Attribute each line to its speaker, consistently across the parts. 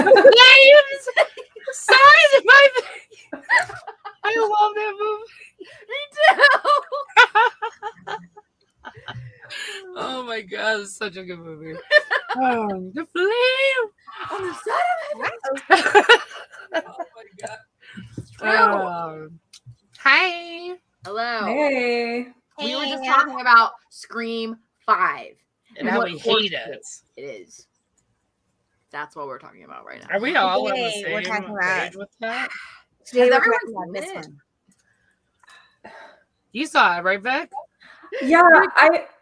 Speaker 1: Flames! Size of my face! I love that movie.
Speaker 2: Me too.
Speaker 1: Oh my god, it's such a good movie. The flame
Speaker 2: On the side of my
Speaker 1: Oh my god. Hi.
Speaker 2: Hello.
Speaker 3: Hey.
Speaker 2: We were just talking about Scream 5.
Speaker 1: And how
Speaker 2: what
Speaker 1: we
Speaker 2: course
Speaker 1: hate it.
Speaker 2: It is. That's what we're talking about right now.
Speaker 1: Are we all on the
Speaker 4: Today we're
Speaker 1: same
Speaker 4: talking about-
Speaker 1: page with that?
Speaker 4: Today
Speaker 2: Has
Speaker 4: we're
Speaker 2: everyone
Speaker 4: talking about
Speaker 2: seen
Speaker 4: this
Speaker 2: it?
Speaker 4: one.
Speaker 1: You saw it, right, Beck?
Speaker 3: Yeah,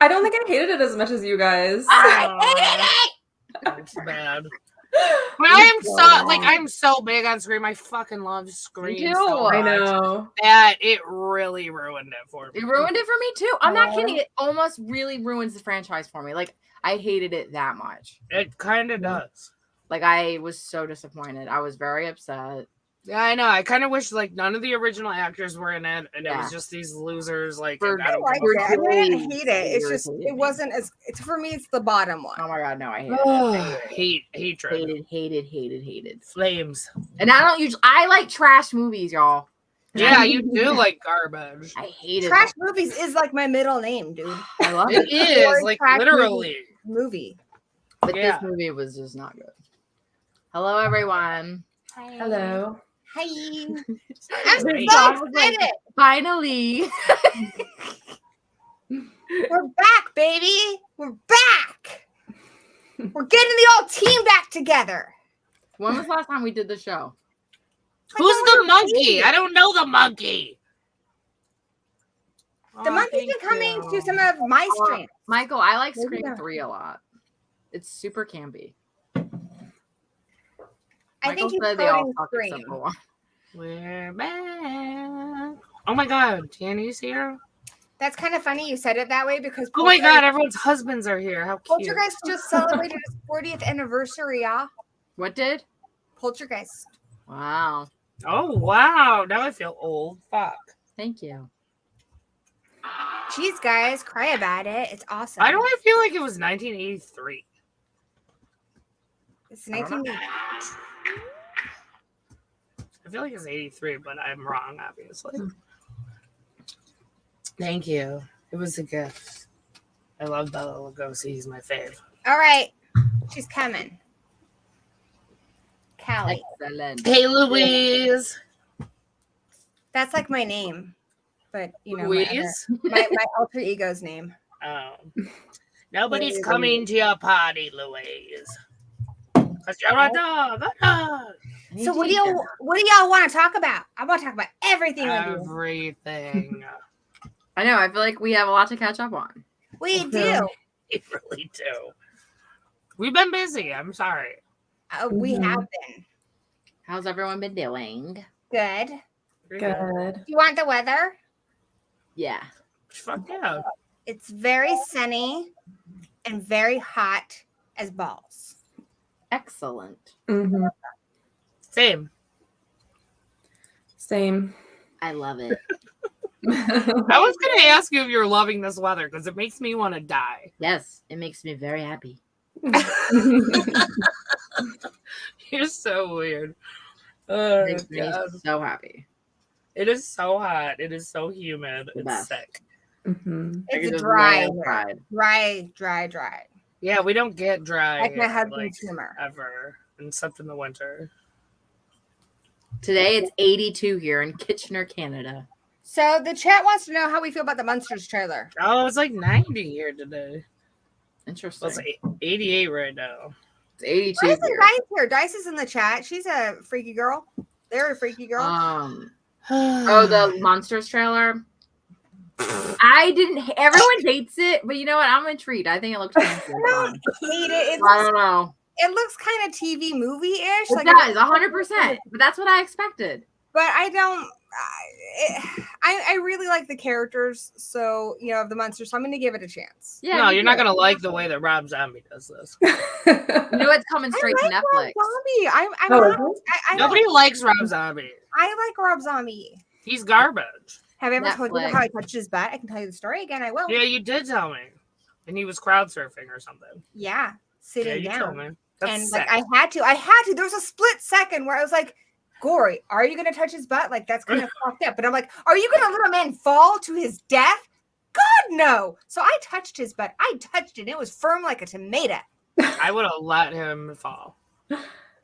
Speaker 3: I don't think I hated it as much as you guys.
Speaker 1: That's bad. But I'm so big on Scream. I fucking love Scream.
Speaker 2: Me too.
Speaker 1: So
Speaker 3: I
Speaker 1: much
Speaker 3: know.
Speaker 1: that it really ruined it for me.
Speaker 2: It ruined it for me too. I'm not kidding. It almost really ruins the franchise for me. Like, I hated it that much.
Speaker 1: It kind of does.
Speaker 2: Like, I was so disappointed. I was very upset.
Speaker 1: Yeah, I know. I kind of wish like none of the original actors were in it, and it
Speaker 2: Yeah.
Speaker 1: was just these losers. Like,
Speaker 2: For-
Speaker 1: I don't
Speaker 4: I
Speaker 1: give a
Speaker 4: liked
Speaker 1: fuck.
Speaker 4: it. I mean, I didn't hate it. It's just
Speaker 2: Irritated
Speaker 4: it
Speaker 2: me.
Speaker 4: wasn't as. It's for me. It's the bottom one.
Speaker 2: Oh my god, no, I hated it.
Speaker 1: Hatred.
Speaker 2: Hated.
Speaker 1: Flames.
Speaker 2: And I like trash movies, y'all. And
Speaker 1: Yeah,
Speaker 2: I
Speaker 1: you do like garbage.
Speaker 2: I hated
Speaker 4: Trash
Speaker 2: it.
Speaker 4: movies is like my middle name, dude.
Speaker 2: I love
Speaker 1: It
Speaker 2: it.
Speaker 1: is like
Speaker 4: trash
Speaker 1: literally.
Speaker 4: Movie.
Speaker 2: But
Speaker 1: Yeah.
Speaker 2: this movie was just not good. Hello, everyone.
Speaker 3: Hello.
Speaker 4: Hi.
Speaker 1: I'm
Speaker 4: so
Speaker 1: so
Speaker 4: excited.
Speaker 2: Finally.
Speaker 4: We're back, baby. We're back. We're getting the old team back together.
Speaker 2: When was the last time we did the show?
Speaker 1: Who's the monkey? I don't know the monkey.
Speaker 4: The monkey's been coming to some of my streams.
Speaker 2: Michael, I like
Speaker 4: Maybe
Speaker 2: Scream
Speaker 4: not.
Speaker 2: 3 a lot. It's super campy.
Speaker 4: I
Speaker 2: Michael
Speaker 4: think he's
Speaker 2: said they all
Speaker 4: quoting
Speaker 2: suck
Speaker 4: Scream.
Speaker 2: except for one.
Speaker 1: We're back. Oh my god, Danny's here.
Speaker 4: That's kind of funny you said it that way because
Speaker 1: Oh my god, everyone's husbands are here. How cute.
Speaker 4: Poltergeist just celebrated its 40th anniversary, y'all.
Speaker 2: What did?
Speaker 4: Poltergeist.
Speaker 2: Wow.
Speaker 1: Oh wow, now I feel old. Fuck.
Speaker 2: Thank you.
Speaker 4: Jeez, guys, cry about it. It's awesome.
Speaker 1: Why do I feel like it was 1983?
Speaker 4: It's 1980.
Speaker 1: I feel like it's 83, but I'm wrong, obviously. Thank you. It was a gift. I love Bella Lugosi. He's my fave.
Speaker 4: All right, she's coming. Callie.
Speaker 2: Excellent.
Speaker 1: Hey, Louise.
Speaker 4: That's like my name, but you know, my,
Speaker 1: Louise?
Speaker 4: my alter ego's name.
Speaker 1: Oh. Nobody's
Speaker 4: Louise.
Speaker 1: coming to your party, Louise. Because you're a dog. A dog.
Speaker 4: So what do y'all want to talk about? I want to talk about everything with you.
Speaker 1: Everything.
Speaker 2: I know. I feel like we have a lot to catch up on.
Speaker 4: We do.
Speaker 1: We really do. We've been busy. I'm sorry.
Speaker 4: We have been.
Speaker 2: How's everyone been doing?
Speaker 4: Good.
Speaker 3: Good.
Speaker 4: You want the weather?
Speaker 2: Yeah.
Speaker 1: Fuck yeah.
Speaker 4: It's very sunny and very hot as balls.
Speaker 2: Excellent.
Speaker 3: Mm-hmm.
Speaker 1: Same.
Speaker 3: Same.
Speaker 2: I love it.
Speaker 1: I was going to ask you if you're loving this weather because it makes me want to die.
Speaker 2: Yes, it makes me very happy.
Speaker 1: You're so weird.
Speaker 2: It
Speaker 1: Oh,
Speaker 2: makes me
Speaker 1: God.
Speaker 2: so happy.
Speaker 1: It is so hot. It is so humid.
Speaker 2: The
Speaker 1: It's
Speaker 2: best.
Speaker 1: sick.
Speaker 3: Mm-hmm.
Speaker 2: I could
Speaker 4: It's
Speaker 2: just
Speaker 4: dry,
Speaker 2: lay outside.
Speaker 4: dry.
Speaker 1: Yeah, we don't get dry
Speaker 4: Like my husband's
Speaker 1: like,
Speaker 4: humor.
Speaker 1: ever, except in the winter.
Speaker 2: Today it's 82 here in Kitchener, Canada.
Speaker 4: So the chat wants to know how we feel about the Monsters trailer.
Speaker 1: Oh, it's like 90 here today.
Speaker 2: Interesting.
Speaker 1: Well, it's 88 right now.
Speaker 2: It's 82
Speaker 4: Why isn't
Speaker 2: here.
Speaker 4: Dice here? Dice is in the chat. She's a freaky girl. They're a freaky girl.
Speaker 2: Oh, the Monsters trailer. I didn't. Everyone hates it, but you know what? I'm intrigued. I think it looks fun.
Speaker 4: I hate it.
Speaker 2: I don't know.
Speaker 4: It looks kind of TV movie-ish.
Speaker 2: It does 100%, but that's what I expected.
Speaker 4: But I don't. I really like the characters, so you know, of the monsters. So I'm going to give it a chance.
Speaker 2: Yeah.
Speaker 1: No,
Speaker 2: me
Speaker 1: you're not
Speaker 2: too.
Speaker 1: gonna like the way that Rob Zombie does this.
Speaker 2: You know it's coming straight
Speaker 4: I
Speaker 2: to
Speaker 4: like
Speaker 2: Netflix.
Speaker 4: Rob Zombie. I'm
Speaker 3: Oh,
Speaker 4: not,
Speaker 3: is
Speaker 4: I
Speaker 1: Nobody likes Rob Zombie.
Speaker 4: I like Rob Zombie.
Speaker 1: He's garbage.
Speaker 4: Have I ever told you
Speaker 2: Netflix.
Speaker 4: how I touched his butt? I can tell you the story again. I will.
Speaker 1: Yeah, you did tell me. And he was crowd surfing or something.
Speaker 4: Yeah,
Speaker 1: Yeah,
Speaker 4: sitting
Speaker 1: you told
Speaker 4: down.
Speaker 1: me. That's
Speaker 4: and
Speaker 1: sick.
Speaker 4: like I had to. There was a split second where I was like, Gory, are you gonna touch his butt? Like that's kind of fucked up. But I'm like, are you gonna let a man fall to his death? God no. So I touched his butt. I touched it. It was firm like a tomato.
Speaker 1: I would have let him fall.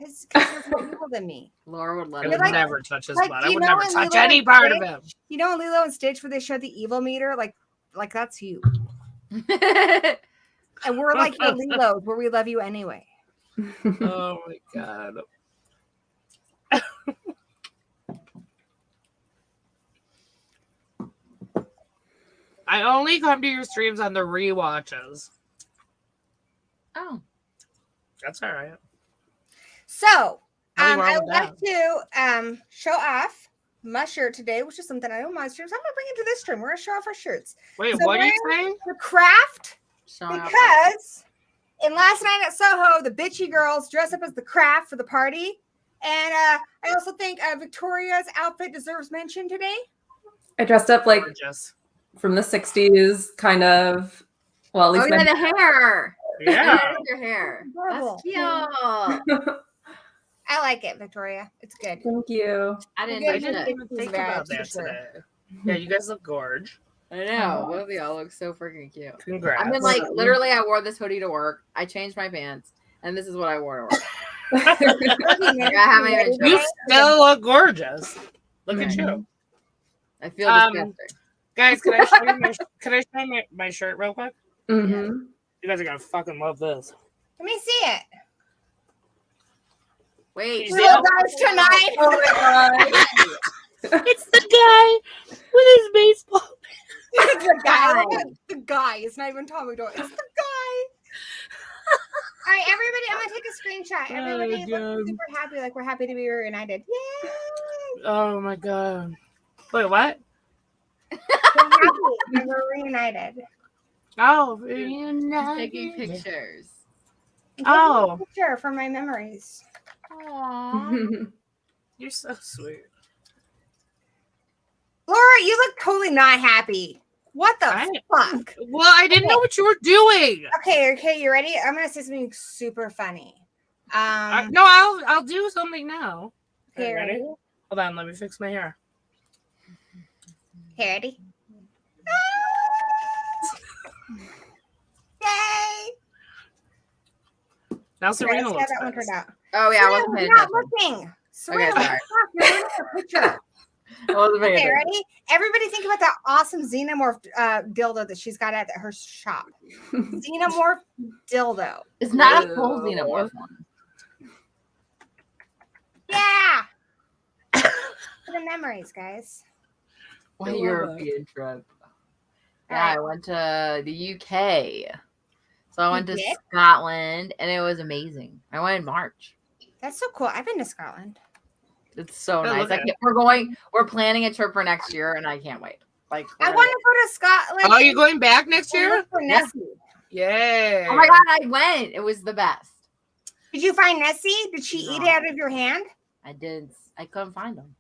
Speaker 4: It's because you're more evil than me.
Speaker 2: Laura would let
Speaker 1: I
Speaker 2: him
Speaker 1: would
Speaker 4: like-
Speaker 1: never touch his
Speaker 4: like,
Speaker 1: butt. I
Speaker 4: you
Speaker 1: would
Speaker 4: know
Speaker 1: never
Speaker 4: in
Speaker 1: touch
Speaker 4: Lilo
Speaker 1: any
Speaker 4: and
Speaker 1: part of
Speaker 4: Stitch?
Speaker 1: him.
Speaker 4: You know in Lilo and Stitch where they show the evil meter, like that's you. And we're like your Lilos, where we love you anyway.
Speaker 1: Oh my god. I only come to your streams on the rewatches.
Speaker 2: Oh.
Speaker 1: That's all right.
Speaker 4: So
Speaker 1: Nothing wrong
Speaker 4: I
Speaker 1: with
Speaker 4: would like to show off my shirt today, which is something I do on my streams. I'm gonna bring it to this stream. We're gonna show off our shirts.
Speaker 1: Wait,
Speaker 4: So
Speaker 1: what are you
Speaker 4: we're-
Speaker 1: saying?
Speaker 4: The craft,
Speaker 2: Showing off
Speaker 4: because in last night at Soho, the bitchy girls dressed up as the craft for the party. And I also think Victoria's outfit deserves mention today.
Speaker 3: I dressed up like
Speaker 1: Gorgeous.
Speaker 3: from the 60s, kind of. Well, at
Speaker 2: Oh,
Speaker 3: least
Speaker 2: yeah,
Speaker 3: my
Speaker 2: the hair.
Speaker 1: Yeah.
Speaker 2: Your hair.
Speaker 4: Adorable.
Speaker 2: That's cute.
Speaker 4: I like it, Victoria. It's good.
Speaker 3: Thank you.
Speaker 2: I didn't
Speaker 4: Yeah,
Speaker 1: I
Speaker 2: do
Speaker 1: didn't
Speaker 2: shit.
Speaker 1: even think about that today. Yeah, you guys look gorge.
Speaker 2: I know. Both of y'all look so freaking cute.
Speaker 1: Congrats.
Speaker 2: I mean, like, literally, I wore this hoodie to work. I changed my pants, and this is what I wore to work. I haven't even
Speaker 1: You
Speaker 2: tried.
Speaker 1: still look gorgeous. Look at you.
Speaker 2: I feel disgusting.
Speaker 1: Guys, can I show you my shirt real quick?
Speaker 3: Mm-hmm.
Speaker 1: You guys are gonna fucking love this.
Speaker 4: Let me see it.
Speaker 2: Wait.
Speaker 1: You
Speaker 4: Little guys tonight.
Speaker 3: Oh my god.
Speaker 1: It's the guy with his baseball.
Speaker 4: It's the guy.
Speaker 2: Guy.
Speaker 4: Look at the guy. It's not even Tommy Doyle. It's the guy. All right, everybody. I'm gonna take a screenshot. Everybody
Speaker 1: God.
Speaker 4: look super happy, like we're happy to be reunited. Yay!
Speaker 1: Oh my god. Wait, what?
Speaker 4: We're happy and we're reunited.
Speaker 1: Oh,
Speaker 2: Taking pictures.
Speaker 4: I'm taking
Speaker 1: Oh.
Speaker 4: a picture for my memories.
Speaker 2: Aww.
Speaker 1: You're so sweet.
Speaker 4: Laura, you look totally not happy. What the
Speaker 1: I-
Speaker 4: fuck?
Speaker 1: Well, I didn't know what you were doing.
Speaker 4: Okay, you ready? I'm gonna say something super funny.
Speaker 1: No, I'll do something now.
Speaker 4: Okay, ready?
Speaker 1: Hold on, let me fix my hair.
Speaker 4: Okay, ready? Yay!
Speaker 1: Now
Speaker 4: Okay,
Speaker 1: Serena
Speaker 4: let's see how
Speaker 1: looks
Speaker 4: that one
Speaker 1: nice.
Speaker 4: turned out.
Speaker 2: Oh, yeah, I wasn't
Speaker 4: Serena,
Speaker 2: paying
Speaker 4: you're not
Speaker 2: attention.
Speaker 4: looking. Serena,
Speaker 2: sorry.
Speaker 4: fuck, you're doing a picture.
Speaker 2: I wasn't paying
Speaker 4: Okay,
Speaker 2: attention.
Speaker 4: ready? Everybody think about that awesome xenomorph dildo that she's got at her shop. Xenomorph dildo.
Speaker 2: It's not a full xenomorph one.
Speaker 4: Yeah! For the memories, guys.
Speaker 2: My
Speaker 1: I love
Speaker 2: European trip. Yeah, I went to the UK. So I went to
Speaker 4: You did?
Speaker 2: Scotland, and it was amazing. I went in March.
Speaker 4: That's so cool. I've been to Scotland.
Speaker 2: It's so
Speaker 1: Oh,
Speaker 2: nice.
Speaker 1: look at it.
Speaker 2: We're planning a trip for next year, and I can't wait. Like,
Speaker 4: I want to go to Scotland.
Speaker 1: Oh, you going back next
Speaker 4: and
Speaker 1: year?
Speaker 4: look for
Speaker 2: Yeah.
Speaker 4: Nessie.
Speaker 1: Yay.
Speaker 2: Oh my god, I went. It was the best.
Speaker 4: Did you find Nessie? Did she eat
Speaker 2: No.
Speaker 4: it out of your hand?
Speaker 2: I couldn't find them.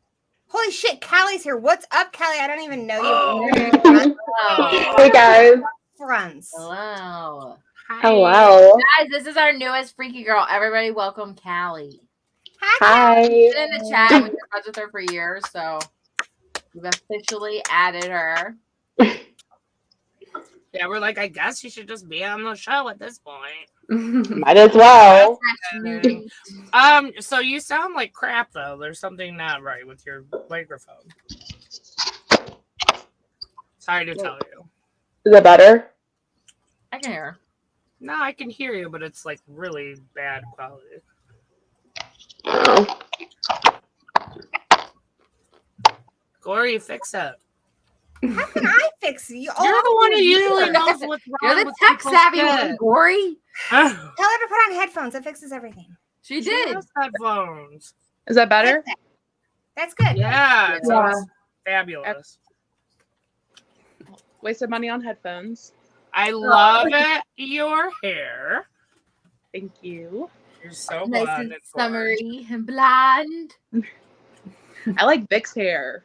Speaker 4: Holy shit, Callie's here. What's up, Callie? I don't even know you.
Speaker 1: Oh.
Speaker 2: Oh,
Speaker 5: Hey guys.
Speaker 4: Friends.
Speaker 2: hello.
Speaker 5: Hello.
Speaker 2: Guys, this is our newest freaky girl. Everybody welcome Callie.
Speaker 5: Hi.
Speaker 2: She's been in the chat. We've been friends with her for years, so we've officially added her.
Speaker 1: Yeah, we're like, I guess you should just be on the show at this point.
Speaker 5: Might as well.
Speaker 1: So you sound like crap though. There's something not right with your microphone. Sorry to tell you.
Speaker 5: Is it better?
Speaker 2: I can hear her.
Speaker 1: No, I can hear you, but it's like really bad quality.
Speaker 5: Oh.
Speaker 1: Corey, fix it.
Speaker 4: How can I fix it?
Speaker 1: You're the one who usually knows what's wrong
Speaker 2: You're the
Speaker 1: with
Speaker 2: tech
Speaker 1: people's
Speaker 2: savvy
Speaker 1: shit.
Speaker 2: one, Gory.
Speaker 4: Tell her to put on headphones. It fixes everything.
Speaker 2: She
Speaker 1: She
Speaker 2: did.
Speaker 1: has headphones.
Speaker 5: Is that better?
Speaker 4: That's good.
Speaker 1: Yeah, it
Speaker 3: Yeah.
Speaker 1: sounds fabulous.
Speaker 5: Wasted money on headphones.
Speaker 1: I love it. Your hair.
Speaker 5: Thank you.
Speaker 1: You're so
Speaker 2: Nice
Speaker 1: blonde
Speaker 2: and
Speaker 1: and gorgeous.
Speaker 2: summery and blonde.
Speaker 5: I like Vic's hair.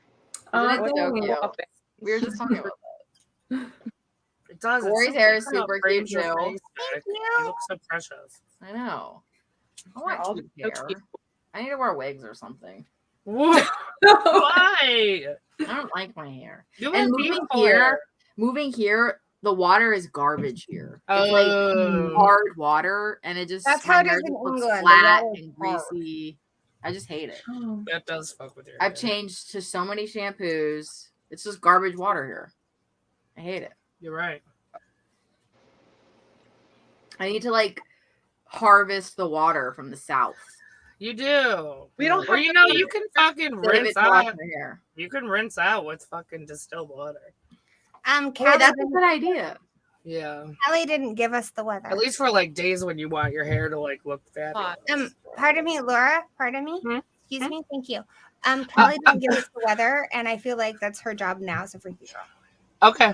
Speaker 2: Isn't it so
Speaker 3: Oh,
Speaker 2: cute? We were just talking about
Speaker 1: It does.
Speaker 2: Corey's
Speaker 1: it's
Speaker 2: hair is
Speaker 1: something
Speaker 2: super
Speaker 1: about frames
Speaker 2: cute,
Speaker 1: your
Speaker 2: too.
Speaker 1: face, Vic.
Speaker 4: Thank
Speaker 1: You
Speaker 4: you.
Speaker 1: look so precious.
Speaker 2: I know. I want
Speaker 5: All
Speaker 2: cute
Speaker 5: so
Speaker 2: hair.
Speaker 5: cute.
Speaker 2: I need to wear wigs or something.
Speaker 1: Why?
Speaker 2: I don't like my hair.
Speaker 1: You
Speaker 2: And
Speaker 1: have
Speaker 2: moving
Speaker 1: beautiful
Speaker 2: here,
Speaker 1: hair.
Speaker 2: the water is garbage here. It's
Speaker 1: Oh.
Speaker 2: like hard water, and it just
Speaker 4: That's
Speaker 2: my
Speaker 4: how it
Speaker 2: hair
Speaker 4: is in
Speaker 2: just looks
Speaker 4: England. The
Speaker 2: flat
Speaker 4: water is
Speaker 2: and
Speaker 4: hard.
Speaker 2: greasy. I just hate it.
Speaker 1: That does fuck with your
Speaker 2: I've
Speaker 1: hair.
Speaker 2: changed to so many shampoos. It's just garbage water here. I hate it.
Speaker 1: You're right.
Speaker 2: I need to like harvest the water from the south.
Speaker 1: You do.
Speaker 5: We don't
Speaker 1: Or
Speaker 5: have
Speaker 1: you
Speaker 5: to
Speaker 1: know,
Speaker 5: be-
Speaker 1: you can fucking
Speaker 2: Instead of it
Speaker 1: rinse
Speaker 2: to wash
Speaker 1: out.
Speaker 2: my hair.
Speaker 1: You can rinse out with fucking distilled water.
Speaker 2: Hey,
Speaker 4: Callie,
Speaker 2: that's a good idea.
Speaker 1: Yeah.
Speaker 4: Callie didn't give us the weather.
Speaker 1: At least for like days when you want your hair to like look fabulous.
Speaker 5: Hot.
Speaker 4: Pardon me, Laura. Pardon me.
Speaker 1: Hmm?
Speaker 4: Excuse me. Thank you. Callie didn't give us the weather, and I feel like that's her job now. So freaky girl.
Speaker 1: Okay.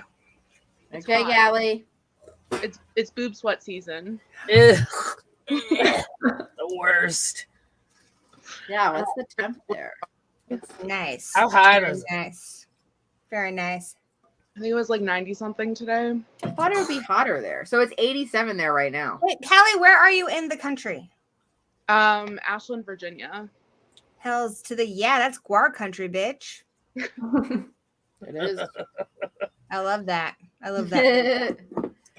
Speaker 2: Okay, Callie.
Speaker 5: It's boob sweat season.
Speaker 1: Ugh. The worst.
Speaker 2: Yeah, what's the temp there?
Speaker 4: Nice.
Speaker 1: How high
Speaker 4: Very
Speaker 1: is it?
Speaker 4: nice. Very nice.
Speaker 5: I think it was like 90 something today.
Speaker 2: I thought it would be hotter there. So it's 87 there right now.
Speaker 4: Wait, Callie, where are you in the country?
Speaker 5: Ashland, Virginia.
Speaker 4: Hells to the that's Guar country, bitch.
Speaker 2: It is.
Speaker 4: I love that. I love that.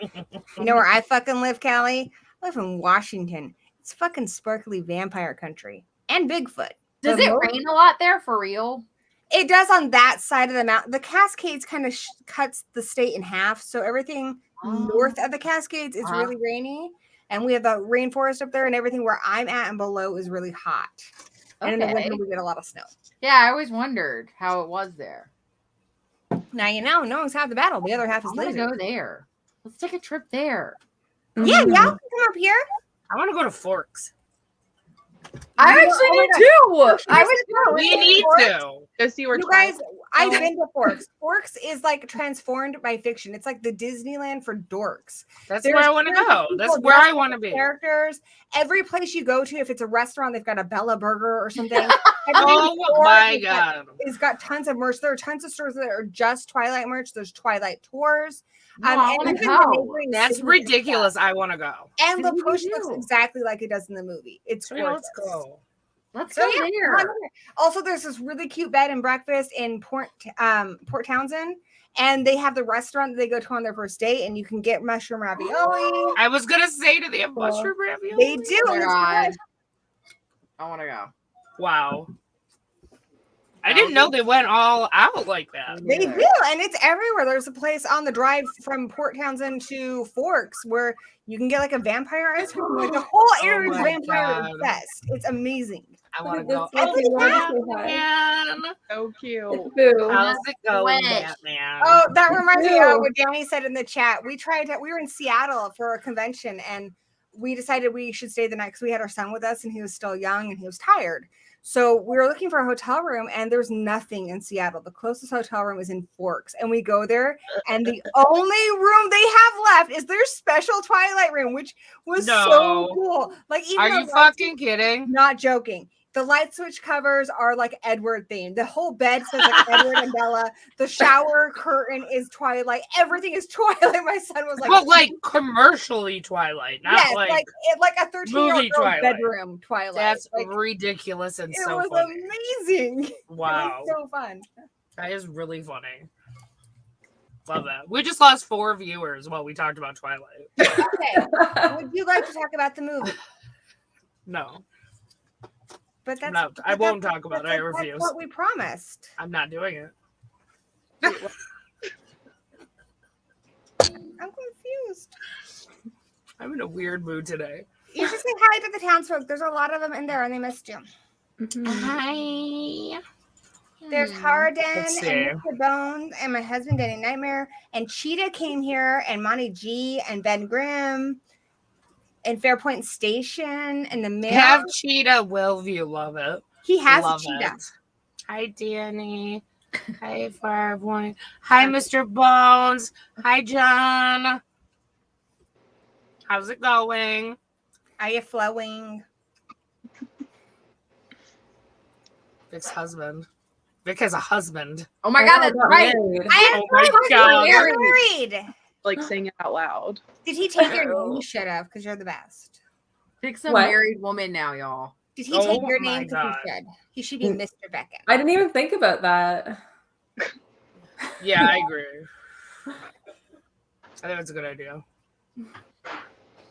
Speaker 4: You know where I fucking live, Callie? I live in Washington. It's fucking sparkly vampire country and Bigfoot.
Speaker 2: Does
Speaker 4: The
Speaker 2: it
Speaker 4: most-
Speaker 2: rain a lot there for real?
Speaker 4: It does on that side of the mountain. The Cascades kind of cuts the state in half, so everything north of the Cascades is really rainy, and we have the rainforest up there, and everything where I'm at and below is really hot. And in the winter we get a lot of snow.
Speaker 2: Yeah, I always wondered how it was there.
Speaker 4: Now you know, knowing's half the battle. The other half is
Speaker 2: I'm gonna
Speaker 4: laser.
Speaker 2: go there. Let's take a trip there.
Speaker 4: Yeah, y'all can come up here.
Speaker 1: I want to go to Forks.
Speaker 2: I
Speaker 4: You know-
Speaker 2: actually
Speaker 4: oh my
Speaker 2: need
Speaker 4: God.
Speaker 2: too. I was
Speaker 1: We need to.
Speaker 5: Go see where
Speaker 4: You guys, I've
Speaker 5: Oh.
Speaker 4: been to Forks. Forks is like transformed by fiction. It's like the Disneyland for dorks.
Speaker 1: That's
Speaker 4: There's
Speaker 1: where I want to
Speaker 4: characters,
Speaker 1: go. That's
Speaker 4: people
Speaker 1: where I
Speaker 4: dressed
Speaker 1: want to
Speaker 4: as
Speaker 1: be.
Speaker 4: Characters. Every place you go to, if it's a restaurant, they've got a Bella Burger or something.
Speaker 1: Oh my god.
Speaker 4: It's got tons of merch. There are tons of stores that are just Twilight merch. There's Twilight tours.
Speaker 2: No, I
Speaker 4: and
Speaker 2: wanna
Speaker 4: even the
Speaker 2: go.
Speaker 4: neighboring
Speaker 1: That's
Speaker 4: cities
Speaker 1: ridiculous. I want to go.
Speaker 4: And the
Speaker 2: Maybe we
Speaker 4: push looks
Speaker 2: do.
Speaker 4: exactly like it does in the movie. It's
Speaker 1: So, yeah, let's
Speaker 4: gorgeous.
Speaker 1: go.
Speaker 2: Let's
Speaker 4: So
Speaker 2: go
Speaker 4: yeah, come on
Speaker 2: there.
Speaker 4: over. Also, there's this really cute bed and breakfast in Port Townsend, and they have the restaurant that they go to on their first date, and you can get mushroom ravioli.
Speaker 1: I was gonna say, do they have mushroom ravioli?
Speaker 4: They do.
Speaker 2: Oh my
Speaker 4: and it's
Speaker 2: God.
Speaker 4: good.
Speaker 2: I want to go.
Speaker 1: Wow. I didn't know they went all out like that.
Speaker 4: They do, and it's everywhere. There's a place on the drive from Port Townsend to Forks where you can get like a vampire ice cream. Like the whole area is
Speaker 1: my
Speaker 4: vampire
Speaker 1: God.
Speaker 4: obsessed. It's amazing.
Speaker 1: I want to
Speaker 3: This
Speaker 1: go.
Speaker 3: makes me
Speaker 1: Oh,
Speaker 3: want to say hi.
Speaker 1: Batman.
Speaker 5: So cute.
Speaker 3: Boo.
Speaker 1: How's it going,
Speaker 2: Wish.
Speaker 1: Batman?
Speaker 4: Oh, that reminds me
Speaker 3: Ew.
Speaker 4: of what Danny said in the chat. We were in Seattle for a convention, and we decided we should stay the night because we had our son with us, and he was still young and he was tired. So we were looking for a hotel room, and there's nothing in Seattle. The closest hotel room is in Forks, and we go there, and the only room they have left is their special Twilight room, which was so
Speaker 1: No.
Speaker 4: cool. Like, even
Speaker 1: Are
Speaker 4: though
Speaker 1: you fucking kidding?
Speaker 4: not joking. The light switch covers are like Edward themed. The whole bed says like Edward and Bella. The shower curtain is Twilight. Everything is Twilight. My son was like,
Speaker 1: But like commercially Twilight, not
Speaker 4: yes,
Speaker 1: like,
Speaker 4: like a 13-year-old
Speaker 1: movie
Speaker 4: girl's
Speaker 1: Twilight.
Speaker 4: bedroom Twilight.
Speaker 1: that's
Speaker 4: Like,
Speaker 1: ridiculous and
Speaker 4: it
Speaker 1: so
Speaker 4: was
Speaker 1: funny.
Speaker 4: amazing.
Speaker 1: Wow,
Speaker 4: It was so fun.
Speaker 1: that is really funny. Love that. We just lost 4 viewers while we talked about Twilight.
Speaker 4: Okay. Would you like to talk about the movie?
Speaker 1: No,
Speaker 4: But that's
Speaker 1: No, I
Speaker 4: but
Speaker 1: won't
Speaker 4: that's-
Speaker 1: talk about it.
Speaker 4: that's-
Speaker 1: I
Speaker 4: that's
Speaker 1: refuse.
Speaker 4: what we promised.
Speaker 1: I'm not doing it.
Speaker 4: I'm confused.
Speaker 1: I'm in a weird mood today.
Speaker 4: You should say hi to the townsfolk. There's a lot of them in there, and they missed you.
Speaker 1: Hi.
Speaker 4: There's Harden
Speaker 1: Let's see.
Speaker 4: and Mr. Bones and my husband Danny Nightmare and Cheetah came here and Monty G and Ben Grimm and Fairpoint Station and the mail.
Speaker 1: Have Cheetah Willview, love it.
Speaker 4: He has
Speaker 1: Love
Speaker 4: a cheetah.
Speaker 1: it. Hi, Danny. Hi, Firepoint. Hi, Mr. Bones. Hi, John. How's it going?
Speaker 4: Are you flowing?
Speaker 1: Vic's husband. Vic has a husband.
Speaker 2: Oh my God, that's right.
Speaker 4: I
Speaker 1: Oh my
Speaker 4: am
Speaker 1: God.
Speaker 4: married.
Speaker 5: Like saying it out loud.
Speaker 4: Did he take your name? You should have, because you're the best.
Speaker 2: Pick some
Speaker 3: What?
Speaker 2: married woman now, y'all.
Speaker 4: Did he
Speaker 1: Oh
Speaker 4: take your
Speaker 1: my
Speaker 4: name? 'Cause
Speaker 1: God.
Speaker 4: He should. He should be Mr. Beckham.
Speaker 3: I didn't even think about that.
Speaker 1: Yeah, I agree. I think that's a good idea.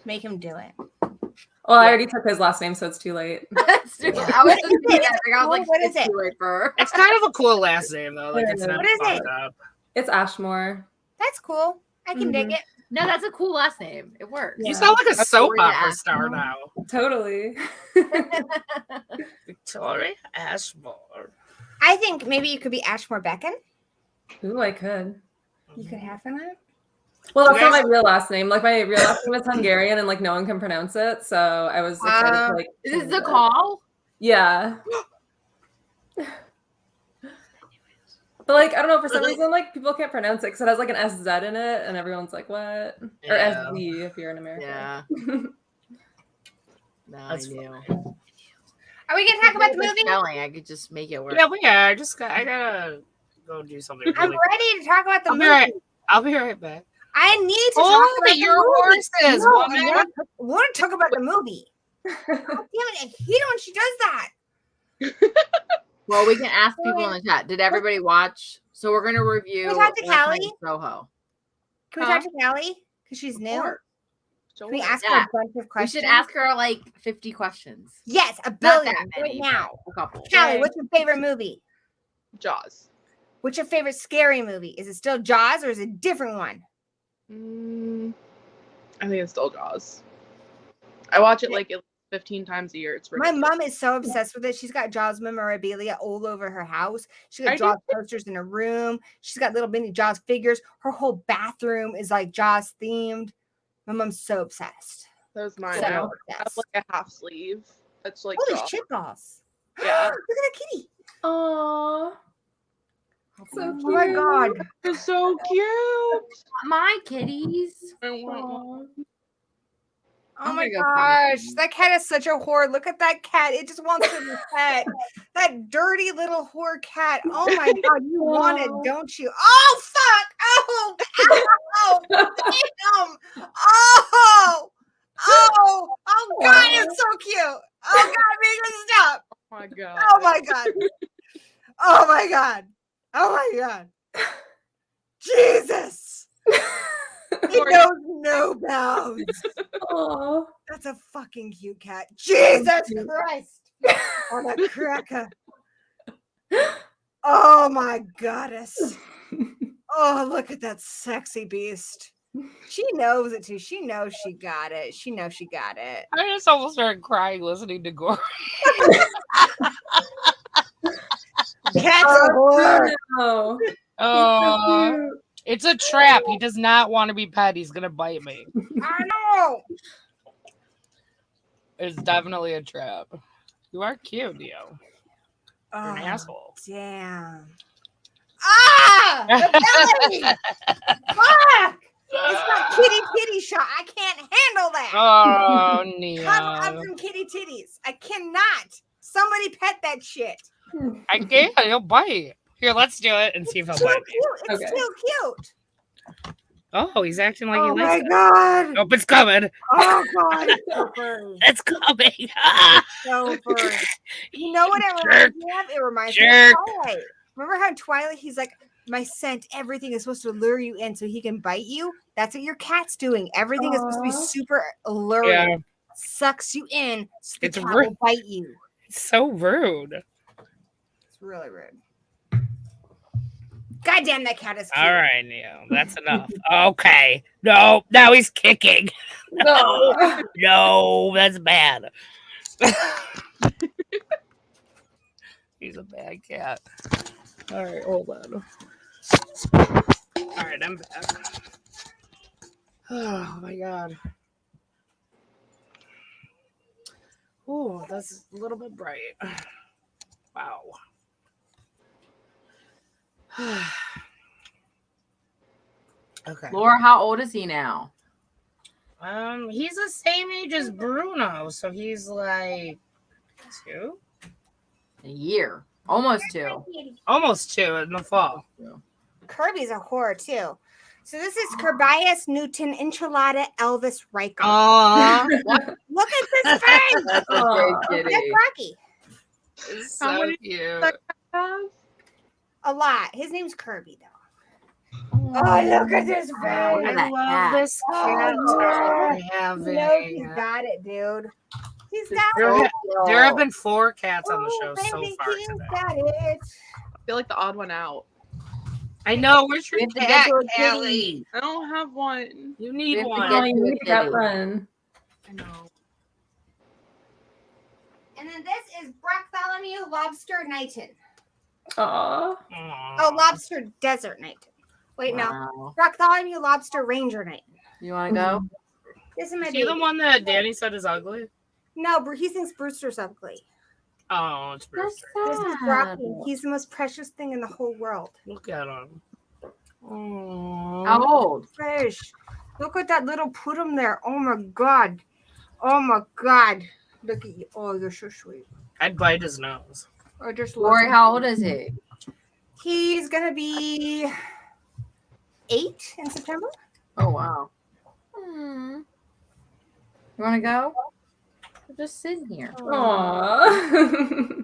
Speaker 4: Make him do it.
Speaker 3: Well, I already took his last name, so it's too late.
Speaker 2: That's true. I was just thinking that. I was like,
Speaker 4: What is
Speaker 2: it's
Speaker 4: it?
Speaker 2: too late for her.
Speaker 1: It's kind of a cool last name though. Like it's not
Speaker 4: What is it?
Speaker 1: fucked up.
Speaker 3: It's Ashmore.
Speaker 4: That's cool. I can dig
Speaker 3: Mhm.
Speaker 4: it.
Speaker 2: No, that's a cool last name. It works.
Speaker 1: You
Speaker 3: Yeah.
Speaker 1: sound like a soap
Speaker 2: Victoria
Speaker 1: opera star
Speaker 2: Ashmore.
Speaker 1: now.
Speaker 3: Totally.
Speaker 1: Victoria Ashmore.
Speaker 4: I think maybe you could be Ashmore Beckham.
Speaker 3: Ooh, I could.
Speaker 4: You could have him that.
Speaker 3: Well, that's
Speaker 1: You
Speaker 3: not
Speaker 1: guys-
Speaker 3: my real last name. Like my real last name is Hungarian, and like no one can pronounce it. So I was excited to like.
Speaker 2: Is this
Speaker 3: change
Speaker 2: the
Speaker 3: it.
Speaker 2: call?
Speaker 3: Yeah. But like I don't know, for some reason like people can't pronounce it because it has like an SZ in it, and everyone's like, "What?" Or
Speaker 1: Yeah.
Speaker 3: SZ if you're in America.
Speaker 2: Yeah. No,
Speaker 1: That's
Speaker 2: I knew.
Speaker 4: Are we gonna talk about the movie?
Speaker 2: Spelling, I could just make it work.
Speaker 1: Yeah. I gotta go do something.
Speaker 4: I'm
Speaker 1: Really
Speaker 4: ready to talk about the
Speaker 1: I'll be
Speaker 4: movie.
Speaker 1: right. I'll be right back.
Speaker 4: I need to talk
Speaker 1: Oh,
Speaker 4: about
Speaker 1: your
Speaker 4: the movie.
Speaker 1: horses,
Speaker 4: No,
Speaker 1: woman.
Speaker 4: I want to talk about the movie. God damn it! I hate it when she does that.
Speaker 2: Well, we can ask people in the chat. Did everybody watch? So we're gonna review.
Speaker 4: Can we talk to
Speaker 2: last night
Speaker 4: Callie?
Speaker 2: in Soho.
Speaker 4: Can we talk to Callie? Because she's new.
Speaker 5: Sure.
Speaker 4: Can we ask her
Speaker 2: Yeah.
Speaker 4: a bunch of
Speaker 2: We
Speaker 4: questions?
Speaker 2: should ask her like 50 questions.
Speaker 4: Yes, a
Speaker 2: Not
Speaker 4: billion
Speaker 2: that many,
Speaker 4: right now.
Speaker 2: but a couple.
Speaker 4: Callie, what's your favorite movie?
Speaker 5: Jaws.
Speaker 4: What's your favorite scary movie? Is it still Jaws or is it a different one?
Speaker 5: I think it's still Jaws. I watch it like 15 times a year. It's
Speaker 4: My
Speaker 5: ridiculous.
Speaker 4: mom is so obsessed with it. She's got Jaws memorabilia all over her house. She's got
Speaker 5: I do
Speaker 4: Jaws posters in her room. She's got little mini Jaws figures. Her whole bathroom is like Jaws themed. My mom's so obsessed.
Speaker 5: That was mine.
Speaker 4: So
Speaker 5: I have
Speaker 4: obsessed.
Speaker 5: like a half sleeve. That's like
Speaker 4: Holy
Speaker 5: Jaws.
Speaker 4: shit balls.
Speaker 5: Yeah.
Speaker 4: Look at that kitty.
Speaker 3: Aww. So
Speaker 4: Oh my
Speaker 3: cute.
Speaker 4: god.
Speaker 5: It's so cute.
Speaker 2: My kitties.
Speaker 5: I want one.
Speaker 3: Aw.
Speaker 4: Oh
Speaker 2: I'm
Speaker 4: my
Speaker 2: gonna go find
Speaker 4: gosh. That cat is such a whore. Look at that cat. It just wants to be pet. That dirty little whore cat. Oh my god. You want it, don't you? Oh fuck. Oh. Oh. Damn. Oh. Oh. Oh god, it's so cute. Oh god, make it stop.
Speaker 5: Oh my god.
Speaker 4: Oh my god. Oh my god. Oh my god. Jesus. He knows no bounds.
Speaker 3: Aw.
Speaker 4: That's a fucking cute cat. Jesus Christ. Oh, that cracker. Oh my goddess. Oh, look at that sexy beast. She knows it too. She knows she got it. She knows she got it.
Speaker 1: I just almost started crying listening to Gore.
Speaker 4: Cat's a whore.
Speaker 3: No.
Speaker 1: Oh, it's a trap. He does not want to be pet. He's gonna bite me.
Speaker 4: I know.
Speaker 1: It's definitely a trap. You are cute, Neo. You're an
Speaker 4: Oh,
Speaker 1: asshole.
Speaker 4: damn. Ah! The belly! Fuck! It's got kitty shot. I can't handle that.
Speaker 1: Oh,
Speaker 4: Come up
Speaker 1: Neo.
Speaker 4: from kitty titties. I cannot. Somebody pet that shit.
Speaker 1: I can't. He'll bite. Here, let's do it and see if he'll
Speaker 4: Too
Speaker 1: bite me.
Speaker 4: cute. It's
Speaker 3: Okay.
Speaker 4: too cute.
Speaker 1: Oh, he's acting like
Speaker 4: Oh
Speaker 1: he
Speaker 4: my
Speaker 1: likes it.
Speaker 4: god.
Speaker 1: Oh, it's coming.
Speaker 4: Oh god. It's so furry.
Speaker 1: It's coming. Ah!
Speaker 4: So furry. You know what it
Speaker 1: Jerk.
Speaker 4: reminds me of? It reminds me
Speaker 1: Jerk.
Speaker 4: of Twilight. Remember how Twilight, he's like, my scent, everything is supposed to lure you in so he can bite you? That's what your cat's doing. Everything is supposed to be
Speaker 3: Aw.
Speaker 4: super alluring.
Speaker 1: Yeah,
Speaker 4: Sucks you in so the
Speaker 1: It's
Speaker 4: cat
Speaker 1: rude.
Speaker 4: will bite you.
Speaker 1: it's so rude.
Speaker 4: It's really rude. God damn, that cat is cute.
Speaker 1: All right, Neo, that's enough. Okay. No, now he's kicking.
Speaker 3: No.
Speaker 1: No, that's bad. He's a bad cat. All right, hold on. All right, I'm back. Oh my god. Oh, that's a little bit bright. Wow. Okay.
Speaker 2: Laura, how old is he now?
Speaker 1: He's the same age as Bruno, so he's like 2,
Speaker 2: A year. Almost 2.
Speaker 1: almost 2 in the fall.
Speaker 4: Kirby's a whore too. So this is Kerbias Newton Enchilada Elvis Riker.
Speaker 1: Aw,
Speaker 4: Look at this face.
Speaker 2: That's a
Speaker 3: Aw.
Speaker 2: big
Speaker 4: That's
Speaker 2: kitty.
Speaker 4: Rocky.
Speaker 1: it's
Speaker 5: How
Speaker 1: so
Speaker 5: many-
Speaker 1: cute.
Speaker 4: A lot. His name's Kirby, though.
Speaker 2: Oh,
Speaker 4: look at this face.
Speaker 2: Look at
Speaker 1: I
Speaker 2: that
Speaker 1: love
Speaker 2: cat.
Speaker 1: this cat.
Speaker 4: Oh,
Speaker 1: having.
Speaker 4: No, he's got it, dude. He's got
Speaker 1: There,
Speaker 4: it.
Speaker 1: there have been 4 cats on the
Speaker 4: Oh,
Speaker 1: show so
Speaker 4: baby,
Speaker 1: far
Speaker 4: he's
Speaker 1: today.
Speaker 4: got it.
Speaker 5: I feel like the odd one out.
Speaker 1: I know. Where's
Speaker 2: We
Speaker 1: your
Speaker 2: have to get
Speaker 1: cat,
Speaker 2: to a
Speaker 1: Callie?
Speaker 2: kitty.
Speaker 5: I don't have one.
Speaker 1: You
Speaker 2: We
Speaker 1: need
Speaker 2: have to
Speaker 1: one.
Speaker 2: get
Speaker 3: Oh, you
Speaker 2: to a
Speaker 3: need to get
Speaker 2: kitty.
Speaker 3: one.
Speaker 1: I know.
Speaker 4: And then this is Bartholomew Lobster Knighton.
Speaker 3: Aw.
Speaker 4: Oh, Lobster Desert Knighton. Wait, no.
Speaker 2: Wow.
Speaker 4: Bartholomew Lobster Ranger Knighton.
Speaker 2: You want to go?
Speaker 4: This is my
Speaker 1: Is he the
Speaker 4: baby.
Speaker 1: one that Danny said is ugly?
Speaker 4: No, he thinks Brewster's ugly.
Speaker 1: Oh, it's Brewster.
Speaker 4: This is Rocky. He's the most precious thing in the whole world.
Speaker 1: Look at him.
Speaker 2: How old?
Speaker 4: Fish. Look at that little putum there. Oh my god. Oh my god. Look at you. Oh, you're so sweet.
Speaker 1: I'd bite his nose.
Speaker 4: Or just
Speaker 2: Lori, how old is he?
Speaker 4: He's gonna be 8 in September.
Speaker 2: Oh, wow. You want to go? We're just sitting here.
Speaker 3: Aw.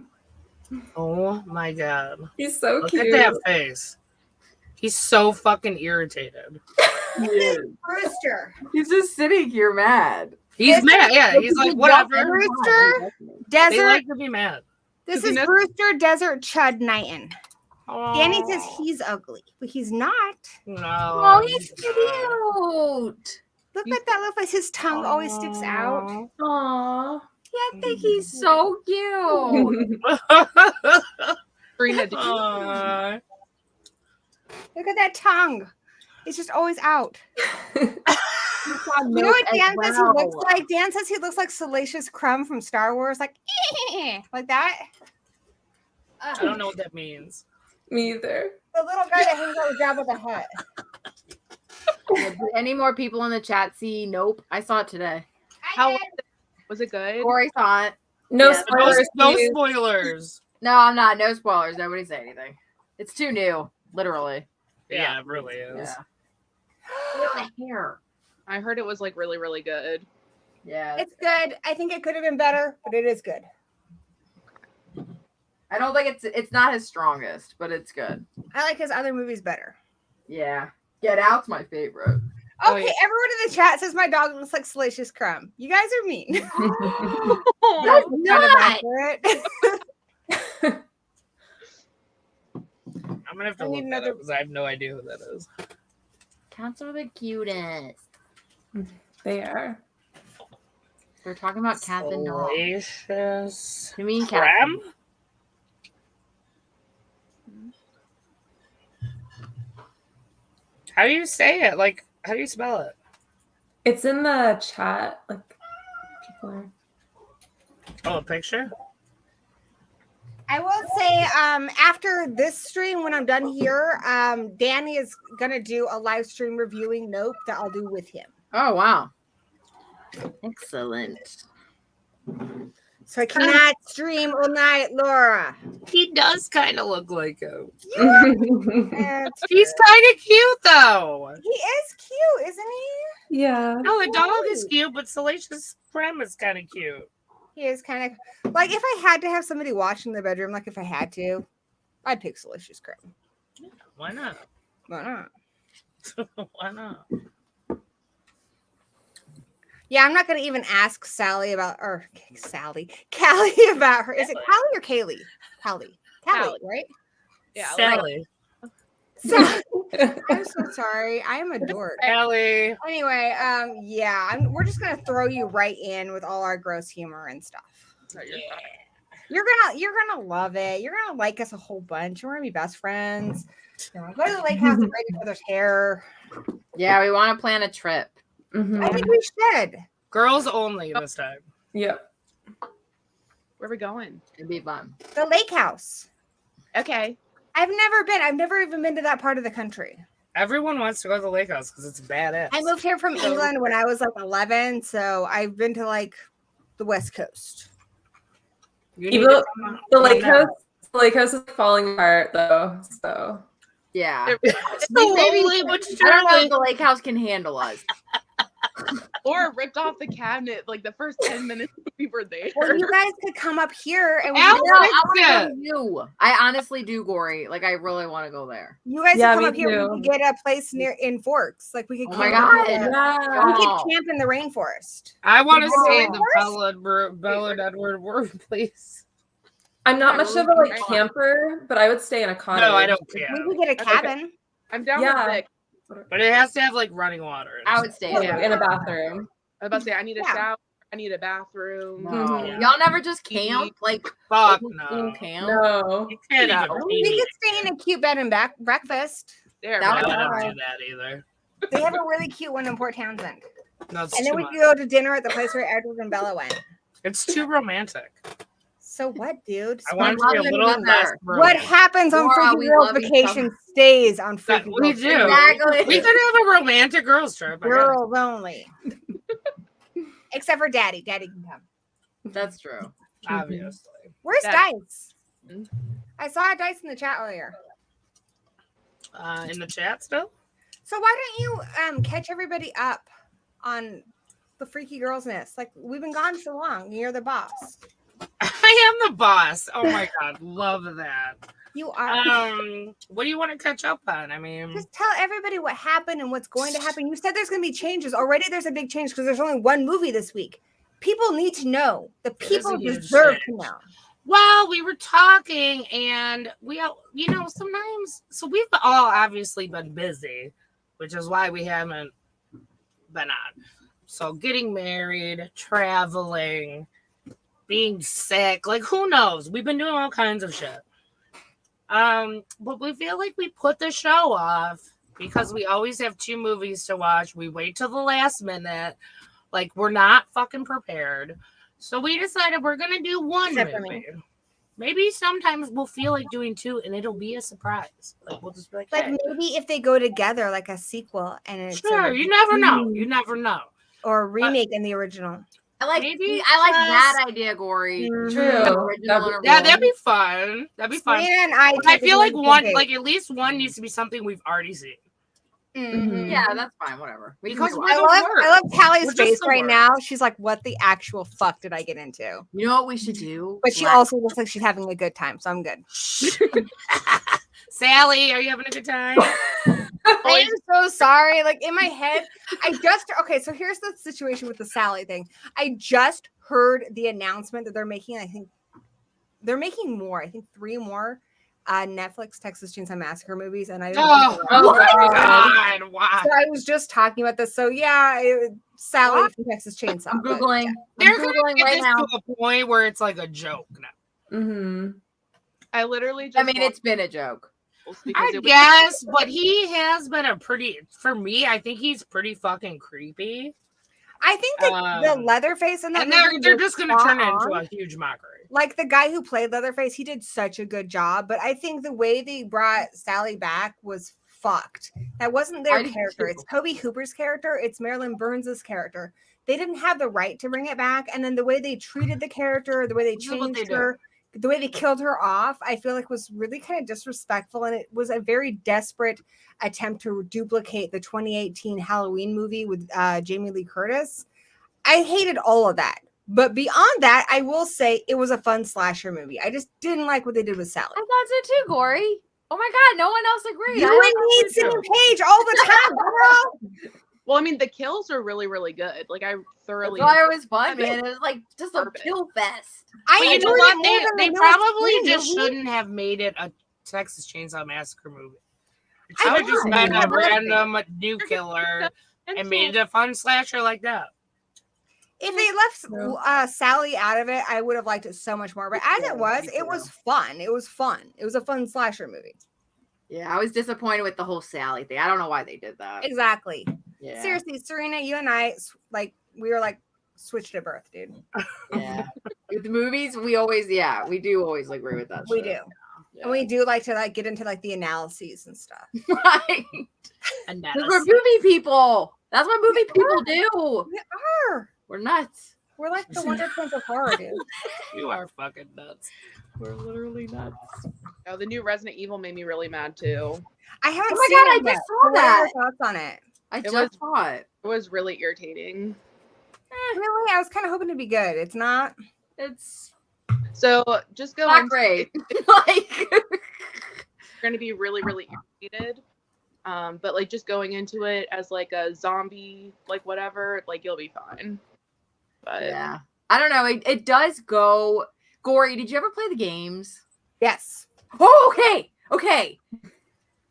Speaker 1: Oh my god.
Speaker 3: He's so
Speaker 1: Look
Speaker 3: cute.
Speaker 1: at that face. He's so fucking irritated.
Speaker 4: Brewster.
Speaker 2: He's just sitting here mad.
Speaker 1: He's mad. Yeah, he's like, whatever.
Speaker 4: Brewster.
Speaker 1: They
Speaker 4: Desert.
Speaker 1: like to be mad.
Speaker 4: This
Speaker 5: Does he
Speaker 4: is
Speaker 5: know-
Speaker 4: Brewster Desert Chud Knighton. Danny says
Speaker 1: Oh,
Speaker 4: he's ugly, but he's not.
Speaker 1: no.
Speaker 2: Oh, he's
Speaker 1: not.
Speaker 2: cute.
Speaker 4: Look at that little face. His tongue always sticks out.
Speaker 3: Aw.
Speaker 2: Yeah, I think he's so cute.
Speaker 5: Serena, did you
Speaker 1: Aw.
Speaker 4: Look at that tongue. It's just always out. You know
Speaker 2: Milk
Speaker 4: what Dan
Speaker 2: as
Speaker 4: says he looks
Speaker 2: well.
Speaker 4: like? Dan says he looks like Salacious Crumb from Star Wars, like like that.
Speaker 1: I don't know what that means.
Speaker 3: Me either.
Speaker 4: The little guy that hangs out with Jabba the Hutt.
Speaker 2: Yeah, did any more people in the chat see? Nope. I saw it today.
Speaker 5: How was it good?
Speaker 2: Corey saw it.
Speaker 3: No
Speaker 2: Yeah.
Speaker 3: spoilers.
Speaker 1: No
Speaker 3: please.
Speaker 1: spoilers.
Speaker 2: No, I'm not. No spoilers. Nobody say anything. It's too new. Literally.
Speaker 1: Yeah, it really is.
Speaker 2: Yeah. Look at the hair.
Speaker 5: I heard it was like really, really good.
Speaker 2: Yeah.
Speaker 4: It's good. I think it could have been better, but it is good.
Speaker 2: I don't think it's not his strongest, but it's good.
Speaker 4: I like his other movies better.
Speaker 2: Yeah. Get Out's my favorite.
Speaker 1: Oh,
Speaker 4: Okay,
Speaker 1: yeah.
Speaker 4: everyone in the chat says my dog looks like Salacious Crumb. You guys are mean.
Speaker 5: Oh,
Speaker 4: That's
Speaker 2: not.
Speaker 4: accurate.
Speaker 1: I'm gonna have to
Speaker 4: I
Speaker 1: look
Speaker 4: need
Speaker 1: that
Speaker 4: another-
Speaker 1: up because I have no idea who that is.
Speaker 2: Cats are the cutest.
Speaker 3: They are.
Speaker 2: They're talking about cats and dogs.
Speaker 1: Salacious
Speaker 2: You mean cats?
Speaker 1: Crumb? How do you say it? Like, how do you spell it?
Speaker 3: It's in the chat. Like, people are.
Speaker 1: Oh, a picture?
Speaker 4: I will say, after this stream, when I'm done here, Danny is gonna do a live stream reviewing Nope that I'll do with him.
Speaker 2: Oh wow. Excellent.
Speaker 4: So I cannot stream all night, Laura.
Speaker 1: He does kind of look like him.
Speaker 4: And
Speaker 1: He's kind of cute, though.
Speaker 4: he is cute, isn't he?
Speaker 3: Yeah.
Speaker 1: No, the dog is cute, but Salacious Crumb is kind of cute.
Speaker 4: He is kind of like, if I had to have somebody watch in the bedroom, like if I had to, I'd pick Salacious Crumb.
Speaker 1: Why not?
Speaker 4: Why not?
Speaker 1: Why not?
Speaker 4: Yeah, I'm not gonna even ask Callie about her. Is it Callie or Kaylee? Callie,
Speaker 5: Callie.
Speaker 4: right?
Speaker 5: Yeah,
Speaker 1: Sally.
Speaker 4: Sally. I'm so sorry. I am a dork.
Speaker 1: Sally.
Speaker 4: Anyway, yeah, we're just gonna throw you right in with all our gross humor and stuff. You're gonna love it. You're gonna like us a whole bunch. We're gonna be best friends. You know, go to the lake house and braid each other's hair.
Speaker 2: Yeah, we want to plan a trip.
Speaker 3: Mhm.
Speaker 4: I think we should.
Speaker 1: Girls only this time.
Speaker 3: Yep.
Speaker 5: Where are we going?
Speaker 2: It'd be fun.
Speaker 4: The lake house.
Speaker 5: Okay.
Speaker 4: I've never been. I've never even been to that part of the country.
Speaker 1: Everyone wants to go to the lake house because it's badass.
Speaker 4: I moved here from England when I was like 11, so I've been to like the West Coast.
Speaker 1: You
Speaker 3: Even
Speaker 1: need to
Speaker 3: the
Speaker 1: come
Speaker 3: lake
Speaker 1: out.
Speaker 3: house is falling apart though. So
Speaker 2: Yeah.
Speaker 1: Slowly but
Speaker 2: I don't know
Speaker 1: surely.
Speaker 2: if the lake house can handle us.
Speaker 5: Or ripped off the cabinet like the first 10 minutes we were there.
Speaker 4: Well, you guys could come up here and we
Speaker 1: Al-
Speaker 4: could
Speaker 2: No, I want to
Speaker 1: Yeah.
Speaker 2: go to you. I honestly do, Gory. Like, I really want to go there.
Speaker 4: you guys
Speaker 3: Yeah,
Speaker 4: could come
Speaker 3: me
Speaker 4: up here.
Speaker 3: too.
Speaker 4: We could get a place near in Forks. Like we could
Speaker 2: Oh my
Speaker 4: camp
Speaker 2: God.
Speaker 4: in the-
Speaker 3: Yeah.
Speaker 4: we
Speaker 2: Oh.
Speaker 4: could camp in the rainforest.
Speaker 1: I want to
Speaker 2: No.
Speaker 1: stay in the Bella and Edward workplace.
Speaker 3: I'm not
Speaker 2: Yeah,
Speaker 3: much
Speaker 2: really
Speaker 3: of a like
Speaker 2: nice.
Speaker 3: camper, but I would stay in a cottage.
Speaker 1: No, I don't
Speaker 4: We
Speaker 1: care.
Speaker 4: could get a
Speaker 5: Okay.
Speaker 4: cabin.
Speaker 5: I'm down
Speaker 3: Yeah.
Speaker 5: with Vic.
Speaker 1: But it has to have like running water. and
Speaker 2: I would
Speaker 1: stuff.
Speaker 2: stay
Speaker 3: Oh,
Speaker 2: there.
Speaker 3: in a bathroom.
Speaker 5: I was about to say I need a
Speaker 4: Yeah.
Speaker 5: shower. I need a bathroom.
Speaker 2: No.
Speaker 3: Mhm.
Speaker 2: Y'all never just camp? Like,
Speaker 1: Fuck
Speaker 2: old
Speaker 1: no.
Speaker 2: school camp?
Speaker 3: No.
Speaker 1: You can't
Speaker 2: No.
Speaker 1: even
Speaker 4: We
Speaker 1: eat.
Speaker 4: could stay in a cute bed and breakfast.
Speaker 5: There,
Speaker 2: That
Speaker 1: I
Speaker 2: would-
Speaker 5: man.
Speaker 1: wouldn't do that either.
Speaker 4: They have a really cute one in Port Townsend.
Speaker 1: No, it's
Speaker 4: And then
Speaker 1: too
Speaker 4: we
Speaker 1: much.
Speaker 4: could go to dinner at the place where Edward and Bella went.
Speaker 1: It's too romantic.
Speaker 4: So what, dude?
Speaker 1: I want it to
Speaker 2: love
Speaker 1: be a
Speaker 2: it
Speaker 1: little
Speaker 2: together.
Speaker 1: less
Speaker 4: What
Speaker 1: romantic.
Speaker 4: happens on
Speaker 2: Laura,
Speaker 4: Freaky
Speaker 2: we
Speaker 4: Girls
Speaker 2: love each
Speaker 4: Vacation
Speaker 2: other.
Speaker 4: stays on
Speaker 1: That
Speaker 4: Freaky
Speaker 1: we
Speaker 4: Girls
Speaker 1: do.
Speaker 2: Exactly.
Speaker 1: We could have a romantic girls trip. I guess.
Speaker 4: Girls only. Except for Daddy. Daddy can come.
Speaker 2: That's true.
Speaker 1: Obviously.
Speaker 4: Where's
Speaker 5: That-
Speaker 4: Dice? I saw Dice in the chat earlier.
Speaker 1: In the chat still?
Speaker 4: So why don't you catch everybody up on the Freaky Girls Nest? Like we've been gone so long. You're the boss.
Speaker 1: I am the boss. Oh my god, love that.
Speaker 4: You are.
Speaker 1: What do you want to catch up on? I mean,
Speaker 4: Just tell everybody what happened and what's going to happen. You said there's going to be changes. Already there's a big change because there's only one movie this week. People need to know. The
Speaker 1: It is a
Speaker 4: people
Speaker 1: huge
Speaker 4: deserve to
Speaker 1: change.
Speaker 4: know.
Speaker 1: well, we were talking, and we all, sometimes. So we've all obviously been busy, which is why we haven't been on. So getting married, traveling, being sick, like who knows? We've been doing all kinds of shit. But we feel like we put the show off because we always have 2 movies to watch. We wait till the last minute. Like we're not fucking prepared. So we decided we're gonna do one
Speaker 4: Except for me.
Speaker 1: movie. Maybe sometimes we'll feel like doing 2 and it'll be a surprise. Like we'll just be like,
Speaker 4: Like
Speaker 1: hey.
Speaker 4: maybe if they go together, like a sequel and it's
Speaker 1: Sure, you never know. You never know.
Speaker 4: or a remake in the original.
Speaker 2: I like
Speaker 1: Maybe
Speaker 2: I like
Speaker 1: just-
Speaker 2: that idea, Gory.
Speaker 4: Mhm.
Speaker 3: True.
Speaker 2: Original and
Speaker 1: Yeah,
Speaker 2: original.
Speaker 1: that'd be fun. That'd be fun.
Speaker 4: Serena and I.
Speaker 1: But I feel like
Speaker 4: typically
Speaker 1: one,
Speaker 4: debate.
Speaker 1: like at least one needs to be something we've already seen.
Speaker 4: Mhm.
Speaker 2: Yeah, that's fine. Whatever. We can
Speaker 1: Because
Speaker 2: rewatch.
Speaker 1: we're
Speaker 4: I
Speaker 1: the
Speaker 4: love
Speaker 1: worst.
Speaker 4: Callie's
Speaker 1: We're just
Speaker 4: face
Speaker 1: the
Speaker 4: right
Speaker 1: worst.
Speaker 4: now. She's like, "What the actual fuck did I get into?"
Speaker 2: You know what we should do?
Speaker 4: But she
Speaker 2: Like-
Speaker 4: also looks like she's having a good time, so I'm good.
Speaker 1: Sally, are you having a good time?
Speaker 4: I am so sorry. Like in my head, okay. So here's the situation with the Sally thing. I just heard the announcement that they're making. I think they're making more. I think 3 more Netflix Texas Chainsaw Massacre movies, and I didn't think they
Speaker 1: Oh,
Speaker 4: were.
Speaker 3: Oh,
Speaker 1: God, why?
Speaker 4: So I was just talking about this. So yeah, Sally from Texas Chainsaw.
Speaker 2: I'm
Speaker 4: but-
Speaker 2: googling. I'm
Speaker 1: They're gonna
Speaker 2: googling
Speaker 1: get
Speaker 2: right
Speaker 1: this
Speaker 2: now.
Speaker 1: to a point where it's like a joke now.
Speaker 3: Mm-hmm.
Speaker 5: I literally just
Speaker 2: I mean, it's been a joke.
Speaker 5: because
Speaker 1: I
Speaker 5: it was-
Speaker 1: guess, but he has been for me, I think he's pretty fucking creepy.
Speaker 4: I think that the Leatherface in that
Speaker 1: And
Speaker 4: movie
Speaker 1: they're
Speaker 4: was
Speaker 1: just going to
Speaker 4: spot
Speaker 1: turn it into
Speaker 4: on.
Speaker 1: a huge mockery.
Speaker 4: Like the guy who played Leatherface, he did such a good job. But I think the way they brought Sally back was fucked. That wasn't their
Speaker 2: I did
Speaker 4: character.
Speaker 2: too.
Speaker 4: It's Toby Hooper's character. It's Marilyn Burns' character. They didn't have the right to bring it back. And then the way they treated the character, the way they
Speaker 1: This is what they
Speaker 4: changed
Speaker 1: do.
Speaker 4: her, the way they killed her off, I feel like was really kind of disrespectful. And it was a very desperate attempt to duplicate the 2018 Halloween movie with Jamie Lee Curtis. I hated all of that. But beyond that, I will say it was a fun slasher movie. I just didn't like what they did with Sally.
Speaker 2: I thought so too, Gory. Oh my God, no one else agreed.
Speaker 4: You
Speaker 2: I
Speaker 4: and
Speaker 2: thought
Speaker 4: me
Speaker 2: so
Speaker 4: same
Speaker 2: too.
Speaker 4: page all the time, girl.
Speaker 5: Well, I mean, the kills are really, really good. Like I
Speaker 2: That's
Speaker 5: thoroughly.
Speaker 2: why it was fun,
Speaker 5: I mean,
Speaker 2: man. It was like just a
Speaker 5: perfect.
Speaker 2: kill fest.
Speaker 1: But you know
Speaker 4: enjoyed
Speaker 1: what?
Speaker 4: it more than
Speaker 1: They
Speaker 4: the
Speaker 1: probably
Speaker 4: newest
Speaker 1: just
Speaker 4: movie.
Speaker 1: shouldn't have made it a Texas Chainsaw Massacre movie. It
Speaker 4: I
Speaker 1: should have just
Speaker 4: know.
Speaker 1: been
Speaker 4: I
Speaker 1: a
Speaker 4: love it.
Speaker 1: random new killer and made it a fun slasher like that.
Speaker 4: If they left Sally out of it, I would have liked it so much more. But as it was fun. It was fun. It was a fun slasher movie.
Speaker 2: Yeah, I was disappointed with the whole Sally thing. I don't know why they did that.
Speaker 4: Exactly.
Speaker 2: Yeah.
Speaker 4: Seriously, Serena, you and I, we were like switched at birth, dude.
Speaker 2: Yeah. With the movies, we do always agree with that.
Speaker 4: We
Speaker 2: shit.
Speaker 4: do.
Speaker 2: Yeah.
Speaker 4: And we do like to get into the analyses and stuff.
Speaker 2: Right.
Speaker 1: And
Speaker 2: Because we're movie people. That's what movie people do.
Speaker 4: We are.
Speaker 2: We're nuts.
Speaker 4: We're like the Wonder Twins of horror, dude.
Speaker 1: You are fucking nuts.
Speaker 3: We're literally nuts.
Speaker 5: Oh, the new Resident Evil made me really mad too.
Speaker 4: I haven't
Speaker 2: Oh my
Speaker 4: seen
Speaker 2: God, I
Speaker 4: it
Speaker 2: just
Speaker 4: yet.
Speaker 2: saw
Speaker 4: So what are your
Speaker 2: that.
Speaker 4: thoughts on it?
Speaker 2: I
Speaker 5: It
Speaker 2: just
Speaker 5: was-
Speaker 2: saw it.
Speaker 5: It was really irritating.
Speaker 4: Really? I was kind of hoping to be good. It's not.
Speaker 2: It's
Speaker 5: So just go
Speaker 2: not
Speaker 5: into
Speaker 2: great.
Speaker 5: it.
Speaker 2: Like,
Speaker 5: You're going to be really, really irritated. But like just going into it as like a zombie, like whatever, like you'll be fine. But
Speaker 2: yeah, I don't know. It does go gory. Did you ever play the games?
Speaker 4: Yes.
Speaker 2: Oh, okay.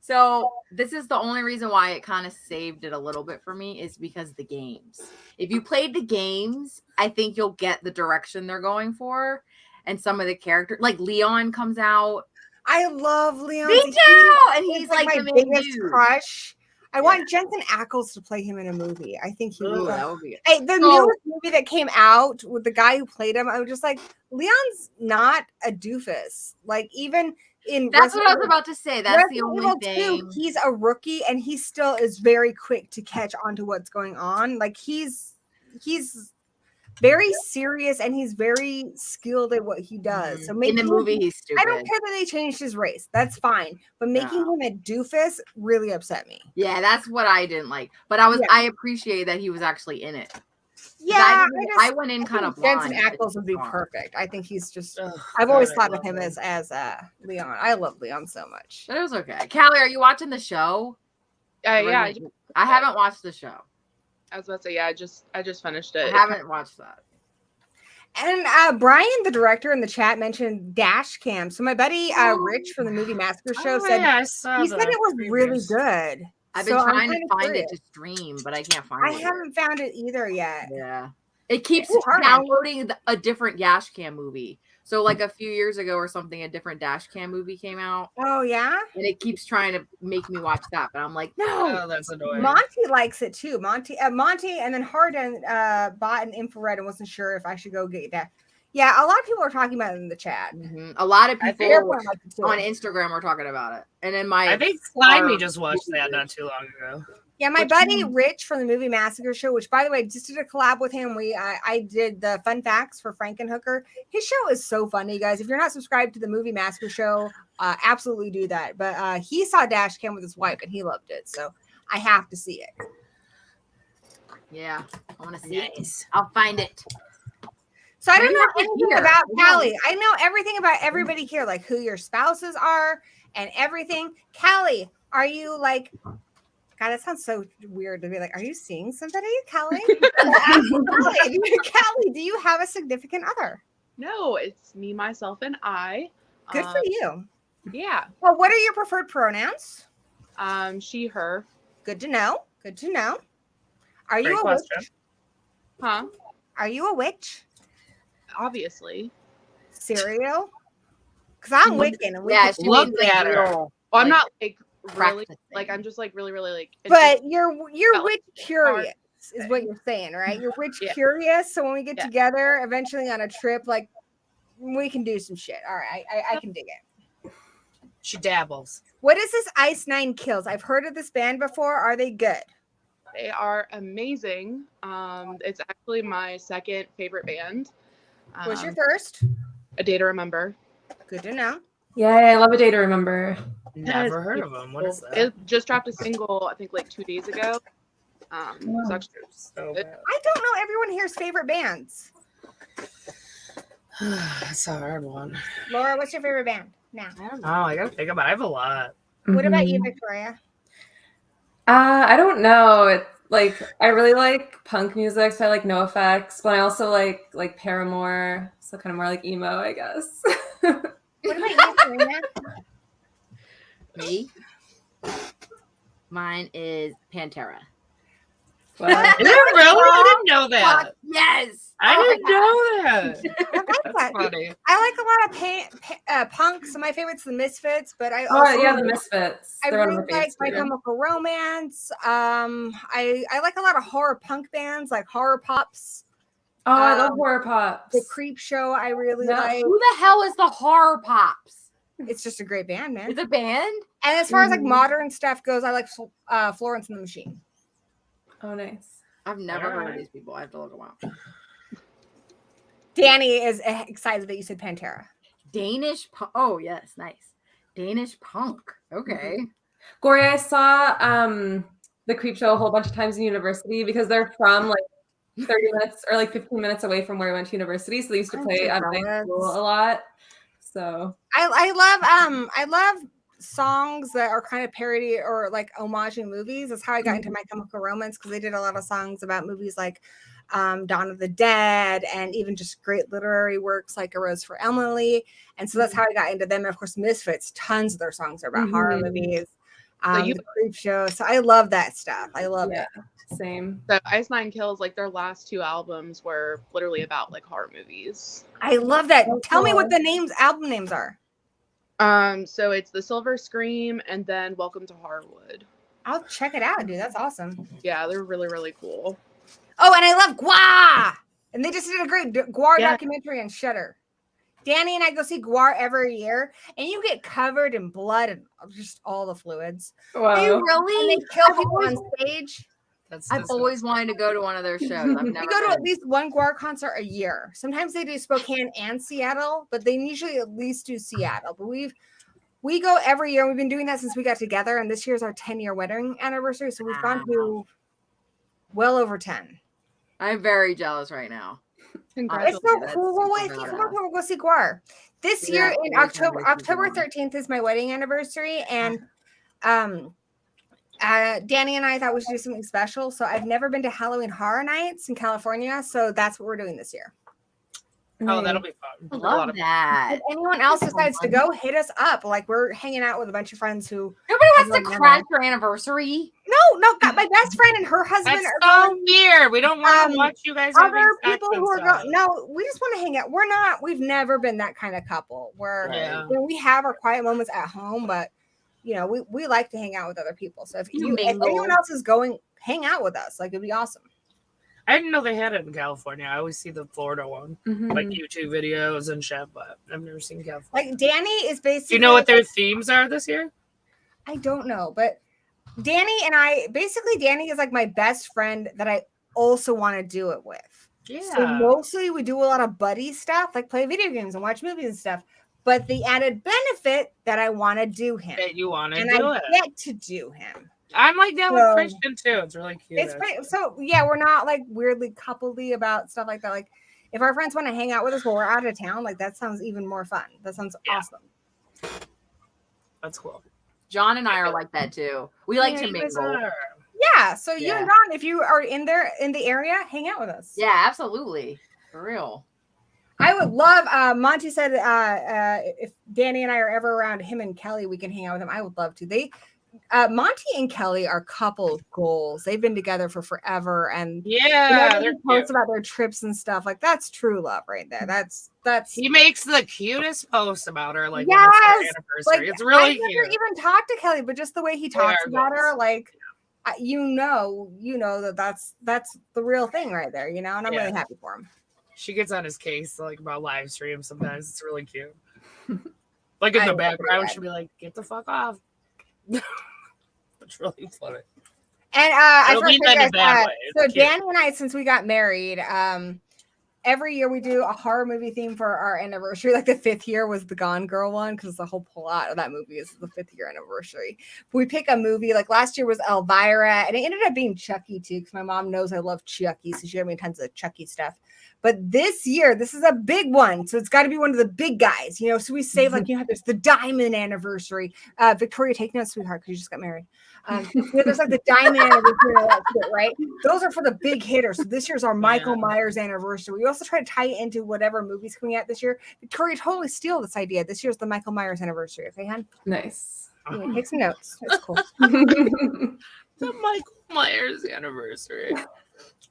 Speaker 2: So this is the only reason why it kind of saved it a little bit for me is because the games. If you played the games, I think you'll get the direction they're going for, and some of the characters, like Leon comes out.
Speaker 4: I love Leon.
Speaker 2: Me too, and he's like
Speaker 4: my
Speaker 2: the main
Speaker 4: biggest
Speaker 2: dude.
Speaker 4: crush. I want Jensen Ackles to play him in a movie. I think he
Speaker 2: Ooh,
Speaker 4: would.
Speaker 2: that would be good.
Speaker 4: Hey, the
Speaker 2: So-
Speaker 4: newest movie that came out with the guy who played him, I was just like, Leon's not a doofus. Like even in
Speaker 2: That's what I was
Speaker 4: Resident
Speaker 2: about to say. That's the
Speaker 4: Resident
Speaker 2: only
Speaker 4: Evil 2,
Speaker 2: thing.
Speaker 4: he's a rookie and he still is very quick to catch onto what's going on. Like he's very serious and he's very skilled at what he does. So
Speaker 2: in
Speaker 4: making
Speaker 2: the
Speaker 4: him-
Speaker 2: movie, he's stupid.
Speaker 4: I don't care that they changed his race. That's fine. But making him a doofus really upset me.
Speaker 2: Yeah, that's what I didn't like. But I appreciate that he was actually in it. 'Cause
Speaker 4: Yeah,
Speaker 2: I went in kind of
Speaker 4: Jensen
Speaker 2: blind.
Speaker 4: Ackles would be
Speaker 2: It's
Speaker 4: perfect. I think he's just.
Speaker 1: Ugh,
Speaker 4: I've always
Speaker 1: God, I
Speaker 4: thought of
Speaker 1: love
Speaker 4: him as Leon. I love Leon so much.
Speaker 2: But it was okay. Callie, are you watching the show?
Speaker 5: yeah,
Speaker 2: I haven't watched the show.
Speaker 5: I was about to say, I just finished
Speaker 2: I
Speaker 5: it.
Speaker 2: haven't watched that.
Speaker 4: And Brian, the director in the chat, mentioned dash cam. So my buddy Rich from the Movie Massacre show said
Speaker 1: I saw
Speaker 4: he said it was really
Speaker 1: previews.
Speaker 4: good.
Speaker 2: I've been
Speaker 4: So I'm
Speaker 2: trying to
Speaker 4: kinda
Speaker 2: find
Speaker 4: curious.
Speaker 2: it to stream, but I can't find
Speaker 4: I
Speaker 2: it.
Speaker 4: haven't found it either yet.
Speaker 2: Yeah. It keeps
Speaker 4: Ooh, hard.
Speaker 2: downloading a different dash cam movie. So like a few years ago or something, a different dash cam movie came out,
Speaker 4: Oh yeah,
Speaker 2: and it keeps trying to make me watch that. But I'm like, no.
Speaker 1: Oh, that's annoying.
Speaker 4: Monty likes it too. Monty, and then Harden bought an infrared and wasn't sure if I should go get that. Yeah, a lot of people are talking about it in the chat.
Speaker 2: Mhm. A lot of
Speaker 1: I
Speaker 2: people
Speaker 1: think
Speaker 4: Everyone likes it too.
Speaker 2: on Instagram are talking about it, and then my
Speaker 1: I think Slimy
Speaker 2: our
Speaker 1: just watched that
Speaker 2: YouTubers.
Speaker 1: not too long ago.
Speaker 4: Yeah, my
Speaker 1: Which
Speaker 4: buddy
Speaker 1: one?
Speaker 4: Rich from the Movie Massacre show, which by the way, just did a collab with him. I did the fun facts for Frankenhooker. His show is so funny, you guys. If you're not subscribed to the Movie Massacre show, absolutely do that. But he saw Dashcam with his wife and he loved it, so I have to see it.
Speaker 2: yeah, I want to see it.
Speaker 1: Nice.
Speaker 2: I'll find it.
Speaker 4: So I don't
Speaker 2: Maybe
Speaker 4: know
Speaker 2: I can
Speaker 4: anything
Speaker 2: hear.
Speaker 4: about
Speaker 2: Yeah.
Speaker 4: Callie. I know everything about everybody here, like who your spouses are and everything. Callie, are you like? God, that sounds so weird to be like, are you seeing somebody, Callie? Callie, do you have a significant other?
Speaker 5: No, it's me, myself, and I.
Speaker 4: Good for you.
Speaker 5: Yeah.
Speaker 4: Well, what are your preferred pronouns?
Speaker 5: She, her.
Speaker 4: Good to know. Good to know. Are
Speaker 1: Great
Speaker 4: you a
Speaker 1: question.
Speaker 4: witch?
Speaker 5: Huh?
Speaker 4: Are you a witch?
Speaker 5: Obviously.
Speaker 4: Cereal? Because I'm Wiccan. And
Speaker 2: Yeah,
Speaker 4: Wiccan.
Speaker 2: she
Speaker 1: Look
Speaker 2: means like
Speaker 1: at her.
Speaker 2: real.
Speaker 5: Well, I'm
Speaker 2: Like,
Speaker 5: not like really
Speaker 2: practicing.
Speaker 5: like I'm just like really like. it's
Speaker 4: But
Speaker 5: just-
Speaker 4: you're
Speaker 5: About,
Speaker 4: witch curious, is what you're saying, right? You're witch
Speaker 5: Yeah.
Speaker 4: curious. So when we get
Speaker 5: Yeah.
Speaker 4: together eventually on a trip, like we can do some shit. All right, I can dig it.
Speaker 1: She dabbles.
Speaker 4: What is this Ice Nine Kills? I've heard of this band before. Are they good?
Speaker 5: They are amazing. It's actually my second favorite band.
Speaker 4: What's your first?
Speaker 5: A Day to Remember.
Speaker 4: Good to know.
Speaker 3: Yeah, I love a day to remember.
Speaker 1: Never heard of them. What is that?
Speaker 5: It just dropped a single, I think, like 2 days ago. It's actually
Speaker 1: So
Speaker 5: it-
Speaker 1: bad.
Speaker 4: I don't know everyone here's favorite bands.
Speaker 1: That's a hard one.
Speaker 4: Laura, what's your favorite band? Now.
Speaker 1: I don't know. I gotta think about it. I have a lot.
Speaker 4: What about you,
Speaker 3: Mhm.
Speaker 4: Victoria?
Speaker 3: I don't know. It's like I really like punk music, so I like NoFX, but I also like Paramore, so kind of more like emo, I guess.
Speaker 4: What about you, Serena?
Speaker 2: Me. Mine is Pantera.
Speaker 3: Wow.
Speaker 1: Is it really? I didn't know that.
Speaker 2: Fuck yes.
Speaker 1: I
Speaker 2: Oh my
Speaker 1: didn't
Speaker 2: God.
Speaker 1: know that.
Speaker 4: I like
Speaker 1: That's
Speaker 4: that.
Speaker 1: funny.
Speaker 4: I like a lot of punk. So my favorite's the Misfits, but I
Speaker 3: Oh
Speaker 4: also
Speaker 3: yeah, the Misfits.
Speaker 4: I
Speaker 3: They're one of
Speaker 4: really
Speaker 3: my
Speaker 4: like
Speaker 3: favorites
Speaker 4: My
Speaker 3: too.
Speaker 4: Chemical Romance. I like a lot of horror punk bands like Horror Pops,
Speaker 3: Oh, I love horror pops.
Speaker 4: The Creep Show. I really
Speaker 3: No.
Speaker 4: like.
Speaker 2: Who the hell is the Horror Pops?
Speaker 4: It's just a great band, man.
Speaker 2: It's a band.
Speaker 4: And as far as like
Speaker 3: Mhm.
Speaker 4: modern stuff goes, I like Florence and the Machine.
Speaker 3: Oh, nice.
Speaker 2: I've never heard of
Speaker 1: Alright.
Speaker 2: these people. I have to look them up.
Speaker 4: Danny is excited that you said Pantera.
Speaker 2: Danish. Oh yes, nice. Danish punk. Okay.
Speaker 3: Gory, I saw the Creep Show a whole bunch of times in university because they're from like 30 minutes or like 15 minutes away from where I went to university. So they used to
Speaker 4: I'm
Speaker 3: play
Speaker 4: so
Speaker 3: at my
Speaker 4: jealous.
Speaker 3: school a lot. So
Speaker 4: I love songs that are kind of parody or like homaging movies. That's how I got into My Chemical Romance, because they did a lot of songs about movies like Dawn of the Dead, and even just great literary works like A Rose for Emily. And so that's how I got into them. And of course, Misfits, tons of their songs are about horror movies. The Creep Show. So I love that stuff. I love it.
Speaker 3: Same.
Speaker 5: So Ice Nine Kills, like their last 2 albums were literally about like horror movies.
Speaker 4: I love that.
Speaker 3: Oh,
Speaker 4: Tell me
Speaker 3: cool.
Speaker 4: what the album names are.
Speaker 5: So it's The Silver Scream and then Welcome to Harwood.
Speaker 4: I'll check it out, dude. That's awesome.
Speaker 5: Yeah, they're really, really cool.
Speaker 4: Oh, and I love Gwar. And they just did a great Gwar documentary on Shudder. Danny and I go see Gwar every year, and you get covered in blood and just all the fluids.
Speaker 3: Wow.
Speaker 2: They really?
Speaker 4: And they kill people on stage.
Speaker 2: I've always wanted to go to one of their shows. I've never
Speaker 4: We go to
Speaker 2: been.
Speaker 4: at least one Gwar concert a year. Sometimes they do Spokane and Seattle, but they usually at least do Seattle. But we go every year. We've been doing that since we got together, and this year's our 10-year wedding anniversary. So we've gone to well over 10.
Speaker 2: I'm very jealous right now.
Speaker 4: It's so cool. Well, if you come up, we'll go see Gwar. This year in October 13th is my wedding anniversary, and Danny and I thought we should do something special. So I've never been to Halloween Horror Nights in California, so that's what we're doing this year.
Speaker 1: Oh, that'll be fun.
Speaker 2: I love that.
Speaker 4: If anyone else decides to go, hit us up. Like, we're hanging out with a bunch of friends who
Speaker 2: Nobody wants to crash your anniversary.
Speaker 4: No, got my best friend and her husband
Speaker 1: That's
Speaker 4: are
Speaker 1: so weird. We don't want to watch you guys having
Speaker 4: other
Speaker 1: sex
Speaker 4: people
Speaker 1: and
Speaker 4: who are
Speaker 1: stuff.
Speaker 4: going. No, we just want to hang out. We've never been that kind of couple where
Speaker 1: Yeah.
Speaker 4: we have our quiet moments at home, but we like to hang out with other people. So if anyone else is going, hang out with us. Like, it'd be awesome.
Speaker 1: I didn't know they had it in California. I always see the Florida one, like YouTube videos and shit, but I've never seen California.
Speaker 4: Like, Danny is basically.
Speaker 1: Do you know what their themes are this year?
Speaker 4: I don't know, but Danny is like my best friend that I also want to do it with.
Speaker 1: Yeah.
Speaker 4: So mostly we do a lot of buddy stuff, like play video games and watch movies and stuff. But the added benefit that I want to do him.
Speaker 1: That you want to
Speaker 4: and
Speaker 1: do
Speaker 4: I
Speaker 1: it.
Speaker 4: get to do him.
Speaker 1: I'm like that with Christian too. It's really cute.
Speaker 4: It's pretty, so yeah, we're not like weirdly coupledy about stuff like that. Like, if our friends want to hang out with us while we're out of town, like, that sounds even more fun. That sounds awesome.
Speaker 1: That's cool.
Speaker 2: John and I are like that too. We like to mingle.
Speaker 4: Yeah. So you and Don, if you are in the area, hang out with us.
Speaker 2: Yeah, absolutely. For real.
Speaker 4: I would love. Monty said if Danny and I are ever around him and Callie, we can hang out with them. I would love to. Monty and Callie are couple goals. They've been together for forever, and
Speaker 1: they're
Speaker 4: posts about their trips and stuff. Like, that's true love right there. That's.
Speaker 1: He makes the cutest posts about her. Like,
Speaker 4: yes,
Speaker 1: when it's her anniversary.
Speaker 4: like,
Speaker 1: It's really
Speaker 4: I've never
Speaker 1: cute.
Speaker 4: even talked to Callie, but just the way he talks about her, like, you know that's the real thing right there. And I'm really happy for him.
Speaker 1: She gets on his case like about live streams sometimes. It's really cute. Like, in the background, she'll be like, "Get the fuck off." It's really funny.
Speaker 4: And I
Speaker 1: don't mean that in a bad way.
Speaker 4: So
Speaker 1: It's cute.
Speaker 4: Danny and I, since we got married, every year we do a horror movie theme for our anniversary. Like, the 5th year was the Gone Girl one, because the whole plot of that movie is the 5th year anniversary. We pick a movie. Like, last year was Elvira, and it ended up being Chucky too, because my mom knows I love Chucky, so she got me tons of Chucky stuff. But this year, this is a big one, so it's got to be one of the big guys, So we save there's the Diamond Anniversary. Victoria, take notes, sweetheart, because you just got married. There's like the Diamond Anniversary, and all that shit, right? Those are for the big hitters. So this year's our Michael Myers anniversary. We also try to tie it into whatever movie's coming out this year. Victoria, totally steal this idea. This year's the Michael Myers anniversary. Okay, hon?
Speaker 3: Nice.
Speaker 4: Take some notes. It's cool.
Speaker 1: The Michael Myers anniversary.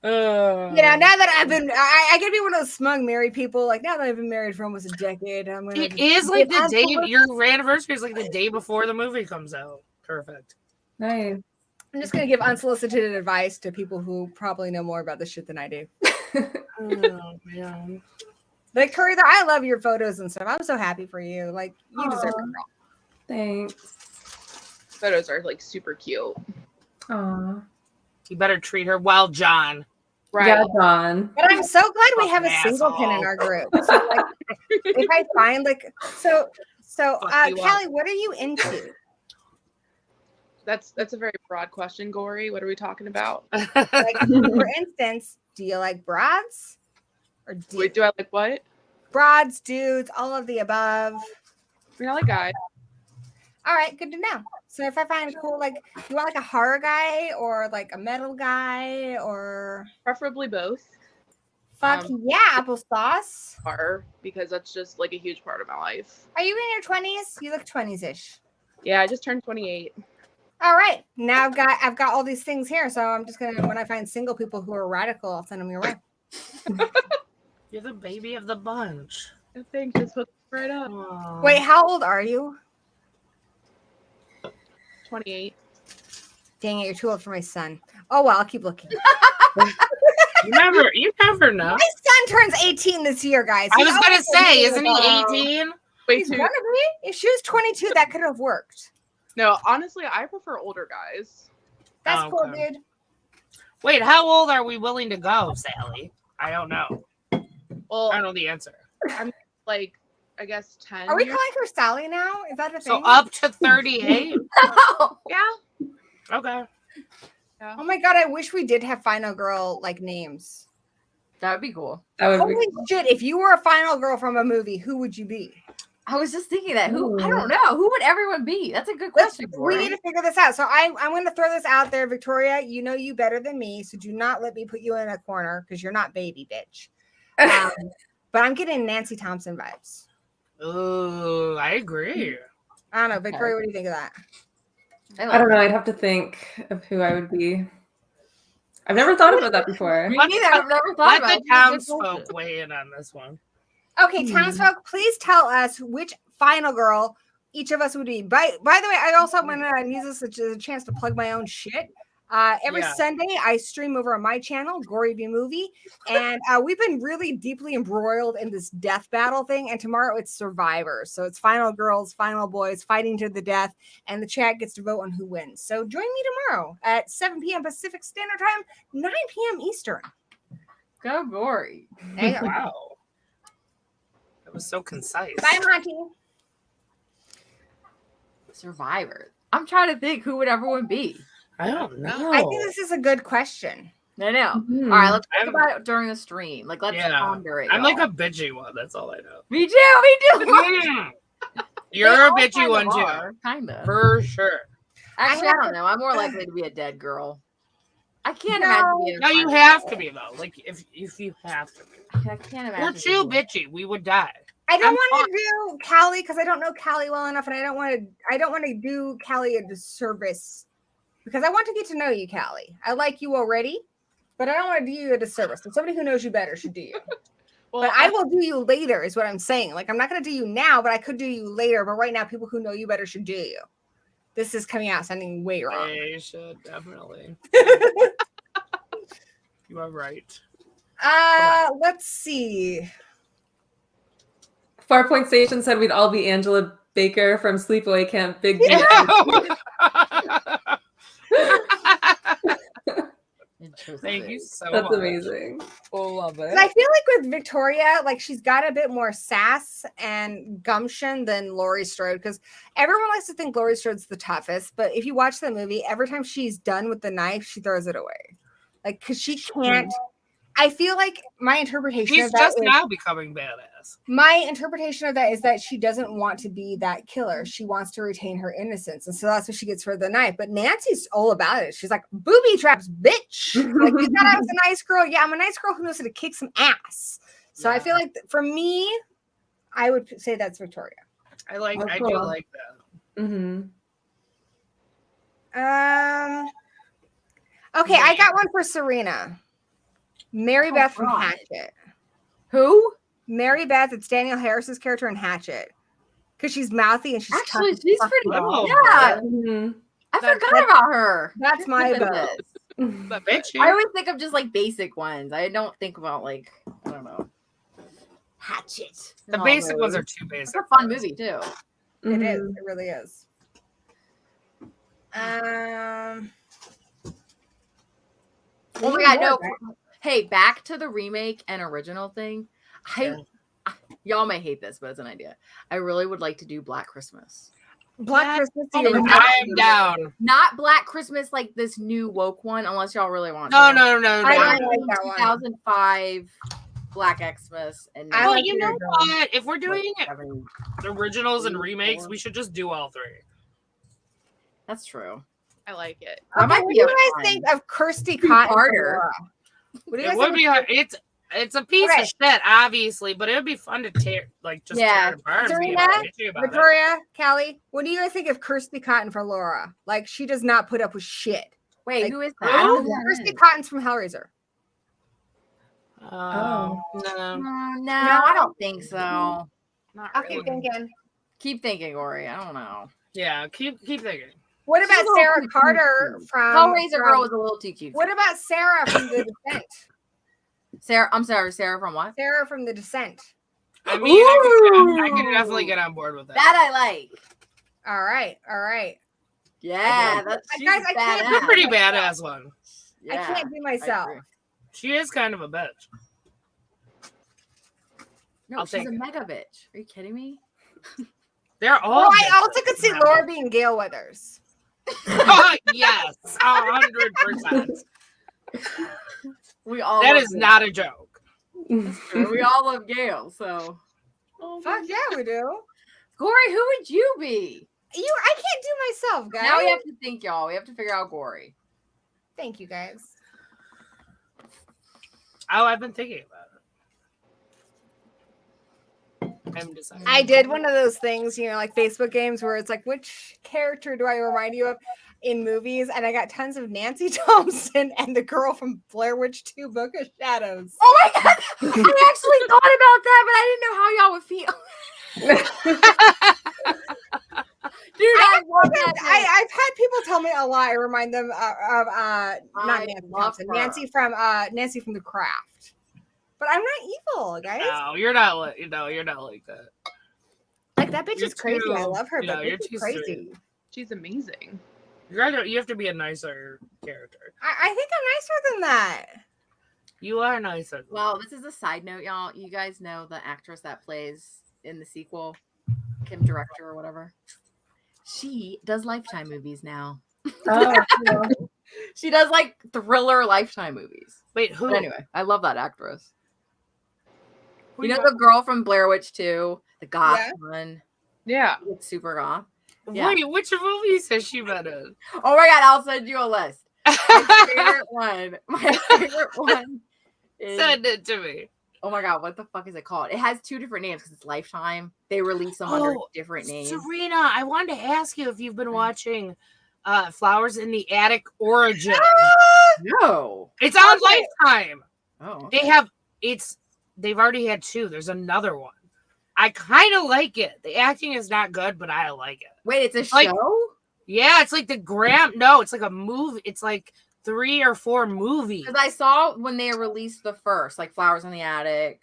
Speaker 4: Now that I've been, I gotta be one of those smug married people. Like, now that I've been married for almost a decade, I'm gonna.
Speaker 1: It is like the day your anniversary is like the day before the movie comes out. Perfect.
Speaker 3: Nice.
Speaker 4: I'm just gonna give unsolicited advice to people who probably know more about this shit than I do.
Speaker 1: Oh man.
Speaker 4: Victoria, I love your photos and stuff. I'm so happy for you. Like, you deserve it, girl.
Speaker 3: Thanks.
Speaker 5: Photos are like super cute.
Speaker 3: Aw.
Speaker 1: You better treat her well, John.
Speaker 5: Right.
Speaker 3: Yeah, Dawn.
Speaker 4: But I'm so glad we have a
Speaker 1: Fucking
Speaker 4: singleton in
Speaker 1: asshole.
Speaker 4: our group. So like, if I find like, so
Speaker 1: Fuck you up.
Speaker 4: Callie, what are you into?
Speaker 5: That's a very broad question, Gory. What are we talking about?
Speaker 4: Like, for instance, do you like broads or
Speaker 5: Wait, do I like what?
Speaker 4: broads, dudes, all of the above?
Speaker 5: I mean, I like guys.
Speaker 4: All right, good to know. So if I find cool, like, you want like a horror guy or like a metal guy or
Speaker 5: Preferably both.
Speaker 4: fuck yeah, applesauce.
Speaker 5: Horror, because that's just like a huge part of my life.
Speaker 4: Are you in your 20s? You look 20s-ish.
Speaker 5: Yeah, I just turned 28.
Speaker 4: All right, now I've got all these things here, so I'm just gonna, when I find single people who are radical, I'll send them your way.
Speaker 1: You're the baby of the bunch.
Speaker 5: I think just hook right up.
Speaker 1: Aw.
Speaker 4: Wait, how old are you?
Speaker 5: 28.
Speaker 4: Dang it, you're too old for my son. Oh well, I'll keep looking.
Speaker 1: you never know.
Speaker 4: My son turns 18 this year, guys.
Speaker 1: I
Speaker 4: He's
Speaker 1: was gonna
Speaker 4: always
Speaker 1: say,
Speaker 4: a
Speaker 1: isn't
Speaker 4: little-
Speaker 1: he 18?
Speaker 5: Wait,
Speaker 4: He's
Speaker 5: two.
Speaker 4: gonna be. If she was 22, that could have worked.
Speaker 5: No, honestly, I prefer older guys.
Speaker 4: That's
Speaker 1: Oh,
Speaker 4: cool,
Speaker 1: okay.
Speaker 4: dude.
Speaker 1: Wait, how old are we willing to go, Sally? I don't know.
Speaker 5: Well,
Speaker 1: I don't know the answer.
Speaker 5: like, I guess 10.
Speaker 4: Are we
Speaker 5: years-
Speaker 4: calling her Sally now? Is that a
Speaker 1: So
Speaker 4: thing?
Speaker 1: up to 38.
Speaker 5: Yeah.
Speaker 1: Okay.
Speaker 4: Oh my god, I wish we did have Final Girl like names.
Speaker 2: That would be cool.
Speaker 3: That would
Speaker 4: Holy
Speaker 3: be
Speaker 4: shit! If you were a Final Girl from a movie, who would you be?
Speaker 2: I was just thinking that. Who? I
Speaker 3: Ooh.
Speaker 2: don't know. Who would everyone be? That's a good
Speaker 4: Let's-
Speaker 2: question.
Speaker 4: we
Speaker 2: Corey.
Speaker 4: need to figure this out. So I'm going to throw this out there, Victoria. You know you better than me, so do not let me put you in a corner because you're not baby bitch. But I'm getting Nancy Thompson vibes.
Speaker 1: Ooh, I agree.
Speaker 4: I don't know, Victoria. What do you think of that?
Speaker 3: I don't know. I'd have to think of who I would be. I've never thought about that before.
Speaker 2: Me
Speaker 1: Let-
Speaker 2: neither. I've never thought
Speaker 1: Let
Speaker 2: about
Speaker 1: the
Speaker 2: it. It's a good
Speaker 1: townsfolk
Speaker 2: question.
Speaker 1: weigh in on this one.
Speaker 4: Okay, townsfolk, please tell us which Final Girl each of us would be. By the way, I also want to use this as a chance to plug my own shit. Every
Speaker 1: Yeah.
Speaker 4: Sunday, I stream over on my channel, Gory V Movie, and we've been really deeply embroiled in this death battle thing. And tomorrow it's Survivors, so it's Final Girls, Final Boys fighting to the death, and the chat gets to vote on who wins. So join me tomorrow at 7 p.m. Pacific Standard Time, 9 p.m. Eastern.
Speaker 2: Go Gory.
Speaker 4: There you go.
Speaker 1: Wow. That was so concise.
Speaker 4: Bye, Monty.
Speaker 2: Survivor. I'm trying to think who would everyone be.
Speaker 1: I don't know.
Speaker 4: I think this is a good question.
Speaker 2: I know.
Speaker 3: Mhm.
Speaker 2: All right, let's think
Speaker 1: I'm-
Speaker 2: about it during the stream. Like, let's
Speaker 1: Yeah.
Speaker 2: ponder it.
Speaker 1: I'm like
Speaker 2: y'all.
Speaker 1: a bitchy one. That's all I know.
Speaker 2: Me too. Me too.
Speaker 1: Mm. You're a bitchy one too.
Speaker 2: Kind of.
Speaker 1: For sure.
Speaker 2: Actually, I
Speaker 4: have
Speaker 2: don't know. I'm more likely to be a dead girl. I can't imagine being. a
Speaker 1: No, you
Speaker 2: final
Speaker 1: have
Speaker 2: girl.
Speaker 1: to be though. Like if you have to be.
Speaker 2: I can't imagine.
Speaker 1: We're too
Speaker 2: being-
Speaker 1: bitchy. We would die.
Speaker 4: I don't
Speaker 1: I'm
Speaker 4: want to do Callie because I don't know Callie well enough, and I don't want to do Callie a disservice because I want to get to know you, Callie. I like you already, but I don't want to do you a disservice. And somebody who knows you better should do you.
Speaker 5: Well,
Speaker 4: But I will do you later, is what I'm saying. Like I'm not going to do you now, but I could do you later. But right now, people who know you better should do you. This is coming out sounding way wrong.
Speaker 1: They should definitely. You are right.
Speaker 4: Let's see.
Speaker 3: Farpoint Station said we'd all be Angela Baker from Sleepaway Camp. Big B.
Speaker 2: Interesting.
Speaker 1: Thank you so
Speaker 3: That's
Speaker 1: much.
Speaker 3: amazing.
Speaker 2: Love it.
Speaker 4: And I feel like with Victoria, like she's got a bit more sass and gumption than Laurie Strode because everyone likes to think Laurie Strode's the toughest. But if you watch the movie, every time she's done with the knife, she throws it away. Like, because she can't. I feel like my interpretation
Speaker 1: She's
Speaker 4: of that
Speaker 1: just
Speaker 4: is,
Speaker 1: now becoming badass.
Speaker 4: my interpretation of that is that she doesn't want to be that killer. She wants to retain her innocence. And so that's what she gets for the knife. But Nancy's all about it. She's like, booby traps, bitch. Like, you thought I was a nice girl. Yeah, I'm a nice girl who knows how to kick some ass. So I
Speaker 1: Yeah.
Speaker 4: feel like for me, I would say that's Victoria.
Speaker 1: I like.
Speaker 3: Oh,
Speaker 1: I do
Speaker 3: cool.
Speaker 1: like that.
Speaker 3: Mm-hmm.
Speaker 4: Okay, I got one for Serena. Mary Beth from
Speaker 2: God.
Speaker 4: Hatchet.
Speaker 2: Who?
Speaker 4: Mary Beth, it's Danielle Harris's character in Hatchet. Because she's mouthy and she's
Speaker 2: Actually,
Speaker 4: tough as
Speaker 2: she's
Speaker 4: fuck.
Speaker 2: pretty.
Speaker 1: Oh,
Speaker 2: Yeah,
Speaker 3: Mm-hmm.
Speaker 2: I
Speaker 4: That-
Speaker 2: forgot about her.
Speaker 4: that's my
Speaker 2: Look at
Speaker 4: vote.
Speaker 2: this.
Speaker 1: But bitchy.
Speaker 2: I always think of just like basic ones. I don't think about like I don't know. Hatchet.
Speaker 1: The
Speaker 2: and all
Speaker 1: basic ones
Speaker 2: those.
Speaker 1: are too
Speaker 2: It's
Speaker 1: basic.
Speaker 2: a fun movie too.
Speaker 4: It is. It really is.
Speaker 2: Oh my god, no. Hey, back to the remake and original thing. Y'all may hate this, but it's an idea. I really would like to do Black Christmas.
Speaker 4: Black Christmas.
Speaker 1: Oh,
Speaker 4: the original.
Speaker 1: I'm down.
Speaker 2: Not Black Christmas like this new woke one, unless y'all really want
Speaker 1: No,
Speaker 2: to.
Speaker 1: no, no,
Speaker 4: I
Speaker 1: no.
Speaker 4: like that one.
Speaker 2: 2005 Black Xmas. And
Speaker 4: I
Speaker 1: Well,
Speaker 4: like
Speaker 1: you
Speaker 4: the
Speaker 1: know
Speaker 4: original.
Speaker 1: what? If we're doing originals and
Speaker 2: 84.
Speaker 1: remakes, we should just do all three.
Speaker 2: That's true.
Speaker 5: I like it.
Speaker 2: That
Speaker 4: Okay,
Speaker 2: might
Speaker 4: what
Speaker 2: be
Speaker 4: do you
Speaker 2: a
Speaker 4: guys
Speaker 2: fun.
Speaker 4: think of Kirsty Cotton?
Speaker 2: Harder.
Speaker 4: What do you
Speaker 1: It
Speaker 4: guys
Speaker 1: would
Speaker 4: think
Speaker 1: be
Speaker 4: of
Speaker 1: hard. It's a piece
Speaker 4: Okay.
Speaker 1: of shit, obviously, but it would be fun to tear tear it apart and be
Speaker 4: Serena,
Speaker 1: bitchy about it.
Speaker 4: Victoria, Callie? What do you guys think of Kirsty Cotton for Laura? Like, she does not put up with shit.
Speaker 2: Wait,
Speaker 4: Like,
Speaker 2: who is
Speaker 1: who?
Speaker 2: that? I don't know who that
Speaker 4: Kirsty
Speaker 2: is.
Speaker 4: Cotton's from Hellraiser.
Speaker 1: No.
Speaker 2: No, I don't think so.
Speaker 5: Not
Speaker 4: I'll
Speaker 5: really.
Speaker 4: keep thinking.
Speaker 2: Keep thinking, Ori. I don't know.
Speaker 1: Yeah, keep thinking.
Speaker 4: What
Speaker 2: She's
Speaker 4: about
Speaker 2: a little
Speaker 4: Sarah
Speaker 2: too
Speaker 4: Carter
Speaker 2: cute.
Speaker 4: from
Speaker 2: Hellraiser Girl was a little too cute.
Speaker 4: What about Sarah from The Descent?
Speaker 2: Sarah, I'm sorry, Sarah from what?
Speaker 4: Sarah from The Descent.
Speaker 1: I mean, I can definitely get on board with that.
Speaker 2: That I like.
Speaker 4: All right, all right.
Speaker 2: Yeah, that's she's
Speaker 4: Guys, I can't
Speaker 2: badass.
Speaker 1: She's a pretty badass one.
Speaker 2: Yeah,
Speaker 4: I can't be
Speaker 2: I
Speaker 4: myself.
Speaker 2: agree.
Speaker 1: She is kind of a bitch.
Speaker 2: No,
Speaker 1: I'll
Speaker 2: she's
Speaker 1: take
Speaker 2: a
Speaker 1: it.
Speaker 2: mega bitch. Are you kidding me?
Speaker 1: They're all.
Speaker 4: Oh, I
Speaker 1: bitches.
Speaker 4: also could see Laura being Gail Weathers.
Speaker 1: Oh, yes, 100%.
Speaker 2: We all
Speaker 1: That
Speaker 2: love
Speaker 1: is
Speaker 2: Gail.
Speaker 1: not a joke.
Speaker 2: True. We all love Gail, so
Speaker 4: Fuck yeah, we do.
Speaker 2: Gory, who would you be?
Speaker 4: I can't do myself, guys.
Speaker 2: Now we have to think, y'all. We have to figure out Gory.
Speaker 4: Thank you, guys.
Speaker 1: Oh, I've been thinking about it. I'm deciding.
Speaker 4: I did one of those things, like Facebook games where it's like, which character do I remind you of in movies? And I got tons of Nancy Thompson and the girl from Blair Witch 2 Book of Shadows.
Speaker 2: Oh my god! I actually thought about that, but I didn't know how y'all would feel. Dude, I love that.
Speaker 4: I've had people tell me a lot. I remind them of not Nancy
Speaker 2: love
Speaker 4: Thompson,
Speaker 2: her.
Speaker 4: Nancy from The Craft. But I'm not evil, guys.
Speaker 1: No, you're not like that.
Speaker 4: Like that bitch
Speaker 1: You're
Speaker 4: is crazy. I
Speaker 1: too-
Speaker 4: love her,
Speaker 1: yeah,
Speaker 4: but
Speaker 1: you're
Speaker 4: bitch is
Speaker 1: too
Speaker 4: crazy.
Speaker 1: straight.
Speaker 5: She's amazing.
Speaker 1: You have to be a nicer character.
Speaker 4: I think I'm nicer than that.
Speaker 1: You are nicer.
Speaker 2: Well, this is a side note, y'all. You guys know the actress that plays in the sequel, Kim Director or whatever. She does Lifetime movies now.
Speaker 3: Oh, yeah.
Speaker 2: She does like thriller Lifetime movies.
Speaker 1: Wait, who?
Speaker 2: But anyway, I love that actress.
Speaker 1: Who
Speaker 2: You know
Speaker 1: you
Speaker 2: the girl from Blair Witch 2, the goth
Speaker 4: Yeah.
Speaker 2: one.
Speaker 5: Yeah.
Speaker 2: It's super goth.
Speaker 1: got-
Speaker 2: yeah.
Speaker 1: Wait, which movies has she been in?
Speaker 2: Oh my god, I'll send you a list. My favorite one. My favorite one is
Speaker 1: Send it to me.
Speaker 2: oh my god, what the fuck is it called? It has two different names because it's Lifetime. They release them under
Speaker 1: Oh,
Speaker 2: different names.
Speaker 1: Serena, I wanted to ask you if you've been watching Flowers in the Attic Origin.
Speaker 2: No.
Speaker 1: It's on Lifetime.
Speaker 2: Oh.
Speaker 1: They've already had two. There's another one. I kind of like it. The acting is not good, but I like it.
Speaker 2: Wait, it's a
Speaker 1: Like-
Speaker 2: show?
Speaker 1: Yeah, it's like no, it's like a movie. It's like 3 or 4 movies.
Speaker 2: Because I saw when they released the first, like Flowers in the Attic.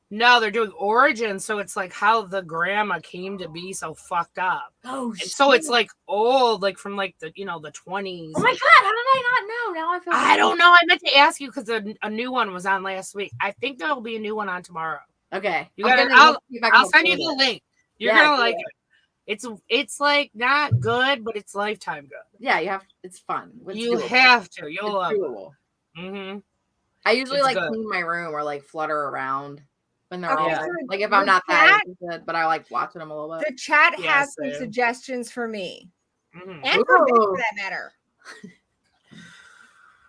Speaker 1: No, they're doing Origin, so it's like how the grandma came to be so fucked up.
Speaker 2: Oh,
Speaker 1: And so it's like old, like from like the the 20s.
Speaker 2: oh my god, how did I not know? Now I feel
Speaker 1: I don't know. I meant to ask you because a new one was on last week. I think there'll be a new one on tomorrow.
Speaker 2: Okay.
Speaker 1: You
Speaker 2: I'm
Speaker 1: gotta-
Speaker 2: gonna look, see if I can
Speaker 1: I'll send you
Speaker 2: afford
Speaker 1: the
Speaker 2: it.
Speaker 1: link. You're
Speaker 2: Yeah,
Speaker 1: gonna
Speaker 2: do
Speaker 1: like
Speaker 2: it.
Speaker 1: it. It's like not good, but it's Lifetime good.
Speaker 2: Yeah, you have it's fun. It's
Speaker 1: You
Speaker 2: doable.
Speaker 1: have to.
Speaker 2: It's
Speaker 1: You'll love it.
Speaker 2: doable.
Speaker 1: Mm-hmm.
Speaker 2: I usually
Speaker 1: It's
Speaker 2: like
Speaker 1: good.
Speaker 2: clean my room or like flutter around when they're
Speaker 4: Okay,
Speaker 2: all
Speaker 1: so
Speaker 2: like if I'm
Speaker 4: the
Speaker 2: not that
Speaker 4: chat-
Speaker 2: interested, but I like watching them a little bit.
Speaker 4: The chat
Speaker 1: Yeah,
Speaker 4: has some
Speaker 1: same.
Speaker 4: suggestions for me.
Speaker 1: Mm-hmm.
Speaker 4: And for me,
Speaker 2: Ooh.
Speaker 4: for that matter.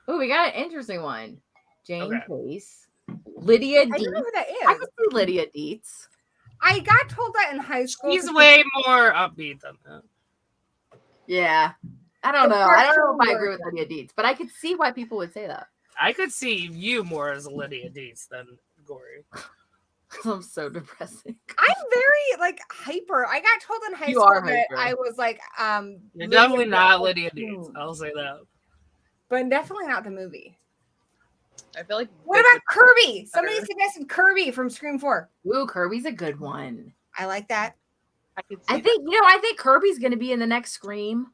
Speaker 2: Oh, we got an interesting one. Jane
Speaker 1: Okay.
Speaker 2: Pace, Lydia
Speaker 4: I don't know
Speaker 2: Dietz.
Speaker 4: who that
Speaker 2: I
Speaker 4: is.
Speaker 2: could see Lydia Dietz.
Speaker 4: I got told that in high school.
Speaker 1: He's
Speaker 4: 'cause
Speaker 1: way more upbeat than that.
Speaker 2: Yeah, I don't
Speaker 4: The
Speaker 2: know. I don't know
Speaker 4: cartoon
Speaker 2: if I agree with
Speaker 4: version.
Speaker 2: Lydia Dietz, but I could see why people would say that.
Speaker 1: I could see you more as Lydia Dietz than Gory.
Speaker 2: I'm so depressing.
Speaker 4: I'm very like hyper. I got told in high
Speaker 2: You
Speaker 4: school
Speaker 2: are
Speaker 4: that
Speaker 2: hyper.
Speaker 4: I was like
Speaker 1: You're
Speaker 4: Lydia
Speaker 1: definitely not
Speaker 4: Dietz,
Speaker 1: Lydia Dietz. I'll say that.
Speaker 4: but definitely not the movie.
Speaker 5: I feel like
Speaker 4: What
Speaker 5: Vic
Speaker 4: about
Speaker 5: would-
Speaker 4: Kirby? Somebody
Speaker 5: better.
Speaker 4: suggested Kirby from Scream 4.
Speaker 2: Ooh, Kirby's a good one.
Speaker 4: I like that.
Speaker 5: I could see
Speaker 2: I think Kirby's gonna be in the next Scream.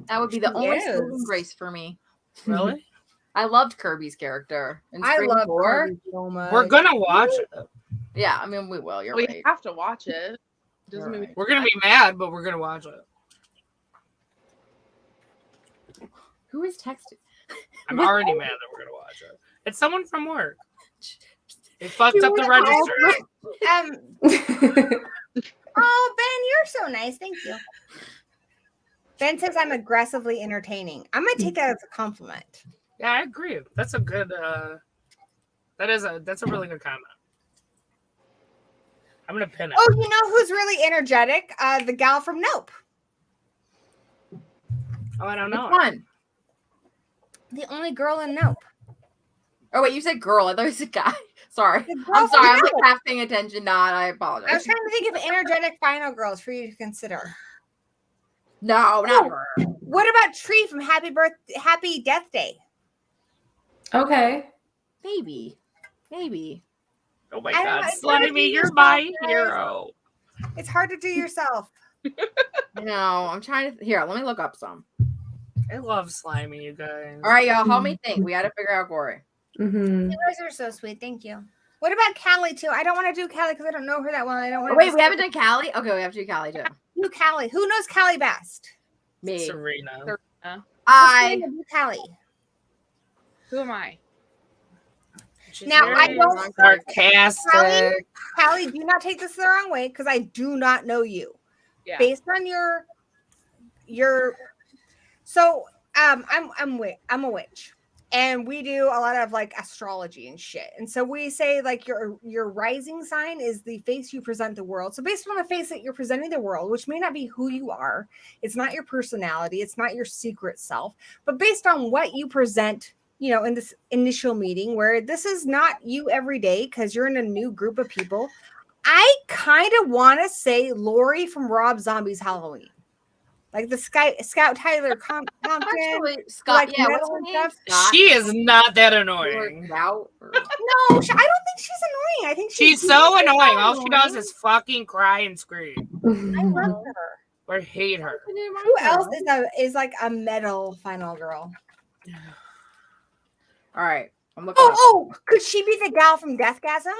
Speaker 2: That would be the
Speaker 4: She
Speaker 2: only
Speaker 4: is.
Speaker 2: saving grace for me.
Speaker 1: Really?
Speaker 2: I loved Kirby's character. In
Speaker 4: I
Speaker 2: Scream
Speaker 4: love
Speaker 2: 4.
Speaker 4: Kirby so much.
Speaker 1: We're gonna watch it.
Speaker 2: Yeah, I mean we will. You're
Speaker 5: We
Speaker 2: right.
Speaker 5: have to watch it. Doesn't
Speaker 2: You're
Speaker 5: mean
Speaker 2: right.
Speaker 1: We're gonna be mad, but we're gonna watch it.
Speaker 2: Who is texting?
Speaker 1: I'm already mad that we're gonna watch it. It's someone from work. They fucked up the register.
Speaker 4: Oh, Ben, you're so nice. Thank you. Ben says I'm aggressively entertaining. I'm gonna take that as a compliment.
Speaker 1: Yeah, I agree. That's a good. That's a really good comment. I'm gonna pin it.
Speaker 4: Oh, you know who's really energetic? The gal from Nope.
Speaker 1: Oh, I don't
Speaker 2: Which
Speaker 1: know.
Speaker 2: one?
Speaker 4: The only girl in Nope.
Speaker 2: Oh wait, you said girl. I thought you said guy. Sorry.
Speaker 4: The girl
Speaker 2: I'm
Speaker 4: from
Speaker 2: sorry. I'm
Speaker 4: Nope.
Speaker 2: like half paying attention. Not. I
Speaker 4: I was
Speaker 2: apologize.
Speaker 4: trying to think of energetic final girls for you to consider.
Speaker 2: No, not her.
Speaker 4: What about Tree from Happy Death Day?
Speaker 3: Okay.
Speaker 2: Maybe. Maybe.
Speaker 1: Oh my
Speaker 4: I don't know,
Speaker 1: god,
Speaker 4: it's hard to
Speaker 1: Slimy,
Speaker 4: do
Speaker 1: you're my
Speaker 4: yourself, guys.
Speaker 1: hero.
Speaker 4: It's hard to do yourself.
Speaker 2: No, I'm trying to. Here, let me look up some.
Speaker 1: I love Slimy, you guys.
Speaker 2: All right, y'all. Help me think. We got to figure out Gory.
Speaker 3: Mm-hmm.
Speaker 4: You guys are so sweet. Thank you. What about Callie too? I don't want to do Callie because I don't know her that well. I don't want
Speaker 2: Oh,
Speaker 4: to.
Speaker 2: wait, we haven't done Callie? Okay, we have to do Callie too.
Speaker 4: do Callie. Who knows Callie best?
Speaker 2: Me.
Speaker 1: Serena.
Speaker 5: Serena.
Speaker 4: Do Callie.
Speaker 5: Who am I?
Speaker 1: She's
Speaker 4: Now, I
Speaker 1: very
Speaker 4: don't-
Speaker 1: sarcastic.
Speaker 4: Callie, do not take this the wrong way because I do not know you.
Speaker 5: Yeah.
Speaker 4: Based on your so I'm a witch. And we do a lot of like astrology and shit. And so we say like your rising sign is the face you present the world. So based on the face that you're presenting the world, which may not be who you are, it's not your personality, it's not your secret self, but based on what you present, you know, in this initial meeting where this is not you every day because you're in a new group of people, I kind of want to say Lori from Rob Zombie's Halloween. Like the Scout Tyler Compton.
Speaker 2: Actually, Scott.
Speaker 4: like
Speaker 2: Yeah, what's
Speaker 4: metal
Speaker 2: her
Speaker 4: and
Speaker 2: name?
Speaker 4: stuff.
Speaker 2: Scott.
Speaker 1: She is not that annoying.
Speaker 2: Scout or-
Speaker 4: No, I don't think she's annoying. I think
Speaker 1: She's
Speaker 4: she's
Speaker 1: so annoying. All she
Speaker 4: annoying.
Speaker 1: does is fucking cry and scream.
Speaker 4: I love her.
Speaker 1: Or hate her.
Speaker 4: Who else is like a metal final girl?
Speaker 2: All right, I'm looking. up.
Speaker 4: Oh, could she be the gal from Deathgasm?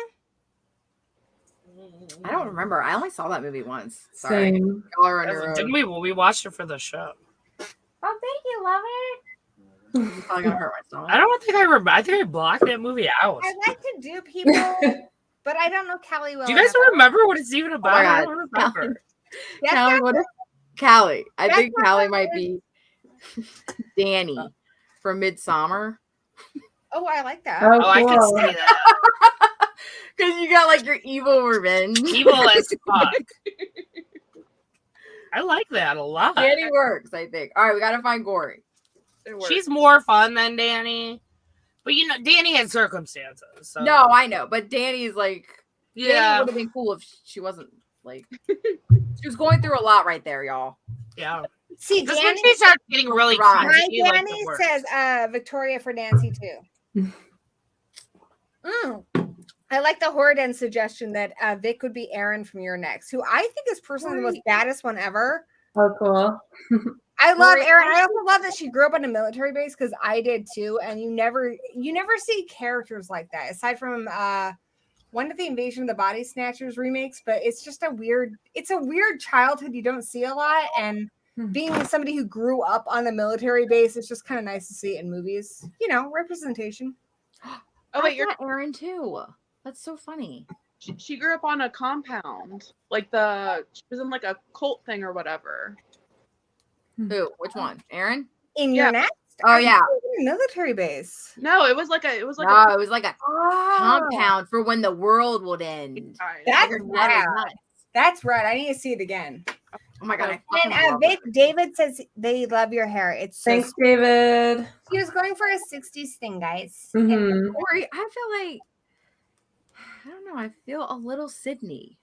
Speaker 2: I don't remember. I only saw that movie once. Sorry.
Speaker 3: Same.
Speaker 2: Y'all are on your own.
Speaker 1: Didn't we? Well, we watched it for the show.
Speaker 4: Oh, thank you, lover.
Speaker 2: I'm probably gonna hurt my stomach.
Speaker 1: I don't think I remember. I think I blocked that movie out.
Speaker 4: I like to do people, but I don't know Callie well.
Speaker 1: Do you guys
Speaker 4: enough.
Speaker 1: remember what it's even about?
Speaker 2: my
Speaker 1: I
Speaker 2: God.
Speaker 1: don't remember.
Speaker 2: Callie, what if Callie? I
Speaker 4: That's
Speaker 2: think
Speaker 4: not
Speaker 2: Callie
Speaker 4: what
Speaker 2: might
Speaker 4: it
Speaker 2: be Danny from Midsummer.
Speaker 4: Oh, I like that.
Speaker 1: Oh, I can
Speaker 3: cool.
Speaker 1: see that.
Speaker 2: Because you got like your evil revenge.
Speaker 1: Evil as fuck. I like that a lot.
Speaker 2: Danny works, I think. All right, we gotta find Gory.
Speaker 5: It works.
Speaker 1: She's more fun than Danny. But you know, Danny had circumstances. So.
Speaker 2: No, I know, but Danny's like Danny
Speaker 1: Yeah.
Speaker 2: would have been cool if she wasn't like she was going through a lot right there, y'all.
Speaker 1: Yeah.
Speaker 4: See,
Speaker 1: Because when
Speaker 4: Danny.
Speaker 1: she starts getting really
Speaker 2: Right.
Speaker 4: My
Speaker 1: crazy, like
Speaker 4: Danny
Speaker 1: the worst.
Speaker 4: says Victoria for Nancy too. I like the Horden suggestion that Vic would be Aaron from Your Next, who I think is personally the most baddest one ever.
Speaker 3: Oh, cool.
Speaker 4: I love
Speaker 2: Right.
Speaker 4: Aaron. I also love that she grew up on a military base because I did too. And you never see characters like that aside from one of the Invasion of the Body Snatchers remakes. But it's just a weird childhood you don't see a lot. And being somebody who grew up on the military base, it's just kind of nice to see it in movies. You know, representation.
Speaker 5: Oh wait, you're
Speaker 2: got Aaron too. That's so funny.
Speaker 5: she grew up on a compound. Like she was in like a cult thing or whatever.
Speaker 2: Who? Which one? Aaron?
Speaker 4: In
Speaker 5: Yeah.
Speaker 4: Your Next?
Speaker 2: Oh, yeah.
Speaker 4: Military base.
Speaker 5: No, it was like a
Speaker 2: No, it was like a compound for when the world would end.
Speaker 4: That's
Speaker 2: Like,
Speaker 4: rad.
Speaker 2: nuts.
Speaker 4: That's right. I need to see it again.
Speaker 2: Oh my god! I
Speaker 4: And
Speaker 2: fucking love
Speaker 4: Vic,
Speaker 2: it.
Speaker 4: David says they love your hair. It's so
Speaker 3: Thanks, David.
Speaker 4: He was going for a 60s thing, guys.
Speaker 3: Mhm.
Speaker 2: Corey, I feel like I don't know. I feel a little Sydney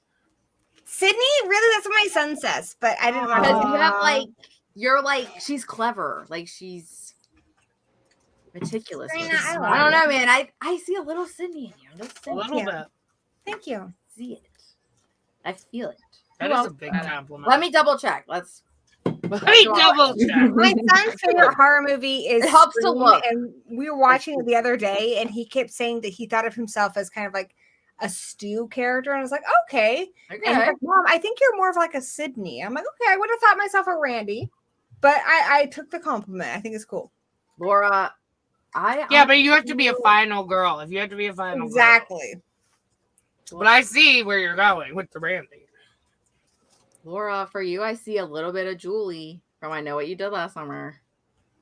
Speaker 4: Sydney, really? That's what my son says, but I didn't want
Speaker 2: because
Speaker 4: to.
Speaker 2: you have like you're like she's clever, like she's meticulous. with
Speaker 4: Serena,
Speaker 2: it.
Speaker 4: I
Speaker 2: I,
Speaker 4: love
Speaker 2: don't know,
Speaker 4: it.
Speaker 2: man. I see a little Sydney in you. Just
Speaker 1: A little
Speaker 4: you.
Speaker 1: bit.
Speaker 4: Thank you.
Speaker 2: see it. I feel it.
Speaker 1: That
Speaker 2: Who
Speaker 1: is a
Speaker 2: else?
Speaker 1: big compliment.
Speaker 2: Let me double check. Let's
Speaker 1: Let me double check.
Speaker 4: My son's favorite horror movie is
Speaker 2: It helps to
Speaker 4: Scream,
Speaker 2: look.
Speaker 4: and we were watching it the other day, and he kept saying that he thought of himself as kind of like a Stu character, and I was like, okay. And he's
Speaker 2: Okay.
Speaker 4: like, Mom, I think you're more of like a Sydney. I'm like, okay, I would have thought myself a Randy, but I took the compliment. I think it's cool.
Speaker 2: Laura,
Speaker 1: Yeah, but you have to be a final girl. If you have to be a final
Speaker 4: Exactly.
Speaker 1: girl. But I see where you're going with the Randy.
Speaker 2: Laura, for you, I see a little bit of Julie from I Know What You Did Last Summer.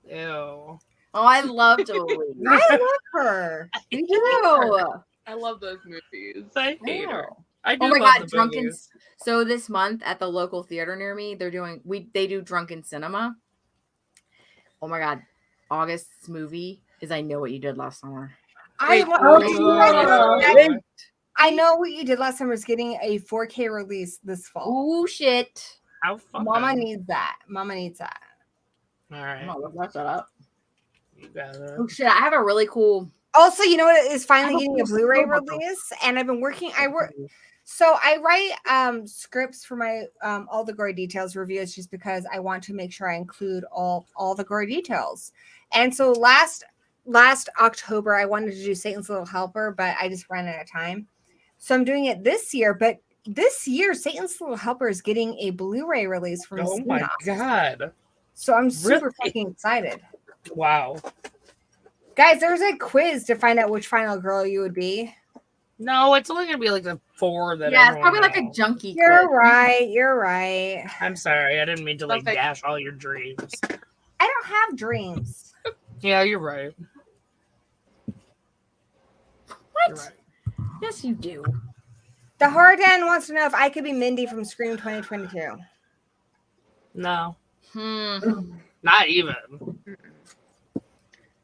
Speaker 1: Ew.
Speaker 2: Oh, I love Julie.
Speaker 4: I love her.
Speaker 2: Me too.
Speaker 5: I love those movies.
Speaker 1: I hate her.
Speaker 2: Oh.
Speaker 1: I do
Speaker 2: Oh my
Speaker 1: love
Speaker 2: god,
Speaker 1: the
Speaker 2: drunken.
Speaker 1: movies.
Speaker 2: So this month at the local theater near me, they do drunken cinema. Oh my god, August's movie is I Know What You Did Last Summer.
Speaker 4: I
Speaker 1: Wait,
Speaker 4: love
Speaker 3: oh.
Speaker 4: I know what you did last summer is getting a 4K release this fall.
Speaker 2: Oh shit!
Speaker 1: How fun.
Speaker 4: Mama needs that. Mama needs that.
Speaker 1: All
Speaker 2: I'm
Speaker 1: right.
Speaker 2: gonna look that up.
Speaker 1: You got it.
Speaker 2: Oh shit! I have a really cool.
Speaker 4: Also, you know what is
Speaker 2: I
Speaker 4: finally
Speaker 2: have a
Speaker 4: getting a
Speaker 2: full
Speaker 4: Blu-ray
Speaker 2: scope of them.
Speaker 4: release, and I've been working. So I write scripts for my all the gory details reviews just because I want to make sure I include all the gory details. And so last October I wanted to do Satan's Little Helper, but I just ran out of time. So I'm doing it this year, but this year Satan's Little Helper is getting a Blu-ray release from
Speaker 1: Oh my
Speaker 4: Cinema.
Speaker 1: god.
Speaker 4: So I'm super
Speaker 1: Really?
Speaker 4: fucking excited.
Speaker 1: Wow.
Speaker 4: Guys, there's a quiz to find out which final girl you would be.
Speaker 1: No, it's only gonna be like the 4 that.
Speaker 2: Yeah, it's
Speaker 1: everyone
Speaker 2: probably like a
Speaker 1: knows.
Speaker 2: junkie.
Speaker 4: You're
Speaker 2: clip.
Speaker 4: right. You're right.
Speaker 1: I'm sorry, I didn't mean to like
Speaker 5: Okay.
Speaker 1: dash all your dreams.
Speaker 4: I don't have dreams.
Speaker 1: Yeah, you're right.
Speaker 2: What?
Speaker 1: You're right.
Speaker 2: Yes, you do.
Speaker 4: The Horror Den wants to know if I could be Mindy from Scream 2022.
Speaker 1: No,
Speaker 2: I
Speaker 1: not even.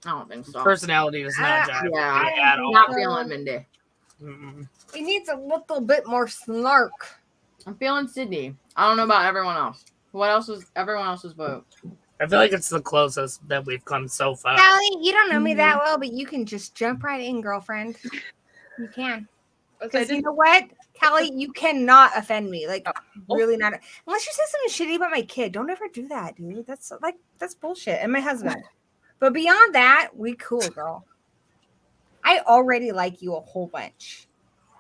Speaker 2: don't think so.
Speaker 1: Personality does not jive with
Speaker 2: yeah.
Speaker 1: me at all.
Speaker 2: Not feeling Mindy.
Speaker 1: Mm-mm.
Speaker 4: It needs a little bit more snark.
Speaker 2: I'm feeling Sydney. I don't know about everyone else. What else was everyone else's vote?
Speaker 1: I feel like it's the closest that we've come so far.
Speaker 4: Callie, you don't know me that well, but you can just jump right in, girlfriend. You can. Because you know what? Callie, you cannot offend me. Like, really not. Unless you say something shitty about my kid. Don't ever do that, dude. That's bullshit. And my husband. But beyond that, we cool, girl. I already like you a whole bunch.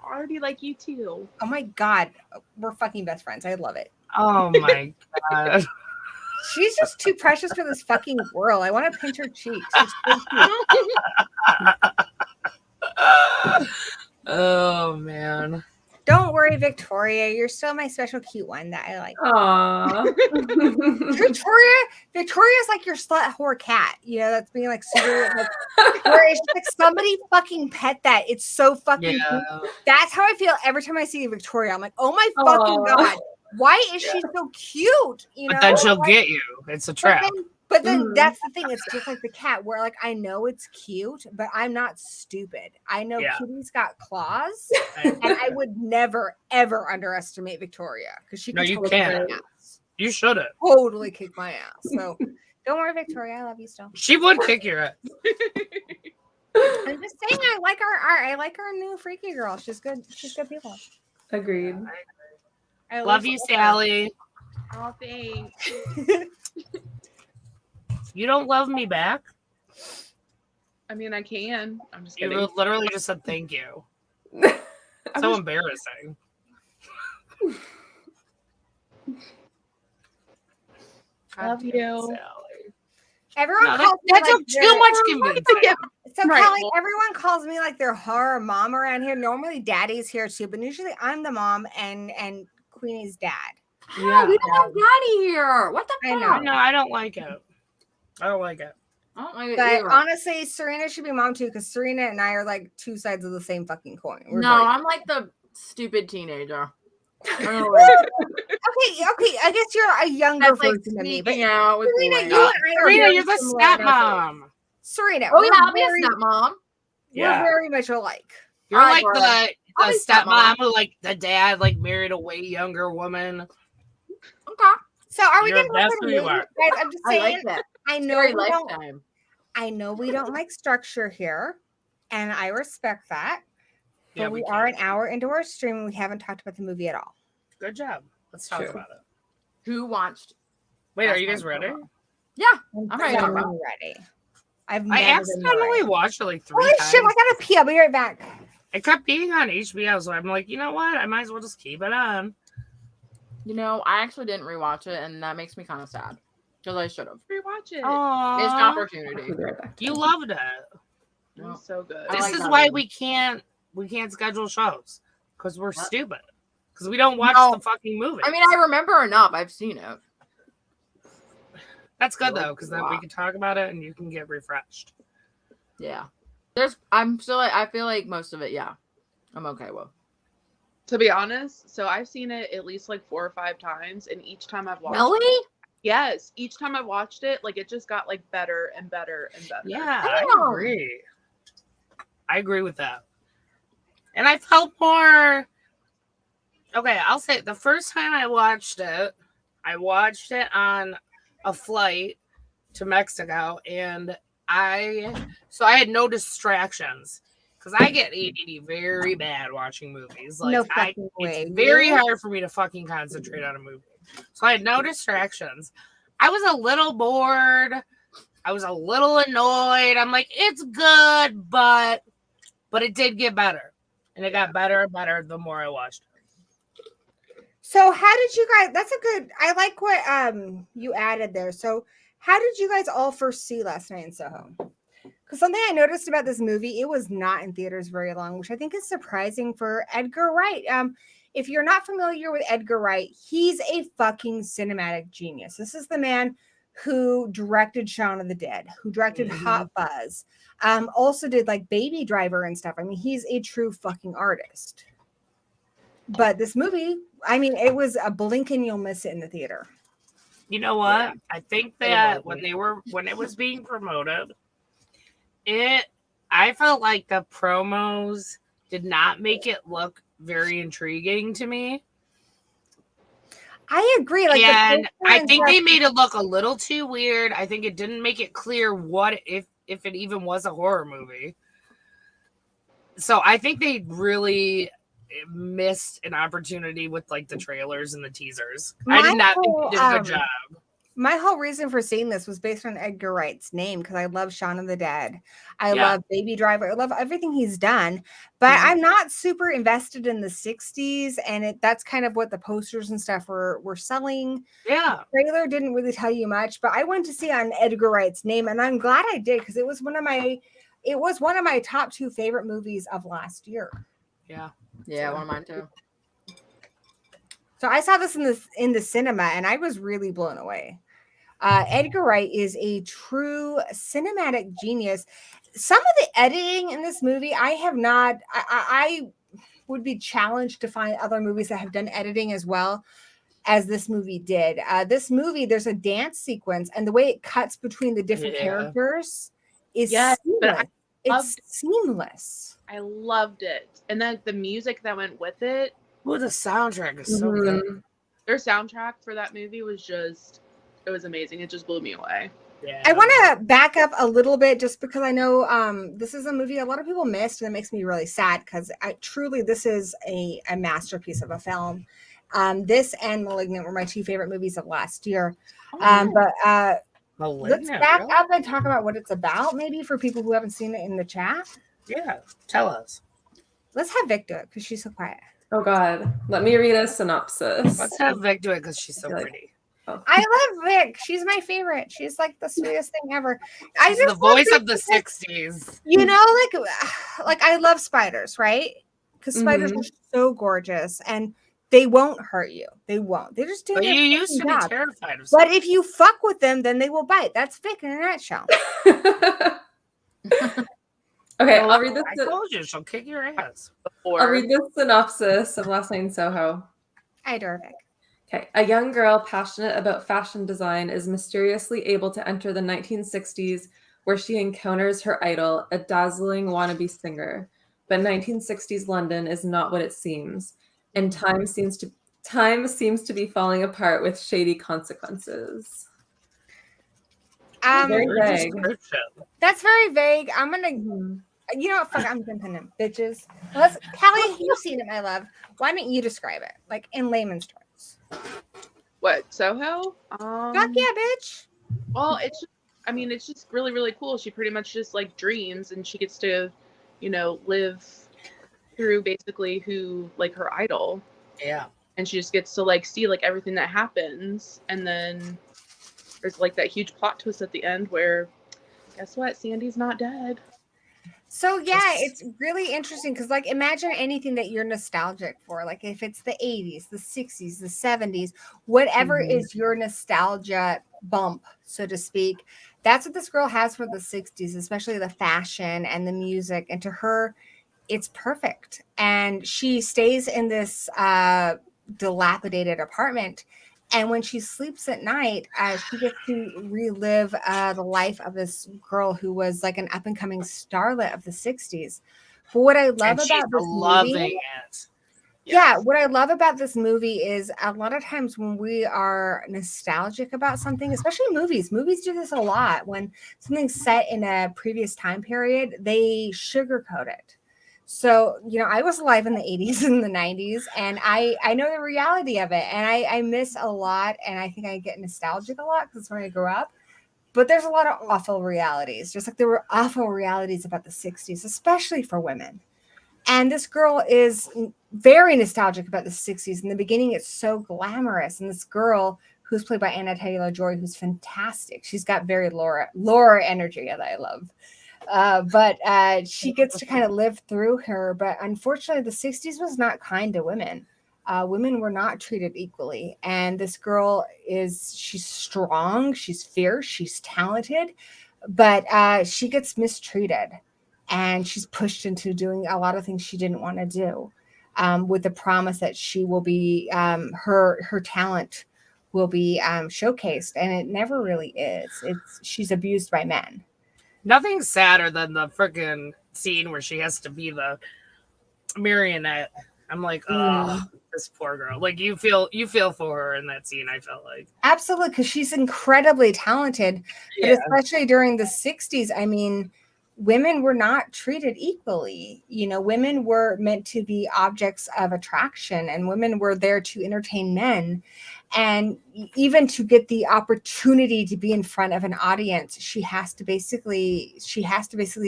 Speaker 5: Already like you too.
Speaker 4: Oh my God. We're fucking best friends. I love it.
Speaker 1: Oh my god.
Speaker 4: She's just too precious for this fucking world. I want to pinch her cheeks. She's so cute.
Speaker 1: Oh man.
Speaker 4: Don't worry, Victoria. You're still my special cute one that I like.
Speaker 3: Aww.
Speaker 4: Victoria's like your slut whore cat. You know, that's being like super like, where it's just like somebody fucking pet that. It's so fucking
Speaker 1: Yeah.
Speaker 4: cute. That's how I feel every time I see Victoria. I'm like, oh my fucking
Speaker 3: Aw.
Speaker 4: God. Why is she so cute? You know,
Speaker 1: But then she'll
Speaker 4: Like,
Speaker 1: get you. It's a
Speaker 4: but
Speaker 1: trap.
Speaker 4: then that's the thing. It's just like the cat, where like I know it's cute, but I'm not stupid. I know
Speaker 1: Yeah.
Speaker 4: Kitty's got claws, and I would never ever underestimate Victoria because she
Speaker 1: No,
Speaker 4: could
Speaker 1: you
Speaker 4: totally
Speaker 1: can't.
Speaker 4: kick my ass.
Speaker 1: You shouldn't.
Speaker 4: Totally kick my ass. So don't worry, Victoria. I love you still.
Speaker 1: She would kick your ass.
Speaker 4: I'm just saying, I like our new freaky girl. She's good. She's good people.
Speaker 3: Agreed.
Speaker 4: I
Speaker 1: Love you, Sally.
Speaker 5: Oh, thanks.
Speaker 1: You don't love me back?
Speaker 5: I mean, I can. I'm just
Speaker 1: You
Speaker 5: kidding.
Speaker 1: literally just said thank you. So embarrassing.
Speaker 5: Love you.
Speaker 1: Sally.
Speaker 4: Everyone
Speaker 1: No,
Speaker 4: calls me
Speaker 1: that's
Speaker 4: like
Speaker 1: too much convincing.
Speaker 4: So
Speaker 5: Right,
Speaker 4: Callie,
Speaker 5: well-
Speaker 4: everyone calls me like their horror mom around here. Normally, Daddy's here too, but usually I'm the mom and Queenie's dad.
Speaker 2: Yeah, we don't have Daddy here. What the
Speaker 4: I
Speaker 2: fuck?
Speaker 4: know.
Speaker 1: No, I don't like it. I don't like it.
Speaker 2: I don't like it
Speaker 4: But
Speaker 2: either.
Speaker 4: honestly, Serena should be mom too, because Serena and I are like two sides of the same fucking coin. We're
Speaker 2: No,
Speaker 4: like-
Speaker 2: I'm like the stupid teenager.
Speaker 4: okay. I guess you're a younger
Speaker 2: That's like
Speaker 4: version of me, but
Speaker 2: sneaking out with
Speaker 4: Serena,
Speaker 2: boys.
Speaker 4: you and I are
Speaker 1: Serena,
Speaker 4: very
Speaker 1: you're the
Speaker 4: similar in our
Speaker 1: stepmom.
Speaker 4: Serena,
Speaker 2: Oh
Speaker 4: we're
Speaker 2: yeah, I'll be a
Speaker 4: very,
Speaker 2: stepmom.
Speaker 4: we're
Speaker 1: Yeah.
Speaker 4: very much alike.
Speaker 1: You're
Speaker 2: Hi,
Speaker 1: like
Speaker 2: girl.
Speaker 1: the
Speaker 2: I'll be
Speaker 1: stepmom
Speaker 2: stepmom.
Speaker 1: who like the dad like married a way younger woman.
Speaker 2: Okay,
Speaker 4: So are we
Speaker 1: You're-
Speaker 4: gonna go
Speaker 1: that's
Speaker 4: for the
Speaker 1: who you
Speaker 4: movie?
Speaker 1: are.
Speaker 4: Guys, I'm just
Speaker 2: I
Speaker 4: saying.
Speaker 2: like that.
Speaker 4: I know
Speaker 2: Very
Speaker 4: we don't.
Speaker 2: lifetime.
Speaker 4: I know we don't like structure here, and I respect that. But
Speaker 1: Yeah,
Speaker 4: we
Speaker 1: we
Speaker 4: are
Speaker 1: can't.
Speaker 4: an hour into our stream, and we haven't talked about the movie at all.
Speaker 1: Good job. Let's talk
Speaker 3: True.
Speaker 1: about it.
Speaker 2: Who watched
Speaker 1: Wait,
Speaker 2: That's
Speaker 1: are you
Speaker 2: my
Speaker 1: guys ready?
Speaker 2: Soho. Yeah. I'm ready.
Speaker 4: so ready. I've
Speaker 1: I
Speaker 4: never been
Speaker 1: accidentally
Speaker 4: ready.
Speaker 1: watched it like 3
Speaker 4: Holy
Speaker 1: times.
Speaker 4: shit! I gotta pee. I'll be right back.
Speaker 1: It kept being on HBO, so I'm like, you know what? I might as well just keep it on.
Speaker 2: You know, I actually didn't rewatch it, and that makes me kind of sad because I should have.
Speaker 5: Rewatch it.
Speaker 2: Missed
Speaker 1: Aww,
Speaker 2: opportunity.
Speaker 3: We'll be right back.
Speaker 1: you loved it.
Speaker 5: It was so good.
Speaker 2: I
Speaker 1: This
Speaker 2: like
Speaker 1: is
Speaker 2: that
Speaker 1: why
Speaker 2: movie.
Speaker 1: we can't schedule shows because we're
Speaker 2: What?
Speaker 1: stupid because we don't watch
Speaker 2: No.
Speaker 1: the fucking movie.
Speaker 2: I mean, I remember enough. I've seen it.
Speaker 1: That's good
Speaker 2: I like
Speaker 1: though because
Speaker 2: it a
Speaker 1: then we
Speaker 2: lot.
Speaker 1: can talk about it and you can get refreshed.
Speaker 2: Yeah. I feel like most of it, yeah, I'm okay with.
Speaker 5: To be honest, so I've seen it at least like 4 or 5 times, and each time I've watched it,
Speaker 2: Really?
Speaker 5: yes, each time I've watched it, like it just got like better and better and better.
Speaker 1: Yeah,
Speaker 2: Damn.
Speaker 1: I agree. I agree with that. And I felt more. Okay, I'll say the first time I watched it on a flight to Mexico, and I had no distractions because I get ADD very bad watching movies. Like
Speaker 4: No fucking way.
Speaker 1: it's very
Speaker 4: Really?
Speaker 1: hard for me to fucking concentrate on a movie. So I had no distractions. I was a little bored. I was a little annoyed. I'm like, it's good, but it did get better. And it got better and better the more I watched it.
Speaker 4: So how did you guys? That's a good. I like what you added there. So how did you guys all first see Last Night in Soho? Because something I noticed about this movie, it was not in theaters very long, which I think is surprising for Edgar Wright. If you're not familiar with Edgar Wright, he's a fucking cinematic genius. This is the man who directed Shaun of the Dead, who directed Hot Fuzz, also did like Baby Driver and stuff. I mean, he's a true fucking artist. But this movie, I mean, it was a blink and you'll miss it in the theater.
Speaker 1: You know what?
Speaker 5: Yeah.
Speaker 1: I think that when it was being promoted, I felt like the promos did not make it look very intriguing to me.
Speaker 4: I agree. Like,
Speaker 1: And
Speaker 4: the
Speaker 1: I think they made it look a little too weird. I think it didn't make it clear what if it even was a horror movie. So I think they really missed an opportunity with like the trailers and the teasers. I did not think they did a good job.
Speaker 4: My whole reason for seeing this was based on Edgar Wright's name because I love Shaun of the Dead. I
Speaker 1: Yeah.
Speaker 4: love Baby Driver. I love everything he's done, but I'm not super invested in the 60s. And that's kind of what the posters and stuff were selling.
Speaker 1: Yeah.
Speaker 4: The trailer didn't really tell you much, but I went to see on Edgar Wright's name, and I'm glad I did because it was one of my top 2 favorite movies of last year.
Speaker 1: Yeah.
Speaker 2: Yeah, one of mine too.
Speaker 4: So I saw this in the cinema, and I was really blown away. Edgar Wright is a true cinematic genius. Some of the editing in this movie, I would be challenged to find other movies that have done editing as well as this movie did. This movie, there's a dance sequence, and the way it cuts between the different characters is seamless. It's seamless.
Speaker 5: I loved it. And then the music that went with it,
Speaker 1: Well, the soundtrack is so good.
Speaker 5: their soundtrack for that movie was it was amazing. It just blew me away.
Speaker 1: Yeah.
Speaker 4: I want to back up a little bit just because I know this is a movie a lot of people missed, and it makes me really sad because this is a masterpiece of a film. This and Malignant were my 2 favorite movies of last year. But let's back up and talk about what it's about, maybe for people who haven't seen it in the chat.
Speaker 1: Yeah, tell us.
Speaker 4: Let's have Vic do it because she's so quiet.
Speaker 3: Oh God, let me read a synopsis.
Speaker 1: Let's have Vic do it because she's so pretty.
Speaker 4: I love Vic. She's my favorite. She's like the sweetest thing ever.
Speaker 1: She's the voice of the 60s.
Speaker 4: You know, like I love spiders, right? Because spiders are so gorgeous and they won't hurt you. They won't. They just do.
Speaker 1: But you used to be terrified of
Speaker 4: But if you fuck with them, then they will bite. That's Vic in a nutshell.
Speaker 3: Okay, I'll read this.
Speaker 1: I told you, she'll kick your ass.
Speaker 3: I'll read this synopsis of Last Night in Soho.
Speaker 4: I adore Vic.
Speaker 3: Okay, a young girl passionate about fashion design is mysteriously able to enter the 1960s where she encounters her idol, a dazzling wannabe singer. But 1960s London is not what it seems, and time seems to be falling apart with shady consequences. Very vague.
Speaker 4: That's very vague. I'm gonna, you know what? Fuck, I'm jumping in, bitches. Callie, you've seen it, my love. Why don't you describe it, like in layman's terms?
Speaker 5: What, Soho?
Speaker 4: Fuck yeah, bitch.
Speaker 5: Well, it's just really, really cool. She pretty much just like dreams, and she gets to, live through basically who like her idol,
Speaker 1: Yeah.
Speaker 5: and she just gets to like see like everything that happens, and then there's like that huge plot twist at the end where, guess what? Sandy's not dead.
Speaker 4: So yeah, it's really interesting because like imagine anything that you're nostalgic for. Like if it's the 80s, the 60s, the 70s, whatever is your nostalgia bump, so to speak. That's what this girl has for the 60s, especially the fashion and the music. And to her, it's perfect. And she stays in this dilapidated apartment. And when she sleeps at night, she gets to relive the life of this girl who was like an up and coming starlet of the 60s. But what I love about this movie, yeah, what I love about this movie is a lot of times when we are nostalgic about something, especially movies do this a lot. When something's set in a previous time period, they sugarcoat it. So, I was alive in the 80s and the 90s, and I know the reality of it. And I miss a lot, and I think I get nostalgic a lot because it's when I grew up. But there's a lot of awful realities, just like there were awful realities about the 60s, especially for women. And this girl is very nostalgic about the 60s. In the beginning, it's so glamorous. And this girl, who's played by Anna Taylor-Joy, who's fantastic. She's got very Laura energy that I love. But she gets to kind of live through her. But unfortunately, the 60s was not kind to women. Women were not treated equally. And this girl she's strong, she's fierce, she's talented, but she gets mistreated. And she's pushed into doing a lot of things she didn't want to do, with the promise that she will be, her talent will be showcased. And it never really is. She's abused by men.
Speaker 1: Nothing's sadder than the freaking scene where she has to be the marionette. I'm like, oh, this poor girl. Like you feel for her in that scene. I felt like
Speaker 4: absolutely, because she's incredibly talented, but especially during the 60s. I mean, women were not treated equally. Women were meant to be objects of attraction, and women were there to entertain men. And even to get the opportunity to be in front of an audience, she has to basically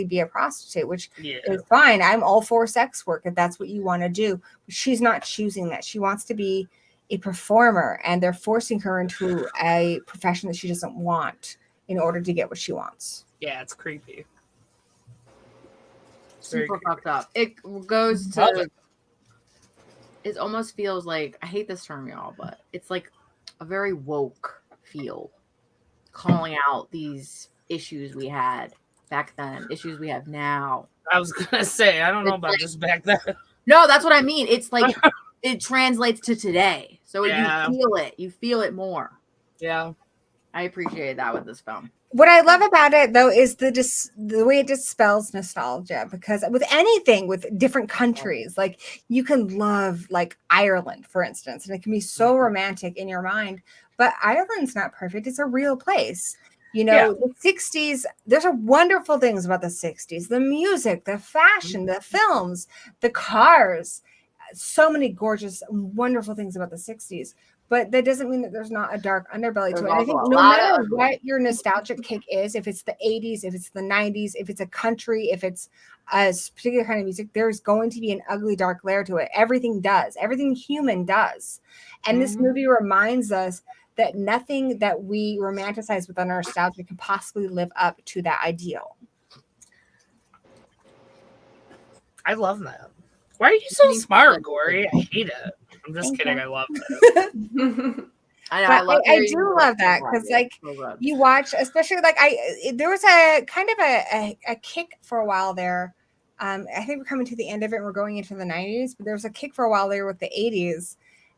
Speaker 4: be a prostitute, which is fine. I'm all for sex work if that's what you want to do. But she's not choosing that. She wants to be a performer, and they're forcing her into a profession that she doesn't want in order to get what she wants.
Speaker 1: Yeah, it's creepy.
Speaker 2: Super fucked up. It goes to. It almost feels like, I hate this term, y'all, but it's like a very woke feel, calling out these issues we had back then, issues we have now.
Speaker 1: I was gonna say, I don't know about just back then.
Speaker 2: No, that's what I mean. It's like it translates to today, so you feel it more.
Speaker 1: Yeah,
Speaker 2: I appreciated that with this film.
Speaker 4: What I love about it, though, is the way it dispels nostalgia, because with anything, with different countries, like you can love like Ireland, for instance, and it can be so romantic in your mind, but Ireland's not perfect. It's a real place. The 60s, there's wonderful things about the 60s, the music, the fashion, the films, the cars, so many gorgeous, wonderful things about the 60s. But that doesn't mean that there's not a dark underbelly to it. I think no matter what your nostalgic kick is, if it's the 80s, if it's the 90s, if it's a country, if it's a particular kind of music, there's going to be an ugly, dark layer to it. Everything does. Everything human does. And this movie reminds us that nothing that we romanticize with our nostalgia can possibly live up to that ideal.
Speaker 1: I love that. Why are you so smart, Gory? I hate it. I'm just kidding. I love it.
Speaker 4: I do love that because, like, you watch, especially like there was a kind of a kick for a while there. I think we're coming to the end of it. And we're going into the 90s, but there was a kick for a while there with the 80s.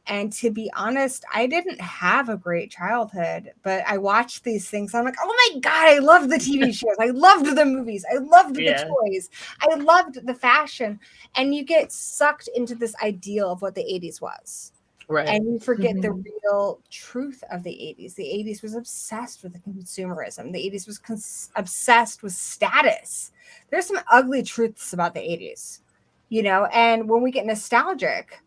Speaker 4: And to be honest, I didn't have a great childhood, but I watched these things. I'm like, oh my God, I loved the TV shows. I loved the movies. I loved the toys. I loved the fashion. And you get sucked into this ideal of what the 80s was. Right. And you forget the real truth of the 80s. The 80s was obsessed with the consumerism. The 80s was obsessed with status. There's some ugly truths about the 80s, and when we get nostalgic,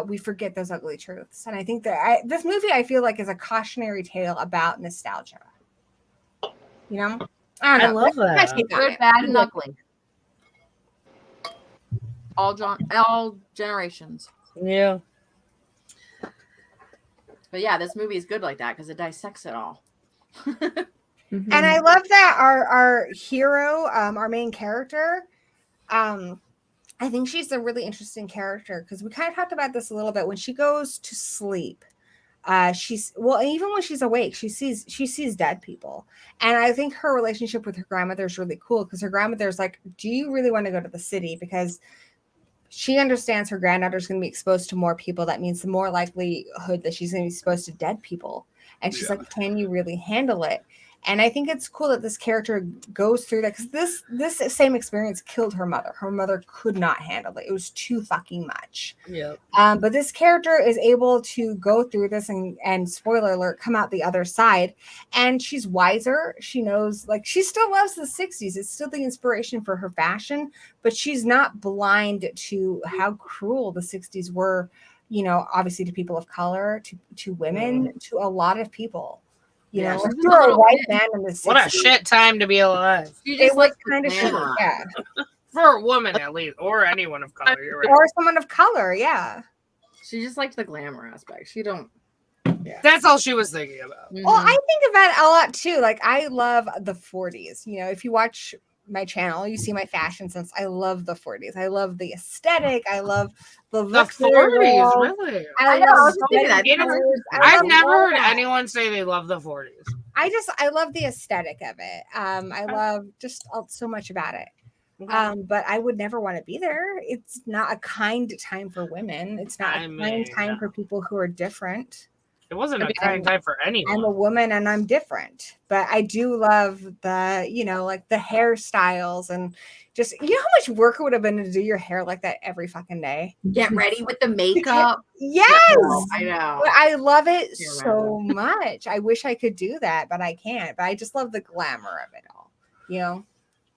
Speaker 4: we forget those ugly truths. And I think that this movie, I feel like, is a cautionary tale about nostalgia. You know, I don't know.
Speaker 1: I love
Speaker 4: That's my
Speaker 1: that.
Speaker 4: take on
Speaker 2: Good,
Speaker 4: it.
Speaker 2: bad, and ugly. All generations.
Speaker 1: Yeah.
Speaker 2: But yeah, this movie is good like that because it dissects it all.
Speaker 3: Mhm.
Speaker 4: And I love that our hero, our main character, I think she's a really interesting character because we kind of talked about this a little bit. When she goes to sleep, she's even when she's awake, she sees dead people. And I think her relationship with her grandmother is really cool because her grandmother's like, do you really want to go to the city? Because she understands her granddaughter's going to be exposed to more people. That means the more likelihood that she's going to be exposed to dead people. And she's like, can you really handle it? And I think it's cool that this character goes through that because this same experience killed her mother. Her mother could not handle it. It was too fucking much.
Speaker 1: Yeah.
Speaker 4: But this character is able to go through this and spoiler alert, come out the other side. And she's wiser. She knows, like, she still loves the 60s. It's still the inspiration for her fashion, but she's not blind to how cruel the 60s were, you know, obviously to people of color, to women, to a lot of people. You
Speaker 2: Yeah,
Speaker 4: know,
Speaker 2: she's
Speaker 4: if
Speaker 2: just
Speaker 4: you're
Speaker 2: a
Speaker 4: a
Speaker 2: little
Speaker 4: white
Speaker 2: kid.
Speaker 4: man in the 60s,
Speaker 1: What a shit time to be alive.
Speaker 2: She
Speaker 4: it
Speaker 2: just
Speaker 4: was
Speaker 2: likes the
Speaker 4: kind of shit.
Speaker 2: glamour.
Speaker 4: Yeah.
Speaker 1: For a woman, at least, or anyone of color. You're right.
Speaker 4: Or someone of color, yeah.
Speaker 2: She just liked the glamour aspect. She don't.
Speaker 1: That's all she was thinking about.
Speaker 4: Well, I think about it a lot too. Like, I love the 40s. You know, if you watch my channel, you see my fashion sense. I love the 40s. I love the aesthetic. I love the
Speaker 1: The
Speaker 4: look.
Speaker 1: 40s, really?
Speaker 2: I know, I was just thinking that.
Speaker 1: I've never heard anyone say they love the 40s.
Speaker 4: I love the aesthetic of it. I love just so much about it. But I would never want to be there. It's not a kind time for women. It's not a kind time for people who are different.
Speaker 1: It wasn't a kind time for anyone.
Speaker 4: I'm a woman and I'm different, but I do love the, you know, like the hairstyles and just, you know how much work it would have been to do your hair like that every fucking day.
Speaker 2: Get ready with the makeup.
Speaker 4: Yes,
Speaker 2: I know.
Speaker 4: But I love it so much. I wish I could do that, but I can't. But I just love the glamour of it all. You know,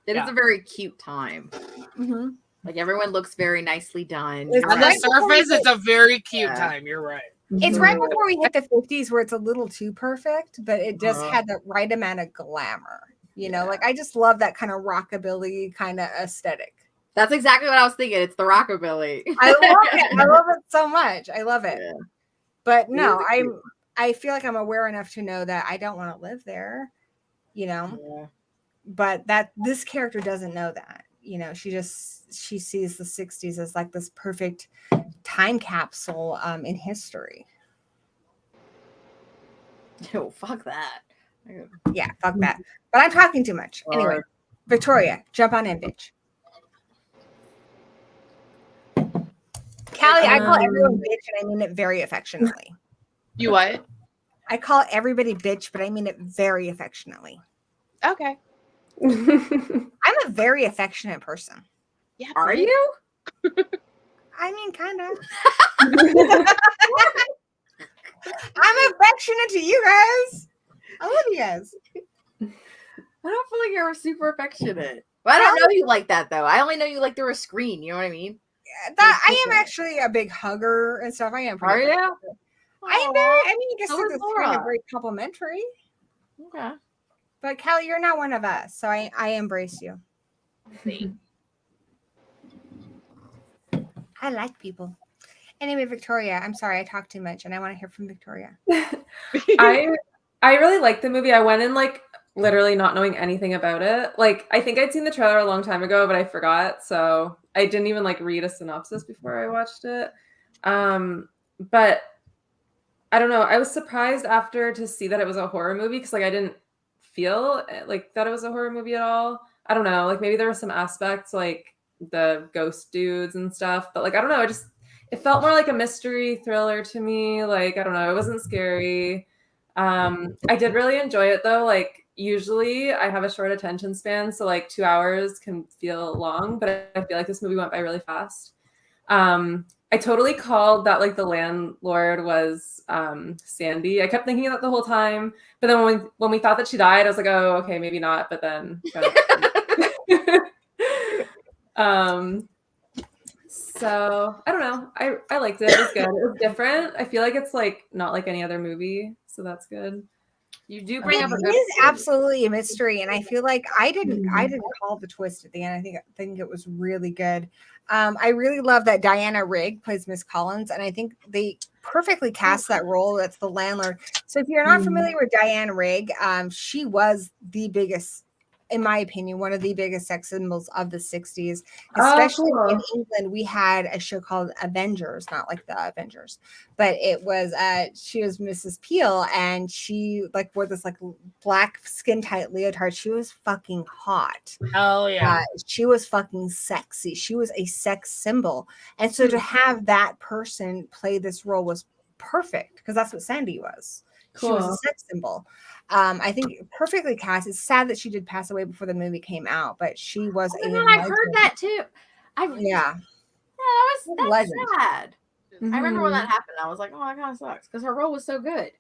Speaker 2: It is a very cute time.
Speaker 4: mm-hmm.
Speaker 2: Like everyone looks very nicely done.
Speaker 1: On the surface, it's a very cute time. You're right.
Speaker 4: It's right before we hit the 50s where it's a little too perfect, but it just had the right amount of glamour. You know, like I just love that kind of rockabilly kind of aesthetic.
Speaker 2: That's exactly what I was thinking. It's the rockabilly.
Speaker 4: I love it. I love it so much. I love it. Yeah. But no, I feel like I'm aware enough to know that I don't want to live there, you know. Yeah. But that this character doesn't know that. You know, she sees the 60s as like this perfect time capsule in history.
Speaker 2: Oh, fuck that.
Speaker 4: Yeah, fuck that. But I'm talking too much. Anyway, Victoria, jump on in, bitch. Callie, I call everyone bitch and I mean it very affectionately.
Speaker 5: You what?
Speaker 4: I call everybody bitch, but I mean it very affectionately.
Speaker 5: Okay.
Speaker 4: I'm a very affectionate person.
Speaker 5: Yeah.
Speaker 2: Are you?
Speaker 4: I mean, kind of. I'm affectionate to you guys. I love you guys.
Speaker 2: I don't feel like you're super affectionate. Well, I don't know you like that though. I only know you like through a screen. You know what I mean?
Speaker 4: That I am actually a big hugger and stuff. I am.
Speaker 2: Are you?
Speaker 4: I am very. I mean, I guess so it's kind of very complimentary.
Speaker 2: Okay.
Speaker 4: But Callie, you're not one of us, so I embrace you. I like people. Anyway, Victoria, I'm sorry I talked too much, and I want to hear from Victoria.
Speaker 3: I really liked the movie. I went in like literally not knowing anything about it. Like I think I'd seen the trailer a long time ago, but I forgot, so I didn't even like read a synopsis before I watched it. But I don't know. I was surprised after to see that it was a horror movie because like I didn't feel like that it was a horror movie at all. I don't know. Like maybe there were some aspects like the ghost dudes and stuff, but like I don't know. It felt more like a mystery thriller to me. Like I don't know. It wasn't scary. I did really enjoy it though. Like usually I have a short attention span, so like 2 hours can feel long, but I feel like this movie went by really fast. I totally called that like the landlord was Sandy. I kept thinking of that the whole time, but then when we thought that she died, I was like, oh, okay, maybe not. But then, So I don't know. I liked it. It was good. It was different. I feel like it's like not like any other movie, so that's good.
Speaker 2: You do
Speaker 4: I
Speaker 2: bring
Speaker 4: mean,
Speaker 2: up a
Speaker 4: it
Speaker 2: good
Speaker 4: is
Speaker 2: point.
Speaker 4: absolutely a mystery, and I feel like I didn't
Speaker 3: Mhm.
Speaker 4: call the twist at the end. I think it was really good. I really love that Diana Rigg plays Miss Collins, and I think they perfectly cast that role. That's the landlord. So if you're not
Speaker 3: Mhm.
Speaker 4: familiar with Diana Rigg, she was the biggest, in my opinion, one of the biggest sex symbols of the 60s.
Speaker 3: Oh,
Speaker 4: Especially in
Speaker 3: cool.
Speaker 4: England, we had a show called Avengers, not like the Avengers, but it was she was Mrs. Peel, and she like wore this like black skin tight leotard. She was fucking hot.
Speaker 1: Oh yeah.
Speaker 4: She was fucking sexy. She was a sex symbol. And so to have that person play this role was perfect because that's what Sandy was. She was a
Speaker 3: Cool.
Speaker 4: sex symbol. I think perfectly cast. It's sad that she did pass away before the movie came out, but she was
Speaker 2: Oh
Speaker 4: a
Speaker 2: my God, I've heard
Speaker 4: legend.
Speaker 2: that too.
Speaker 4: Yeah.
Speaker 2: That's
Speaker 4: Legend.
Speaker 2: sad. I remember when
Speaker 3: Mhm.
Speaker 2: that happened. I was like, oh, that kind of sucks because her role was so good.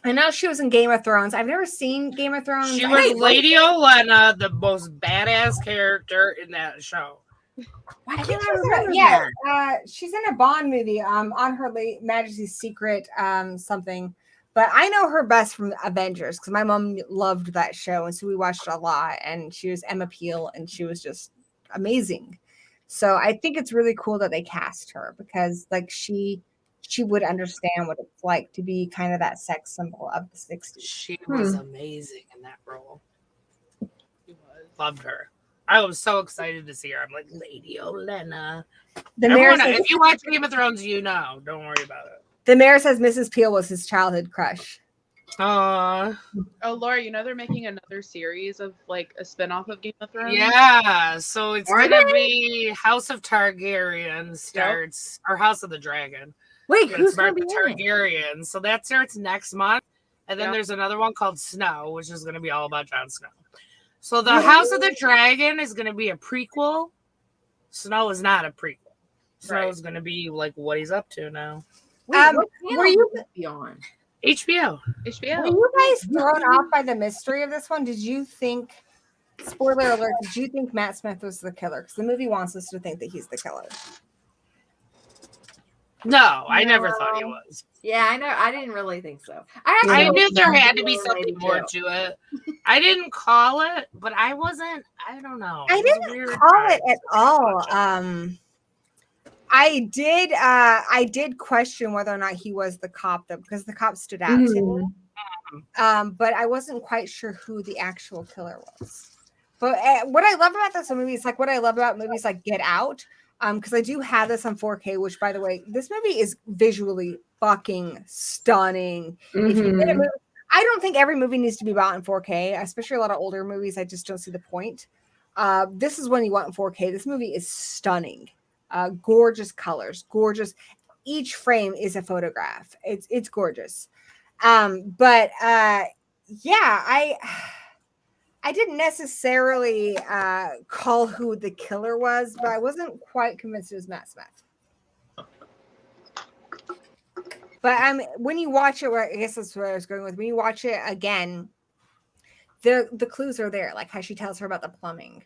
Speaker 4: I know she was in Game of Thrones. I've never seen Game of Thrones.
Speaker 1: She
Speaker 4: I
Speaker 1: was
Speaker 4: know-
Speaker 1: Lady Olenna, the most badass character in that show.
Speaker 2: Why
Speaker 4: I
Speaker 2: can't
Speaker 4: think
Speaker 2: I
Speaker 4: she's
Speaker 2: remember
Speaker 4: she's in a Bond movie on her late Majesty's Secret something. But I know her best from Avengers because my mom loved that show, and so we watched it a lot. And she was Emma Peel, and she was just amazing. So I think it's really cool that they cast her because like she would understand what it's like to be kind of that sex symbol of the 60s.
Speaker 1: She was amazing in that role. Loved her. I was so excited to see her. I'm like, Lady Olenna.
Speaker 4: The mayor
Speaker 1: Everyone,
Speaker 4: says,
Speaker 1: if you watch Game of Thrones, you know. Don't worry about it.
Speaker 4: the mayor says Mrs. Peel was his childhood crush.
Speaker 1: Aw.
Speaker 5: Oh, Laura, you know they're making another series of like a spinoff of Game of Thrones.
Speaker 1: Yeah. So it's
Speaker 2: Are
Speaker 1: gonna
Speaker 2: they?
Speaker 1: be House of Targaryen starts, or House of the Dragon.
Speaker 2: Wait,
Speaker 1: But
Speaker 2: who's
Speaker 1: it's
Speaker 2: gonna
Speaker 1: about
Speaker 2: be
Speaker 1: the
Speaker 2: in it?
Speaker 1: Targaryens. So that starts next month. And then
Speaker 5: Yeah.
Speaker 1: there's another one called Snow, which is gonna be all about Jon Snow. So the House of the Dragon is gonna be a prequel. Snow is not a prequel. Snow is gonna be like what he's up to now.
Speaker 2: Wait, what channel
Speaker 4: were you-
Speaker 2: would this be on?
Speaker 1: HBO.
Speaker 4: Were
Speaker 5: HBO.
Speaker 4: you guys thrown off by the mystery of this one? Did you think, spoiler alert, did you think Matt Smith was the killer? Because the movie wants us to think that he's the killer.
Speaker 1: No, I never thought he
Speaker 2: No.
Speaker 1: was.
Speaker 2: Yeah, I know. I didn't really think so. I
Speaker 1: I
Speaker 2: actually
Speaker 1: knew there had to be
Speaker 2: Maybe
Speaker 1: something more
Speaker 2: too.
Speaker 1: to it. I didn't call it, but I wasn't. I don't know.
Speaker 4: I
Speaker 1: It was a
Speaker 4: didn't
Speaker 1: weird
Speaker 4: call
Speaker 1: time
Speaker 4: it at
Speaker 1: to
Speaker 4: all.
Speaker 1: watch it.
Speaker 4: I did question whether or not he was the cop though, because the cop stood out to me. But I wasn't quite sure who the actual killer was. But what I love about this movie is like what I love about movies like Get Out, because I do have this on 4K, which by the way, this movie is visually fucking stunning. If you get a movie, I don't think every movie needs to be bought in 4K, especially a lot of older movies. I just don't see the point. This is one you want in 4K. This movie is stunning. Gorgeous colors, gorgeous. Each frame is a photograph. It's gorgeous. But yeah, I didn't necessarily call who the killer was, but I wasn't quite convinced it was Matt Smith. But when you watch it, I guess that's where I was going with. When you watch it again, the clues are there, like how she tells her about the plumbing.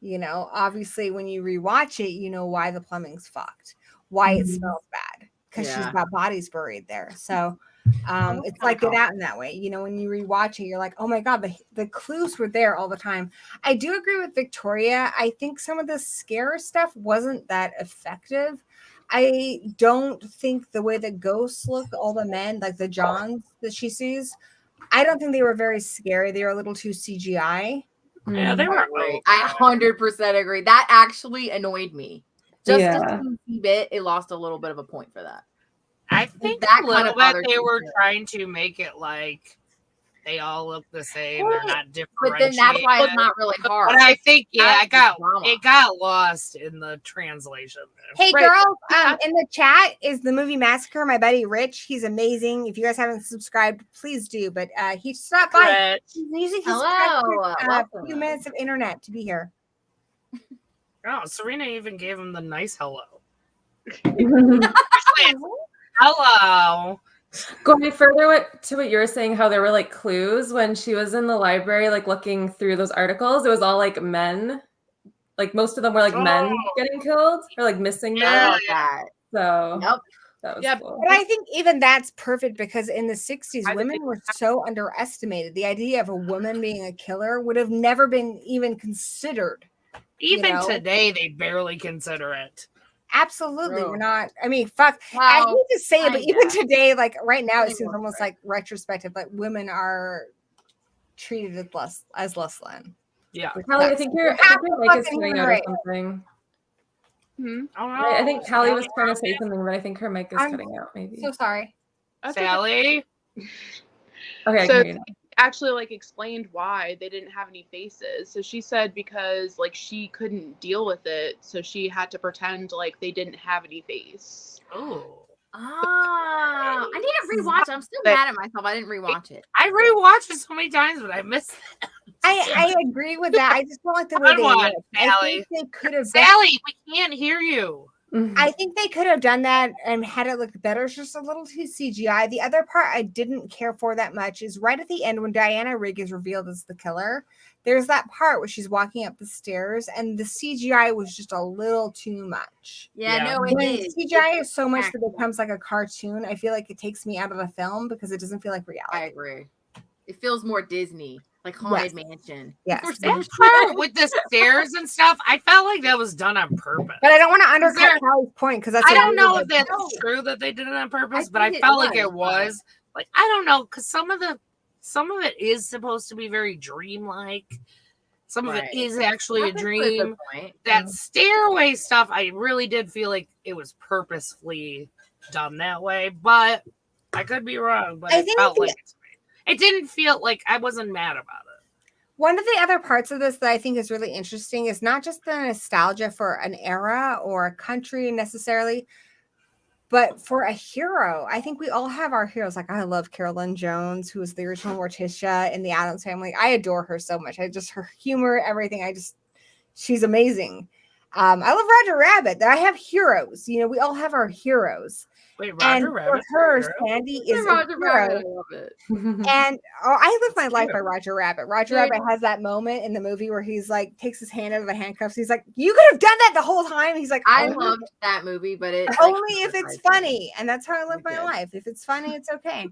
Speaker 4: You know, obviously, when you rewatch it, you know why the plumbing's fucked, why it smells bad, because she's got bodies buried there. So it's like Get Out in that way. You know, when you rewatch it, you're like, oh my God, the clues were there all the time. I do agree with Victoria. I think some of the scare stuff wasn't that effective. I don't think the way the ghosts look, all the men, like the Johns that she sees, I don't think they were very scary. They were a little too CGI.
Speaker 1: Yeah, they were.
Speaker 2: I 100% agree. That actually annoyed me. Just
Speaker 3: Yeah.
Speaker 2: a teensy bit, it lost a little bit of a point for that.
Speaker 1: I think
Speaker 2: that
Speaker 1: a
Speaker 2: kind
Speaker 1: little
Speaker 2: of
Speaker 1: bit
Speaker 2: bothered
Speaker 1: they
Speaker 2: me
Speaker 1: were
Speaker 2: too.
Speaker 1: trying to make it like they all look the same. They're not different.
Speaker 2: But then that's why it's not really hard.
Speaker 1: But I think it got
Speaker 2: drama.
Speaker 1: lost in the translation there.
Speaker 4: Hey
Speaker 5: Right.
Speaker 4: girls, in the chat is the movie Massacre. My buddy Rich, he's amazing. If you guys haven't subscribed, please do. But he stopped by.
Speaker 1: But
Speaker 4: He's using his
Speaker 2: Hello,
Speaker 4: precious,
Speaker 2: welcome.
Speaker 4: few minutes of internet to be here.
Speaker 1: oh, Serena even gave him the nice hello.
Speaker 3: Mhm.
Speaker 1: Hello.
Speaker 3: Going further to what you were saying, how there were like clues when she was in the library, like looking through those articles, it was all like men Like most of them were like men getting killed or like missing
Speaker 2: I
Speaker 3: men.
Speaker 2: love that.
Speaker 3: So
Speaker 2: Yep.
Speaker 3: that was
Speaker 5: Yeah,
Speaker 3: cool.
Speaker 4: But I think even that's perfect because in the 60s,
Speaker 5: I
Speaker 4: women
Speaker 5: think-
Speaker 4: were so underestimated. The idea of a woman being a killer would have never been even considered.
Speaker 1: Even
Speaker 4: know?
Speaker 1: today, they barely consider it.
Speaker 4: Absolutely.
Speaker 2: True.
Speaker 4: We're not, I mean, fuck. I
Speaker 2: Well,
Speaker 4: hate to say it, but
Speaker 2: kinda.
Speaker 4: even today, like right now, it
Speaker 2: Pretty
Speaker 4: seems
Speaker 2: much
Speaker 4: almost
Speaker 2: right.
Speaker 4: like retrospective, like women are treated as less than.
Speaker 1: Yeah.
Speaker 3: Kelly, I think your mic is
Speaker 4: fucking
Speaker 3: cutting out or
Speaker 4: right.
Speaker 3: something.
Speaker 1: I
Speaker 3: I think Callie was trying to say something, but I think her mic is
Speaker 4: I'm
Speaker 3: cutting out. Maybe.
Speaker 4: So sorry.
Speaker 5: That's okay.
Speaker 1: Sally.
Speaker 3: Okay, I
Speaker 5: So-
Speaker 3: can hear you now.
Speaker 5: Actually like explained why they didn't have any faces. So she said because like she couldn't deal with it, so she had to pretend like they didn't have any face.
Speaker 1: Oh.
Speaker 2: I need to rewatch it. I'm still mad at myself. I didn't rewatch it.
Speaker 1: I rewatched it so many times, but I missed it.
Speaker 4: I agree with that. I just don't like the way
Speaker 1: Good
Speaker 4: they
Speaker 1: one,
Speaker 4: look. I
Speaker 1: Sally.
Speaker 4: think they could have
Speaker 1: Sally, we can't hear you.
Speaker 4: I think they could have done that and had it look better. It's just a little too CGI. The other part I didn't care for that much is right at the end when Diana Rigg is revealed as the killer. There's that part where she's walking up the stairs and the CGI was just a little too much.
Speaker 2: Yeah,
Speaker 1: Yeah.
Speaker 2: no, it
Speaker 4: When
Speaker 2: is.
Speaker 4: CGI is so much that
Speaker 2: Accurate.
Speaker 4: it becomes like a cartoon, I feel like it takes me out of the film because it doesn't feel like
Speaker 2: I
Speaker 4: reality.
Speaker 2: agree. It feels more Disney, like Haunted Mansion.
Speaker 4: Yes.
Speaker 2: Or
Speaker 1: That part with the stairs and stuff, I felt like that was done on purpose.
Speaker 4: But I don't want to
Speaker 1: there-
Speaker 4: undercut Callie's point because that's
Speaker 1: I
Speaker 4: a
Speaker 1: don't know
Speaker 4: really
Speaker 1: if
Speaker 4: good
Speaker 1: that's
Speaker 4: point.
Speaker 1: true that they did it on purpose,
Speaker 2: I
Speaker 1: but I
Speaker 2: think it
Speaker 1: felt like
Speaker 2: was,
Speaker 1: it was. Like, I don't know, because some of it is supposed to be very dreamlike. Some of
Speaker 2: Right.
Speaker 1: it is actually a
Speaker 2: That's actually good
Speaker 1: dream.
Speaker 2: point.
Speaker 1: That stairway stuff, I really did feel like it was purposefully done that way, but I could be wrong. But
Speaker 4: I
Speaker 1: it
Speaker 4: think
Speaker 1: felt
Speaker 4: the-
Speaker 1: like it didn't feel like I wasn't mad about it.
Speaker 4: One of the other parts of this that I think is really interesting is not just the nostalgia for an era or a country necessarily, but for a hero. I think we all have our heroes. Like I love Carolyn Jones, who was the original Morticia in the Addams Family. I adore her so much. Her humor, everything. She's amazing. I love Roger Rabbit. I have heroes. You know, we all have our heroes.
Speaker 1: Wait,
Speaker 4: And
Speaker 1: Roger Rabbit.
Speaker 4: for her, Sandy is a
Speaker 2: Roger Rabbit, I
Speaker 4: hero.
Speaker 2: love it.
Speaker 4: And I live my life
Speaker 1: cute.
Speaker 4: by Roger Rabbit. Roger
Speaker 2: Dude.
Speaker 4: Rabbit has that moment in the movie where he's like takes his hand out of the handcuffs. He's like, "You could have done that the whole time." He's like,
Speaker 2: I
Speaker 4: "Only-
Speaker 2: loved that movie, but it
Speaker 4: only if it's
Speaker 2: I
Speaker 4: funny." And that's how I live
Speaker 2: I
Speaker 4: my
Speaker 2: did.
Speaker 4: life. If it's funny, it's okay.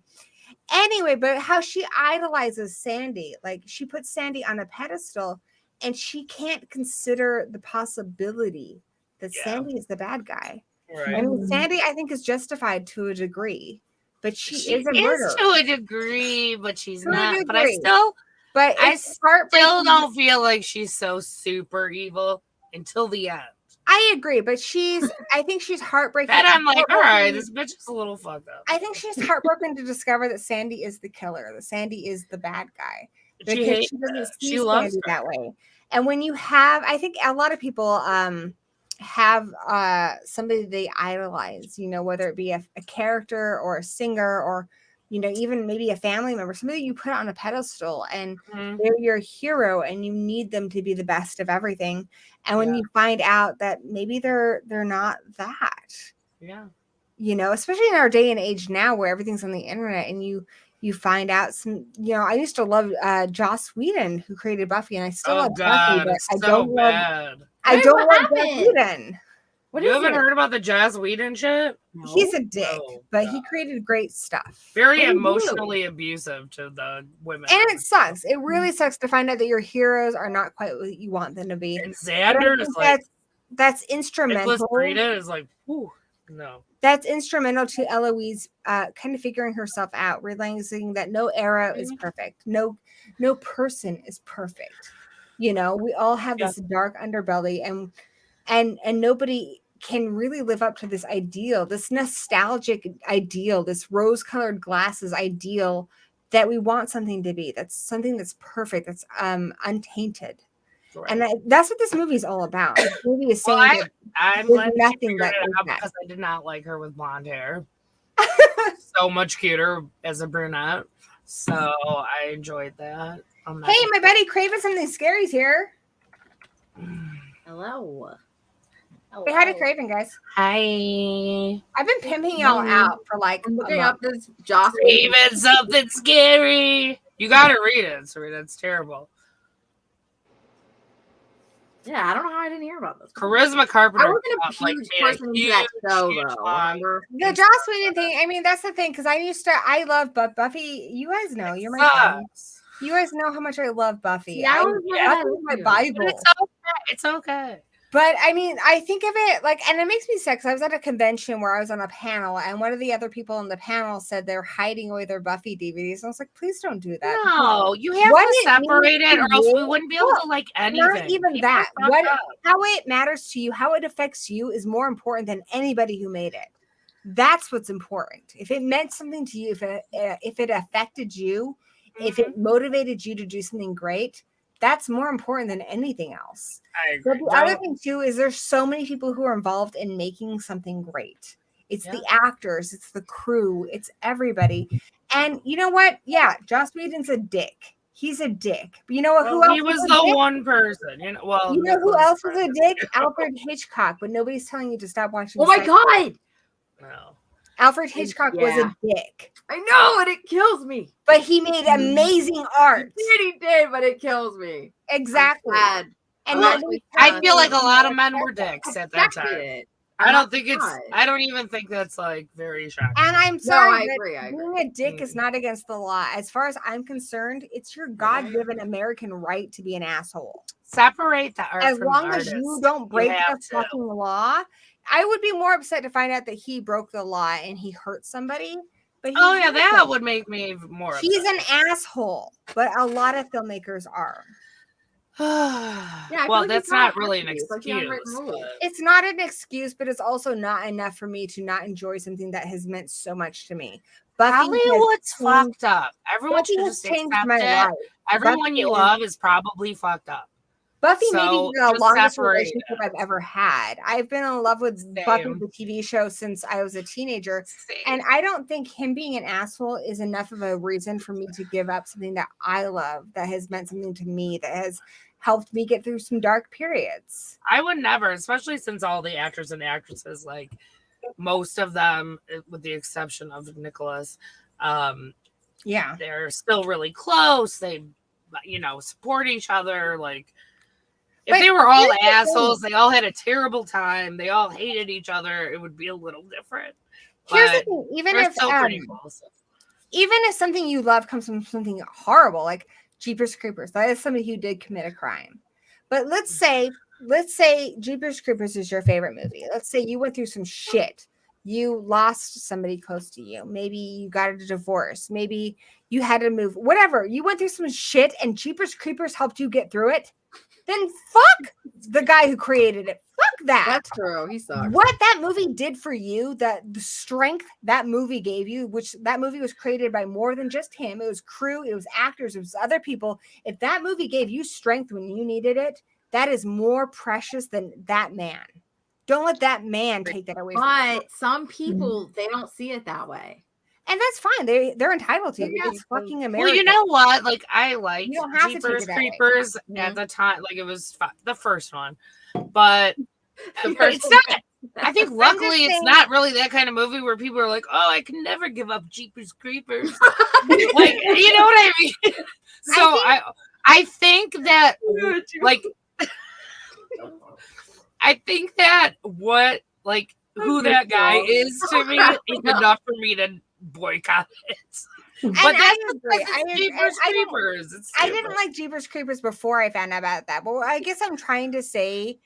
Speaker 4: Anyway, but how she idolizes Sandy, like she puts Sandy on a pedestal, and she can't consider the possibility that
Speaker 1: Yeah.
Speaker 4: Sandy is the bad guy. I
Speaker 1: Right.
Speaker 4: mean, Sandy, I think, is justified to a degree, but she is a
Speaker 1: is
Speaker 4: murderer.
Speaker 1: to a degree, but she's
Speaker 4: To a
Speaker 1: not. But I
Speaker 4: degree.
Speaker 1: still
Speaker 4: But
Speaker 1: I
Speaker 4: it's heartbreaking.
Speaker 1: still don't feel like she's so super evil until the end.
Speaker 4: I agree, but I think she's heartbreaking.
Speaker 1: Then I'm like, all right,
Speaker 4: heartbroken-
Speaker 1: this bitch is a little fucked up.
Speaker 4: I think she's heartbroken to discover that Sandy is the killer, that Sandy is the bad guy.
Speaker 1: But she
Speaker 4: Because
Speaker 1: hates
Speaker 4: she doesn't
Speaker 1: that.
Speaker 4: see
Speaker 1: She loves
Speaker 4: Sandy
Speaker 1: her.
Speaker 4: that way. And when you have, I think a lot of people have somebody they idolize, you know, whether it be a character or a singer or, you know, even maybe a family member, somebody you put on a pedestal and
Speaker 1: Mhm.
Speaker 4: they're your hero and you need them to be the best of everything. And when
Speaker 1: Yeah.
Speaker 4: you find out that maybe they're not that,
Speaker 1: Yeah.
Speaker 4: you know, especially in our day and age now where everything's on the internet and you find out some, you know, I used to love Joss Whedon who created Buffy and I still
Speaker 1: Oh
Speaker 4: love
Speaker 1: god,
Speaker 4: Buffy, but
Speaker 1: it's
Speaker 4: I
Speaker 1: so
Speaker 4: don't love
Speaker 1: bad.
Speaker 4: I
Speaker 2: Wait,
Speaker 4: don't
Speaker 2: what
Speaker 4: love Joss
Speaker 2: happened?
Speaker 4: Whedon.
Speaker 2: What
Speaker 1: You
Speaker 2: is
Speaker 1: haven't
Speaker 2: it?
Speaker 1: heard about the Joss Whedon shit?
Speaker 4: He's a dick,
Speaker 1: Oh,
Speaker 4: but
Speaker 1: God.
Speaker 4: he created great stuff.
Speaker 1: Very
Speaker 2: What do you do?
Speaker 1: emotionally abusive to the women.
Speaker 4: And it sucks. It really sucks to find out that your heroes are not quite what you want them to be.
Speaker 1: And
Speaker 4: But I
Speaker 1: Xander
Speaker 4: think
Speaker 1: is like
Speaker 4: that's
Speaker 1: Nicholas
Speaker 4: instrumental.
Speaker 1: Breda is like, whew, no.
Speaker 4: That's instrumental to Eloise kind of figuring herself out, realizing that no era is perfect. No person is perfect. You know, we all have this dark underbelly and nobody can really live up to this ideal, this nostalgic ideal, this rose-colored glasses ideal that we want something to be. That's something that's perfect, that's untainted.
Speaker 1: Right.
Speaker 4: And that's what this movie is all about. This movie is saying
Speaker 1: Well,
Speaker 4: that
Speaker 1: I'm
Speaker 4: there's
Speaker 1: glad that
Speaker 4: nothing
Speaker 1: she figured
Speaker 4: that
Speaker 1: it
Speaker 4: is
Speaker 1: out
Speaker 4: that.
Speaker 1: because I did not like her with blonde hair. So much cuter as a brunette. So I enjoyed that. I'm not
Speaker 4: Hey, my buddy Craven something scary's here.
Speaker 2: Hello.
Speaker 4: Say hi to Craven, guys.
Speaker 1: Hi.
Speaker 4: I've been pimping y'all out for like
Speaker 2: I'm
Speaker 4: a
Speaker 2: looking
Speaker 4: month.
Speaker 2: up this Joss.
Speaker 1: Even something scary. You gotta read it, Serena. It's terrible.
Speaker 2: Yeah, I don't know how I didn't hear about this.
Speaker 1: Charisma Carpenter.
Speaker 2: I wasn't a
Speaker 1: like,
Speaker 2: huge
Speaker 1: made a
Speaker 2: person into that show,
Speaker 1: huge
Speaker 2: though.
Speaker 1: line.
Speaker 2: Remember?
Speaker 4: The Joss Whedon thing. I mean, that's the thing because I love Buffy. You guys know you're my friend.
Speaker 1: Sucks.
Speaker 4: You guys know how much I love Buffy.
Speaker 2: Yeah, I was
Speaker 4: Buffy's my Bible.
Speaker 1: But it's okay.
Speaker 4: But I mean, I think of it like, and it makes me sad because I was at a convention where I was on a panel, and one of the other people on the panel said they're hiding away their Buffy DVDs. And I was like, please don't do that.
Speaker 1: No, you have
Speaker 4: What
Speaker 1: to
Speaker 4: it
Speaker 1: separate
Speaker 4: means
Speaker 1: it, or
Speaker 4: to
Speaker 1: else
Speaker 4: you-
Speaker 1: we wouldn't be able to like anything.
Speaker 4: Not even
Speaker 1: People
Speaker 4: that.
Speaker 1: fuck
Speaker 4: What
Speaker 1: up.
Speaker 4: how it matters to you, how it affects you, is more important than anybody who made it. That's what's important. If it meant something to you, if it affected you, if it motivated you to do something great, that's more important than anything else.
Speaker 1: I
Speaker 4: But
Speaker 1: agree.
Speaker 4: the other thing too is there's so many people who are involved in making something great. It's the actors, it's the crew, it's everybody. And you know what? Yeah, Joss Whedon's a dick. He's a dick. But you know what?
Speaker 1: Well,
Speaker 4: who else
Speaker 1: he was
Speaker 4: is a
Speaker 1: the
Speaker 4: dick?
Speaker 1: one person. You know, well,
Speaker 4: You know who
Speaker 1: Nicholas
Speaker 4: else was a
Speaker 1: Sparks.
Speaker 4: dick? Alfred Hitchcock. But nobody's telling you to stop watching.
Speaker 2: Oh my
Speaker 4: Psycho.
Speaker 2: god!
Speaker 1: No.
Speaker 4: Alfred Hitchcock was
Speaker 2: Yeah.
Speaker 4: a dick,
Speaker 2: I know, and it kills me.
Speaker 4: but he made amazing art.
Speaker 2: He did, but it kills me.
Speaker 4: Exactly.
Speaker 2: I'm sad.
Speaker 4: And
Speaker 1: Well,
Speaker 4: nobody's
Speaker 1: I
Speaker 4: telling
Speaker 1: feel
Speaker 4: you
Speaker 1: like a
Speaker 4: to
Speaker 1: lot of
Speaker 4: watch
Speaker 1: men
Speaker 4: it.
Speaker 1: were dicks at that
Speaker 2: Expected
Speaker 1: time.
Speaker 2: it.
Speaker 1: I
Speaker 2: I'm
Speaker 1: don't
Speaker 2: not
Speaker 1: think it's.
Speaker 2: surprised.
Speaker 1: I don't even think that's like very shocking.
Speaker 4: And I'm
Speaker 2: No,
Speaker 4: sorry,
Speaker 2: I
Speaker 4: but
Speaker 2: agree. I
Speaker 4: being
Speaker 2: agree.
Speaker 4: a dick is not against the law. As far as I'm concerned, it's your God-given American right to be an asshole.
Speaker 1: Separate the art
Speaker 4: As
Speaker 1: from
Speaker 4: long
Speaker 1: the
Speaker 4: as you
Speaker 1: artist.
Speaker 4: don't break
Speaker 1: have
Speaker 4: the
Speaker 1: to.
Speaker 4: fucking law, I would be more upset to find out that he broke the law and he hurt somebody. But he
Speaker 1: Oh yeah, that
Speaker 4: hasn't.
Speaker 1: would make me even more.
Speaker 4: He's
Speaker 1: upset.
Speaker 4: an asshole, but a lot of filmmakers are.
Speaker 2: I feel
Speaker 1: well,
Speaker 2: like
Speaker 1: that's
Speaker 2: he's not
Speaker 1: not really an
Speaker 2: happy. It's like he unwritten
Speaker 1: excuse.
Speaker 2: rules.
Speaker 1: but-
Speaker 4: It's not an excuse, but it's also not enough for me to not enjoy something that has meant so much to me. Buffy has
Speaker 1: Hollywood's
Speaker 4: changed-
Speaker 1: fucked up. Everyone
Speaker 4: Buffy
Speaker 1: should
Speaker 4: has
Speaker 1: just
Speaker 4: changed
Speaker 1: accept
Speaker 4: my
Speaker 1: it.
Speaker 4: life.
Speaker 1: Everyone
Speaker 4: Buffy
Speaker 1: you
Speaker 4: is-
Speaker 1: love is probably fucked up.
Speaker 4: Buffy
Speaker 1: So,
Speaker 4: may be the
Speaker 1: just
Speaker 4: longest
Speaker 1: separate
Speaker 4: relationship I've ever had. I've been in love with Buffy,
Speaker 1: Same.
Speaker 4: the TV show, since I was a teenager. And I don't think him being an asshole is enough of a reason for me to give up something that I love, that has meant something to me, that has helped me get through some dark periods.
Speaker 1: I would never, especially since all the actors and actresses, like most of them, with the exception of Nicholas,
Speaker 4: Yeah.
Speaker 1: they're still really close. They, support each other. Like, if
Speaker 4: But
Speaker 1: they were all
Speaker 4: here's the thing.
Speaker 1: assholes, they all had a terrible time, they all hated each other, it would be a little different.
Speaker 4: Here's the
Speaker 1: But
Speaker 4: thing, even
Speaker 1: they're
Speaker 4: if
Speaker 1: still pretty close.
Speaker 4: even if something you love comes from something horrible, like Jeepers Creepers, that is somebody who did commit a crime. But let's say Jeepers Creepers is your favorite movie. Let's say you went through some shit. You lost somebody close to you. Maybe you got a divorce. Maybe you had to move. Whatever. You went through some shit and Jeepers Creepers helped you get through it. Then fuck the guy who created it. Fuck that.
Speaker 2: That's true. He sucks.
Speaker 4: What that movie did for you, that the strength that movie gave you, which that movie was created by more than just him. It was crew, it was actors, it was other people. If that movie gave you strength when you needed it, that is more precious than that man. Don't let that man take that away from you.
Speaker 2: But some people, they don't see it that way.
Speaker 4: And that's fine. They're entitled to.
Speaker 2: Yeah.
Speaker 4: It's fucking America.
Speaker 1: Well, you know what? Like, I liked
Speaker 4: You don't have to take
Speaker 1: Jeepers
Speaker 4: it that way.
Speaker 1: Creepers at the time. Like, it was the first one, but
Speaker 2: The first
Speaker 1: it's not. I think luckily it's
Speaker 4: saying-
Speaker 1: not really that kind of movie where people are like, "Oh, I can never give up Jeepers Creepers." Like, you know what I mean? So I think that like I think that who that guy is to me is enough for me to boycott it. But
Speaker 4: I
Speaker 1: that's
Speaker 4: agree.
Speaker 1: because
Speaker 4: I
Speaker 1: it's
Speaker 4: agree.
Speaker 1: Jeepers
Speaker 4: I don't-
Speaker 1: Creepers. It's
Speaker 4: I
Speaker 1: stupid.
Speaker 4: didn't like Jeepers Creepers before I found out about that. But what I guess I'm trying to say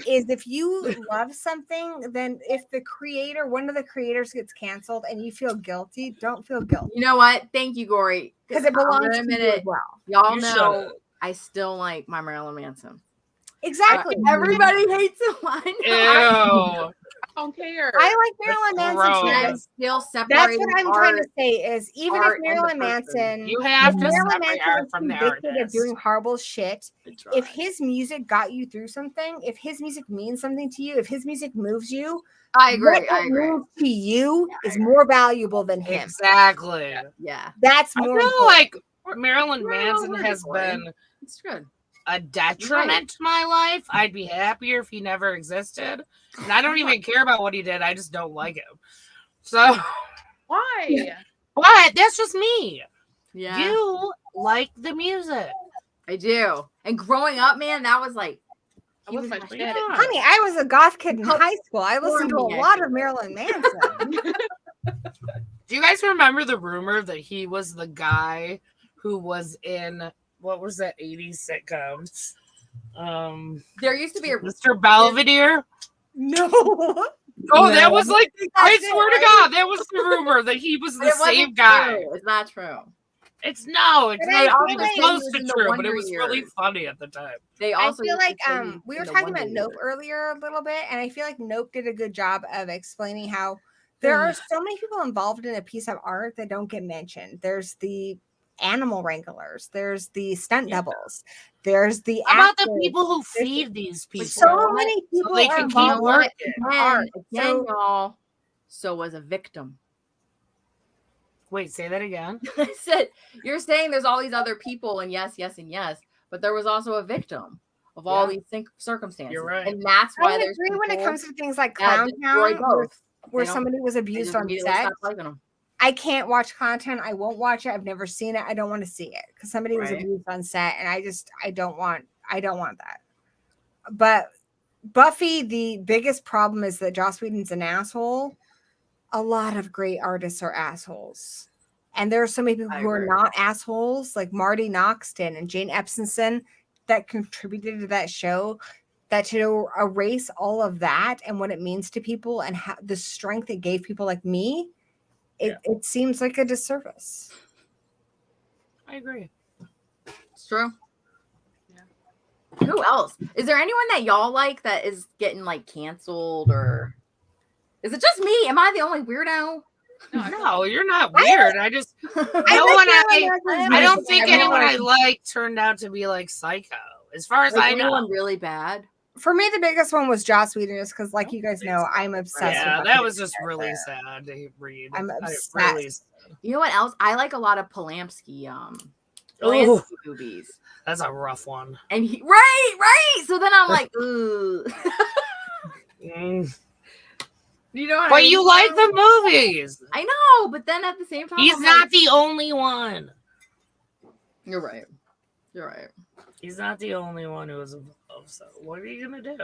Speaker 4: is if you love something, then if one of the creators gets canceled and you feel guilty, don't feel guilty.
Speaker 2: You know what? Thank you, Gory.
Speaker 4: Because it belongs
Speaker 2: I'm
Speaker 4: to
Speaker 2: gonna
Speaker 4: you
Speaker 2: admit
Speaker 4: as well.
Speaker 2: Y'all
Speaker 1: You
Speaker 2: know
Speaker 1: should.
Speaker 2: I still like my Marilyn Manson.
Speaker 4: Exactly.
Speaker 2: Everybody hates him. I know.
Speaker 1: Ew.
Speaker 5: I don't care.
Speaker 4: I like Marilyn Manson
Speaker 1: gross.
Speaker 4: too.
Speaker 2: I'm still separating.
Speaker 4: That's what I'm trying to
Speaker 2: art.
Speaker 4: say is even if
Speaker 2: art and the
Speaker 4: Marilyn
Speaker 2: person.
Speaker 4: Manson,
Speaker 1: You have
Speaker 4: if
Speaker 1: to
Speaker 4: Marilyn
Speaker 1: separate
Speaker 4: Manson
Speaker 1: art
Speaker 4: is
Speaker 1: from the
Speaker 4: convicted of
Speaker 1: artist.
Speaker 4: doing horrible shit,
Speaker 2: I
Speaker 4: if
Speaker 2: tried.
Speaker 4: his music got you through something, if his music means something to you, if his music moves you,
Speaker 2: I agree.
Speaker 4: what
Speaker 2: I
Speaker 4: it
Speaker 2: agree.
Speaker 4: means to you
Speaker 2: Yeah, I
Speaker 4: is
Speaker 2: agree.
Speaker 4: more valuable than him.
Speaker 1: Exactly.
Speaker 2: Yeah,
Speaker 4: That's
Speaker 1: I
Speaker 4: more
Speaker 1: feel
Speaker 4: important.
Speaker 1: like Marilyn
Speaker 2: Well,
Speaker 1: Manson
Speaker 2: we're
Speaker 1: has
Speaker 2: recording.
Speaker 1: been
Speaker 2: it's good.
Speaker 1: a detriment to my life. I'd be happier if he never existed. And I don't even care about what he did. I just don't like him. So,
Speaker 5: Why?
Speaker 1: but that's just me.
Speaker 2: Yeah,
Speaker 1: You like the music.
Speaker 2: I do. And growing up, man, that was like
Speaker 5: That was my shit.
Speaker 4: Honey, I was a goth kid in
Speaker 2: Oh,
Speaker 4: high school. I listened to a
Speaker 2: me,
Speaker 4: lot
Speaker 2: actually.
Speaker 4: of Marilyn Manson.
Speaker 1: Do you guys remember the rumor that he was the guy who was in what was that 80s sitcoms?
Speaker 2: There used to be a
Speaker 1: Mr. Belvedere.
Speaker 4: No.
Speaker 1: Oh, that was like I
Speaker 4: That's it,
Speaker 1: swear to
Speaker 4: right?
Speaker 1: God, that was the rumor that he was
Speaker 2: but
Speaker 1: the
Speaker 2: it wasn't
Speaker 1: same guy.
Speaker 2: true. It's not true.
Speaker 1: It's
Speaker 4: But
Speaker 1: not
Speaker 4: I
Speaker 1: even
Speaker 4: feel like
Speaker 1: close
Speaker 2: he was
Speaker 1: to
Speaker 2: in the
Speaker 1: true, but
Speaker 2: Wonder
Speaker 1: it was really
Speaker 2: Years.
Speaker 1: funny at the time.
Speaker 2: They
Speaker 4: I
Speaker 2: also
Speaker 4: feel
Speaker 2: used to
Speaker 4: like
Speaker 2: say he
Speaker 4: we
Speaker 2: in
Speaker 4: were
Speaker 2: the
Speaker 4: talking
Speaker 2: Wonder
Speaker 4: about Nope
Speaker 2: Years.
Speaker 4: earlier a little bit, and I feel like Nope did a good job of explaining how there are so many people involved in a piece of art that don't get mentioned. There's the animal wranglers, there's the stunt doubles, there's the
Speaker 1: How about the
Speaker 4: actors.
Speaker 1: people who
Speaker 4: There's
Speaker 1: feed these people?
Speaker 4: so many people
Speaker 1: they
Speaker 4: are
Speaker 1: can keep
Speaker 4: involved
Speaker 1: working.
Speaker 4: in
Speaker 2: Again,
Speaker 4: art.
Speaker 2: again,
Speaker 4: So
Speaker 2: y'all. So was a victim.
Speaker 1: Wait, say that again.
Speaker 2: I said, you're saying there's all these other people, and yes, yes, and yes, but there was also a victim of all
Speaker 1: Yeah.
Speaker 2: these circumstances.
Speaker 1: You're right.
Speaker 2: And that's why
Speaker 4: I
Speaker 2: there's
Speaker 4: agree when it
Speaker 2: people
Speaker 4: comes to things like
Speaker 2: that destroy
Speaker 4: Clown Town, where,
Speaker 2: both.
Speaker 4: where
Speaker 2: They don't-
Speaker 4: somebody was
Speaker 2: They
Speaker 4: abused
Speaker 2: just
Speaker 4: on
Speaker 2: immediately
Speaker 4: set.
Speaker 2: stop liking them.
Speaker 4: I can't watch content. I won't watch it. I've never seen it. I don't want to see it because somebody was
Speaker 2: Right.
Speaker 4: abused on set, and I don't want that. But Buffy, the biggest problem is that Joss Whedon's an asshole. A lot of great artists are assholes, and there are so many people
Speaker 2: I
Speaker 4: who are
Speaker 2: agree.
Speaker 4: not assholes, like Marty Noxton and Jane Epsonson, that contributed to that show. That to erase all of that and what it means to people and how the strength it gave people like me, it seems like a disservice.
Speaker 1: I agree.
Speaker 2: It's true.
Speaker 5: Yeah.
Speaker 2: Who else? Is there anyone that y'all like that is getting like canceled, or is it just me? Am I the only weirdo?
Speaker 1: No, you're not weird. I just
Speaker 4: I
Speaker 1: no
Speaker 4: like
Speaker 1: one
Speaker 4: Marilyn Manson's
Speaker 1: I don't
Speaker 4: music.
Speaker 1: think
Speaker 4: I've
Speaker 1: anyone
Speaker 4: never-
Speaker 1: I like turned out to be like Psycho. As far as
Speaker 2: Like
Speaker 1: I know.
Speaker 2: anyone really bad?
Speaker 4: For me, the biggest one was Joss Whedon, just because, like you guys know, I'm obsessed.
Speaker 1: Yeah,
Speaker 4: with
Speaker 1: that
Speaker 4: Buffy
Speaker 1: was
Speaker 4: the
Speaker 1: just
Speaker 4: Vampire
Speaker 1: really
Speaker 4: Slayer.
Speaker 1: sad to read.
Speaker 4: I'm
Speaker 1: I
Speaker 4: obsessed.
Speaker 1: really-
Speaker 2: You know what else? I like a lot of Polanski
Speaker 1: Ooh.
Speaker 2: movies.
Speaker 1: That's a rough one.
Speaker 2: And right. So then I'm like, ooh.
Speaker 1: Mm.
Speaker 2: You know what I
Speaker 1: But
Speaker 2: mean?
Speaker 1: you like the movies.
Speaker 2: I know, but then at the same time,
Speaker 1: He's
Speaker 2: I'm
Speaker 1: not
Speaker 2: like,
Speaker 1: the only one.
Speaker 2: You're right. You're right.
Speaker 1: He's not the only one who is so what are you gonna do?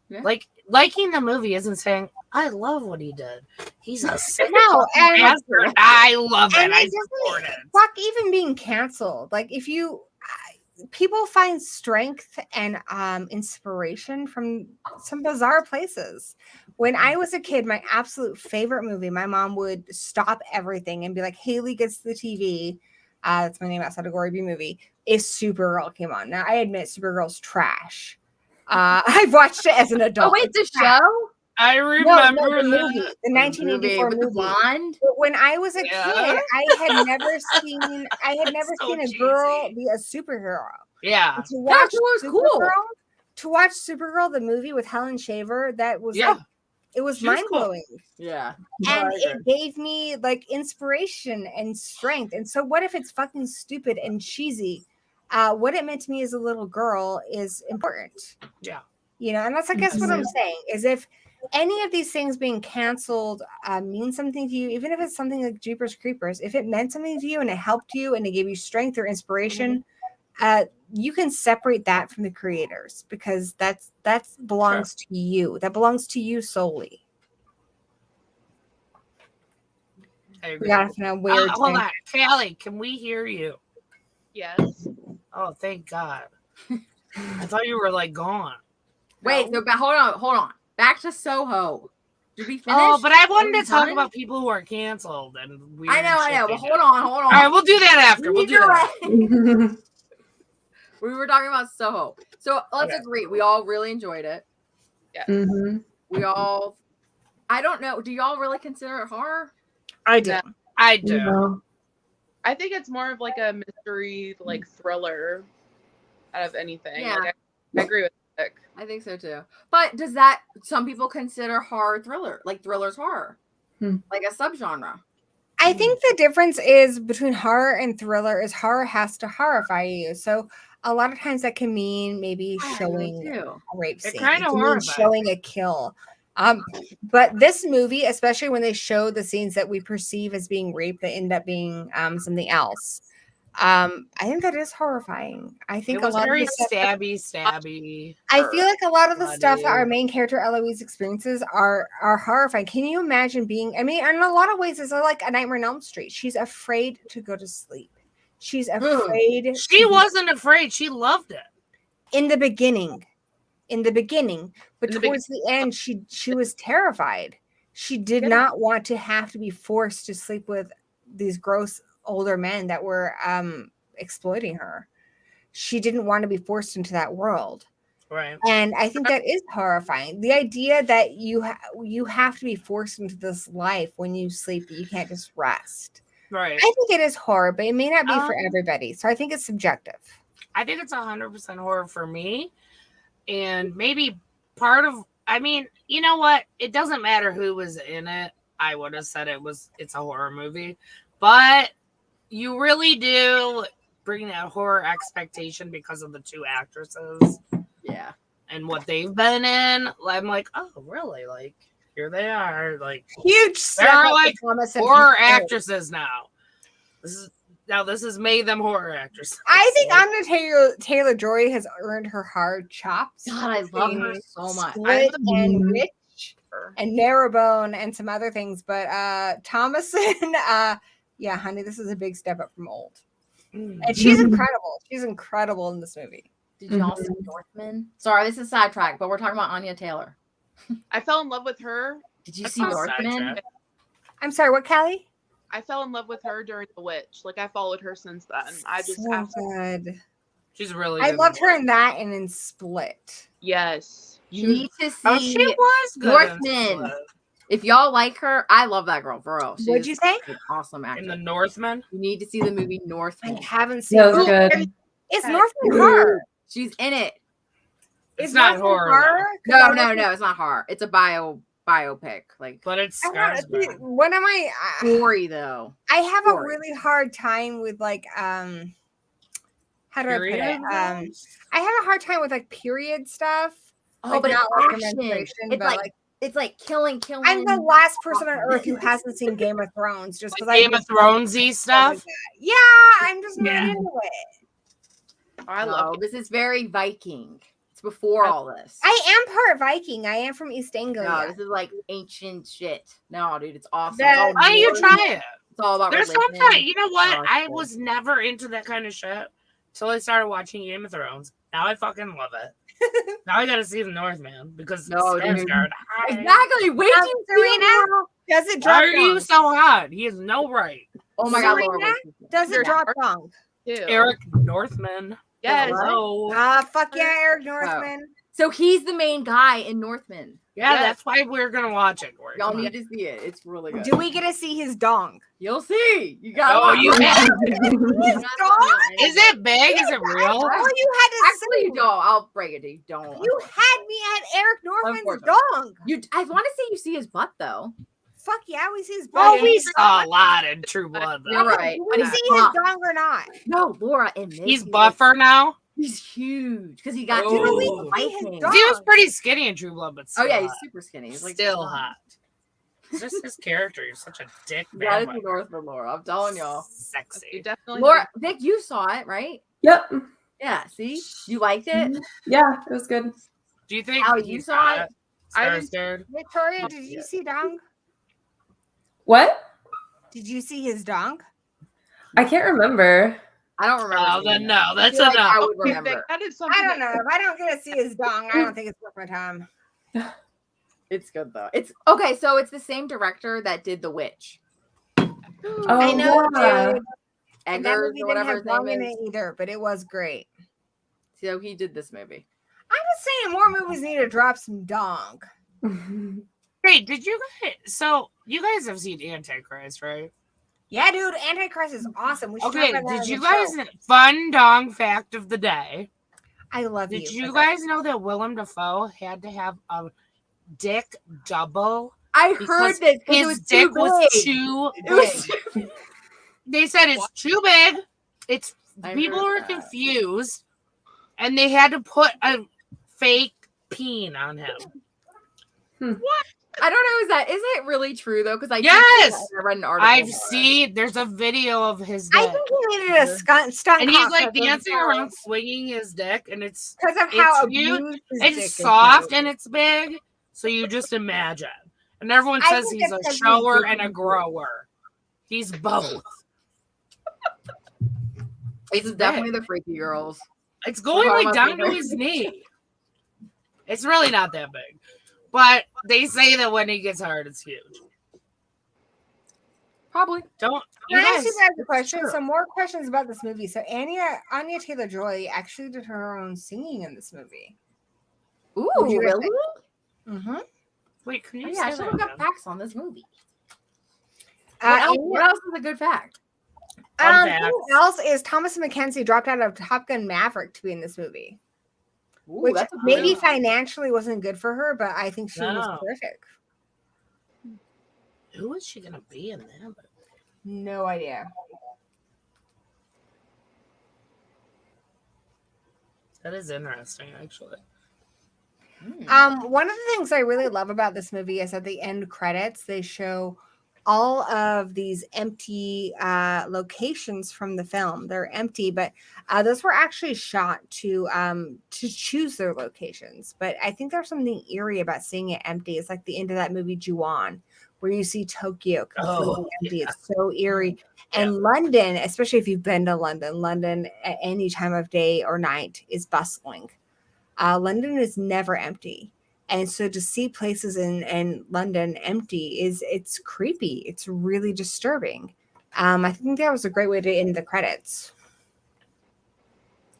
Speaker 2: Yeah.
Speaker 1: Like liking the movie isn't saying I love what he did. He's a sick
Speaker 4: No, and-
Speaker 1: bastard. I love it.
Speaker 4: And
Speaker 1: I
Speaker 4: it
Speaker 1: support
Speaker 4: doesn't
Speaker 1: it.
Speaker 4: fuck even being canceled. Like if you people find strength and inspiration from some bizarre places. When I was a kid, my absolute favorite movie, my mom would stop everything and be like, Haley gets the TV. That's my name outside of Gory B movie. If Supergirl came on. Now I admit Supergirl's trash. I've watched it as an adult.
Speaker 2: Oh wait, the
Speaker 4: It's trash.
Speaker 2: show?
Speaker 1: I
Speaker 4: No,
Speaker 1: remember
Speaker 4: the movie,
Speaker 1: that.
Speaker 4: the 1984
Speaker 2: with the
Speaker 4: movie.
Speaker 2: blonde.
Speaker 4: But when I was a
Speaker 1: Yeah.
Speaker 4: kid, I had never
Speaker 1: That's so
Speaker 4: seen a girl
Speaker 1: cheesy.
Speaker 4: be a superhero.
Speaker 1: Yeah.
Speaker 4: And to
Speaker 2: That
Speaker 4: watch
Speaker 2: was cool.
Speaker 4: Supergirl, the movie with Helen Shaver, that was
Speaker 1: Yeah.
Speaker 4: like, it was
Speaker 1: She was
Speaker 4: mind
Speaker 1: cool.
Speaker 4: blowing.
Speaker 2: Yeah.
Speaker 4: And
Speaker 2: I agree.
Speaker 4: it gave me like inspiration and strength. And so, what if it's fucking stupid and cheesy? What it meant to me as a little girl is important.
Speaker 1: Yeah.
Speaker 4: You know, and that's, I guess, what I'm saying is if any of these things being canceled means something to you, even if it's something like Jeepers Creepers, if it meant something to you and it helped you and it gave you strength or inspiration, you can separate that from the creators because that belongs to you. That belongs to you solely.
Speaker 1: I
Speaker 4: We
Speaker 1: agree.
Speaker 4: got to know where.
Speaker 1: Hold on. Callie, can we hear you?
Speaker 5: Yes.
Speaker 1: Oh, thank God. I thought you were like gone.
Speaker 2: Wait, so hold on. Back to Soho. Did we finish?
Speaker 1: Oh, but I wanted
Speaker 2: Are we
Speaker 1: to talk
Speaker 2: done?
Speaker 1: about people who are canceled and weird
Speaker 2: I know.
Speaker 1: shit
Speaker 2: But
Speaker 1: they
Speaker 2: hold
Speaker 1: do.
Speaker 2: on.
Speaker 1: All right, we'll do that after. We'll do that.
Speaker 2: We were talking about Soho. So let's
Speaker 1: Okay.
Speaker 2: agree. We all really enjoyed it.
Speaker 5: Yes.
Speaker 3: Mhm.
Speaker 2: We all, I don't know. Do y'all really consider it horror?
Speaker 4: I do.
Speaker 5: No.
Speaker 1: I do.
Speaker 3: No.
Speaker 5: I think it's more of like a mystery, like thriller out of anything.
Speaker 2: Yeah.
Speaker 5: Like, I agree with Nick.
Speaker 2: I think so too. But some people consider horror thriller, like thriller's horror, like a subgenre.
Speaker 4: I think the difference is between horror and thriller is horror has to horrify you. So a lot of times that can mean maybe
Speaker 2: I
Speaker 4: showing
Speaker 2: agree too.
Speaker 4: a rape
Speaker 1: It
Speaker 4: scene.
Speaker 1: kinda
Speaker 4: It can mean
Speaker 1: horrifies
Speaker 4: showing a kill. But this movie, especially when they show the scenes that we perceive as being rape that end up being something else, I think that is horrifying. I think
Speaker 1: It
Speaker 4: a
Speaker 1: was
Speaker 4: lot of
Speaker 1: very
Speaker 4: the stuff,
Speaker 1: stabby.
Speaker 4: I feel like a lot of the stuff that our
Speaker 1: Bloody.
Speaker 4: main character Eloise experiences are horrifying. Can you imagine being? I mean, in a lot of ways, it's like a Nightmare on Elm Street. She's afraid to go to sleep. She's afraid.
Speaker 1: She wasn't afraid. She loved it.
Speaker 4: In the beginning, but
Speaker 5: In the
Speaker 4: towards the end, she was terrified. She did not want to have to be forced to sleep with these gross older men that were exploiting her. She didn't want to be forced into that world.
Speaker 1: Right.
Speaker 4: And I think that is horrifying. The idea that you have to be forced into this life when you sleep, that you can't just rest.
Speaker 1: Right.
Speaker 4: I think it is horror, but it may not be for everybody. So I think it's subjective.
Speaker 1: I think it's 100% horror for me. And maybe part of, I mean, you know what? It doesn't matter who was in it. I would have said it's a horror movie. But you really do bring that horror expectation because of the two actresses.
Speaker 2: Yeah.
Speaker 1: And what they've been in. I'm like, oh, really? Like, here they are. Like,
Speaker 4: Huge
Speaker 1: they're
Speaker 4: slap
Speaker 1: like
Speaker 4: to Thomas and
Speaker 1: horror
Speaker 4: Pete.
Speaker 1: actresses now. This has made them horror actresses.
Speaker 4: I think Anya Taylor-Joy has earned her hard chops.
Speaker 2: God, I love her so much.
Speaker 4: Split and Rich and Narrowbone and some other things, but Thomason, yeah, honey, this is a big step up from old. And she's incredible. She's incredible in this movie.
Speaker 2: Did y'all see Northman? Sorry, this is sidetrack, but we're talking about Anya Taylor.
Speaker 5: I fell in love with her.
Speaker 2: Did you
Speaker 1: That's
Speaker 2: see
Speaker 1: not
Speaker 2: Northman?
Speaker 1: sidetrack.
Speaker 4: I'm sorry, what, Callie?
Speaker 5: I fell in love with her during The Witch. Like, I followed her since then. I just
Speaker 4: So
Speaker 5: absolutely.
Speaker 4: good.
Speaker 1: She's really
Speaker 4: I
Speaker 1: good
Speaker 4: loved
Speaker 1: in
Speaker 4: her in that and in Split.
Speaker 5: Yes.
Speaker 2: You need to see
Speaker 1: Oh, she was good.
Speaker 2: Northman. If y'all like her, I love that girl for real.
Speaker 4: What'd you say?
Speaker 2: An awesome
Speaker 1: In
Speaker 2: actor.
Speaker 1: The Northman.
Speaker 2: You need to see the movie
Speaker 4: I
Speaker 2: Northman.
Speaker 4: haven't seen
Speaker 3: That was
Speaker 4: it.
Speaker 3: good.
Speaker 4: Is Northman horror?
Speaker 2: She's in it.
Speaker 1: It's
Speaker 4: Is
Speaker 1: not
Speaker 4: Northman
Speaker 1: horror,
Speaker 4: 'Cause
Speaker 2: No, it's not horror. It's a biopic. Like
Speaker 1: but it's
Speaker 4: I don't know,
Speaker 1: Skarsgård.
Speaker 4: what am I?
Speaker 2: story though.
Speaker 4: I have a
Speaker 2: Story.
Speaker 4: really hard time with like how do I put
Speaker 1: Period.
Speaker 4: it? I have a hard time with like period stuff.
Speaker 2: Oh,
Speaker 4: Like,
Speaker 2: but
Speaker 4: not
Speaker 2: it's
Speaker 4: like
Speaker 2: action.
Speaker 4: menstruation,
Speaker 2: It's
Speaker 4: but
Speaker 2: like it's like killing.
Speaker 4: I'm the last person on earth who hasn't seen Game of Thrones just because
Speaker 1: Game of Thronesy stuff.
Speaker 4: Yeah, I'm just not
Speaker 1: Yeah.
Speaker 4: into it.
Speaker 5: I love it.
Speaker 2: This is very Viking. It's before all this.
Speaker 4: I am part Viking. I am from East Anglia.
Speaker 2: No, this is like ancient shit. No, dude, it's awesome.
Speaker 4: That-
Speaker 2: It's all
Speaker 1: Why don't you
Speaker 2: Norse.
Speaker 1: try it?
Speaker 2: It's all about
Speaker 1: There's
Speaker 2: religion.
Speaker 1: sometimes, you know what?
Speaker 2: Oh, it's
Speaker 1: I
Speaker 2: good.
Speaker 1: was never into that kind of shit until I started watching Game of Thrones. Now I fucking love it. Now I gotta see the Northman because
Speaker 2: No,
Speaker 1: it's
Speaker 2: dude.
Speaker 1: Skarsgård.
Speaker 2: Exactly. Wait till you see
Speaker 4: Serena,
Speaker 2: him.
Speaker 4: does it
Speaker 1: Why
Speaker 4: drop
Speaker 1: are you
Speaker 4: down?
Speaker 1: so hot? He has no right.
Speaker 2: Oh my god,
Speaker 4: Serena,
Speaker 2: Laura.
Speaker 4: Does it
Speaker 5: There's
Speaker 4: drop
Speaker 5: art-
Speaker 4: down?
Speaker 5: Too.
Speaker 1: Eric Northman.
Speaker 5: Yes.
Speaker 1: Hello.
Speaker 4: Fuck yeah, Eric Northman.
Speaker 2: So he's the main guy in Northman.
Speaker 1: Yeah,
Speaker 5: Yes.
Speaker 1: that's why we're gonna watch it. Corey.
Speaker 2: Y'all
Speaker 1: Come on.
Speaker 2: need to see it. It's really good.
Speaker 4: Do we get to see his dong?
Speaker 2: You'll see. You got.
Speaker 1: Oh, you have.
Speaker 4: Dong?
Speaker 1: Is it big? Is it real?
Speaker 4: All you had to
Speaker 2: Actually, you don't. I'll break it to you. Don't.
Speaker 4: You had me at Eric Northman's
Speaker 2: Unfortunately.
Speaker 4: dong.
Speaker 2: You. I want to say you see his butt though.
Speaker 4: Fuck yeah, we see his
Speaker 1: Oh,
Speaker 4: butt.
Speaker 1: we saw a lot in True Blood.
Speaker 2: You're
Speaker 1: Though.
Speaker 2: right.
Speaker 4: Do
Speaker 2: But
Speaker 4: we
Speaker 2: he's
Speaker 4: see his
Speaker 2: hot.
Speaker 4: dong or not?
Speaker 2: No, Laura and this.
Speaker 1: He's buffer now.
Speaker 2: He's huge because he got.
Speaker 1: Oh.
Speaker 2: to
Speaker 1: Do
Speaker 2: the
Speaker 1: we
Speaker 4: see his
Speaker 2: Viking.
Speaker 4: dog?
Speaker 1: He was pretty skinny in True Blood, but
Speaker 2: Oh
Speaker 1: still
Speaker 2: yeah, he's
Speaker 1: hot.
Speaker 2: super skinny. He's like
Speaker 1: Still hot. It's just his character. He's such a dick
Speaker 2: You gotta
Speaker 1: man.
Speaker 2: see Northman, Laura. I'm telling y'all.
Speaker 5: You
Speaker 1: Sexy.
Speaker 5: definitely.
Speaker 2: Laura, Vic, you saw it, right?
Speaker 3: Yep.
Speaker 2: Yeah. See, you liked it.
Speaker 3: Yeah, it was good.
Speaker 1: Do you think
Speaker 2: How
Speaker 1: he's
Speaker 2: you saw
Speaker 1: hot?
Speaker 2: it?
Speaker 5: I didn't-
Speaker 1: Skarsgård?
Speaker 4: Victoria, did you see dong?
Speaker 3: What?
Speaker 4: Did you see his dong?
Speaker 3: I can't remember.
Speaker 2: I don't remember.
Speaker 1: Oh,
Speaker 2: seeing
Speaker 1: then
Speaker 2: it.
Speaker 1: no.
Speaker 2: I
Speaker 1: That's
Speaker 2: feel like I
Speaker 1: enough.
Speaker 2: would remember.
Speaker 5: That is something.
Speaker 4: I don't know. If I don't get to see his dong, I don't think it's worth my time.
Speaker 2: It's good though. It's okay. So it's the same director that did The Witch,
Speaker 3: Oh,
Speaker 4: I know,
Speaker 3: yeah.
Speaker 4: dude. And that
Speaker 2: Eggers
Speaker 4: movie
Speaker 2: or
Speaker 4: didn't
Speaker 2: whatever
Speaker 4: have
Speaker 2: his
Speaker 4: dong
Speaker 2: name
Speaker 4: in
Speaker 2: is.
Speaker 4: it either, but it was great.
Speaker 2: So he did this movie.
Speaker 4: I'm just saying more movies need to drop some dong.
Speaker 1: Hey, did you guys? So you guys have seen Antichrist, right?
Speaker 4: Yeah, dude, Antichrist is awesome. We should
Speaker 1: Okay.
Speaker 4: talk about that
Speaker 1: Did
Speaker 4: on
Speaker 1: you
Speaker 4: the
Speaker 1: guys?
Speaker 4: show.
Speaker 1: Fun dong fact of the day.
Speaker 4: I love
Speaker 1: Did
Speaker 4: you.
Speaker 1: you guys know that Willem Dafoe had to have a dick double?
Speaker 2: I
Speaker 1: Because
Speaker 2: heard this. 'cause it
Speaker 1: His
Speaker 2: was
Speaker 1: dick
Speaker 2: too
Speaker 1: was
Speaker 2: big.
Speaker 1: too
Speaker 2: It was
Speaker 1: big. They said it's too big. It's
Speaker 2: I
Speaker 1: people
Speaker 2: heard
Speaker 1: were
Speaker 2: that.
Speaker 1: confused, and they had to put a fake peen on him.
Speaker 2: I don't know. Is it really true though? Because I
Speaker 1: Yes!
Speaker 2: I read an article.
Speaker 1: I've
Speaker 2: about it.
Speaker 1: seen. There's a video of his
Speaker 4: I
Speaker 1: dick,
Speaker 4: think he needed a stunt
Speaker 1: and he's
Speaker 4: cock
Speaker 1: like
Speaker 4: because of
Speaker 1: dancing
Speaker 4: how-
Speaker 1: around, swinging his dick, and it's
Speaker 4: because of how
Speaker 1: it's huge.
Speaker 4: abused his dick
Speaker 1: It's
Speaker 4: is
Speaker 1: soft
Speaker 4: made.
Speaker 1: and it's big, so you just imagine. And everyone
Speaker 4: I
Speaker 1: says
Speaker 4: think
Speaker 1: he's
Speaker 4: it's
Speaker 1: a
Speaker 4: 'cause his
Speaker 1: shower
Speaker 4: dick
Speaker 1: and a
Speaker 4: is big.
Speaker 1: grower. He's both.
Speaker 2: It's definitely the freaky girls.
Speaker 1: It's going
Speaker 2: Talking
Speaker 1: like
Speaker 2: about
Speaker 1: down to
Speaker 2: bigger.
Speaker 1: his knee. It's really not that big, but they say that when he gets hard, it's huge.
Speaker 2: Probably.
Speaker 1: Don't
Speaker 4: Can I ask you guys a
Speaker 1: it's
Speaker 4: question?
Speaker 1: true.
Speaker 4: Some more questions about this movie. So Anya Taylor-Joy actually did her own singing in this movie.
Speaker 2: Ooh,
Speaker 4: Would you
Speaker 2: really?
Speaker 4: Mm-hmm.
Speaker 1: Wait, can
Speaker 2: Oh,
Speaker 1: you
Speaker 2: yeah, I
Speaker 1: say
Speaker 2: should
Speaker 1: that
Speaker 2: look up
Speaker 1: again?
Speaker 2: facts on this movie. What else is a good fact?
Speaker 1: Fun facts.
Speaker 4: Something else is Thomas McKenzie dropped out of Top Gun Maverick to be in this movie,
Speaker 2: Ooh,
Speaker 4: which
Speaker 2: that's a
Speaker 4: maybe
Speaker 2: good-
Speaker 4: financially wasn't good for her, but I think she was
Speaker 1: No.
Speaker 4: terrific.
Speaker 1: Who is she gonna be in that?
Speaker 4: No idea.
Speaker 1: That is interesting, actually.
Speaker 4: One of the things I really love about this movie is at the end credits, they show all of these empty locations from the film. They're empty, but those were actually shot to choose their locations. But I think there's something eerie about seeing it empty. It's like the end of that movie Ju-on, where you see Tokyo completely empty.
Speaker 1: yeah.
Speaker 4: It's so eerie. And London, especially if you've been to London at any time of day or night is bustling. London is never empty. And so to see places in London empty it's creepy. It's really disturbing. I think that was a great way to end the credits.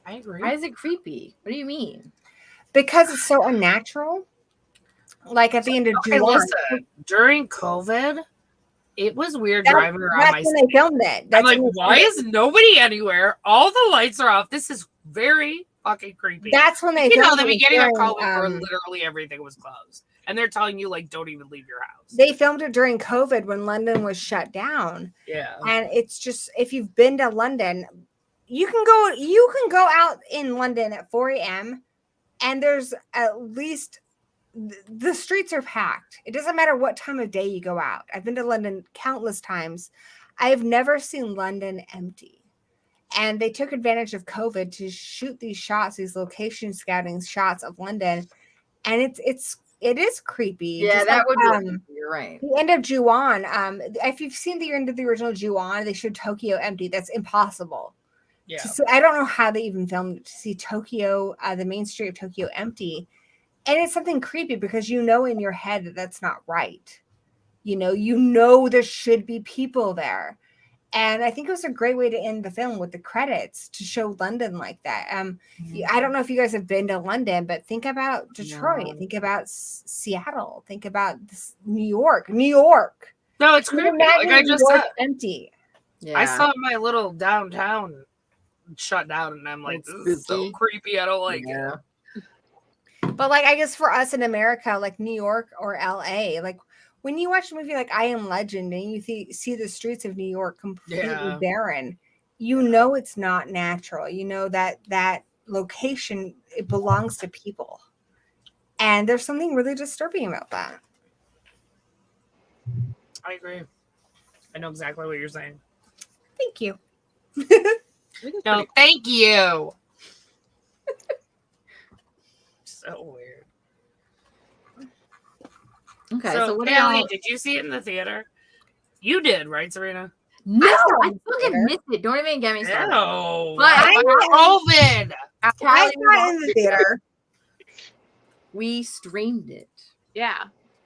Speaker 1: I agree.
Speaker 2: Why is it creepy? What do you mean?
Speaker 4: Because it's so unnatural. Like at the end of
Speaker 1: Okay,
Speaker 4: July.
Speaker 1: listen. During COVID, it was weird driving around
Speaker 4: That's
Speaker 1: my
Speaker 4: when they filmed it.
Speaker 1: I'm
Speaker 4: That's
Speaker 1: like,
Speaker 4: when they
Speaker 1: why
Speaker 4: filmed
Speaker 1: is nobody anywhere? All the lights are off. This is very fucking creepy.
Speaker 4: it. That's when they
Speaker 1: You know,
Speaker 4: filmed
Speaker 1: the
Speaker 4: it
Speaker 1: beginning of
Speaker 4: during,
Speaker 1: COVID where literally everything was closed. And they're telling you, like, don't even leave your house.
Speaker 4: they filmed it during COVID when London was shut down.
Speaker 1: Yeah.
Speaker 4: And it's just, if you've been to London, you can go out in London at 4 a.m. and there's at least the streets are packed. It doesn't matter what time of day you go out. I've been to London countless times. I have never seen London empty. And they took advantage of COVID to shoot these shots, these location scouting shots of London. And it is creepy.
Speaker 2: Yeah,
Speaker 4: Just
Speaker 2: that
Speaker 4: like,
Speaker 2: would be creepy. You're right.
Speaker 4: the end of Ju-on. If you've seen the end of the original Ju-on, they showed Tokyo empty. That's impossible.
Speaker 1: Yeah.
Speaker 4: I don't know how they even filmed it, to see Tokyo, the main street of Tokyo empty. And it's something creepy because you know in your head that that's not right. You know there should be people there. And I think it was a great way to end the film with the credits to show London like that. I don't know if you guys have been to London, but think about Detroit.
Speaker 2: No.
Speaker 4: Think about Seattle. Think about New York. New York.
Speaker 1: No, it's
Speaker 4: Can you
Speaker 1: creepy. Like
Speaker 4: imagine
Speaker 1: I
Speaker 4: New
Speaker 1: just
Speaker 4: York
Speaker 1: said.
Speaker 4: empty.
Speaker 2: Yeah.
Speaker 1: I saw my little downtown shut down, and I'm like,
Speaker 2: It's
Speaker 1: this is so
Speaker 2: spooky.
Speaker 1: creepy. I don't like
Speaker 2: Yeah.
Speaker 1: it.
Speaker 4: But like, I guess for us in America, like New York or LA, like when you watch a movie like I Am Legend and you see the streets of New York completely
Speaker 1: Yeah.
Speaker 4: barren, you know it's not natural. You know that location, it belongs to people. And there's something really disturbing about that.
Speaker 1: I agree. I know exactly what you're saying.
Speaker 4: Thank you.
Speaker 1: No, thank you. So weird.
Speaker 2: Okay,
Speaker 1: so,
Speaker 2: so what
Speaker 1: Callie,
Speaker 2: else?
Speaker 1: did you see it in the theater? You did, right, Serena?
Speaker 2: No, I
Speaker 4: saw
Speaker 2: fucking
Speaker 4: theater.
Speaker 2: missed it. Don't even get me started.
Speaker 1: No.
Speaker 2: But
Speaker 1: COVID.
Speaker 4: I
Speaker 2: Callie,
Speaker 4: saw it in the theater.
Speaker 2: we streamed it.
Speaker 5: Yeah.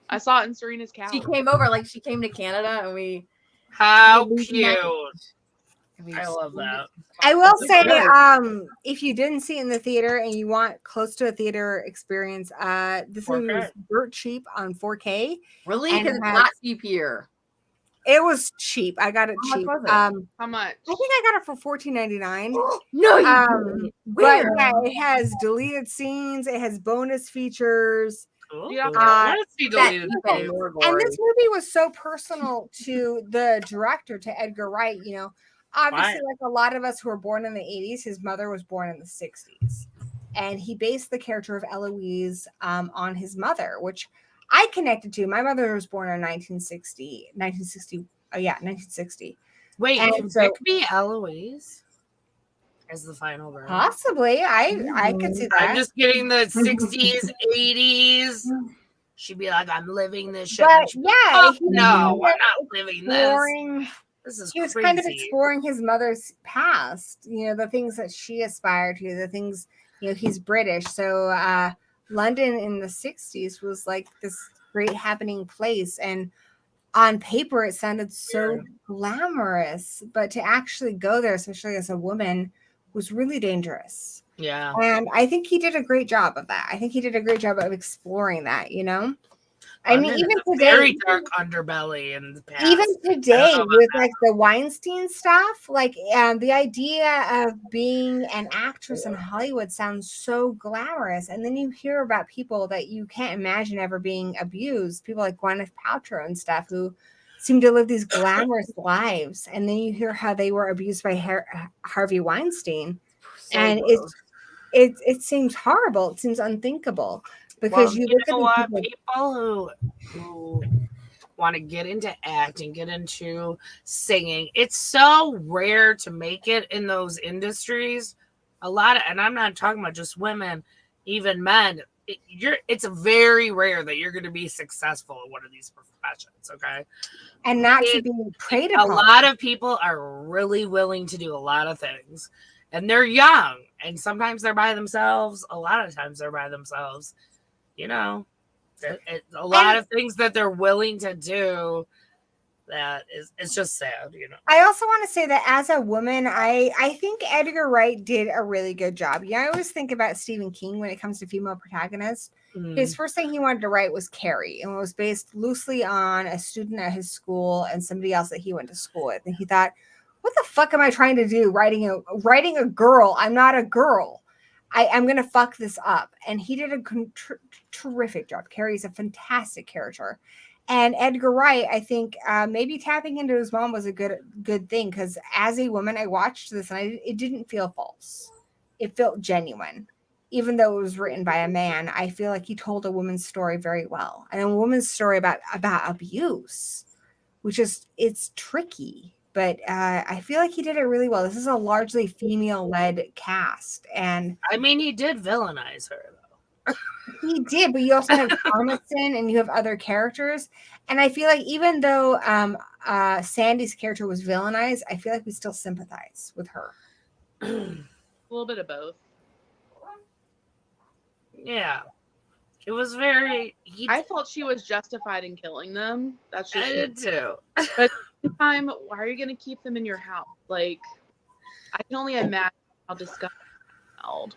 Speaker 5: I saw it in Serena's couch.
Speaker 2: She came over, like she came to Canada, and we.
Speaker 1: How
Speaker 2: we
Speaker 1: cute.
Speaker 2: and we
Speaker 1: I love
Speaker 2: streamed
Speaker 1: that.
Speaker 4: I will say,
Speaker 2: good.
Speaker 4: if you didn't see it in the theater and you want close to a theater experience, this movie
Speaker 1: 4K.
Speaker 4: was dirt cheap on 4K.
Speaker 2: Really,
Speaker 4: And
Speaker 2: because it's
Speaker 4: has-
Speaker 2: not cheap here.
Speaker 4: It was cheap. I got it
Speaker 2: How much
Speaker 4: cheap.
Speaker 2: was it?
Speaker 5: How much?
Speaker 4: I think I got it for $14.99.
Speaker 2: No, you
Speaker 4: But
Speaker 2: Where?
Speaker 4: yeah, it has deleted scenes. It has bonus features.
Speaker 1: Ooh,
Speaker 5: Yeah.
Speaker 1: I want to see
Speaker 2: that
Speaker 1: deleted
Speaker 2: even
Speaker 1: scenes.
Speaker 2: more
Speaker 4: And
Speaker 2: gory.
Speaker 4: this movie was so personal to the director, to Edgar Wright. Obviously,
Speaker 1: Right.
Speaker 4: like a lot of us who were born in the 80s, his mother was born in the 60s. And he based the character of Eloise on his mother, which I connected to. My mother was born in 1960. Oh yeah, 1960.
Speaker 1: Wait,
Speaker 4: And
Speaker 1: can
Speaker 4: so-
Speaker 1: Vic be Eloise as the final girl?
Speaker 4: Possibly, I could see that.
Speaker 1: I'm just getting the 60s, 80s. She'd be like, I'm living this shit.
Speaker 4: But
Speaker 1: And she'd be
Speaker 4: yeah,
Speaker 1: like, oh,
Speaker 4: he was
Speaker 1: no,
Speaker 4: kind
Speaker 1: I'm
Speaker 4: of
Speaker 1: not living this.
Speaker 4: exploring.
Speaker 1: This is
Speaker 4: He was
Speaker 1: crazy.
Speaker 4: kind of exploring his mother's past, the things that she aspired to, the things, he's British. So London in the 60s was like this great happening place. And on paper, it sounded so glamorous, but to actually go there, especially as a woman, was really dangerous.
Speaker 1: Yeah.
Speaker 4: And I think he did a great job of that. I think he did a great job of exploring that, I mean, even today,
Speaker 1: very dark underbelly in the past.
Speaker 4: even today with like the Weinstein stuff, like the idea of being an actress in Hollywood sounds so glamorous, and then you hear about people that you can't imagine ever being abused, people like Gwyneth Paltrow and stuff, who seem to live these glamorous lives, and then you hear how they were abused by Harvey Weinstein, and it seems horrible. It seems unthinkable. Because you look at these
Speaker 1: people who want to get into acting, get into singing, it's so rare to make it in those industries. And I'm not talking about just women, even men. It's very rare that you're going to be successful in one of these professions, okay?
Speaker 4: And not to be preyed upon.
Speaker 1: A lot of people are really willing to do a lot of things, and they're young, and sometimes they're by themselves. A lot of times they're by themselves. A lot of things that they're willing to do that it's just sad,
Speaker 4: I also want to say that as a woman, I think Edgar Wright did a really good job. I always think about Stephen King when it comes to female protagonists. His first thing he wanted to write was Carrie, and it was based loosely on a student at his school and somebody else that he went to school with. And he thought, what the fuck am I trying to do writing a girl? I'm not a girl. I'm going to fuck this up. And he did a terrific job. Carrie's a fantastic character. And Edgar Wright, I think maybe tapping into his mom was a good thing, because as a woman, I watched this and it didn't feel false. It felt genuine. Even though it was written by a man, I feel like he told a woman's story very well. And a woman's story about abuse, which is, it's tricky. But I feel like he did it really well. This is a largely female-led cast. And
Speaker 1: I mean, he did villainize her, though.
Speaker 4: He did, but you also have Thomason and you have other characters. And I feel like even though Sandy's character was villainized, I feel like we still sympathize with her.
Speaker 5: A little bit of both.
Speaker 1: Yeah. It was very...
Speaker 5: I felt she was justified in killing them. That's just
Speaker 1: I did too.
Speaker 5: But time, why are you going to keep them in your house? Like, I can only imagine how disgusting it smelled.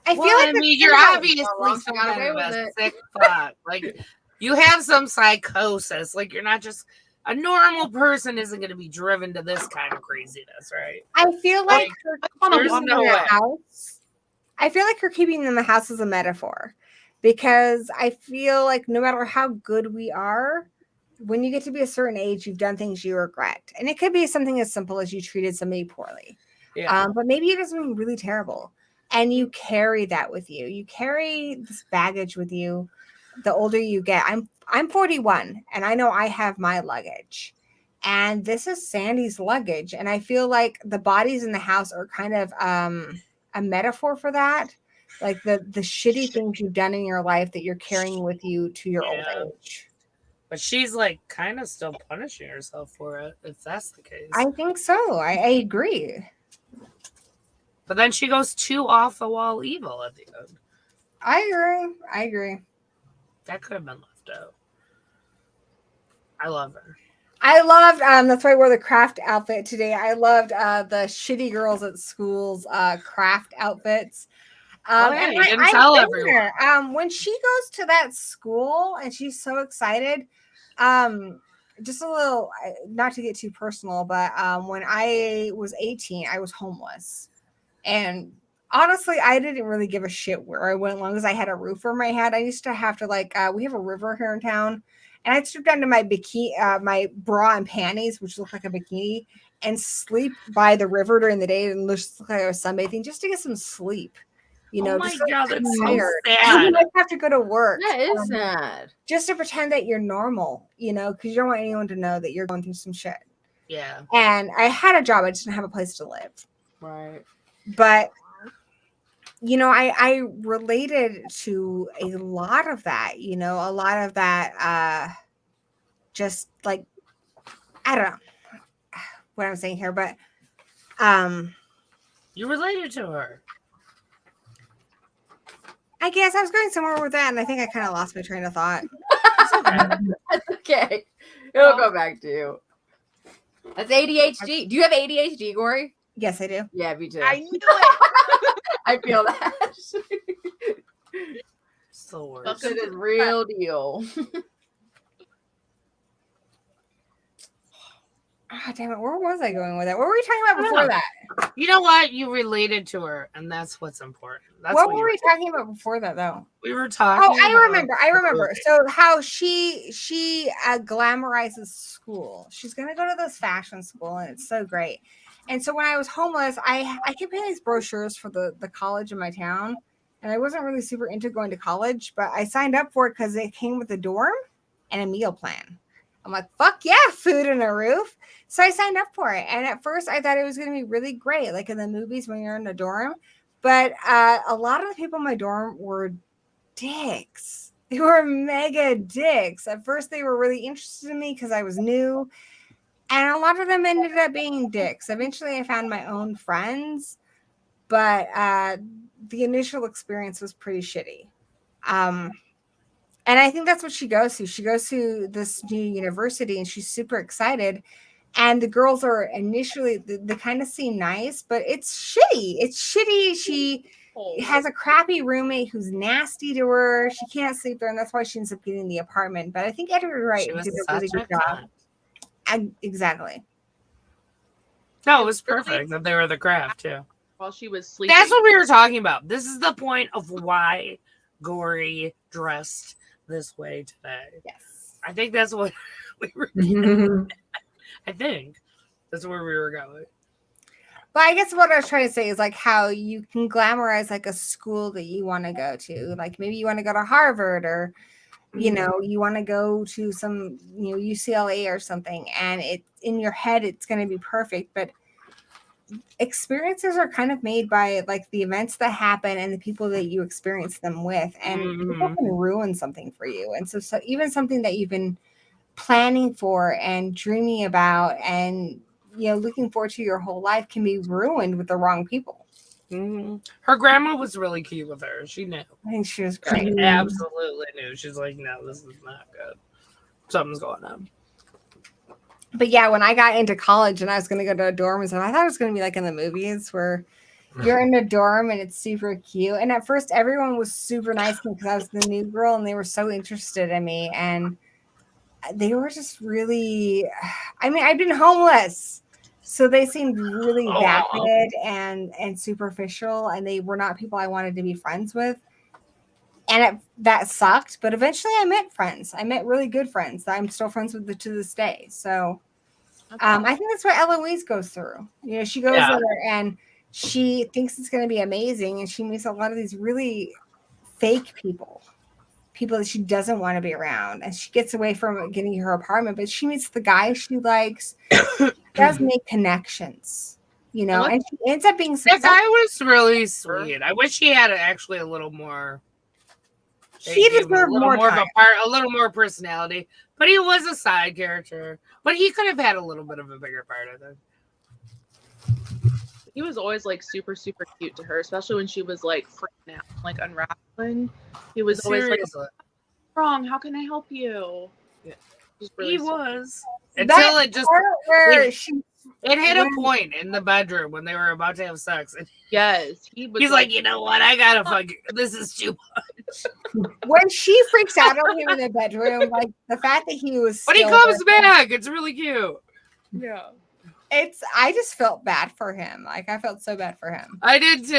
Speaker 4: I feel like
Speaker 1: you're obviously some kind of a sick fuck. Like, you have some psychosis. Like, you're not just a normal person. Isn't going to be driven to this kind of craziness, right?
Speaker 4: I feel like
Speaker 1: there's no way.
Speaker 4: I feel like her keeping them in the house is a metaphor, because I feel like no matter how good we are, when you get to be a certain age, you've done things you regret. And it could be something as simple as you treated somebody poorly.
Speaker 1: Yeah.
Speaker 4: But maybe it is something really terrible. And you carry that with you. You carry this baggage with you the older you get. I'm 41, and I know I have my luggage. And this is Sandy's luggage. And I feel like the bodies in the house are kind of a metaphor for that. Like the shitty things you've done in your life that you're carrying with you to your old age.
Speaker 1: But she's like kind of still punishing herself for it, if that's the case.
Speaker 4: I think so. I agree.
Speaker 1: But then she goes too off the wall evil at the end.
Speaker 4: I agree.
Speaker 1: That could have been left out. I love her.
Speaker 4: I loved, that's why I wore the craft outfit today. I loved the shitty girls at school's craft outfits.
Speaker 1: And you didn't tell everyone.
Speaker 4: When she goes to that school and she's so excited, just a little, not to get too personal, but when I was 18, I was homeless. And honestly, I didn't really give a shit where I went, as long as I had a roof over my head. I used to have to we have a river here in town, and I'd strip down to my bikini, my bra and panties, which look like a bikini, and sleep by the river during the day and look like I was sunbathing just to get some sleep. You know,
Speaker 1: Oh my
Speaker 4: just like
Speaker 1: God, that's so
Speaker 4: tired.
Speaker 1: sad.
Speaker 4: You might have to go to work.
Speaker 2: That is sad.
Speaker 4: Just to pretend that you're normal, you know, because you don't want anyone to know that you're going through some shit.
Speaker 1: Yeah.
Speaker 4: And I had a job, I just didn't have a place to live.
Speaker 2: Right.
Speaker 4: But you know, I related to a lot of that, you know, a lot of that just like I don't know what I'm saying here, but
Speaker 1: You related to her.
Speaker 4: I guess I was going somewhere with that, and I think I kind of lost my train of thought.
Speaker 1: It's okay.
Speaker 2: That's okay. It'll go back to you. That's ADHD. Do you have ADHD, Gory?
Speaker 4: Yes, I do.
Speaker 2: Yeah, me too.
Speaker 5: I knew it.
Speaker 2: I feel that.
Speaker 1: It's the worst.
Speaker 2: That's a real deal.
Speaker 4: Oh, damn it. Where was I going with that? What were we talking about before that?
Speaker 1: You know what? You related to her, and that's what's important. That's
Speaker 4: What
Speaker 1: what
Speaker 4: were we talking about before that, though?
Speaker 1: we were talking.
Speaker 4: Oh, I
Speaker 1: about
Speaker 4: remember. I
Speaker 1: the
Speaker 4: remember.
Speaker 1: movie.
Speaker 4: So how she glamorizes school. She's gonna go to this fashion school, and it's so great. And so when I was homeless, I kept getting these brochures for the college in my town, and I wasn't really super into going to college, but I signed up for it because it came with a dorm and a meal plan. I'm like, fuck yeah, food and a roof. So I signed up for it. And at first I thought it was going to be really great, like in the movies when you're in a dorm. But a lot of the people in my dorm were dicks. They were mega dicks. At first they were really interested in me because I was new. And a lot of them ended up being dicks. Eventually I found my own friends. But the initial experience was pretty shitty. And I think that's what she goes to. She goes to this new university and she's super excited. And the girls are initially, they kind of seem nice, but it's shitty. It's shitty. She has a crappy roommate who's nasty to her. She can't sleep there. And that's why she ends up getting the apartment. But I think Edward Wright did a really good job. Exactly.
Speaker 1: No, it was perfect that they were the craft, too.
Speaker 5: While she was sleeping.
Speaker 1: That's what we were talking about. This is the point of why Gory dressed this way today.
Speaker 4: Yes.
Speaker 1: I think that's what we were getting. I think that's where we were going.
Speaker 4: But I guess what I was trying to say is like how you can glamorize like a school that you want to go to. Like maybe you want to go to Harvard or, you know, you want to go to some, you know, UCLA or something. And it in your head, it's going to be perfect. But experiences are kind of made by like the events that happen and the people that you experience them with. And people can ruin something for you. And so even something that you've been planning for and dreaming about and you know looking forward to your whole life can be ruined with the wrong people.
Speaker 1: Her grandma was really cute with her. She knew.
Speaker 4: I think she was great.
Speaker 1: She absolutely knew. She's like, no, this is not good. Something's going on.
Speaker 4: But yeah, when I got into college and I was going to go to a dorm and stuff, I thought it was going to be like in the movies where you're in a dorm and it's super cute. And at first everyone was super nice to me because I was the new girl and they were so interested in me. And they were just really, I mean, I've been homeless. So they seemed really vapid and superficial. And they were not people I wanted to be friends with. And that sucked. But eventually I met friends. I met really good friends that I'm still friends with to this day. So I think that's what Eloise goes through. You know, she goes there and she thinks it's going to be amazing. And she meets a lot of these really fake people that she doesn't want to be around. And she gets away from getting her apartment. But she meets the guy she likes. Does make connections. You know, and she ends up being successful.
Speaker 1: That guy was really sweet. I wish he had actually a little more.
Speaker 4: He deserved more time.
Speaker 1: A little more personality, but he was a side character. But he could have had a little bit of a bigger part, I think.
Speaker 5: He was always like super, super cute to her, especially when she was like freaking out, like unraveling. He was always like, "What's wrong? How can I help you?" Yeah,
Speaker 1: he was until it just it hit a point in the bedroom when they were about to have sex. And
Speaker 5: yes, he's
Speaker 1: like, you know what? I gotta fuck. This is too much.
Speaker 4: When she freaks out on him in the bedroom, like the fact that he was.
Speaker 1: When he comes back, it's really cute.
Speaker 5: Yeah.
Speaker 4: I just felt bad for him. Like I felt so bad for him.
Speaker 1: I did too.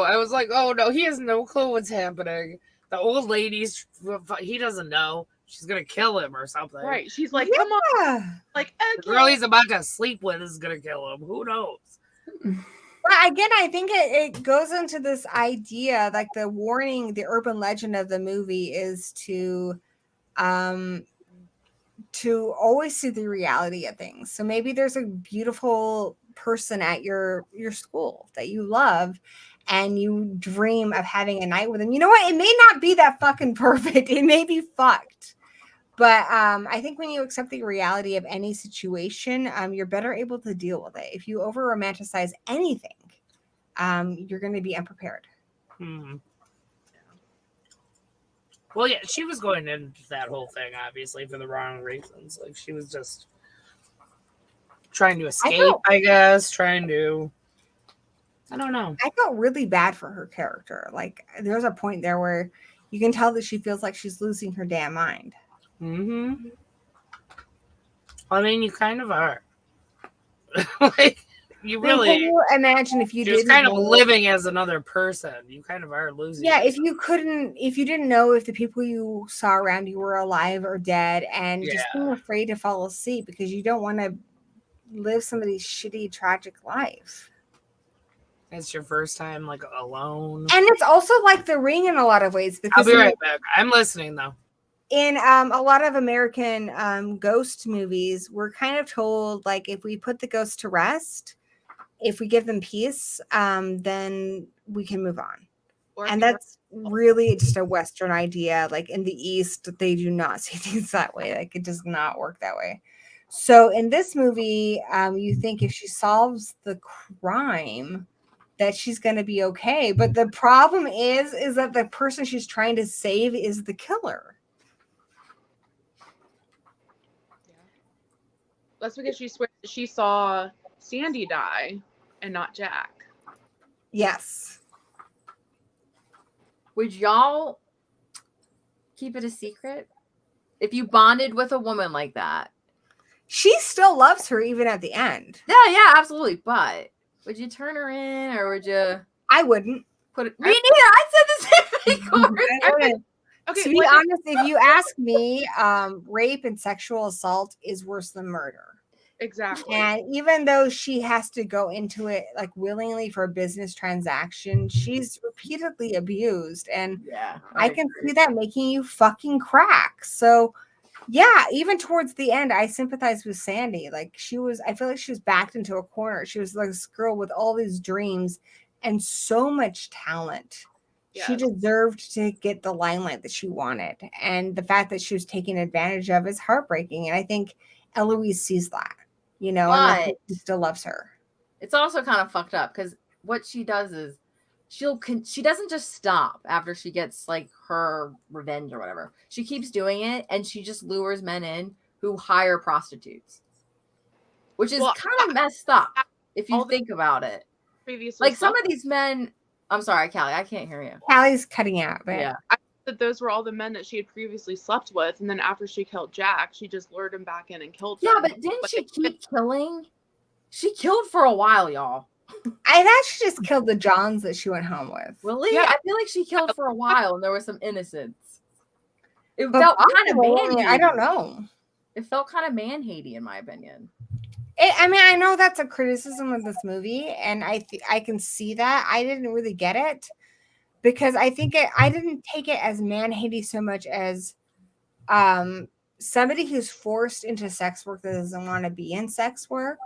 Speaker 1: I was like, oh no, he has no clue what's happening. The old lady's, he doesn't know. She's gonna kill him or something.
Speaker 5: Right. She's like, come on. Like,
Speaker 1: the girl he's about to sleep with is gonna kill him. Who knows?
Speaker 4: But again, I think it goes into this idea, like the warning, the urban legend of the movie is to always see the reality of things. So maybe there's a beautiful person at your school that you love and you dream of having a night with them. You know what? It may not be that fucking perfect. It may be fucked. But I think when you accept the reality of any situation, you're better able to deal with it. If you over romanticize anything, you're going to be unprepared.
Speaker 1: Hmm. Well, yeah, she was going into that whole thing, obviously, for the wrong reasons. Like, she was just trying to escape, I guess, trying to... I don't know.
Speaker 4: I felt really bad for her character. Like, there's a point there where you can tell that she feels like she's losing her damn mind.
Speaker 1: Mm-hmm. I mean, you kind of are. Like, you really...
Speaker 4: Can you imagine if you
Speaker 1: just
Speaker 4: didn't
Speaker 1: kind of
Speaker 4: know,
Speaker 1: living as another person. You kind of are losing.
Speaker 4: Yeah,
Speaker 1: yourself.
Speaker 4: if you didn't know if the people you saw around you were alive or dead, and just being afraid to fall asleep because you don't want to live somebody's shitty, tragic life.
Speaker 1: It's your first time, like, alone.
Speaker 4: And it's also like The Ring in a lot of ways. Because
Speaker 1: I'll be right back. I'm listening, though.
Speaker 4: In a lot of American ghost movies, we're kind of told, like, if we put the ghost to rest, if we give them peace, then we can move on. And that's really just a Western idea. Like, in the East, they do not see things that way. Like, it does not work that way. So in this movie, you think if she solves the crime, that she's going to be okay. But the problem is that the person she's trying to save is the killer.
Speaker 5: That's because she swears that she saw Sandy die and not Jack.
Speaker 4: Yes.
Speaker 2: Would y'all keep it a secret? If you bonded with a woman like that.
Speaker 4: She still loves her even at the end.
Speaker 2: Yeah, absolutely. But would you turn her in or would you?
Speaker 4: I wouldn't.
Speaker 2: Me neither. I said the same thing. Corey.
Speaker 4: Okay, to be honest, if you ask me, rape and sexual assault is worse than murder.
Speaker 5: Exactly.
Speaker 4: And even though she has to go into it like willingly for a business transaction, she's repeatedly abused. And
Speaker 2: yeah,
Speaker 4: I can see that making you fucking crack. So yeah, even towards the end, I sympathize with Sandy. Like, I feel like she was backed into a corner. She was like this girl with all these dreams and so much talent. Yes. She deserved to get the limelight that she wanted. And the fact that she was taken advantage of is heartbreaking. And I think Eloise sees that, you know, and she still loves her.
Speaker 2: It's also kind of fucked up because what she does is she doesn't just stop after she gets like her revenge or whatever. She keeps doing it and she just lures men in who hire prostitutes, which is kind of messed up if you think about it.
Speaker 5: Previously,
Speaker 2: like some of these men. I'm sorry, Callie, I can't hear you.
Speaker 4: Callie's cutting out, but
Speaker 2: yeah.
Speaker 5: I that those were all the men that she had previously slept with, and then after she killed Jack, she just lured him back in and killed him.
Speaker 2: Yeah, but didn't she keep killing? She killed for a while, y'all.
Speaker 4: I thought she just killed the Johns that she went home with.
Speaker 2: Really? Yeah. I feel like she killed for a while and there was some innocence. It felt kind of man-hating.
Speaker 4: I don't know.
Speaker 2: It felt kind of man-hating in my opinion.
Speaker 4: I mean, I know that's a criticism of this movie, and I can see that. I didn't really get it because I didn't take it as man-hating so much as somebody who's forced into sex work that doesn't want to be in sex work.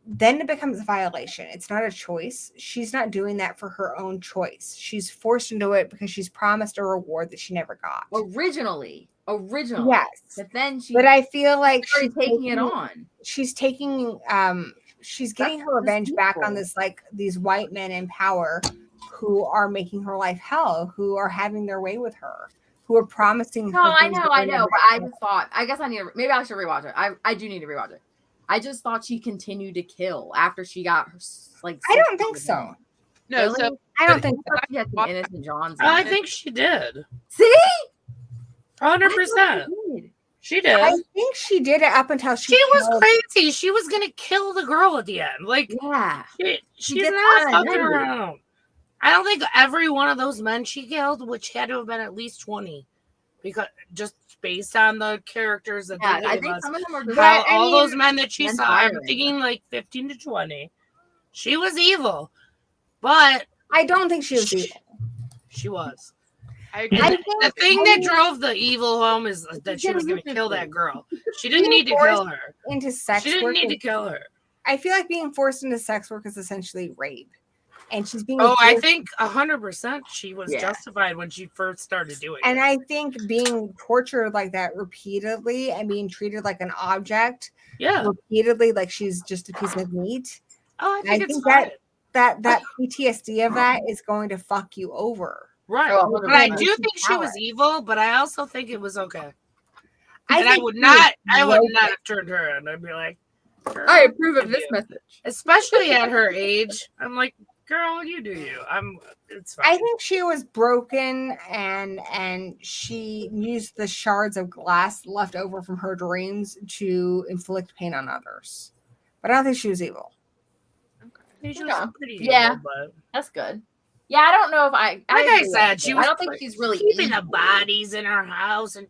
Speaker 4: Then it becomes a violation. It's not a choice. She's not doing that for her own choice. She's forced into it because she's promised a reward that she never got.
Speaker 2: Originally.
Speaker 4: Yes.
Speaker 2: But
Speaker 4: I feel like she's
Speaker 2: taking it on.
Speaker 4: She's taking she's getting her revenge back on these white men in power who are making her life hell, who are having their way with her, who are promising her.
Speaker 2: I know, but I just thought I should rewatch it. I do need to rewatch it. I just thought she continued to kill after she got her like.
Speaker 4: I don't think so.
Speaker 5: No,
Speaker 2: really?
Speaker 5: so
Speaker 4: I don't think
Speaker 2: so. She had some innocent Johns.
Speaker 1: I think she did.
Speaker 2: See,
Speaker 1: 100%. She did.
Speaker 4: I think she did it up until she
Speaker 1: was crazy. She was gonna kill the girl at the end. Like,
Speaker 2: yeah,
Speaker 1: she's not fucking around. I don't think every one of those men she killed, which had to have been at least 20, because just based on the characters that they gave
Speaker 2: I think
Speaker 1: us,
Speaker 2: some of them are
Speaker 1: all those men that she saw, I'm thinking like 15 to 20. She was evil, but
Speaker 4: I don't think she was evil.
Speaker 1: She was.
Speaker 5: I
Speaker 1: And
Speaker 5: agree.
Speaker 1: the thing that drove the evil home is that she was going to kill that girl. She didn't need to kill her.
Speaker 4: Into sex
Speaker 1: She didn't
Speaker 4: work.
Speaker 1: need to kill her.
Speaker 4: I feel like being forced into sex work is essentially rape. And she's being
Speaker 1: Oh, I
Speaker 4: forced-
Speaker 1: think 100% she was
Speaker 2: Yeah.
Speaker 1: justified when she first started doing
Speaker 4: and
Speaker 1: it.
Speaker 4: I think being tortured like that repeatedly and being treated like an object
Speaker 1: Yeah.
Speaker 4: repeatedly, like she's just a piece of meat.
Speaker 1: Oh, I think it's
Speaker 4: think
Speaker 1: fine.
Speaker 4: that PTSD of that is going to fuck you over.
Speaker 1: Right.
Speaker 2: Oh,
Speaker 1: But I
Speaker 2: 100%.
Speaker 1: do think she was evil, but I also think it was okay.
Speaker 4: I
Speaker 1: And I
Speaker 4: think
Speaker 1: would
Speaker 4: she
Speaker 1: not
Speaker 4: was
Speaker 1: have turned her in. I'd be like, girl,
Speaker 2: I approve of
Speaker 1: you
Speaker 2: this
Speaker 1: do.
Speaker 2: message.
Speaker 1: Especially at her age. I'm like, girl, you do you. It's fine.
Speaker 4: I think she was broken and she used the shards of glass left over from her dreams to inflict pain on others. But I don't think she was evil.
Speaker 1: She
Speaker 2: Yeah.
Speaker 1: was pretty
Speaker 2: Yeah.
Speaker 1: evil, but
Speaker 2: That's good. Yeah, I don't know if I.
Speaker 1: like I
Speaker 2: agree with
Speaker 1: said,
Speaker 2: it.
Speaker 1: she
Speaker 2: I
Speaker 1: was
Speaker 2: don't think she's really
Speaker 1: keeping the
Speaker 2: evil.
Speaker 1: bodies in her house, and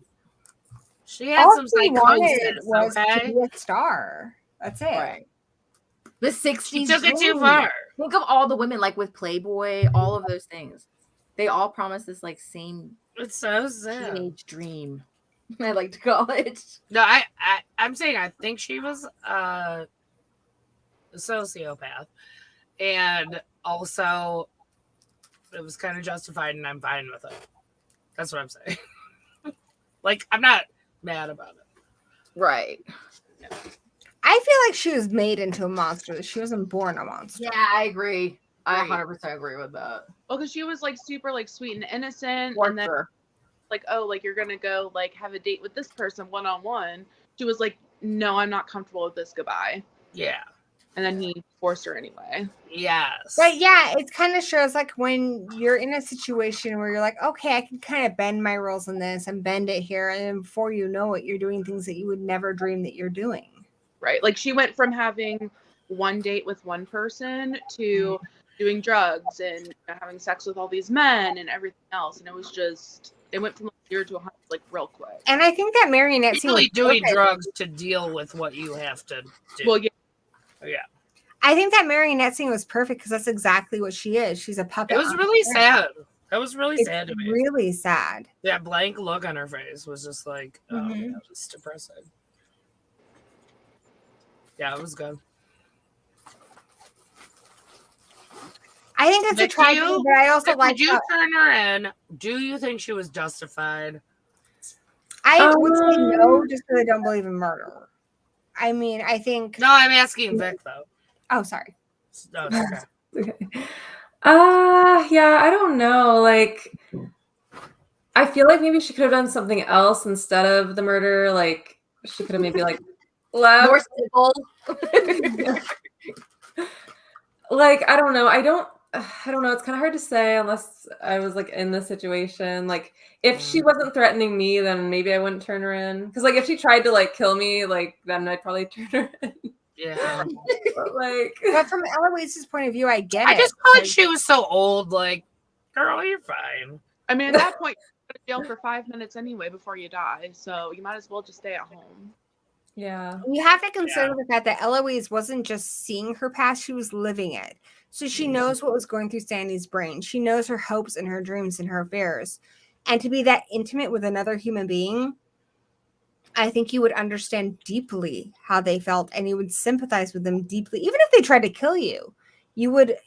Speaker 1: she had
Speaker 4: All
Speaker 1: some
Speaker 4: she wanted
Speaker 1: psychosis.
Speaker 4: was to
Speaker 1: Okay,
Speaker 4: be a star. That's it.
Speaker 2: Right. The 60s.
Speaker 1: she took it too
Speaker 2: dream.
Speaker 1: far.
Speaker 2: Think of all the women like with Playboy, all of those things. They all promise this like same
Speaker 1: It's so sad.
Speaker 2: teenage dream. I like to call it.
Speaker 1: No, I'm saying I think she was a sociopath, and also it was kind of justified, and I'm fine with it. That's what I'm saying. Like, I'm not mad about it.
Speaker 2: Right.
Speaker 4: I feel like she was made into a monster. She wasn't born a monster.
Speaker 2: Yeah, I agree. I
Speaker 5: Right.
Speaker 2: 100% agree with that.
Speaker 5: Well, because she was like super like sweet and innocent,
Speaker 2: For
Speaker 5: and then
Speaker 2: sure.
Speaker 5: like, oh, like you're gonna go like have a date with this person one-on-one. She was like, no, I'm not comfortable with this. Goodbye.
Speaker 1: Yeah.
Speaker 5: And then he forced her anyway.
Speaker 1: Yes.
Speaker 4: But yeah, it kind of shows like when you're in a situation where you're like, okay, I can kind of bend my rules in this and bend it here. And then before you know it, you're doing things that you would never dream that you're doing.
Speaker 5: Right. Like she went from having one date with one person to doing drugs and having sex with all these men and everything else. And it was just, it went from like 0 to 100 like real quick.
Speaker 4: And I think that marionette scene
Speaker 1: Really
Speaker 4: was
Speaker 1: doing
Speaker 4: perfect.
Speaker 1: drugs to deal with what you have to do.
Speaker 5: Well, yeah.
Speaker 1: Yeah.
Speaker 4: I think that marionette scene was perfect because that's exactly what she is. She's a puppet.
Speaker 1: It was
Speaker 4: on
Speaker 1: really
Speaker 4: a string.
Speaker 1: sad. That was really
Speaker 4: It's
Speaker 1: sad to me.
Speaker 4: really sad.
Speaker 1: That blank look on her face was just like, oh,
Speaker 4: Mhm.
Speaker 1: that was depressing. Yeah, it was good.
Speaker 4: I think it's a
Speaker 1: But
Speaker 4: tragedy,
Speaker 1: you-
Speaker 4: but I also
Speaker 1: If
Speaker 4: like.
Speaker 1: you turn her in, do you think she was justified?
Speaker 4: I would say no, just because I don't believe in murder. I mean, I think.
Speaker 1: No, I'm asking Vic though.
Speaker 4: Oh, sorry.
Speaker 1: No, it's okay.
Speaker 3: Okay. Yeah, I don't know. Like, I feel like maybe she could have done something else instead of the murder. Like, she could have maybe like left.
Speaker 2: More civil.
Speaker 3: Like, I don't know. I don't know. It's kind of hard to say unless I was like in the situation. Like, if she wasn't threatening me, then maybe I wouldn't turn her in. Because like, if she tried to like kill me, like then I'd probably turn her in.
Speaker 1: Yeah.
Speaker 3: But like,
Speaker 4: But from Eloise's point of view, I get
Speaker 1: I
Speaker 4: it.
Speaker 1: just felt like
Speaker 4: because-
Speaker 1: she was so old. Like, girl, you're fine.
Speaker 5: I mean, at that point, you go to jail for 5 minutes anyway before you die. So you might as well just stay at home.
Speaker 3: yeah.
Speaker 4: You have to consider the fact that Eloise wasn't just seeing her past, she was living it. So she knows what was going through Sandy's brain. She knows her hopes and her dreams and her fears. And to be that intimate with another human being, I think you would understand deeply how they felt and you would sympathize with them deeply. Even if they tried to kill you, you would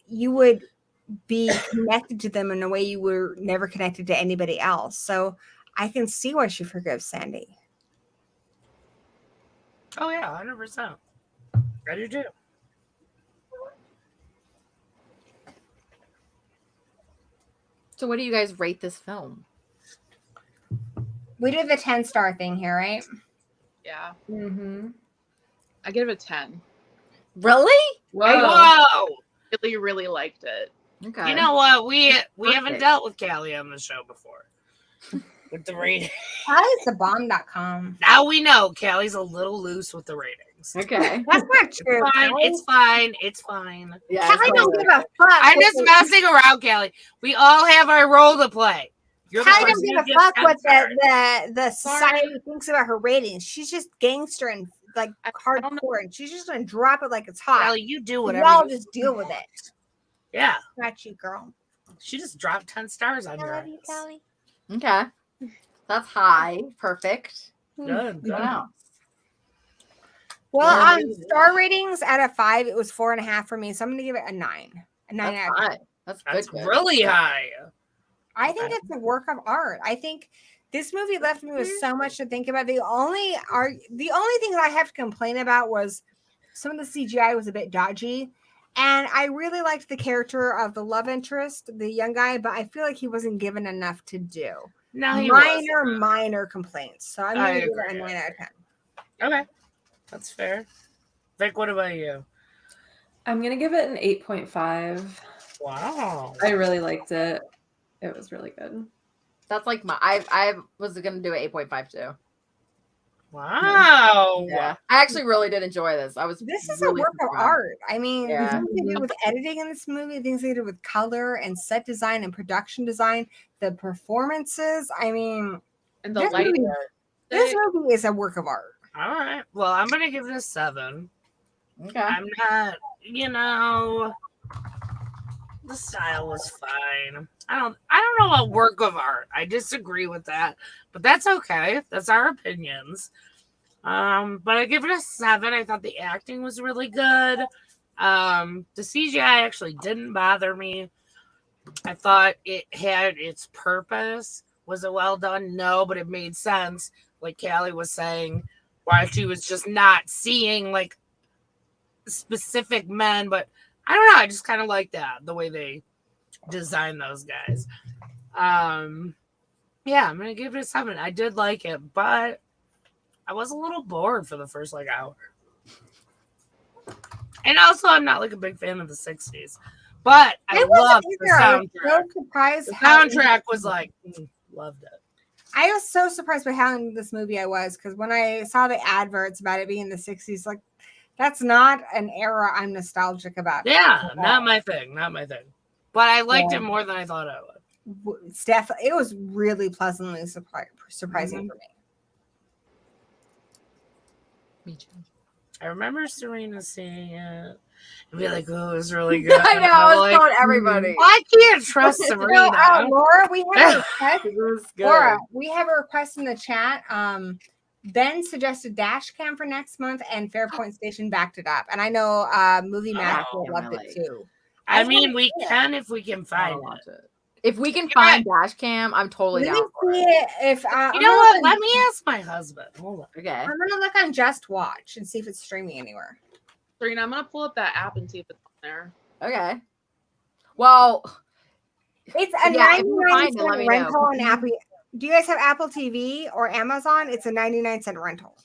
Speaker 4: be connected to them in a way you were never connected to anybody else. So I can see why she forgives Sandy.
Speaker 1: Oh yeah, 100%. I do too.
Speaker 2: So what do you guys rate this film?
Speaker 4: We did the 10-star thing here, right?
Speaker 5: Yeah.
Speaker 3: Mm-hmm.
Speaker 5: I give it a 10.
Speaker 2: Really?
Speaker 1: Whoa.
Speaker 5: Really, really liked it.
Speaker 2: Okay.
Speaker 1: You know what? We haven't
Speaker 2: Perfect.
Speaker 1: dealt with Callie on the show before. With the rating.
Speaker 4: Callie'sthebomb.com.
Speaker 1: Now we know Callie's a little loose with the ratings.
Speaker 2: Okay.
Speaker 4: That's not true.
Speaker 1: Fine.
Speaker 4: Callie.
Speaker 1: It's fine. It's fine.
Speaker 2: Yeah.
Speaker 4: Callie don't give a fuck.
Speaker 1: I'm just messing around, Callie. We all have our role to play. You're the
Speaker 4: Callie
Speaker 1: person
Speaker 4: don't
Speaker 1: who
Speaker 4: give a
Speaker 1: gets
Speaker 4: fuck what
Speaker 1: censored.
Speaker 4: the society thinks about her ratings. She's just gangster and like
Speaker 5: I don't know.
Speaker 4: hardcore, and she's just gonna drop it like it's hot.
Speaker 1: Callie, you do whatever.
Speaker 4: Y'all
Speaker 1: you
Speaker 4: just deal with it.
Speaker 1: Yeah.
Speaker 4: Not you, girl.
Speaker 1: She just dropped 10 stars on your ass.
Speaker 4: Callie.
Speaker 2: Okay. That's high. Perfect.
Speaker 1: Good.
Speaker 2: What else?
Speaker 4: Well,
Speaker 1: Yeah.
Speaker 4: star ratings out of 5, it was 4.5 for me. So I'm gonna give it a 9. A 9
Speaker 2: That's
Speaker 4: out of 10.
Speaker 2: high. That's
Speaker 1: That's
Speaker 2: good.
Speaker 1: really high.
Speaker 4: I think it's a work of art. I think this movie left me with so much to think about. The only thing that I have to complain about was some of the CGI was a bit dodgy. And I really liked the character of the love interest, the young guy, but I feel like he wasn't given enough to do.
Speaker 1: No, he
Speaker 4: Minor complaints. So I'm
Speaker 1: I
Speaker 4: gonna give it a
Speaker 1: agree.
Speaker 4: 9 out of 10.
Speaker 1: Okay. That's fair. Vic, what about you?
Speaker 3: I'm gonna give it an 8.5.
Speaker 1: Wow.
Speaker 3: I really liked it. It was really good.
Speaker 2: That's like my. I was gonna do an 8.5 too.
Speaker 1: Wow.
Speaker 2: Yeah, I actually really did enjoy this.
Speaker 4: This is
Speaker 2: really
Speaker 4: a work of
Speaker 2: surprised.
Speaker 4: art. I mean,
Speaker 2: Yeah.
Speaker 4: the things they did with editing in this movie, things they did with color and set design and production design, the performances. I mean,
Speaker 5: And the
Speaker 4: this
Speaker 5: light.
Speaker 4: movie, this movie is a work of art.
Speaker 1: All right. Well, I'm going to give it a 7.
Speaker 2: Okay.
Speaker 1: I'm not, the style was fine. I don't know about work of art. I disagree with that, but that's okay. That's our opinions. But I give it a 7. I thought the acting was really good. The CGI actually didn't bother me. I thought it had its purpose. Was it well done? No, but it made sense. Like Callie was saying, why she was just not seeing like specific men, but I don't know. I just kind of like that, the way they design those guys. Yeah, I'm gonna give it a 7. I did like it, but I was a little bored for the first like hour. And also, I'm not like a big fan of the 60s, but I loved the soundtrack.
Speaker 4: I was so surprised.
Speaker 1: The soundtrack was like, loved it.
Speaker 4: I was so surprised by how into this movie I was, because when I saw the adverts about it being the 60s, like that's not an era I'm nostalgic about.
Speaker 1: Yeah, not my thing. But I liked it more than I thought I would.
Speaker 4: It's definitely, it was really pleasantly surprising for me.
Speaker 2: Me too.
Speaker 1: I remember Serena seeing it and be like, "Oh, it was really good."
Speaker 2: I know. I was
Speaker 1: like,
Speaker 2: telling everybody.
Speaker 1: I can't trust Serena.
Speaker 4: Laura, we have a request.
Speaker 2: It was good.
Speaker 4: Laura, we have a request in the chat. Ben suggested dash cam for next month, and Fairpoint Station backed it up. And I know Movie Max loved it too.
Speaker 1: I mean, we can if we can find it.
Speaker 2: If we can find dash cam, I'm totally
Speaker 4: Let
Speaker 2: down
Speaker 4: me
Speaker 2: for
Speaker 4: see
Speaker 2: it.
Speaker 4: it. If
Speaker 1: You know what? Let me ask my husband. Hold on.
Speaker 2: Okay.
Speaker 4: I'm gonna look on Just Watch and see if it's streaming anywhere.
Speaker 5: Serena, I'm gonna pull up that app and see if it's on there.
Speaker 2: Okay. Well,
Speaker 4: It's a
Speaker 2: Yeah, if you find it, let
Speaker 4: 99-cent
Speaker 2: me
Speaker 4: rental
Speaker 2: know.
Speaker 4: on Apple. Do you guys have Apple TV or Amazon? It's a 99-cent rental.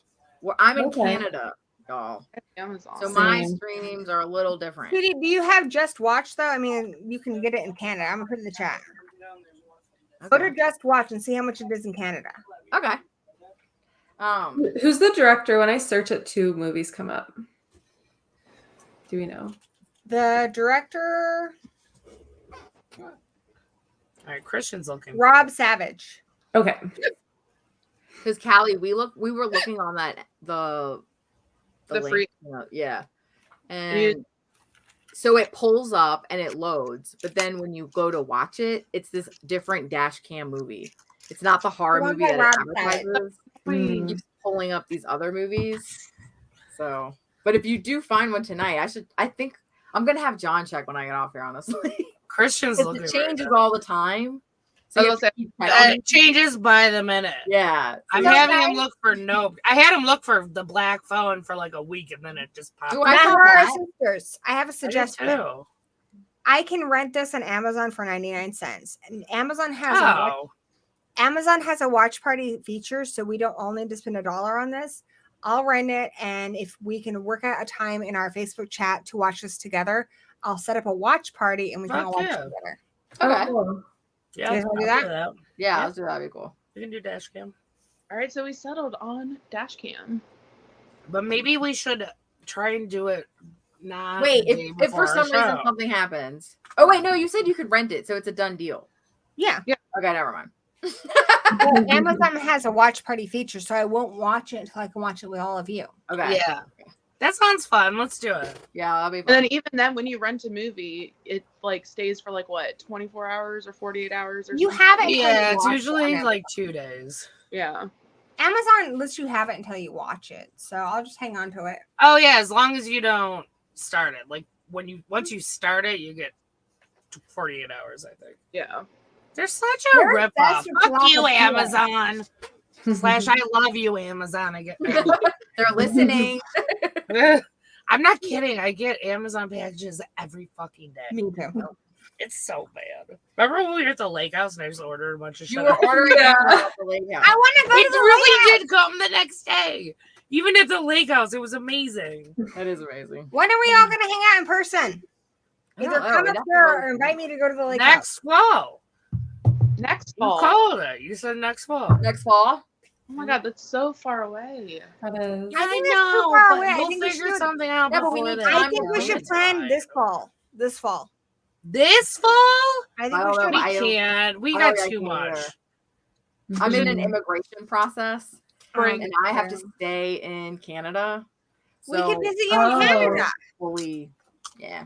Speaker 2: I'm in
Speaker 3: Okay.
Speaker 2: Canada, y'all.
Speaker 5: Amazon.
Speaker 2: So my
Speaker 3: Same.
Speaker 2: streams are a little different.
Speaker 4: Sweetie, do you have Just Watch though? I mean, you can get it in Canada. I'm gonna put it in the chat. Go to
Speaker 2: Okay.
Speaker 4: Just Watch and see how much it is in Canada.
Speaker 2: Okay.
Speaker 3: Who's the director? When I search it, 2 movies come up. Do we know?
Speaker 4: The director,
Speaker 1: All right, Christian's looking.
Speaker 4: Rob Savage.
Speaker 3: Okay.
Speaker 2: Because Callie, we were looking on that the link,
Speaker 5: free.
Speaker 2: yeah, and so it pulls up and it loads, but then when you go to watch it, it's this different dash cam movie. It's not the horror
Speaker 4: The one
Speaker 2: movie
Speaker 4: by
Speaker 2: that it
Speaker 4: Rob Savage.
Speaker 2: advertises.
Speaker 3: Mm.
Speaker 2: It keeps pulling up these other movies. So, but if you do find one tonight, I think I'm gonna have John check when I get off here, honestly.
Speaker 1: Christian's
Speaker 2: Because
Speaker 1: looking.
Speaker 2: it changes
Speaker 1: right
Speaker 2: all the time. So you
Speaker 5: I
Speaker 2: have
Speaker 5: was
Speaker 2: to
Speaker 5: gonna
Speaker 2: keep
Speaker 1: now.
Speaker 2: checking.
Speaker 1: It changes by the minute.
Speaker 2: Yeah.
Speaker 1: I'm
Speaker 4: So
Speaker 1: having him
Speaker 4: guys-
Speaker 1: look for no. I had him look for the black phone for like a week, and then it just popped.
Speaker 2: Ooh,
Speaker 1: up.
Speaker 2: I
Speaker 4: Now,
Speaker 2: saw
Speaker 4: for our
Speaker 2: that.
Speaker 4: sisters, I have a
Speaker 1: I did
Speaker 4: suggestion.
Speaker 1: too.
Speaker 4: I can rent this on Amazon for 99 cents. And Amazon has a watch party feature, so we don't all need to spend $1 on this. I'll rent it, and if we can work out a time in our Facebook chat to watch this together, I'll set up a watch party and we can
Speaker 1: Fuck
Speaker 4: all watch
Speaker 1: yeah.
Speaker 4: together.
Speaker 2: Okay.
Speaker 3: Oh,
Speaker 1: Yeah,
Speaker 4: You guys wanna do
Speaker 1: I'll
Speaker 4: that?
Speaker 2: Yeah,
Speaker 1: Yeah.
Speaker 2: let's do that. That'd be cool.
Speaker 1: We can do dash cam,
Speaker 5: All right, so we settled on dash cam.
Speaker 1: but maybe we should try and do it. Not
Speaker 2: Wait,
Speaker 1: the day
Speaker 2: if
Speaker 1: before
Speaker 2: for
Speaker 1: our
Speaker 2: some reason
Speaker 1: show.
Speaker 2: something happens. Oh wait, no, you said you could rent it, so it's a done deal.
Speaker 4: Yeah.
Speaker 2: Okay, never mind.
Speaker 4: Well, Amazon has a watch party feature, so I won't watch it until I can watch it with all of you.
Speaker 2: Okay.
Speaker 1: Yeah. That sounds fun. Let's do it.
Speaker 2: Yeah, that'll be
Speaker 5: And
Speaker 2: fun.
Speaker 5: then even then, when you rent a movie, it like stays for like what, 24 hours or 48 hours or
Speaker 4: You
Speaker 5: something?
Speaker 4: have it until
Speaker 1: Yeah,
Speaker 4: you
Speaker 1: it's
Speaker 4: watch
Speaker 1: usually
Speaker 4: it.
Speaker 1: like 2 days.
Speaker 5: Yeah.
Speaker 4: Amazon lets you have it until you watch it, so I'll just hang on to it.
Speaker 1: Oh yeah, as long as you don't start it. Like once you start it, you get 48 hours, I think.
Speaker 5: Yeah.
Speaker 1: They're such a
Speaker 4: They're
Speaker 1: rip off.
Speaker 4: obsessed with
Speaker 1: Fuck you,
Speaker 4: tilapia.
Speaker 1: Amazon. Slash I love you, Amazon. I get
Speaker 2: They're listening.
Speaker 1: I'm not kidding. I get Amazon packages every fucking day.
Speaker 4: Me too.
Speaker 1: It's so bad. Remember when we were at the lake house and I just ordered a bunch of shit?
Speaker 2: You were ordering
Speaker 3: Yeah.
Speaker 2: at the lake house.
Speaker 4: I want to go
Speaker 1: It
Speaker 4: to the
Speaker 1: really
Speaker 4: lake
Speaker 1: did come the next day. Even at the lake house, it was amazing.
Speaker 2: That is amazing.
Speaker 4: When are we all going to hang out in person?
Speaker 2: I don't
Speaker 4: Either
Speaker 2: know,
Speaker 4: come
Speaker 2: we
Speaker 4: up
Speaker 2: definitely
Speaker 4: here
Speaker 2: will.
Speaker 4: or invite me to go to the lake house.
Speaker 1: Next fall.
Speaker 5: Next
Speaker 1: You
Speaker 5: fall.
Speaker 1: called it. You said next fall.
Speaker 2: Next fall.
Speaker 5: Oh my god, that's so far away.
Speaker 3: That is.
Speaker 4: I think
Speaker 1: I
Speaker 4: that's too
Speaker 1: know,
Speaker 4: far
Speaker 1: but
Speaker 4: away. I
Speaker 1: we'll
Speaker 4: think we
Speaker 1: figure
Speaker 4: should.
Speaker 1: something out
Speaker 2: Yeah, but we
Speaker 1: before
Speaker 2: need
Speaker 1: then.
Speaker 2: time
Speaker 4: I think we
Speaker 2: to
Speaker 4: should
Speaker 1: It's
Speaker 4: plan
Speaker 1: fine.
Speaker 4: this fall. This fall.
Speaker 1: This fall?
Speaker 4: I think
Speaker 2: I
Speaker 4: we
Speaker 2: don't know,
Speaker 4: should.
Speaker 1: We
Speaker 2: I don't-
Speaker 1: can't. We
Speaker 2: I
Speaker 1: got
Speaker 2: don't
Speaker 1: too
Speaker 2: like
Speaker 1: much.
Speaker 2: either. I'm in an immigration process,
Speaker 5: Spring.
Speaker 2: and I have to stay in Canada.
Speaker 4: We
Speaker 2: So
Speaker 4: could visit you
Speaker 3: Oh.
Speaker 4: in Canada.
Speaker 2: fully, yeah.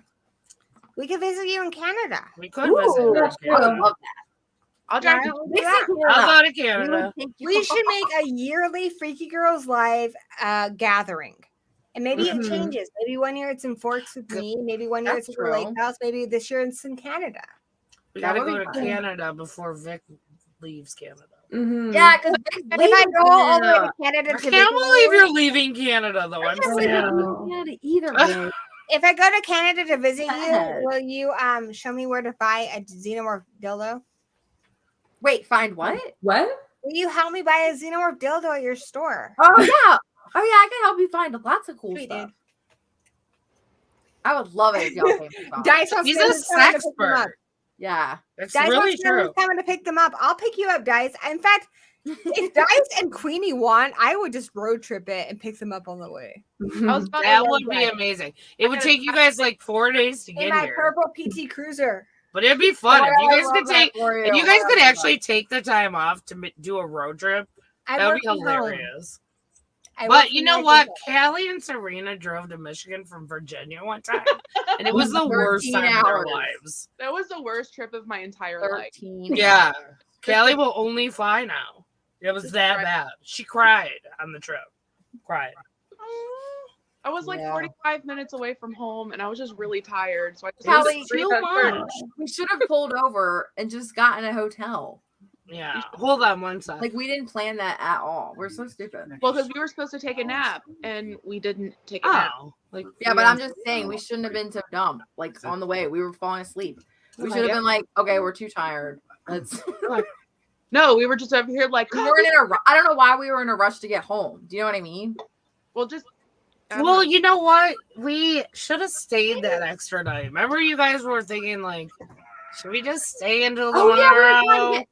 Speaker 4: We could visit you in Canada.
Speaker 1: We could
Speaker 2: Ooh,
Speaker 1: visit.
Speaker 3: that's
Speaker 1: her.
Speaker 2: I would
Speaker 3: cool.
Speaker 2: love that.
Speaker 5: I'll
Speaker 4: Yeah,
Speaker 5: drive you.
Speaker 4: we'll do
Speaker 2: Next
Speaker 4: that.
Speaker 2: to
Speaker 1: I'll
Speaker 2: Canada.
Speaker 1: go to
Speaker 2: We would
Speaker 1: Canada.
Speaker 2: take you.
Speaker 4: We should make a yearly Freaky Girls Live gathering. And maybe
Speaker 3: Mhm.
Speaker 4: it changes. Maybe one year it's in Forks with me. Maybe one year
Speaker 2: That's
Speaker 4: it's at the Lake
Speaker 2: true.
Speaker 4: House. Maybe this year it's in Canada.
Speaker 1: We
Speaker 2: That
Speaker 1: gotta
Speaker 2: would
Speaker 1: go
Speaker 2: be
Speaker 1: to
Speaker 2: fun.
Speaker 1: Canada before Vic leaves Canada.
Speaker 3: Mhm.
Speaker 2: Yeah, because
Speaker 4: And if I go all the way to Canada
Speaker 1: I
Speaker 4: to
Speaker 1: can't
Speaker 4: visit
Speaker 1: believe
Speaker 4: you,
Speaker 1: you're leaving Canada, though. I'm
Speaker 3: I
Speaker 1: sad.
Speaker 3: know.
Speaker 2: Canada either way.
Speaker 4: if I go to Canada to visit
Speaker 2: Yes.
Speaker 4: you, will you show me where to buy a xenomorph dildo?
Speaker 2: Wait, find what?
Speaker 3: What?
Speaker 4: Will you help me buy a xenomorph dildo at your store?
Speaker 2: Oh yeah. Oh yeah, I can help you find lots of cool
Speaker 4: Sweet,
Speaker 2: stuff.
Speaker 4: dude.
Speaker 2: I would love it if y'all came to Scotland.
Speaker 4: Dice wants
Speaker 1: He's
Speaker 4: to know
Speaker 1: a
Speaker 4: who's coming to pick them up.
Speaker 1: sexpert.
Speaker 2: Yeah.
Speaker 1: That's
Speaker 4: Dice
Speaker 1: really
Speaker 4: wants to know
Speaker 1: true.
Speaker 4: who's coming to pick them up. I'll pick you up, Dice. In fact, if Dice and Queenie want, I would just road trip it and pick them up on the way.
Speaker 5: I was about
Speaker 1: That
Speaker 5: to
Speaker 1: would be
Speaker 4: Right.
Speaker 1: amazing. It would take you guys like 4 days to
Speaker 4: In
Speaker 1: get
Speaker 4: my
Speaker 1: here,
Speaker 4: purple PT Cruiser.
Speaker 1: but it'd be fun if you
Speaker 2: I
Speaker 1: guys
Speaker 2: love
Speaker 1: could
Speaker 2: that
Speaker 1: take.
Speaker 2: for
Speaker 1: If you
Speaker 2: I
Speaker 1: guys
Speaker 2: love
Speaker 1: could
Speaker 2: that.
Speaker 1: actually take the time off to do a road trip,
Speaker 4: I
Speaker 1: that would
Speaker 4: work
Speaker 1: be
Speaker 4: from home.
Speaker 1: hilarious.
Speaker 4: I work
Speaker 1: But
Speaker 4: from
Speaker 1: you know
Speaker 4: my
Speaker 1: what?
Speaker 4: computer.
Speaker 1: Callie and Serena drove to Michigan from Virginia one time, and it was the worst
Speaker 2: 13
Speaker 1: time of their
Speaker 2: hours.
Speaker 1: lives.
Speaker 5: That was the worst trip of my entire life.
Speaker 2: 13.
Speaker 1: Yeah, Callie will only fly now. It was
Speaker 5: Just
Speaker 1: that
Speaker 5: cried.
Speaker 1: bad. She cried on the trip. Cried.
Speaker 5: I was like
Speaker 2: Yeah.
Speaker 5: 45 minutes away from home, and I was just really tired. So I just
Speaker 2: Callie,
Speaker 1: Too much.
Speaker 2: We should have pulled over and just gotten a hotel.
Speaker 1: Yeah. Hold on one second.
Speaker 2: Like we didn't plan that at all. We're so stupid.
Speaker 5: Well, because we were supposed to take a nap, and we didn't take a nap.
Speaker 1: Oh, like
Speaker 2: Yeah, but I'm just saying we shouldn't have been so dumb. Like on the way, we were falling asleep. We should have been like, okay, we're too tired. Let's.
Speaker 5: No, we were just over here like,
Speaker 2: We weren't in a. I don't know why we were in a rush to get home. Do you know what I mean?
Speaker 5: well, just. I don't
Speaker 1: Well,
Speaker 5: know.
Speaker 1: you know what? We should have stayed that extra night. Remember, you guys were thinking like, should we just stay until
Speaker 2: Oh, yeah, we were
Speaker 1: tomorrow?
Speaker 2: trying to get-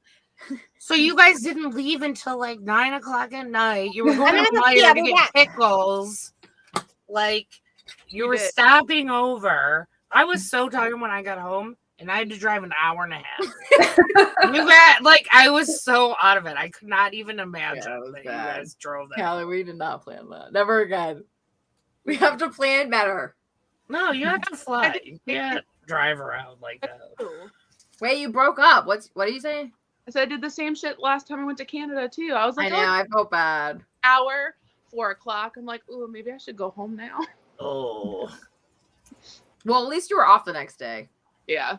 Speaker 1: So you guys didn't leave until like 9 o'clock at night. You were going
Speaker 4: I'm
Speaker 1: to
Speaker 4: gonna
Speaker 1: Meijer
Speaker 4: yeah,
Speaker 1: to
Speaker 4: but
Speaker 1: get pickles. Like you
Speaker 5: You
Speaker 1: were
Speaker 5: did.
Speaker 1: stopping over. I was so tired when I got home, and I had to drive an hour and a half. You got like I was so out of it. I could not even imagine
Speaker 2: Yeah, it was
Speaker 1: that you
Speaker 2: bad.
Speaker 1: guys drove that.
Speaker 2: Callie, we did not plan that. Never again. We have to plan better.
Speaker 1: No, you have to fly. You can't drive around like that.
Speaker 2: Wait, you broke up. What are you saying?
Speaker 5: I said I did the same shit last time I went to Canada too. I was
Speaker 2: I
Speaker 5: like,
Speaker 2: know. I felt bad.
Speaker 5: hour, 4 o'clock. I'm like, ooh, maybe I should go home now.
Speaker 1: Oh.
Speaker 2: Well, at least you were off the next day.
Speaker 5: Yeah.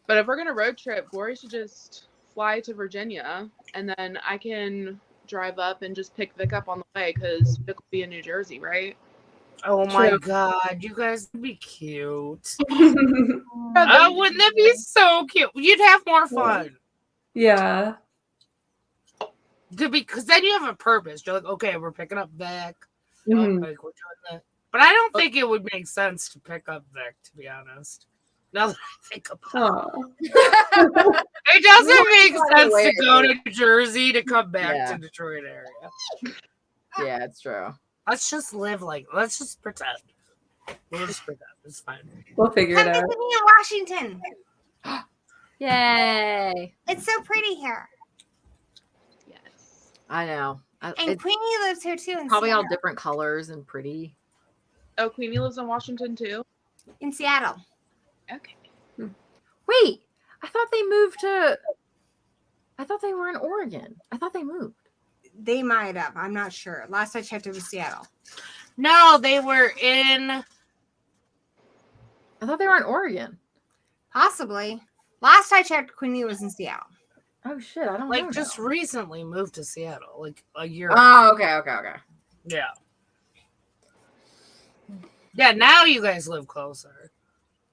Speaker 5: But if we're gonna road trip, Gory should just fly to Virginia, and then I can drive up and just pick Vic up on the way because Vic will be in New Jersey, right?
Speaker 1: Oh my
Speaker 3: True.
Speaker 1: god, you guys would be cute. Oh, wouldn't that be so cute? You'd have more fun.
Speaker 3: Yeah.
Speaker 1: Because then you have a purpose. You're like, okay, we're picking up Vic.
Speaker 3: Mhm.
Speaker 1: Like we're doing that. But I don't think it would make sense to pick up Vic, to be honest. Now that I think about
Speaker 3: Aw.
Speaker 1: it. It doesn't make
Speaker 2: find a
Speaker 1: sense
Speaker 2: way
Speaker 1: to go to Jersey to come back
Speaker 2: Yeah.
Speaker 1: to Detroit area.
Speaker 2: Yeah, it's true.
Speaker 1: Let's just live like, let's just pretend. We'll just pretend. It's fine.
Speaker 3: We'll figure
Speaker 4: Come
Speaker 3: it
Speaker 4: visit
Speaker 3: out.
Speaker 4: me in Washington.
Speaker 2: Yay!
Speaker 4: It's so pretty here.
Speaker 5: Yes.
Speaker 2: I know.
Speaker 4: And
Speaker 2: It's
Speaker 4: Queenie lives here too. In
Speaker 2: probably all
Speaker 4: Seattle.
Speaker 2: different colors and pretty.
Speaker 5: Oh, Queenie lives in Washington too.
Speaker 4: In Seattle.
Speaker 5: Okay.
Speaker 2: Wait, I thought they moved to. I thought they were in Oregon. I thought they moved.
Speaker 4: They might have. I'm not sure. Last I checked, it was Seattle.
Speaker 1: No, they were in.
Speaker 2: I thought they were in Oregon.
Speaker 4: Possibly. Last I checked, Queenie was in Seattle.
Speaker 2: Oh shit! I don't
Speaker 1: Like
Speaker 2: know.
Speaker 1: just
Speaker 2: now.
Speaker 1: recently moved to Seattle, like a year ago.
Speaker 2: Oh, okay.
Speaker 1: Yeah. Yeah, now you guys live closer.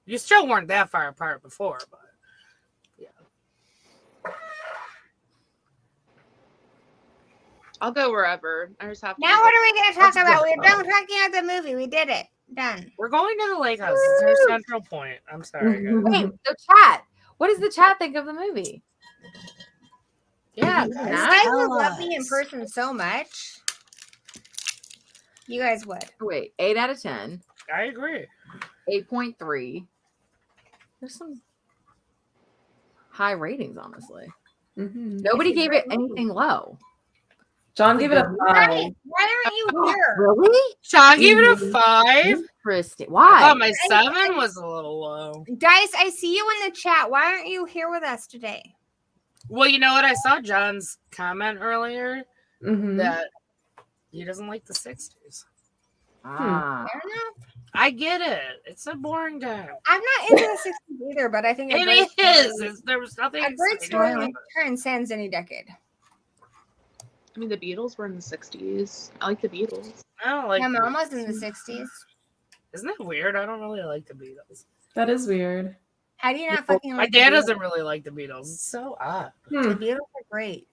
Speaker 1: You still weren't that far apart before, but yeah.
Speaker 5: I'll go wherever. I just have to.
Speaker 4: Now, what are we going to talk
Speaker 1: Let's
Speaker 4: about?
Speaker 1: go.
Speaker 4: We're done talking about the movie. We did it. Done.
Speaker 1: We're going to the lake house. It's our central point. I'm sorry, guys.
Speaker 2: Wait, the chat. What does the chat think of the movie?
Speaker 1: Yeah,
Speaker 2: You
Speaker 1: guys,
Speaker 4: You guys
Speaker 1: tell
Speaker 4: would love me in
Speaker 1: us.
Speaker 4: person so much. You guys would.
Speaker 2: Wait, 8 out of 10,
Speaker 1: I agree.
Speaker 2: 8.3. There's some high ratings, honestly.
Speaker 3: Mhm.
Speaker 2: Nobody
Speaker 4: It's a
Speaker 2: gave
Speaker 4: great
Speaker 2: it
Speaker 4: movie.
Speaker 2: anything low.
Speaker 3: John gave it a
Speaker 4: Why
Speaker 3: 5.
Speaker 4: aren't you here?
Speaker 2: Really?
Speaker 1: Sean gave it a 5.
Speaker 2: Interesting.
Speaker 1: I
Speaker 2: Why?
Speaker 1: thought my 7 was a little low.
Speaker 4: Dice, I see you in the chat. Why aren't you here with us today?
Speaker 1: Well, you know what? I saw John's comment earlier
Speaker 3: Mhm.
Speaker 1: that he doesn't like the 60s.
Speaker 2: Ah.
Speaker 4: Fair enough.
Speaker 1: I get it. It's a boring time.
Speaker 4: I'm not into the 60s either, but I think a great
Speaker 1: It is.
Speaker 4: story-
Speaker 1: There was nothing
Speaker 4: a great
Speaker 1: exciting
Speaker 4: story
Speaker 1: about it.
Speaker 4: transcends any decade.
Speaker 5: I mean, the Beatles were in the 60s. I like the Beatles.
Speaker 1: I don't like
Speaker 4: My
Speaker 1: the
Speaker 4: mom was in
Speaker 1: Beatles.
Speaker 4: the 60s.
Speaker 1: Isn't that weird? I don't really like the Beatles.
Speaker 3: That is weird.
Speaker 4: How do you not fucking
Speaker 1: My
Speaker 4: like
Speaker 1: dad
Speaker 4: the Beatles?
Speaker 1: doesn't really like the Beatles. It's so odd.
Speaker 4: The
Speaker 3: Hmm.
Speaker 4: Beatles are great.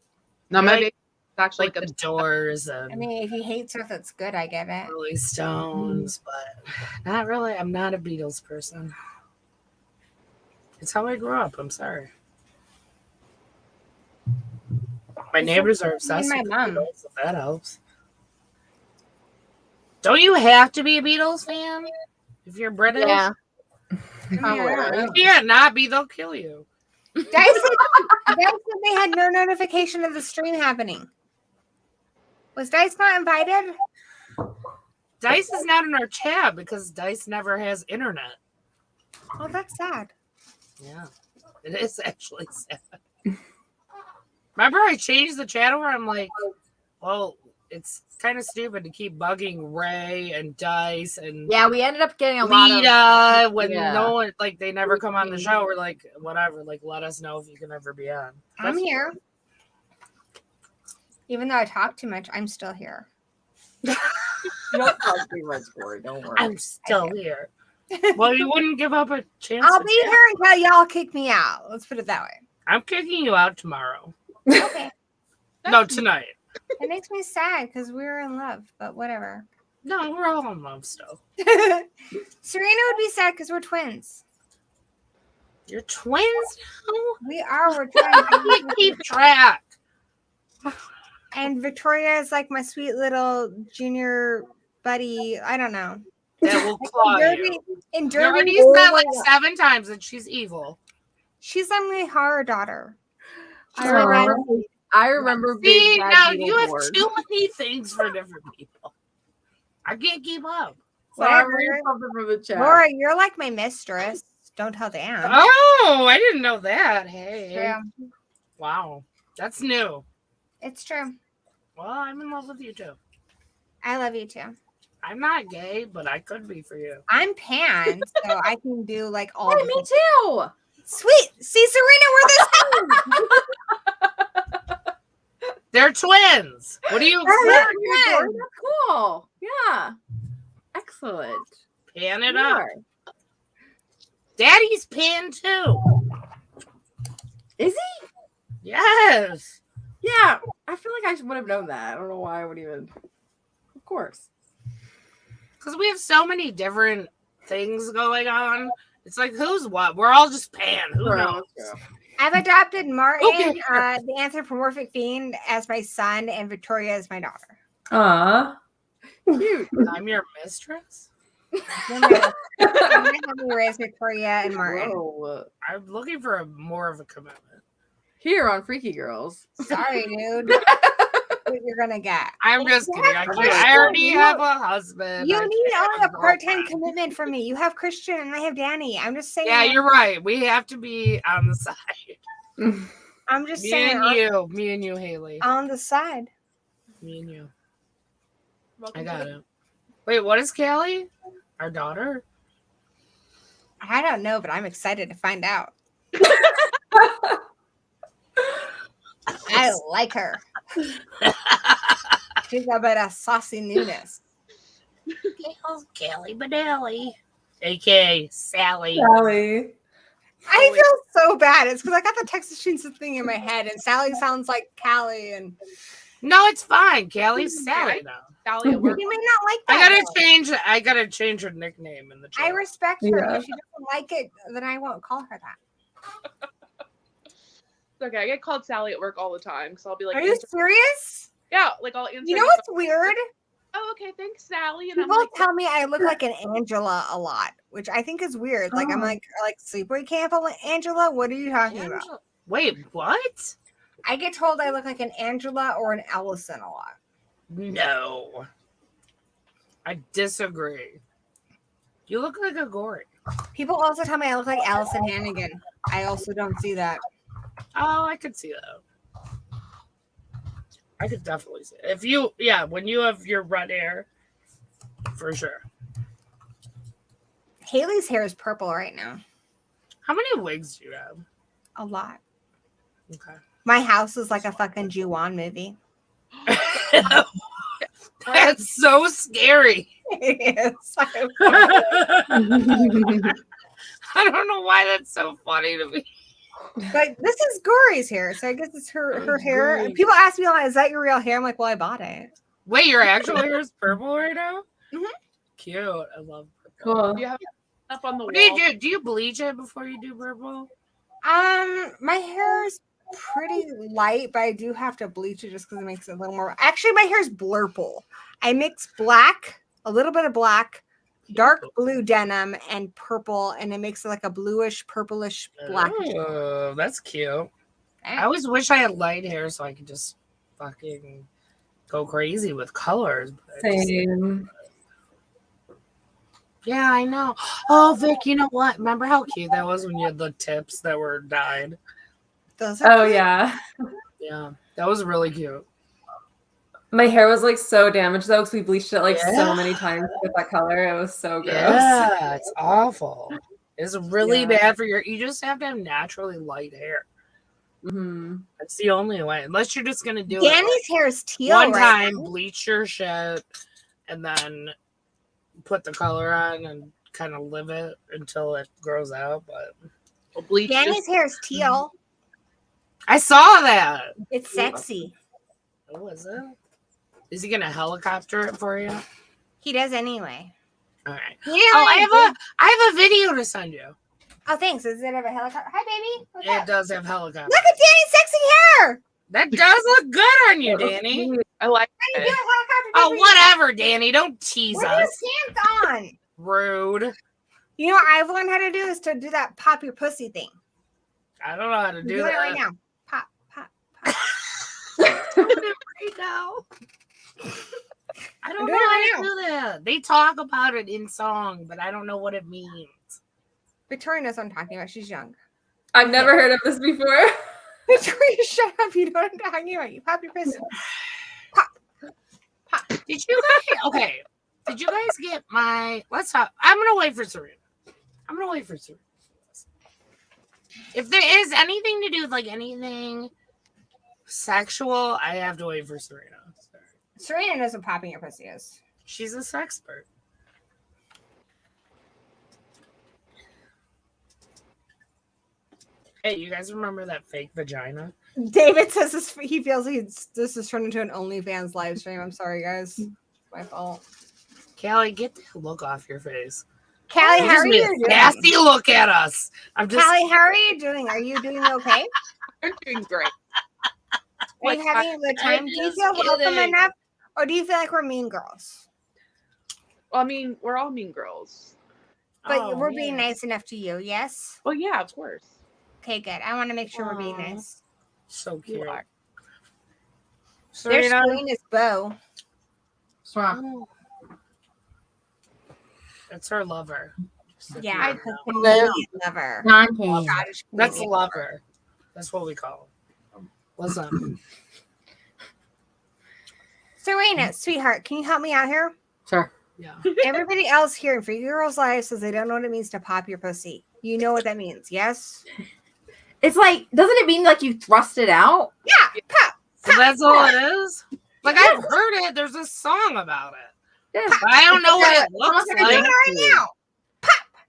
Speaker 5: No,
Speaker 1: You
Speaker 5: my
Speaker 1: like-
Speaker 5: baby is actually
Speaker 1: Like the Doors and
Speaker 4: I mean, if you hate stuff that's good, I get it.
Speaker 1: Rolling Stones, but not really. I'm not a Beatles person. It's how I grew up. I'm sorry. My neighbors are obsessed
Speaker 4: my
Speaker 1: with the
Speaker 4: mom.
Speaker 1: Beatles, if that helps. Don't you have to be a Beatles fan if you're British?
Speaker 2: Yeah.
Speaker 4: I mean, I don't know.
Speaker 1: You can't not be. They'll kill you.
Speaker 4: Dice said they had no notification of the stream happening. Was Dice not invited?
Speaker 1: Dice is not in our chat because Dice never has internet.
Speaker 4: Oh, that's sad.
Speaker 1: Yeah, it is actually sad. Remember, I changed the chat over. I'm like, well, it's kind of stupid to keep bugging Ray and Dice and
Speaker 2: Yeah, we ended up getting a lot of.
Speaker 1: Lita when
Speaker 2: yeah.
Speaker 1: no one, like, they never come on the show. We're like, whatever, like, let us know if you can ever be on.
Speaker 4: I'm here. Even though I talk too much, I'm still here.
Speaker 2: You don't talk too much, Corey. Don't worry.
Speaker 1: I'm still here. Well, you wouldn't give up a chance.
Speaker 4: I'll
Speaker 1: to
Speaker 4: be
Speaker 1: chat.
Speaker 4: here until y'all kick me out. Let's put it that way.
Speaker 1: I'm kicking you out tomorrow.
Speaker 4: Okay.
Speaker 1: No, tonight.
Speaker 4: It makes me sad because we were in love, but whatever.
Speaker 1: No, we're all in love still.
Speaker 4: Serena would be sad because we're twins.
Speaker 1: You're twins now?
Speaker 4: We are. We're
Speaker 1: I
Speaker 4: twins.
Speaker 1: can't keep track.
Speaker 4: And Victoria is like my sweet little junior buddy. I don't know.
Speaker 1: That will claw
Speaker 4: Derby,
Speaker 1: you.
Speaker 4: in
Speaker 1: You
Speaker 4: Derby,
Speaker 1: already said like 7 times that she's evil.
Speaker 4: she's like my horror daughter. I
Speaker 2: Aw.
Speaker 4: remember.
Speaker 2: I remember
Speaker 1: See,
Speaker 2: being mad
Speaker 1: now
Speaker 2: Beatles
Speaker 1: you have
Speaker 2: bored.
Speaker 1: too many things for different people. I can't keep up.
Speaker 2: Sorry, I'm
Speaker 4: Whatever.
Speaker 2: reading something from the chat.
Speaker 4: Laura, you're like my mistress. Don't tell Dan.
Speaker 1: Oh, I didn't know that. Hey.
Speaker 4: Yeah,
Speaker 1: Wow. That's new.
Speaker 4: it's true.
Speaker 1: Well, I'm in love with you too.
Speaker 4: I love you too.
Speaker 1: I'm not gay, but I could be for you.
Speaker 4: I'm pan, so I can do like all.
Speaker 2: Hey,
Speaker 4: the
Speaker 2: me
Speaker 4: things.
Speaker 2: too.
Speaker 4: Sweet. See, Serena, we're the same.
Speaker 1: They're twins. What do you
Speaker 2: Yeah,
Speaker 1: expect?
Speaker 2: you're doing- that's cool. Yeah. Excellent.
Speaker 1: Pan it up.
Speaker 2: Sure.
Speaker 1: Daddy's pan too.
Speaker 2: Is he?
Speaker 1: Yes.
Speaker 2: Yeah. I feel like I would have known that. I don't know why I would even. Of course.
Speaker 1: Because we have so many different things going on. It's like, who's what? We're all just pan. Who
Speaker 2: True,
Speaker 1: knows?
Speaker 2: that's true.
Speaker 4: I've adopted Martin,
Speaker 1: Okay.
Speaker 4: the anthropomorphic fiend, as my son, and Victoria as my daughter.
Speaker 3: Aw.
Speaker 2: Cute.
Speaker 1: I'm your mistress?
Speaker 4: They're my hubby raised Victoria and Martin.
Speaker 2: Whoa.
Speaker 1: I'm looking for more of a commitment.
Speaker 2: Here on Freaky Girls.
Speaker 4: Sorry, dude. What you're gonna get.
Speaker 1: I'm just kidding. I already have a husband.
Speaker 4: You
Speaker 1: I
Speaker 4: need
Speaker 1: can't
Speaker 4: only
Speaker 1: have
Speaker 4: a part-time
Speaker 1: girlfriend.
Speaker 4: commitment from me. You have Christian and I have Danny. I'm just saying.
Speaker 1: Yeah, you're right. We have to be on the side.
Speaker 4: I'm just
Speaker 1: Me
Speaker 4: saying.
Speaker 1: and you, Haley.
Speaker 4: On the side.
Speaker 1: Me and you.
Speaker 5: Welcome
Speaker 1: I
Speaker 5: to
Speaker 1: got
Speaker 5: the-
Speaker 1: it. Wait, what is Callie? Our daughter?
Speaker 4: I don't know, but I'm excited to find out. I like her. She's got a bit of saucy newness.
Speaker 1: Callie Benelli. A.K.A. Sally.
Speaker 3: Sally.
Speaker 4: I feel so bad. It's because I got the Texas Chainsaw thing in my head, and Sally sounds like Callie, and
Speaker 1: No, it's fine. Callie's Sally now.
Speaker 5: Sally at work.
Speaker 4: you may not like that.
Speaker 1: I gotta change her nickname in the chat.
Speaker 4: I respect her.
Speaker 3: Yeah.
Speaker 4: If she doesn't like it, then I won't call her that.
Speaker 5: Okay, I get called Sally at work all the time because I'll be like,
Speaker 4: Are you
Speaker 5: answer-
Speaker 4: serious?
Speaker 5: yeah, like I'll answer.
Speaker 4: You know
Speaker 5: my
Speaker 4: what's
Speaker 5: phone,
Speaker 4: weird?
Speaker 5: oh, okay, thanks, Sally. And
Speaker 4: People
Speaker 5: I'm like,
Speaker 4: tell me I look like an Angela a lot, which I think is weird. Like I'm
Speaker 3: Oh.
Speaker 4: like sleepaway camp Angela. What are you talking about?
Speaker 1: Wait, what?
Speaker 4: I get told I look like an Angela or an Ellison a lot.
Speaker 1: No. I disagree. You look like a gory.
Speaker 4: People also tell me I look like Allison Hannigan. I also don't see that.
Speaker 1: Oh, I could see that. I could definitely see it. When you have your red hair, for sure.
Speaker 4: Haley's hair is purple right now.
Speaker 1: How many wigs do you have?
Speaker 4: A lot.
Speaker 1: Okay.
Speaker 4: My house is like a fucking Ju-on movie.
Speaker 1: That's so scary.
Speaker 4: It is.
Speaker 1: I don't know why that's so funny to me.
Speaker 4: But this is Gory's hair, so I guess it's her hair.
Speaker 1: Gory.
Speaker 4: People ask me, "Is that your real hair?" I'm like, "Well, I bought it."
Speaker 1: Wait, your actual hair is purple right now?
Speaker 4: Mhm.
Speaker 1: Cute. I love purple.
Speaker 3: Cool.
Speaker 5: you have it up on the
Speaker 1: What
Speaker 5: wall.
Speaker 1: do you do? Do you bleach it before you do purple?
Speaker 4: My hair is pretty light, but I do have to bleach it just because it makes it a little more. Actually, my hair is blurple. I mix black, a little bit of black, dark blue denim, and purple, and it makes it like a bluish, purplish, black.
Speaker 1: Oh, that's cute. I always wish I had light hair so I could just fucking go crazy with colors. But I just-
Speaker 3: Same.
Speaker 1: yeah, I know. Oh, Vic, you know what? Remember how cute that was when you had the tips that were dyed?
Speaker 4: Those are
Speaker 3: Oh
Speaker 4: cute.
Speaker 3: yeah.
Speaker 1: Yeah, that was really cute.
Speaker 3: My hair was like so damaged though because we bleached it like
Speaker 1: Yeah.
Speaker 3: so many times with that color. It was so gross.
Speaker 1: Yeah, it's awful. It's really
Speaker 3: Yeah.
Speaker 1: bad for you just have to have naturally light hair.
Speaker 3: Hmm.
Speaker 1: That's the only way. Unless you're just gonna do
Speaker 4: Danny's hair is
Speaker 1: it
Speaker 4: teal.
Speaker 1: one
Speaker 4: right
Speaker 1: time,
Speaker 4: now.
Speaker 1: bleach your shit, and then put the color on and kind of live it until it grows out. But
Speaker 5: Well, bleach
Speaker 4: Danny's
Speaker 5: just-
Speaker 4: hair is teal.
Speaker 1: I saw that.
Speaker 4: It's sexy.
Speaker 1: Oh, is it? Is he gonna helicopter it for you?
Speaker 4: He does anyway.
Speaker 1: All right.
Speaker 4: You know
Speaker 1: Oh,
Speaker 4: what
Speaker 1: I have a video to send you.
Speaker 4: Oh, thanks. Does it have a helicopter? Hi, baby. What's
Speaker 1: It
Speaker 4: up?
Speaker 1: does have helicopter.
Speaker 4: Look at Danny's sexy hair.
Speaker 1: That does look good on you, Danny.
Speaker 5: I like
Speaker 4: How do you do
Speaker 5: it.
Speaker 4: a helicopter?
Speaker 1: Oh,
Speaker 4: delivery?
Speaker 1: whatever, Danny. Don't tease
Speaker 4: What are your
Speaker 1: us.
Speaker 4: pants on?
Speaker 1: Rude.
Speaker 4: You know what I've learned how to do is to do that pop your pussy thing.
Speaker 1: I don't know how to
Speaker 4: I'm
Speaker 1: do
Speaker 4: doing
Speaker 1: that
Speaker 4: it right now. Pop, pop, pop.
Speaker 1: right now. I don't
Speaker 4: I'm
Speaker 1: know
Speaker 4: doing it right
Speaker 1: how to do that. They talk about it in song, but I don't know what it means.
Speaker 4: Victoria knows what I'm talking about. She's young.
Speaker 3: I've never heard of this before.
Speaker 4: Victoria, shut up. You know what I'm talking about. You pop your pussy. Pop. Pop.
Speaker 1: Did you guys? Okay. Did you guys get my? Let's talk. I'm gonna wait for Serena. If there is anything to do with like anything sexual, I have to wait for Serena. Sorry.
Speaker 4: Serena knows what popping your pussy is.
Speaker 1: She's a sexpert. Hey, you guys remember that fake vagina?
Speaker 4: David says this, he feels this has turned into an OnlyFans live stream. I'm sorry, guys. It's my fault.
Speaker 1: Callie, get the look off your face.
Speaker 4: Callie,
Speaker 1: You
Speaker 4: how
Speaker 1: just
Speaker 4: are
Speaker 1: made
Speaker 4: you
Speaker 1: a
Speaker 4: doing?
Speaker 1: nasty look at us. I'm just
Speaker 4: Callie, how are you doing? Are you doing okay?
Speaker 5: I'm doing great.
Speaker 4: Are you having a good time? Do you
Speaker 1: just
Speaker 4: feel welcome
Speaker 1: kidding.
Speaker 4: enough? Or do you feel like we're mean girls?
Speaker 5: Well, I mean, we're all mean girls.
Speaker 4: But
Speaker 1: Oh,
Speaker 4: we're being
Speaker 1: yeah.
Speaker 4: nice enough to you, yes?
Speaker 5: Well, yeah, of course.
Speaker 4: Okay, good. I want to make sure we're being
Speaker 1: Aw.
Speaker 4: nice.
Speaker 1: So
Speaker 5: You
Speaker 1: cute.
Speaker 5: are.
Speaker 4: Their
Speaker 1: Serena?
Speaker 4: screen is Bo.
Speaker 2: Swamp.
Speaker 1: That's her lover. Just so
Speaker 4: Yeah,
Speaker 1: you
Speaker 4: her
Speaker 1: know.
Speaker 4: Canadian lover.
Speaker 2: Dante.
Speaker 4: Scottish
Speaker 1: That's
Speaker 4: Canadian
Speaker 1: lover. That's what we call him. Listen.
Speaker 4: Serena, sweetheart, can you help me out here?
Speaker 2: Sure.
Speaker 1: Yeah.
Speaker 4: Everybody else here in Free Girls Live says they don't know what it means to pop your pussy. You know what that means, yes?
Speaker 2: It's like, doesn't it mean like you thrust it out?
Speaker 4: Yeah, pop.
Speaker 1: So that's all it is? Like, I've heard it. There's a song about it.
Speaker 2: Yeah.
Speaker 1: But I don't know what it looks
Speaker 2: Sounds
Speaker 4: We're doing it
Speaker 1: like.
Speaker 4: right now.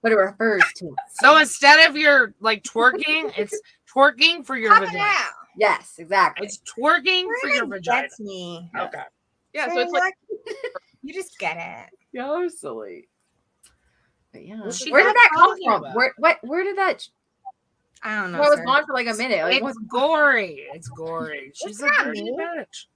Speaker 2: What it refers to.
Speaker 1: So instead of your, like, twerking, it's twerking for your
Speaker 4: Pop it
Speaker 1: vagina.
Speaker 4: out.
Speaker 2: Yes, exactly.
Speaker 1: It's twerking for your
Speaker 4: Serena
Speaker 1: vagina.
Speaker 4: gets me.
Speaker 1: Okay.
Speaker 5: Yeah, so
Speaker 4: Serena,
Speaker 5: it's like
Speaker 4: you just get it.
Speaker 2: You're silly. But yeah.
Speaker 1: Well, she
Speaker 2: Where did
Speaker 1: got
Speaker 2: that come
Speaker 1: talking
Speaker 2: from?
Speaker 1: about
Speaker 2: Where did that?
Speaker 4: I don't know.
Speaker 2: Well, it was
Speaker 4: sir.
Speaker 2: gone for like a minute. Like,
Speaker 1: It's gory. It's gory. She's a
Speaker 4: not
Speaker 1: dirty
Speaker 4: me.
Speaker 1: bitch.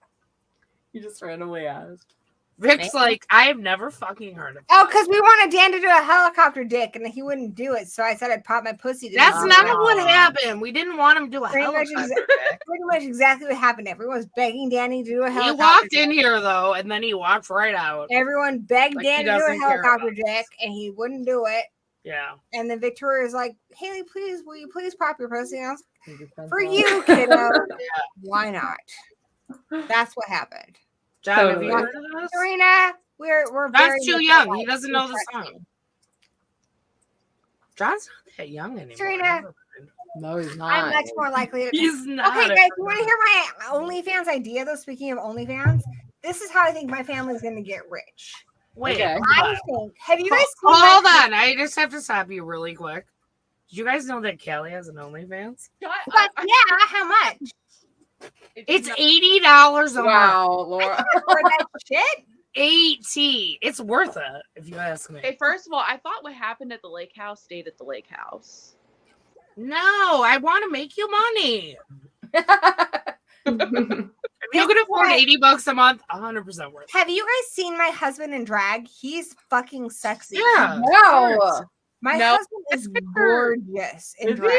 Speaker 2: you just randomly asked.
Speaker 1: Vic's like, I have never fucking heard of it.
Speaker 4: Oh, because we wanted Dan to do a helicopter dick, and he wouldn't do it. So I said I'd pop my pussy. To
Speaker 1: That's
Speaker 4: do it.
Speaker 1: not what happened. We didn't want him to do a
Speaker 4: Pretty much,
Speaker 1: helicopter.
Speaker 4: pretty much exactly what happened. Everyone was begging Danny to do a
Speaker 1: He
Speaker 4: helicopter.
Speaker 1: walked
Speaker 4: dick.
Speaker 1: in here though, and then he walked right out.
Speaker 4: Everyone begged
Speaker 1: Like he
Speaker 4: Danny to do a
Speaker 1: doesn't care
Speaker 4: helicopter
Speaker 1: about
Speaker 4: dick, and he wouldn't do it.
Speaker 1: Yeah.
Speaker 4: And then Victoria was like, "Haley, please, will you please pop your pussy?" And I was, for you, kiddo. Why not? That's what happened.
Speaker 1: John, have
Speaker 3: Totally.
Speaker 1: you heard of this?
Speaker 4: Serena, we're very
Speaker 1: John's too
Speaker 4: much
Speaker 1: young.
Speaker 4: alike.
Speaker 1: He doesn't know the
Speaker 4: Trust me.
Speaker 1: song. John's not that young anymore.
Speaker 4: Serena.
Speaker 1: Never mind.
Speaker 2: No, he's
Speaker 4: I'm
Speaker 2: not.
Speaker 4: much more likely to.
Speaker 1: He's not.
Speaker 4: Okay, guys, you want to hear my OnlyFans idea, though? Speaking of OnlyFans, this is how I think my family's going to get rich.
Speaker 1: Wait,
Speaker 2: Okay.
Speaker 1: hold
Speaker 4: I
Speaker 1: on.
Speaker 4: think. Have you guys seen
Speaker 1: Hold
Speaker 4: my-
Speaker 1: on. I just have to stop you really quick. Did you guys know that Callie has an OnlyFans?
Speaker 5: shut
Speaker 4: But
Speaker 5: up.
Speaker 4: yeah, how much?
Speaker 1: It's
Speaker 5: not-
Speaker 1: $80 a month.
Speaker 2: Wow, Laura.
Speaker 4: For that shit?
Speaker 1: 80. It's worth it, if you ask me.
Speaker 5: Okay, first of all, I thought what happened at the lake house stayed at the lake house.
Speaker 1: No, I want to make you money. If you can afford $80 a month, 100% worth it.
Speaker 4: Have you guys seen my husband in drag? He's fucking sexy.
Speaker 1: Yeah.
Speaker 2: No.
Speaker 4: My
Speaker 5: No.
Speaker 4: husband is gorgeous in
Speaker 2: Is
Speaker 4: drag.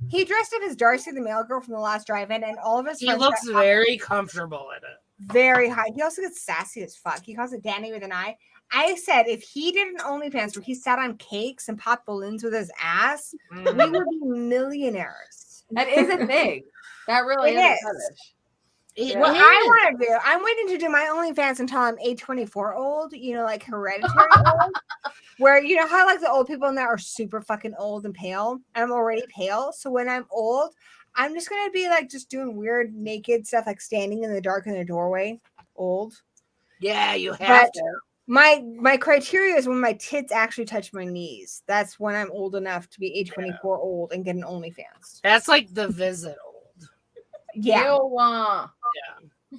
Speaker 2: he?
Speaker 4: He dressed up as Darcy the mail girl from the last drive-in, and all of his
Speaker 1: He
Speaker 4: friends
Speaker 1: looks
Speaker 4: got
Speaker 1: very comfortable in it.
Speaker 4: very high. He also gets sassy as fuck. He calls it Danny with an I. I said if he did an OnlyFans where he sat on cakes and popped balloons with his ass, we would be millionaires.
Speaker 2: That is a thing. That really
Speaker 4: It
Speaker 2: is a
Speaker 4: is.
Speaker 2: fetish.
Speaker 1: It
Speaker 4: What
Speaker 1: is.
Speaker 4: I want to do, I'm waiting to do my OnlyFans until I'm 824 old, you know, like hereditary old, where you know how like the old people in there are super fucking old and pale. I'm already pale, so when I'm old, I'm just gonna be like just doing weird naked stuff, like standing in the dark in the doorway, old.
Speaker 1: Yeah, you have
Speaker 4: But
Speaker 1: to.
Speaker 4: my criteria is when my tits actually touch my knees. That's when I'm old enough to be 824 old and get an OnlyFans.
Speaker 1: That's like the visit old.
Speaker 4: Yeah.
Speaker 2: Ew,
Speaker 1: Yeah.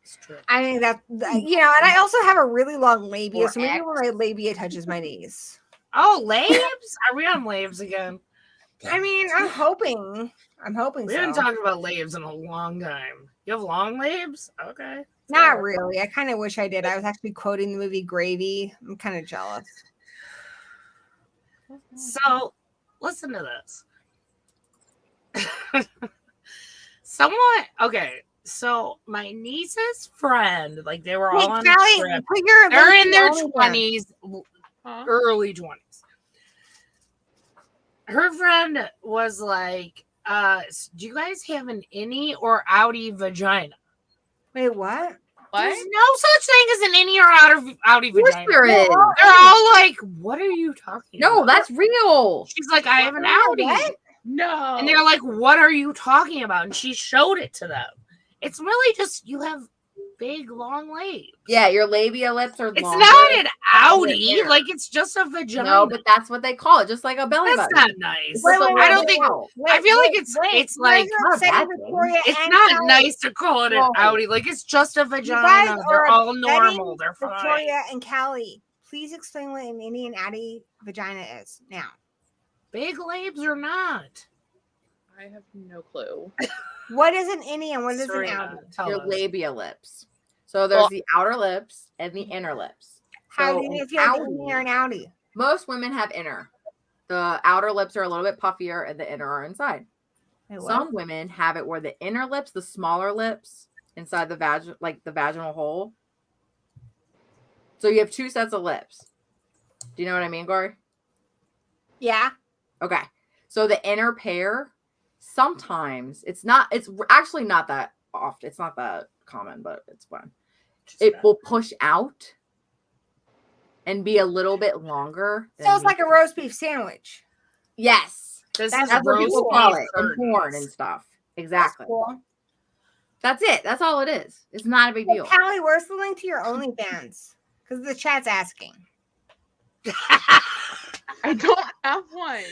Speaker 1: It's true.
Speaker 4: I think that you know, and I also have a really long labia,
Speaker 2: Or
Speaker 4: so maybe
Speaker 2: X.
Speaker 4: when my labia touches my knees.
Speaker 1: Oh, labes? Are we on labes again?
Speaker 4: I mean, I'm hoping
Speaker 1: We
Speaker 4: so.
Speaker 1: haven't talked about labes in a long time. You have long labes? Okay.
Speaker 4: Not really. I kind of wish I did. I was actually quoting the movie Gravy. I'm kind of jealous.
Speaker 1: So, listen to this. Okay. So, my niece's friend, like they were all
Speaker 4: Hey,
Speaker 1: on a
Speaker 4: Callie,
Speaker 1: trip.
Speaker 4: put your
Speaker 1: They're in their
Speaker 4: events on.
Speaker 1: 20s,
Speaker 5: Huh?
Speaker 1: early 20s. Her friend was like, do you guys have an innie or outie vagina?
Speaker 4: Wait, what?
Speaker 5: What?
Speaker 1: There's no such thing as an innie or outie
Speaker 2: Of course
Speaker 1: vagina.
Speaker 2: there is.
Speaker 1: They're all like, what are you talking
Speaker 2: No,
Speaker 1: about?
Speaker 2: that's real.
Speaker 1: She's like, I have an outie.
Speaker 4: What?
Speaker 5: No.
Speaker 1: And they're like, what are you talking about? And she showed it to them. It's really just, you have big, long legs.
Speaker 2: Yeah, your labia lips are
Speaker 1: It's
Speaker 2: longer.
Speaker 1: not an
Speaker 2: longer
Speaker 1: outie.
Speaker 2: hair.
Speaker 1: Like, it's just a vagina.
Speaker 2: No, but that's what they call it, just like a belly
Speaker 1: that's
Speaker 2: button.
Speaker 1: not nice.
Speaker 2: It's just a
Speaker 1: I don't
Speaker 2: little
Speaker 1: think,
Speaker 2: out.
Speaker 1: I feel like it's
Speaker 4: you
Speaker 1: like,
Speaker 4: guys are
Speaker 2: not a
Speaker 4: upsetting
Speaker 2: bad thing.
Speaker 4: Victoria
Speaker 1: it's
Speaker 4: and
Speaker 1: not
Speaker 4: Callie.
Speaker 1: nice to call it an
Speaker 2: No.
Speaker 1: outie. Like, it's just a
Speaker 4: You guys
Speaker 1: vagina. They're
Speaker 4: are
Speaker 1: all
Speaker 4: upsetting
Speaker 1: normal. They're fine.
Speaker 4: Victoria and Callie, please explain what an Indian Addie vagina is now.
Speaker 1: Big labes or not?
Speaker 5: I have no clue.
Speaker 4: What is an innie and what is an
Speaker 1: Serena,
Speaker 4: outie?
Speaker 1: tell
Speaker 2: Your
Speaker 1: us.
Speaker 2: labia lips. So there's
Speaker 5: Well-
Speaker 2: the outer lips and the inner lips.
Speaker 4: How
Speaker 2: So
Speaker 4: do you
Speaker 2: an
Speaker 4: feel like
Speaker 2: outie-
Speaker 4: innie or an outie?
Speaker 2: Most women have inner. The outer lips are a little bit puffier and the inner are inside.
Speaker 4: Wait, what?
Speaker 2: Some women have it where the inner lips, the smaller lips inside the like the vaginal hole. So you have two sets of lips. Do you know what I mean, Gory?
Speaker 4: Yeah.
Speaker 2: Okay. So the inner pair, sometimes it's actually not that often. It's not that common, but it's fun. It will push out and be a little bit longer.
Speaker 4: So it's like a roast beef sandwich.
Speaker 2: Yes.
Speaker 1: This
Speaker 4: That's
Speaker 1: is
Speaker 2: That's what
Speaker 1: roast
Speaker 2: people
Speaker 1: beef
Speaker 2: call it in
Speaker 1: curtains.
Speaker 2: porn and stuff.
Speaker 4: That's
Speaker 2: Exactly.
Speaker 4: cool.
Speaker 2: That's it. That's all it is. It's not a big deal.
Speaker 4: Callie, where's the link to your OnlyFans? Because the chat's asking.
Speaker 5: I don't have one.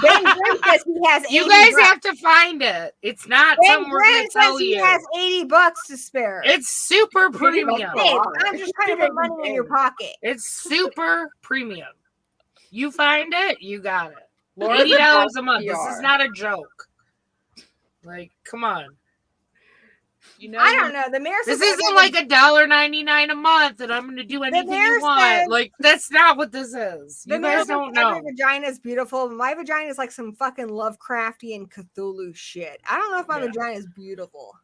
Speaker 4: Ben Grimm says he has 80
Speaker 1: You guys
Speaker 4: bucks.
Speaker 1: have to find it. It's not
Speaker 4: Ben
Speaker 1: somewhere we're
Speaker 4: Grimm
Speaker 1: gonna
Speaker 4: says
Speaker 1: tell
Speaker 4: he
Speaker 1: you.
Speaker 4: has $80 to spare.
Speaker 1: It's super premium.
Speaker 4: Babe, I'm just trying to put money in your pocket.
Speaker 1: It's super premium. You find it, you got it.
Speaker 2: Laura's
Speaker 1: $80
Speaker 2: the
Speaker 1: a month. This
Speaker 2: PR.
Speaker 1: is not a joke. Like, come on.
Speaker 5: You know,
Speaker 4: I don't know. The mayor says
Speaker 1: This isn't like $1.99 a month and I'm going to do anything
Speaker 4: mayor
Speaker 1: you want.
Speaker 4: said-
Speaker 1: Like, that's not what this is.
Speaker 4: the
Speaker 1: You
Speaker 4: mayor
Speaker 1: guys
Speaker 4: says
Speaker 1: don't
Speaker 4: every
Speaker 1: know.
Speaker 4: vagina is beautiful. But my vagina is like some fucking Lovecraftian Cthulhu shit. I don't know if my
Speaker 1: Yeah.
Speaker 4: vagina is beautiful.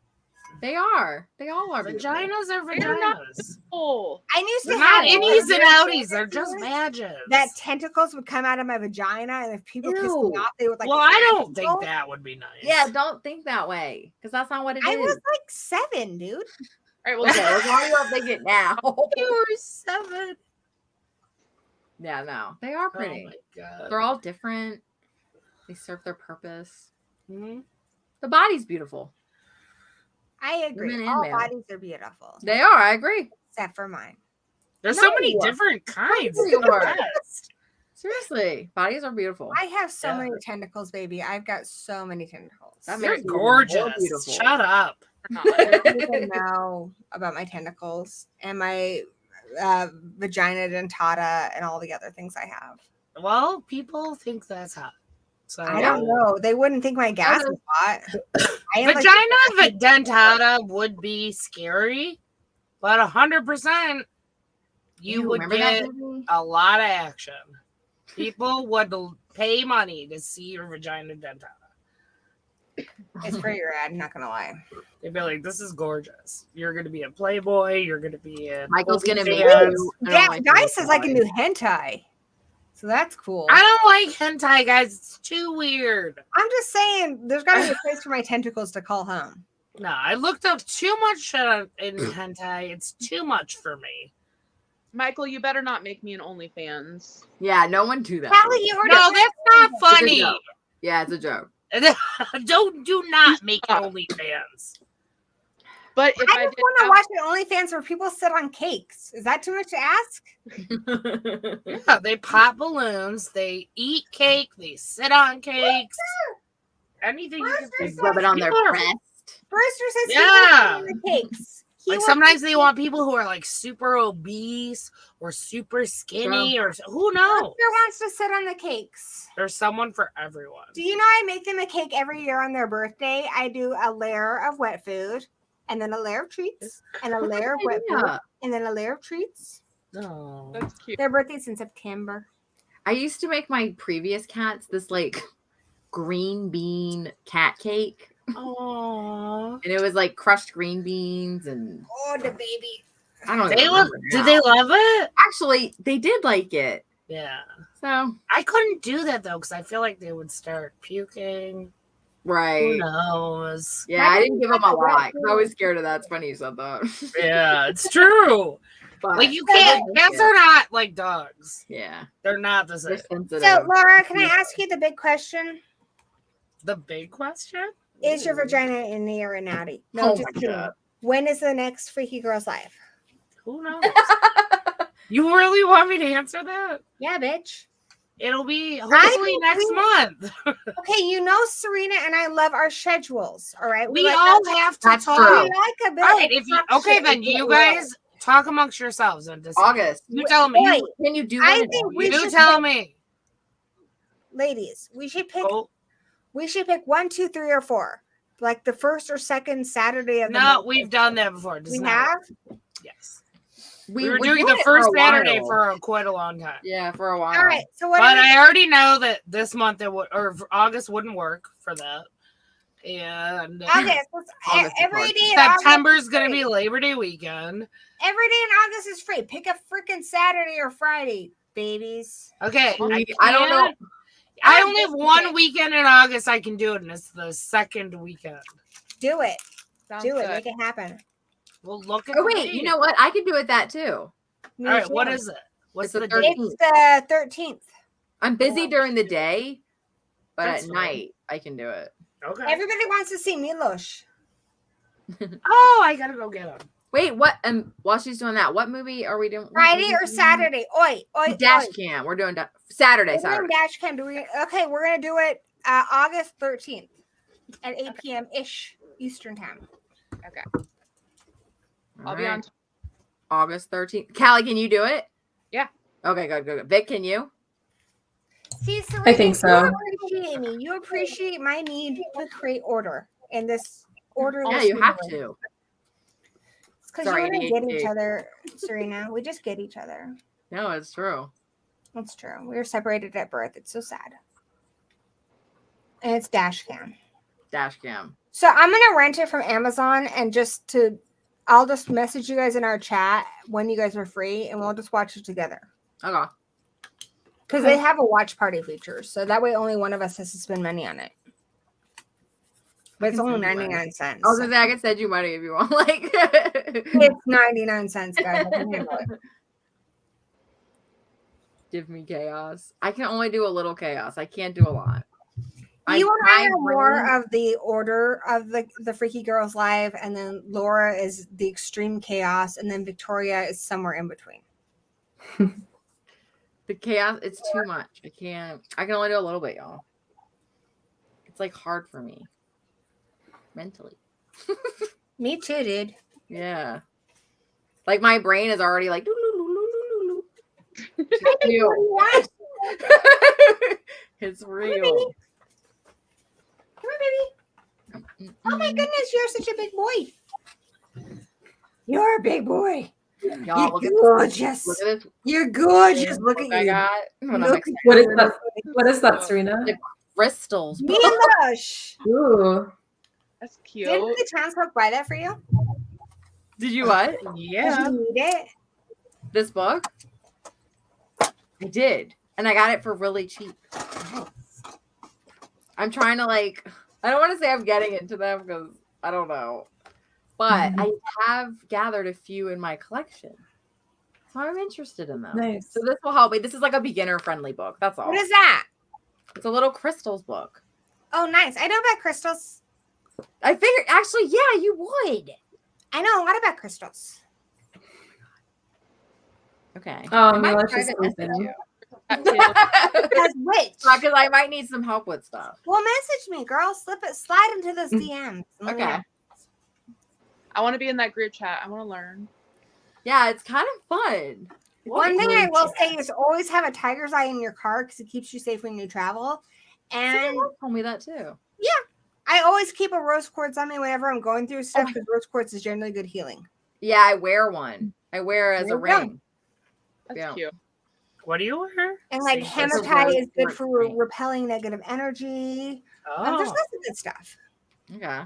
Speaker 2: They are. They all are. beautiful.
Speaker 1: Vaginas are
Speaker 5: They're not-
Speaker 1: vaginas.
Speaker 5: oh,
Speaker 4: I used
Speaker 1: They're
Speaker 4: to
Speaker 1: not
Speaker 4: have
Speaker 1: innies and outies. They're
Speaker 4: fantasies
Speaker 1: just badges.
Speaker 4: that tentacles would come out of my vagina, and if people pissed me
Speaker 2: Ew.
Speaker 4: off, they would like.
Speaker 1: Well, I don't think
Speaker 4: tentacle.
Speaker 1: that would be nice.
Speaker 2: Yeah, don't think that way because that's not what it is.
Speaker 4: I was like 7, dude.
Speaker 5: all right. Well,
Speaker 2: Okay, as long as you don't think it now.
Speaker 1: You were 7.
Speaker 2: Yeah, no, they are
Speaker 1: Oh
Speaker 2: pretty.
Speaker 1: my god.
Speaker 2: They're all different. They serve their purpose.
Speaker 1: Mhm.
Speaker 2: The body's beautiful.
Speaker 4: I agree.
Speaker 2: Women and
Speaker 4: All
Speaker 2: male.
Speaker 4: bodies are beautiful,
Speaker 2: They are. I agree.
Speaker 4: except for mine.
Speaker 1: There's so many
Speaker 2: No.
Speaker 1: different kinds.
Speaker 2: You
Speaker 1: They're the
Speaker 2: are.
Speaker 1: best.
Speaker 2: Seriously, bodies are beautiful.
Speaker 4: I have so
Speaker 1: Yeah.
Speaker 4: many tentacles, baby. I've got so many tentacles.
Speaker 2: That
Speaker 1: You're
Speaker 2: makes you more
Speaker 1: gorgeous.
Speaker 2: beautiful.
Speaker 1: Shut up.
Speaker 4: I don't even know about my tentacles and my vagina dentata and all the other things I have.
Speaker 1: Well, people think that's hot. So
Speaker 4: I don't know. They wouldn't think my gas is hot. I am like-
Speaker 1: Vagina dentata would be scary, but 100% you would
Speaker 2: remember that,
Speaker 1: get
Speaker 2: Disney?
Speaker 1: a lot of action. People would pay money to see your vagina dentata.
Speaker 4: it's pretty rad. I'm not gonna lie.
Speaker 1: They'd be like, "This is gorgeous. You're gonna be a Playboy. You're gonna be a
Speaker 2: Michael's gonna make
Speaker 1: OnlyFans."
Speaker 2: you.
Speaker 4: Guy says I can do hentai, so that's cool.
Speaker 1: I don't like hentai, guys. It's too weird.
Speaker 4: I'm just saying, there's got to be a place for my tentacles to call home.
Speaker 1: No, I looked up too much shit in hentai. It's too much for me.
Speaker 5: Michael, you better not make me an OnlyFans.
Speaker 2: Yeah, no one do that.
Speaker 4: Callie, you heard
Speaker 1: No,
Speaker 4: it.
Speaker 1: that's not
Speaker 2: It's a
Speaker 1: funny.
Speaker 2: joke. Yeah, it's a joke.
Speaker 1: Do not make OnlyFans.
Speaker 5: But if
Speaker 4: I
Speaker 5: I,
Speaker 4: just
Speaker 5: did
Speaker 4: want to
Speaker 5: have-
Speaker 4: watch an OnlyFans where people sit on cakes. Is that too much to ask?
Speaker 1: Yeah, they pop balloons, they eat cake, they sit on cakes. Anything you can
Speaker 2: They
Speaker 1: think
Speaker 2: rub
Speaker 1: of.
Speaker 2: it on their
Speaker 1: People are-
Speaker 2: breast.
Speaker 4: Brewster says he
Speaker 1: Yeah.
Speaker 4: wants to sit on the cakes. He
Speaker 1: Like
Speaker 4: wants
Speaker 1: sometimes
Speaker 4: to
Speaker 1: they
Speaker 4: sit-
Speaker 1: want people who are like super obese or super skinny or who knows.
Speaker 4: Brewster wants to sit on the cakes.
Speaker 1: There's someone for everyone.
Speaker 4: Do you know I make them a cake every year on their birthday? I do a layer of wet food, and then a layer of treats, and a layer of wet food,
Speaker 2: Yeah.
Speaker 4: and then a layer of treats.
Speaker 1: No.
Speaker 5: That's cute.
Speaker 4: Their birthday's in September.
Speaker 2: I used to make my previous cats this like green bean cat cake.
Speaker 1: Aww.
Speaker 2: And it was like crushed green beans and
Speaker 4: Oh, the baby.
Speaker 2: I don't
Speaker 1: They
Speaker 2: know.
Speaker 1: love did they love it?
Speaker 2: Actually, they did like it.
Speaker 1: Yeah.
Speaker 2: So
Speaker 1: I couldn't do that though, because I feel like they would start puking. Who
Speaker 2: right.
Speaker 1: knows?
Speaker 2: Yeah, I
Speaker 4: That
Speaker 2: didn't
Speaker 4: is
Speaker 2: give them
Speaker 4: like
Speaker 2: a
Speaker 4: a wet
Speaker 2: lot 'cause I
Speaker 4: food.
Speaker 2: was scared of that. It's funny you said that.
Speaker 1: Yeah, it's true.
Speaker 2: But
Speaker 1: Like you
Speaker 2: they
Speaker 1: can't
Speaker 2: like
Speaker 1: cats
Speaker 2: it.
Speaker 1: are not like dogs.
Speaker 2: Yeah,
Speaker 1: They're not the
Speaker 2: they're
Speaker 1: same.
Speaker 2: sensitive.
Speaker 4: So, Laura, can I ask you the big question?
Speaker 1: The big question?
Speaker 4: Is your vagina in the or an outie? No,
Speaker 2: Oh
Speaker 4: just
Speaker 2: my
Speaker 4: kidding.
Speaker 2: God.
Speaker 4: When is the next Freaky Girls Live?
Speaker 1: Who knows? You really want me to answer that?
Speaker 4: Yeah, bitch.
Speaker 1: It'll be hopefully next month.
Speaker 4: Okay, you know Serena and I love our schedules. All right,
Speaker 1: We
Speaker 4: like
Speaker 1: all
Speaker 4: that.
Speaker 1: have to
Speaker 2: That's
Speaker 1: talk.
Speaker 2: true.
Speaker 4: We like a bit.
Speaker 1: All right,
Speaker 4: of
Speaker 1: if you
Speaker 4: talk
Speaker 1: okay,
Speaker 4: shit
Speaker 1: then
Speaker 4: and
Speaker 1: you
Speaker 4: get real.
Speaker 1: guys talk amongst yourselves and decide.
Speaker 2: August.
Speaker 1: You tell me.
Speaker 4: Wait,
Speaker 2: Can you do
Speaker 4: I
Speaker 2: one in
Speaker 4: think
Speaker 2: August?
Speaker 4: we
Speaker 1: You
Speaker 4: should
Speaker 1: tell
Speaker 4: pick-
Speaker 1: me.
Speaker 4: ladies, we should pick.
Speaker 1: Oh,
Speaker 4: We should pick 1, 2, 3, or 4. Like the first or second Saturday of the
Speaker 1: no,
Speaker 4: month.
Speaker 1: we've done that before. Does
Speaker 4: We
Speaker 1: not
Speaker 4: have.
Speaker 1: work. Yes. We were
Speaker 2: were
Speaker 1: doing
Speaker 2: doing
Speaker 1: the
Speaker 2: it for
Speaker 1: first
Speaker 2: a
Speaker 1: Saturday
Speaker 2: while.
Speaker 1: for quite a long time.
Speaker 2: Yeah, for a while.
Speaker 4: All right. So what?
Speaker 1: But
Speaker 4: are we-
Speaker 1: I already know that this month it would, or August wouldn't work for that. And
Speaker 4: August.
Speaker 2: August is
Speaker 4: Every
Speaker 2: hard.
Speaker 4: day in August
Speaker 1: September's
Speaker 4: is
Speaker 1: going to
Speaker 4: free.
Speaker 1: be Labor Day weekend.
Speaker 4: Every day in August is free. Pick a freaking Saturday or Friday, babies.
Speaker 1: Okay,
Speaker 2: I don't know.
Speaker 1: I only have one weekend in August I can do it, and it's the second weekend.
Speaker 4: Do it.
Speaker 5: Sounds
Speaker 4: Do it.
Speaker 5: good.
Speaker 4: Make it happen.
Speaker 1: Well, look at
Speaker 2: Oh
Speaker 1: the
Speaker 2: wait,
Speaker 1: date.
Speaker 2: you know what? I can do it that too.
Speaker 4: Me
Speaker 1: All right,
Speaker 4: too.
Speaker 1: what is it? What's
Speaker 2: It's the
Speaker 1: the date?
Speaker 2: 13th.
Speaker 4: It's the 13th.
Speaker 2: I'm busy during the day, but
Speaker 1: That's
Speaker 2: at
Speaker 1: fine.
Speaker 2: night I can do it.
Speaker 1: Okay.
Speaker 4: Everybody wants to see Milosh.
Speaker 1: Oh, I gotta go get him.
Speaker 2: Wait, what? While she's doing that, what movie are we doing? what
Speaker 4: Friday
Speaker 2: movie
Speaker 4: or
Speaker 2: are we doing?
Speaker 4: Saturday? Oi, oi,
Speaker 2: Dash
Speaker 4: oi.
Speaker 2: Cam. We're doing Saturday.
Speaker 4: We're doing
Speaker 2: Saturday.
Speaker 4: dash cam. Okay, we're gonna do it August 13th at 8 p.m. ish Eastern time.
Speaker 5: I'll be on.
Speaker 2: August 13th. Callie, can you do it?
Speaker 5: Yeah.
Speaker 2: Okay, good. Vic, can you?
Speaker 4: See, Serena,
Speaker 3: I think so.
Speaker 4: You appreciate me. You appreciate my need to create order in this order.
Speaker 2: Yeah, you have to.
Speaker 4: Because
Speaker 2: Sorry,
Speaker 4: you want to get
Speaker 2: ADHD.
Speaker 4: each other, Serena. We just get each other.
Speaker 2: No, it's true.
Speaker 4: That's true. We were separated at birth. It's so sad. And it's dash cam.
Speaker 2: Dash Cam.
Speaker 4: So I'm gonna rent it from Amazon and I'll just message you guys in our chat when you guys are free, and we'll just watch it together.
Speaker 2: Okay.
Speaker 4: Because they have a watch party feature, so that way only one of us has to spend money on it. But it's only 99 cents.
Speaker 2: I was gonna say I can send you money if you want. Like
Speaker 4: It's 99 cents, guys. I can handle it.
Speaker 2: give me chaos. I can only do a little chaos. I can't do a lot.
Speaker 4: You and I are
Speaker 2: brain-
Speaker 4: more of the order of the Freaky Girls Live, and then Laura is the extreme chaos, and then Victoria is somewhere in between.
Speaker 2: The chaos, it's too much. I can only do a little bit, y'all. It's like hard for me. Mentally.
Speaker 4: Me too, dude.
Speaker 2: Yeah. Like my brain is already like it's
Speaker 4: What do
Speaker 2: real.
Speaker 4: you want?
Speaker 2: It's
Speaker 4: Come
Speaker 2: real.
Speaker 4: here, baby. Oh my goodness, you're such a big boy. You're a big boy.
Speaker 2: Y'all, look
Speaker 4: You're
Speaker 2: at
Speaker 4: gorgeous.
Speaker 2: this. Look at this.
Speaker 4: You're gorgeous. Look at
Speaker 2: I
Speaker 4: you.
Speaker 2: got. When I'm
Speaker 4: Look
Speaker 2: excited.
Speaker 3: What is that? What is that, Serena?
Speaker 2: Crystals.
Speaker 4: Me and Lush.
Speaker 3: Ooh.
Speaker 5: That's cute.
Speaker 4: Didn't the townsfolk buy that for you?
Speaker 2: Did you what?
Speaker 1: Yeah.
Speaker 4: Did you need it?
Speaker 2: This book? I did. And I got it for really cheap. I'm trying to I don't want to say I'm getting into them because I don't know. But I have gathered a few in my collection. So I'm interested in them.
Speaker 3: Nice.
Speaker 2: So this will help me. This is like a beginner friendly book. That's all.
Speaker 4: What is that?
Speaker 2: It's a little crystals book.
Speaker 4: Oh, nice. I know about crystals.
Speaker 2: I figured actually, yeah, you would.
Speaker 4: I know a lot about crystals.
Speaker 2: Okay.
Speaker 3: Oh,
Speaker 2: I might
Speaker 3: Milosh is
Speaker 2: private message
Speaker 3: sleeping.
Speaker 2: you.
Speaker 4: Because which?
Speaker 2: Because I might need some help with stuff.
Speaker 4: Well, message me, girl. Slide into those DMs. Let me
Speaker 2: Okay.
Speaker 4: know.
Speaker 5: I want to be in that group chat. I want to learn.
Speaker 2: Yeah, it's kind of fun.
Speaker 4: One thing I will say is always have a tiger's eye in your car because it keeps you safe when you travel. And
Speaker 2: Someone else told me that too.
Speaker 4: I always keep a rose quartz on me whenever I'm going through stuff because rose quartz is generally good healing.
Speaker 2: Yeah, I wear one. I wear it as
Speaker 4: There
Speaker 2: a
Speaker 4: you go.
Speaker 2: ring.
Speaker 5: That's
Speaker 2: Yeah.
Speaker 5: cute.
Speaker 1: What do you wear?
Speaker 4: And like
Speaker 1: See,
Speaker 2: that's a
Speaker 4: hematite
Speaker 2: rose
Speaker 4: is good
Speaker 2: quartz
Speaker 4: for
Speaker 2: ring.
Speaker 4: repelling negative energy. There's
Speaker 1: Oh.
Speaker 4: lots of good stuff.
Speaker 2: Okay.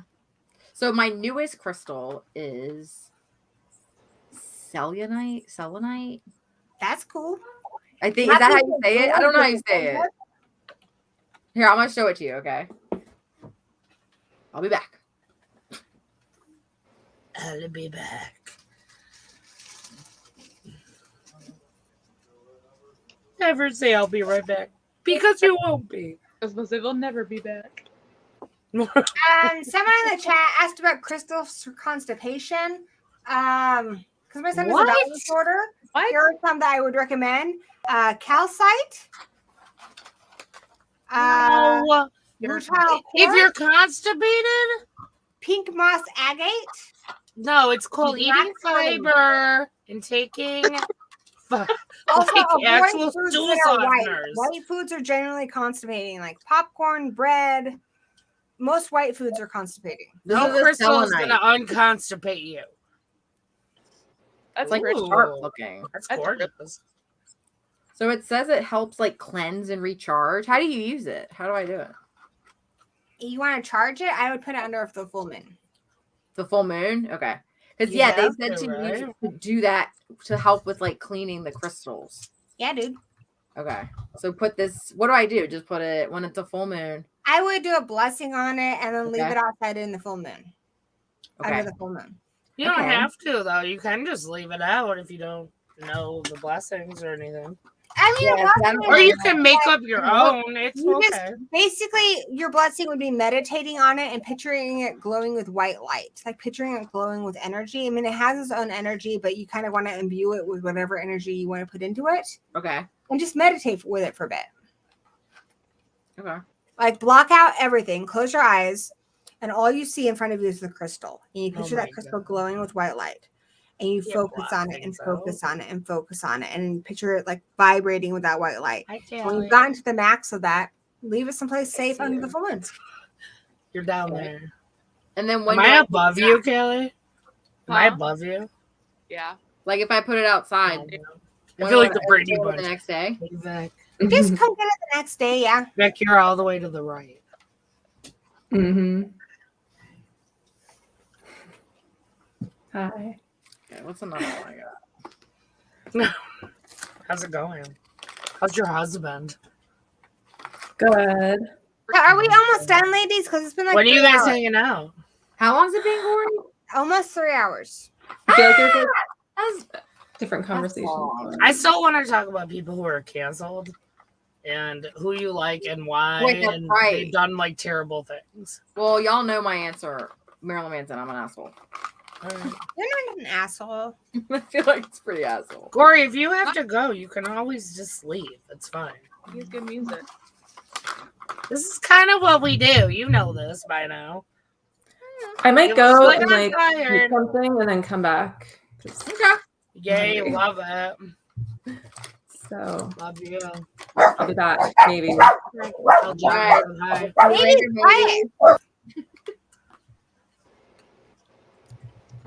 Speaker 2: So my newest crystal is selenite.
Speaker 4: That's cool.
Speaker 2: I think is that how you say it? I don't know how you say it. Here, I'm gonna show it to you, okay? I'll be back.
Speaker 1: I'll be back. Never say I'll be right back because you won't be.
Speaker 5: I was supposed to say they'll never be back.
Speaker 4: Someone in the chat asked about crystals for constipation. Because my son has a
Speaker 1: What?
Speaker 4: bowel disorder.
Speaker 5: What?
Speaker 4: Here are some that I would recommend. Calcite.
Speaker 1: No.
Speaker 4: Rutile
Speaker 1: If
Speaker 4: quartz,
Speaker 1: you're constipated,
Speaker 4: pink moss agate.
Speaker 1: no, it's called
Speaker 4: Black
Speaker 1: eating
Speaker 4: honey.
Speaker 1: fiber and taking
Speaker 4: Also,
Speaker 1: like
Speaker 4: avoid
Speaker 1: actual
Speaker 4: foods
Speaker 1: stool
Speaker 4: that are white.
Speaker 1: softeners.
Speaker 4: White foods are generally constipating, like popcorn, bread. Most white foods are constipating.
Speaker 2: This
Speaker 1: No
Speaker 2: is a
Speaker 1: crystal is
Speaker 2: selenite.
Speaker 1: gonna unconstipate you.
Speaker 2: It's like
Speaker 5: pretty.
Speaker 2: sharp looking.
Speaker 1: That's
Speaker 5: That's
Speaker 1: gorgeous.
Speaker 2: So it says it helps like cleanse and recharge. How do you use it? How do I do it?
Speaker 4: You want to charge it? I would put it under the full moon.
Speaker 2: The full moon? Okay. Because
Speaker 1: You
Speaker 2: yeah, they
Speaker 1: have
Speaker 2: said
Speaker 1: to,
Speaker 2: to me
Speaker 1: right?
Speaker 2: to do that to help with like cleaning the crystals.
Speaker 4: Yeah, dude.
Speaker 2: Okay. So put this. What do I do? Just put it when it's a full moon.
Speaker 4: I would do a blessing on it and then leave
Speaker 2: Okay.
Speaker 4: it outside in the full moon.
Speaker 2: Okay.
Speaker 4: Under the full moon.
Speaker 1: You don't
Speaker 2: Okay.
Speaker 1: have to though. You can just leave it out if you don't know the blessings or anything.
Speaker 4: I mean,
Speaker 2: Yeah,
Speaker 4: a blessing
Speaker 2: I don't
Speaker 4: is
Speaker 1: Or you
Speaker 2: know.
Speaker 1: can make up your own. It's
Speaker 4: You just-
Speaker 1: okay.
Speaker 4: basically your blessing would be meditating on it and picturing it glowing with white light. It's like picturing it glowing with energy. I mean, it has its own energy, but you kind of want to imbue it with whatever energy you want to put into it
Speaker 2: Okay.
Speaker 4: and just meditate with it for a bit.
Speaker 2: Okay.
Speaker 4: Like block out everything, close your eyes, and all you see in front of you is the crystal. And you
Speaker 1: Oh
Speaker 4: picture
Speaker 1: my
Speaker 4: that crystal
Speaker 1: God.
Speaker 4: glowing with white light. And you
Speaker 1: Yeah,
Speaker 4: focus
Speaker 1: block
Speaker 4: on it and
Speaker 1: things
Speaker 4: focus
Speaker 1: out.
Speaker 4: on it and focus on it and picture it like vibrating with that white light.
Speaker 1: Hi,
Speaker 4: When
Speaker 1: Callie.
Speaker 4: you've gotten to the max of that, leave it someplace safe
Speaker 1: see
Speaker 4: under
Speaker 1: you.
Speaker 4: the full moon.
Speaker 1: You're down
Speaker 2: Okay.
Speaker 1: there.
Speaker 2: And then when
Speaker 1: Am
Speaker 2: do
Speaker 1: I
Speaker 2: I
Speaker 1: above
Speaker 2: do
Speaker 1: you,
Speaker 2: that?
Speaker 1: Kelly? Am I
Speaker 5: Huh?
Speaker 1: above you?
Speaker 5: Yeah.
Speaker 2: Like if I put it outside,
Speaker 1: I
Speaker 2: when
Speaker 1: feel like
Speaker 2: do
Speaker 1: the
Speaker 2: I
Speaker 1: Brady
Speaker 2: do it
Speaker 1: Bunch.
Speaker 2: the next day.
Speaker 1: Hey, Vic.
Speaker 4: Just come get it the next day, yeah.
Speaker 1: Vic, you're all the way to the right.
Speaker 3: Mm-hmm. Hi.
Speaker 2: Okay, what's another one I got?
Speaker 1: How's it going? How's your husband?
Speaker 3: Good.
Speaker 4: So are we almost done, ladies? Because it's been like
Speaker 1: When are you
Speaker 4: 3
Speaker 1: guys
Speaker 4: hours.
Speaker 1: hanging out?
Speaker 2: How long's it been, Corey?
Speaker 4: Almost 3 hours.
Speaker 3: I feel like there's like
Speaker 2: That's
Speaker 3: different conversations.
Speaker 2: long.
Speaker 1: I still want to talk about people who are canceled and who you like and why.
Speaker 2: Wait, that's
Speaker 1: and
Speaker 2: right.
Speaker 1: they've done like terrible things.
Speaker 2: Well, y'all know my answer. Marilyn Manson, I'm an asshole.
Speaker 1: All right.
Speaker 4: You're not an asshole.
Speaker 2: I feel like it's pretty asshole.
Speaker 1: Corey, if you have to go, you can always just leave. It's fine.
Speaker 5: He's good music.
Speaker 1: This is kind of what we do. You know this by now.
Speaker 3: I might
Speaker 1: It
Speaker 3: go
Speaker 1: was
Speaker 3: and like eat
Speaker 1: tired.
Speaker 3: something and then come back. 'Cause-
Speaker 2: Okay.
Speaker 1: Yay,
Speaker 3: Hungry.
Speaker 1: love it.
Speaker 3: So
Speaker 1: Love you.
Speaker 3: I'll be back maybe.
Speaker 1: Tell John
Speaker 2: Right.
Speaker 1: hi.
Speaker 4: Maybe quiet.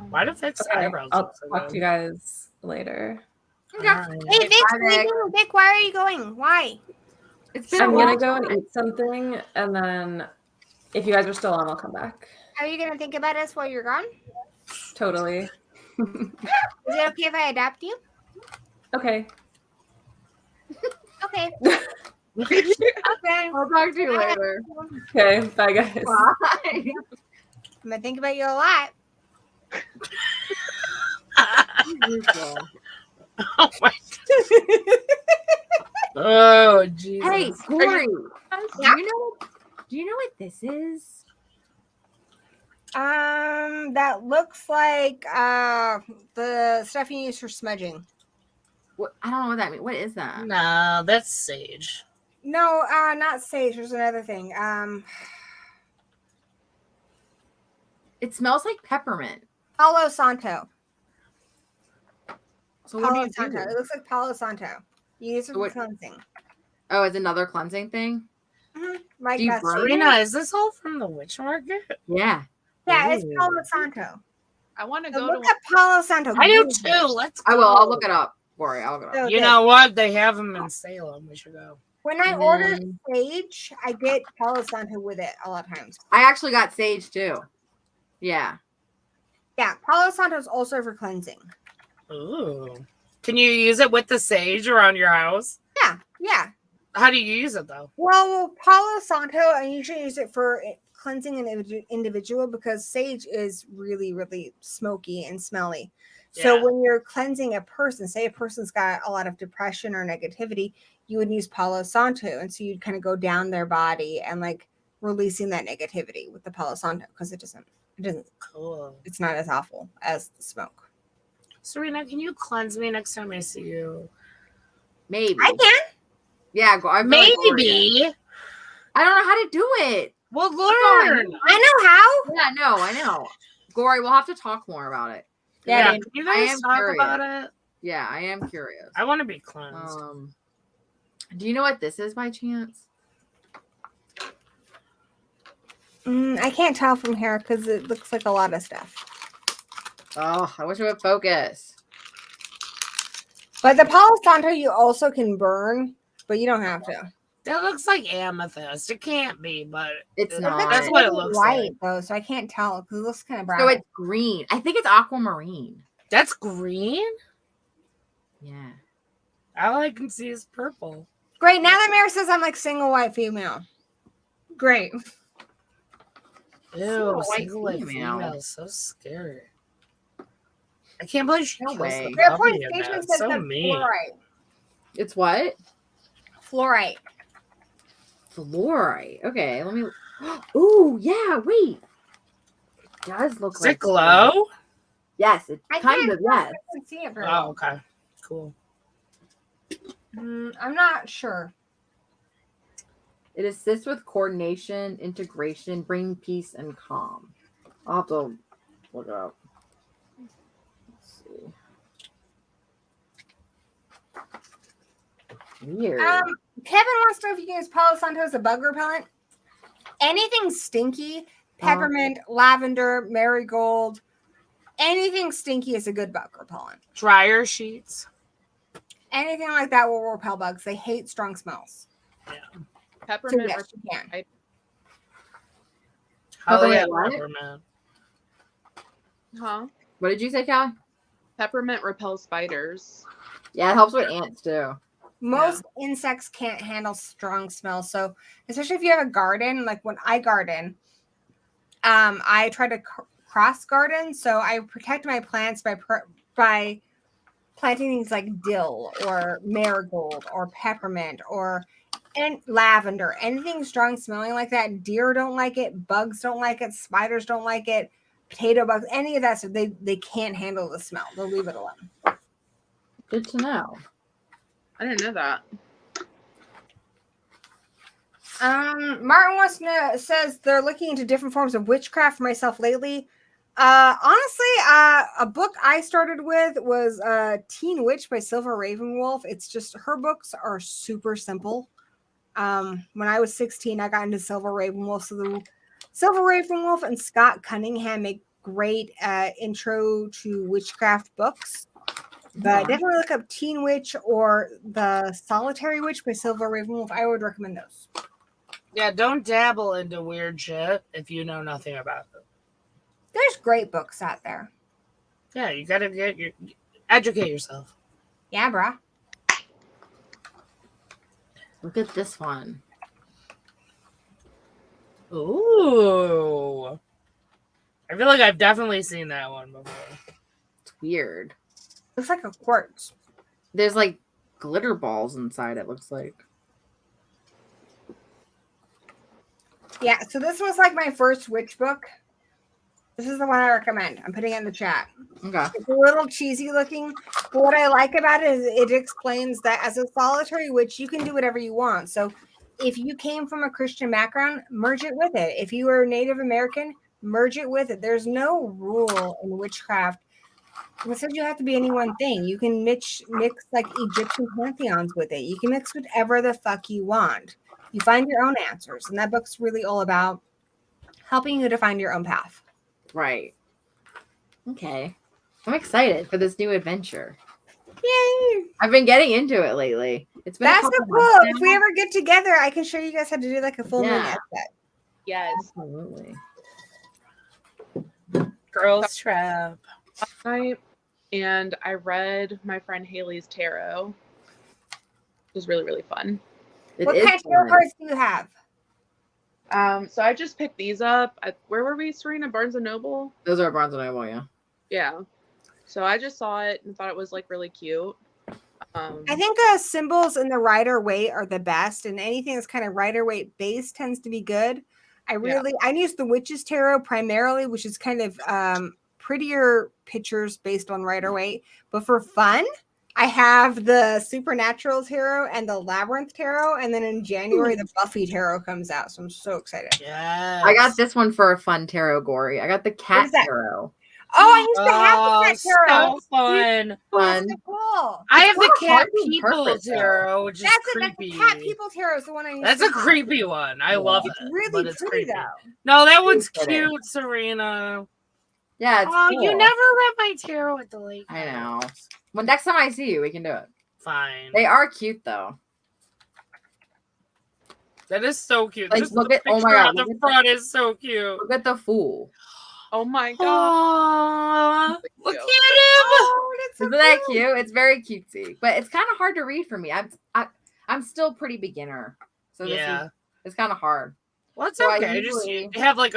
Speaker 1: Why do Vic's
Speaker 3: Okay,
Speaker 1: eyebrows
Speaker 3: I'll
Speaker 1: look so
Speaker 3: talk to you guys later.
Speaker 2: Okay.
Speaker 1: All right.
Speaker 4: Hey, Vic,
Speaker 2: Bye, Vic.
Speaker 4: Vic, why are you going? Why?
Speaker 2: It's been a
Speaker 3: I'm
Speaker 2: while.
Speaker 3: gonna go and eat something, and then if you guys are still on, I'll come back.
Speaker 4: Are you gonna think about us while you're gone?
Speaker 3: Totally.
Speaker 4: Is it okay if I adopt you?
Speaker 3: Okay.
Speaker 4: Okay. Okay.
Speaker 2: I'll talk to you later.
Speaker 3: Okay. Bye, guys.
Speaker 2: Bye.
Speaker 4: I'm gonna think about you a lot.
Speaker 1: Oh my. Oh Jesus.
Speaker 2: Hey, Corey. Do
Speaker 4: Yeah.
Speaker 2: you know what this is?
Speaker 4: That looks like the stuff you use for smudging.
Speaker 2: What, I don't know what that means. What is that?
Speaker 1: No, that's sage.
Speaker 4: No, not sage. There's another thing.
Speaker 2: It smells like peppermint.
Speaker 4: Palo Santo.
Speaker 2: So what do
Speaker 4: Palo
Speaker 2: you
Speaker 4: Santo. It
Speaker 2: do?
Speaker 4: looks like Palo Santo. You use it for
Speaker 2: What-
Speaker 4: cleansing.
Speaker 2: Oh, it's another cleansing thing?
Speaker 4: Like
Speaker 2: Do you
Speaker 4: that's
Speaker 2: burn it?
Speaker 1: Serena, is this all from the witch market?
Speaker 2: Yeah.
Speaker 4: yeah, it's
Speaker 1: Ooh.
Speaker 4: Palo Santo.
Speaker 5: I want to
Speaker 4: So
Speaker 5: go
Speaker 4: look
Speaker 5: to
Speaker 4: at Palo Santo.
Speaker 1: I do
Speaker 4: Google
Speaker 1: too.
Speaker 4: it.
Speaker 1: Let's go.
Speaker 2: I will. I'll look it up. Corey, I'll look it
Speaker 4: So
Speaker 2: up.
Speaker 1: You
Speaker 4: this.
Speaker 1: know what? They have them in Salem. We should go.
Speaker 4: When I
Speaker 2: And
Speaker 4: order
Speaker 2: then-
Speaker 4: sage, I get Palo Santo with it a lot of times.
Speaker 2: I actually got sage too. Yeah.
Speaker 4: Yeah, Palo Santo is also for cleansing.
Speaker 1: Ooh. Can you use it with the sage around your house?
Speaker 4: Yeah.
Speaker 1: How do you use it though?
Speaker 4: Well, Palo Santo, I usually use it for cleansing an individual because sage is really, really smoky and smelly. So
Speaker 1: Yeah.
Speaker 4: when you're cleansing a person, say a person's got a lot of depression or negativity, you would use Palo Santo. And so you'd kind of go down their body and like releasing that negativity with the Palo Santo because it doesn't,
Speaker 1: Cool.
Speaker 4: it's not as awful as the smoke.
Speaker 1: Serena, can you cleanse me next time I see you?
Speaker 2: Maybe.
Speaker 4: I can.
Speaker 2: Yeah, I feel like Corey is.
Speaker 1: Maybe.
Speaker 2: I don't know how to do it.
Speaker 1: We'll learn.
Speaker 4: I know how.
Speaker 2: Yeah, no, I know. Gory, we'll have to talk more about it.
Speaker 1: Yeah.
Speaker 4: dude.
Speaker 1: Can you
Speaker 2: I
Speaker 1: guys
Speaker 2: am
Speaker 1: talk
Speaker 2: curious.
Speaker 1: about it?
Speaker 2: Yeah, I am curious.
Speaker 1: I want to be cleansed.
Speaker 2: Do you know what this is by chance?
Speaker 4: I can't tell from here because it looks like a lot of stuff.
Speaker 2: Oh, I wish it would focus.
Speaker 4: But the Palo Santo you also can burn, but you don't have to.
Speaker 1: That looks like amethyst. It can't be, but
Speaker 2: It's
Speaker 4: It
Speaker 2: not.
Speaker 4: looks
Speaker 1: That's what it
Speaker 4: really
Speaker 1: looks
Speaker 4: light
Speaker 1: like.
Speaker 4: though, so I can't tell because it looks kind of brown.
Speaker 2: So it's green. I think it's aquamarine.
Speaker 1: that's green.
Speaker 2: Yeah.
Speaker 1: All I can see is purple.
Speaker 4: Great. Now that Mary says I'm like single white female. Great.
Speaker 1: Ew,
Speaker 2: white
Speaker 1: single white
Speaker 2: female.
Speaker 1: female is so scary. I can't believe she
Speaker 2: No
Speaker 1: kills
Speaker 2: way.
Speaker 1: the
Speaker 4: Their
Speaker 1: puppy
Speaker 4: point
Speaker 1: in that.
Speaker 4: station
Speaker 1: It's
Speaker 4: says
Speaker 1: so
Speaker 4: that's
Speaker 1: mean.
Speaker 4: fluorite.
Speaker 2: It's what?
Speaker 4: Fluorite.
Speaker 2: Fluorite. Okay, let me. Ooh, yeah. Wait. It does look
Speaker 1: Does
Speaker 2: like
Speaker 1: it glow?
Speaker 2: Yes, it
Speaker 4: I
Speaker 2: kind
Speaker 4: can't
Speaker 2: of. Yes.
Speaker 4: I can see it very
Speaker 1: Oh,
Speaker 4: well.
Speaker 1: okay. Cool.
Speaker 4: I'm not sure.
Speaker 2: It assists with coordination, integration, bringing peace and calm. I'll have to look it up. Let's see. Weird.
Speaker 4: Kevin wants to know if you can use Palo Santo as a bug repellent. Anything stinky, peppermint, lavender, marigold, anything stinky is a good bug repellent.
Speaker 1: Dryer sheets.
Speaker 4: Anything like that will repel bugs. They hate strong smells. So
Speaker 5: Peppermint.
Speaker 4: yes, you can.
Speaker 1: Oh, yeah,
Speaker 2: what?
Speaker 1: peppermint.
Speaker 5: Huh?
Speaker 2: What did you say, Callie?
Speaker 5: Peppermint repels spiders.
Speaker 2: Yeah, it helps with ants too.
Speaker 4: Most insects can't handle strong smells. So especially if you have a garden, like when I garden, I try to cross garden. So I protect my plants by planting things like dill or marigold or peppermint and lavender. Anything strong smelling like that. Deer don't like it. Bugs don't like it. Spiders don't like it. Potato bugs, any of that stuff, they can't handle the smell. They'll leave it alone.
Speaker 2: Good to know.
Speaker 5: I didn't know that.
Speaker 4: Martin says they're looking into different forms of witchcraft for myself lately. Honestly, a book I started with was Teen Witch by Silver Ravenwolf. It's just her books are super simple. When I was 16, I got into Silver Ravenwolf. So the Silver Ravenwolf and Scott Cunningham make great intro to witchcraft books. But definitely look up Teen Witch or The Solitary Witch by Silver Ravenwolf. I would recommend those.
Speaker 1: Yeah, don't dabble into weird shit if you know nothing about it.
Speaker 4: There's great books out there.
Speaker 1: Yeah, you gotta educate yourself.
Speaker 4: Yeah, brah.
Speaker 2: Look at this one.
Speaker 1: Ooh. I feel like I've definitely seen that one before.
Speaker 2: It's weird.
Speaker 4: Looks like a quartz.
Speaker 2: There's like glitter balls inside, it looks like.
Speaker 4: Yeah, so this was like my first witch book. This is the one I recommend. I'm putting it in the chat.
Speaker 2: Okay.
Speaker 4: It's a little cheesy looking, but what I like about it is it explains that as a solitary witch, you can do whatever you want. So if you came from a Christian background, merge it with it. If you were Native American, merge it with it. There's no rule in witchcraft that says you have to be any one thing. You can mix like Egyptian pantheons with it. You can mix whatever the fuck you want. You find your own answers. And that book's really all about helping you to find your own path.
Speaker 2: Right. Okay. I'm excited for this new adventure.
Speaker 4: Yay!
Speaker 2: I've been getting into it lately. It's been
Speaker 4: That's so
Speaker 2: a couple
Speaker 4: cool.
Speaker 2: months
Speaker 4: If
Speaker 2: now.
Speaker 4: we ever get together, I can show you guys how to do like a full moon
Speaker 2: Yeah.
Speaker 4: set.
Speaker 5: Yes.
Speaker 2: Absolutely.
Speaker 1: Girls Trap.
Speaker 5: Last night, and I read my friend Haley's tarot. It was really, really fun.
Speaker 4: What kind of tarot cards do you have?
Speaker 5: So I just picked these up. Where were we, Serena? Barnes and Noble?
Speaker 2: Those are Barnes and Noble, yeah.
Speaker 5: Yeah. So I just saw it and thought it was like really cute.
Speaker 4: I think symbols in the Rider-Waite are the best, and anything that's kind of Rider-Waite based tends to be good. I use the Witch's Tarot primarily, which is kind of prettier pictures based on Rider-Waite. But for fun, I have the Supernatural Tarot and the Labyrinth Tarot, and then in January the Buffy Tarot comes out. So I'm so excited.
Speaker 1: Yes.
Speaker 2: I got this one for a fun tarot, Gory. I got the cat
Speaker 4: is that?
Speaker 2: tarot.
Speaker 4: Oh, I used to have the Cat Tarot.
Speaker 1: So fun.
Speaker 2: Fun.
Speaker 4: So cool.
Speaker 1: I have the
Speaker 2: not
Speaker 1: Cat
Speaker 2: hard on
Speaker 1: People
Speaker 2: purpose, though.
Speaker 1: Tarot, which is
Speaker 4: That's it. That's
Speaker 1: creepy.
Speaker 4: the Cat People Tarot is the one I used
Speaker 1: That's
Speaker 4: to
Speaker 1: a
Speaker 4: have.
Speaker 1: creepy one. I love
Speaker 4: It's
Speaker 1: it.
Speaker 4: really
Speaker 1: but it's
Speaker 4: pretty
Speaker 1: creepy.
Speaker 4: though.
Speaker 1: No, that one's
Speaker 2: It is.
Speaker 1: cute, Serena.
Speaker 2: Yeah, it's
Speaker 1: Oh,
Speaker 2: cool.
Speaker 1: you never read my tarot at the lake.
Speaker 2: I know.
Speaker 1: house.
Speaker 2: Well, next time I see you, we can do it.
Speaker 1: Fine.
Speaker 2: They are cute though.
Speaker 1: That is so cute.
Speaker 2: Like,
Speaker 1: Just
Speaker 2: look
Speaker 1: the
Speaker 2: at- oh my
Speaker 1: picture
Speaker 2: God,
Speaker 1: on
Speaker 2: look
Speaker 1: the
Speaker 2: at
Speaker 1: front is so cute.
Speaker 2: Look at the fool.
Speaker 5: Oh my god.
Speaker 1: Oh, look
Speaker 5: Cute.
Speaker 1: at him.
Speaker 4: Oh, that's so
Speaker 2: Isn't that cute? It's very cutesy, but it's kind of hard to read for me. I'm still pretty beginner, so
Speaker 1: Yeah.
Speaker 2: it's kind of hard.
Speaker 1: Well, it's
Speaker 2: So I
Speaker 1: okay. Just
Speaker 2: usually-
Speaker 1: have like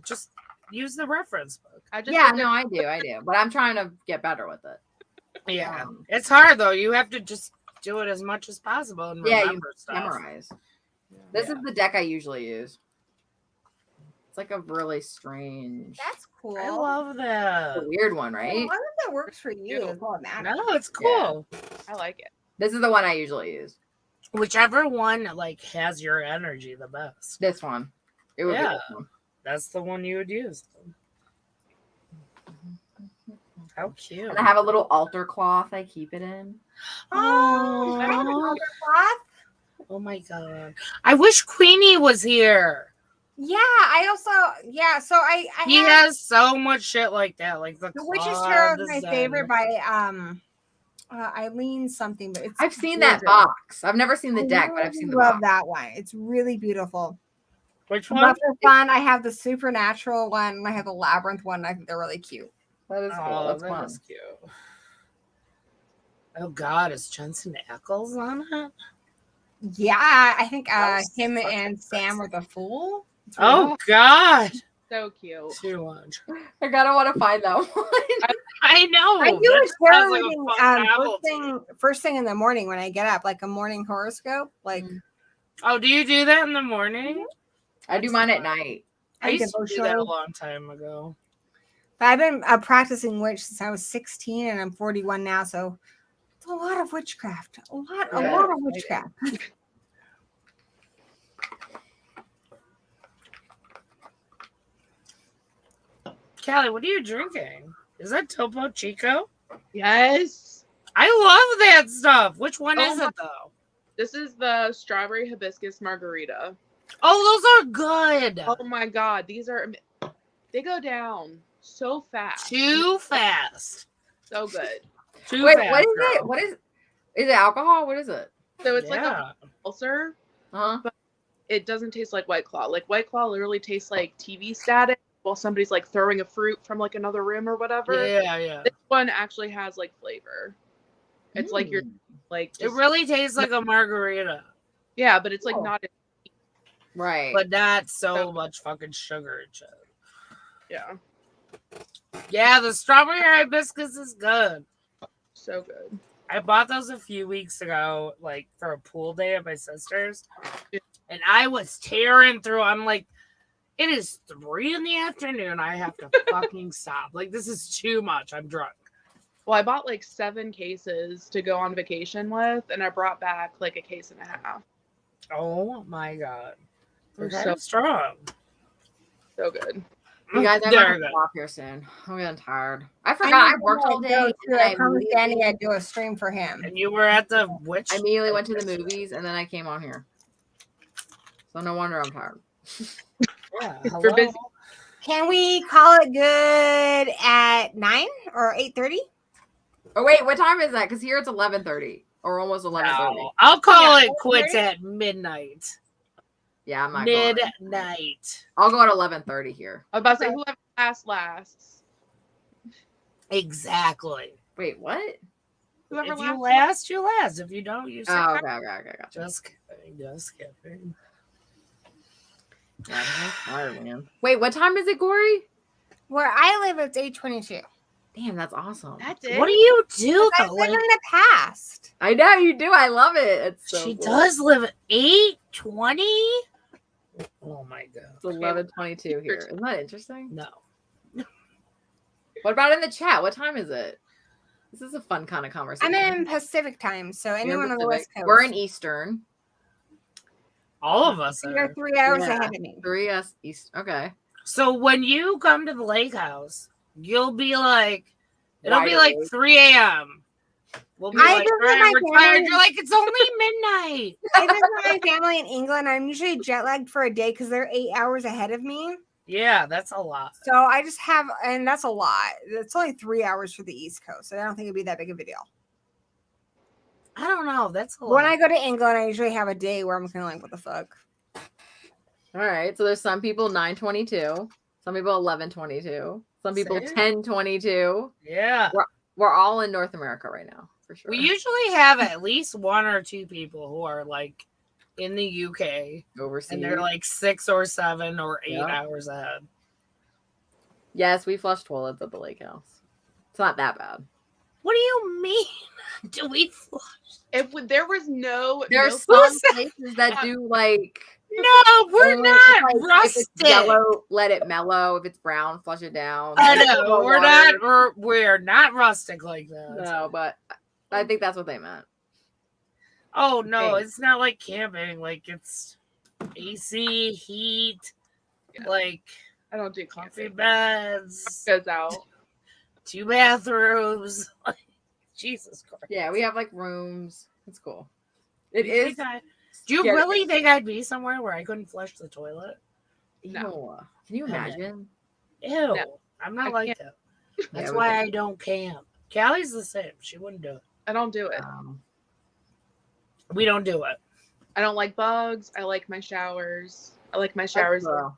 Speaker 1: just use the reference book.
Speaker 5: I just
Speaker 2: Yeah,
Speaker 5: looked
Speaker 2: no,
Speaker 5: at-
Speaker 2: I do, but I'm trying to get better with it.
Speaker 1: Yeah.
Speaker 2: Um,
Speaker 1: It's hard though. You have to just do it as much as possible and
Speaker 2: Yeah, you
Speaker 1: remember stuff.
Speaker 2: Memorize. This is the deck I usually use. It's like a really strange,
Speaker 4: That's cool.
Speaker 1: I love that.
Speaker 2: a weird one,
Speaker 4: As
Speaker 2: right?
Speaker 4: long as that works for you, is all that matters.
Speaker 1: No, it's cool.
Speaker 5: I like it.
Speaker 2: This is the one I usually use.
Speaker 1: Whichever one like has your energy the best.
Speaker 2: This one. It would be
Speaker 1: Yeah.
Speaker 2: this one.
Speaker 1: That's the one you would use. How cute.
Speaker 2: And I have a little altar cloth I keep it in.
Speaker 4: I have
Speaker 1: Oh,
Speaker 4: another cloth.
Speaker 1: oh my god. I wish Queenie was here.
Speaker 4: Yeah, I also so I
Speaker 1: He
Speaker 4: have
Speaker 1: has so much shit like that. Like the
Speaker 4: The Witch's
Speaker 1: claw
Speaker 4: Tarot is my
Speaker 1: design.
Speaker 4: favorite by Eileen something, but it's
Speaker 2: I've seen that
Speaker 4: gorgeous.
Speaker 2: box. I've never seen the
Speaker 4: I
Speaker 2: deck, but I've
Speaker 4: really
Speaker 2: seen the
Speaker 4: love
Speaker 2: box.
Speaker 4: that one. It's really beautiful.
Speaker 1: Which
Speaker 4: But
Speaker 1: one?
Speaker 4: for fun, I have the supernatural one and I have the labyrinth one. I think they're really cute.
Speaker 2: That is cool.
Speaker 1: Oh,
Speaker 2: That's
Speaker 1: that
Speaker 2: fun.
Speaker 1: is cute. Oh God, is Jensen Ackles on it?
Speaker 4: Yeah, I think
Speaker 1: That was
Speaker 4: him
Speaker 1: fucking
Speaker 4: and Sam were the fool. It's
Speaker 1: Oh God,
Speaker 5: So cute.
Speaker 1: too much.
Speaker 2: I gotta want to find that one.
Speaker 1: I know.
Speaker 4: I do
Speaker 1: that
Speaker 4: a
Speaker 1: just
Speaker 4: tarot
Speaker 1: sounds like a
Speaker 4: reading
Speaker 1: fun novelty.
Speaker 4: first thing in the morning when I get up, like a morning horoscope. Like
Speaker 1: Oh, do you do that in the morning?
Speaker 2: I do mine at night.
Speaker 1: I used to do that a
Speaker 4: devotional.
Speaker 1: long time ago.
Speaker 4: But I've been practicing witch since I was 16 and I'm 41 now, so it's a lot of witchcraft. A lot
Speaker 1: Yeah.
Speaker 4: of witchcraft.
Speaker 1: Callie, what are you drinking? Is that Topo Chico?
Speaker 5: Yes.
Speaker 1: I love that stuff. Which one
Speaker 5: Oh
Speaker 1: is
Speaker 5: my-
Speaker 1: it though?
Speaker 5: This is the strawberry hibiscus margarita.
Speaker 1: Oh, those are good.
Speaker 5: Oh my god, they go down so fast.
Speaker 1: Too fast.
Speaker 5: So good.
Speaker 1: Too
Speaker 2: Wait,
Speaker 1: fast.
Speaker 2: what is
Speaker 1: girl.
Speaker 2: it? What is it alcohol? What is it?
Speaker 5: So it's like
Speaker 1: Yeah.
Speaker 5: a ulcer.
Speaker 2: Huh?
Speaker 5: It doesn't taste like White Claw. Like White Claw literally tastes like TV static while somebody's like throwing a fruit from like another room or whatever.
Speaker 1: Yeah.
Speaker 5: This one actually has like flavor. It's like you're like
Speaker 1: It
Speaker 5: just-
Speaker 1: really tastes like a margarita,
Speaker 5: yeah, but it's like
Speaker 2: Oh.
Speaker 5: not
Speaker 2: Right.
Speaker 1: but not so much fucking sugar and shit.
Speaker 5: yeah,
Speaker 1: Yeah, the strawberry hibiscus is good.
Speaker 5: so good.
Speaker 1: I bought those a few weeks ago, like for a pool day at my sister's,
Speaker 5: Yeah.
Speaker 1: and I was tearing through. I'm like, it is 3 p.m. I have to fucking stop. Like, this is too much. I'm drunk.
Speaker 5: Well, I bought like 7 cases to go on vacation with, and I brought back like a case and a half.
Speaker 1: Oh my god, they're
Speaker 5: They're
Speaker 1: so strong.
Speaker 5: So good.
Speaker 2: You guys, I'm
Speaker 1: They're
Speaker 2: gonna
Speaker 1: good.
Speaker 2: go off here soon. I'm getting tired. I forgot I worked all day. and then
Speaker 4: I promised Danny
Speaker 2: immediately-
Speaker 4: I'd do a stream for him.
Speaker 1: And you were at the witch.
Speaker 2: I immediately went to the movies and then I came on here. So no wonder I'm tired.
Speaker 1: Yeah,
Speaker 5: We're
Speaker 1: hello?
Speaker 5: busy.
Speaker 4: Can we call it good at 9 or 8:30?
Speaker 2: Oh wait, what time is that? Because here it's 11:30 or almost 11:30.
Speaker 1: No, I'll call
Speaker 5: Yeah,
Speaker 1: it quits at midnight.
Speaker 2: Yeah, I'm not going.
Speaker 1: Midnight.
Speaker 2: I'll go at 11:30 here.
Speaker 5: I was about to say whoever lasts.
Speaker 1: Exactly.
Speaker 2: Wait, what?
Speaker 5: Whoever
Speaker 1: If you
Speaker 5: lasts.
Speaker 1: last, you last. If you don't, you
Speaker 2: Oh,
Speaker 1: suck.
Speaker 2: okay, gotcha.
Speaker 1: Just kidding. Just kidding.
Speaker 2: Yeah, I'm tired, man. Wait, what time is it, Gory?
Speaker 4: Where I live, it's 8:22.
Speaker 2: Damn, that's awesome.
Speaker 5: That's it.
Speaker 1: What do you do?
Speaker 4: I've
Speaker 1: Though?
Speaker 4: lived
Speaker 1: Like,
Speaker 4: in the past.
Speaker 2: I know you do. I love it. It's so
Speaker 1: she
Speaker 2: cool.
Speaker 1: does live at 8:20. Oh my god.
Speaker 2: It's 11:22 here. Isn't that interesting?
Speaker 1: No.
Speaker 2: What about in the chat? What time is it? This is a fun kind of conversation.
Speaker 4: I'm in Pacific time, so
Speaker 2: You're in
Speaker 4: anyone on the West
Speaker 2: Pacific.
Speaker 4: Coast.
Speaker 2: We're in Eastern.
Speaker 1: All of us
Speaker 4: You're
Speaker 1: are.
Speaker 4: 3 hours
Speaker 2: Yeah.
Speaker 4: ahead of me.
Speaker 2: 3 us East. Okay.
Speaker 1: So when you come to the lake house, you'll be like, it'll be
Speaker 2: Wide
Speaker 1: like
Speaker 2: awake.
Speaker 1: 3 a.m. We'll be
Speaker 4: I
Speaker 1: like,
Speaker 4: visit
Speaker 1: all right,
Speaker 4: my
Speaker 1: we're tired.
Speaker 4: family-
Speaker 1: You're like, it's only midnight.
Speaker 4: I visit my family in England. I'm usually jet lagged for a day because they're 8 hours ahead of me.
Speaker 1: Yeah, that's a lot.
Speaker 4: So I just have, and that's a lot. It's only 3 hours for the East Coast. So I don't think it'd be that big of a deal.
Speaker 1: I don't know. That's a lot.
Speaker 4: When I go to England, I usually have a day where I'm kind of like, what the fuck?
Speaker 2: All right. So there's some people 9:22, some people 11:22, some people
Speaker 1: See?
Speaker 2: 10:22.
Speaker 1: Yeah.
Speaker 2: We're all in North America right now, for sure.
Speaker 1: We usually have at least 1 or 2 people who are like in the UK
Speaker 2: overseas.
Speaker 1: and they're like 6 or 7 or 8
Speaker 2: Yep.
Speaker 1: hours ahead.
Speaker 2: Yes, we flush toilets at the lake house. It's not that bad.
Speaker 1: What do you mean? Do we flush?
Speaker 5: There was no.
Speaker 2: There's
Speaker 5: no
Speaker 2: some places that do like
Speaker 1: No, we're
Speaker 2: only
Speaker 1: not
Speaker 2: if
Speaker 1: rustic.
Speaker 2: it's yellow, let it mellow. If it's brown, flush it down.
Speaker 1: I
Speaker 2: Like,
Speaker 1: know
Speaker 2: no
Speaker 1: we're
Speaker 2: water.
Speaker 1: not. We're not rustic like that.
Speaker 2: No, but I think that's what they meant.
Speaker 1: Oh no,
Speaker 2: Hey.
Speaker 1: it's not like camping. Like it's AC, heat,
Speaker 5: Yeah.
Speaker 1: like
Speaker 5: I don't do
Speaker 1: comfy
Speaker 5: coffee.
Speaker 1: beds,
Speaker 5: Goes out.
Speaker 1: 2 bathrooms. Jesus Christ.
Speaker 2: Yeah, we have like rooms. It's cool. It is.
Speaker 1: Do you
Speaker 2: scary.
Speaker 1: really think I'd be somewhere where I couldn't flush the toilet?
Speaker 2: No. Can you imagine?
Speaker 1: Ew.
Speaker 5: No,
Speaker 1: I'm not
Speaker 5: I
Speaker 1: like
Speaker 5: can't.
Speaker 1: that. That's
Speaker 2: Yeah, we
Speaker 1: why
Speaker 2: can.
Speaker 1: I don't camp. Callie's the same. She wouldn't do it.
Speaker 5: I don't do it.
Speaker 1: We don't do it.
Speaker 5: I don't like bugs. I like my showers. I like my showers.
Speaker 2: Girl.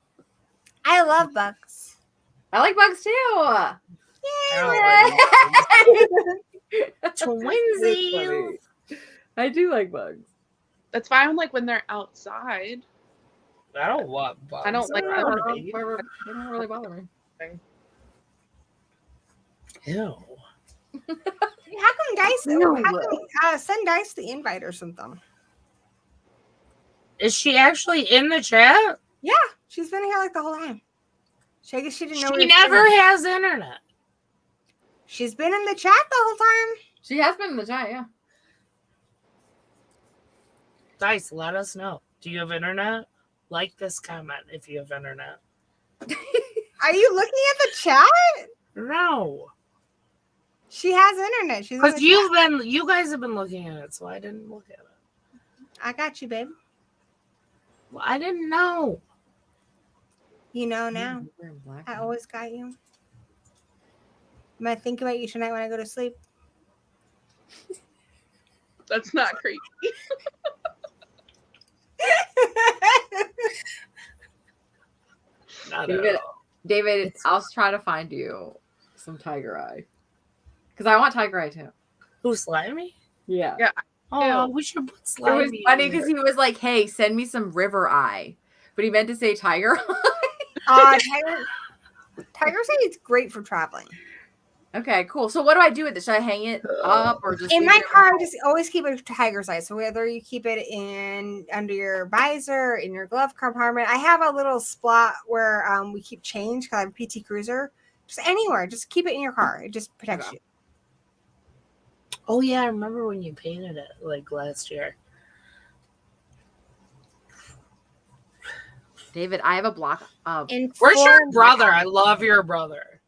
Speaker 4: I love bugs.
Speaker 2: I like bugs too.
Speaker 1: I
Speaker 2: That's
Speaker 1: Twinsies.
Speaker 2: funny. I do like bugs.
Speaker 5: That's fine. Like when they're outside.
Speaker 1: I don't want bugs.
Speaker 5: I don't like
Speaker 1: I
Speaker 5: them.
Speaker 1: want a baby.
Speaker 2: They don't really bother me.
Speaker 1: Ew.
Speaker 4: How come Dice?
Speaker 2: No.
Speaker 4: How come, send Dice the invite or something?
Speaker 1: Is she actually in the chat?
Speaker 4: Yeah, she's been here like the whole time. I guess she didn't know.
Speaker 1: She never has internet.
Speaker 4: She's been in the chat the whole time.
Speaker 2: She has been in the chat, yeah.
Speaker 1: Dice, let us know. Do you have internet? Like this comment if you have internet.
Speaker 4: Are you looking at the chat?
Speaker 1: No.
Speaker 4: She has internet. She's in
Speaker 1: Because
Speaker 4: the
Speaker 1: you guys have been looking at it, so I didn't look at it.
Speaker 4: chat. I got you, babe.
Speaker 1: Well, I didn't know.
Speaker 4: You know now. I always got you. I'm gonna think about you tonight when I go to sleep.
Speaker 5: That's not creepy.
Speaker 1: Not
Speaker 2: David,
Speaker 1: at all.
Speaker 2: David, I'll try to find you some tiger eye. Because I want tiger eye too.
Speaker 1: Who, Slimy?
Speaker 2: Yeah.
Speaker 5: Yeah.
Speaker 1: Oh, we should put
Speaker 2: It
Speaker 1: Slimy.
Speaker 2: was funny
Speaker 1: in
Speaker 2: because
Speaker 1: here.
Speaker 2: he was like, hey, send me some river eye. But he meant to say tiger eye.
Speaker 4: Tiger say it's great for traveling.
Speaker 2: Okay, cool. So what do I do with it? Should I hang it up or just
Speaker 4: In
Speaker 2: leave
Speaker 4: my
Speaker 2: it
Speaker 4: car,
Speaker 2: home?
Speaker 4: just always keep a tiger's eye. So whether you keep it in under your visor, in your glove compartment, I have a little spot where we keep change because I have a PT Cruiser. Just anywhere, just keep it in your car. It just protects
Speaker 2: Okay.
Speaker 4: you.
Speaker 1: Oh, yeah, I remember when you painted it, like, last year.
Speaker 2: David, I have a block of
Speaker 4: And
Speaker 1: Where's your
Speaker 4: for-
Speaker 1: brother? I love your brother.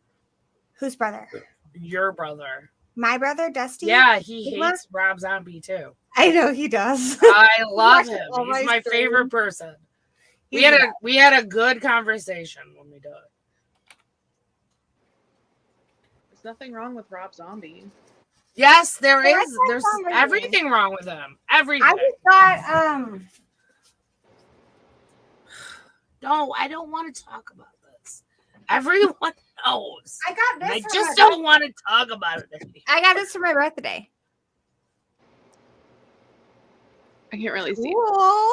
Speaker 4: Whose brother?
Speaker 1: Your brother.
Speaker 4: My brother, Dusty.
Speaker 1: Yeah, he
Speaker 4: Sigma?
Speaker 1: hates Rob Zombie, too.
Speaker 4: I know he does.
Speaker 1: I love
Speaker 4: Watch
Speaker 1: him.
Speaker 4: all
Speaker 1: He's
Speaker 4: my
Speaker 1: my
Speaker 4: streams.
Speaker 1: favorite person. We
Speaker 4: He's
Speaker 1: had a good conversation when we do it.
Speaker 5: There's nothing wrong with Rob Zombie.
Speaker 1: Yes, there
Speaker 4: There
Speaker 1: is.
Speaker 4: is
Speaker 1: There's
Speaker 4: something.
Speaker 1: everything wrong with him. Everything.
Speaker 4: I just thought
Speaker 1: No, I don't want to talk about this. Everyone knows.
Speaker 4: I got
Speaker 1: And I
Speaker 4: this. for
Speaker 1: just
Speaker 4: my-
Speaker 1: don't want to talk about it anymore.
Speaker 4: I got this for my birthday.
Speaker 5: I can't really see.
Speaker 4: Cool.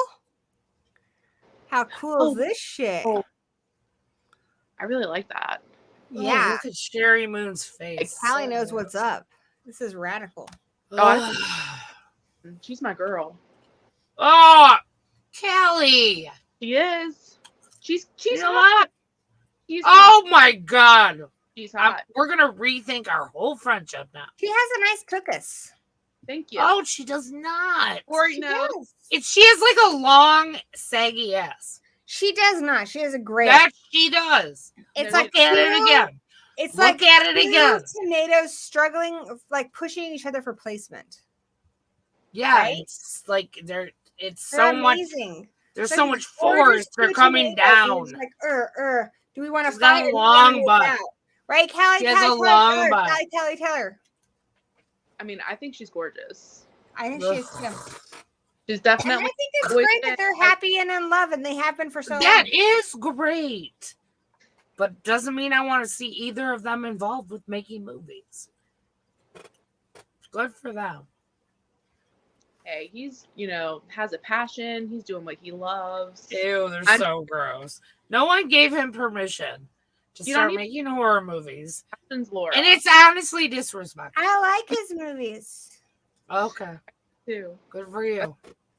Speaker 4: How cool
Speaker 5: Oh.
Speaker 4: is this shit?
Speaker 5: Oh. I really like that.
Speaker 1: Oh,
Speaker 4: Yeah.
Speaker 1: look at Sherry Moon's face.
Speaker 4: Callie knows what's up. This is radical.
Speaker 5: She's my girl.
Speaker 1: Oh, Callie.
Speaker 5: She is. She's
Speaker 1: You know
Speaker 5: hot.
Speaker 1: what?
Speaker 5: She's hot.
Speaker 1: Oh my God.
Speaker 5: She's hot.
Speaker 1: We're going to rethink our whole friendship now.
Speaker 4: She has a nice cookies.
Speaker 5: Thank you.
Speaker 1: Oh, she does not.
Speaker 5: Corey
Speaker 4: She
Speaker 5: knows.
Speaker 4: does.
Speaker 1: She has like a long, saggy ass.
Speaker 4: She does not. She has a great.
Speaker 1: That she does.
Speaker 4: It's
Speaker 1: Look
Speaker 4: like
Speaker 1: at it
Speaker 4: two-
Speaker 1: again.
Speaker 4: It's
Speaker 1: Look
Speaker 4: like
Speaker 1: at it
Speaker 4: two
Speaker 1: again.
Speaker 4: tomatoes struggling, like pushing each other for placement.
Speaker 1: Yeah,
Speaker 4: Right?
Speaker 1: it's like it's
Speaker 4: They're
Speaker 1: so much.
Speaker 4: amazing.
Speaker 1: There's
Speaker 4: It's
Speaker 1: so
Speaker 4: like
Speaker 1: much
Speaker 4: these gorgeous
Speaker 1: force. They're
Speaker 4: two
Speaker 1: coming
Speaker 4: tomatoes, and
Speaker 1: down.
Speaker 4: it's like, Do we want to
Speaker 1: She's got
Speaker 4: fight?
Speaker 1: a
Speaker 4: or do we wanna
Speaker 1: long
Speaker 4: make
Speaker 1: butt.
Speaker 4: out? Right, Callie?
Speaker 1: She has
Speaker 4: Callie,
Speaker 1: a
Speaker 4: Taylor,
Speaker 1: long
Speaker 4: Taylor,
Speaker 1: butt.
Speaker 4: Callie, Taylor.
Speaker 5: I mean, I think she's gorgeous.
Speaker 4: I think she is too.
Speaker 5: She's
Speaker 4: And
Speaker 5: definitely.
Speaker 4: I think it's
Speaker 5: always
Speaker 4: great that
Speaker 5: been,
Speaker 4: they're
Speaker 5: like,
Speaker 4: happy and in love, and they have been for so
Speaker 1: That
Speaker 4: long.
Speaker 1: is great. But doesn't mean I want to see either of them involved with making movies. Good for them.
Speaker 5: Hey, he's has a passion. He's doing what he loves.
Speaker 1: Ew, they're
Speaker 5: I'm-
Speaker 1: so gross. No one gave him permission to
Speaker 5: You don't
Speaker 1: start
Speaker 5: need-
Speaker 1: making horror movies.
Speaker 5: Passion's Laura.
Speaker 1: And it's honestly disrespectful.
Speaker 4: I like his movies.
Speaker 1: Okay.
Speaker 5: too.
Speaker 1: Good for you.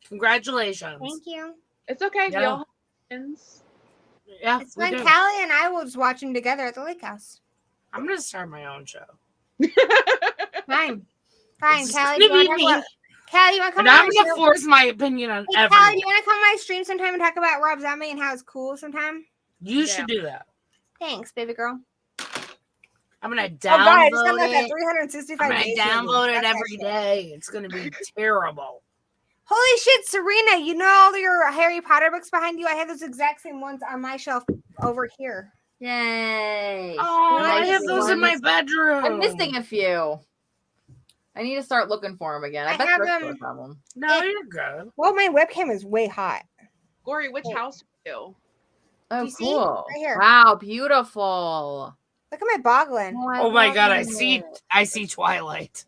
Speaker 1: Congratulations.
Speaker 4: Thank you.
Speaker 5: It's okay. We
Speaker 1: Yeah.
Speaker 5: all have friends.
Speaker 1: Yeah,
Speaker 4: It's
Speaker 1: we
Speaker 4: when
Speaker 1: do.
Speaker 4: Callie and I will just watch them together at the lake house.
Speaker 1: I'm going to start my own show.
Speaker 4: Fine. Fine,
Speaker 1: It's
Speaker 4: Callie.
Speaker 1: gonna
Speaker 4: Do you want
Speaker 1: be
Speaker 4: to talk
Speaker 1: me.
Speaker 4: about... Callie, you want to come
Speaker 1: And
Speaker 4: on
Speaker 1: I'm
Speaker 4: my
Speaker 1: going to
Speaker 4: show?
Speaker 1: force my opinion on
Speaker 4: Hey, Callie,
Speaker 1: everyone.
Speaker 4: do you want to come on my stream sometime and talk about Rob Zombie and how it's cool sometime?
Speaker 1: You
Speaker 5: Yeah.
Speaker 1: should do that.
Speaker 4: Thanks, baby girl.
Speaker 1: I'm going to
Speaker 4: Oh, God, I just
Speaker 1: download
Speaker 4: got like that
Speaker 1: it.
Speaker 4: 365
Speaker 1: I'm going
Speaker 4: days.
Speaker 1: to download
Speaker 4: movie.
Speaker 1: it
Speaker 4: That's
Speaker 1: every
Speaker 4: actually-
Speaker 1: day. It's going to be terrible.
Speaker 4: Holy shit, Serena, you know all your Harry Potter books behind you? I have those exact same ones on my shelf over here.
Speaker 2: Yay.
Speaker 1: Oh, I
Speaker 2: Nice
Speaker 1: have those in my
Speaker 2: ones.
Speaker 1: bedroom.
Speaker 2: I'm missing a few. I need to start looking for them again. I
Speaker 4: I
Speaker 2: bet
Speaker 4: have
Speaker 2: Chris
Speaker 4: them-
Speaker 2: does have them.
Speaker 1: No, you're good.
Speaker 4: Well, my webcam is way hot.
Speaker 5: Gory, which
Speaker 4: Oh.
Speaker 5: house are you?
Speaker 2: Oh,
Speaker 4: you see?
Speaker 2: cool.
Speaker 4: Right here.
Speaker 2: Wow, beautiful.
Speaker 4: Look at my boggling.
Speaker 2: I
Speaker 1: Oh my
Speaker 2: love
Speaker 1: god, I
Speaker 2: it.
Speaker 1: see Twilight.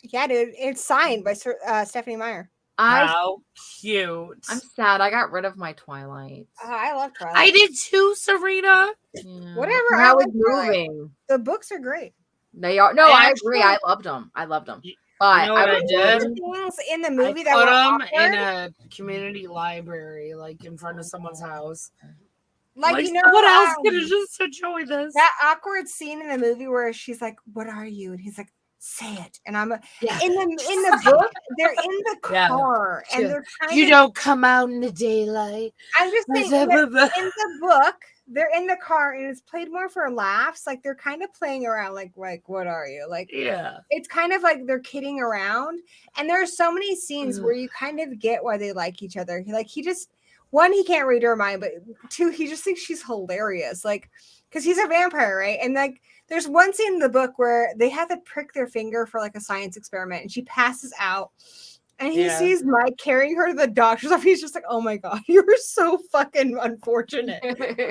Speaker 4: Yeah, dude. It's signed by Stephanie Meyer.
Speaker 1: How cute.
Speaker 2: I'm sad. I got rid of my Twilight.
Speaker 4: I love Twilight.
Speaker 1: I did too, Serena.
Speaker 2: Yeah.
Speaker 4: Whatever,
Speaker 2: When
Speaker 4: I
Speaker 2: I was
Speaker 4: like Twilight.
Speaker 2: moving.
Speaker 4: The books are great.
Speaker 2: They are. No,
Speaker 1: I
Speaker 2: I agree.
Speaker 1: actually-
Speaker 2: I loved them. I loved them.
Speaker 1: You
Speaker 2: But
Speaker 1: know what I
Speaker 2: was
Speaker 1: did?
Speaker 2: moving.
Speaker 4: Things in the
Speaker 1: I
Speaker 4: movie that
Speaker 1: put
Speaker 4: were
Speaker 1: them
Speaker 4: awkward.
Speaker 1: in a community library, like in front of someone's house.
Speaker 4: Like, you know,
Speaker 1: what else could have just enjoyed this?
Speaker 4: that awkward scene in the movie where she's like, "What are you?" and he's like, "Say it." And I'm
Speaker 1: Yeah.
Speaker 4: in the book. They're in the
Speaker 1: Yeah.
Speaker 4: car, and
Speaker 1: Yeah.
Speaker 4: they're kind
Speaker 1: You
Speaker 4: of.
Speaker 1: don't come out in the daylight.
Speaker 4: I'm just saying.
Speaker 1: Blah,
Speaker 4: that
Speaker 1: blah, blah.
Speaker 4: in the book, they're in the car, and it's played more for laughs. Like they're kind of playing around. Like, what are you? Like,
Speaker 1: Yeah.
Speaker 4: it's kind of like they're kidding around. And there are so many scenes
Speaker 1: Mhm.
Speaker 4: where you kind of get why they like each other. Like he just, one, he can't read her mind, but two, he just thinks she's hilarious. Like, because he's a vampire, right? And like, there's one scene in the book where they have to prick their finger for like a science experiment, and she passes out. And he
Speaker 1: Yeah.
Speaker 4: sees Mike carrying her to the doctor's office. He's just like, "Oh my god, you're so fucking unfortunate."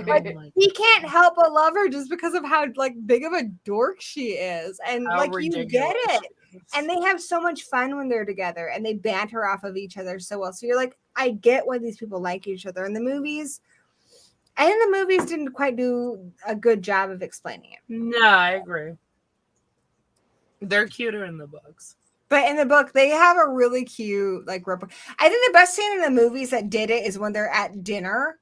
Speaker 4: Like,
Speaker 1: Oh my
Speaker 4: he can't help but love her just because of how like big of a dork she is, and
Speaker 1: How
Speaker 4: like you get
Speaker 1: ridiculous.
Speaker 4: it. And they have so much fun when they're together, and they banter off of each other so well. So you're like, I get why these people like each other. In the movies, I think the movies didn't quite do a good job of explaining it.
Speaker 1: No, I agree. They're cuter in the books.
Speaker 4: But in the book, they have a really cute like. I think the best scene in the movies that did it is when they're at dinner,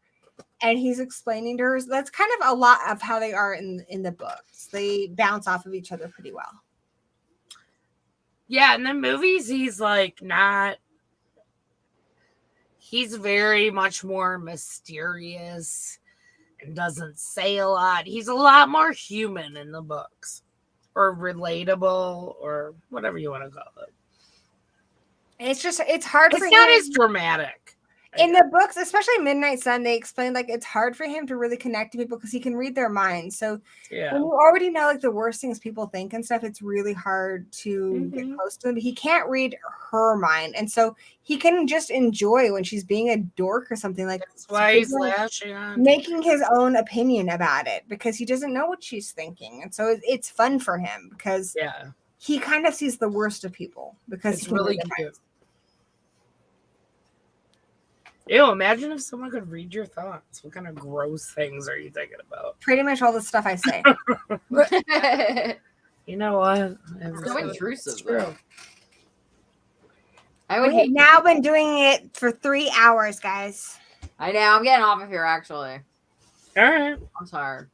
Speaker 4: and he's explaining to her. That's kind of a lot of how they are in the books. They bounce off of each other pretty well.
Speaker 1: Yeah, in the movies, he's like not. He's very much more mysterious and doesn't say a lot. He's a lot more human in the books, or relatable, or whatever you want to call it.
Speaker 4: It's hard for
Speaker 1: It's not
Speaker 4: him.
Speaker 1: as dramatic.
Speaker 4: In the books, especially Midnight Sun, they explain like it's hard for him to really connect to people because he can read their minds. So
Speaker 1: Yeah.
Speaker 4: when you already know like the worst things people think and stuff, it's really hard to get
Speaker 1: Mhm.
Speaker 4: close to them. He can't read her mind, and so he can just enjoy when she's being a dork or something like.
Speaker 1: That's why he's
Speaker 4: like,
Speaker 1: lashing on.
Speaker 4: making his own opinion about it because he doesn't know what she's thinking, and so it's fun for him because
Speaker 1: Yeah.
Speaker 4: he kind of sees the worst of people because
Speaker 1: It's
Speaker 4: he can
Speaker 1: really
Speaker 4: read their
Speaker 1: cute.
Speaker 4: minds.
Speaker 1: Ew, imagine if someone could read your thoughts. What kind of gross things are you thinking about?
Speaker 4: Pretty much all the stuff I say.
Speaker 1: You know what?
Speaker 2: So intrusive,
Speaker 1: It's true.
Speaker 2: though. I would
Speaker 4: We have
Speaker 2: hate.
Speaker 4: now been doing it for 3 hours, guys.
Speaker 2: I know. I'm getting off of here. Actually,
Speaker 1: All right.
Speaker 2: I'm tired.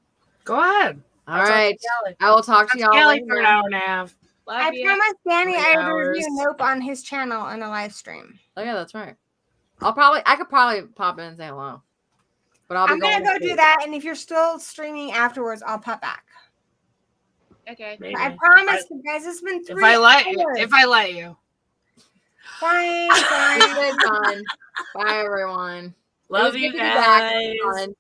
Speaker 1: Go ahead.
Speaker 2: All right. I will talk to y'all
Speaker 1: Kelly
Speaker 2: later.
Speaker 1: for an hour and a half.
Speaker 5: Love
Speaker 4: I
Speaker 5: you.
Speaker 4: promised Danny
Speaker 1: 3
Speaker 4: I would review
Speaker 1: hours.
Speaker 4: Nope on his channel in a live stream.
Speaker 2: Oh yeah, that's right. I could probably pop in and say hello. But I'll be
Speaker 4: I'm gonna
Speaker 2: going
Speaker 4: go do that, and if you're still streaming afterwards, I'll pop back.
Speaker 5: Okay.
Speaker 1: Maybe.
Speaker 4: I promise you guys. It's been 3
Speaker 1: If I let
Speaker 4: hours.
Speaker 1: if I let you.
Speaker 4: Fine,
Speaker 2: It's
Speaker 4: fine.
Speaker 2: been fun. Bye everyone. It was
Speaker 1: Love
Speaker 2: good
Speaker 1: you
Speaker 2: to be back.
Speaker 1: guys.
Speaker 2: It was fun.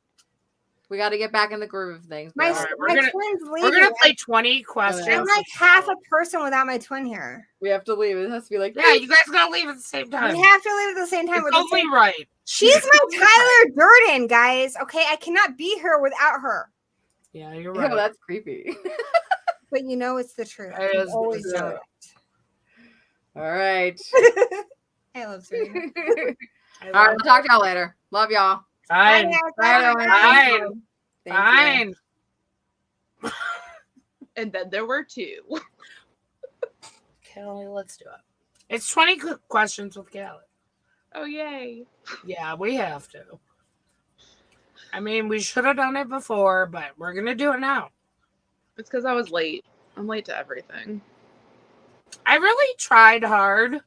Speaker 2: We got to get back in the groove of things.
Speaker 4: My,
Speaker 2: girl.
Speaker 1: All right,
Speaker 4: twin's
Speaker 1: We're
Speaker 4: leaving.
Speaker 1: gonna play 20 questions.
Speaker 4: I'm like half a person without my twin here.
Speaker 2: We have to leave. It has to be like,
Speaker 1: Yeah, you guys gotta leave at the same time.
Speaker 4: We have to leave at the same time.
Speaker 1: It's
Speaker 4: with the
Speaker 1: only
Speaker 4: same-
Speaker 1: right.
Speaker 4: She's my Tyler Durden, guys. Okay, I cannot be here without her.
Speaker 1: Yeah, you're
Speaker 2: "Ew,
Speaker 1: right.
Speaker 2: that's creepy."
Speaker 4: But you know it's the truth.
Speaker 1: It
Speaker 4: You
Speaker 1: is
Speaker 4: always
Speaker 1: the
Speaker 4: know
Speaker 1: truth.
Speaker 2: All right.
Speaker 4: it. I love Serena.
Speaker 1: I
Speaker 2: All right.
Speaker 1: love
Speaker 2: We'll talk to y'all later. Love y'all.
Speaker 1: Fine.
Speaker 4: Bye.
Speaker 2: Thank you.
Speaker 1: Fine.
Speaker 5: And then there were 2.
Speaker 1: Callie, let's do it. It's 20 questions with Callie.
Speaker 5: Oh, yay.
Speaker 1: Yeah, we have to. I mean, we should have done it before, but we're gonna do it now.
Speaker 5: It's because I was late. I'm late to everything.
Speaker 1: I really tried hard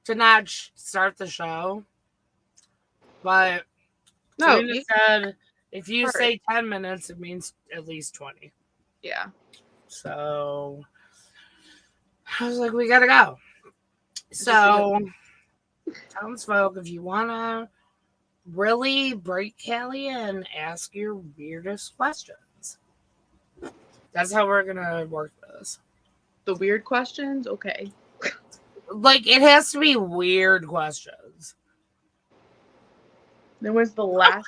Speaker 1: to not start the show, but
Speaker 5: No,
Speaker 1: Serena said if you
Speaker 5: Sorry.
Speaker 1: say 10 minutes, it means at least 20.
Speaker 5: yeah.
Speaker 1: So I was like, we gotta go. So townsfolk, if you wanna really break Callie and ask your weirdest questions. That's how we're gonna work this.
Speaker 5: The weird questions? Okay.
Speaker 1: Like, it has to be weird questions.
Speaker 5: There was the last.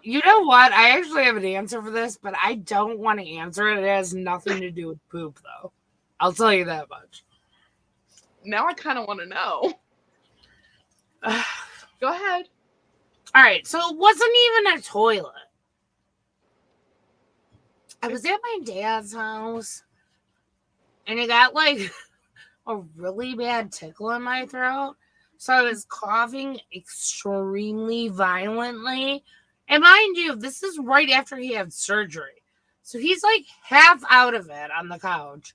Speaker 1: You know what? I actually have an answer for this, but I don't want to answer it. It has nothing to do with poop, though. I'll tell you that much.
Speaker 5: Now I kind of want to know. Go ahead.
Speaker 1: All right, so it wasn't even a toilet. I was at my dad's house, and it got like a really bad tickle in my throat. So I was coughing extremely violently. And mind you, this is right after he had surgery. So he's like half out of it on the couch.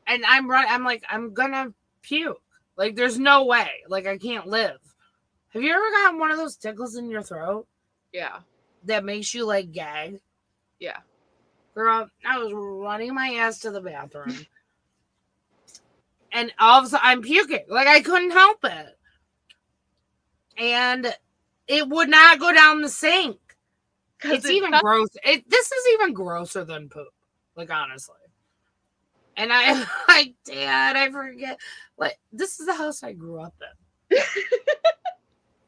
Speaker 1: And I'm like, I'm gonna puke. Like, there's no way. Like, I can't live. Have you ever gotten one of those tickles in your throat
Speaker 5: Yeah.
Speaker 1: that makes you like gag?
Speaker 5: Yeah.
Speaker 1: Girl, I was running my ass to the bathroom. And all of a sudden, I'm puking. Like, I couldn't help it. And it would not go down the sink. It's even gross. This is even grosser than poop. Like, honestly. And I, like, Dad, I forget. Like, this is the house I grew up in.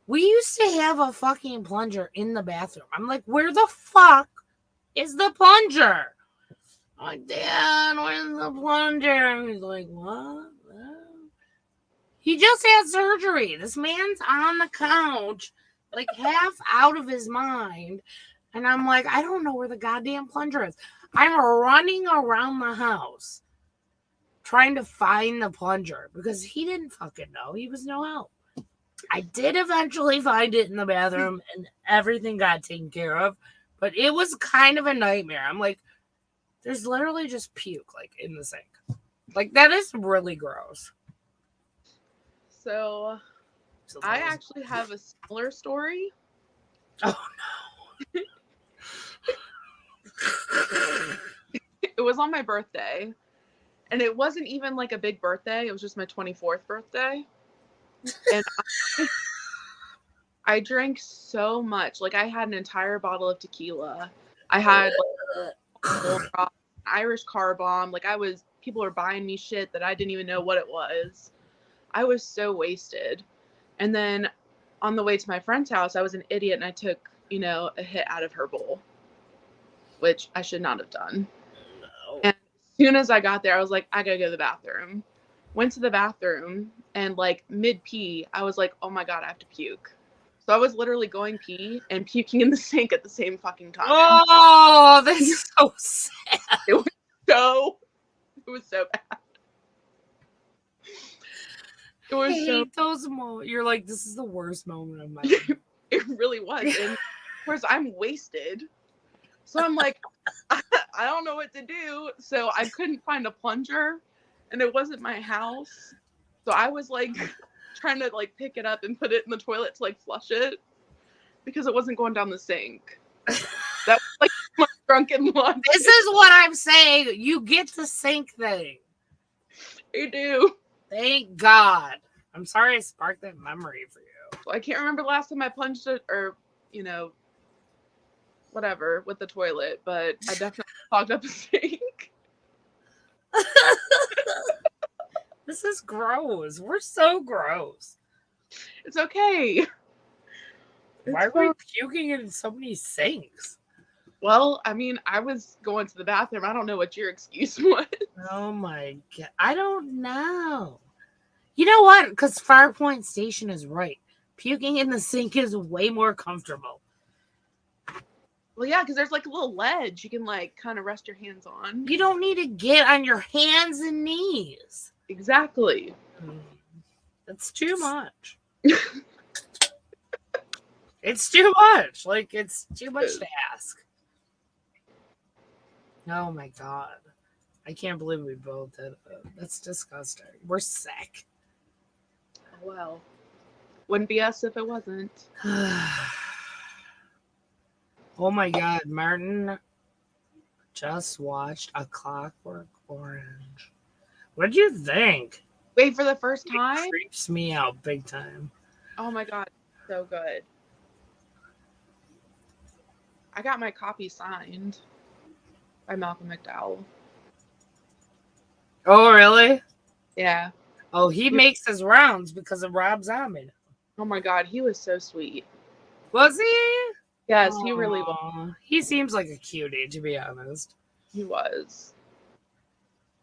Speaker 1: We used to have a fucking plunger in the bathroom. I'm like, where the fuck is the plunger? I'm like, Dad, where's the plunger? And he's like, what? He just had surgery. This man's on the couch, like half out of his mind. And I'm like, I don't know where the goddamn plunger is. I'm running around the house trying to find the plunger because he didn't fucking know. He was no help. I did eventually find it in the bathroom and everything got taken care of, but it was kind of a nightmare. I'm like, there's literally just puke like in the sink. Like, that is really gross.
Speaker 5: So I actually have a similar story.
Speaker 1: Oh no.
Speaker 5: It was on my birthday. And it wasn't even like a big birthday. It was just my 24th birthday. And I drank so much. Like, I had an entire bottle of tequila. I had like Irish car bomb. Like, people were buying me shit that I didn't even know what it was. I was so wasted. And then on the way to my friend's house, I was an idiot and I took, a hit out of her bowl, which I should not have done.
Speaker 1: No.
Speaker 5: And as soon as I got there, I was like, I gotta go to the bathroom. Went to the bathroom and like mid-pee, I was like, oh my God, I have to puke. So I was literally going pee and puking in the sink at the same fucking time.
Speaker 1: Oh, this is so sad.
Speaker 5: It was so bad. It
Speaker 1: I
Speaker 5: was so,
Speaker 1: hate those moments. You're like, this is the worst moment of my life.
Speaker 5: it really was. And of course I'm wasted. So I'm like, I don't know what to do. So I couldn't find a plunger and it wasn't my house. So I was like trying to like pick it up and put it in the toilet to like flush it because it wasn't going down the sink. That was like my drunken lunch.
Speaker 1: This is what I'm saying. You get the sink thing.
Speaker 5: I do.
Speaker 1: Thank God. I'm sorry I sparked that memory for you.
Speaker 5: I can't remember the last time I punched it or, you know, whatever with the toilet, but I definitely clogged up a sink.
Speaker 1: This is gross. We're so gross.
Speaker 5: It's okay.
Speaker 1: Why
Speaker 5: It's
Speaker 1: are we
Speaker 5: fine.
Speaker 1: puking in so many sinks?
Speaker 5: Well, I mean, I was going to the bathroom. I don't know what your excuse was.
Speaker 1: Oh my god. I don't know. You know what? Because Firepoint Station is right. Puking in the sink is way more comfortable.
Speaker 5: Well, yeah, because there's like a little ledge you can like kind of rest your hands on.
Speaker 1: You don't need to get on your hands and knees.
Speaker 5: Exactly.
Speaker 1: That's too much. It's too much. Like, it's too much to ask. Oh my god. I can't believe we both did it. That's disgusting. We're sick.
Speaker 5: Oh, well. Wouldn't be us if it wasn't.
Speaker 1: Oh my god, Martin just watched A Clockwork Orange. What did you think?
Speaker 5: Wait, for the first
Speaker 1: It
Speaker 5: time?
Speaker 1: creeps me out big time.
Speaker 5: Oh my god, so good. I got my copy signed by Malcolm McDowell.
Speaker 1: Oh, really?
Speaker 5: Yeah.
Speaker 1: Oh, he makes his rounds because of Rob Zombie.
Speaker 5: Oh my god, he was so sweet.
Speaker 1: Was he?
Speaker 5: Yes, he really was.
Speaker 1: Aw, he seems like a cutie, to be honest.
Speaker 5: He was.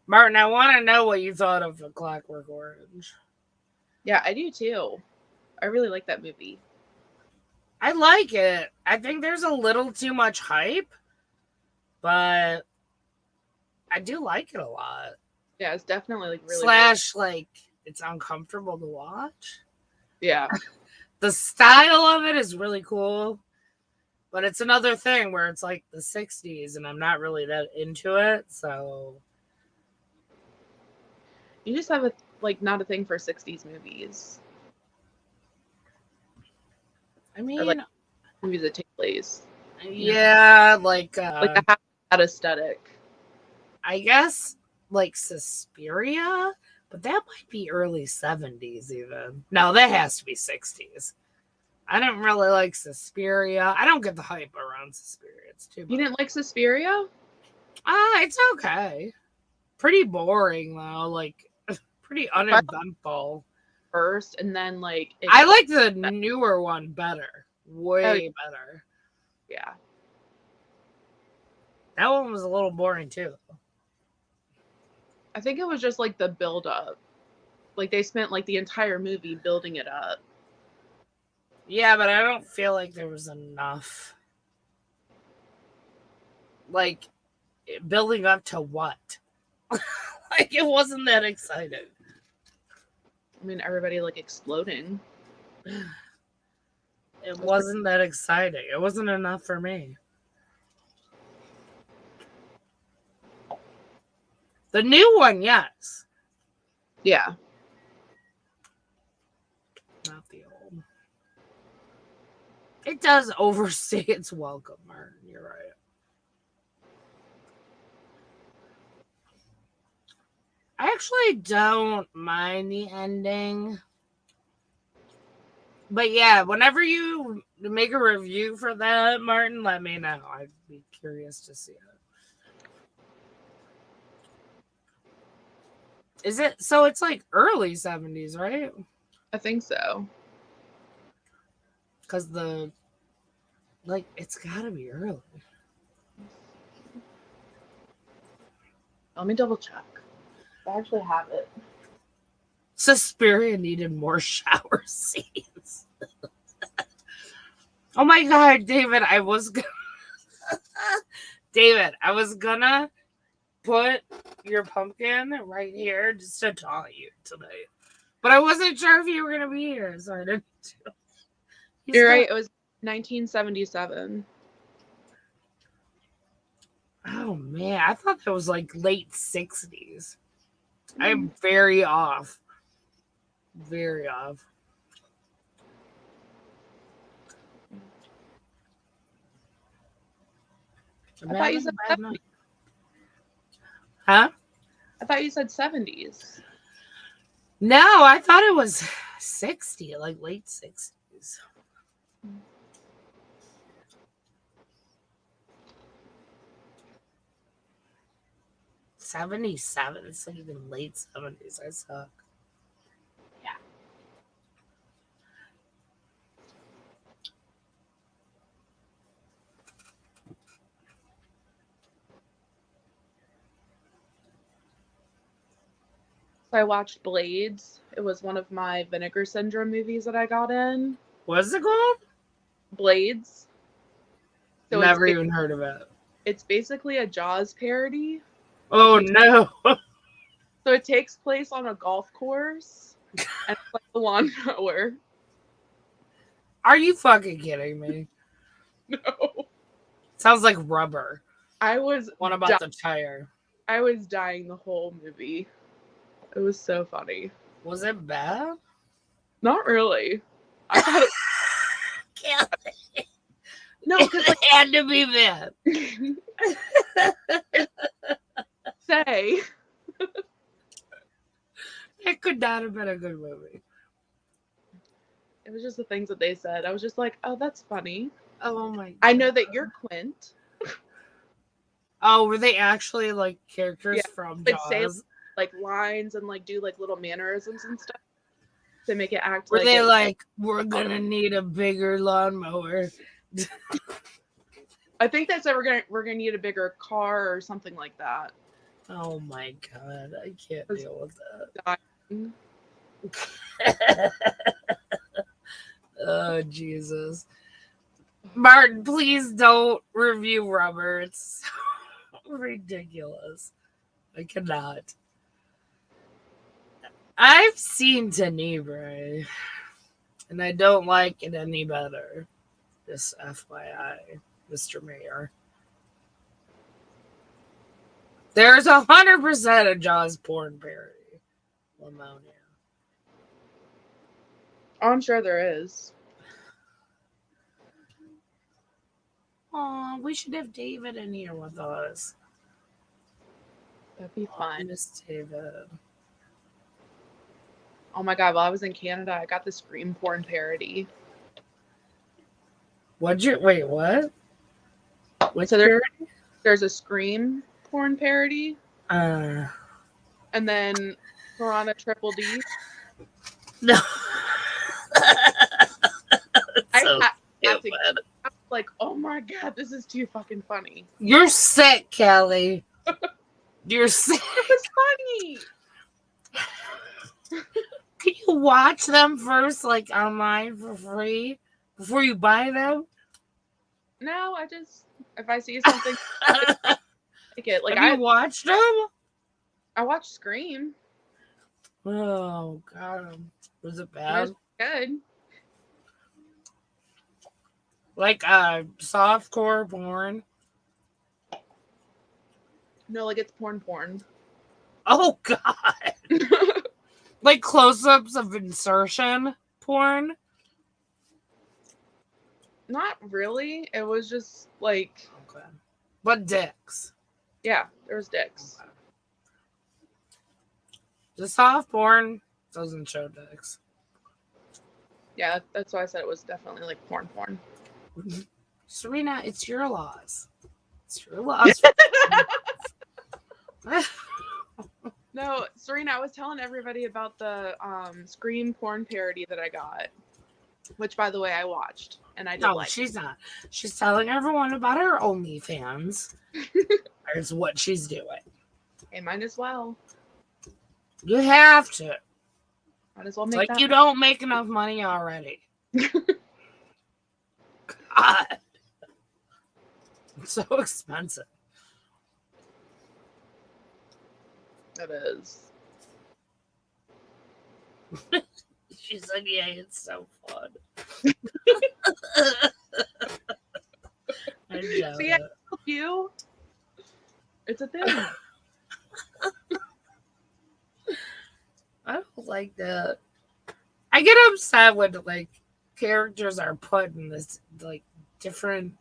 Speaker 1: Martin, I want to know what you thought of A Clockwork Orange.
Speaker 5: Yeah, I do too. I really like that movie.
Speaker 1: I like it. I think there's a little too much hype, but I do like it a lot.
Speaker 5: Yeah, it's definitely like really
Speaker 1: Slash, like, it's uncomfortable to watch.
Speaker 5: good. Yeah.
Speaker 1: The style of it is really cool, but it's another thing where it's like the 60s and I'm not really that into it, so
Speaker 5: You just have a like not a thing for 60s movies.
Speaker 1: I mean,
Speaker 5: Or like movies that take place.
Speaker 1: yeah, like
Speaker 5: Like that aesthetic.
Speaker 1: I guess like Suspiria, but that might be early 70s even. No, that has to be 60s. I didn't really like Suspiria. I don't get the hype around Suspiria. It's too much.
Speaker 5: You didn't like Suspiria?
Speaker 1: It's okay. Pretty boring though, like pretty uneventful.
Speaker 5: First, and then like
Speaker 1: I like the newer one better. Way better.
Speaker 5: Yeah.
Speaker 1: That one was a little boring too.
Speaker 5: I think it was just like the build up. Like they spent like the entire movie building it up.
Speaker 1: Yeah, but I don't feel like there was enough. Like, building up to what? Like, it wasn't that exciting.
Speaker 5: I mean, everybody like exploding.
Speaker 1: It wasn't that exciting. It wasn't enough for me. The new one, yes.
Speaker 5: Yeah.
Speaker 1: Not the old. It does overstay its welcome, Martin. You're right. I actually don't mind the ending. But yeah, whenever you make a review for that, Martin, let me know. I'd be curious to see it. Is it so? It's like early 70s, right?
Speaker 5: I think so.
Speaker 1: Because it's gotta be early.
Speaker 5: Let me double check. I actually have it.
Speaker 1: Suspiria needed more shower scenes. Oh my god, David, I was gonna put your pumpkin right here just to taunt you tonight. But I wasn't sure if you were gonna be here, so I didn't.
Speaker 5: You're right, it was 1977.
Speaker 1: Oh man, I thought that was like late 60s. I'm very off. Very off.
Speaker 5: I thought you said 70s.
Speaker 1: Huh?
Speaker 5: I thought you said 70s.
Speaker 1: No, I thought it was 60, like late 60s. '77. It's like even late 70s. I suck.
Speaker 5: Yeah. So I watched Blades. It was one of my Vinegar Syndrome movies that I got in.
Speaker 1: What's it called?
Speaker 5: Blades. So
Speaker 1: Never even heard of it.
Speaker 5: it's basically a Jaws parody.
Speaker 1: Oh no.
Speaker 5: So it takes place on a golf course and it's like a lawnmower.
Speaker 1: Are you fucking kidding me?
Speaker 5: No.
Speaker 1: Sounds like Rubber.
Speaker 5: I was
Speaker 1: What about the tire?
Speaker 5: I was dying the whole movie. It was so funny.
Speaker 1: Was it bad?
Speaker 5: Not really. I thought it, no, because
Speaker 1: It had to be bad.
Speaker 5: say
Speaker 1: It could not have been a good movie.
Speaker 5: it was just the things that they said. I was just like, oh, that's funny.
Speaker 1: Oh my God.
Speaker 5: I know that you're Quint.
Speaker 1: Oh, were they actually like characters
Speaker 5: Yeah,
Speaker 1: from
Speaker 5: would say,
Speaker 1: Jaws?
Speaker 5: like lines and like do like little mannerisms and stuff to make it act
Speaker 1: Were
Speaker 5: like
Speaker 1: they
Speaker 5: it,
Speaker 1: like, we're gonna need a bigger lawnmower?
Speaker 5: I think they said we're gonna need a bigger car or something like that.
Speaker 1: Oh my God, I can't deal with
Speaker 5: Dying.
Speaker 1: that. Oh Jesus. Martin, please don't review Rubber. It's so ridiculous. I cannot. I've seen Tenebrae, and I don't like it any better. Just FYI, Mr. Mayor. There's 100% a Jaws porn parody. Lamonia.
Speaker 5: Oh, I'm sure there is.
Speaker 1: Aw, we should have David in here with us.
Speaker 5: That'd be
Speaker 1: I
Speaker 5: fun.
Speaker 1: miss David.
Speaker 5: Oh my god, while I was in Canada, I got the Scream porn parody.
Speaker 1: Wait, what? What's
Speaker 5: So
Speaker 1: there?
Speaker 5: there's a Scream porn parody,
Speaker 1: Uh,
Speaker 5: and then Piranha Triple D.
Speaker 1: no.
Speaker 5: I
Speaker 1: So
Speaker 5: had to,
Speaker 1: stupid.
Speaker 5: I was like, oh my god, this is too fucking funny.
Speaker 1: You're sick, Callie. You're sick.
Speaker 5: It was funny.
Speaker 1: Can you watch them first, like online for free before you buy them?
Speaker 5: No, I just if I see something like it, like
Speaker 1: Have you watched them?
Speaker 5: I watched Scream.
Speaker 1: Oh God, was it
Speaker 5: It
Speaker 1: bad?
Speaker 5: was good.
Speaker 1: Like softcore porn?
Speaker 5: No, like it's porn.
Speaker 1: Oh God, like close-ups of insertion porn.
Speaker 5: Not really. It was just like,
Speaker 1: Okay, but dicks.
Speaker 5: yeah, there was dicks.
Speaker 1: Okay. The soft porn doesn't show dicks.
Speaker 5: Yeah, that's why I said it was definitely like porn.
Speaker 1: Serena, it's your loss. It's your loss.
Speaker 5: No, Serena, I was telling everybody about the Scream porn parody that I got, which by the way I watched and I did
Speaker 1: No,
Speaker 5: like.
Speaker 1: she's not. She's telling everyone about her OnlyFans. That's what she's doing.
Speaker 5: Hey, might as well.
Speaker 1: You have to.
Speaker 5: Might as well
Speaker 1: It's
Speaker 5: make
Speaker 1: like
Speaker 5: that.
Speaker 1: you don't make enough money already. God. It's so expensive.
Speaker 5: It is.
Speaker 1: She said, yeah, it's so fun. I know
Speaker 5: See, I
Speaker 1: it.
Speaker 5: help you. It's a thing.
Speaker 1: I don't like that. I get upset when like characters are put in this like different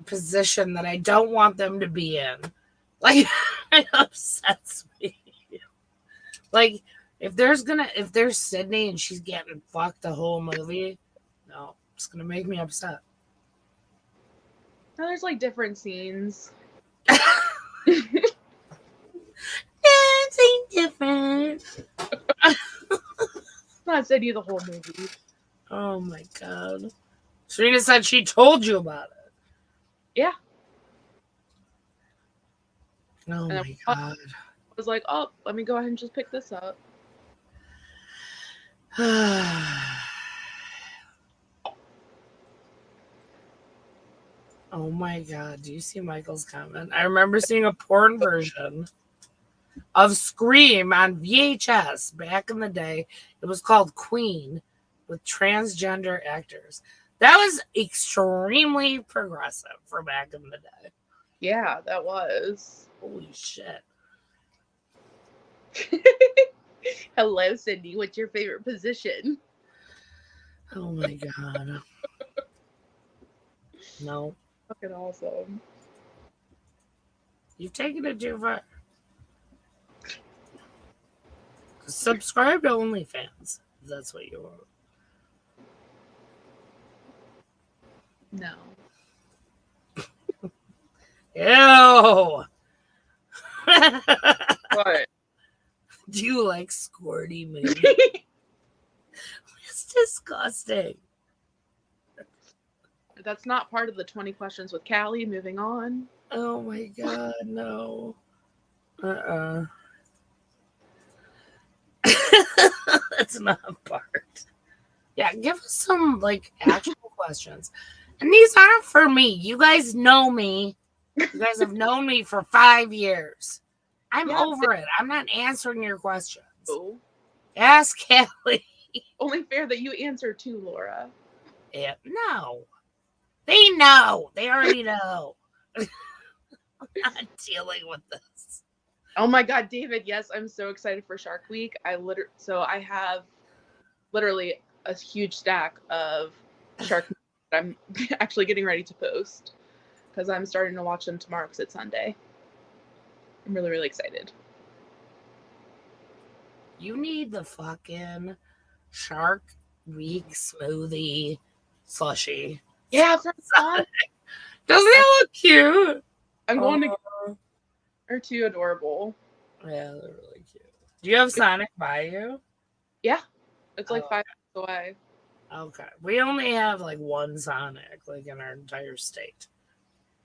Speaker 1: position that I don't want them to be in. Like it upsets me. Like If there's Sydney and she's getting fucked the whole movie, no, it's gonna make me upset.
Speaker 5: No, there's like different scenes.
Speaker 1: Dancing different.
Speaker 5: It's not Sydney the whole movie.
Speaker 1: Oh my god. Serena said she told you about it.
Speaker 5: Yeah.
Speaker 1: Oh
Speaker 5: And
Speaker 1: my god.
Speaker 5: I was like, oh, let me go ahead and just pick this up.
Speaker 1: Oh my god. Do you see Michael's comment? I remember seeing a porn version of Scream on VHS back in the day. It was called Queen with transgender actors. That was extremely progressive for back in the day.
Speaker 5: Yeah, that was.
Speaker 1: Holy shit.
Speaker 5: Hello, Cindy. What's your favorite position?
Speaker 1: Oh my god. No.
Speaker 5: Fucking awesome.
Speaker 1: You've taken it too far. Subscribe to OnlyFans. If that's what you want.
Speaker 5: No.
Speaker 1: Ew.
Speaker 5: What?
Speaker 1: Do you like squirty movies? It's disgusting.
Speaker 5: That's not part of the 20 questions with Callie. Moving on.
Speaker 1: Oh my god, no. That's not a part. Yeah, give us some like actual questions. And these aren't for me. You guys know me. You guys have known me for 5 years. I'm over it. I'm not answering your questions.
Speaker 5: Oh.
Speaker 1: Ask Callie.
Speaker 5: Only fair that you answer too, Laura.
Speaker 1: Yeah, no. They know. They already know. I'm not dealing with this.
Speaker 5: Oh my god, David, yes, I'm so excited for Shark Week. I have literally a huge stack of Shark Week that I'm actually getting ready to post because I'm starting to watch them tomorrow because it's Sunday. I'm really, really excited.
Speaker 1: You need the fucking Shark Week smoothie slushy.
Speaker 5: Yeah, from Sonic.
Speaker 1: Doesn't it look cute?
Speaker 5: I'm going to. They're too adorable.
Speaker 1: Yeah, they're really cute. Do you have Sonic by you?
Speaker 5: Yeah, it's like 5 minutes away.
Speaker 1: Okay, we only have like one Sonic, like in our entire state.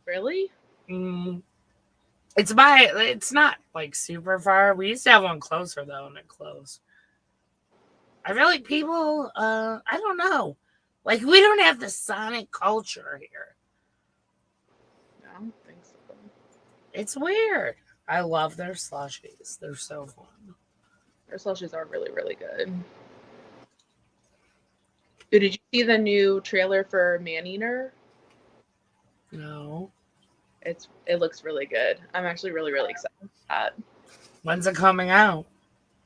Speaker 5: Really?
Speaker 1: It's not like super far. We used to have one closer though, and it closed. I feel like people, I don't know. Like, we don't have the Sonic culture here.
Speaker 5: I don't think so.
Speaker 1: It's weird. I love their slushies. They're so fun.
Speaker 5: Their slushies are really, really good. Dude, did you see the new trailer for Maneater?
Speaker 1: No.
Speaker 5: It looks really good. I'm actually really, really excited for that.
Speaker 1: When's it coming out?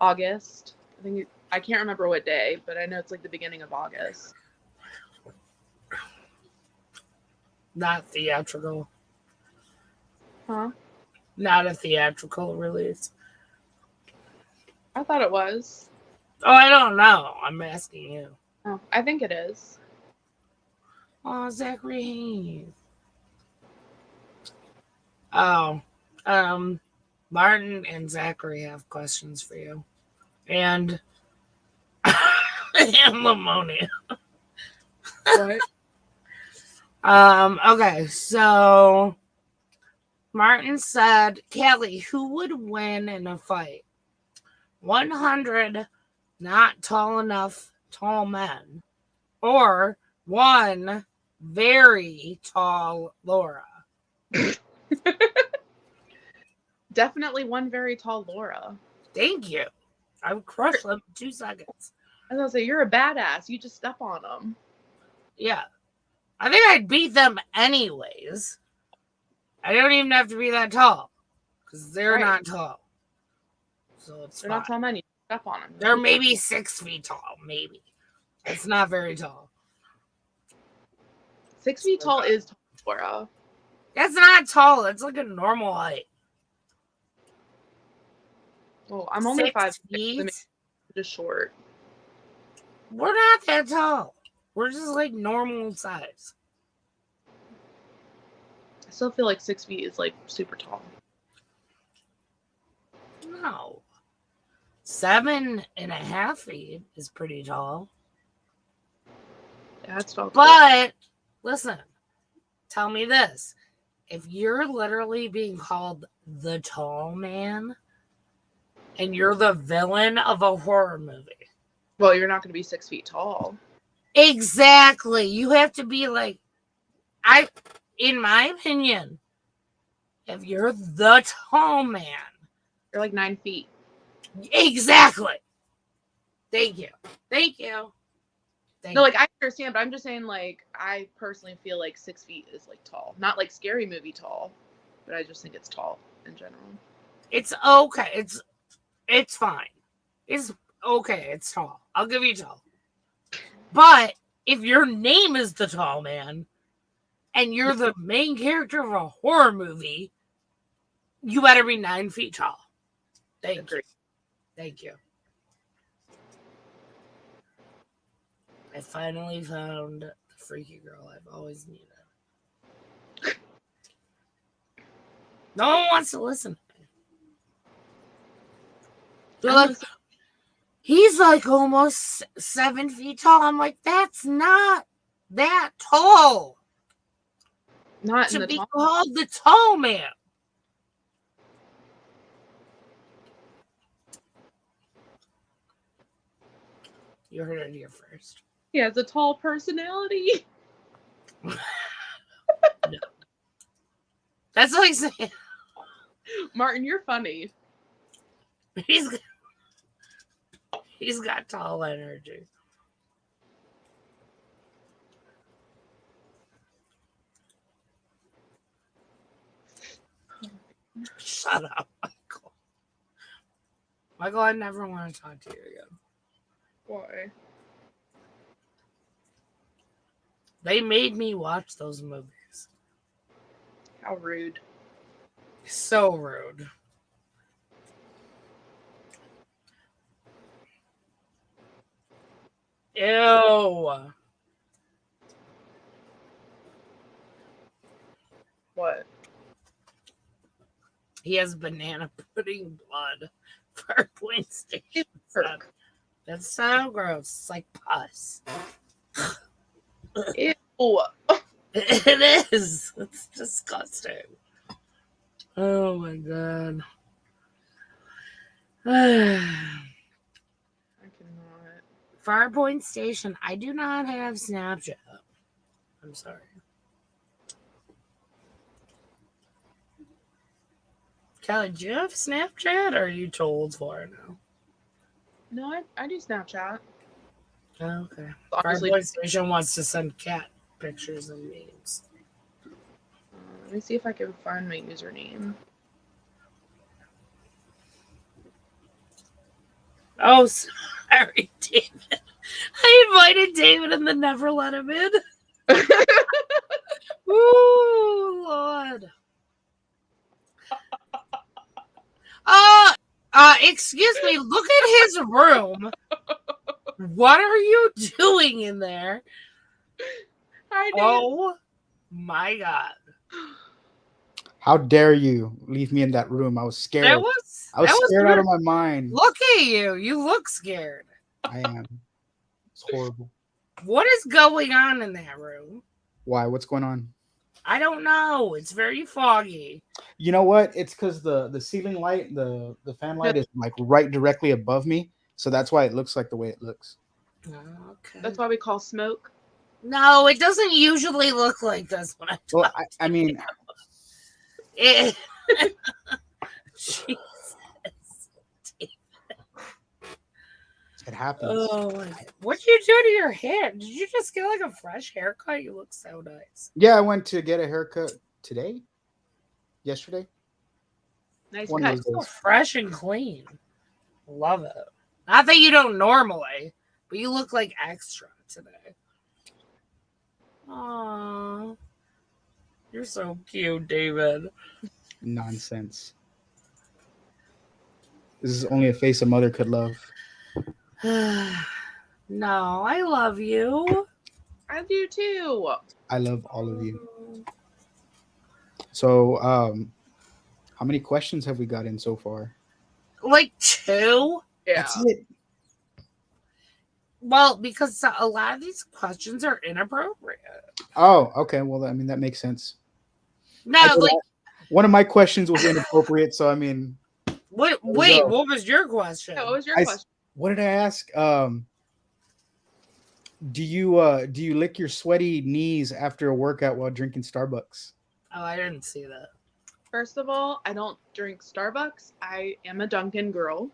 Speaker 5: August. I can't remember what day, but I know it's like the beginning of August.
Speaker 1: Not theatrical.
Speaker 5: Huh?
Speaker 1: Not a theatrical release.
Speaker 5: I thought it was.
Speaker 1: Oh, I don't know. I'm asking you.
Speaker 5: Oh, I think it is.
Speaker 1: Oh, Zachary Hayes. Oh, Martin and Zachary have questions for you. And Lamonia.
Speaker 5: What?
Speaker 1: Okay, so Martin said, Callie, who would win in a fight? 100 not tall enough tall men, or one very tall Laura?
Speaker 5: Definitely one very tall Laura.
Speaker 1: Thank you. I would crush them in 2 seconds.
Speaker 5: I was gonna say, you're a badass. You just step on them.
Speaker 1: Yeah. I think I'd beat them anyways. I don't even have to be that tall because they're not tall. So
Speaker 5: They're not tall men. You step on them.
Speaker 1: They're maybe 6 feet tall. Maybe. It's not very tall.
Speaker 5: 6 feet tall is tall, Laura.
Speaker 1: That's not tall. It's like a normal height.
Speaker 5: Well, I'm only
Speaker 1: 6
Speaker 5: 5
Speaker 1: feet.
Speaker 5: Just short.
Speaker 1: We're not that tall. We're just like normal size.
Speaker 5: I still feel like 6 feet is like super tall.
Speaker 1: No. 7.5 feet is pretty tall.
Speaker 5: Yeah, that's tall.
Speaker 1: But listen, tell me this. If you're literally being called the tall man and you're the villain of a horror movie.
Speaker 5: Well, you're not going to be 6 feet tall.
Speaker 1: Exactly. You have to be like, in my opinion, if you're the tall man.
Speaker 5: You're like 9 feet.
Speaker 1: Exactly. Thank you.
Speaker 5: No, like I understand, but I'm just saying, like, I personally feel like 6 feet is like tall. Not like scary movie tall, but I just think it's tall in general.
Speaker 1: It's okay. It's fine. It's okay. It's tall. I'll give you tall. But if your name is the tall man and you're the main character of a horror movie, you better be 9 feet tall. Thank you. I finally found the freaky girl I've always needed. No one wants to listen to me. They're like, he's like almost 7 feet tall. I'm like, that's not that tall.
Speaker 5: Not in
Speaker 1: To
Speaker 5: the
Speaker 1: be
Speaker 5: tall.
Speaker 1: called the tall man. You heard it here first.
Speaker 5: He has a tall personality.
Speaker 1: No. That's like saying
Speaker 5: Martin, you're funny.
Speaker 1: he's got tall energy. Shut up, Michael. Michael, I never want to talk to you again.
Speaker 5: Why?
Speaker 1: They made me watch those movies.
Speaker 5: How rude.
Speaker 1: So rude. Ew.
Speaker 5: What?
Speaker 1: He has banana pudding blood for point station. That's so gross. It's like pus.
Speaker 5: Ew.
Speaker 1: It is. It's disgusting. Oh my god.
Speaker 5: I cannot.
Speaker 1: Farpoint Station. I do not have Snapchat. I'm sorry. Callie, do you have Snapchat or are you too old for it now?
Speaker 5: No, I do Snapchat.
Speaker 1: Oh, okay.
Speaker 5: Obviously,
Speaker 1: Farpoint Station wants to send cat pictures and memes.
Speaker 5: let me see if I can find my username.
Speaker 1: Oh, sorry, David. I invited David and then never let him in. Ooh, Lord. Excuse me, look at his room. What are you doing in there?
Speaker 5: I did.
Speaker 1: Oh my god.
Speaker 6: How dare you leave me in that room? I was scared.
Speaker 1: I was
Speaker 6: scared
Speaker 1: weird.
Speaker 6: out of my mind.
Speaker 1: Look at you. You look scared.
Speaker 6: I am. It's horrible.
Speaker 1: What is going on in that room?
Speaker 6: Why? What's going on?
Speaker 1: I don't know. It's very foggy.
Speaker 6: You know what? It's because the ceiling light, the fan light is like right directly above me. So that's why it looks like the way it looks.
Speaker 1: Okay.
Speaker 5: That's why we call smoke.
Speaker 1: No, it doesn't usually look like this when I talk.
Speaker 6: Well, I mean,
Speaker 1: It, Jesus.
Speaker 6: it happens.
Speaker 1: Oh my God. What'd you do to your hair? Did you just get like a fresh haircut? You look so nice.
Speaker 6: Yeah, I went to get a haircut today. Yesterday.
Speaker 5: Nice
Speaker 6: One
Speaker 5: cut.
Speaker 6: of those
Speaker 1: So
Speaker 6: days.
Speaker 1: fresh and clean. Love it. Not that you don't normally, but you look like extra today. Aww. You're so cute, David.
Speaker 6: Nonsense. This is only a face a mother could love.
Speaker 1: No, I love you.
Speaker 5: I do too.
Speaker 6: I love all of you. So, how many questions have we got in so far?
Speaker 1: Like 2.
Speaker 5: Yeah.
Speaker 6: That's it.
Speaker 1: Well, because a lot of these questions are inappropriate.
Speaker 6: Oh, okay. Well, I mean that makes sense.
Speaker 1: No,
Speaker 6: I know
Speaker 1: like
Speaker 6: one of my questions was inappropriate, so I mean,
Speaker 1: wait,
Speaker 6: we
Speaker 1: wait,
Speaker 6: go.
Speaker 1: what was your question?
Speaker 5: Yeah, what was your
Speaker 6: I,
Speaker 5: question?
Speaker 6: what did I ask? Do you lick your sweaty knees after a workout while drinking Starbucks?
Speaker 1: Oh, I didn't see that.
Speaker 5: First of all, I don't drink Starbucks. I am a Dunkin' girl.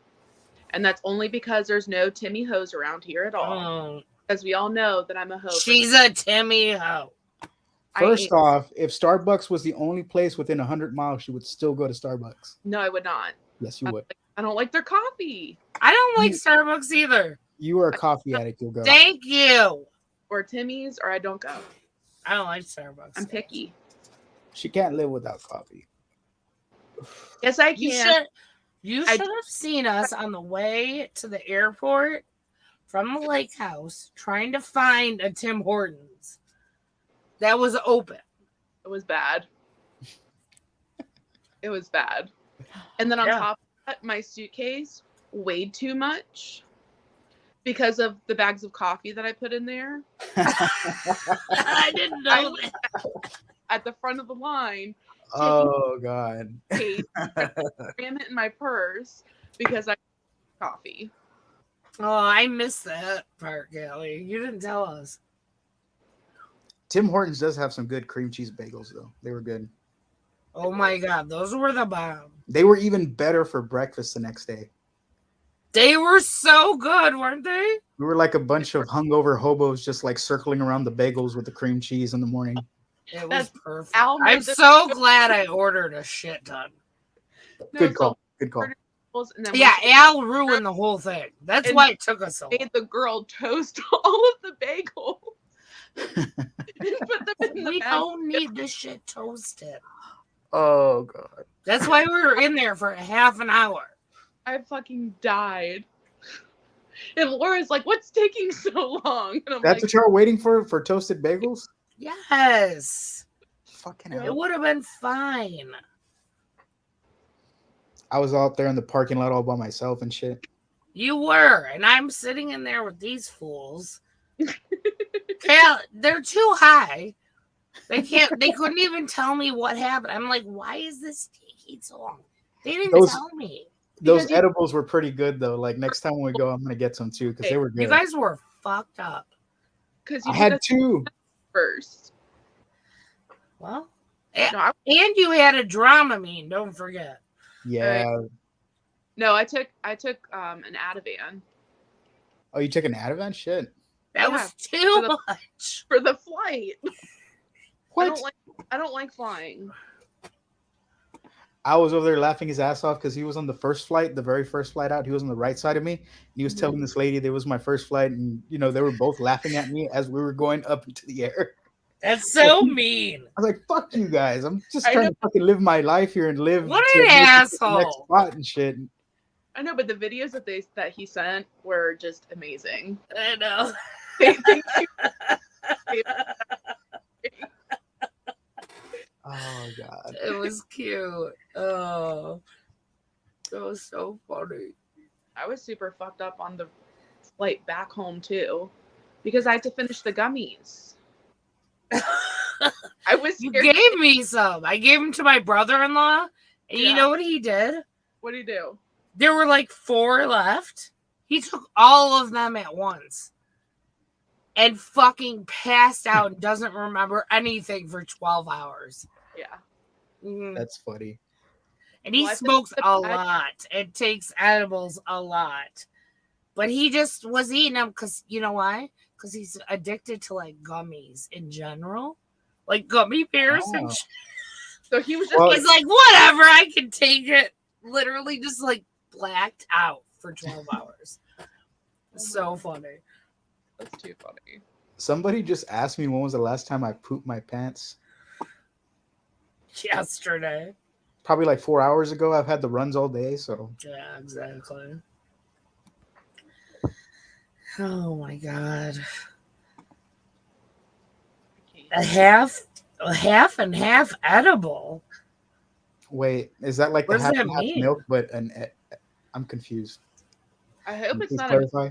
Speaker 5: And that's only because there's no Timmy Hoes around here at all.
Speaker 1: Oh,
Speaker 5: Because we all know that I'm a hoe.
Speaker 1: she's a Timmy hoe.
Speaker 6: First off, if Starbucks was the only place within 100 miles, she would still go to Starbucks.
Speaker 5: No, I would not.
Speaker 6: Yes, you would.
Speaker 5: I don't like their coffee.
Speaker 1: I don't like Starbucks either.
Speaker 6: You are a coffee addict. You'll go.
Speaker 1: Thank you.
Speaker 5: Or Timmy's, or I don't go.
Speaker 1: I don't like Starbucks.
Speaker 5: I'm picky.
Speaker 6: She can't live without coffee.
Speaker 5: Yes, I
Speaker 1: You
Speaker 5: can.
Speaker 1: should have seen us on the way to the airport from the lake house trying to find a Tim Hortons that was open.
Speaker 5: It was bad. It was bad. And then on top of that, my suitcase weighed too much because of the bags of coffee that I put in there.
Speaker 1: I didn't know that.
Speaker 5: At the front of the line,
Speaker 6: Oh God.
Speaker 5: case, ram it in my purse because I coffee.
Speaker 1: Oh, I missed that part, Callie. You didn't tell us.
Speaker 6: Tim Hortons does have some good cream cheese bagels, though. They were good.
Speaker 1: Oh my God, those were the bomb.
Speaker 6: They were even better for breakfast the next day.
Speaker 1: They were so good, weren't they?
Speaker 6: We were like a bunch of hungover hobos just like circling around the bagels with the cream cheese in the morning.
Speaker 1: It was perfect.
Speaker 5: Al
Speaker 1: I'm
Speaker 5: made the-
Speaker 1: so glad I ordered a shit ton.
Speaker 6: Good call. Good call.
Speaker 5: And then
Speaker 1: Yeah, Al ruined the whole thing. That's
Speaker 5: And
Speaker 1: why it took us so long.
Speaker 5: made the girl toast all of the bagels. And put them in the
Speaker 1: We
Speaker 5: bag.
Speaker 1: don't need this shit toasted.
Speaker 6: Oh God.
Speaker 1: That's why we were in there for a half an hour.
Speaker 5: I fucking died. And Laura's like, "What's taking so long?" And I'm
Speaker 6: That's
Speaker 5: like,
Speaker 6: what y'all waiting for toasted bagels?
Speaker 1: Yes.
Speaker 6: Fucking
Speaker 1: It
Speaker 6: hell.
Speaker 1: would have been fine.
Speaker 6: I was out there in the parking lot all by myself and shit.
Speaker 1: You were, and I'm sitting in there with these fools. They're too high. They couldn't even tell me what happened. I'm like, why is this taking so long? They didn't
Speaker 6: Those-
Speaker 1: tell me.
Speaker 6: Those
Speaker 5: Because you-
Speaker 6: edibles were pretty good though. Like next time when we go, I'm gonna get some too because they were good.
Speaker 1: You guys were fucked up.
Speaker 5: because
Speaker 6: I
Speaker 5: you
Speaker 6: had
Speaker 5: did
Speaker 6: two.
Speaker 5: that first.
Speaker 1: Well,
Speaker 5: No, I,
Speaker 1: and you had a Dramamine, don't forget.
Speaker 6: Yeah.
Speaker 5: no, I took an Ativan
Speaker 6: Oh, you took an Ativan? Shit.
Speaker 1: That
Speaker 5: Yeah.
Speaker 1: was too much.
Speaker 5: for the flight.
Speaker 6: What?
Speaker 5: I don't like flying.
Speaker 6: I was over there laughing his ass off because he was on the first flight, the very first flight out. He was on the right side of me. And he was telling this lady that it was my first flight. And, you know, they were both laughing at me as we were going up into the air.
Speaker 1: That's so mean.
Speaker 6: I was like, fuck you guys. I'm just
Speaker 5: I
Speaker 6: trying
Speaker 5: know.
Speaker 6: to fucking live my life here and live
Speaker 1: What
Speaker 6: to
Speaker 1: an
Speaker 6: make it to the next
Speaker 1: asshole.
Speaker 6: spot and shit.
Speaker 5: I know, but the videos that he sent were just amazing.
Speaker 1: I know.
Speaker 5: Thank you.
Speaker 6: Oh, God.
Speaker 1: It was cute. Oh, it was so funny.
Speaker 5: I was super fucked up on the flight back home too, because I had to finish the gummies. I was
Speaker 1: You
Speaker 5: scared.
Speaker 1: gave me some. I gave them to my brother-in-law, and you
Speaker 5: Yeah.
Speaker 1: know what he did?
Speaker 5: What do you do?
Speaker 1: There were like 4 left. He took all of them at once and fucking passed out and doesn't remember anything for 12 hours.
Speaker 5: Yeah.
Speaker 1: Mhm.
Speaker 6: That's funny.
Speaker 1: And he
Speaker 5: Well, I think
Speaker 1: smokes
Speaker 5: the
Speaker 1: a
Speaker 5: bad-
Speaker 1: lot and takes edibles a lot. But he just was eating them because, you know why? Because he's addicted to like gummies in general. Like gummy bears and
Speaker 6: Oh.
Speaker 1: shit.
Speaker 5: So he was just
Speaker 6: Well,
Speaker 5: like,
Speaker 1: He's like, whatever, I can take it. Literally just like blacked out for 12 hours. So funny.
Speaker 5: that's too funny.
Speaker 6: Somebody just asked me when was the last time I pooped my pants.
Speaker 1: Yesterday.
Speaker 6: Probably like 4 hours ago. I've had the runs all day, so
Speaker 1: Yeah, exactly. Oh my god.
Speaker 5: Okay.
Speaker 1: A half and half edible.
Speaker 6: Wait, is that like
Speaker 1: What
Speaker 6: the
Speaker 1: does
Speaker 6: half
Speaker 1: that
Speaker 6: and half
Speaker 1: mean?
Speaker 6: milk, but I'm confused.
Speaker 5: I
Speaker 6: Can
Speaker 5: hope
Speaker 6: you
Speaker 5: it's
Speaker 6: please
Speaker 5: not a
Speaker 6: clarify?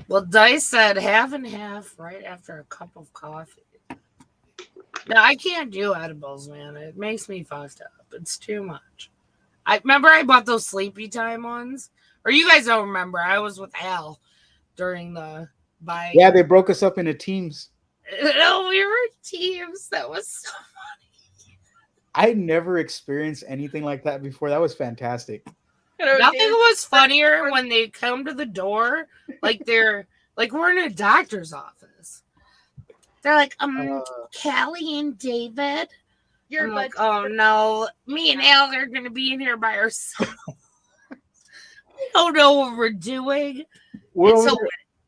Speaker 1: Well, Dice said half and half right after a cup of coffee. No, I can't do edibles, man. It makes me fucked up. It's too much. I remember I bought those sleepy time ones. Or you guys don't remember. I was with Al during the buy.
Speaker 6: Yeah, they broke us up into teams.
Speaker 1: No, we were teams. That was so
Speaker 6: I never experienced anything like that before. That was fantastic.
Speaker 5: You know,
Speaker 1: nothing
Speaker 5: Dave-
Speaker 1: was funnier when they come to the door like they're like we're in a doctor's office. They're like, Callie and David.
Speaker 5: Your
Speaker 1: I'm like,
Speaker 5: butt.
Speaker 1: oh no, me and Al are gonna be in here by ourselves. We don't know what we're doing.
Speaker 6: We're
Speaker 1: And
Speaker 6: over
Speaker 1: so
Speaker 6: there-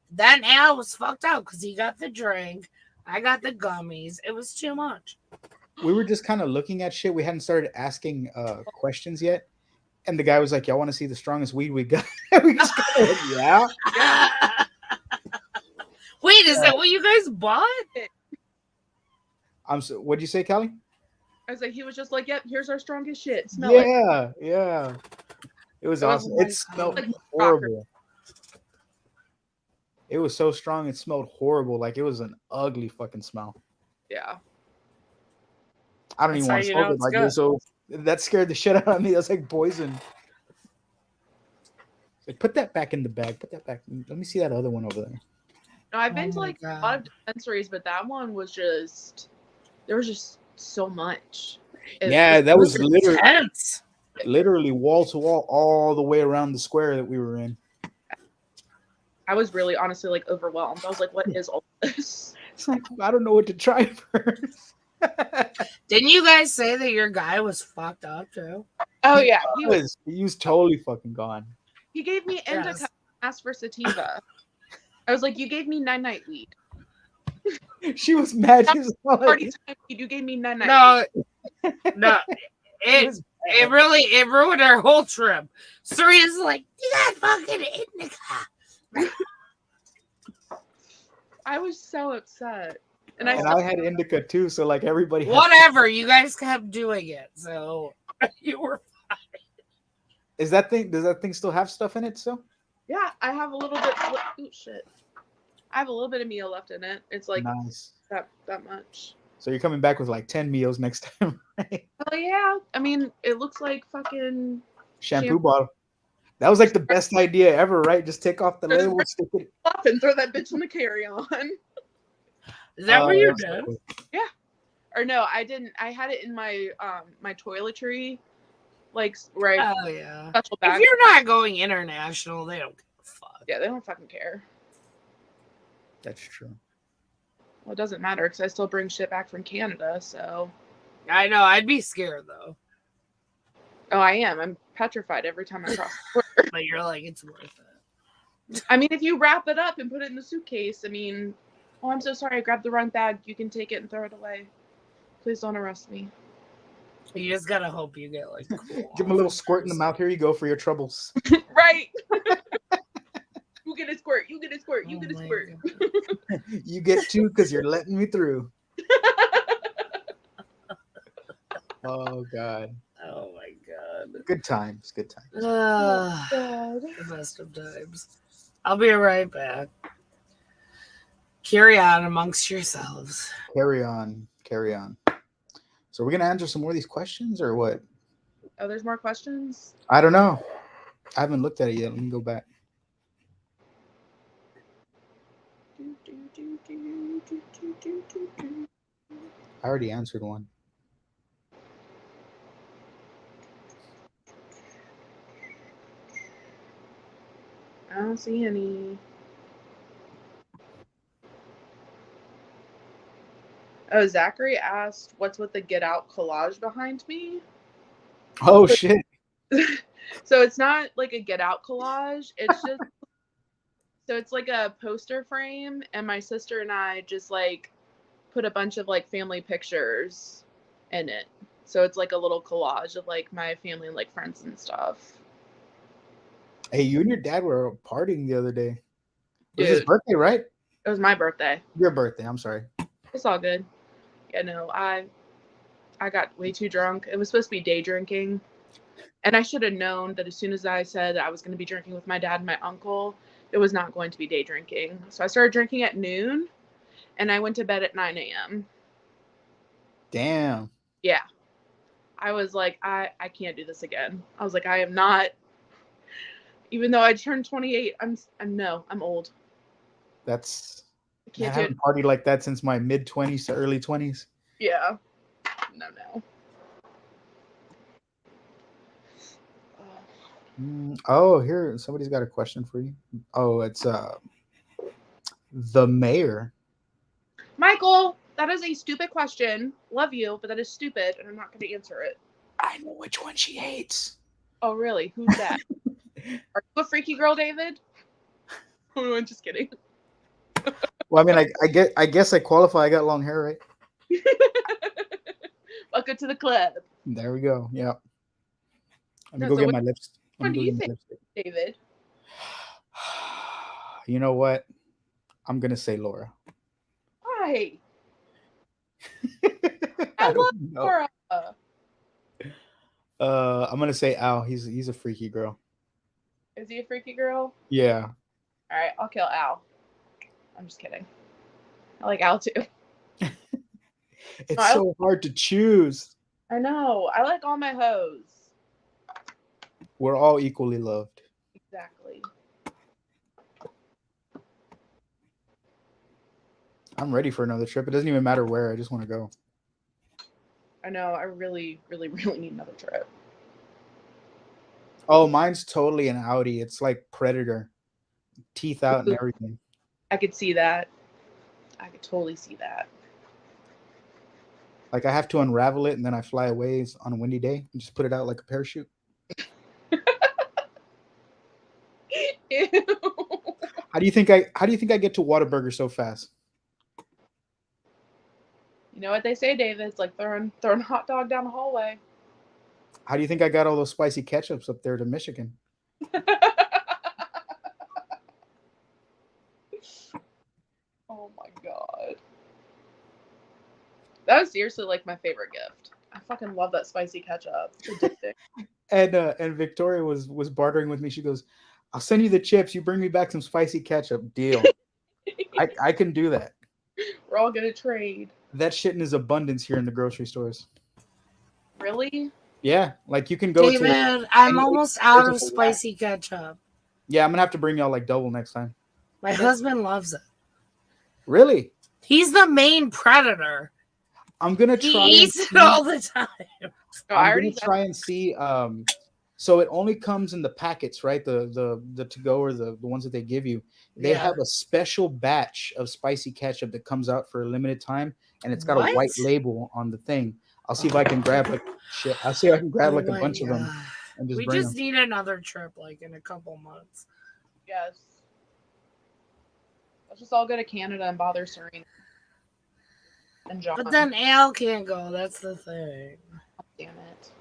Speaker 1: then Al was fucked out because he got the drink. I got the gummies. It was too much.
Speaker 6: we were just kind of looking at shit. We hadn't started asking questions yet. And the guy was like, y'all want to see the strongest weed we got? We just kinda like, yeah.
Speaker 1: Wait, is that what you guys bought?
Speaker 6: What'd you say, Callie?
Speaker 5: I was like, he was just like, yep, here's our strongest shit. Smell it.
Speaker 6: Yeah. It was
Speaker 1: Oh
Speaker 6: awesome.
Speaker 1: my
Speaker 6: It smelled
Speaker 5: God.
Speaker 6: horrible. It was so strong, it smelled horrible. Like it was an ugly fucking smell.
Speaker 5: Yeah.
Speaker 6: I don't
Speaker 1: That's
Speaker 6: even
Speaker 1: how
Speaker 6: want to
Speaker 1: you
Speaker 6: smoke
Speaker 1: know
Speaker 6: it.
Speaker 1: it's
Speaker 6: Like
Speaker 1: good.
Speaker 6: so that scared the shit out of me. That's like poison. Like put that back in the bag. Put that back. Let me see that other one over there.
Speaker 5: No, I've been
Speaker 1: Oh
Speaker 5: to
Speaker 1: my
Speaker 5: like a lot
Speaker 1: God.
Speaker 5: of dispensaries, but that one was just there was just so much.
Speaker 6: Yeah, that was literally
Speaker 1: intense.
Speaker 6: wall to wall all the way around the square that we were in.
Speaker 5: I was really honestly like overwhelmed. I was like, what is all this?
Speaker 6: It's like I don't know what to try first.
Speaker 1: Didn't you guys say that your guy was fucked up too?
Speaker 5: Oh yeah.
Speaker 6: He was totally fucking gone.
Speaker 5: He gave me indica,
Speaker 1: Yes.
Speaker 5: asked for sativa. I was like, you gave me night weed.
Speaker 6: She was mad. She was
Speaker 5: Party
Speaker 6: like,
Speaker 5: time weed, you gave me night
Speaker 1: No, no.
Speaker 6: it
Speaker 1: It
Speaker 6: was
Speaker 1: it really it ruined our whole trip. Serena's like, you got fucking indica.
Speaker 5: I was so upset. And
Speaker 6: and I had indica too, so like everybody had,
Speaker 1: Whatever, you guys kept doing it, so you were.
Speaker 6: does that thing still have stuff in it still?
Speaker 5: yeah, I have a little bit. Oh shit! I have a little bit of meal left in it. It's like
Speaker 6: Nice.
Speaker 5: that much.
Speaker 6: So you're coming back with like 10 meals next time, right?
Speaker 5: Oh yeah. I mean, it looks like fucking.
Speaker 6: Shampoo bottle. That was like the best idea ever, right? Just take off the label, stick it.
Speaker 5: Up and throw that bitch in the carry-on.
Speaker 1: Is that what you
Speaker 6: that's so
Speaker 1: did?
Speaker 6: cool.
Speaker 5: Or no, I didn't. I had it in my my toiletry, like where I
Speaker 1: Oh yeah.
Speaker 5: special
Speaker 1: If
Speaker 5: bag.
Speaker 1: you're not going international, they don't give a fuck.
Speaker 5: Yeah, they don't fucking care.
Speaker 6: That's true.
Speaker 5: Well, it doesn't matter because I still bring shit back from Canada. So.
Speaker 1: I know. I'd be scared though,
Speaker 5: Oh, I am. I'm petrified every time I cross the border.
Speaker 1: but you're like, it's worth it.
Speaker 5: I mean, if you wrap it up and put it in the suitcase, I mean, oh, I'm so sorry. I grabbed the wrong bag. You can take it and throw it away. Please don't arrest me.
Speaker 1: You just gotta hope you get like. Cool
Speaker 6: Give him a little squirt in the mouth. Here you go for your troubles.
Speaker 5: Right. You get a squirt. You get a squirt. You
Speaker 1: Oh
Speaker 5: get a
Speaker 1: my
Speaker 5: squirt.
Speaker 1: God.
Speaker 6: You get 2 because you're letting me through. Oh God.
Speaker 1: Oh my god.
Speaker 6: Good times. Good times.
Speaker 1: The best of times. I'll be right back. Carry on amongst yourselves.
Speaker 6: Carry on. Carry on. So we're gonna answer some more of these questions or what?
Speaker 5: Oh, there's more questions?
Speaker 6: I don't know. I haven't looked at it yet. Let me go back. I already answered one.
Speaker 5: I don't see any. Oh, Zachary asked, what's with the Get Out collage behind me?
Speaker 6: Oh shit.
Speaker 5: So it's not like a Get Out collage. It's just so it's like a poster frame, and my sister and I just like put a bunch of like family pictures in it. So it's like a little collage of like my family and like friends and stuff.
Speaker 6: Hey, you and your dad were partying the other day. It was his
Speaker 5: Dude,
Speaker 6: birthday, right?
Speaker 5: it was my birthday.
Speaker 6: Your birthday. I'm sorry.
Speaker 5: It's all good. Yeah, no, I got way too drunk. It was supposed to be day drinking. And I should have known that as soon as I said I was going to be drinking with my dad and my uncle, it was not going to be day drinking. So I started drinking at noon, and I went to bed at 9 a.m.
Speaker 6: Damn.
Speaker 5: Yeah. I was like, I can't do this again. I was like, I am not. Even though I turned 28, I'm old.
Speaker 6: That's.
Speaker 5: I
Speaker 6: I
Speaker 5: can't do it.
Speaker 6: haven't partied like that since my mid 20s to early 20s.
Speaker 5: Yeah. No.
Speaker 6: Oh, here somebody's got a question for you. Oh, it's the mayor.
Speaker 5: Michael, that is a stupid question. Love you, but that is stupid, and I'm not going to answer it.
Speaker 6: I know which one she hates.
Speaker 5: Oh, really? Who's that? Are you a freaky girl, David? Oh, I'm just kidding.
Speaker 6: Well, I mean, I guess I qualify. I got long hair, right?
Speaker 5: Welcome to the club.
Speaker 6: There we go. Yeah. Let me
Speaker 5: No,
Speaker 6: go
Speaker 5: so
Speaker 6: get
Speaker 5: which
Speaker 6: my lips.
Speaker 5: one do you
Speaker 6: my
Speaker 5: think?
Speaker 6: lipstick.
Speaker 5: David.
Speaker 6: You know what? I'm gonna say Laura.
Speaker 5: Why?
Speaker 6: I
Speaker 5: love
Speaker 6: don't know.
Speaker 5: Laura.
Speaker 6: I'm gonna say Al. He's a freaky girl.
Speaker 5: Is he a freaky girl?
Speaker 6: Yeah.
Speaker 5: All right, I'll kill Al. I'm just kidding. I like Al too.
Speaker 6: It's so hard to choose.
Speaker 5: I know. I like all my hoes.
Speaker 6: We're all equally loved.
Speaker 5: Exactly.
Speaker 6: I'm ready for another trip. It doesn't even matter where. I just want to go.
Speaker 5: I know. I really, really, really need another trip.
Speaker 6: Oh, mine's totally an Audi. It's like Predator. Teeth out and everything.
Speaker 5: I could see that. I could totally see that.
Speaker 6: Like I have to unravel it and then I fly away on a windy day and just put it out like a parachute.
Speaker 5: Ew.
Speaker 6: How do you think I get to Whataburger so fast?
Speaker 5: You know what they say, David? It's like throwing a hot dog down the hallway.
Speaker 6: How do you think I got all those spicy ketchups up there to Michigan?
Speaker 5: Oh my god. That was seriously like my favorite gift. I fucking love that spicy ketchup. It's addicting.
Speaker 6: And Victoria was bartering with me. She goes, "I'll send you the chips. You bring me back some spicy ketchup. Deal." I can do that.
Speaker 5: We're all gonna trade.
Speaker 6: That shit in his abundance here in the grocery stores.
Speaker 5: Really?
Speaker 6: Yeah, like you can go
Speaker 1: David,
Speaker 6: to.
Speaker 1: I'm almost out of spicy ketchup.
Speaker 6: Yeah, I'm gonna have to bring y'all like double next time.
Speaker 1: My husband loves it.
Speaker 6: Really?
Speaker 1: He's the main predator.
Speaker 6: I'm gonna
Speaker 1: He
Speaker 6: try.
Speaker 1: eats it all the time.
Speaker 5: No, I
Speaker 6: I'm
Speaker 5: already
Speaker 6: gonna try and see. So it only comes in the packets, right? The to go or the ones that they give you. They
Speaker 1: Yeah.
Speaker 6: have a special batch of spicy ketchup that comes out for a limited time, and it's got a
Speaker 1: What?
Speaker 6: white label on the thing. I'll see if I can grab I'll see if I can grab
Speaker 1: Oh
Speaker 6: like a
Speaker 1: my
Speaker 6: bunch of them
Speaker 1: God.
Speaker 6: and just
Speaker 1: We
Speaker 6: bring
Speaker 1: just
Speaker 6: them.
Speaker 1: need another trip like in a couple months.
Speaker 5: Yes. Let's just all go to Canada and bother Serena. And John.
Speaker 1: But then Al can't go. That's the thing.
Speaker 5: Damn it.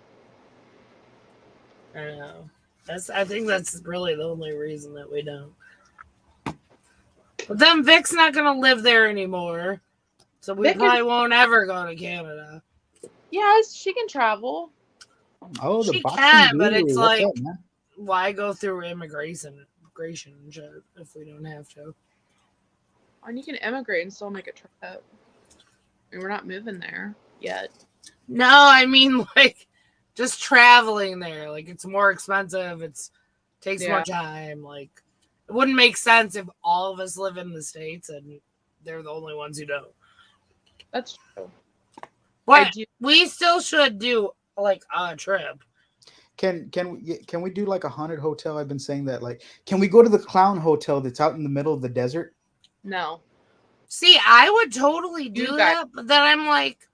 Speaker 1: I know. I think that's really the only reason that we don't. But then Vic's not gonna live there anymore. So we
Speaker 5: Vic is-
Speaker 1: probably won't ever go to Canada.
Speaker 5: Yes, she can travel.
Speaker 6: Oh, the
Speaker 1: She
Speaker 6: boxing
Speaker 1: can, but
Speaker 6: guru.
Speaker 1: it's
Speaker 6: What's
Speaker 1: like-
Speaker 6: up, man?
Speaker 1: Why go through immigration and shit if we don't have to?
Speaker 5: And you can immigrate and still make a trip. I mean, we're not moving there yet.
Speaker 1: No, I mean like just traveling there. Like it's more expensive. Takes more time. Like it wouldn't make sense if all of us live in the States and they're the only ones who don't.
Speaker 5: That's true.
Speaker 1: But we still should do like a trip.
Speaker 6: Can we do like a haunted hotel? I've been saying that. Like, can we go to the clown hotel that's out in the middle of the desert?
Speaker 5: No.
Speaker 1: See, I would totally do
Speaker 5: You guys-
Speaker 1: that, but then I'm like,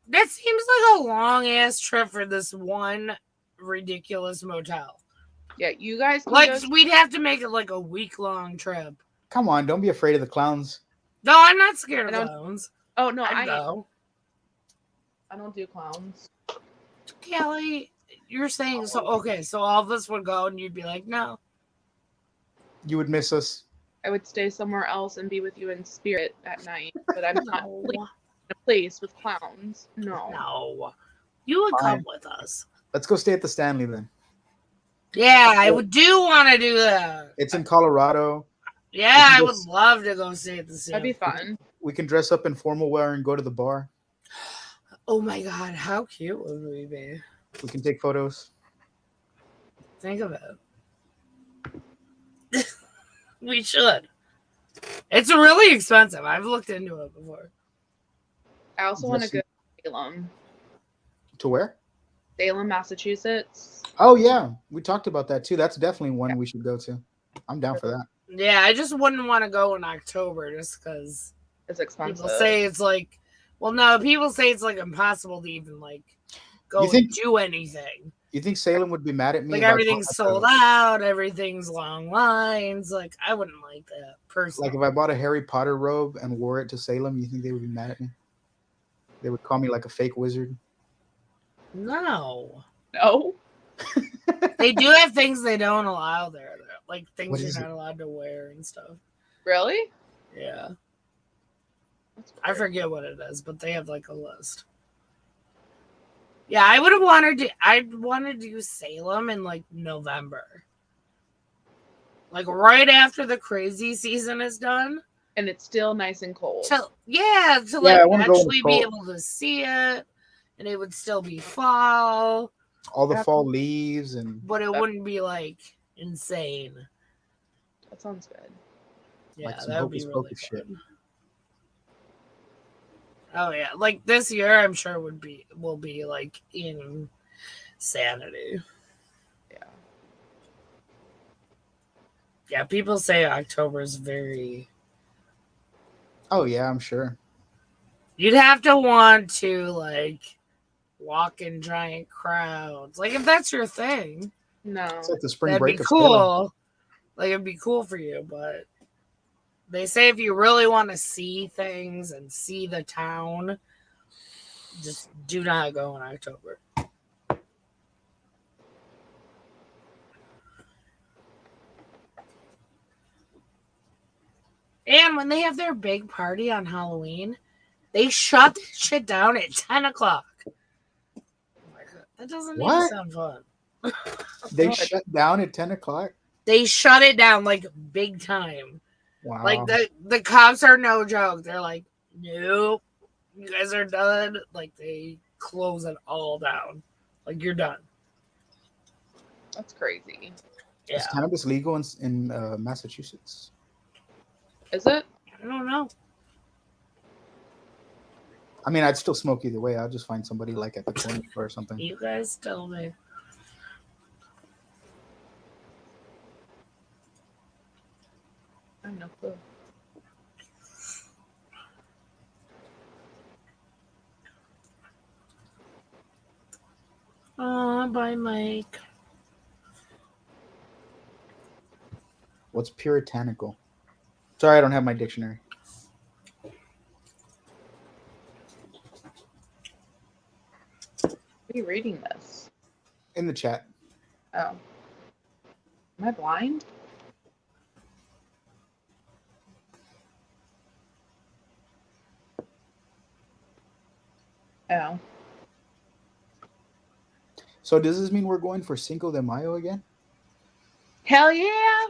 Speaker 1: that seems like a long ass trip for this one ridiculous motel.
Speaker 5: Yeah, you guys can
Speaker 1: Like,
Speaker 5: go.
Speaker 1: we'd have to make it like a week-long trip.
Speaker 6: Come on, don't be afraid of the clowns.
Speaker 1: No, I'm not scared of
Speaker 5: I don't-
Speaker 1: clowns.
Speaker 5: Oh no,
Speaker 1: I'd
Speaker 5: I
Speaker 1: go.
Speaker 5: don't do clowns.
Speaker 1: Callie, you're saying so. Okay, so all of us would go, and you'd be like, no.
Speaker 6: You would miss us.
Speaker 5: I would stay somewhere else and be with you in spirit at night, but I'm not
Speaker 1: No.
Speaker 5: sleeping in a place with clowns. No.
Speaker 1: No. You would
Speaker 6: Fine.
Speaker 1: come with us.
Speaker 6: Let's go stay at the Stanley then.
Speaker 1: Yeah, I would do want to do that.
Speaker 6: It's in Colorado.
Speaker 1: Yeah,
Speaker 6: We can
Speaker 1: I would
Speaker 6: just-
Speaker 1: love to go stay at the
Speaker 5: That'd be
Speaker 1: Sim.
Speaker 5: fun.
Speaker 6: We can dress up in formal wear and go to the bar.
Speaker 1: Oh my god, how cute would we be?
Speaker 6: We can take photos.
Speaker 1: Think of it. We should. It's really expensive. I've looked into it before.
Speaker 5: I also want to
Speaker 6: Jesse-
Speaker 5: go to Salem.
Speaker 6: To where?
Speaker 5: Salem, Massachusetts.
Speaker 6: Oh yeah, we talked about that too. That's definitely one we should go to. I'm down for that.
Speaker 1: Yeah, I just wouldn't want to go in October just because
Speaker 5: It's expensive.
Speaker 1: people say it's like, well, no, people say it's like impossible to even like go
Speaker 6: You think-
Speaker 1: and do anything.
Speaker 6: You think Salem would be mad at me?
Speaker 1: Like
Speaker 6: if I
Speaker 1: everything's
Speaker 6: bought,
Speaker 1: sold out, everything's long lines. Like I wouldn't like that personally.
Speaker 6: Like if I bought a Harry Potter robe and wore it to Salem, you think they would be mad at me? They would call me like a fake wizard.
Speaker 1: No,
Speaker 5: No.
Speaker 1: they do have things they don't allow there, though. Like
Speaker 6: What
Speaker 1: things
Speaker 6: is
Speaker 1: you're
Speaker 6: it?
Speaker 1: not allowed to wear and stuff.
Speaker 5: Really?
Speaker 1: Yeah,
Speaker 5: That's
Speaker 1: I
Speaker 5: weird.
Speaker 1: forget what it is, but they have like a list. Yeah, I would have wanted to. I'd want to do Salem in like November, like right after the crazy season is done.
Speaker 5: And it's still nice and cold.
Speaker 1: To like
Speaker 6: Yeah, I wanna go in the
Speaker 1: actually be
Speaker 6: fall.
Speaker 1: able to see it, and it would still be fall,
Speaker 6: All the fall leaves and
Speaker 1: but it wouldn't be like insane.
Speaker 5: That sounds good.
Speaker 1: Yeah,
Speaker 6: Like some
Speaker 1: that would be
Speaker 6: hocus
Speaker 1: really
Speaker 6: pocus shit.
Speaker 1: fun. Oh yeah, like this year, I'm sure will be like insanity.
Speaker 5: Yeah.
Speaker 1: Yeah, people say October is very.
Speaker 6: oh yeah, I'm sure.
Speaker 1: You'd have to want to like walk in giant crowds. Like if that's your thing,
Speaker 5: No.
Speaker 6: It's like the spring
Speaker 1: that'd
Speaker 6: break
Speaker 1: be
Speaker 6: of Salem.
Speaker 1: cool. Like it'd be cool for you, but they say if you really want to see things and see the town, just do not go in October. And when they have their big party on Halloween, they shut the shit down at 10 o'clock. Oh my God, that doesn't even
Speaker 6: What?
Speaker 1: sound fun.
Speaker 6: They
Speaker 5: God.
Speaker 6: shut down at 10 o'clock.
Speaker 1: They shut it down like big time.
Speaker 6: Wow.
Speaker 1: Like the cops are no joke. They're like, nope, you guys are done. Like they close it all down. Like you're done.
Speaker 5: That's crazy.
Speaker 1: Yeah,
Speaker 6: Is cannabis legal in Massachusetts?
Speaker 5: Is it?
Speaker 1: I don't know.
Speaker 6: I mean, I'd still smoke either way. I'll just find somebody like at the corner store or something.
Speaker 1: You guys tell me.
Speaker 5: I have no clue.
Speaker 1: Oh, bye, Mike.
Speaker 6: What's puritanical? Sorry, I don't have my dictionary.
Speaker 5: Are you reading this?
Speaker 6: In the chat.
Speaker 5: Oh. Am I blind? Oh.
Speaker 6: So does this mean we're going for Cinco de Mayo again?
Speaker 5: Hell yeah!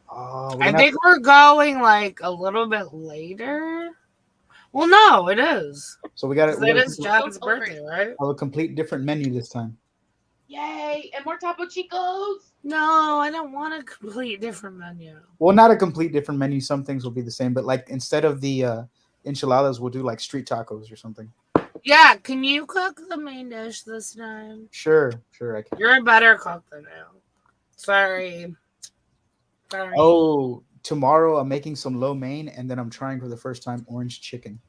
Speaker 6: Oh,
Speaker 1: I think we're going like a little bit later. Well, no, it is.
Speaker 6: so. We got
Speaker 1: It is John's birthday, right?
Speaker 6: have a complete different menu this time.
Speaker 5: Yay! And more Topo Chicos!
Speaker 1: No, I don't want a complete different menu.
Speaker 6: Well, not a complete different menu. Some things will be the same, but like instead of the enchiladas, we'll do like street tacos or something.
Speaker 1: Yeah, can you cook the main dish this time?
Speaker 6: Sure, I can.
Speaker 1: You're a better cook than now. Sorry.
Speaker 6: Oh, tomorrow I'm making some lo mein, and then I'm trying for the first time orange chicken.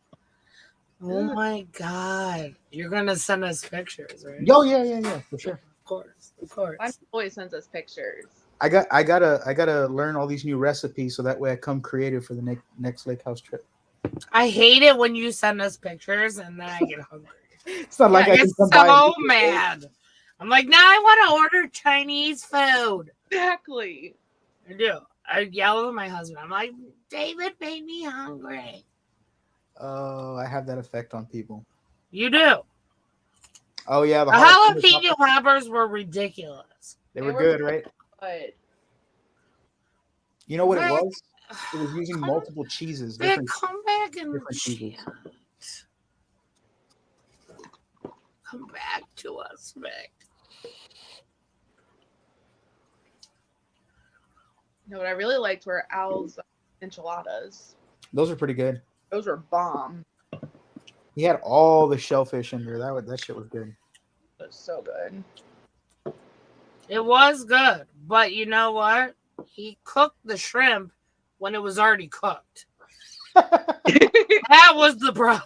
Speaker 1: Oh my God. You're going to send us pictures, right?
Speaker 6: Yo, yeah, for sure.
Speaker 1: Of course.
Speaker 5: My boy sends us pictures.
Speaker 6: I gotta learn all these new recipes so that way I come creative for the next lake house trip.
Speaker 1: I hate it when you send us pictures and then I get hungry.
Speaker 6: It's not like
Speaker 1: I
Speaker 6: I
Speaker 1: get
Speaker 6: can come by.
Speaker 1: so
Speaker 6: and-
Speaker 1: mad. I'm like, now I want to order Chinese food.
Speaker 5: Exactly.
Speaker 1: I do. I yell at my husband. I'm like, David made me hungry.
Speaker 6: Oh, I have that effect on people.
Speaker 1: You do.
Speaker 6: Oh yeah,
Speaker 1: The
Speaker 6: jalapeno
Speaker 1: jalapeno poppers were ridiculous.
Speaker 6: They were good, right?
Speaker 5: But
Speaker 6: You know what it
Speaker 1: Rick,
Speaker 6: was? It was using
Speaker 1: come-
Speaker 6: multiple cheeses,
Speaker 1: Rick,
Speaker 6: different
Speaker 1: come back and
Speaker 6: different cheeses.
Speaker 1: chat. Come back to us, Rick.
Speaker 5: you know what I really liked were Al's enchiladas.
Speaker 6: Those are pretty good.
Speaker 5: Those were bomb.
Speaker 6: He had all the shellfish in there. That shit was good.
Speaker 5: It was so good.
Speaker 1: It was good, but you know what? He cooked the shrimp when it was already cooked. That was the problem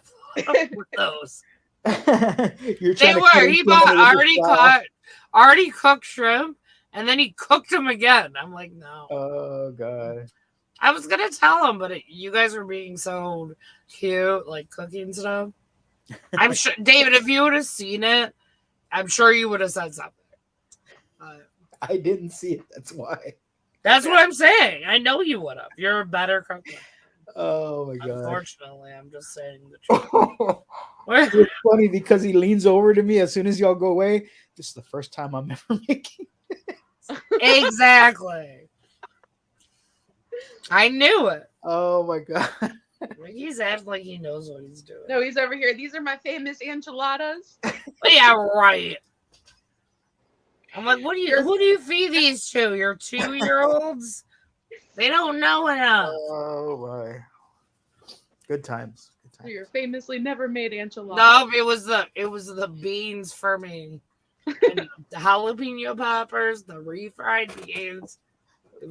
Speaker 1: with those.
Speaker 6: You're
Speaker 1: They
Speaker 6: trying to cut
Speaker 1: were. He
Speaker 6: into
Speaker 1: bought
Speaker 6: them with the
Speaker 1: already cooked shrimp, and then he cooked them again. I'm like, no.
Speaker 6: Oh god.
Speaker 1: I was gonna tell him, but you guys were being so cute, like cooking stuff. I'm sure, David, if you would have seen it, I'm sure you would have said something.
Speaker 6: I didn't see it. That's why.
Speaker 1: That's what I'm saying. I know you would have. You're a better cook. than me.
Speaker 6: Oh my god.
Speaker 1: Unfortunately, I'm just saying the truth.
Speaker 6: It's funny because he leans over to me as soon as y'all go away. This is the first time I'm ever making.
Speaker 1: Exactly. I knew it.
Speaker 6: Oh my god.
Speaker 1: He's acting like he knows what he's doing.
Speaker 5: No, he's over here. These are my famous enchiladas.
Speaker 1: Yeah, right. I'm like, who do you feed these to? Your 2-year-olds? They don't know enough.
Speaker 6: Oh my. Good times. Good times.
Speaker 5: Your famously never made enchiladas.
Speaker 1: No, it was the beans for me. And the jalapeno poppers, the refried beans.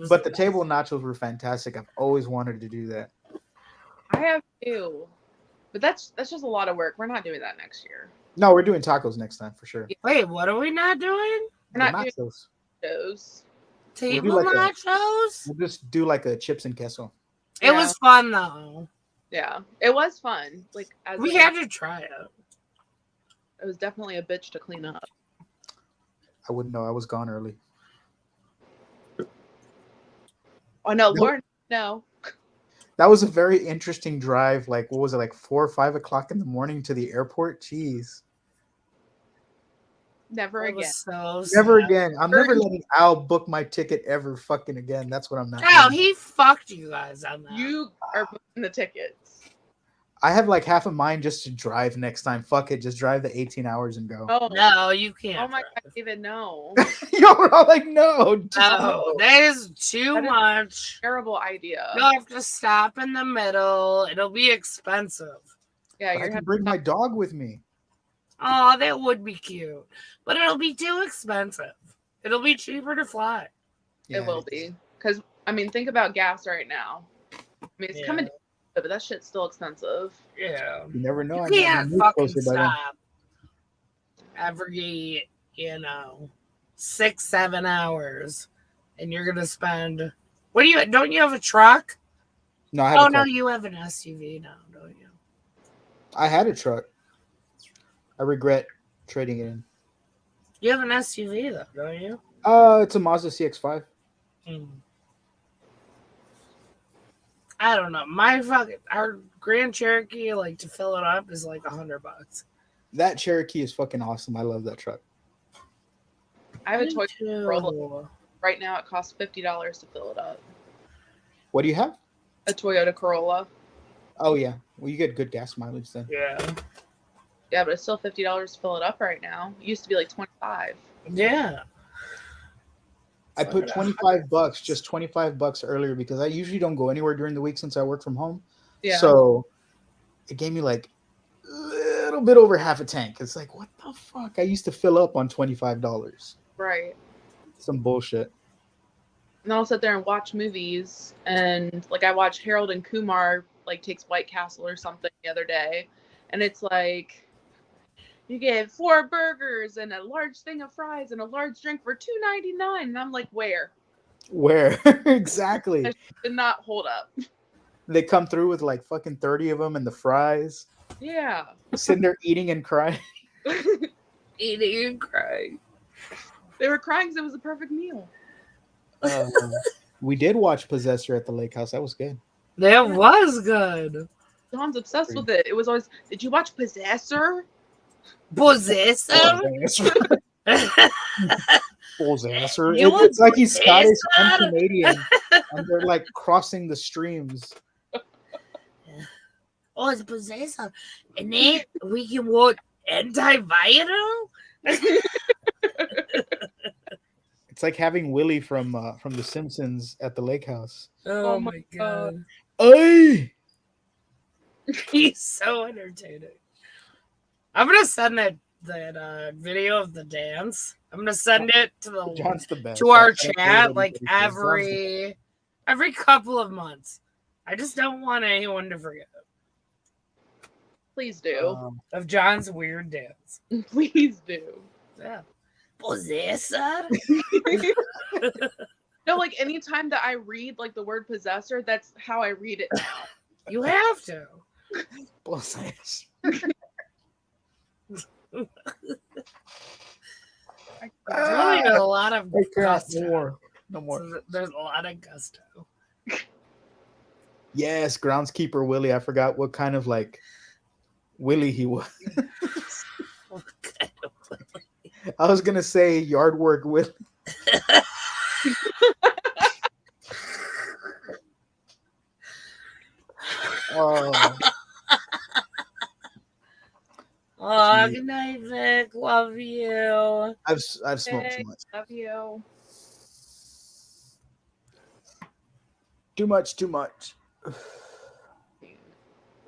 Speaker 6: But the table nachos were fantastic. I've always wanted to do that.
Speaker 5: I have two. But that's just a lot of work. We're not doing that next year.
Speaker 6: No, we're doing tacos next time for sure.
Speaker 1: Wait, what are we not doing?
Speaker 5: We're not
Speaker 6: The
Speaker 5: doing
Speaker 6: nachos.
Speaker 5: those.
Speaker 1: Table
Speaker 6: like a-
Speaker 1: nachos?
Speaker 6: We'll just do like a chips and queso.
Speaker 1: It was fun though.
Speaker 5: Yeah. It was fun. Like as
Speaker 1: We
Speaker 5: a-
Speaker 1: had to try it.
Speaker 5: it was definitely a bitch to clean up.
Speaker 6: I wouldn't know. I was gone early.
Speaker 5: Oh no,
Speaker 6: Nope.
Speaker 5: Lauren, no.
Speaker 6: That was a very interesting drive. Like, what was it, like 4 or 5 o'clock in the morning to the airport? Jeez.
Speaker 5: Never
Speaker 1: It
Speaker 5: again.
Speaker 1: was so
Speaker 6: Never
Speaker 1: sad.
Speaker 6: again. I'm never letting Al book my ticket ever fucking again. That's what I'm not
Speaker 1: No,
Speaker 6: doing.
Speaker 1: he fucked you guys on that.
Speaker 5: You are booking the tickets.
Speaker 6: I have like half of mine just to drive next time. Fuck it. Just drive the 18 hours and go.
Speaker 5: Oh
Speaker 1: No, you can't.
Speaker 5: Oh my
Speaker 1: drive.
Speaker 5: god, David, no.
Speaker 6: Y'all were all like, no.
Speaker 1: No, that is too
Speaker 5: That is-
Speaker 1: much.
Speaker 5: Terrible idea.
Speaker 1: You'll have to stop in the middle. It'll be expensive.
Speaker 5: Yeah,
Speaker 6: I
Speaker 5: you're
Speaker 6: can bring my dog with me.
Speaker 1: Oh, that would be cute. But it'll be too expensive. It'll be cheaper to fly.
Speaker 6: Yeah,
Speaker 5: it will be. Because I mean, think about gas right now. I mean it's
Speaker 1: Yeah.
Speaker 5: coming, but that shit's still expensive.
Speaker 1: Yeah.
Speaker 6: You never know.
Speaker 1: You
Speaker 6: I might
Speaker 1: can't
Speaker 6: move
Speaker 1: fucking
Speaker 6: closer by then.
Speaker 1: stop every, 6-7 hours. And you're gonna spend don't you have a truck?
Speaker 6: No, I have
Speaker 1: Oh
Speaker 6: a
Speaker 1: no,
Speaker 6: truck.
Speaker 1: you have an SUV now, don't you?
Speaker 6: I had a truck. I regret trading it in.
Speaker 1: You have an SUV though, don't you?
Speaker 6: It's a Mazda CX-5.
Speaker 1: I don't know. Our Grand Cherokee, like to fill it up, is like $100.
Speaker 6: That Cherokee is fucking awesome. I love that truck.
Speaker 5: I have a
Speaker 1: Me
Speaker 5: Toyota
Speaker 1: too.
Speaker 5: Corolla. Right now it costs $50 to fill it up.
Speaker 6: What do you have?
Speaker 5: A Toyota Corolla.
Speaker 6: Oh yeah. Well, you get good gas mileage then.
Speaker 1: Yeah.
Speaker 5: Yeah, but it's still $50 to fill it up right now. It used to be like $25.
Speaker 1: Yeah.
Speaker 6: I put $25, just $25 earlier because I usually don't go anywhere during the week since I work from home.
Speaker 5: Yeah.
Speaker 6: So it gave me like a little bit over half a tank. It's like, what the fuck? I used to fill up on $25.
Speaker 5: Right.
Speaker 6: Some bullshit.
Speaker 5: And I'll sit there and watch movies, and like I watched Harold and Kumar like takes White Castle or something the other day, and it's like you get 4 burgers and a large thing of fries and a large drink for $2.99, and I'm like, where?
Speaker 6: Where? Exactly.
Speaker 5: That did not hold up.
Speaker 6: They come through with like fucking 30 of them and the fries.
Speaker 5: Yeah.
Speaker 6: Sitting there eating and crying.
Speaker 1: Eating and crying.
Speaker 5: They were crying because it was a perfect meal.
Speaker 6: We did watch Possessor at the lake house. That was good.
Speaker 1: That was good.
Speaker 5: John's obsessed with it. It was always, did you watch Possessor?
Speaker 1: Possessor.
Speaker 6: Possessor.
Speaker 1: You
Speaker 6: It's like he's Scottish and
Speaker 1: possessor?
Speaker 6: Canadian, and they're like crossing the streams.
Speaker 1: Oh, it's Possessor. And then we can watch antiviral.
Speaker 6: It's like having Willie from The Simpsons at the lake house.
Speaker 1: Oh my god.
Speaker 6: Hey,
Speaker 1: He's so entertaining. I'm gonna send that video of the dance. I'm gonna send it to
Speaker 6: John's the best.
Speaker 1: to our
Speaker 6: That's
Speaker 1: chat
Speaker 6: what
Speaker 1: like
Speaker 6: everybody says.
Speaker 1: every couple of months. I just don't want anyone to forget
Speaker 5: Please do.
Speaker 1: of John's weird dance.
Speaker 5: Please do.
Speaker 1: Yeah. Possessor.
Speaker 5: No, like anytime that I read like the word possessor, that's how I read it now.
Speaker 1: You have to.
Speaker 6: Possessor.
Speaker 1: Really a lot of gusto.
Speaker 6: No more.
Speaker 1: So there's a lot of gusto.
Speaker 6: Yes, groundskeeper Willie. I forgot what kind of like Willie he was. I was gonna say yard work Willie. Oh,
Speaker 1: Oh, good night, Vic. Love you.
Speaker 6: I've smoked
Speaker 5: Hey,
Speaker 6: too much.
Speaker 5: love you.
Speaker 6: Too much.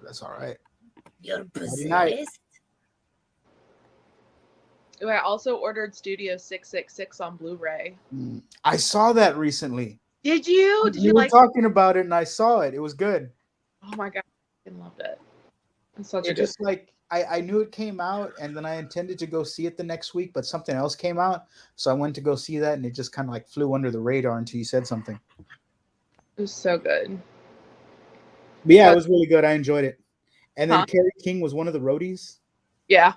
Speaker 6: That's all right.
Speaker 1: You're
Speaker 6: night.
Speaker 1: possessed.
Speaker 5: Ooh, I also ordered Studio 666 on Blu-ray.
Speaker 6: I saw that recently.
Speaker 5: Did you? Did you
Speaker 6: were
Speaker 5: like?
Speaker 6: talking about it, and I saw it. It was good.
Speaker 5: Oh my god, I loved it. It's such a
Speaker 6: It
Speaker 5: good.
Speaker 6: just like I knew it came out, and then I intended to go see it the next week, but something else came out, so I went to go see that, and it just kind of like flew under the radar until you said something.
Speaker 5: It was so good.
Speaker 6: But yeah, it was really good. I enjoyed it. And then
Speaker 5: Huh?
Speaker 6: Carrie King was one of the roadies.
Speaker 5: Yeah,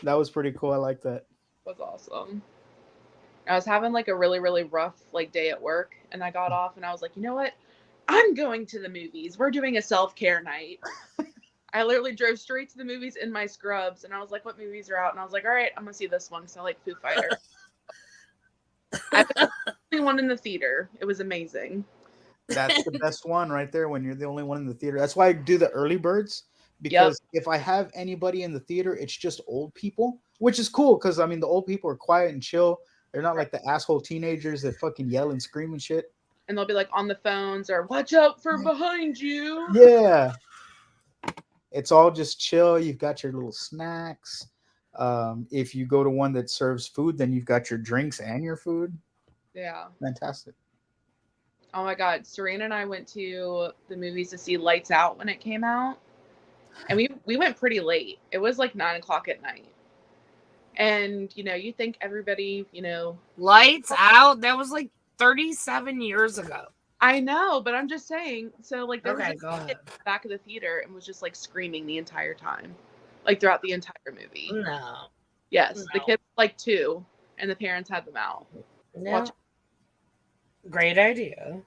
Speaker 6: That was pretty cool. I like that.
Speaker 5: it was awesome. I was having like a really, really rough like day at work, and I got off, and I was like, you know what? I'm going to the movies. We're doing a self-care night. I literally drove straight to the movies in my scrubs, and I was like, what movies are out? And I was like, all right, I'm gonna see this one because I like Foo Fighters. I was the only one in the theater. It was amazing.
Speaker 6: That's the best one right there when you're the only one in the theater. That's why I do the early birds, because if I have anybody in the theater, it's just old people, which is cool because I mean the old people are quiet and chill. They're not like the asshole teenagers that fucking yell and scream and shit.
Speaker 5: And they'll be like on the phones or watch out for behind you.
Speaker 6: Yeah. It's all just chill. You've got your little snacks. If you go to one that serves food, then you've got your drinks and your food.
Speaker 5: Yeah.
Speaker 6: Fantastic.
Speaker 5: Oh my god, Serena and I went to the movies to see Lights Out when it came out, and we went pretty late. It was like 9:00 at night, and you know you think everybody
Speaker 1: Lights Out. That was like 37 years ago.
Speaker 5: I know, but I'm just saying. So like there
Speaker 1: Okay,
Speaker 5: was
Speaker 1: go
Speaker 5: a
Speaker 1: ahead.
Speaker 5: kid in the back of the theater and was just like screaming the entire time, like throughout the entire movie.
Speaker 1: No.
Speaker 5: Yes, the
Speaker 1: No.
Speaker 5: kid was like 2, and the parents had them out.
Speaker 1: No.
Speaker 5: Watch-
Speaker 1: Great idea.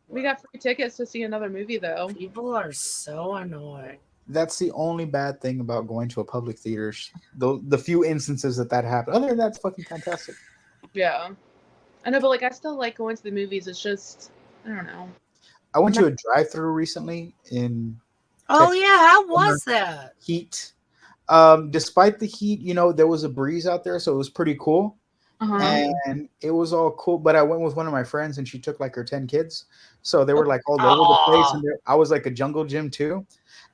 Speaker 5: We got free tickets to see another movie though.
Speaker 1: People are so annoying.
Speaker 6: That's the only bad thing about going to a public theater. The few instances that happened. Other than that, it's fucking fantastic.
Speaker 5: Yeah, I know, but like I still like going to the movies. It's just I don't know.
Speaker 6: I went to a drive-through recently in
Speaker 1: Oh yeah, how was that?
Speaker 6: heat. Despite the heat, there was a breeze out there, so it was pretty cool. And it was all cool. But I went with one of my friends, and she took like her 10 kids, so they were like all over the place. And I was like a jungle gym too.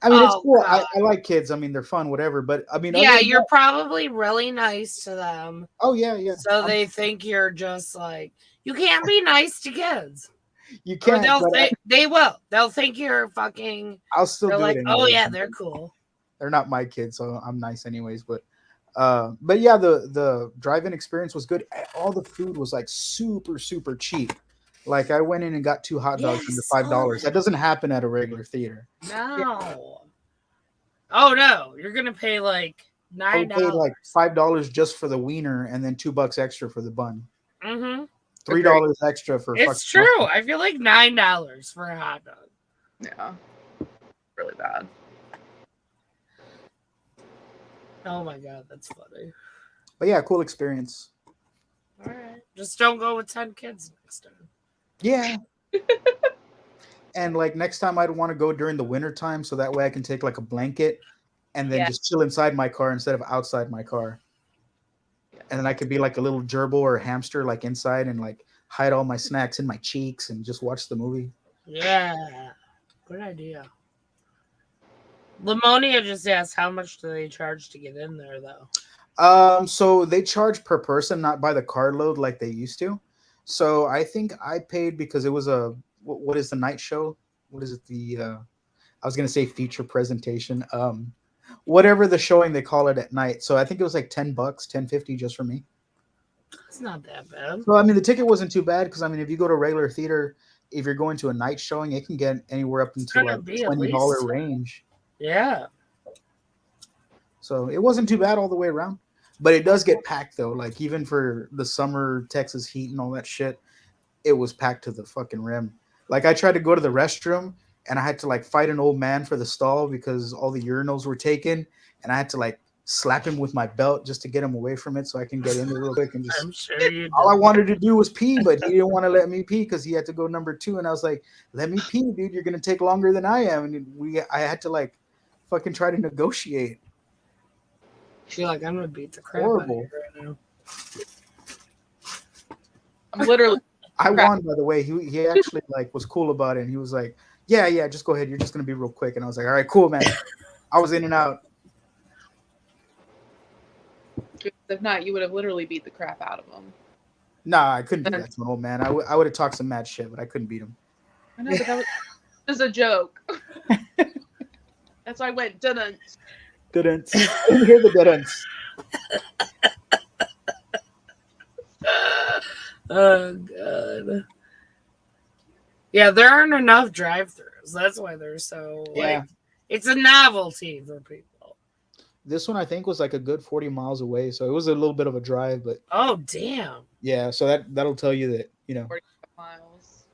Speaker 6: I mean, it's cool. I like kids. I mean, they're fun, whatever. But I mean,
Speaker 1: Yeah, you're probably really nice to them.
Speaker 6: Oh yeah.
Speaker 1: So they think you're just like you can't be nice to kids.
Speaker 6: You can't.
Speaker 1: They will. They'll think you're fucking.
Speaker 6: I'll still
Speaker 1: They're
Speaker 6: do
Speaker 1: like,
Speaker 6: it.
Speaker 1: oh
Speaker 6: anyways.
Speaker 1: yeah, they're cool.
Speaker 6: They're not my kids, so I'm nice anyways. But yeah, the drive-in experience was good. All the food was like super cheap. Like I went in and got 2 hot dogs under $5. That doesn't happen at a regular theater.
Speaker 1: No. Oh no, you're gonna pay like
Speaker 6: I
Speaker 1: $9.
Speaker 6: paid like $5 just for the wiener, and then $2 extra for the bun.
Speaker 1: Mm-hmm.
Speaker 6: $3 extra for
Speaker 1: It's
Speaker 6: fucking
Speaker 1: true. I feel like $9 for a hot dog.
Speaker 5: Yeah. Really bad.
Speaker 1: Oh my god, that's funny.
Speaker 6: But yeah, cool experience.
Speaker 1: All right, just don't go with 10 kids next time.
Speaker 6: Yeah. And like next time I'd want to go during the winter time so that way I can take like a blanket and then just chill inside my car instead of outside my car. And then I could be like a little gerbil or hamster like inside and like hide all my snacks in my cheeks and just watch the movie.
Speaker 1: Yeah, good idea. Lamonia just asked, how much do they charge to get in there, though?
Speaker 6: So they charge per person, not by the card load like they used to. So I think I paid because it was a what is the night show? What is it? I was gonna say feature presentation. Whatever the showing they call it at night. So I think it was like $10, $10.50 just for me.
Speaker 1: It's not that bad.
Speaker 6: So I mean the ticket wasn't too bad because I mean if you go to regular theater, if you're going to a night showing, it can get anywhere up into like $20 range.
Speaker 1: Yeah.
Speaker 6: So it wasn't too bad all the way around. But it does get packed though. Like even for the summer Texas heat and all that shit, it was packed to the fucking rim. Like I tried to go to the restroom and I had to like fight an old man for the stall because all the urinals were taken, and I had to like slap him with my belt just to get him away from it so I can get in there real quick and just.
Speaker 1: I'm sure you.
Speaker 6: All I wanted to do was pee, but he didn't want to let me pee because he had to go number 2, and I was like, "Let me pee, dude. You're gonna take longer than I am." And I had to like fucking try to negotiate.
Speaker 1: I feel like I'm gonna beat the crap out of you right now.
Speaker 5: I'm literally.
Speaker 6: I won, by the way. He actually like was cool about it. And he was like, "Yeah, just go ahead. You're just gonna be real quick." And I was like, "All right, cool, man." I was in and out.
Speaker 5: If not, you would have literally beat the crap out of him.
Speaker 6: Nah, I couldn't do that to an old man. I would have talked some mad shit, but I couldn't beat him.
Speaker 5: I know, but that was just a joke. That's why I went didn't.
Speaker 6: Didn't hear the didn't.
Speaker 1: Oh god. Yeah, there aren't enough drive-thrus. That's why they're so like. It's a novelty for people.
Speaker 6: This one I think was like a good 40 miles away, so it was a little bit of a drive, but
Speaker 1: oh damn.
Speaker 6: Yeah, so that'll tell you that
Speaker 5: 45 miles.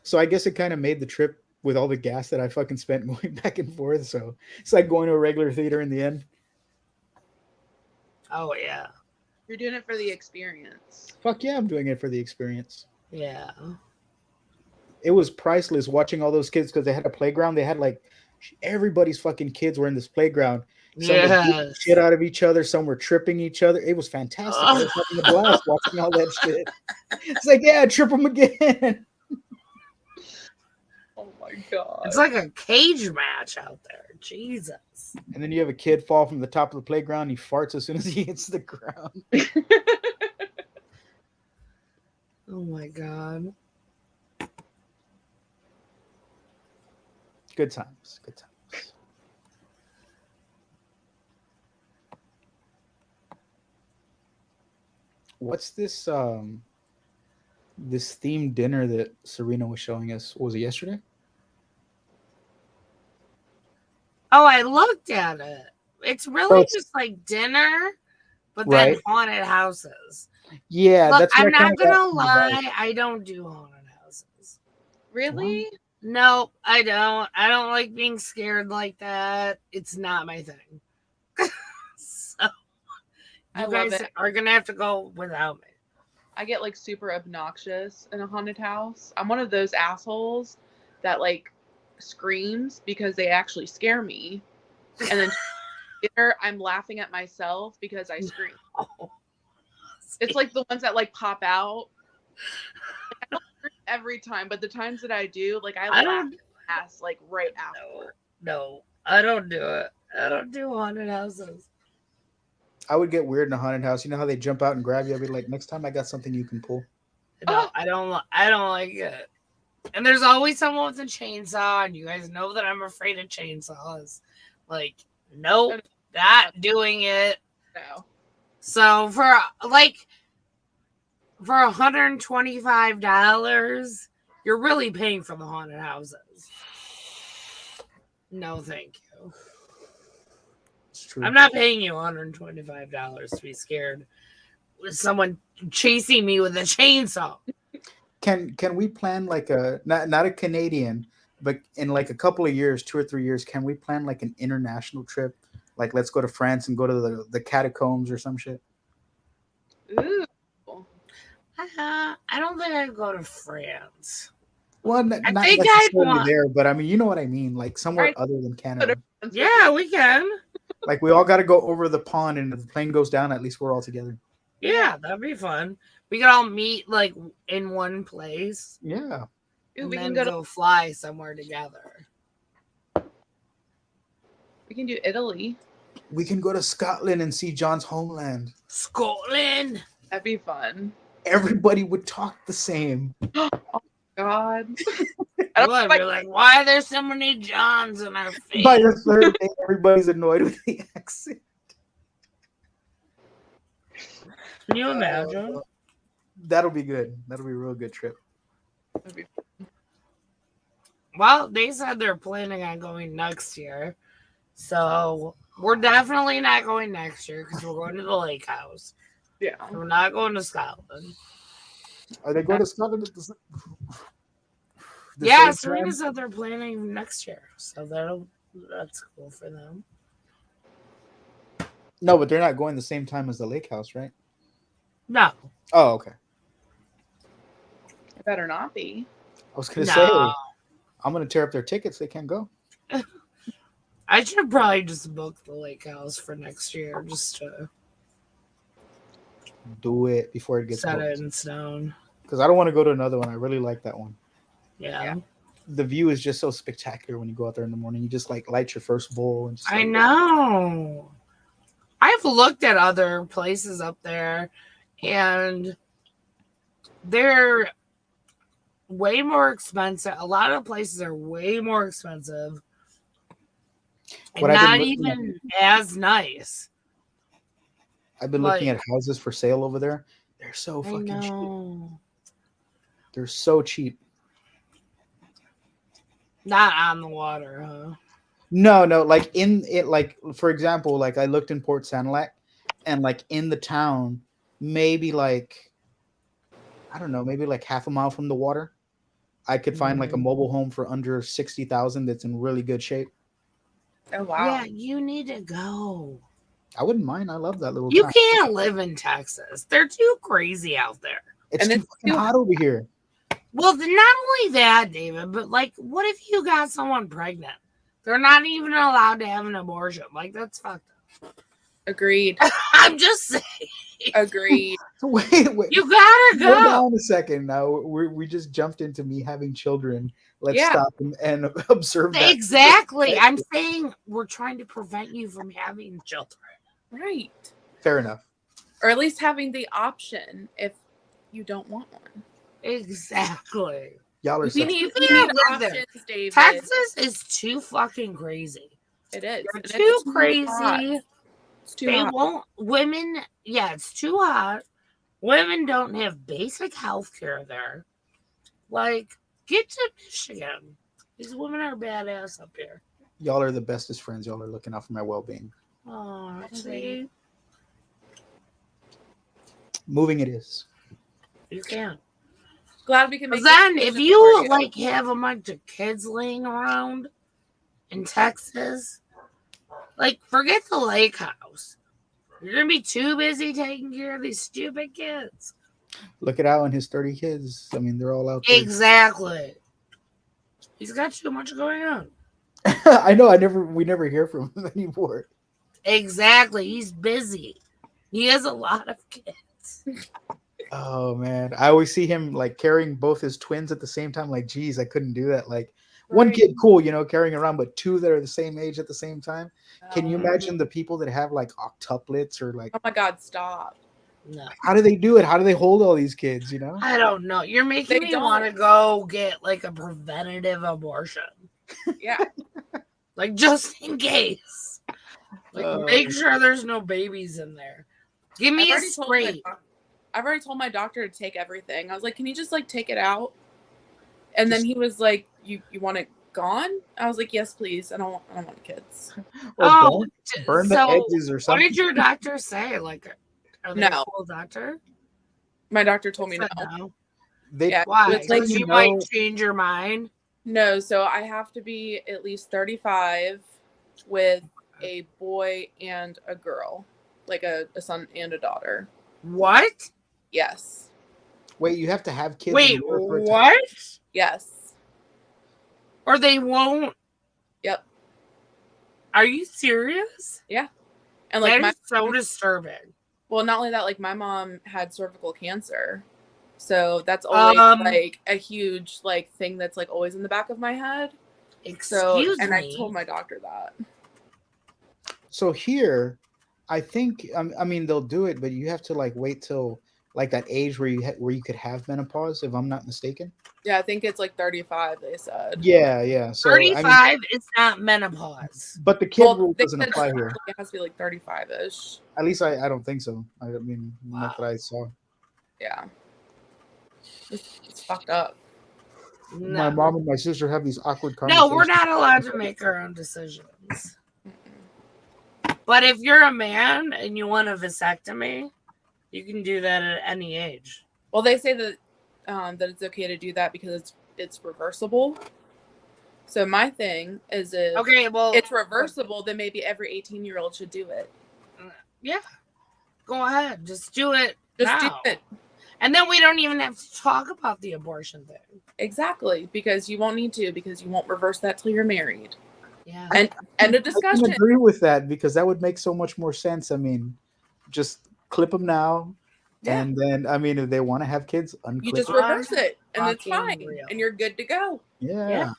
Speaker 6: So I guess it kind of made the trip with all the gas that I fucking spent going back and forth. So it's like going to a regular theater in the end.
Speaker 1: Oh yeah.
Speaker 5: You're doing it for the experience.
Speaker 6: Fuck yeah, I'm doing it for the experience.
Speaker 1: Yeah.
Speaker 6: It was priceless watching all those kids because they had a playground. They had like everybody's fucking kids were in this playground. Some were beating shit out of each other. Some were tripping each other. It was fantastic. I was having a blast watching all that shit. It's like, yeah, trip them again.
Speaker 5: Oh my god.
Speaker 1: It's like a cage match out there. Jesus.
Speaker 6: And then you have a kid fall from the top of the playground. He farts as soon as he hits the ground.
Speaker 1: Oh my god.
Speaker 6: Good times. Good times. What's this this themed dinner that Serena was showing us? Was it yesterday?
Speaker 1: Oh, I looked at it. It's really just like dinner, but then haunted houses.
Speaker 6: Yeah,
Speaker 1: look,
Speaker 6: that's.
Speaker 1: I'm not gonna lie. I don't do haunted houses.
Speaker 5: Really?
Speaker 1: What? No, I don't. I don't like being scared like that. It's not my thing. So you guys are gonna have to go without me.
Speaker 5: I get like super obnoxious in a haunted house. I'm one of those assholes that like screams because they actually scare me, and then dinner I'm laughing at myself because I scream. It's like the ones that like pop out. Like, I don't scream every time, but the times that I do, like I laugh ass like right after.
Speaker 1: No, I don't do it. I don't do haunted houses.
Speaker 6: I would get weird in a haunted house. You know how they jump out and grab you? I'd be like, next time I got something you can pull.
Speaker 1: No, I don't like it. And there's always someone with a chainsaw, and you guys know that I'm afraid of chainsaws. Like, nope, not doing it.
Speaker 5: No.
Speaker 1: So for $125, you're really paying for the haunted houses. No, thank you.
Speaker 6: It's true.
Speaker 1: I'm not paying you $125 to be scared with someone chasing me with a chainsaw.
Speaker 6: Can we plan like a not a Canadian, but in like a couple of years, 2 or 3 years, can we plan like an international trip? Like let's go to France and go to the catacombs or some shit.
Speaker 5: Ooh.
Speaker 1: I don't think I'd go to France.
Speaker 6: Well,
Speaker 1: I
Speaker 6: not
Speaker 1: think I'd
Speaker 6: necessarily
Speaker 1: want.
Speaker 6: there, but I mean, you know what I mean, like somewhere
Speaker 5: Right.
Speaker 6: other than Canada.
Speaker 1: Yeah, we can.
Speaker 6: Like we all got to go over the pond, and if the plane goes down, at least we're all together.
Speaker 1: Yeah, that'd be fun. We could all meet like in one place
Speaker 6: Yeah.
Speaker 5: Ooh,
Speaker 1: and
Speaker 5: we
Speaker 1: then
Speaker 5: can
Speaker 1: go fly somewhere together.
Speaker 5: We can do Italy.
Speaker 6: We can go to Scotland and see John's homeland.
Speaker 1: Scotland.
Speaker 5: That'd be fun.
Speaker 6: Everybody would talk the same.
Speaker 5: God.
Speaker 1: What? We're like, why are there so many Johns in our face?
Speaker 6: By the third day, everybody's annoyed with the accent.
Speaker 1: Can you imagine?
Speaker 6: That'll be good. That'll be a real good trip.
Speaker 5: That'd be
Speaker 1: Well, they said they're planning on going next year. So we're definitely not going next year because we're going to the lake house.
Speaker 5: yeah.
Speaker 1: We're not going to Scotland.
Speaker 6: Are they going to Scotland at the
Speaker 1: Yeah,
Speaker 6: same
Speaker 1: Serena
Speaker 6: time?
Speaker 1: said they're planning next year. So that's cool for them.
Speaker 6: No, but they're not going the same time as the lake house, right?
Speaker 1: No.
Speaker 6: Oh, okay.
Speaker 5: It better not be.
Speaker 6: I was gonna
Speaker 1: No.
Speaker 6: say I'm gonna tear up their tickets. They can't go.
Speaker 1: I should probably just book the lake house for next year just to
Speaker 6: Do it before it gets
Speaker 1: set it
Speaker 6: booked.
Speaker 1: in stone.
Speaker 6: Because I don't want to go to another one. I really like that one.
Speaker 1: Yeah.
Speaker 6: The view is just so spectacular when you go out there in the morning. You just like light your first bowl and just,
Speaker 1: I
Speaker 6: like,
Speaker 1: know. I've looked at other places up there and they're way more expensive. A lot of places are way more expensive and
Speaker 6: What I've been
Speaker 1: not
Speaker 6: looking at-
Speaker 1: even as nice.
Speaker 6: I've been looking at houses for sale over there. They're so
Speaker 1: I
Speaker 6: fucking cheap.
Speaker 1: know.
Speaker 6: They're so cheap.
Speaker 1: Not on the water, huh?
Speaker 6: No, like in it, like for example, like I looked in Port Sanilac, and like in the town, maybe like I don't know, maybe like half a mile from the water, I could find like a mobile home for under 60,000 that's in really good shape.
Speaker 5: Oh wow.
Speaker 1: Yeah, you need to go.
Speaker 6: I wouldn't mind. I love that little
Speaker 1: You
Speaker 6: town.
Speaker 1: can't live in Texas. They're too crazy out there.
Speaker 6: It's
Speaker 5: and
Speaker 6: too
Speaker 5: it's
Speaker 6: fucking
Speaker 5: too-
Speaker 6: hot over here.
Speaker 1: Well, not only that, David, but like, what if you got someone pregnant? They're not even allowed to have an abortion. Like, that's fucked up.
Speaker 5: Agreed.
Speaker 1: I'm just saying.
Speaker 5: Agreed.
Speaker 6: Wait.
Speaker 1: You gotta
Speaker 6: Slow
Speaker 1: go.
Speaker 6: down a second. Now we just jumped into me having children. Let's
Speaker 5: Yeah.
Speaker 6: stop and observe that.
Speaker 1: Exactly. I'm saying we're trying to prevent you from having children.
Speaker 5: Right.
Speaker 6: Fair enough.
Speaker 5: Or at least having the option if you don't want one.
Speaker 1: Exactly.
Speaker 6: Y'all are
Speaker 5: We
Speaker 6: such-
Speaker 5: need,
Speaker 1: You
Speaker 5: we
Speaker 1: can't
Speaker 5: need
Speaker 1: live there.
Speaker 5: options, David.
Speaker 1: Texas is too fucking crazy.
Speaker 5: It is.
Speaker 1: They're
Speaker 5: And
Speaker 1: too
Speaker 5: it's hot.
Speaker 1: crazy.
Speaker 5: It's too
Speaker 1: They
Speaker 5: hot.
Speaker 1: won't. Women, yeah, it's too hot. Women don't have basic health care there. Like, get to Michigan. These women are badass up here.
Speaker 6: y'all are the bestest friends. Y'all are looking out for my well-being.
Speaker 1: Oh, see?
Speaker 6: Moving it is.
Speaker 1: You can't.
Speaker 5: Glad we can make
Speaker 1: But then,
Speaker 5: this
Speaker 1: if
Speaker 5: decision
Speaker 1: you
Speaker 5: for
Speaker 1: like have a bunch of kids laying around in Texas, like forget the lake house. You're gonna be too busy taking care of these stupid kids.
Speaker 6: Look at Al and his 30 kids. I mean, they're all out there.
Speaker 1: Exactly. He's got too much going on.
Speaker 6: I know. We never hear from him anymore.
Speaker 1: Exactly. He's busy. He has a lot of kids.
Speaker 6: Oh man, I always see him like carrying both his twins at the same time. Like, geez, I couldn't do that. Like, one
Speaker 5: Right.
Speaker 6: kid, cool, carrying around, but two that are the same age at the same time. Can you
Speaker 5: Um,
Speaker 6: imagine the people that have like octuplets or like?
Speaker 5: Oh my God! Stop.
Speaker 1: No.
Speaker 6: How do they do it? How do they hold all these kids?
Speaker 1: I don't know. You're making
Speaker 5: They
Speaker 1: me
Speaker 5: don't.
Speaker 1: want to go get like a preventative abortion.
Speaker 5: Yeah.
Speaker 1: Like just in case. Like make sure there's no babies in there. Give me a spray.
Speaker 5: I've already told my doctor to take everything. I was like, can you just like take it out? And then he was like, you want it gone? I was like, yes, please. I don't want kids.
Speaker 6: Or
Speaker 1: Oh,
Speaker 6: burn the
Speaker 1: so
Speaker 6: edges or
Speaker 1: what
Speaker 6: something.
Speaker 1: did your doctor say? Like, Are they a
Speaker 5: No.
Speaker 1: cool doctor?
Speaker 5: My doctor told me
Speaker 1: Said
Speaker 5: no.
Speaker 6: They
Speaker 5: Yeah,
Speaker 1: Why?
Speaker 5: it's like,
Speaker 1: Because you
Speaker 6: you
Speaker 1: might
Speaker 6: know-
Speaker 1: change your mind.
Speaker 5: No, so I have to be at least 35 with a boy and a girl, like a son and a daughter.
Speaker 1: What?
Speaker 5: Yes.
Speaker 6: Wait, you have to have kids.
Speaker 1: Wait,
Speaker 6: in order for it to-
Speaker 1: what?
Speaker 5: Yes.
Speaker 1: Or they won't?
Speaker 5: Yep.
Speaker 1: Are you serious?
Speaker 5: And like
Speaker 1: That is so disturbing.
Speaker 5: well, not only that, like my mom had cervical cancer. So that's always like a huge like thing that's like always in the back of my head. So
Speaker 1: Excuse
Speaker 5: and
Speaker 1: me.
Speaker 5: I told my doctor that.
Speaker 6: So here, I think I mean they'll do it, but you have to like wait till like that age where you could have menopause, if I'm not mistaken.
Speaker 5: Yeah, I think it's like 35, they said.
Speaker 6: Yeah. So
Speaker 1: 35
Speaker 6: I mean,
Speaker 1: is not menopause.
Speaker 6: but the kid
Speaker 5: Well,
Speaker 6: rule
Speaker 5: they
Speaker 6: doesn't
Speaker 5: said
Speaker 6: apply here.
Speaker 5: it has to be like 35-ish.
Speaker 6: At least I don't think so. I mean,
Speaker 1: Wow.
Speaker 6: not that I saw.
Speaker 5: Yeah. It's fucked up.
Speaker 6: My
Speaker 1: No.
Speaker 6: mom and my sister have these awkward
Speaker 1: No,
Speaker 6: conversations.
Speaker 1: we're not allowed to make our own decisions. But if you're a man and you want a vasectomy, you can do that at any age.
Speaker 5: Well, they say that that it's okay to do that because it's reversible. So my thing is if
Speaker 1: Okay, well,
Speaker 5: it's reversible, then maybe every 18-year-old should do it.
Speaker 1: yeah, go ahead, just do it
Speaker 5: Just
Speaker 1: now.
Speaker 5: do it.
Speaker 1: And then we don't even have to talk about the abortion thing.
Speaker 5: Exactly, because you won't need to, because you won't reverse that till you're married.
Speaker 1: Yeah.
Speaker 5: And end of
Speaker 6: I can
Speaker 5: discussion.
Speaker 6: agree with that because that would make so much more sense. I mean, just clip them now,
Speaker 5: Yeah.
Speaker 6: and then I mean, if they want to have kids, unclip
Speaker 5: You just
Speaker 6: them.
Speaker 5: reverse it, and it's
Speaker 1: Fucking
Speaker 5: fine,
Speaker 1: real.
Speaker 5: and you're good to go.
Speaker 6: Yeah.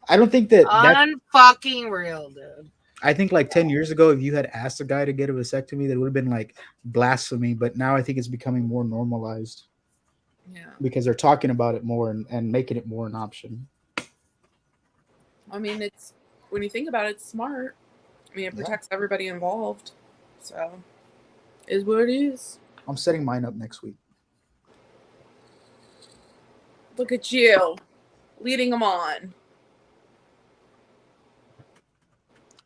Speaker 6: I don't think that.
Speaker 1: Unfucking real, dude.
Speaker 6: I think like 10 years ago, if you had asked a guy to get a vasectomy, that would have been like blasphemy. But now I think it's becoming more normalized
Speaker 5: Yeah.
Speaker 6: because they're talking about it more and making it more an option.
Speaker 5: I mean, it's when you think about it, it's smart. I mean, it
Speaker 6: Yeah.
Speaker 5: protects everybody involved. So, is what it is.
Speaker 6: I'm setting mine up next week.
Speaker 5: Look at you, leading them on.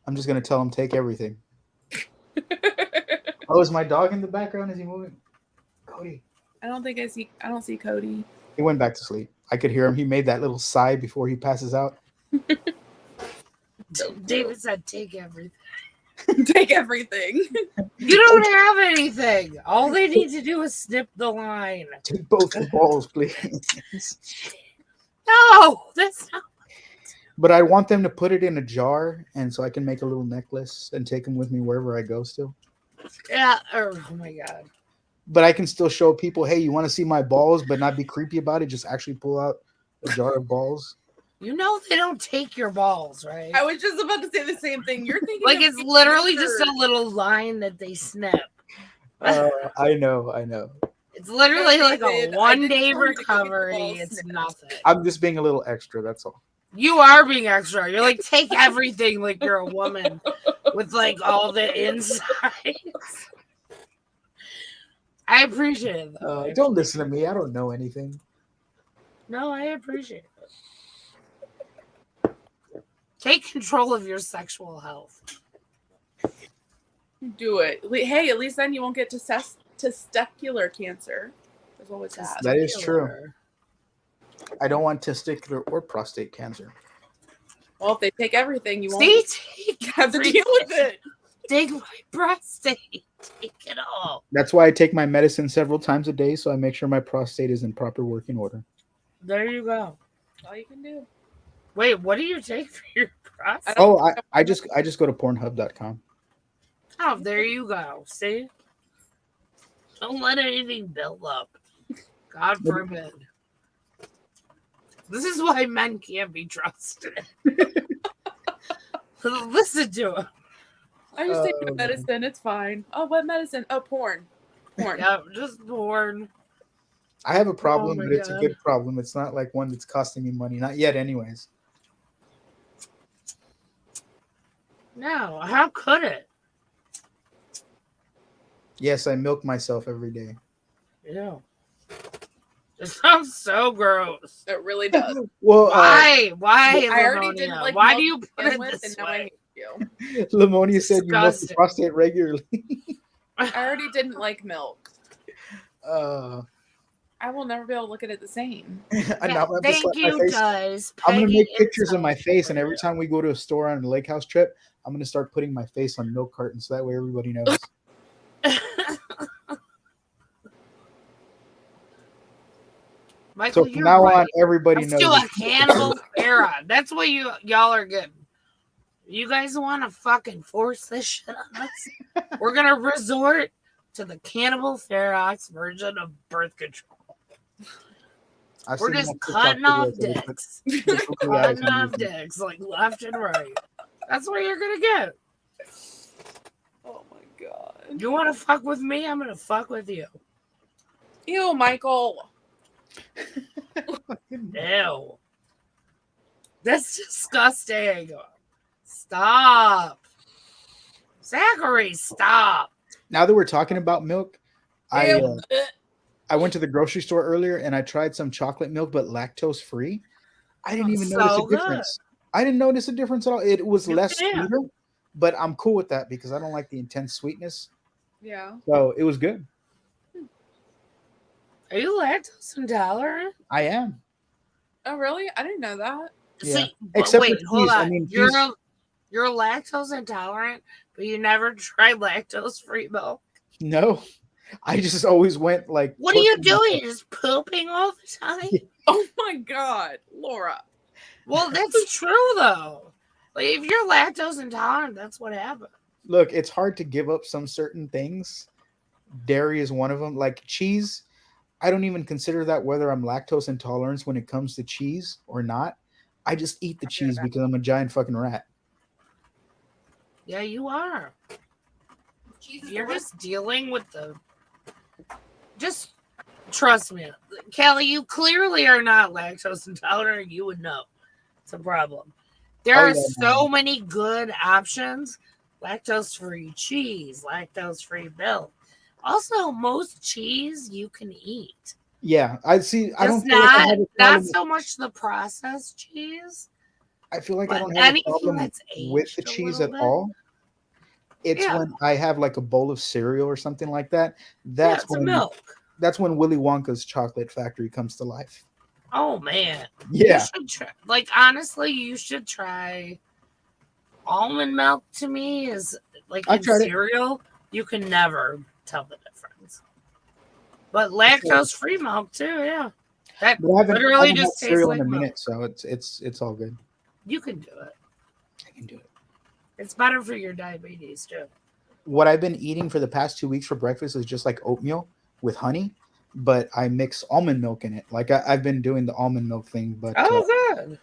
Speaker 6: I'm just gonna tell him take everything. Oh, is my dog in the background? Is he moving? Cody.
Speaker 5: I don't see Cody.
Speaker 6: He went back to sleep. I could hear him. He made that little sigh before he passes out.
Speaker 1: David said, take everything.
Speaker 5: Take everything.
Speaker 1: You don't have anything. All they need to do is snip the line.
Speaker 6: Take both the balls, please.
Speaker 1: No, that's not.
Speaker 6: But I want them to put it in a jar, and so I can make a little necklace and take them with me wherever I go still.
Speaker 1: Yeah. Oh my God.
Speaker 6: But I can still show people, hey, you want to see my balls, but not be creepy about it? Just actually pull out a jar of balls.
Speaker 1: You know they don't take your balls, right?
Speaker 5: I was just about to say the same thing. You're thinking
Speaker 1: Like
Speaker 5: of
Speaker 1: it's
Speaker 5: being
Speaker 1: literally just
Speaker 5: weird.
Speaker 1: a little line that they snip.
Speaker 6: I know.
Speaker 1: It's literally like a
Speaker 5: David, I
Speaker 1: one
Speaker 5: didn't
Speaker 1: day
Speaker 5: tell you to go get the
Speaker 1: recovery.
Speaker 5: balls
Speaker 1: It's
Speaker 5: snipped.
Speaker 1: nothing.
Speaker 6: I'm just being a little extra. That's all.
Speaker 1: You are being extra. You're like, take everything like you're a woman with like all the insides. I appreciate it though.
Speaker 6: Don't listen to me. I don't know anything.
Speaker 1: No, I appreciate it. Take control of your sexual health.
Speaker 5: Do it. Hey, at least then you won't get testicular cancer. There's always that.
Speaker 6: That is true. I don't want testicular or prostate cancer.
Speaker 5: Well, if they take everything, you won't
Speaker 1: See, take
Speaker 5: have to deal with it.
Speaker 1: Take my prostate. Take it all.
Speaker 6: That's why I take my medicine several times a day, so I make sure my prostate is in proper working order.
Speaker 1: There you go.
Speaker 5: All you can do.
Speaker 1: Wait, what do you take for your prostate?
Speaker 6: I just go to Pornhub.com.
Speaker 1: Oh, there you go. See? Don't let anything build up. God forbid. This is why men can't be trusted. Listen to him.
Speaker 5: I just take my medicine. It's fine. Oh, what medicine? Oh, porn. Porn.
Speaker 1: Yeah, just born.
Speaker 6: I have a problem,
Speaker 1: my
Speaker 6: but it's a
Speaker 1: God.
Speaker 6: good problem. It's not like one that's costing me money. Not yet, anyways.
Speaker 1: No, how could it?
Speaker 6: Yes, I milk myself every day.
Speaker 1: Yeah. It sounds so gross.
Speaker 5: It really does.
Speaker 6: Well,
Speaker 1: Why? Why?
Speaker 5: I already
Speaker 1: Lamonia?
Speaker 5: didn't like
Speaker 1: Why
Speaker 5: milk
Speaker 1: do you
Speaker 5: to
Speaker 1: put
Speaker 5: begin
Speaker 1: it
Speaker 5: with,
Speaker 1: this
Speaker 5: and now I
Speaker 1: way?
Speaker 5: hate you.
Speaker 6: Lamonia said you milk the
Speaker 1: Disgusting.
Speaker 6: prostate regularly.
Speaker 5: I already didn't like milk.
Speaker 6: Uh,
Speaker 5: I will never be able to look at it the same.
Speaker 6: and
Speaker 1: Yeah,
Speaker 6: now I'm gonna
Speaker 1: thank
Speaker 6: slap my
Speaker 1: you,
Speaker 6: face.
Speaker 1: does.
Speaker 6: I'm gonna
Speaker 1: Peggy
Speaker 6: make
Speaker 1: is
Speaker 6: pictures of my
Speaker 1: helping
Speaker 6: face, and
Speaker 1: for
Speaker 6: every
Speaker 1: you.
Speaker 6: time we go to a store on a lake house trip, I'm gonna start putting my face on milk cartons so that way everybody knows.
Speaker 1: Michael,
Speaker 6: So from
Speaker 1: you're
Speaker 6: now
Speaker 1: right.
Speaker 6: on, everybody
Speaker 1: Let's
Speaker 6: knows.
Speaker 1: do a
Speaker 6: it's-
Speaker 1: cannibal era. That's what y'all are good. You guys want to fucking force this shit on us? We're gonna resort to the cannibal ferox version of birth control.
Speaker 6: I've
Speaker 1: We're
Speaker 6: seen
Speaker 1: just
Speaker 6: enough TikTok
Speaker 1: cutting off
Speaker 6: videos that it's
Speaker 1: dicks,
Speaker 6: the googly eyes
Speaker 1: cutting
Speaker 6: on
Speaker 1: off
Speaker 6: YouTube.
Speaker 1: dicks like left and right. That's what you're gonna get.
Speaker 5: Oh my god.
Speaker 1: You want to fuck with me? I'm gonna fuck with you.
Speaker 5: Ew, Michael.
Speaker 1: Ew. That's disgusting. Stop. Zachary, stop.
Speaker 6: Now that we're talking about milk, I
Speaker 5: Ew.
Speaker 6: I went to the grocery store earlier and I tried some chocolate milk, but lactose free. I didn't even
Speaker 1: So
Speaker 6: notice a
Speaker 1: good.
Speaker 6: difference. I didn't notice a difference at all. It was less
Speaker 1: Yeah.
Speaker 6: sweeter, but I'm cool with that because I don't like the intense sweetness.
Speaker 5: Yeah.
Speaker 6: So it was good.
Speaker 1: Are you lactose intolerant?
Speaker 6: I am.
Speaker 5: Oh, really? I didn't know that.
Speaker 6: Yeah.
Speaker 1: See,
Speaker 6: Except
Speaker 1: wait,
Speaker 6: for
Speaker 1: hold
Speaker 6: cheese.
Speaker 1: on.
Speaker 6: I mean,
Speaker 1: you're
Speaker 6: cheese-
Speaker 1: you're lactose intolerant, but you never tried lactose free milk.
Speaker 6: No, I just always went like.
Speaker 1: What are you
Speaker 6: twerking.
Speaker 1: doing? Just pooping all the time?
Speaker 5: Oh my god, Laura.
Speaker 1: Well, that's true though. Like if you're lactose intolerant, that's what happens.
Speaker 6: Look, it's hard to give up some certain things. Dairy is one of them. Like cheese, I don't even consider that whether I'm lactose intolerant when it comes to cheese or not. I just eat the cheese because I'm a giant fucking rat.
Speaker 1: Yeah, you are. You're just dealing with the. Just trust me, Callie. You clearly are not lactose intolerant. You would know. It's a problem. There
Speaker 6: Oh,
Speaker 1: are
Speaker 6: yeah,
Speaker 1: so many good options: lactose-free cheese, lactose-free milk. Also, most cheese you can eat.
Speaker 6: Yeah, I see. I don't
Speaker 1: Just
Speaker 6: feel like I have a
Speaker 1: not
Speaker 6: problem.
Speaker 1: so much the processed cheese.
Speaker 6: I feel like I
Speaker 1: but
Speaker 6: don't have a
Speaker 1: anything
Speaker 6: problem
Speaker 1: that's
Speaker 6: with the
Speaker 1: aged a
Speaker 6: cheese
Speaker 1: little
Speaker 6: at
Speaker 1: bit.
Speaker 6: all. It's
Speaker 1: Yeah.
Speaker 6: when I have like a bowl of cereal or something like that.
Speaker 1: Yeah,
Speaker 6: That's
Speaker 1: it's a
Speaker 6: when
Speaker 1: milk.
Speaker 6: that's when Willy Wonka's chocolate factory comes to life.
Speaker 1: Oh man.
Speaker 6: Yeah.
Speaker 1: You should try. Like honestly, you should try. Almond milk to me is like
Speaker 6: I've
Speaker 1: in
Speaker 6: tried it.
Speaker 1: cereal. You can never tell the difference. But lactose-free milk too, yeah. That
Speaker 6: But I haven't
Speaker 1: literally
Speaker 6: had
Speaker 1: just tastes
Speaker 6: cereal
Speaker 1: like
Speaker 6: in a
Speaker 1: milk.
Speaker 6: minute, so it's all good.
Speaker 1: You can do it.
Speaker 6: I can do it.
Speaker 1: It's better for your diabetes too.
Speaker 6: What I've been eating for the past 2 weeks for breakfast is just like oatmeal with honey, but I mix almond milk in it. Like I've been doing the almond milk thing, but
Speaker 1: Oh, good.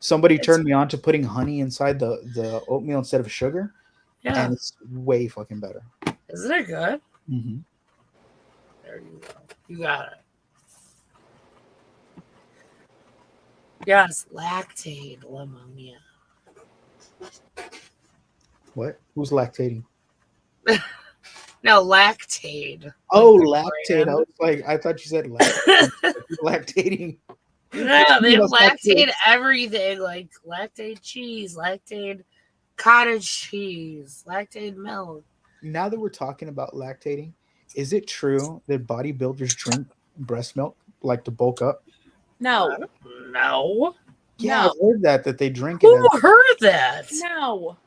Speaker 6: somebody
Speaker 1: It's-
Speaker 6: turned me on to putting honey inside the oatmeal instead of sugar,
Speaker 1: Yeah.
Speaker 6: and it's way fucking better.
Speaker 1: Isn't it good?
Speaker 6: Mm-hmm.
Speaker 1: There you go. You got it. Yes, lactate pneumonia.
Speaker 6: What? Who's lactating?
Speaker 1: No, lactate.
Speaker 6: Oh,
Speaker 1: the
Speaker 6: lactate.
Speaker 1: brand.
Speaker 6: I was like, I thought you said lactating.
Speaker 1: No, they
Speaker 6: That's
Speaker 1: lactate
Speaker 6: lactate.
Speaker 1: everything, like lactate cheese, lactate cottage cheese, lactate milk.
Speaker 6: Now that we're talking about lactating, is it true that bodybuilders drink breast milk like to bulk up?
Speaker 5: No.
Speaker 1: No.
Speaker 6: Yeah,
Speaker 5: No.
Speaker 6: I've heard that they drink it.
Speaker 1: Who
Speaker 6: as-
Speaker 1: heard that?
Speaker 5: No.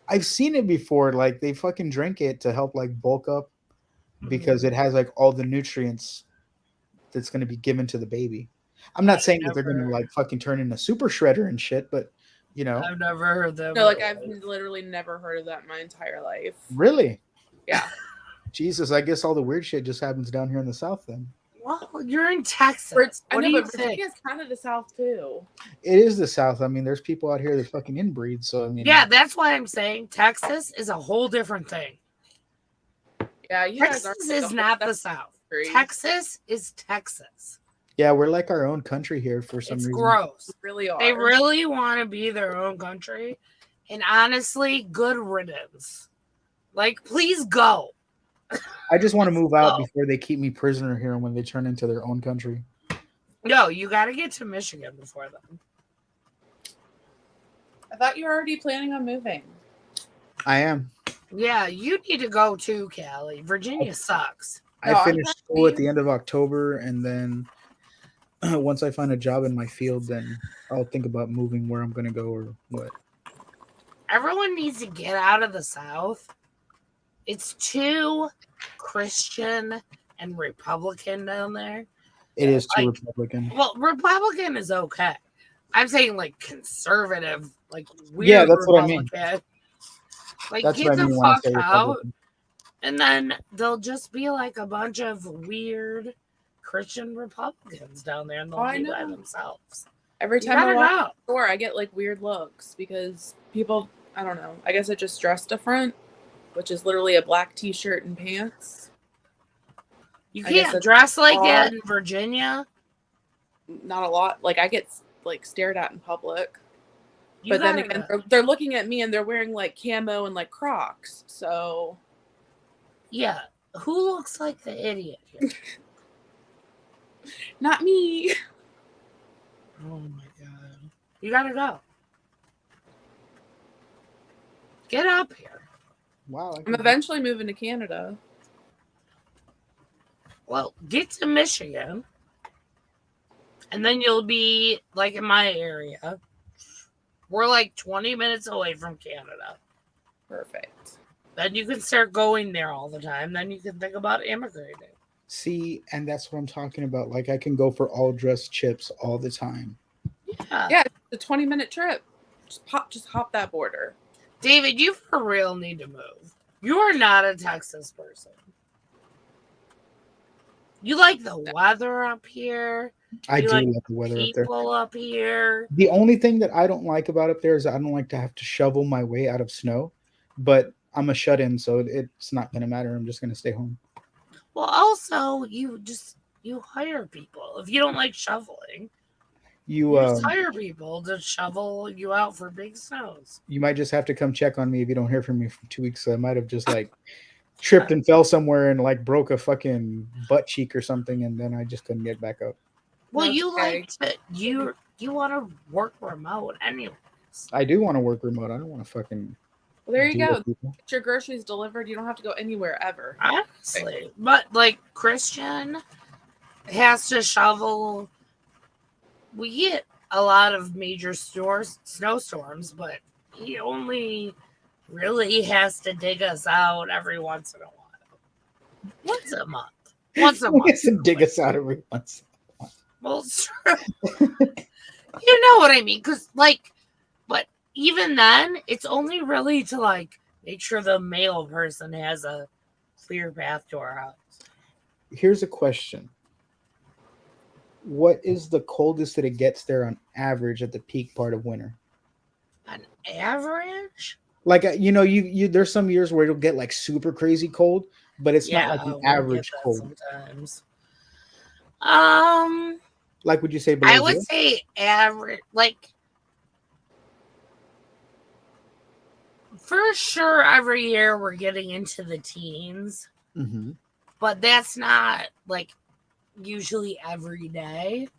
Speaker 6: I've seen it before. Like they fucking drink it to help like bulk up because
Speaker 1: Mm-hmm.
Speaker 6: it has like all the nutrients that's going to be given to the baby. I'm not saying that they're going to
Speaker 1: never-
Speaker 6: like fucking turn into super shredder and shit, but you know,
Speaker 1: I've never heard that.
Speaker 5: No, like I've literally never heard of that in my entire life.
Speaker 6: really,
Speaker 5: Yeah.
Speaker 6: Jesus, I guess all the weird shit just happens down here in the South. Then
Speaker 1: Well, you're in Texas.
Speaker 5: I
Speaker 1: What
Speaker 5: know,
Speaker 1: do you
Speaker 5: but
Speaker 1: think?
Speaker 5: Virginia's kind of the South too.
Speaker 6: it is the South. I mean, there's people out here that fucking inbreed. So I mean,
Speaker 1: Yeah, that's why I'm saying Texas is a whole different thing.
Speaker 5: Yeah, you guys
Speaker 1: Texas
Speaker 5: are
Speaker 1: is not the South.
Speaker 5: country.
Speaker 1: Texas is Texas.
Speaker 6: yeah, we're like our own country here for some
Speaker 1: It's
Speaker 6: reason.
Speaker 1: gross.
Speaker 5: really are.
Speaker 1: They really want to be their own country. And honestly, good riddance. Like, please go.
Speaker 6: I just want to move out
Speaker 1: Oh.
Speaker 6: before they keep me prisoner here when they turn into their own country.
Speaker 1: No, you got to get to Michigan before then.
Speaker 5: I thought you were already planning on moving.
Speaker 6: I am.
Speaker 1: Yeah, you need to go too, Callie. Virginia sucks.
Speaker 6: I
Speaker 5: No, I'm
Speaker 6: finished
Speaker 5: trying to
Speaker 6: school at
Speaker 5: be-
Speaker 6: the end of October, and then once I find a job in my field, then I'll think about moving where I'm going to go or what.
Speaker 1: Everyone needs to get out of the South. It's too Christian and Republican down there.
Speaker 6: It is too
Speaker 1: Like-
Speaker 6: Republican.
Speaker 1: Well, Republican is okay. I'm saying like conservative, like weird
Speaker 6: Yeah, that's what I mean.
Speaker 1: Republican. Like
Speaker 6: That's
Speaker 1: get
Speaker 6: what I
Speaker 1: the
Speaker 6: mean when I
Speaker 1: fuck
Speaker 6: say
Speaker 1: out,
Speaker 6: Republican.
Speaker 1: and then they'll just be like a bunch of weird Christian Republicans down there, and they'll
Speaker 5: Oh, I
Speaker 1: be by
Speaker 5: know.
Speaker 1: themselves.
Speaker 5: Every
Speaker 1: You
Speaker 5: time I
Speaker 1: gotta
Speaker 5: walk
Speaker 1: go.
Speaker 5: in the store, I get like weird looks because people, I don't know. I guess I just dress different, which is literally a black t-shirt and pants.
Speaker 1: You
Speaker 5: I guess
Speaker 1: can't
Speaker 5: that's
Speaker 1: dress like
Speaker 5: odd.
Speaker 1: that in Virginia.
Speaker 5: Not a lot. Like I get like stared at in public.
Speaker 1: You
Speaker 5: But then
Speaker 1: gotta
Speaker 5: again,
Speaker 1: go.
Speaker 5: they're looking at me and they're wearing like camo and like Crocs. So
Speaker 1: Yeah. Who looks like the idiot here?
Speaker 5: not me.
Speaker 1: Oh my god. You gotta go. Get up here.
Speaker 6: Wow.
Speaker 5: I'm eventually moving to Canada.
Speaker 1: Well, get to Michigan. And then you'll be like in my area. We're like 20 minutes away from Canada.
Speaker 5: Perfect.
Speaker 1: Then you can start going there all the time. Then you can think about immigrating.
Speaker 6: See, and that's what I'm talking about. Like, I can go for all dressed chips all the time.
Speaker 1: Yeah.
Speaker 5: Yeah, it's a 20-minute trip. Just hop that border.
Speaker 1: David, you for real need to move. You are not a Texas person. You like the weather up here.
Speaker 6: I
Speaker 1: You
Speaker 6: do
Speaker 1: like
Speaker 6: like the weather up there.
Speaker 1: People up here.
Speaker 6: The only thing that I don't like about up there is I don't like to have to shovel my way out of snow. But I'm a shut-in, so it's not going to matter. I'm just going to stay home.
Speaker 1: Well, also, you hire people. If you don't like shoveling,
Speaker 6: You
Speaker 1: just hire people to shovel you out for big snows.
Speaker 6: you might just have to come check on me if you don't hear from me for 2 weeks. I might have just like tripped and fell somewhere and like broke a fucking butt cheek or something, and then I just couldn't get back up.
Speaker 1: Well,
Speaker 5: That's
Speaker 1: you
Speaker 5: okay.
Speaker 1: like to you want to work remote anyways.
Speaker 6: I do want to work remote. I don't want to fucking.
Speaker 5: Well, there you
Speaker 6: deal
Speaker 5: go.
Speaker 6: with people.
Speaker 5: Get your groceries delivered. You don't have to go anywhere ever.
Speaker 1: Honestly, but like Christian has to shovel. We get a lot of major snowstorms, but he only really has to dig us out every once in a while. Once a month. Once a
Speaker 6: He
Speaker 1: month.
Speaker 6: has to dig us out every once.
Speaker 1: Well, it's true. You know what I mean? Because, like, but even then, it's only really to, like, make sure the male person has a clear path to our house.
Speaker 6: Here's a question. What is the coldest that it gets there on average at the peak part of winter?
Speaker 1: An average?
Speaker 6: Like you there's some years where it'll get like super crazy cold, but it's not like an
Speaker 1: we'll get
Speaker 6: average
Speaker 1: that
Speaker 6: cold.
Speaker 1: sometimes.
Speaker 6: Like, would you say below
Speaker 1: I would
Speaker 6: zero?
Speaker 1: say average, like, for sure every year we're getting into the teens,
Speaker 6: Mhm.
Speaker 1: but that's not, like, usually every day.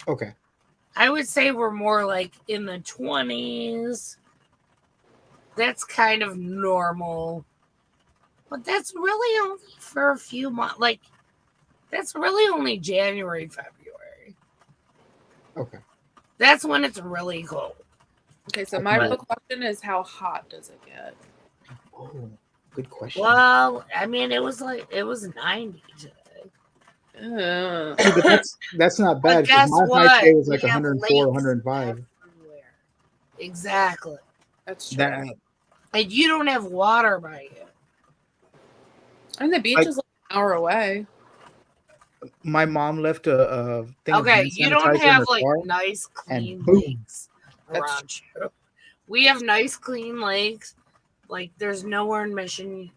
Speaker 6: Okay.
Speaker 1: I would say we're more like in the 20s. That's kind of normal. But that's really only for a few months. Like, that's really only January, February.
Speaker 6: Okay.
Speaker 1: That's when it's really cold.
Speaker 5: Okay, so my
Speaker 1: Right.
Speaker 5: real question is, how hot does it get?
Speaker 6: Oh, good question.
Speaker 1: Well, I mean, it was 90 today.
Speaker 5: Ugh.
Speaker 6: Hey, but that's not bad.
Speaker 1: But guess
Speaker 6: Because my
Speaker 1: what?
Speaker 6: high today was
Speaker 1: We
Speaker 6: like
Speaker 1: have
Speaker 6: 104,
Speaker 1: lakes
Speaker 6: 105.
Speaker 1: everywhere. Exactly.
Speaker 5: That's true.
Speaker 6: That
Speaker 1: And you don't have water by you.
Speaker 5: And the beach
Speaker 6: Like-
Speaker 5: is like an hour away.
Speaker 6: my mom left a thing of
Speaker 1: Okay,
Speaker 6: hand
Speaker 1: you don't
Speaker 6: sanitizer in her
Speaker 1: have like
Speaker 6: car.
Speaker 1: nice clean
Speaker 6: boom.
Speaker 1: lakes
Speaker 5: That's
Speaker 1: around you. We have nice clean lakes. Like there's nowhere in Michigan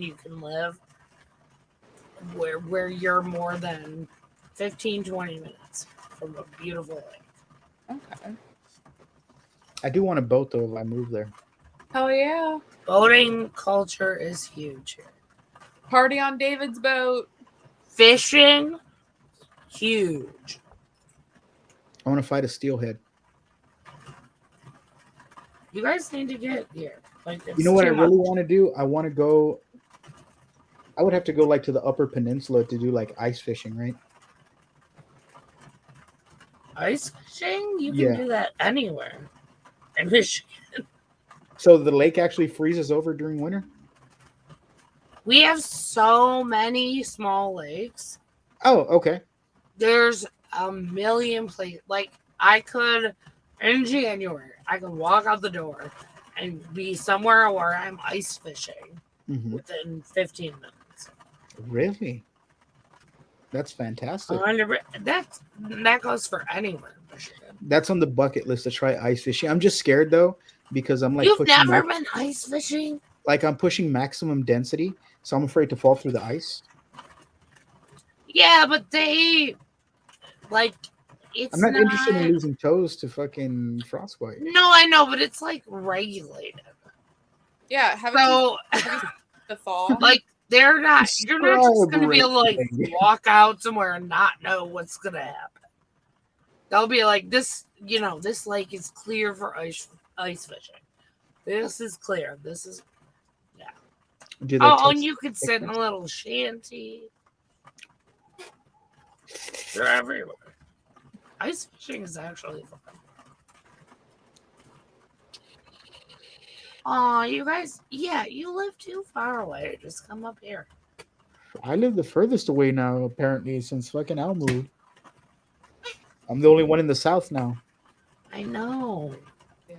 Speaker 1: you can live where you're more than 15-20 minutes from a beautiful lake.
Speaker 5: Okay.
Speaker 6: I do want a boat though if I move there.
Speaker 5: Hell yeah.
Speaker 1: Boating culture is huge here.
Speaker 5: Party on David's boat.
Speaker 1: Fishing, huge.
Speaker 6: I want to fight a steelhead.
Speaker 1: You guys need to get here. Like,
Speaker 6: You
Speaker 1: it's
Speaker 6: know what I
Speaker 1: too
Speaker 6: really
Speaker 1: much.
Speaker 6: want to do? I want to go. I would have to go like to the Upper Peninsula to do like ice fishing, right?
Speaker 1: Ice fishing? You can
Speaker 6: Yeah.
Speaker 1: do that anywhere. In Michigan.
Speaker 6: So the lake actually freezes over during winter.
Speaker 1: We have so many small lakes.
Speaker 6: Oh, okay.
Speaker 1: There's a million places. Like, I could, in January, I could walk out the door and be somewhere where I'm ice fishing
Speaker 6: Hmm.
Speaker 1: within 15 minutes.
Speaker 6: Really? That's fantastic.
Speaker 1: 100. That goes for anywhere in Michigan.
Speaker 6: That's on the bucket list to try ice fishing. I'm just scared though because I'm like
Speaker 1: You've
Speaker 6: pushing
Speaker 1: never been ice fishing?
Speaker 6: like I'm pushing maximum density, so I'm afraid to fall through the ice.
Speaker 1: Yeah, but they like it's
Speaker 6: I'm not interested in
Speaker 1: not.
Speaker 6: losing toes to fucking frostbite.
Speaker 1: No, I know, but it's like regulated.
Speaker 5: Yeah,
Speaker 1: So
Speaker 5: the fall.
Speaker 1: like you're not just gonna be able to like
Speaker 6: Describe
Speaker 1: walk out somewhere and not know what's gonna happen. They'll be like, this, this lake is clear for ice fishing. This is clear. This is
Speaker 6: Do they
Speaker 1: oh, and
Speaker 6: test-
Speaker 1: you could sit in a little shanty. They're everywhere. Ice fishing is actually fun. Oh, you guys, you live too far away. Just come up here.
Speaker 6: I live the furthest away now, apparently, since fucking Al moved. I'm the only one in the south now.
Speaker 1: I know.
Speaker 5: Yeah.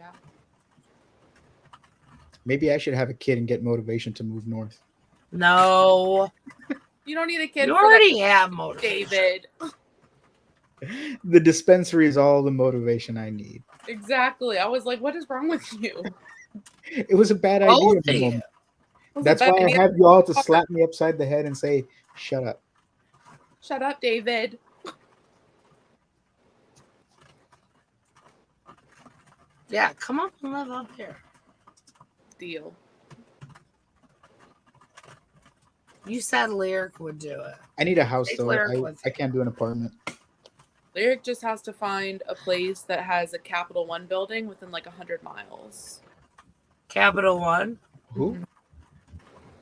Speaker 6: Maybe I should have a kid and get motivation to move north.
Speaker 1: No.
Speaker 5: You don't need a kid
Speaker 1: You
Speaker 5: for
Speaker 1: already
Speaker 5: that,
Speaker 1: have motivation.
Speaker 5: David.
Speaker 6: The dispensary is all the motivation I need.
Speaker 5: Exactly. I was like, what is wrong with you?
Speaker 6: It was a bad idea.
Speaker 1: Both
Speaker 6: in
Speaker 1: of
Speaker 6: the
Speaker 1: you.
Speaker 6: moment.
Speaker 5: Was
Speaker 6: That's
Speaker 5: it bad
Speaker 6: why I
Speaker 5: idea?
Speaker 6: have y'all to slap me upside the head and say, "Shut up."
Speaker 5: Shut up, David.
Speaker 1: Yeah, come up and live up here.
Speaker 5: Deal.
Speaker 1: You said Lyric would do it.
Speaker 6: I need a house
Speaker 1: Take
Speaker 6: though.
Speaker 1: Lyric with
Speaker 6: I
Speaker 1: you.
Speaker 6: can't do an apartment.
Speaker 5: Lyric just has to find a place that has a Capital One building within like 100 miles.
Speaker 1: Capital One.
Speaker 6: Who?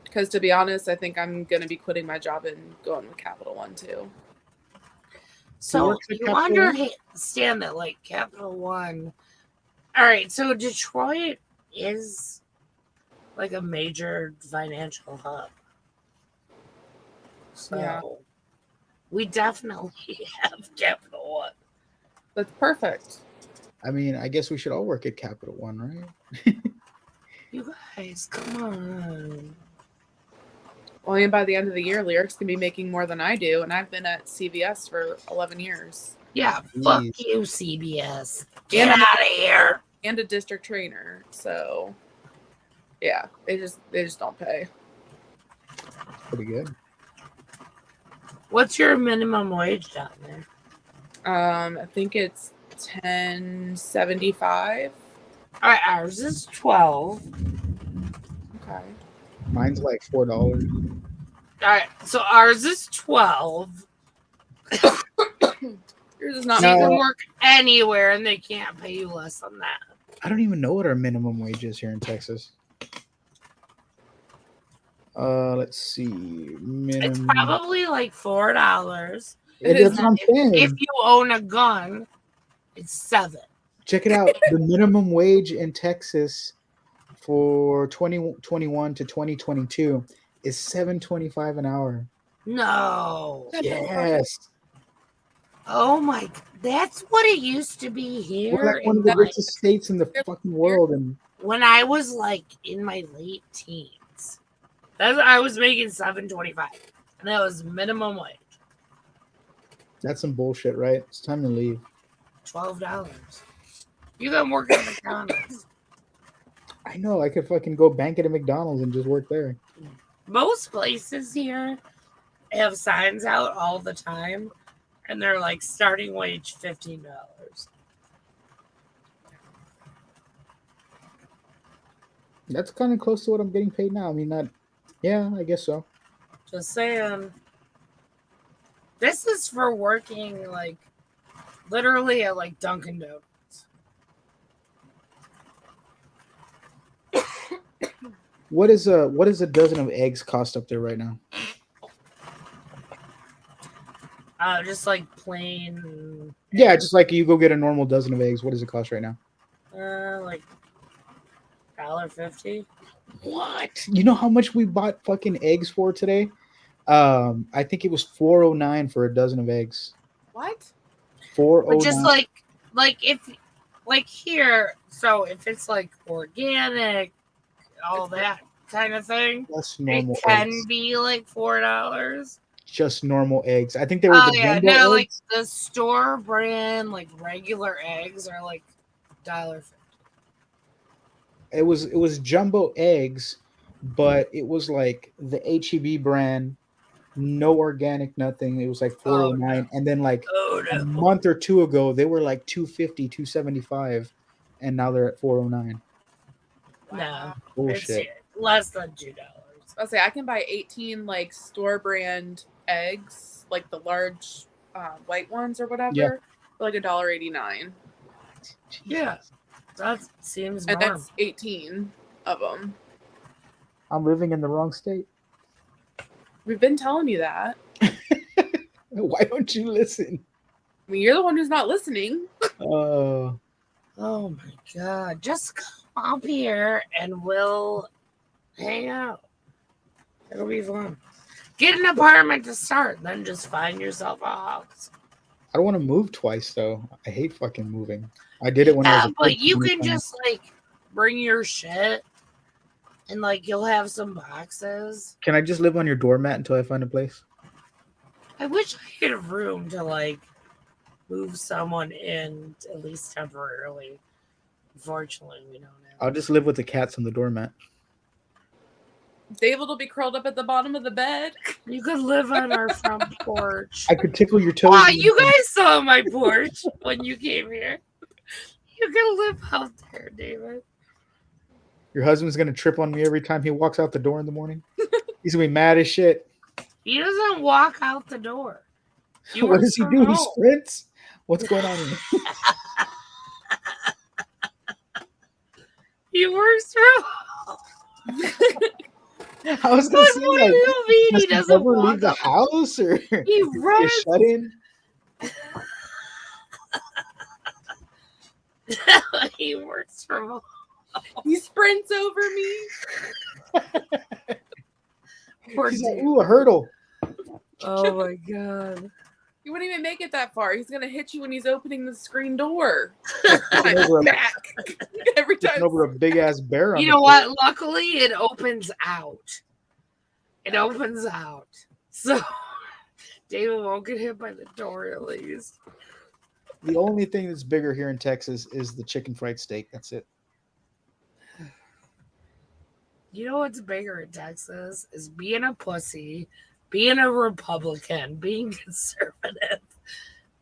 Speaker 5: Because to be honest, I think I'm going to be quitting my job and going with Capital One too.
Speaker 1: So
Speaker 6: works at
Speaker 1: you
Speaker 6: Capital One?
Speaker 1: understand that, like, Capital One. All right, so Detroit is like a major financial hub. So
Speaker 5: Yeah.
Speaker 1: we definitely have Capital One.
Speaker 5: That's perfect.
Speaker 6: I mean, I guess we should all work at Capital One, right?
Speaker 1: You guys, come on.
Speaker 5: Well, and by the end of the year, Lyric's going to be making more than I do, and I've been at CVS for 11 years.
Speaker 1: Yeah, fuck
Speaker 6: Jeez.
Speaker 1: you, CBS. Get
Speaker 5: And-
Speaker 1: out of here.
Speaker 5: And a district trainer. So, yeah, they just don't pay.
Speaker 6: Pretty good.
Speaker 1: What's your minimum wage down there?
Speaker 5: I think it's $10.75.
Speaker 1: All right, ours is 12.
Speaker 5: Okay.
Speaker 6: Mine's like $4.
Speaker 1: All right, so ours is 12.
Speaker 5: Yours is not
Speaker 1: So you
Speaker 6: No.
Speaker 1: can work anywhere and they can't pay you less than that.
Speaker 6: I don't even know what our minimum wage is here in Texas. Let's see.
Speaker 1: It's
Speaker 6: Minimum.
Speaker 1: probably like $4.
Speaker 6: That's what I'm saying.
Speaker 1: If you own a gun, it's $7.
Speaker 6: Check it out. The minimum wage in Texas for 2021 to 2022 is $7.25 an hour.
Speaker 1: No.
Speaker 6: Yes.
Speaker 1: Oh my, that's what it used to be here.
Speaker 6: We're like one of the
Speaker 1: in, like,
Speaker 6: richest states in the fucking world, and
Speaker 1: when I was like in my late teens. I was making $7.25. And that was minimum wage.
Speaker 6: that's some bullshit, right? It's time to leave.
Speaker 1: $12. You can work at McDonald's.
Speaker 6: I know. I could fucking go bank at a McDonald's and just work there.
Speaker 1: Most places here have signs out all the time, and they're like starting wage $15.
Speaker 6: That's kind of close to what I'm getting paid now. I mean, not. Yeah, I guess so.
Speaker 1: Just saying. This is for working like literally at like Dunkin' Donuts.
Speaker 6: What is a dozen of eggs cost up there right now?
Speaker 1: Just like plain.
Speaker 6: Yeah, just like you go get a normal dozen of eggs. What does it cost right now?
Speaker 1: Like $1.50.
Speaker 6: What? You know how much we bought fucking eggs for today? I think it was $4.09 for a dozen of eggs.
Speaker 5: What?
Speaker 1: But just
Speaker 6: $4.09.
Speaker 1: like if like here, so if it's like organic, all that kind of thing,
Speaker 6: That's
Speaker 1: it
Speaker 6: normal
Speaker 1: can
Speaker 6: eggs.
Speaker 1: be like $4.
Speaker 6: Just normal eggs. I think they were
Speaker 1: Oh
Speaker 6: the
Speaker 1: yeah,
Speaker 6: jumbo
Speaker 1: no, like
Speaker 6: eggs.
Speaker 1: the store brand, like regular eggs are like $1.50.
Speaker 6: It was jumbo eggs, but it was like the HEB brand, no organic, nothing. It was like
Speaker 1: Oh,
Speaker 6: 4.09,
Speaker 1: no.
Speaker 6: and then like
Speaker 1: Oh
Speaker 6: a
Speaker 1: no.
Speaker 6: month or two ago they were like 2.50, 2.75, and now they're at 4.09.
Speaker 1: No,
Speaker 6: Bullshit.
Speaker 1: it's less than $2.
Speaker 5: I'll say I can buy 18 like store brand eggs, like the large white ones or whatever,
Speaker 6: Yeah.
Speaker 5: for like $1.89,
Speaker 1: Yeah, that seems
Speaker 5: and
Speaker 1: normal.
Speaker 5: that's 18 of them.
Speaker 6: I'm living in the wrong state.
Speaker 5: We've been telling you that.
Speaker 6: Why don't you listen?
Speaker 5: I mean, you're the one who's not listening.
Speaker 6: Uh,
Speaker 1: Oh my god. Just come up here and we'll hang out. It'll be fun. Get an apartment to start, then just find yourself a house.
Speaker 6: I don't want to move twice though. I hate fucking moving. I did it when I was
Speaker 1: Yeah,
Speaker 6: a
Speaker 1: but
Speaker 6: kid
Speaker 1: you
Speaker 6: many
Speaker 1: can
Speaker 6: times.
Speaker 1: just like bring your shit and like you'll have some boxes.
Speaker 6: Can I just live on your doormat until I find a place?
Speaker 1: I wish I had room to like move someone in at least temporarily. Unfortunately, we don't have.
Speaker 6: I'll just live with the cats on the doormat.
Speaker 5: David will be curled up at the bottom of the bed.
Speaker 1: You could live on our front porch.
Speaker 6: I could tickle your toes.
Speaker 1: Wow, you guys saw my porch when you came here. You can live out there, David.
Speaker 6: Your husband's gonna trip on me every time he walks out the door in the morning. He's gonna be mad as shit.
Speaker 1: He doesn't walk out the door. He
Speaker 6: What
Speaker 1: works
Speaker 6: does he
Speaker 1: from
Speaker 6: do? He
Speaker 1: home.
Speaker 6: sprints? What's going on here?
Speaker 1: He works from home.
Speaker 6: I was gonna
Speaker 1: What
Speaker 6: say,
Speaker 1: more
Speaker 6: like,
Speaker 1: do you mean
Speaker 6: does
Speaker 1: he
Speaker 6: he
Speaker 1: doesn't
Speaker 6: never
Speaker 1: walk
Speaker 6: leave the
Speaker 1: out?
Speaker 6: house, or
Speaker 1: He
Speaker 6: is
Speaker 1: runs.
Speaker 6: shut in?
Speaker 1: He works from home.
Speaker 5: He sprints over me.
Speaker 1: Poor
Speaker 6: He's like,
Speaker 1: dude.
Speaker 6: ooh, a hurdle.
Speaker 1: Oh my god.
Speaker 5: He wouldn't even make it that far. He's gonna hit you when he's opening the screen door.
Speaker 6: Tripping over,
Speaker 5: Back every
Speaker 6: tripping
Speaker 5: time.
Speaker 6: over a big ass bear. On
Speaker 1: You
Speaker 6: the
Speaker 1: know
Speaker 6: floor.
Speaker 1: what? Luckily, it opens out. It opens out. So David won't get hit by the door at least.
Speaker 6: The only thing that's bigger here in Texas is the chicken fried steak. That's it.
Speaker 1: You know what's bigger in Texas is being a pussy, being a Republican, being conservative,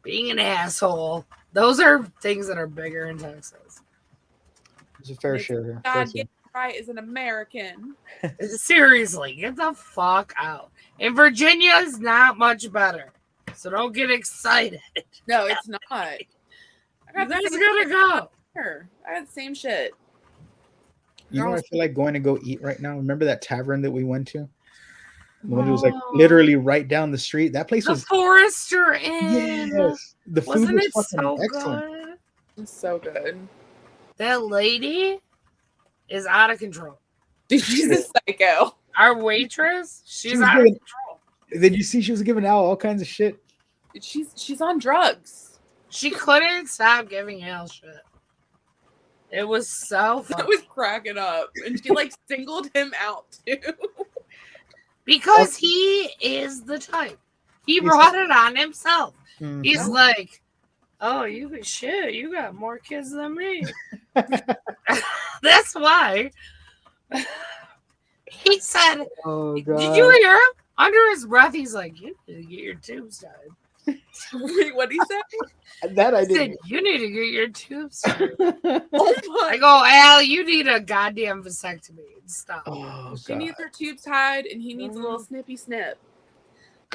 Speaker 1: being an asshole. Those are things that are bigger in Texas.
Speaker 6: There's a fair
Speaker 5: Makes
Speaker 6: share here. Fair
Speaker 5: God
Speaker 6: share.
Speaker 5: get right as an American.
Speaker 1: Seriously, get the fuck out. And Virginia is not much better. So don't get excited.
Speaker 5: No, it's not. I
Speaker 1: You
Speaker 5: got the
Speaker 1: guys
Speaker 5: same
Speaker 1: gotta
Speaker 5: shit
Speaker 1: go.
Speaker 5: here. I got the same shit.
Speaker 6: You know, what I feel like going to go eat right now. Remember that tavern that we went to? The one that was like
Speaker 1: Oh,
Speaker 6: literally right down the street. That place
Speaker 1: the
Speaker 6: was
Speaker 1: Forester Inn.
Speaker 6: yes. The food
Speaker 1: Wasn't
Speaker 6: was
Speaker 1: it
Speaker 6: fucking
Speaker 1: so
Speaker 6: excellent.
Speaker 1: good?
Speaker 5: It's so good.
Speaker 1: That lady is out of control.
Speaker 5: She's a psycho.
Speaker 1: Our waitress, she's
Speaker 6: was
Speaker 1: out of
Speaker 6: giving-
Speaker 1: control.
Speaker 6: Then you see she was giving Al all kinds of shit.
Speaker 5: She's on drugs.
Speaker 1: She couldn't stop giving Al shit. It was so
Speaker 5: I
Speaker 1: fun.
Speaker 5: was cracking up, and she like singled him out too.
Speaker 1: Because he is the type. He brought it on himself.
Speaker 6: Mhm.
Speaker 1: He's like, oh, you got more kids than me. That's why. He said,
Speaker 6: Oh
Speaker 1: did
Speaker 6: god.
Speaker 1: you hear him? Under his breath, he's like, you need to get your tubes tied.
Speaker 5: Wait, what'd he say?
Speaker 6: That I
Speaker 1: He said,
Speaker 6: did.
Speaker 1: you need to get your tubes tied.
Speaker 5: Oh
Speaker 1: I
Speaker 5: my!
Speaker 1: go, Al, you need a goddamn vasectomy. Stop.
Speaker 6: Oh
Speaker 5: She
Speaker 6: god.
Speaker 5: needs her tubes tied, and he needs a little snippy snip.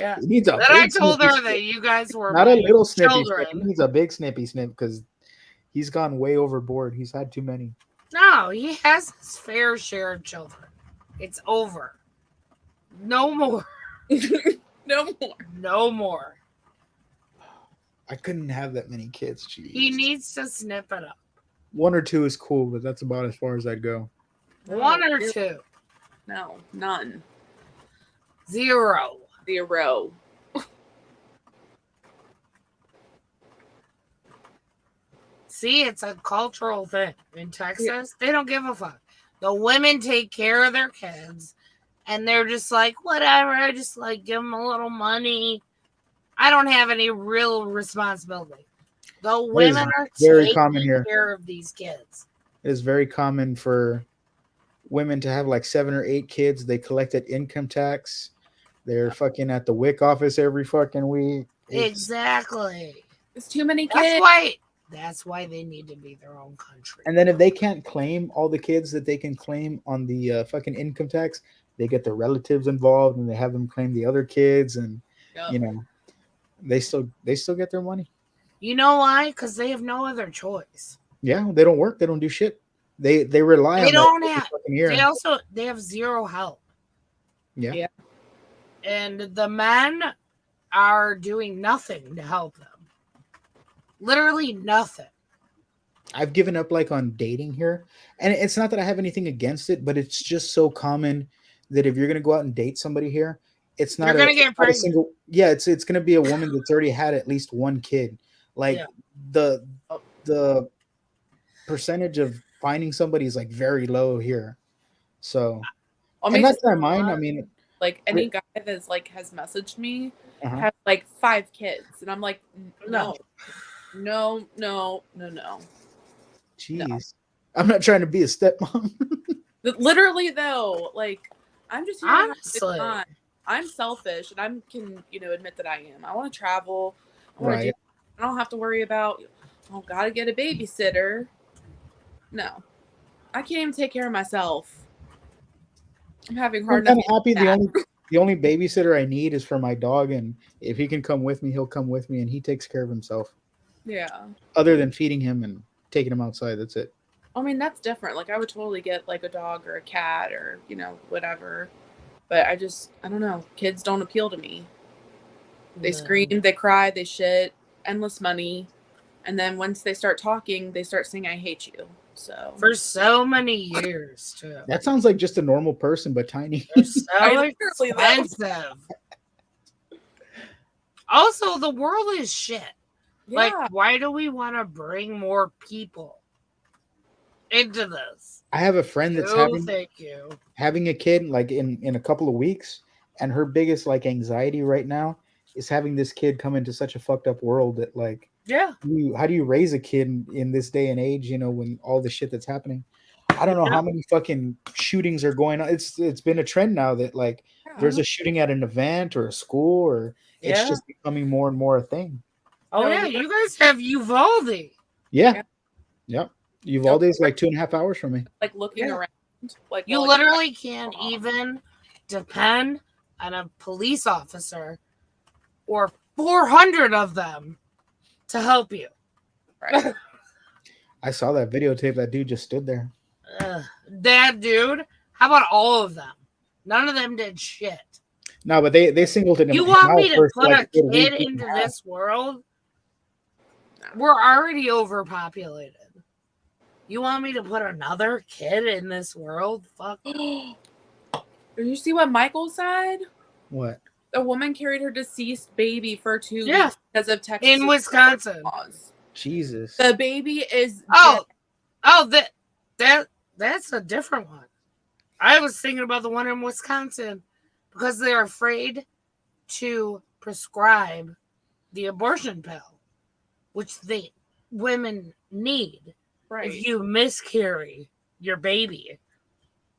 Speaker 1: Yeah.
Speaker 6: He needs a
Speaker 1: Then I
Speaker 6: big
Speaker 1: told
Speaker 6: snippy
Speaker 1: her
Speaker 6: snip.
Speaker 1: that you guys were
Speaker 6: Not a
Speaker 1: my
Speaker 6: little snippy snip. He
Speaker 1: children.
Speaker 6: needs a big snippy snip because he's gone way overboard. He's had too many.
Speaker 1: No, he has his fair share of children. It's over. No more.
Speaker 5: No more.
Speaker 1: No more.
Speaker 6: I couldn't have that many kids. Jeez.
Speaker 1: He needs to snip it up.
Speaker 6: 1 or 2 is cool, but that's about as far as I'd go.
Speaker 1: One or
Speaker 5: No,
Speaker 1: 2.
Speaker 5: No, none.
Speaker 1: 0.
Speaker 5: 0.
Speaker 1: See, it's a cultural thing in Texas. They don't give a fuck. The women take care of their kids, and they're just like, whatever. I just like give them a little money. I don't have any real responsibility. The women are
Speaker 6: very common
Speaker 1: taking
Speaker 6: here.
Speaker 1: care of these kids.
Speaker 6: It is very common for women to have like 7 or 8 kids. They collected income tax. They're fucking at the WIC office every fucking week.
Speaker 1: Exactly.
Speaker 5: It's too many kids.
Speaker 1: That's why they need to be their own country.
Speaker 6: And then if they can't claim all the kids that they can claim on the fucking income tax, they get their relatives involved and they have them claim the other kids, and you know, they still get their money.
Speaker 1: You know why? Because they have no other choice.
Speaker 6: Yeah, they don't work. They don't do shit. They rely on.
Speaker 1: They don't have.
Speaker 6: fucking year.
Speaker 1: They have zero help.
Speaker 6: Yeah.
Speaker 1: And the men are doing nothing to help them. Literally nothing.
Speaker 6: I've given up like on dating here, and it's not that I have anything against it, but it's just so common that if you're gonna go out and date somebody here, it's not
Speaker 1: You're gonna get pregnant.
Speaker 6: a single. Yeah, it's gonna be a woman that's already had at least 1 kid. Like the percentage of finding somebody is like very low here. So, and that's not mine. I mean,
Speaker 5: like any guy that's like has messaged me has like 5 kids, and I'm like, no.
Speaker 6: Jeez,
Speaker 5: No.
Speaker 6: I'm not trying to be a stepmom.
Speaker 5: Literally though, like I'm just here to have a good
Speaker 1: Honestly.
Speaker 5: time. I'm selfish, and I can admit that I am. I want to travel. I want to
Speaker 6: Right.
Speaker 5: I don't have to worry about gotta get a babysitter. No, I can't even take care of myself. I'm having
Speaker 6: I'm
Speaker 5: hard
Speaker 6: kind
Speaker 5: enough.
Speaker 6: of happy. The only babysitter I need is for my dog, and if he can come with me, he'll come with me, and he takes care of himself.
Speaker 5: Yeah.
Speaker 6: Other than feeding him and taking him outside, that's it.
Speaker 5: I mean, that's different. Like, I would totally get like a dog or a cat or whatever. But I don't know. Kids don't appeal to me. They scream, they cry, they shit, endless money, and then once they start talking, they start saying, "I hate you." So
Speaker 1: For so many years too.
Speaker 6: That sounds like just a normal person, but tiny.
Speaker 1: They're so
Speaker 5: I literally know.
Speaker 1: expensive. Also, the world is shit.
Speaker 5: yeah.
Speaker 1: Like, why do we want to bring more people into this?
Speaker 6: I have a friend that's
Speaker 1: Thank you.
Speaker 6: having a kid like in a couple of weeks, and her biggest like anxiety right now is having this kid come into such a fucked up world that like
Speaker 1: Yeah.
Speaker 6: how do you raise a kid in this day and age, when all the shit that's happening. I don't know how many fucking shootings are going on. It's been a trend now that like there's a shooting at an event or a school, or it's just becoming more and more a thing.
Speaker 1: Oh
Speaker 5: No,
Speaker 1: yeah, you guys have Uvalde.
Speaker 6: Yeah. Uvalde is like 2.5 hours from me.
Speaker 5: like looking around. Like
Speaker 1: You
Speaker 5: while, like,
Speaker 1: literally can't even depend on a police officer or 400 of them to help you.
Speaker 5: right.
Speaker 6: I saw that videotape. That dude just stood there.
Speaker 1: That dude, how about all of them? None of them did shit.
Speaker 6: No, but they singled him.
Speaker 1: You want me
Speaker 6: out
Speaker 1: to
Speaker 6: first,
Speaker 1: put
Speaker 6: like,
Speaker 1: a
Speaker 6: for
Speaker 1: kid
Speaker 6: week and
Speaker 1: into
Speaker 6: a half.
Speaker 1: this world? We're already overpopulated. You want me to put another kid in this world? Fuck.
Speaker 5: Did you see what Michael said?
Speaker 6: What?
Speaker 5: A woman carried her deceased baby for 2
Speaker 1: Yeah.
Speaker 5: weeks because of Texas
Speaker 1: In Wisconsin.
Speaker 5: laws.
Speaker 6: Jesus.
Speaker 5: The baby is
Speaker 1: That's a different one. I was thinking about the one in Wisconsin because they're afraid to prescribe the abortion pill, which women need.
Speaker 5: right.
Speaker 1: If you miscarry your baby,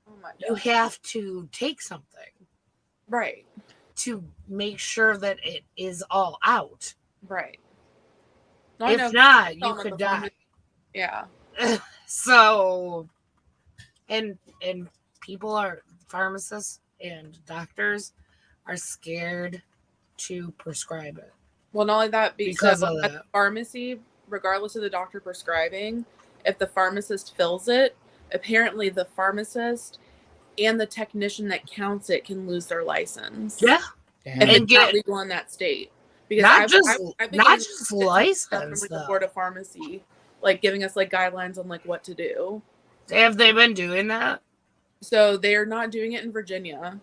Speaker 5: Oh my
Speaker 1: you
Speaker 5: God.
Speaker 1: have to take something
Speaker 5: Right.
Speaker 1: to make sure that it is all out.
Speaker 5: Right. No, I know.
Speaker 1: If not, you
Speaker 5: Someone
Speaker 1: could
Speaker 5: on the phone
Speaker 1: die.
Speaker 5: Yeah.
Speaker 1: So, and people pharmacists and doctors are scared to prescribe it.
Speaker 5: Well, not only that,
Speaker 1: Because
Speaker 5: because
Speaker 1: of
Speaker 5: at
Speaker 1: that.
Speaker 5: the pharmacy, regardless of the doctor prescribing, if the pharmacist fills it, apparently the pharmacist and the technician that counts it can lose their license.
Speaker 1: Yeah.
Speaker 6: Damn.
Speaker 5: If
Speaker 1: And
Speaker 5: it's not
Speaker 1: get
Speaker 5: legal in that state. Because
Speaker 1: not
Speaker 5: I've
Speaker 1: just
Speaker 5: been
Speaker 1: not
Speaker 5: getting
Speaker 1: just
Speaker 5: stuff from
Speaker 1: license
Speaker 5: like the
Speaker 1: though.
Speaker 5: Board of Pharmacy, like giving us like guidelines on like what to do.
Speaker 1: Have they been doing that?
Speaker 5: So they're not doing it in Virginia.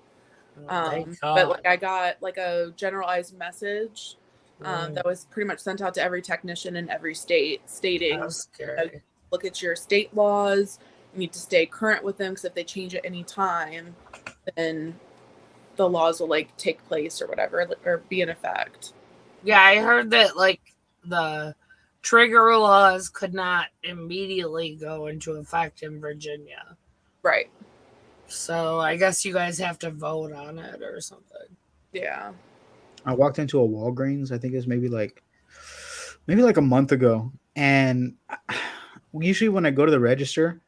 Speaker 1: Thank
Speaker 5: But
Speaker 1: God.
Speaker 5: like I got like a generalized message
Speaker 1: Mm.
Speaker 5: that was pretty much sent out to every technician in every state stating,
Speaker 1: That's scary.
Speaker 5: look at your state laws. You need to stay current with them because if they change at any time, then the laws will like take place or whatever or be in effect.
Speaker 1: Yeah, I heard that like the trigger laws could not immediately go into effect in Virginia.
Speaker 5: Right.
Speaker 1: So I guess you guys have to vote on it or something.
Speaker 5: Yeah.
Speaker 6: I walked into a Walgreens. I think it was maybe like a month ago, and usually when I go to the register,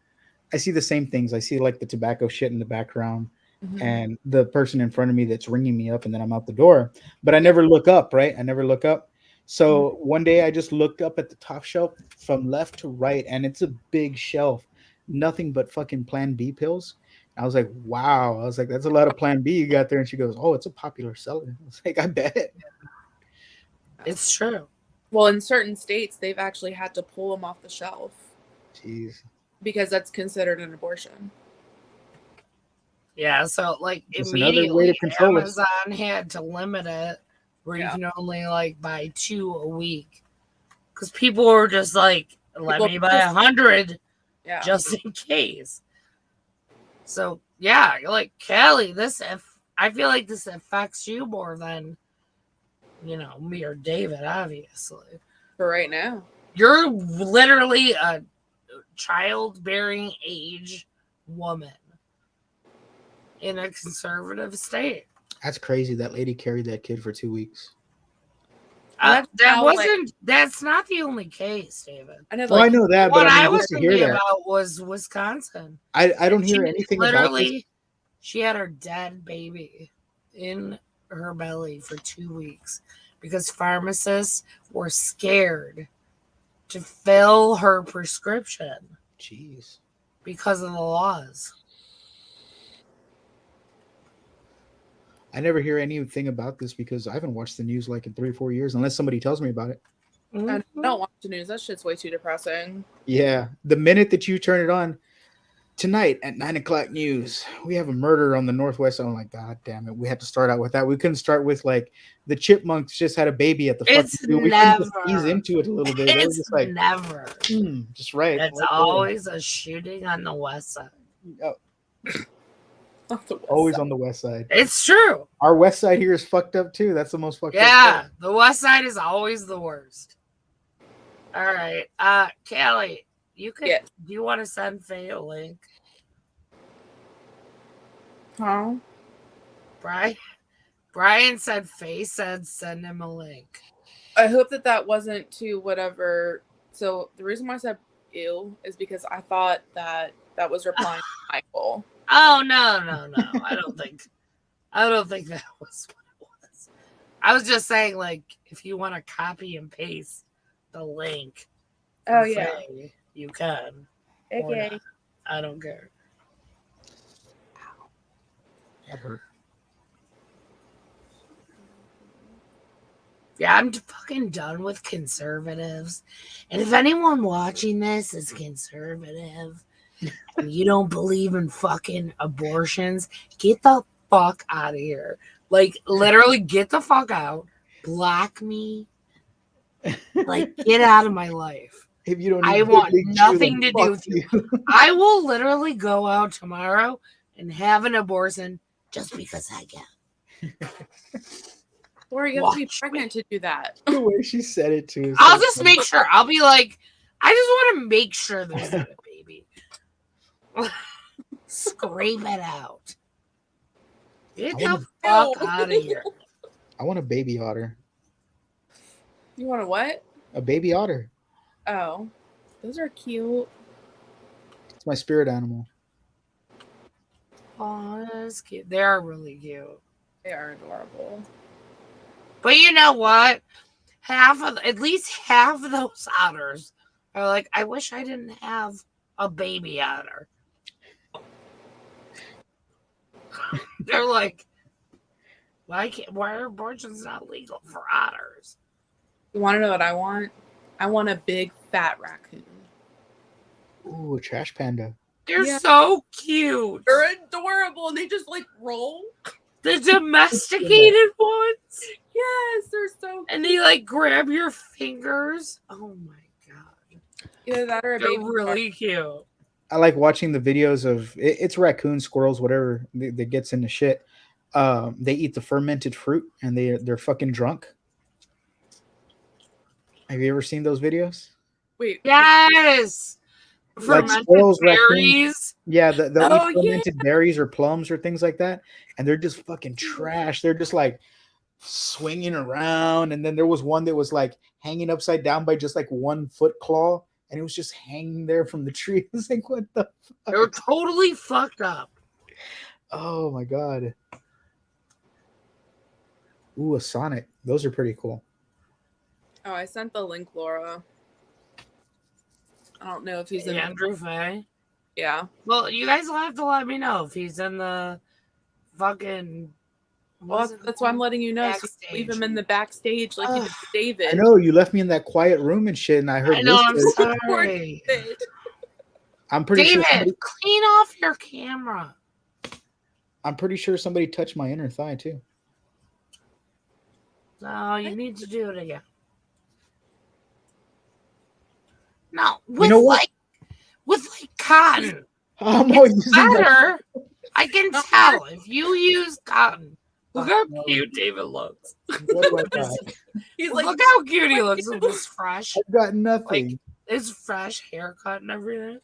Speaker 6: I see the same things. I see like the tobacco shit in the background,
Speaker 5: Mhm.
Speaker 6: and the person in front of me that's ringing me up, and then I'm out the door. But I never look up, right? I never look up. So one day I just looked up at the top shelf from left to right, and it's a big shelf, nothing but fucking Plan B pills. I was like, wow. I was like, that's a lot of Plan B you got there. And she goes, oh, it's a popular seller. I was like, I bet.
Speaker 1: It's true.
Speaker 5: Well, in certain states, they've actually had to pull them off the shelf
Speaker 6: Jeez.
Speaker 5: because that's considered an abortion.
Speaker 1: Yeah, so like
Speaker 6: It's another way to
Speaker 1: immediately
Speaker 6: control it.
Speaker 1: Amazon had to limit it where you
Speaker 5: Yeah.
Speaker 1: can only like buy 2 a week. Because people were just like, let
Speaker 5: People
Speaker 1: me buy 100
Speaker 5: Yeah.
Speaker 1: just in case. So yeah, like Callie, I feel like this affects you more than me or David, obviously.
Speaker 5: For right now.
Speaker 1: You're literally a childbearing age woman in a conservative state.
Speaker 6: That's crazy. That lady carried that kid for 2 weeks.
Speaker 1: That's not the only case, David.
Speaker 5: I know,
Speaker 6: Well, I know that,
Speaker 1: What
Speaker 6: but I
Speaker 1: I
Speaker 6: mean,
Speaker 1: was
Speaker 6: just to hear
Speaker 1: thinking
Speaker 6: that,
Speaker 1: about was Wisconsin.
Speaker 6: I don't hear
Speaker 1: She
Speaker 6: anything about this.
Speaker 1: literally, she had her dead baby in her belly for 2 weeks because pharmacists were scared to fill her prescription
Speaker 6: Jeez.
Speaker 1: because of the laws.
Speaker 6: I never hear anything about this because I haven't watched the news like in 3 or 4 years, unless somebody tells me about it.
Speaker 5: I don't watch the news. That shit's way too depressing.
Speaker 6: Yeah. The minute that you turn it on, tonight at 9:00 news, we have a murder on the Northwest. I'm like, God damn it. We had to start out with that. We couldn't start with like the chipmunks just had a baby at the fucking
Speaker 1: It's
Speaker 6: zoo. We couldn't just
Speaker 1: never.
Speaker 6: ease into it a little bit. It was
Speaker 1: It's
Speaker 6: just like,
Speaker 1: never.
Speaker 6: just right.
Speaker 1: It's
Speaker 6: right there.
Speaker 1: always a shooting on the west side.
Speaker 6: Oh,
Speaker 5: Off the west
Speaker 6: always
Speaker 5: side.
Speaker 6: on the west side.
Speaker 1: It's true.
Speaker 6: Our west side here is fucked up too. That's the most fucked up.
Speaker 1: Yeah, the west side is always the worst. All right. Callie, you could
Speaker 5: Yes.
Speaker 1: do you want to send Faye a link?
Speaker 5: Huh?
Speaker 1: Brian said Faye said send him a link.
Speaker 5: I hope that wasn't to whatever. So the reason why I said ew is because I thought that was replying to Michael.
Speaker 1: Oh no. I don't think that was what it was. I was just saying, like, if you want to copy and paste the link,
Speaker 5: Oh
Speaker 1: for
Speaker 5: yeah.
Speaker 1: Faye, you can. Or
Speaker 5: Okay.
Speaker 1: not. I don't care.
Speaker 6: That hurt.
Speaker 1: Yeah, I'm fucking done with conservatives. And if anyone watching this is conservative and you don't believe in fucking abortions, get the fuck out of here. Like, literally, get the fuck out. Block me. Like, get out of my life.
Speaker 6: If you don't,
Speaker 1: I
Speaker 6: need
Speaker 1: want
Speaker 6: Big Chew,
Speaker 1: nothing
Speaker 6: then
Speaker 1: to do
Speaker 6: fuck
Speaker 1: with you. I will literally go out tomorrow and have an abortion just because I can.
Speaker 5: Laura, you have to be
Speaker 1: Watch
Speaker 5: pregnant to do that.
Speaker 6: The way she said it too. is
Speaker 1: I'll
Speaker 6: so
Speaker 1: just
Speaker 6: funny.
Speaker 1: make sure. I'll be like, I just want to make sure there's not a baby. Scrape it out. Get
Speaker 6: I
Speaker 1: the
Speaker 6: wanna-
Speaker 1: fuck out of here.
Speaker 6: I want a baby otter.
Speaker 5: You want a what?
Speaker 6: A baby otter.
Speaker 5: Oh, those are cute.
Speaker 6: It's my spirit animal.
Speaker 1: Oh, that's cute. They are really cute.
Speaker 5: They are adorable.
Speaker 1: But you know what? At least half of those otters are like, I wish I didn't have a baby otter. They're like, why are abortions not legal for otters?
Speaker 5: You want to know what I want? I want a big fat raccoon.
Speaker 6: Ooh, a trash panda.
Speaker 1: They're
Speaker 5: Yeah.
Speaker 1: so cute.
Speaker 5: They're adorable, and they just like roll.
Speaker 1: The domesticated ones.
Speaker 5: Yes, they're so.
Speaker 1: And they like grab your fingers. Oh my god.
Speaker 5: Either that or a
Speaker 1: They're
Speaker 5: baby.
Speaker 1: really cute.
Speaker 6: I like watching the videos of it's raccoons, squirrels, whatever that gets into shit. They eat the fermented fruit and they're fucking drunk. Have you ever seen those videos?
Speaker 5: Wait.
Speaker 1: Yes. Fermented
Speaker 6: squirrels,
Speaker 1: berries.
Speaker 6: Yeah, they'll
Speaker 5: Oh,
Speaker 6: eat fermented berries or plums or things like that, and they're just fucking trash. They're just like swinging around, and then there was one that was like hanging upside down by just like 1 foot claw, and it was just hanging there from the tree. It's like, what the fuck?
Speaker 1: They're totally fucked up.
Speaker 6: Oh my god. Ooh, a Sonic. Those are pretty cool.
Speaker 5: Oh, I sent the link, Laura. I don't know if he's in.
Speaker 1: Andrew Faye.
Speaker 5: Yeah.
Speaker 1: Well, you guys will have to let me know if he's in the fucking.
Speaker 5: Well, that's why I'm letting you know. So you
Speaker 1: Backstage.
Speaker 5: leave him in the backstage like you did with David.
Speaker 6: I know you left me in that quiet room and shit, and I heard.
Speaker 1: I know. I'm
Speaker 6: whispers.
Speaker 1: sorry.
Speaker 6: I'm pretty
Speaker 1: David,
Speaker 6: sure.
Speaker 1: clean off your camera.
Speaker 6: I'm pretty sure somebody touched my inner thigh too.
Speaker 1: No, you need to do it again. No, with
Speaker 6: You know what?
Speaker 1: with cotton.
Speaker 6: I'm always
Speaker 1: It's
Speaker 6: using that.
Speaker 1: better. I can tell if you use cotton. Look how
Speaker 6: no.
Speaker 1: cute David looks.
Speaker 6: What do I got?
Speaker 5: He's like,
Speaker 1: Look how cute he looks with this fresh,
Speaker 6: I've got nothing.
Speaker 1: his fresh haircut and everything.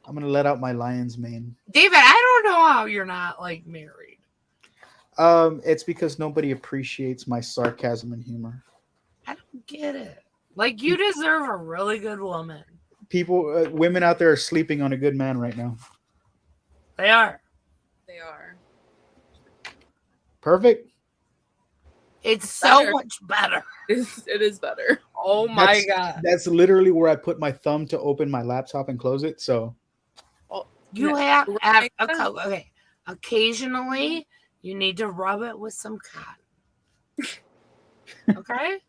Speaker 6: I'm gonna let out my lion's mane.
Speaker 1: David, I don't know how you're not like married.
Speaker 6: It's because nobody appreciates my sarcasm and humor.
Speaker 1: I don't get it. Like you deserve a really good woman.
Speaker 6: People, women out there are sleeping on a good man right now.
Speaker 1: They are.
Speaker 5: they are.
Speaker 6: Perfect.
Speaker 1: It's so
Speaker 5: Better.
Speaker 1: much better.
Speaker 5: It is better.
Speaker 1: Oh my god.
Speaker 6: That's literally where I put my thumb to open my laptop and close it. So
Speaker 1: You
Speaker 5: Yeah.
Speaker 1: have
Speaker 5: Right.
Speaker 1: okay. Occasionally, you need to rub it with some cotton. Okay.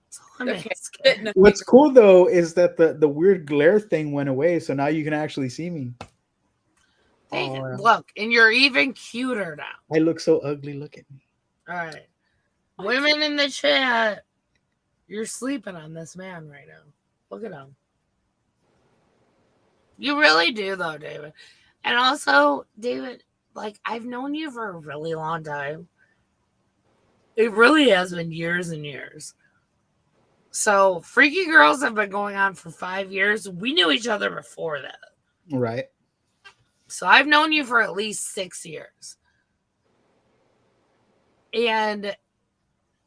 Speaker 1: That's all I'm
Speaker 5: Okay.
Speaker 1: asking.
Speaker 6: what's cool though is that the weird glare thing went away, so now you can actually see me.
Speaker 1: David, look, and you're even cuter now.
Speaker 6: I look so ugly. Look at me.
Speaker 1: All right. Women in the chat, you're sleeping on this man right now. Look at him. You really do, though, David. And also, David, like, I've known you for a really long time. It really has been years and years. So, Freaky Girls have been going on for 5 years. We knew each other before that.
Speaker 6: Right.
Speaker 1: So, I've known you for at least 6 years. And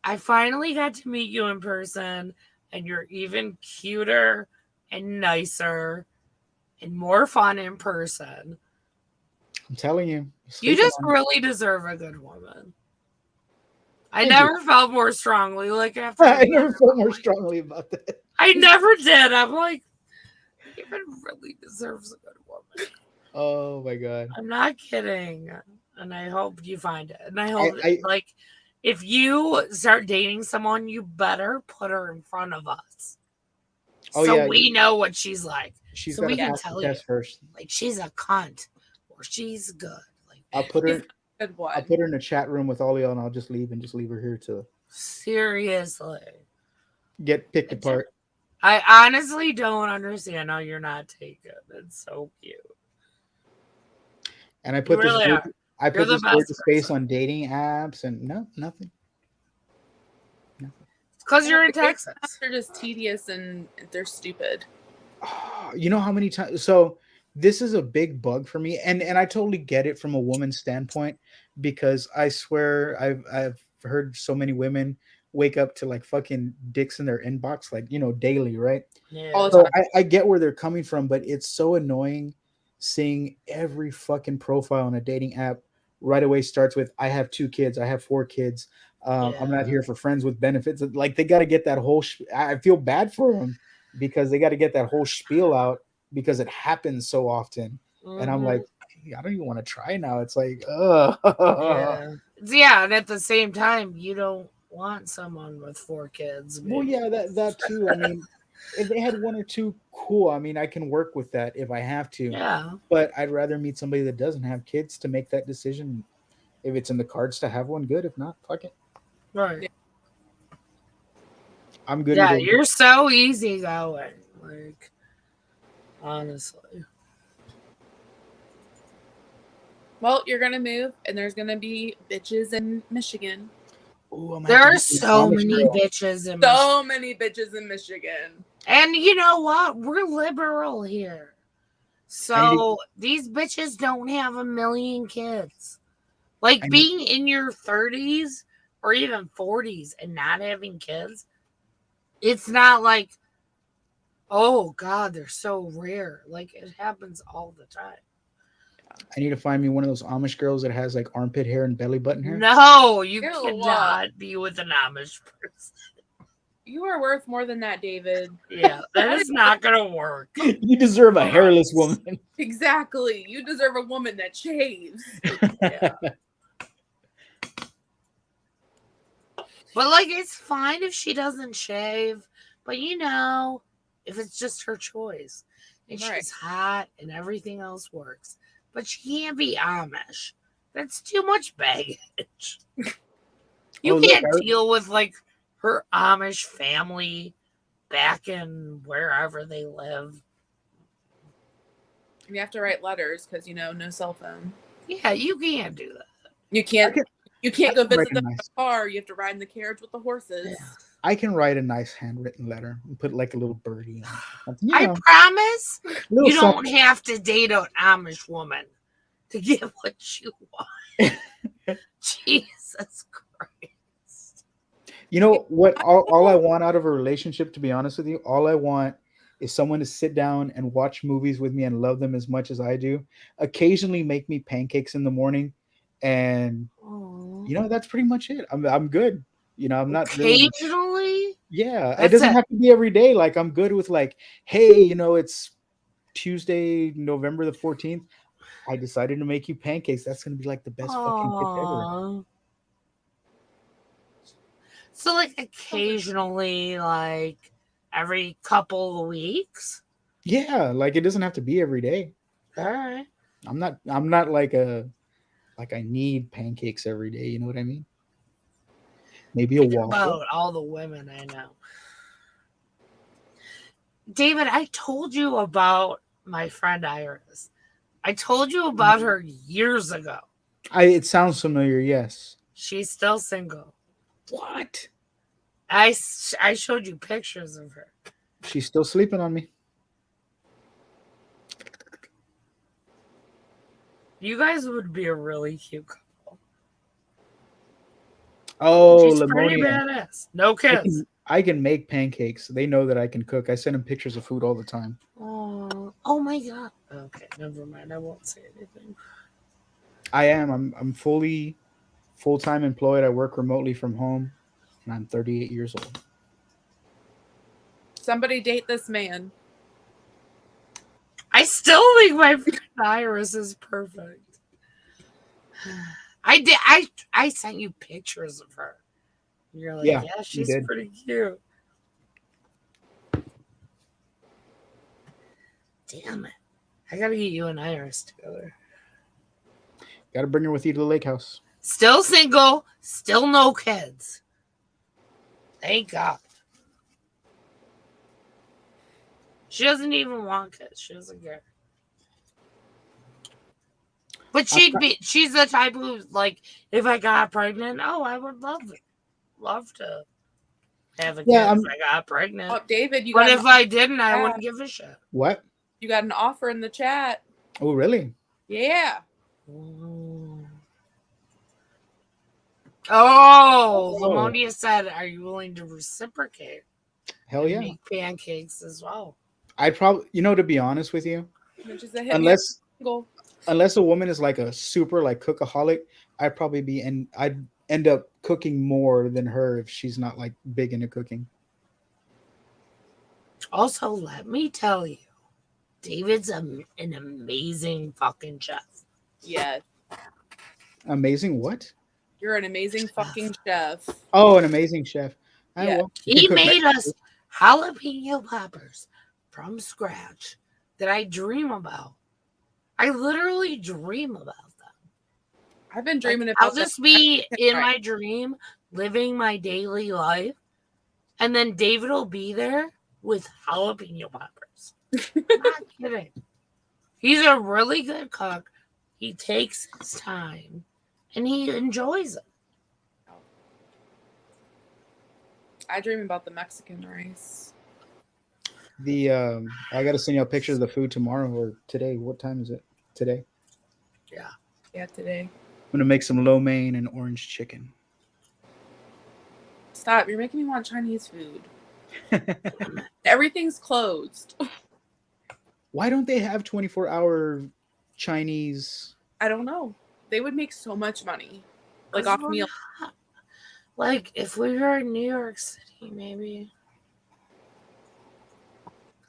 Speaker 1: I finally got to meet you in person, and you're even cuter and nicer and more fun in person.
Speaker 6: I'm telling you.
Speaker 1: You
Speaker 6: Sleeping
Speaker 1: just
Speaker 6: on it.
Speaker 1: really deserve a good woman. I
Speaker 6: Thank
Speaker 1: never felt more strongly like after
Speaker 6: I never felt more strongly about that.
Speaker 1: I never did. I'm like, David really deserves a good woman.
Speaker 6: Oh my god.
Speaker 1: I'm not kidding. And I hope you find it. And I hope
Speaker 6: I-
Speaker 1: like if you start dating someone, you better put her in front of us.
Speaker 6: Oh,
Speaker 1: so
Speaker 6: yeah.
Speaker 1: we know what she's like.
Speaker 6: She's
Speaker 1: So
Speaker 6: got
Speaker 1: we
Speaker 6: to
Speaker 1: can
Speaker 6: pass the
Speaker 1: tell you.
Speaker 6: test first.
Speaker 1: Like she's a cunt or she's good. Like
Speaker 6: I'll put her.
Speaker 5: Good
Speaker 6: I'll
Speaker 5: one.
Speaker 6: put her in a chat room with all y'all, and I'll just leave her here to
Speaker 1: seriously.
Speaker 6: get picked apart.
Speaker 1: I honestly don't understand how you're not taken. It's so cute.
Speaker 6: And I put
Speaker 1: You really
Speaker 6: this.
Speaker 1: are.
Speaker 6: I put
Speaker 1: the
Speaker 6: this
Speaker 1: best
Speaker 6: gorgeous face
Speaker 1: person.
Speaker 6: on dating apps, and no, nothing.
Speaker 1: Because you're in Texas.
Speaker 5: They're just tedious and they're stupid.
Speaker 6: You know how many times? So this is a big bug for me, and I totally get it from a woman's standpoint, because I swear I've heard so many women wake up to like fucking dicks in their inbox, like, you know, daily, right?
Speaker 1: Yeah.
Speaker 5: All the
Speaker 6: So
Speaker 5: time.
Speaker 6: I get where they're coming from, but it's so annoying seeing every fucking profile on a dating app right away starts with, I have 2 kids, I have 4 kids, I'm not
Speaker 1: Yeah.
Speaker 6: here for friends with benefits. Like, they got to get that whole I feel bad for them because they got to get that whole spiel out because it happens so often. And I'm
Speaker 1: Mhm.
Speaker 6: like, I don't even want to try now. It's like, ugh.
Speaker 1: Yeah, and at the same time, you don't want someone with 4 kids.
Speaker 6: Well,
Speaker 1: Maybe.
Speaker 6: yeah, that too. I mean, if they had 1 or 2, cool. I mean, I can work with that if I have to.
Speaker 1: Yeah.
Speaker 6: But I'd rather meet somebody that doesn't have kids to make that decision. If it's in the cards to have one, good. If not, fuck it.
Speaker 1: Right.
Speaker 6: I'm good
Speaker 1: Yeah,
Speaker 6: with it.
Speaker 1: you're so easygoing. Like, honestly.
Speaker 5: Well, you're gonna move, and there's gonna be bitches in Michigan.
Speaker 6: Ooh, I'm
Speaker 1: There
Speaker 6: gonna have
Speaker 1: are
Speaker 6: to meet
Speaker 1: so
Speaker 6: Amish
Speaker 1: many
Speaker 6: girl.
Speaker 1: bitches in
Speaker 5: So many bitches in Michigan.
Speaker 1: And you know what? We're liberal here. So these bitches don't have a million kids. Like
Speaker 6: I need-
Speaker 1: being in your 30s or even 40s and not having kids, it's not like, oh God, they're so rare. Like it happens all the time.
Speaker 6: I need to find me one of those Amish girls that has like armpit hair and belly button hair.
Speaker 1: No, you
Speaker 5: Ew.
Speaker 1: cannot be with an Amish person.
Speaker 5: You are worth more than that, David.
Speaker 1: Yeah, that is not gonna work.
Speaker 6: You deserve a hairless woman.
Speaker 5: Exactly. You deserve a woman that shaves.
Speaker 1: Yeah. But like it's fine if she doesn't shave. But you know, if it's just her choice. And
Speaker 5: Right.
Speaker 1: she's hot and everything else works. But she can't be Amish. That's too much baggage. You
Speaker 6: Oh, look,
Speaker 1: can't deal with like her Amish family back in wherever they live.
Speaker 5: You have to write letters because no cell phone.
Speaker 1: Yeah, you can't do that.
Speaker 5: You can't go
Speaker 6: I can
Speaker 5: visit
Speaker 6: write a
Speaker 5: them in
Speaker 6: nice-
Speaker 5: the car. You have to ride in the carriage with the horses.
Speaker 1: Yeah.
Speaker 6: I can write a nice handwritten letter and put like a little birdie on it. Something,
Speaker 1: I promise
Speaker 6: little
Speaker 1: you don't
Speaker 6: something.
Speaker 1: have to date an Amish woman to get what you want. Jesus Christ.
Speaker 6: You know what? All I want out of a relationship, to be honest with you, all I want is someone to sit down and watch movies with me and love them as much as I do. Occasionally make me pancakes in the morning, and that's pretty much it. I'm good. I'm not really.
Speaker 1: Occasionally?
Speaker 6: Yeah, it
Speaker 1: That's
Speaker 6: doesn't
Speaker 1: it.
Speaker 6: have to be every day. Like I'm good with like, hey, it's Tuesday, November the 14th. I decided to make you pancakes. That's gonna be like the best fucking gift ever.
Speaker 1: Aw. So like occasionally, like every couple of weeks?
Speaker 6: Yeah, like it doesn't have to be every day.
Speaker 1: All right.
Speaker 6: I'm not like I need pancakes every day, you know what I mean? Maybe a
Speaker 1: Think
Speaker 6: waffle.
Speaker 1: about all the women I know. David, I told you about my friend Iris. I told you about her years ago.
Speaker 6: It sounds familiar, yes.
Speaker 1: She's still single.
Speaker 6: What?
Speaker 1: I showed you pictures of her.
Speaker 6: She's still sleeping on me.
Speaker 1: You guys would be a really cute couple.
Speaker 6: Oh,
Speaker 1: She's pretty
Speaker 6: Lamonia.
Speaker 1: badass. No kids.
Speaker 6: I can make pancakes. They know that I can cook. I send them pictures of food all the time.
Speaker 1: Oh my god. Okay, never mind. I won't say anything.
Speaker 6: I am. I'm full-time employed. I work remotely from home, and I'm 38 years old.
Speaker 5: Somebody date this man.
Speaker 1: I still think my friend Iris is perfect. I did. I sent you pictures of her. You're like,
Speaker 6: Yeah,
Speaker 1: yeah
Speaker 6: you
Speaker 1: she's
Speaker 6: did.
Speaker 1: pretty cute. Damn it. I gotta get you and Iris together.
Speaker 6: Got to bring her with you to the lake house.
Speaker 1: Still single, still no kids. Thank God. She doesn't even want kids. She doesn't care. But she's the type who, like, if I got pregnant, I would love to have a kid
Speaker 6: Yeah,
Speaker 1: if I got pregnant.
Speaker 5: Oh, David,
Speaker 1: But if I didn't, I wouldn't give a shit.
Speaker 6: What?
Speaker 5: you got an offer in the chat.
Speaker 6: Oh, really?
Speaker 5: Yeah.
Speaker 1: Oh, Lamonia said, are you willing to reciprocate?
Speaker 6: Hell
Speaker 1: and
Speaker 6: yeah.
Speaker 1: make pancakes as well.
Speaker 6: I'd probably, to be honest with you,
Speaker 5: Which is a hit me up single.
Speaker 6: unless a woman is like a super like cookaholic, I'd end up cooking more than her if she's not like big into cooking.
Speaker 1: Also, let me tell you, David's an amazing fucking chef.
Speaker 5: Yes.
Speaker 6: Amazing what?
Speaker 5: You're an amazing fucking chef.
Speaker 6: Oh, an amazing chef. I
Speaker 5: Yeah.
Speaker 6: will.
Speaker 1: He made us jalapeno poppers from scratch that I dream about. I literally dream about them.
Speaker 5: I've been dreaming
Speaker 1: I'll
Speaker 5: about that.
Speaker 1: just be in
Speaker 5: Right.
Speaker 1: my dream, living my daily life, and then David will be there with jalapeno poppers. I'm not kidding. He's a really good cook. He takes his time, and he enjoys it.
Speaker 5: I dream about the Mexican rice.
Speaker 6: The I gotta send you a picture of the food tomorrow or today. What time is it? Today.
Speaker 5: Yeah, today.
Speaker 6: I'm gonna make some lo mein and orange chicken.
Speaker 5: Stop! You're making me want Chinese food. Everything's closed.
Speaker 6: Why don't they have 24-hour Chinese?
Speaker 5: I don't know. They would make so much money, like
Speaker 1: That's
Speaker 5: off meal.
Speaker 1: what- Like if we were in New York City, maybe.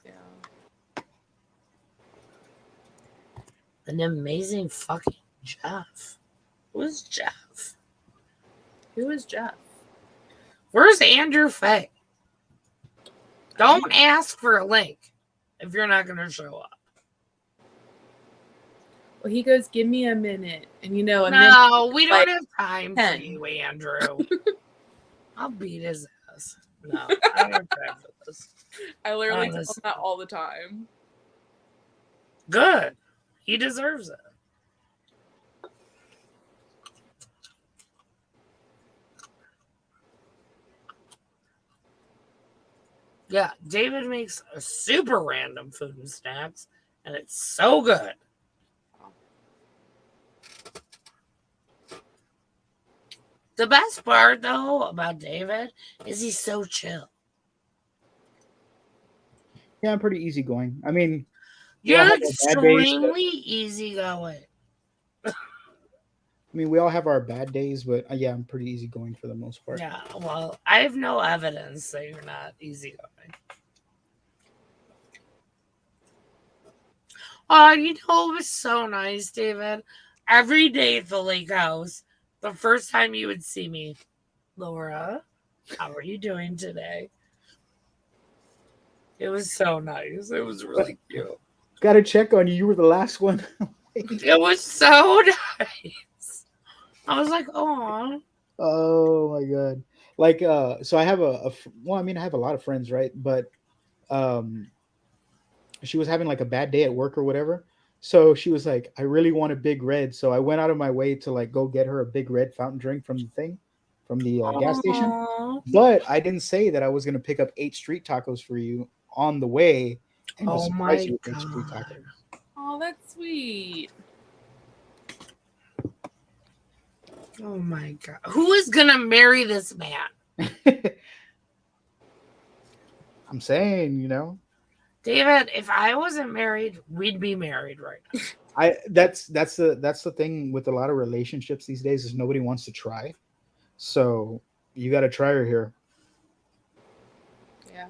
Speaker 5: Yeah.
Speaker 1: An amazing fucking chef. Who's Jeff?
Speaker 5: Who is Jeff?
Speaker 1: Where's Andrew Fay? Don't ask for a link if you're not going to show up.
Speaker 5: Well, he goes, "Give me a minute," and you know,
Speaker 1: No, we don't
Speaker 5: like
Speaker 1: have time
Speaker 5: 10.
Speaker 1: for you, Andrew. I'll beat his ass. No, I don't have time for this.
Speaker 5: I literally tell him
Speaker 1: Honestly.
Speaker 5: that all the time.
Speaker 1: Good. He deserves it. Yeah, David makes a super random food and snacks, and it's so good. The best part, though, about David is he's so chill.
Speaker 6: Yeah, I'm pretty easygoing. I mean,
Speaker 1: You're
Speaker 6: have our bad days, but-
Speaker 1: extremely easygoing.
Speaker 6: I mean, we all have our bad days, but yeah, I'm pretty easygoing for the most part.
Speaker 1: Yeah, well, I have no evidence that you're not easygoing. Oh, you know, it was so nice, David. Every day at the lake house, the first time you would see me, Laura, how are you doing today? It was so nice. It was really cute.
Speaker 6: Got to check on you. You were the last one.
Speaker 1: It was so nice. I was like, oh.
Speaker 6: Oh my god! Like, so I have well, I mean, I have a lot of friends, right? But, she was having like a bad day at work or whatever. So she was like, I really want a Big Red. So I went out of my way to like go get her a Big Red fountain drink from the gas station.
Speaker 1: Aw.
Speaker 6: But I didn't say that I was gonna pick up 8 street tacos for you on the way and
Speaker 1: Oh
Speaker 6: just
Speaker 1: my
Speaker 6: surprise you with 8 street
Speaker 1: God.
Speaker 6: tacos.
Speaker 5: Oh, that's sweet.
Speaker 1: Oh my God. Who is going to marry this man?
Speaker 6: I'm saying, you know,
Speaker 1: David, if I wasn't married, we'd be married right now.
Speaker 6: that's the thing with a lot of relationships these days is nobody wants to try. So you got to try her here.
Speaker 5: Yeah.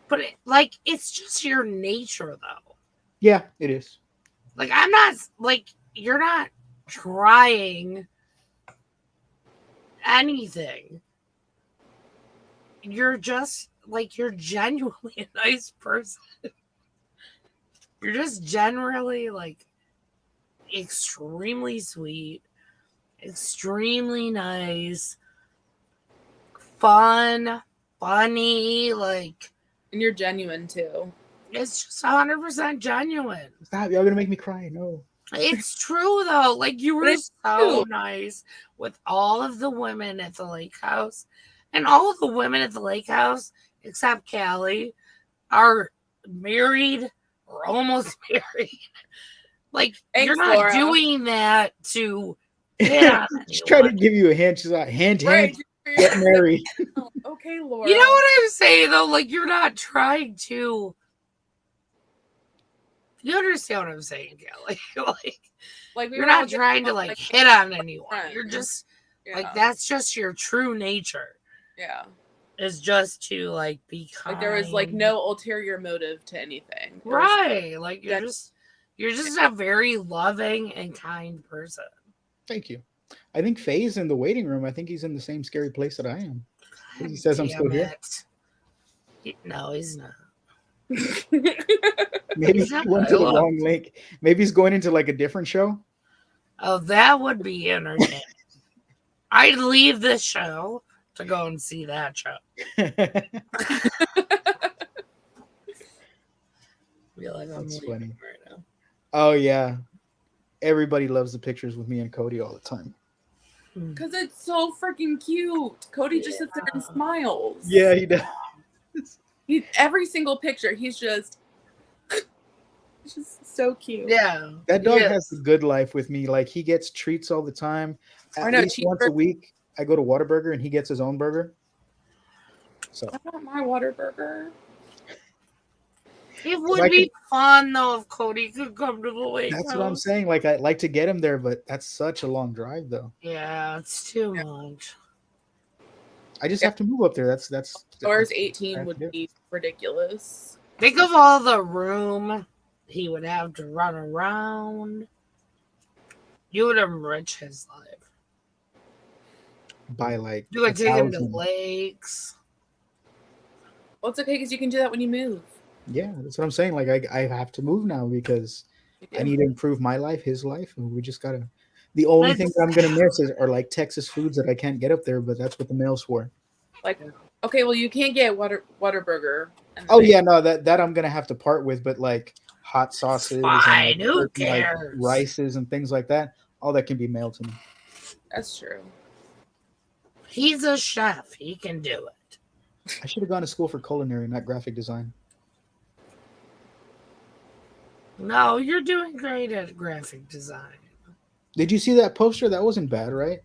Speaker 1: But it's just your nature, though.
Speaker 6: Yeah, it is.
Speaker 1: Like, I'm not, like, you're not trying anything. You're just, like, you're genuinely a nice person. You're just generally, like, extremely sweet, extremely nice, fun, funny, like,
Speaker 5: And you're genuine too.
Speaker 1: it's just 100% genuine.
Speaker 6: Stop! Y'all gonna make me cry. No.
Speaker 1: It's true though. Like you were
Speaker 5: It's
Speaker 1: so
Speaker 5: true.
Speaker 1: nice with all of the women at the lake house, and all of the women at the lake house, except Callie, are married or almost married. Like
Speaker 5: Thanks,
Speaker 1: you're not
Speaker 5: Laura.
Speaker 1: doing that to hit on
Speaker 6: She's trying to
Speaker 1: anyone.
Speaker 6: give you a hint. She's like, hint,
Speaker 5: Right.
Speaker 6: get married.
Speaker 5: Okay, Laura.
Speaker 1: You know what I'm saying though? Like you're not trying to. You understand what I'm saying, Callie?
Speaker 5: Like we
Speaker 1: You're
Speaker 5: were all
Speaker 1: not
Speaker 5: getting
Speaker 1: trying to
Speaker 5: along,
Speaker 1: like hit on anyone. You're
Speaker 5: friends.
Speaker 1: just
Speaker 5: Yeah.
Speaker 1: like that's just your true nature.
Speaker 5: Yeah.
Speaker 1: Is just to like be kind.
Speaker 5: Like there was like no ulterior motive to anything. It was
Speaker 1: right. Like you're
Speaker 5: that-
Speaker 1: just You're just a very loving and kind person.
Speaker 6: Thank you. I think Faye's in the waiting room. I think he's in the same scary place that I am. He
Speaker 1: God
Speaker 6: says I'm still
Speaker 1: damn
Speaker 6: here.
Speaker 1: it. No, he's not.
Speaker 6: Maybe
Speaker 1: Is
Speaker 6: he
Speaker 1: that
Speaker 6: went
Speaker 1: what
Speaker 6: to
Speaker 1: I
Speaker 6: the
Speaker 1: look?
Speaker 6: wrong link. Maybe he's going into like a different show.
Speaker 1: Oh, that would be entertaining. I'd leave this show to go and see that show. Feel like I'm
Speaker 6: That's
Speaker 1: leaving
Speaker 6: funny.
Speaker 1: right now.
Speaker 6: Oh yeah. Everybody loves the pictures with me and Cody all the time.
Speaker 5: Because it's so freaking cute. Cody just sits there and smiles.
Speaker 6: Yeah, he does.
Speaker 5: Every single picture, he's just so cute.
Speaker 1: Yeah.
Speaker 6: That dog
Speaker 1: yes.
Speaker 6: has a good life with me. Like he gets treats all the time. At
Speaker 5: I know,
Speaker 6: least once a week, I go to Whataburger and he gets his own burger. So
Speaker 5: I want my Whataburger.
Speaker 1: It would be fun though if Cody could come to the lake.
Speaker 6: That's what I'm saying. Like I'd like to get him there, but that's such a long drive though.
Speaker 1: Yeah, it's too much.
Speaker 6: I just have to move up there. That's
Speaker 5: Stars 18 would be ridiculous.
Speaker 1: Think of all the room he would have to run around. You would enrich his life.
Speaker 6: by like
Speaker 1: You would take him to
Speaker 6: 1,000.
Speaker 1: lakes.
Speaker 5: Well, it's okay because you can do that when you move.
Speaker 6: Yeah, that's what I'm saying. Like I have to move now because I need to improve my life, his life, and we just gotta. The only thing that I'm gonna miss are like Texas foods that I can't get up there, but that's what the mail's for.
Speaker 5: Like, okay, well, you can't get Whataburger.
Speaker 6: Oh yeah, no, that I'm gonna have to part with, but like hot sauces
Speaker 1: Fine,
Speaker 6: and
Speaker 1: who
Speaker 6: like,
Speaker 1: cares?
Speaker 6: rices and things like that, all that can be mailed to me.
Speaker 5: That's true.
Speaker 1: He's a chef. He can do it.
Speaker 6: I should have gone to school for culinary, not graphic design.
Speaker 1: No, you're doing great at graphic design.
Speaker 6: Did you see that poster? That wasn't bad, right?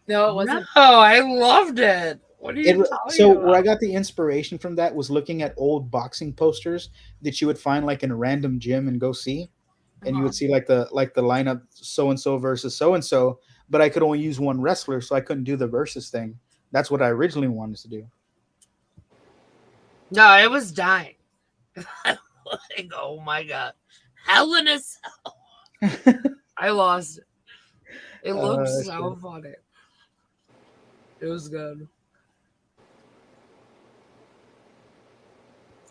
Speaker 5: No, it wasn't.
Speaker 1: No, I loved it. What are you talking
Speaker 6: So
Speaker 1: about?
Speaker 6: where I got the inspiration from that was looking at old boxing posters that you would find like in a random gym and go see, and you would see like the lineup so and so versus so and so, but I could only use one wrestler, so I couldn't do the versus thing. That's what I originally wanted to do.
Speaker 1: No, it was dying. Like, oh my god, Hell in a Cell. I lost it. It looked so funny. It was good.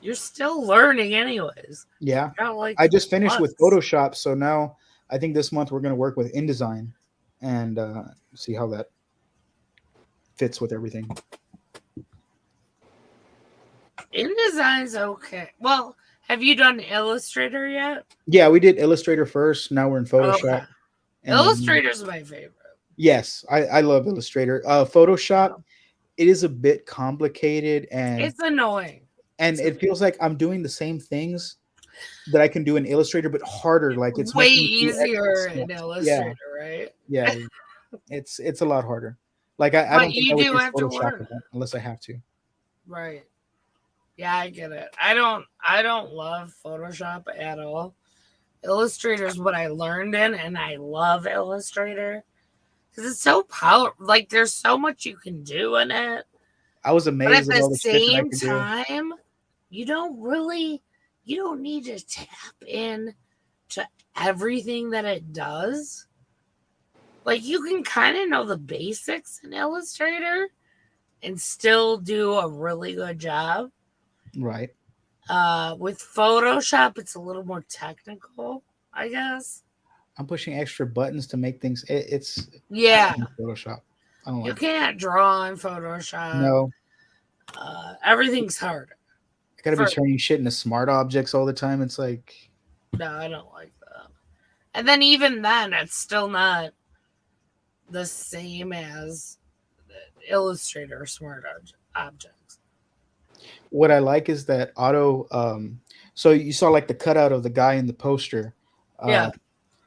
Speaker 1: You're still learning, anyways.
Speaker 6: Yeah,
Speaker 1: Like
Speaker 6: I just finished with
Speaker 1: months.
Speaker 6: Photoshop, so now I think this month we're going to work with InDesign and see how that fits with everything.
Speaker 1: InDesign's okay. Well, have you done Illustrator yet?
Speaker 6: Yeah, we did Illustrator first. Now we're in Photoshop.
Speaker 1: Okay. Illustrator's my favorite.
Speaker 6: Yes, I love Illustrator. Photoshop, it is a bit complicated and
Speaker 1: It's annoying.
Speaker 6: and it feels like I'm doing the same things that I can do in Illustrator, but harder. Like it's
Speaker 1: way
Speaker 6: making me do extra
Speaker 1: easier in
Speaker 6: steps.
Speaker 1: Illustrator, right?
Speaker 6: Yeah, it's a lot harder. Like I
Speaker 1: But
Speaker 6: don't think
Speaker 1: you
Speaker 6: I would
Speaker 1: do
Speaker 6: use
Speaker 1: have to
Speaker 6: Photoshop
Speaker 1: learn
Speaker 6: with that unless I have to.
Speaker 1: Right. Yeah, I get it. I don't love Photoshop at all. Illustrator is what I learned in, and I love Illustrator because it's so powerful. Like there's so much you can do in it.
Speaker 6: I was
Speaker 1: But at
Speaker 6: amazed at all
Speaker 1: the
Speaker 6: the shit that I
Speaker 1: same
Speaker 6: could do.
Speaker 1: time, you don't need to tap in to everything that it does. Like you can kind of know the basics in Illustrator and still do a really good job.
Speaker 6: Right.
Speaker 1: With Photoshop, it's a little more technical, I guess.
Speaker 6: I'm pushing extra buttons to make things. It's
Speaker 1: Yeah.
Speaker 6: Photoshop. I don't
Speaker 1: You
Speaker 6: like it.
Speaker 1: can't draw in Photoshop.
Speaker 6: No,
Speaker 1: Everything's harder.
Speaker 6: I gotta be turning shit into smart objects all the time. It's like
Speaker 1: No, I don't like that. And then even then, it's still not the same as Illustrator Smart Objects.
Speaker 6: what I like is that auto. So you saw like the cutout of the guy in the poster.
Speaker 1: Yeah.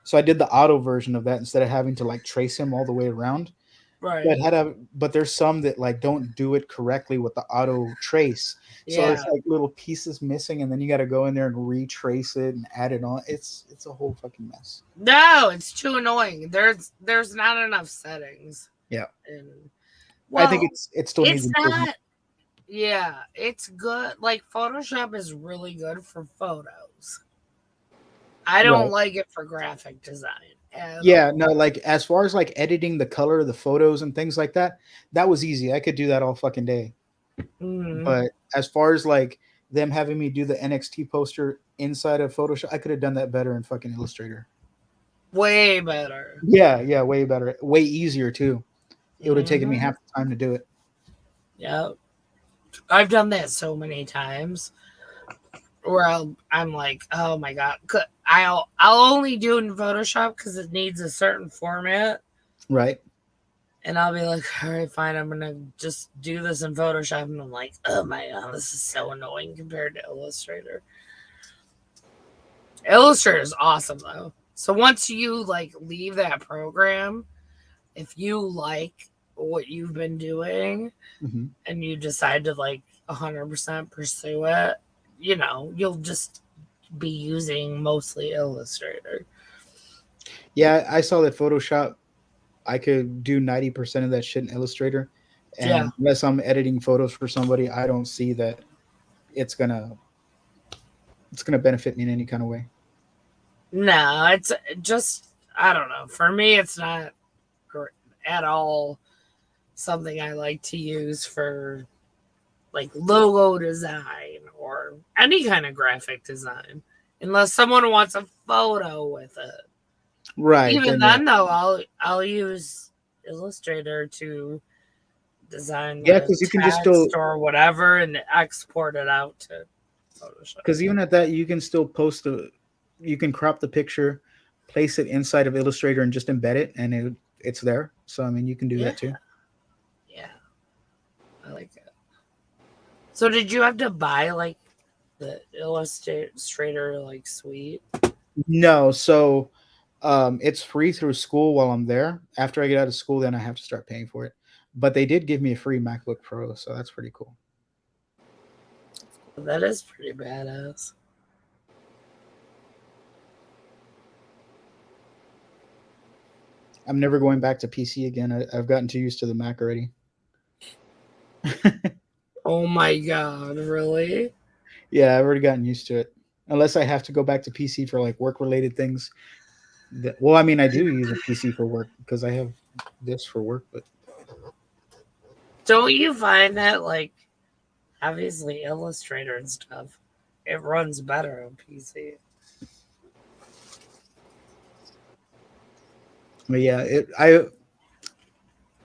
Speaker 6: So I did the auto version of that instead of having to like trace him all the way around.
Speaker 1: Right.
Speaker 6: But there's some that like don't do it correctly with the auto trace. So
Speaker 1: Yeah.
Speaker 6: it's like little pieces missing, and then you got to go in there and retrace it and add it on. It's a whole fucking mess.
Speaker 1: No, it's too annoying. There's not enough settings.
Speaker 6: Yeah.
Speaker 1: And,
Speaker 6: I think it still needs
Speaker 1: it's
Speaker 6: improvement.
Speaker 1: not. Yeah, it's good. Like Photoshop is really good for photos. I don't
Speaker 6: Right.
Speaker 1: like it for graphic design.
Speaker 6: Yeah, no, like as far as like editing the color of the photos and things like that, that was easy. I could do that all fucking day.
Speaker 1: Mhm.
Speaker 6: But as far as like them having me do the NXT poster inside of Photoshop, I could have done that better in fucking Illustrator.
Speaker 1: Way better.
Speaker 6: Yeah, way better, way easier too. It would have taken me
Speaker 1: Mhm.
Speaker 6: half the time to do it.
Speaker 1: Yep. I've done that so many times where I'm like, oh my god, I'll only do it in Photoshop because it needs a certain format,
Speaker 6: Right.
Speaker 1: and I'll be like, all right, fine, I'm gonna just do this in Photoshop, and I'm like, oh my god, this is so annoying compared to Illustrator. Illustrator is awesome though. So once you like leave that program, if you like what you've been doing
Speaker 6: Hmm.
Speaker 1: and you decide to like 100% pursue it, you know, you'll just be using mostly Illustrator.
Speaker 6: Yeah, I saw that Photoshop. I could do 90% of that shit in Illustrator, and
Speaker 1: Yeah.
Speaker 6: unless I'm editing photos for somebody, I don't see that it's gonna benefit me in any kind of way.
Speaker 1: No, it's just, I don't know. For me, it's not at all something I like to use for like logo design or any kind of graphic design, unless someone wants a photo with it.
Speaker 6: Right.
Speaker 1: Even
Speaker 6: Then,
Speaker 1: then, though, I'll use Illustrator to design
Speaker 6: yeah,
Speaker 1: the
Speaker 6: because you can just still,
Speaker 1: text or whatever and export it out to Photoshop.
Speaker 6: because even at that, you can still you can crop the picture, place it inside of Illustrator, and just embed it, and it's there. So I mean, you can do that too.
Speaker 1: Yeah, I like it. So, did you have to buy like the Illustrator like suite?
Speaker 6: No, so it's free through school while I'm there. After I get out of school, then I have to start paying for it. But they did give me a free MacBook Pro, so that's pretty cool.
Speaker 1: That is pretty badass.
Speaker 6: I'm never going back to PC again. I've gotten too used to the Mac already.
Speaker 1: Oh my god, really?
Speaker 6: Yeah, I've already gotten used to it. Unless I have to go back to PC for like work related things. Well, I mean, I do use a PC for work because I have this for work, but
Speaker 1: Don't you find that like obviously Illustrator and stuff, it runs better on PC?
Speaker 6: yeah,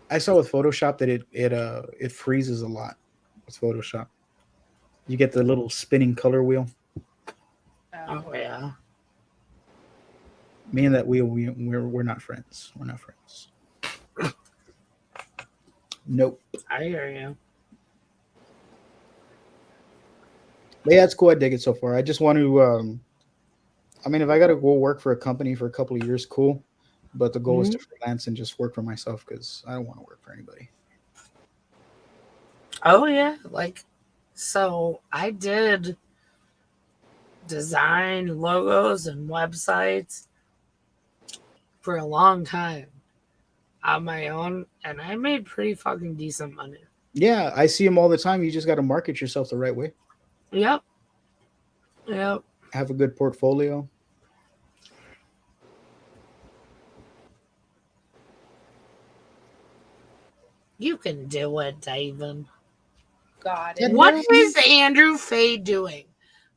Speaker 6: I saw with Photoshop that it freezes a lot with Photoshop. You get the little spinning color wheel.
Speaker 1: Oh yeah.
Speaker 6: Me and that wheel, we're not friends. We're not friends. Nope.
Speaker 1: I hear you.
Speaker 6: But yeah, it's cool. I dig it so far. I just want to. I mean, if I got to go work for a company for a couple of years, cool. But the goal is to freelance and just work for myself because I don't want to work for anybody.
Speaker 1: Oh yeah, like so I did design logos and websites for a long time on my own, and I made pretty fucking decent money.
Speaker 6: Yeah, I see them all the time. You just got to market yourself the right way.
Speaker 1: Yep. Yep.
Speaker 6: Have a good portfolio.
Speaker 1: You can do it, David.
Speaker 5: Got
Speaker 6: Yeah,
Speaker 5: it.
Speaker 1: What is Andrew Faye doing?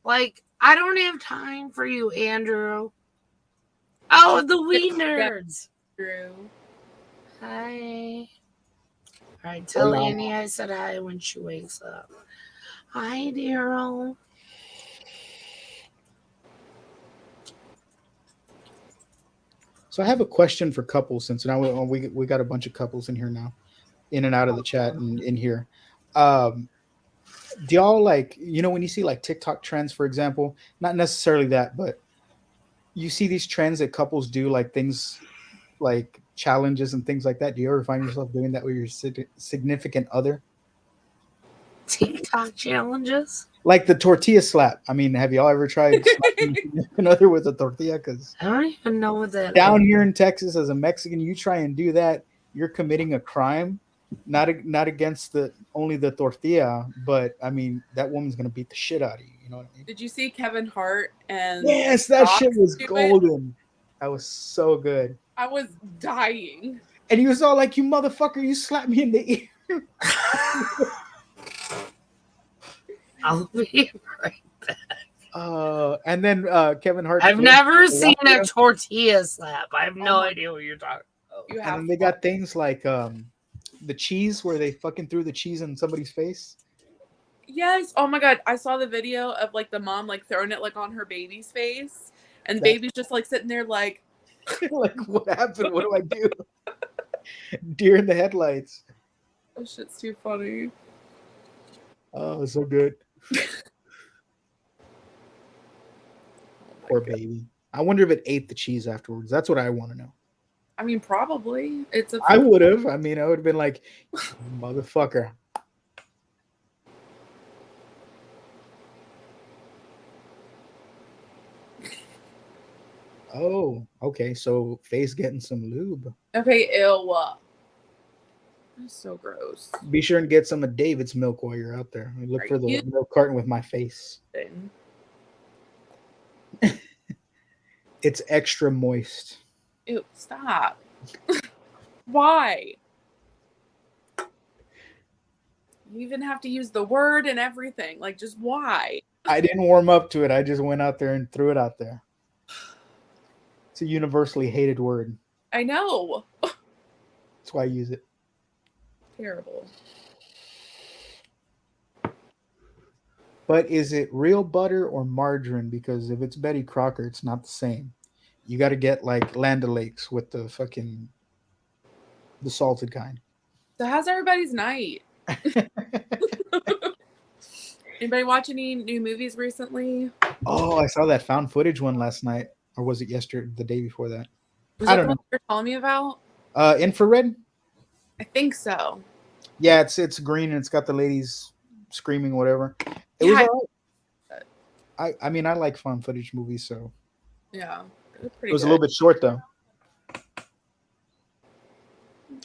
Speaker 1: Like, I don't have time for you, Andrew. Oh, the wee nerds.
Speaker 5: True.
Speaker 1: Hi. All right, tell
Speaker 6: Hola.
Speaker 1: Annie I said hi when she wakes up. Hi, Daryl.
Speaker 6: So I have a question for couples since now we got a bunch of couples in here now, in and out of the chat and in here. Do y'all like, when you see like TikTok trends, for example, not necessarily that, but you see these trends that couples do, like things like challenges and things like that. Do you ever find yourself doing that with your significant other?
Speaker 1: TikTok challenges?
Speaker 6: Like the tortilla slap. I mean, have y'all ever tried slapping your significant other with a tortilla? Because
Speaker 1: I don't even know what that
Speaker 6: down
Speaker 1: is.
Speaker 6: here in Texas, as a Mexican, you try and do that, you're committing a crime. Not against only the tortilla, but I mean that woman's gonna beat the shit out of you. know what I mean?
Speaker 5: Did you see Kevin Hart and
Speaker 6: Yes, that
Speaker 5: Rock
Speaker 6: shit was
Speaker 5: do it?
Speaker 6: golden. That was so good.
Speaker 5: I was dying.
Speaker 6: And he was all like, "You motherfucker, you slapped me in the ear."
Speaker 1: I'll be right.
Speaker 6: And then Kevin Hart.
Speaker 1: I've
Speaker 6: flipped
Speaker 1: never
Speaker 6: the
Speaker 1: seen
Speaker 6: rock
Speaker 1: a tortilla slap. I have no
Speaker 5: Oh my-
Speaker 1: idea what you're talking about.
Speaker 5: You
Speaker 6: And
Speaker 5: have
Speaker 6: then they got things like the cheese where they fucking threw the cheese in somebody's face.
Speaker 5: Yes. Oh my god. I saw the video of like the mom like throwing it like on her baby's face. And the
Speaker 6: That-
Speaker 5: baby's just like sitting there like
Speaker 6: Like, what happened? What do I do? Deer in the headlights.
Speaker 5: oh shit's too funny.
Speaker 6: Oh, so good.
Speaker 5: Oh my
Speaker 6: Poor
Speaker 5: God.
Speaker 6: baby. I wonder if it ate the cheese afterwards. That's what I want to know.
Speaker 5: I mean probably. It's a
Speaker 6: I would have. I mean, I would have been like, motherfucker. Oh, okay. So face getting some lube.
Speaker 5: okay, ew. That's so gross.
Speaker 6: Be sure and get some of David's milk while you're out there. Look
Speaker 5: Are
Speaker 6: for the
Speaker 5: you-
Speaker 6: milk carton with my face. It's extra moist.
Speaker 5: Ew, stop. Why? You even have to use the word and everything. Like, just why?
Speaker 6: I didn't warm up to it. I just went out there and threw it out there. It's a universally hated word.
Speaker 5: I know.
Speaker 6: That's why I use it.
Speaker 5: Terrible.
Speaker 6: But is it real butter or margarine? Because if it's Betty Crocker, it's not the same. You got to get like Land O'Lakes with the salted kind.
Speaker 5: So how's everybody's night? Anybody watch any new movies recently?
Speaker 6: Oh, I saw that found footage one last night. Or was it yesterday, the day before that?
Speaker 5: Was
Speaker 6: I
Speaker 5: that
Speaker 6: don't
Speaker 5: the one you're telling me about?
Speaker 6: Infrared?
Speaker 5: I think so.
Speaker 6: Yeah, it's green and it's got the ladies screaming, whatever. It was
Speaker 5: Yeah,
Speaker 6: all right. I mean, I like found footage movies, so
Speaker 5: Yeah. It was
Speaker 6: it
Speaker 5: pretty
Speaker 6: was
Speaker 5: good.
Speaker 6: a little bit short though.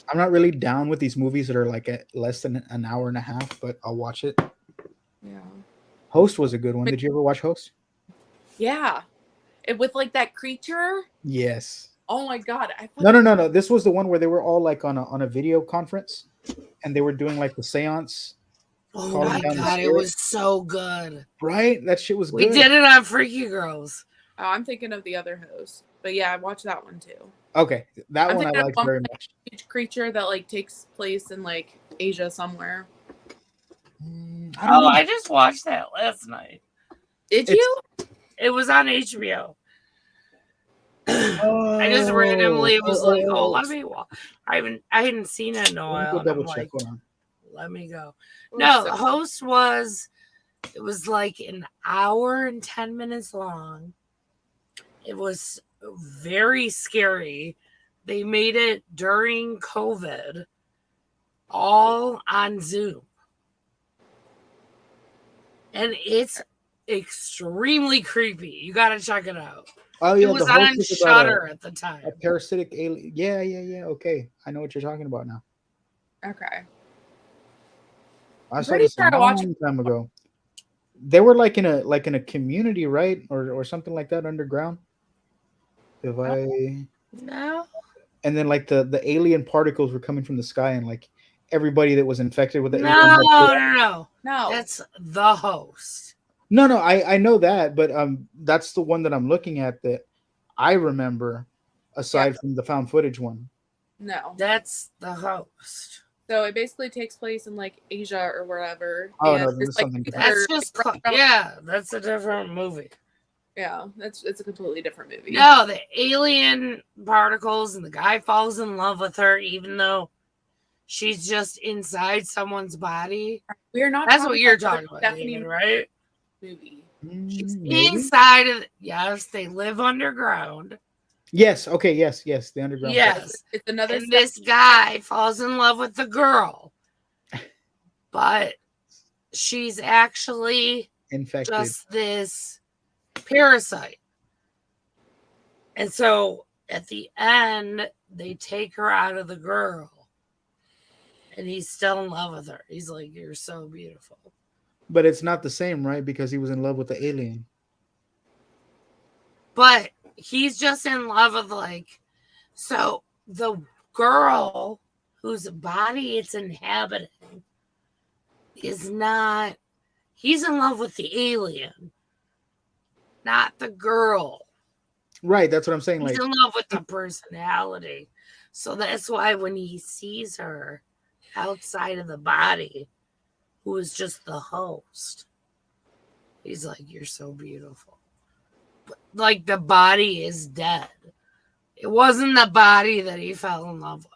Speaker 6: I'm not really down with these movies that are like at less than an hour and a half, but I'll watch it.
Speaker 5: Yeah.
Speaker 6: Host was a good one. Did you ever watch Host?
Speaker 5: Yeah. With like that creature.
Speaker 6: Yes.
Speaker 5: Oh my god.
Speaker 6: No. This was the one where they were all like on a video conference, and they were doing like the seance.
Speaker 1: Oh
Speaker 6: Calling
Speaker 1: my
Speaker 6: down the
Speaker 1: god, it
Speaker 6: spirit.
Speaker 1: was so good.
Speaker 6: Right? That shit was
Speaker 1: We
Speaker 6: good.
Speaker 1: did it on Freaky Girls.
Speaker 5: Oh, I'm thinking of the other host. But yeah, I watched that one too.
Speaker 6: Okay, that
Speaker 5: I'm
Speaker 6: one I
Speaker 5: thinking of
Speaker 6: liked
Speaker 5: one
Speaker 6: very
Speaker 5: with,
Speaker 6: much.
Speaker 5: Huge creature that like takes place in like Asia somewhere.
Speaker 6: I don't know.
Speaker 1: I just watched that last night.
Speaker 5: Did
Speaker 6: It's-
Speaker 5: you?
Speaker 1: It was on HBO. I just randomly was like, "Oh, let me watch." I hadn't seen it in a
Speaker 6: Let me
Speaker 1: while.
Speaker 6: go
Speaker 1: And I'm
Speaker 6: double check.
Speaker 1: like,
Speaker 6: Hold on.
Speaker 1: "Let me go."
Speaker 5: Or
Speaker 1: No,
Speaker 5: so-
Speaker 1: the host was. It was like an hour and 10 minutes long. It was very scary. They made it during COVID, all on Zoom. And it's extremely creepy. You got to check it out.
Speaker 6: Oh
Speaker 1: It
Speaker 6: yeah,
Speaker 1: was
Speaker 6: the host
Speaker 1: on
Speaker 6: is about
Speaker 1: Shudder at the time.
Speaker 6: a parasitic alien. Yeah. Okay, I know what you're talking about now.
Speaker 5: Okay.
Speaker 6: I saw
Speaker 5: pretty
Speaker 6: this
Speaker 5: sure
Speaker 6: a
Speaker 5: I watched
Speaker 6: long time ago. They were like in a community, right, or something like that underground. If I
Speaker 1: No.
Speaker 6: and then like the alien particles were coming from the sky, and like everybody that was infected with the alien.
Speaker 1: No.
Speaker 5: No.
Speaker 1: That's the host.
Speaker 6: No, I know that, but that's the one that I'm looking at that I remember, aside from the found footage one.
Speaker 5: no.
Speaker 1: That's the host.
Speaker 5: So it basically takes place in like Asia or wherever.
Speaker 6: Oh,
Speaker 5: and
Speaker 6: no, then
Speaker 5: it's,
Speaker 6: it's
Speaker 5: like,
Speaker 6: something different.
Speaker 1: That's
Speaker 5: creature,
Speaker 1: just
Speaker 5: like, running around-
Speaker 1: yeah. That's a different movie.
Speaker 5: Yeah, it's a completely different movie.
Speaker 1: No, the alien particles and the guy falls in love with her, even though she's just inside someone's body.
Speaker 5: We're not.
Speaker 1: That's what you're talking about,
Speaker 5: Stephanie
Speaker 1: David, right?
Speaker 5: movie.
Speaker 6: Maybe?
Speaker 1: Inside of yes, they live underground.
Speaker 6: Yes. Okay. Yes. The underground.
Speaker 1: Yes,
Speaker 5: It's another.
Speaker 1: and this guy falls in love with the girl, but she's actually
Speaker 6: Infected.
Speaker 1: just this parasite. And so at the end, they take her out of the girl, and he's still in love with her. He's like, "You're so beautiful."
Speaker 6: But it's not the same, right? Because he was in love with the alien.
Speaker 1: But he's just in love with like, so the girl whose body it's inhabiting is not, he's in love with the alien, not the girl.
Speaker 6: Right, that's what I'm saying.
Speaker 1: He's
Speaker 6: Like,
Speaker 1: in love with the personality. So that's why when he sees her outside of the body, who is just the host, he's like, you're so beautiful. But, like, the body is dead. It wasn't the body that he fell in love with.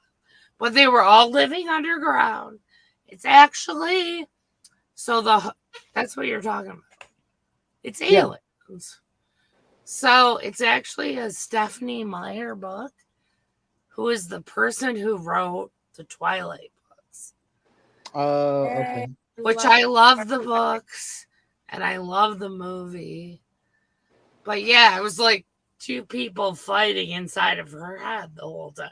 Speaker 1: But they were all living underground. It's actually, that's what you're talking about. It's aliens. Yeah. So it's actually a Stephanie Meyer book, who is the person who wrote the Twilight books.
Speaker 6: Okay.
Speaker 1: Which I love the books and I love the movie. But yeah, it was like two people fighting inside of her head the whole time.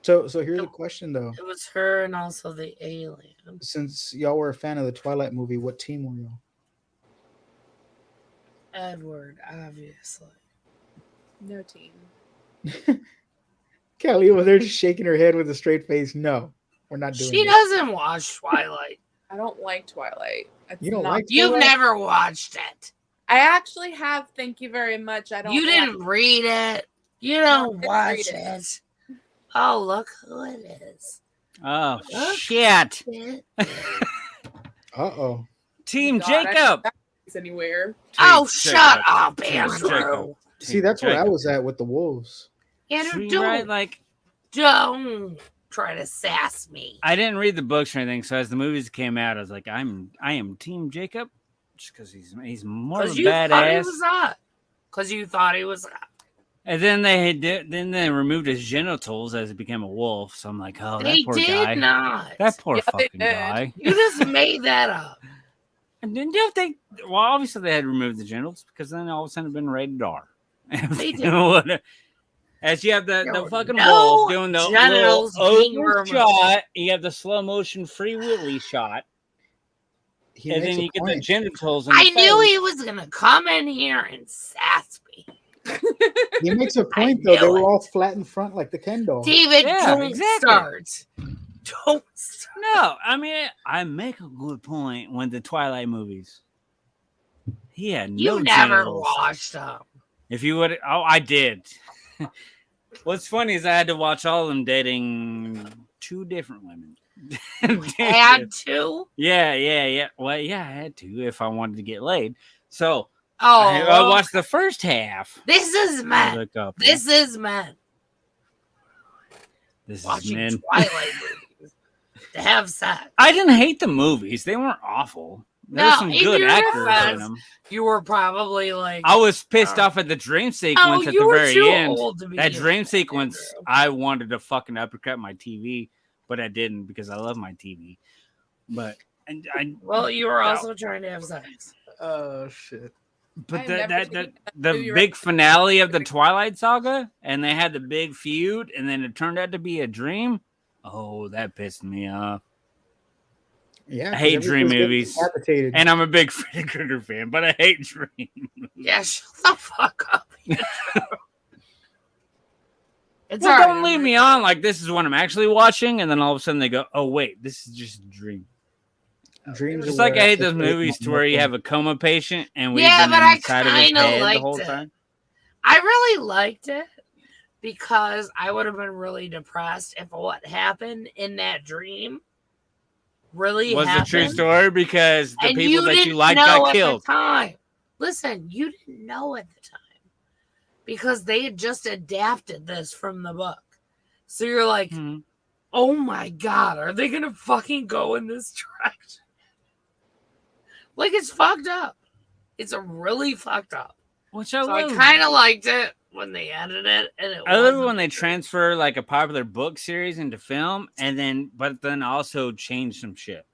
Speaker 6: So here's a question though.
Speaker 1: It was her and also the alien.
Speaker 6: Since y'all were a fan of the Twilight movie, what team were y'all?
Speaker 1: Edward, obviously.
Speaker 5: No team.
Speaker 6: Callie over there just shaking her head with a straight face. No, we're not doing it.
Speaker 1: She doesn't watch Twilight.
Speaker 5: I don't like Twilight.
Speaker 6: You don't like Twilight?
Speaker 1: You've never watched it.
Speaker 5: I actually have. Thank you very much. I don't.
Speaker 1: You didn't read it. You don't watch it. Oh, look who it is.
Speaker 7: Oh, shit.
Speaker 6: Uh-oh.
Speaker 7: Team Jacob.
Speaker 5: Anywhere.
Speaker 1: Oh, shut up, Andrew.
Speaker 6: See, that's where I was at with the wolves.
Speaker 1: Andrew, don't try to sass me.
Speaker 7: I didn't read the books or anything, so as the movies came out, I was like, I am Team Jacob, just because he's more of a badass.
Speaker 1: Because you thought he was hot.
Speaker 7: And then they removed his genitals as he became a wolf. So I'm like, oh, that poor guy. They did
Speaker 1: not.
Speaker 7: That poor fucking guy.
Speaker 1: You just made that up.
Speaker 7: And then you think, well, obviously they had to remove the genitals because then all of a sudden it'd been rated R.
Speaker 1: They did.
Speaker 7: As you have the fucking wolf doing the genitals over shot, you have the slow motion free willy shot. And then you get the genitals.
Speaker 1: I knew he was gonna come in here and sass me.
Speaker 6: He makes a point though. They were all flat in front like the Ken doll.
Speaker 1: David, don't start. Don't start.
Speaker 7: No, I mean I make a good point when the Twilight movies. He had no
Speaker 1: You never
Speaker 7: genitals.
Speaker 1: watched them.
Speaker 7: If you would, I did. What's funny is I had to watch all of them dating two different women.
Speaker 1: Had to?
Speaker 7: Yeah. Well, yeah, I had to if I wanted to get laid. So
Speaker 1: I
Speaker 7: watched the first half.
Speaker 1: This is men. This is men.
Speaker 7: This
Speaker 1: watching
Speaker 7: is men.
Speaker 1: Twilight movies to have sex.
Speaker 7: I didn't hate the movies. They weren't awful. There's some good actors in them.
Speaker 1: You were probably like,
Speaker 7: I was pissed off at the dream sequence at the very end. That dream sequence, I wanted to fucking uppercut my TV, but I didn't because I love my TV. But
Speaker 1: well, you were also trying to have sex.
Speaker 6: Oh shit!
Speaker 7: But the big finale of the Twilight Saga, and they had the big feud, and then it turned out to be a dream. Oh, that pissed me off.
Speaker 6: Yeah,
Speaker 7: I hate dream movies, and I'm a big Freddy Krueger fan, but I hate dream movies.
Speaker 1: Yeah, shut the fuck up.
Speaker 7: Don't leave me on like this is what I'm actually watching, and then all of a sudden they go, "Oh wait, this is just a dream."
Speaker 6: Dreams.
Speaker 7: It's like I hate those movies to where you have a coma patient and we've been inside of his head the whole time.
Speaker 1: I really liked it because I would have been really depressed if what happened in that dream really
Speaker 7: was
Speaker 1: happened.
Speaker 7: A true story because the people that you liked got killed.
Speaker 1: Listen, you didn't know at the time because they had just adapted this from the book. So you're like, oh my God, are they going to fucking go in this direction? Like, it's fucked up. It's really fucked up.
Speaker 7: Which
Speaker 1: I kind of liked it when they edited it. And
Speaker 7: I love it when they transfer like a popular book series into film, but then also change some shit.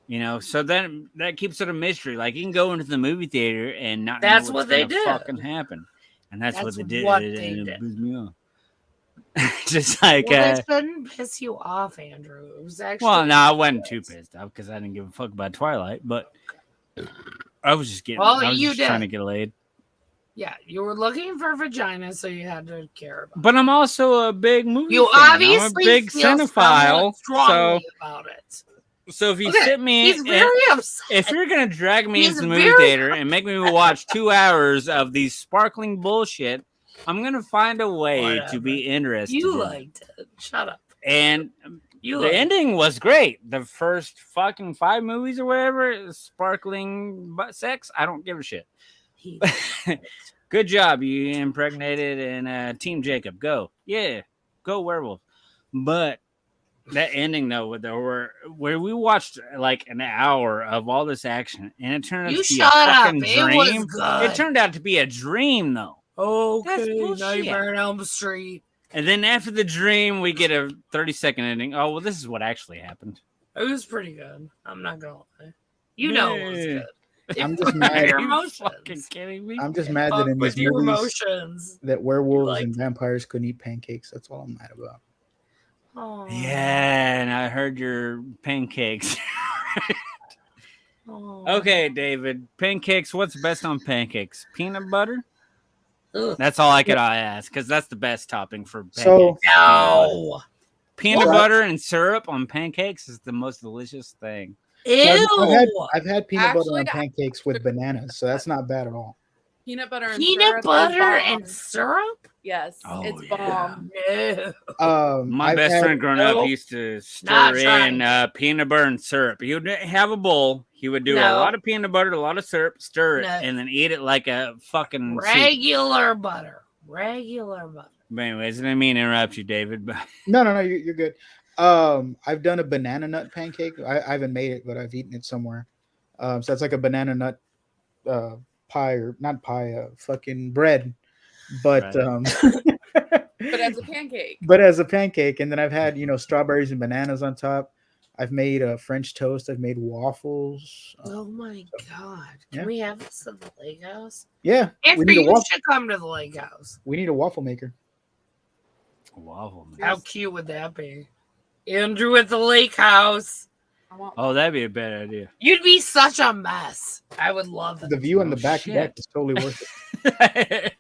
Speaker 7: You know, so then that keeps it a mystery. Like you can go into the movie theater and not.
Speaker 1: That's
Speaker 7: know
Speaker 1: what they did.
Speaker 7: Fucking happen, and that's what they did.
Speaker 1: What they did.
Speaker 7: Me off. Just like,
Speaker 1: Well, that shouldn't piss you off, Andrew. It was actually.
Speaker 7: well, no, I wasn't too pissed off because I didn't give a fuck about Twilight, but I was just getting,
Speaker 1: Well,
Speaker 7: I was
Speaker 1: you
Speaker 7: just trying to
Speaker 1: did.
Speaker 7: get laid.
Speaker 1: Yeah, you were looking for vagina, so you had to care about.
Speaker 7: But I'm also a big movie
Speaker 1: You
Speaker 7: fan.
Speaker 1: obviously
Speaker 7: I'm a big
Speaker 1: feel
Speaker 7: cinephile.
Speaker 1: somewhat strongly about it.
Speaker 7: So if you
Speaker 1: Look at
Speaker 7: sit me,
Speaker 1: He's very upset.
Speaker 7: if you're gonna drag me
Speaker 1: He's
Speaker 7: into the movie
Speaker 1: very
Speaker 7: theater and make me watch 2 hours of these sparkling bullshit, I'm gonna find a way to be interested.
Speaker 1: You
Speaker 7: in it.
Speaker 1: liked it. Shut up.
Speaker 7: And
Speaker 1: You
Speaker 7: the
Speaker 1: liked
Speaker 7: ending was great. The first fucking 5 movies or whatever, sparkling butt sex, I don't give a shit.
Speaker 1: it.
Speaker 7: Good job, you impregnated and Team Jacob. Go, yeah, go werewolf. But that ending though, where we watched like an hour of all this action, and it turned out
Speaker 1: You
Speaker 7: to be a
Speaker 1: shut up.
Speaker 7: fucking
Speaker 1: It was
Speaker 7: dream.
Speaker 1: good.
Speaker 7: It turned out to be a dream though. That's
Speaker 1: Okay,
Speaker 7: bullshit.
Speaker 1: Nightmare on Elm Street.
Speaker 7: And then after the dream, we get a 30-second ending. Oh well, this is what actually happened.
Speaker 1: It was pretty good. I'm not gonna lie. You know it was
Speaker 7: Yeah.
Speaker 1: good.
Speaker 6: I'm just
Speaker 7: Are
Speaker 6: mad.
Speaker 1: Your
Speaker 7: you
Speaker 1: emotions.
Speaker 7: fucking kidding me?
Speaker 6: I'm just mad that
Speaker 1: Fuck
Speaker 6: in
Speaker 1: with
Speaker 6: these
Speaker 1: your
Speaker 6: movies
Speaker 1: emotions.
Speaker 6: that werewolves
Speaker 1: liked
Speaker 6: and
Speaker 1: it.
Speaker 6: vampires couldn't eat pancakes. That's all I'm mad about.
Speaker 1: Aw.
Speaker 7: Yeah, and I heard your pancakes.
Speaker 1: Aw.
Speaker 7: Okay, David, pancakes. What's best on pancakes? Peanut butter?
Speaker 1: Ugh.
Speaker 7: That's all I could ask because that's the best topping for pancakes.
Speaker 6: So
Speaker 1: No.
Speaker 7: Peanut
Speaker 6: What?
Speaker 7: butter and syrup on pancakes is the most delicious thing.
Speaker 1: Ew.
Speaker 6: I've had peanut butter
Speaker 5: Actually,
Speaker 6: on pancakes with bananas, so that's not bad at all.
Speaker 5: Peanut butter and
Speaker 1: Peanut
Speaker 5: syrup is
Speaker 1: butter
Speaker 5: bomb.
Speaker 1: and syrup?
Speaker 5: Yes,
Speaker 7: Oh,
Speaker 5: it's
Speaker 7: yeah.
Speaker 5: bomb.
Speaker 1: No.
Speaker 7: My
Speaker 6: I've
Speaker 7: best
Speaker 6: had-
Speaker 7: friend growing up
Speaker 1: Nope.
Speaker 7: used to
Speaker 1: Not
Speaker 7: stir
Speaker 1: trying.
Speaker 7: in peanut butter and syrup. He would have a bowl. He would do a
Speaker 1: No.
Speaker 7: lot of peanut butter, a lot of syrup, stir it,
Speaker 1: No.
Speaker 7: and then eat it like a fucking soup.
Speaker 1: Regular butter. Regular butter.
Speaker 7: But anyways, I didn't mean to interrupt you, David. But
Speaker 6: No, you're good. I've done a banana nut pancake. I haven't made it, but I've eaten it somewhere. So that's like a banana nut pie, or not pie, fucking bread. But
Speaker 7: Right.
Speaker 5: But as a pancake.
Speaker 6: but as a pancake, and then I've had strawberries and bananas on top. I've made French toast. I've made waffles.
Speaker 1: Oh my god. Can
Speaker 6: yeah.
Speaker 1: we have this at the lake house?
Speaker 6: Yeah,
Speaker 1: Andrew,
Speaker 6: we need a
Speaker 1: you
Speaker 6: waffle.
Speaker 1: should come to the lake house.
Speaker 6: We need a waffle maker.
Speaker 7: waffle. Man.
Speaker 1: How cute would that be? Andrew at the lake house.
Speaker 5: I want
Speaker 7: Oh, that'd be a bad idea.
Speaker 1: You'd be such a mess. I would love it.
Speaker 6: The view on
Speaker 7: Oh,
Speaker 6: the back
Speaker 7: shit.
Speaker 6: deck is totally worth it.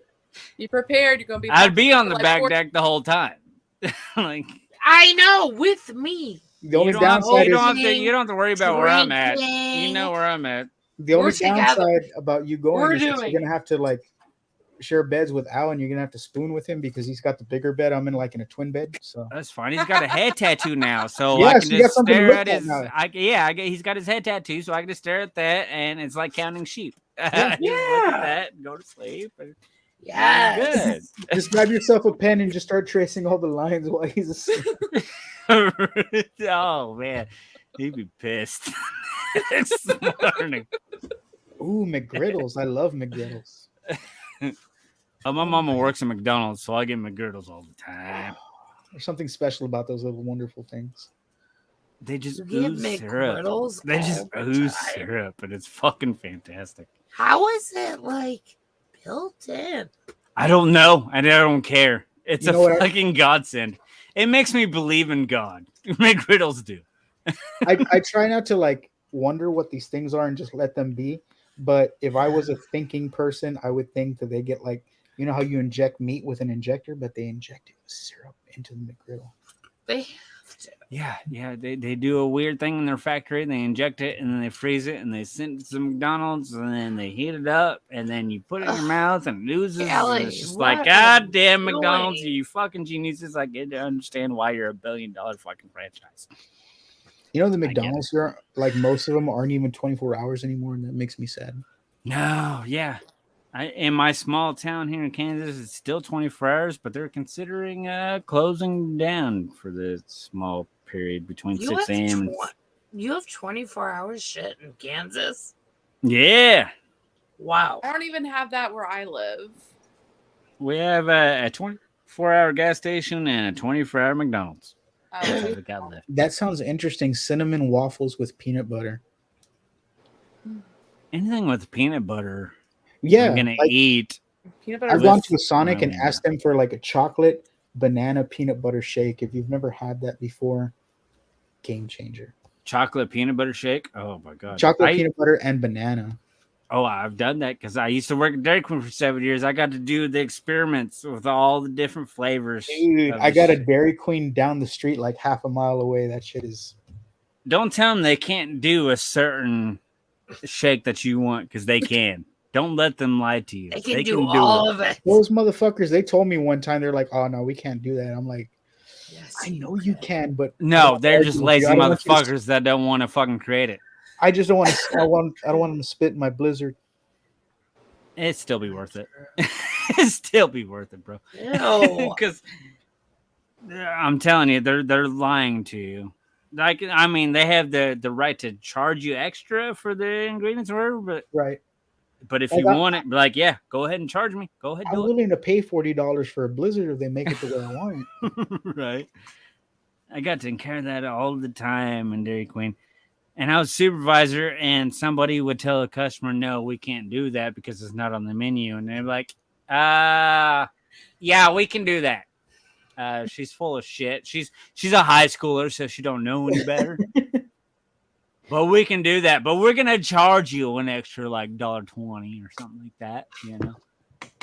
Speaker 5: be prepared. You're gonna be.
Speaker 7: I'd be on the
Speaker 5: like
Speaker 7: back
Speaker 5: 40
Speaker 7: deck the whole time. Like
Speaker 1: I know, with me.
Speaker 6: The only
Speaker 7: you don't, have,
Speaker 6: downside
Speaker 7: you,
Speaker 6: is
Speaker 7: don't have to, you don't have to worry about where I'm at. You
Speaker 1: Drinking.
Speaker 7: know where I'm at.
Speaker 6: the only
Speaker 1: We're together.
Speaker 6: downside about you going
Speaker 1: We're
Speaker 6: is that
Speaker 1: doing
Speaker 6: you're gonna have to like share beds with Al, and you're gonna have to spoon with him because he's got the bigger bed. I'm in like in a twin bed, so
Speaker 7: That's fine. He's got a head tattoo now, so
Speaker 6: Yeah,
Speaker 7: I
Speaker 6: so
Speaker 7: can
Speaker 6: you got
Speaker 7: just
Speaker 6: something to
Speaker 7: stare
Speaker 6: look
Speaker 7: at
Speaker 6: at
Speaker 7: his.
Speaker 6: now.
Speaker 7: He's got his head tattoo, so I can just stare at that, and it's like counting sheep.
Speaker 6: Yeah.
Speaker 7: Just look at that, and go to sleep. And
Speaker 1: Yes.
Speaker 6: just grab yourself a pen and just start tracing all the lines while he's asleep.
Speaker 7: good. Oh man, he'd be pissed. This morning.
Speaker 6: Ooh, McGriddles! I love McGriddles.
Speaker 7: My mama works at McDonald's, so I get McGriddles all the time.
Speaker 6: There's something special about those little wonderful things.
Speaker 7: They just
Speaker 1: You get
Speaker 7: ooze syrup.
Speaker 1: McGriddles
Speaker 7: They just
Speaker 1: all the
Speaker 7: ooze
Speaker 1: time.
Speaker 7: syrup, and it's fucking fantastic.
Speaker 1: How is it like built in?
Speaker 7: I don't know, and I don't care. It's
Speaker 6: You
Speaker 7: a
Speaker 6: know what I-
Speaker 7: fucking godsend. It makes me believe in God. McGriddles do.
Speaker 6: I try not to like wonder what these things are and just let them be. But if I was a thinking person, I would think that they get like, you know how you inject meat with an injector, but they inject it with syrup into the McGriddle.
Speaker 1: They have to.
Speaker 7: Yeah. They do a weird thing in their factory. They inject it and then they freeze it and they send it to McDonald's and then they heat it up and then you put it in your mouth and it oozes.
Speaker 1: Callie,
Speaker 7: And it's just
Speaker 1: what
Speaker 7: like,
Speaker 1: are
Speaker 7: God
Speaker 1: you
Speaker 7: damn McDonald's,
Speaker 1: doing?
Speaker 7: you fucking geniuses. I get to understand why you're $1 billion fucking franchise.
Speaker 6: You know, the
Speaker 7: get it.
Speaker 6: McDonald's here, like most of them aren't even 24 hours anymore, and that makes me sad.
Speaker 7: No, yeah. In my small town here in Kansas, it's still 24 hours, but they're considering closing down for the small period between
Speaker 1: You
Speaker 7: 6
Speaker 1: have,
Speaker 7: a.m. and
Speaker 1: you have 24 hours shit in Kansas?
Speaker 7: yeah.
Speaker 1: Wow.
Speaker 5: I don't even have that where I live.
Speaker 7: We have a 24-hour gas station and a 24-hour McDonald's. That's what we got left.
Speaker 6: That sounds interesting. Cinnamon waffles with peanut butter.
Speaker 7: Anything with peanut butter,
Speaker 6: Yeah,
Speaker 7: I'm gonna
Speaker 6: like,
Speaker 7: eat.
Speaker 5: Peanut butter.
Speaker 6: I've
Speaker 7: with
Speaker 6: gone to a Sonic and
Speaker 7: my-
Speaker 6: asked them for like a chocolate banana peanut butter shake. If you've never had that before, game changer.
Speaker 7: Chocolate peanut butter shake. Oh my god.
Speaker 6: Chocolate peanut butter and banana.
Speaker 7: Oh, I've done that because I used to work at Dairy Queen for 7 years. I got to do the experiments with all the different flavors.
Speaker 6: Dude, I got a Dairy Queen down the street, like half a mile away. That shit is.
Speaker 7: Don't tell them they can't do a certain shake that you want because they can. Don't let them lie to you.
Speaker 1: They can do all of it.
Speaker 6: Those motherfuckers, they told me one time, they're like, oh, no, we can't do that. I'm like,
Speaker 1: Yes,
Speaker 6: I know you can, but
Speaker 7: No, they're just lazy
Speaker 6: I don't want you to-
Speaker 7: motherfuckers that don't want to fucking create it.
Speaker 6: I just don't want to. I don't want them to spit in my blizzard.
Speaker 7: It'd still be worth it. It'd still be worth it, bro.
Speaker 1: Ew.
Speaker 7: Because I'm telling you, they're lying to you. Like, I mean, they have the right to charge you extra for the ingredients or whatever,
Speaker 6: Right.
Speaker 7: but if
Speaker 6: Like,
Speaker 7: you want it, like, yeah, go ahead and charge me. Go ahead,
Speaker 6: I'm
Speaker 7: do
Speaker 6: willing to pay $40 for a blizzard if they make it the way I want it.
Speaker 7: it. Right. I got to encounter that all the time in Dairy Queen. And I was supervisor, and somebody would tell a customer, no, we can't do that because it's not on the menu. And they're like, yeah, we can do that. She's full of shit. She's a high schooler, so she don't know any better. But we can do that. But we're gonna charge you an extra like $1.20 or something like that. You know,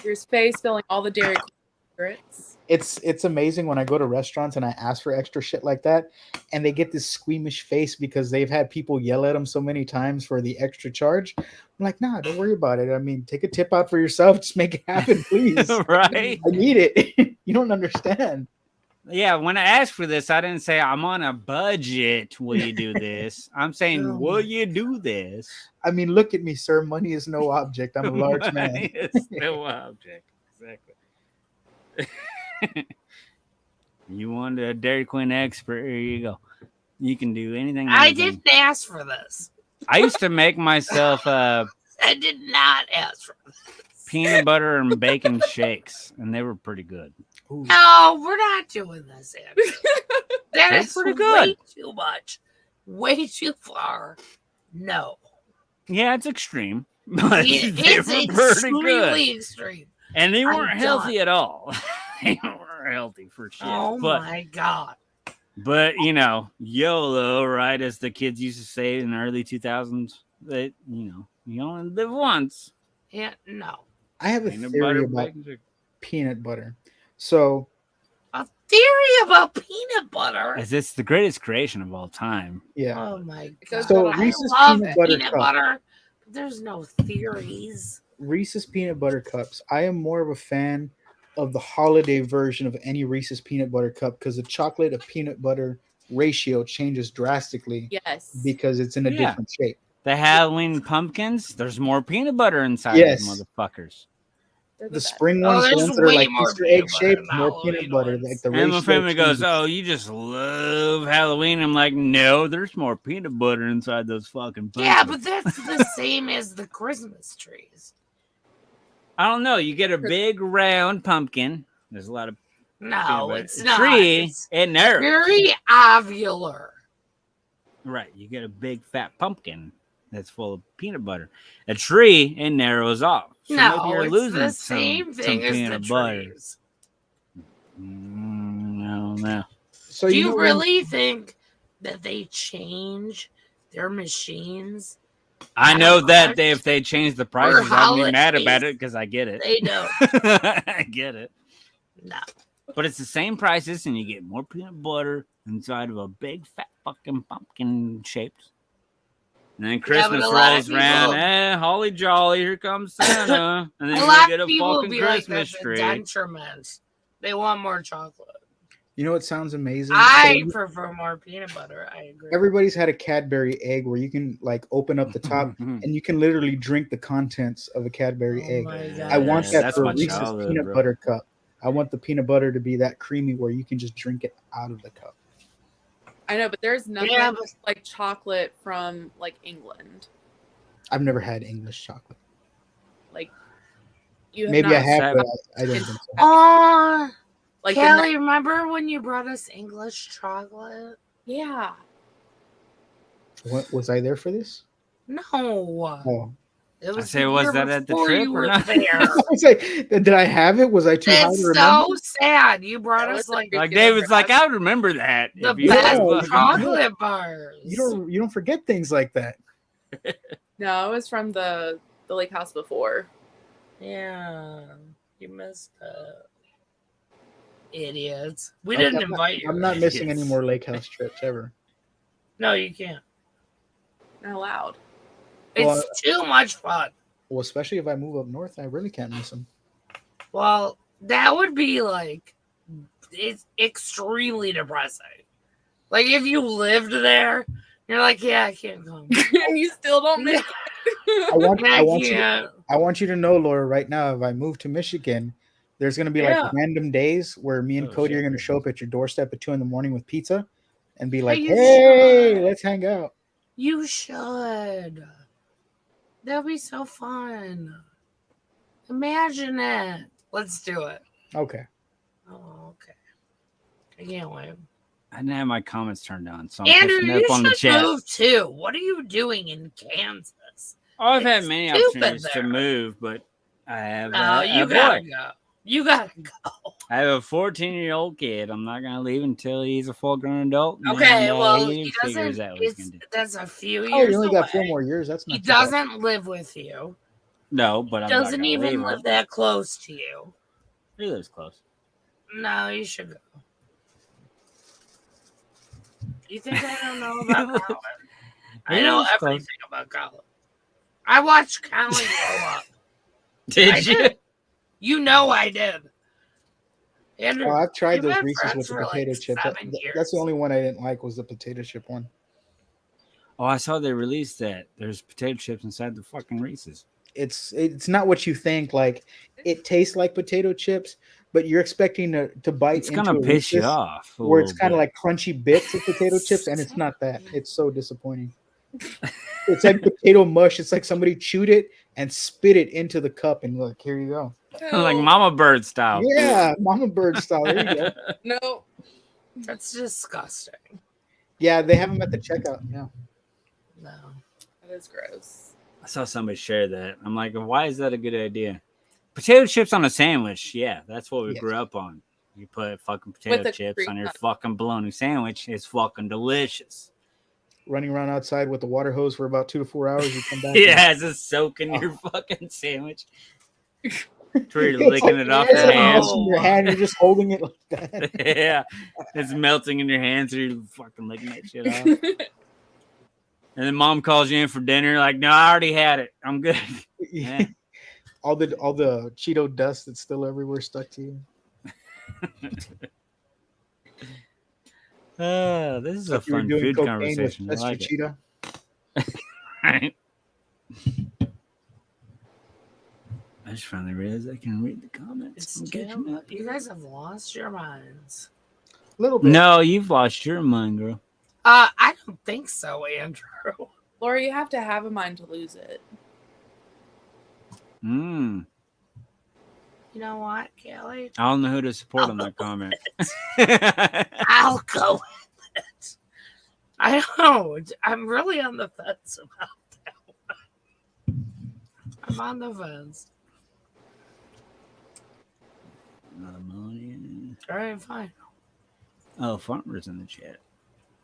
Speaker 5: Your space filling all the Dairy Queen secrets.
Speaker 6: It's amazing when I go to restaurants and I ask for extra shit like that, and they get this squeamish face because they've had people yell at them so many times for the extra charge. I'm like, nah, don't worry about it. I mean, take a tip out for yourself. Just make it happen, please.
Speaker 7: right?
Speaker 6: I need it. You don't understand.
Speaker 7: Yeah. When I asked for this, I didn't say I'm on a budget. Will you do this? I'm saying, will you do this?
Speaker 6: I mean, look at me, sir. Money is no object. I'm a large man.
Speaker 7: It's no object. Exactly. You want a Dairy Queen expert? Here you go. You can do anything.
Speaker 1: I didn't ask for this.
Speaker 7: I used to make myself
Speaker 1: I did not ask for this.
Speaker 7: peanut butter and bacon shakes, and they were pretty good.
Speaker 6: Ooh.
Speaker 1: No, we're not doing this, Andrew. That
Speaker 7: They're
Speaker 1: is
Speaker 7: pretty
Speaker 1: way
Speaker 7: good.
Speaker 1: too much. Way too far. No.
Speaker 7: Yeah, it's extreme, but
Speaker 1: It
Speaker 7: they
Speaker 1: is
Speaker 7: were pretty good.
Speaker 1: extremely extreme.
Speaker 7: And they
Speaker 1: I'm
Speaker 7: weren't healthy at all. They weren't healthy for shit.
Speaker 1: Oh
Speaker 7: but,
Speaker 1: my God.
Speaker 7: But, you know, YOLO, right? As the kids used to say in the early 2000s, that, you only live once.
Speaker 1: Yeah, no.
Speaker 6: I have a
Speaker 7: Peanut
Speaker 6: theory
Speaker 7: butter,
Speaker 6: about
Speaker 7: bacon shake.
Speaker 6: peanut butter. So
Speaker 1: A theory about peanut butter.
Speaker 7: As it's the greatest creation of all time.
Speaker 6: yeah.
Speaker 1: Oh my
Speaker 5: goes
Speaker 1: God.
Speaker 6: So
Speaker 1: I
Speaker 6: Reese's
Speaker 1: love
Speaker 6: peanut butter
Speaker 1: peanut
Speaker 6: cup.
Speaker 1: butter. But there's no theories.
Speaker 6: Reese's peanut butter cups. I am more of a fan of the holiday version of any Reese's peanut butter cup because the chocolate to peanut butter ratio changes drastically
Speaker 5: Yes.
Speaker 6: because it's in a
Speaker 7: Yeah.
Speaker 6: different shape.
Speaker 7: The Halloween pumpkins, there's more peanut butter inside
Speaker 6: Yes.
Speaker 7: those motherfuckers.
Speaker 5: They're
Speaker 6: The
Speaker 5: best.
Speaker 6: spring
Speaker 1: Oh,
Speaker 6: ones, the
Speaker 1: there's
Speaker 6: ones that are
Speaker 1: way
Speaker 6: like
Speaker 1: more
Speaker 6: Easter
Speaker 1: peanut
Speaker 6: egg
Speaker 1: butter
Speaker 6: shaped,
Speaker 1: than
Speaker 6: more
Speaker 1: Halloween
Speaker 6: peanut butter.
Speaker 1: ones.
Speaker 6: Like the
Speaker 7: And my
Speaker 6: ratio
Speaker 7: family goes,
Speaker 6: changes.
Speaker 7: "Oh, you just love Halloween." I'm like, "No, there's more peanut butter inside those fucking pumpkins."
Speaker 1: Yeah, but that's the same as the Christmas trees.
Speaker 7: I don't know. You get a big round pumpkin. There's a lot of peanut
Speaker 1: No,
Speaker 7: butter.
Speaker 1: it's
Speaker 7: A
Speaker 1: not.
Speaker 7: tree
Speaker 1: It's
Speaker 7: and there.
Speaker 1: very ovular.
Speaker 7: Right. You get a big fat pumpkin that's full of peanut butter. A tree it narrows off. So maybe
Speaker 1: No,
Speaker 7: you're
Speaker 1: it's
Speaker 7: losing
Speaker 1: the
Speaker 7: some
Speaker 1: same thing as the
Speaker 7: peanut butter.
Speaker 1: trees.
Speaker 7: I don't know.
Speaker 6: So
Speaker 1: Do
Speaker 6: know
Speaker 1: you
Speaker 6: when-
Speaker 1: really think that they change their machines?
Speaker 7: I
Speaker 1: How
Speaker 7: know that
Speaker 1: much?
Speaker 7: if they change the prices, I'll be mad about it because I get it.
Speaker 1: They don't.
Speaker 7: I get it.
Speaker 1: No.
Speaker 7: But it's the same prices, and you get more peanut butter inside of a big fat fucking pumpkin shaped. And then Christmas
Speaker 1: but a lot of
Speaker 7: rolls around.
Speaker 1: people-
Speaker 7: Holly jolly, here comes Santa. And then
Speaker 1: A
Speaker 7: you
Speaker 1: lot
Speaker 7: get
Speaker 1: of
Speaker 7: a
Speaker 1: people will
Speaker 7: fucking
Speaker 1: be like,
Speaker 7: Christmas
Speaker 1: that's a
Speaker 7: tree.
Speaker 1: detriment. They want more chocolate.
Speaker 6: You know what sounds amazing?
Speaker 1: I
Speaker 6: So
Speaker 1: prefer more peanut butter. I agree.
Speaker 6: everybody's had a Cadbury egg where you can like open up the top and you can literally drink the contents of a Cadbury
Speaker 1: Oh
Speaker 6: egg.
Speaker 1: my
Speaker 6: I want
Speaker 1: gosh.
Speaker 6: that
Speaker 7: That's
Speaker 6: for a
Speaker 7: my
Speaker 6: Reese's
Speaker 7: childhood,
Speaker 6: peanut
Speaker 7: bro.
Speaker 6: butter cup. I want the peanut butter to be that creamy where you can just drink it out of the cup.
Speaker 5: I know, but there's nothing
Speaker 1: Yeah, but
Speaker 5: like chocolate from like England.
Speaker 6: I've never had English chocolate.
Speaker 5: Like you have
Speaker 6: Maybe
Speaker 5: not
Speaker 6: I have,
Speaker 7: Seven.
Speaker 6: but I don't think so.
Speaker 1: oh,
Speaker 5: like the
Speaker 1: Callie, remember when you brought us English chocolate?
Speaker 5: yeah.
Speaker 6: What, was I there for this?
Speaker 1: No.
Speaker 6: Oh,
Speaker 1: It was
Speaker 7: say,
Speaker 1: the
Speaker 7: was
Speaker 1: year
Speaker 7: that at the
Speaker 1: before
Speaker 7: trip
Speaker 1: you
Speaker 7: or
Speaker 1: were
Speaker 7: not?
Speaker 1: there.
Speaker 6: I was like, did I have it? Was I too high to
Speaker 1: It's
Speaker 6: remember?
Speaker 1: so sad. You brought
Speaker 5: That
Speaker 1: us
Speaker 5: was a
Speaker 1: like
Speaker 5: big
Speaker 7: Like
Speaker 5: deal
Speaker 7: David's
Speaker 5: for
Speaker 7: like,
Speaker 5: us.
Speaker 7: I would remember that.
Speaker 1: the
Speaker 7: if you
Speaker 1: best
Speaker 7: guys
Speaker 6: Yeah,
Speaker 7: wasn't-
Speaker 1: chocolate bars.
Speaker 6: You don't forget things like that.
Speaker 5: No, it was from the lake house before.
Speaker 1: Yeah, you missed it. Idiots. We
Speaker 6: Like,
Speaker 1: didn't invite you.
Speaker 6: I'm not missing any
Speaker 7: Idiots.
Speaker 6: more lake house trips ever.
Speaker 1: No, you can't.
Speaker 5: Not allowed.
Speaker 1: It's
Speaker 6: Well,
Speaker 1: too much fun.
Speaker 6: Well, especially if I move up north, I really can't miss them.
Speaker 1: Well, that would be like, it's extremely depressing. Like if you lived there, you're like, yeah, I can't come.
Speaker 5: And you still don't make
Speaker 6: I want,
Speaker 1: I
Speaker 6: I want you.
Speaker 1: can't.
Speaker 6: I want you to know, Laura, right now, if I move to Michigan, there's going to be
Speaker 1: Yeah.
Speaker 6: like random days where me and
Speaker 7: Oh,
Speaker 6: Cody
Speaker 7: shit.
Speaker 6: are going to show up at your doorstep at 2 a.m. with pizza and be like,
Speaker 1: you
Speaker 6: hey,
Speaker 1: should.
Speaker 6: let's hang out.
Speaker 1: You should. That'd be so fun. Imagine it. Let's do it.
Speaker 6: Okay.
Speaker 1: Oh, okay. I can't wait.
Speaker 7: I didn't have my comments turned on, so I'm
Speaker 1: Andrew,
Speaker 7: pushing
Speaker 1: you
Speaker 7: up on the
Speaker 1: should
Speaker 7: chat.
Speaker 1: move too. What are you doing in Kansas?
Speaker 7: Oh, I've had
Speaker 1: It's
Speaker 7: many
Speaker 1: stupid
Speaker 7: opportunities
Speaker 1: there.
Speaker 7: to move, but I have
Speaker 1: No,
Speaker 7: a
Speaker 1: you
Speaker 7: boy.
Speaker 1: gotta go. You gotta go.
Speaker 7: I have a 14-year-old kid. I'm not gonna leave until he's a full-grown adult. and,
Speaker 1: Okay, well,
Speaker 7: he
Speaker 1: he
Speaker 7: figures
Speaker 1: doesn't.
Speaker 7: out what he's
Speaker 1: It's,
Speaker 7: gonna do.
Speaker 1: that's a few
Speaker 6: Oh,
Speaker 1: years
Speaker 6: you only got 4
Speaker 1: away.
Speaker 6: more years. That's not
Speaker 1: He
Speaker 6: too bad.
Speaker 1: doesn't live with you.
Speaker 7: No, but I'm
Speaker 1: Doesn't
Speaker 7: not gonna
Speaker 1: even
Speaker 7: leave
Speaker 1: live
Speaker 7: him.
Speaker 1: that close to you.
Speaker 7: He lives close.
Speaker 1: No, you should go. You think I don't know about Colin? I know
Speaker 7: lives close.
Speaker 1: everything about Colin. I watched Callie grow up.
Speaker 7: Did
Speaker 1: I
Speaker 7: you?
Speaker 1: did. You know I did. Andrew,
Speaker 6: Oh, I've tried
Speaker 1: we've
Speaker 6: those
Speaker 1: been
Speaker 6: Reese's
Speaker 1: friends
Speaker 6: with the
Speaker 1: for, like,
Speaker 6: potato chip.
Speaker 1: 7
Speaker 6: That's the
Speaker 1: years.
Speaker 6: only one I didn't like was the potato chip one.
Speaker 7: Oh, I saw they released that. There's potato chips inside the fucking Reese's.
Speaker 6: It's not what you think. Like it tastes like potato chips, but you're expecting to bite
Speaker 7: It's
Speaker 6: into
Speaker 7: gonna
Speaker 6: a
Speaker 7: piss you
Speaker 6: Reese's
Speaker 7: off. a
Speaker 6: where it's
Speaker 7: little
Speaker 6: kind of
Speaker 7: bit.
Speaker 6: like crunchy bits of potato chips, and it's not that. It's so disappointing. It's like potato mush. It's like somebody chewed it and spit it into the cup, and look, here you go.
Speaker 7: like Mama Bird style.
Speaker 6: Yeah, Mama Bird style. There you go.
Speaker 5: No.
Speaker 1: That's disgusting.
Speaker 6: Yeah, they have them at the checkout. Yeah.
Speaker 1: No.
Speaker 5: That is gross.
Speaker 7: I saw somebody share that. I'm like, why is that a good idea? Potato chips on a sandwich. Yeah, that's what we
Speaker 6: Yes.
Speaker 7: grew up on. You put fucking potato
Speaker 5: the
Speaker 7: chips
Speaker 5: cream
Speaker 7: on your
Speaker 5: on.
Speaker 7: fucking bologna sandwich. It's fucking delicious.
Speaker 6: Running around outside with the water hose for about 2 to 4 hours. You come back.
Speaker 7: Yeah, it's just soaking your fucking sandwich. Where you're licking it off
Speaker 1: Ew.
Speaker 7: your hands.
Speaker 6: In your hand, you're just holding it like that.
Speaker 7: Yeah, it's melting in your hands. You're fucking licking that shit off. And then mom calls you in for dinner. Like, no, I already had it. I'm good. Yeah.
Speaker 6: all the Cheeto dust that's still everywhere stuck to you.
Speaker 7: This is a
Speaker 6: Like you were
Speaker 7: fun
Speaker 6: doing
Speaker 7: food
Speaker 6: cocaine
Speaker 7: conversation. I
Speaker 6: with Mr.
Speaker 7: like it.
Speaker 6: Cheetah.
Speaker 7: Right? I just finally realized I can read the comments.
Speaker 1: It's
Speaker 7: I'm catching
Speaker 1: too,
Speaker 7: up.
Speaker 1: you guys have lost your minds.
Speaker 6: A little bit.
Speaker 7: No, you've lost your mind, girl.
Speaker 1: I don't think so, Andrew.
Speaker 5: Laura, you have to have a mind to lose it.
Speaker 7: Mm.
Speaker 1: You know what, Callie?
Speaker 7: I don't know who to support on that comment.
Speaker 1: I'll go with it. I know. I'm really on the fence about that one. I'm on the fence.
Speaker 7: Not a million.
Speaker 1: All right, fine.
Speaker 7: Oh, Farmer's in the chat.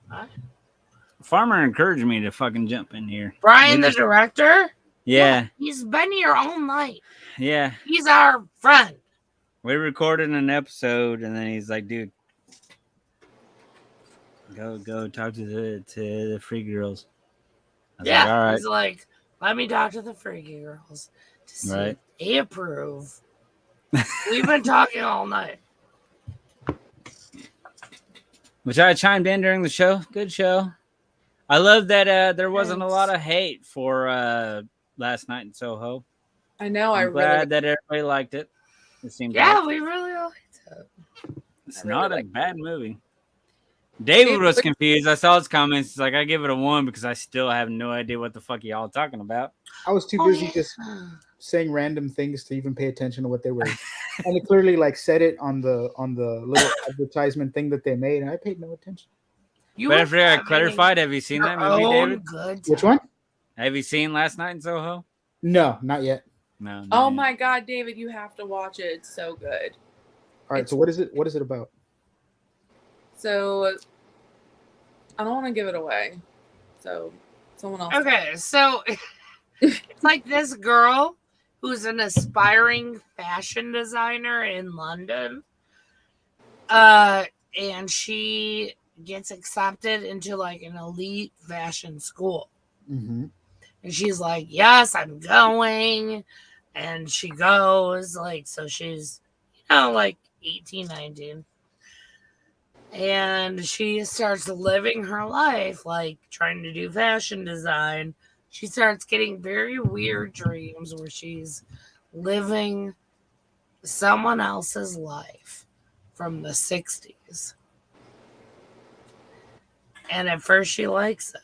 Speaker 1: What?
Speaker 7: Farmer encouraged me to fucking jump in here.
Speaker 1: Brian,
Speaker 7: We
Speaker 1: the
Speaker 7: just-
Speaker 1: director?
Speaker 7: Yeah,
Speaker 1: He's been here all night.
Speaker 7: yeah.
Speaker 1: He's our friend.
Speaker 7: We recorded an episode, and then he's like, "Dude, go talk to the free girls." I was
Speaker 1: Yeah.
Speaker 7: like, all right,
Speaker 1: He's like, let me talk to the freaky girls to see
Speaker 7: Right.
Speaker 1: if they approve. We've been talking all night.
Speaker 7: which I chimed in during the show. Good show. I love that there wasn't a
Speaker 1: Thanks.
Speaker 7: lot of hate for last night in Soho.
Speaker 5: I know. I
Speaker 7: I'm glad
Speaker 5: really.
Speaker 7: that everybody liked it. It seemed
Speaker 1: Yeah,
Speaker 7: like
Speaker 1: we really liked it.
Speaker 7: it's
Speaker 5: I really
Speaker 7: not a
Speaker 5: liked
Speaker 7: bad movie. David
Speaker 5: David
Speaker 7: was
Speaker 5: was-
Speaker 7: confused. I saw his comments. He's like, I give it a 1 because I still have no idea what the fuck y'all talking about.
Speaker 6: I was too
Speaker 1: Oh,
Speaker 6: busy
Speaker 1: yeah.
Speaker 6: just saying random things to even pay attention to what they were. And it clearly like said it on the little advertisement thing that they made, and I paid no attention.
Speaker 1: You
Speaker 7: But
Speaker 1: were
Speaker 7: after I
Speaker 1: having
Speaker 7: clarified, have you seen that
Speaker 1: your
Speaker 7: movie,
Speaker 1: own
Speaker 7: David?
Speaker 1: Good
Speaker 6: Which
Speaker 1: time.
Speaker 6: one?
Speaker 7: Have you seen Last Night in Soho?
Speaker 6: No, not yet.
Speaker 7: No. not
Speaker 5: Oh
Speaker 7: yet.
Speaker 5: my God, David, you have to watch it. It's so good.
Speaker 6: All right.
Speaker 5: It's-
Speaker 6: So what is it? What is it about?
Speaker 5: So I don't want to give it away. So someone else.
Speaker 1: Okay, so it's like this girl who's an aspiring fashion designer in London. And she gets accepted into like an elite fashion school.
Speaker 6: Mm-hmm.
Speaker 1: And she's like, yes, I'm going. And she goes, like, so she's, like 18, 19. And she starts living her life, like trying to do fashion design. She starts getting very weird dreams where she's living someone else's life from the 60s. And at first she likes it.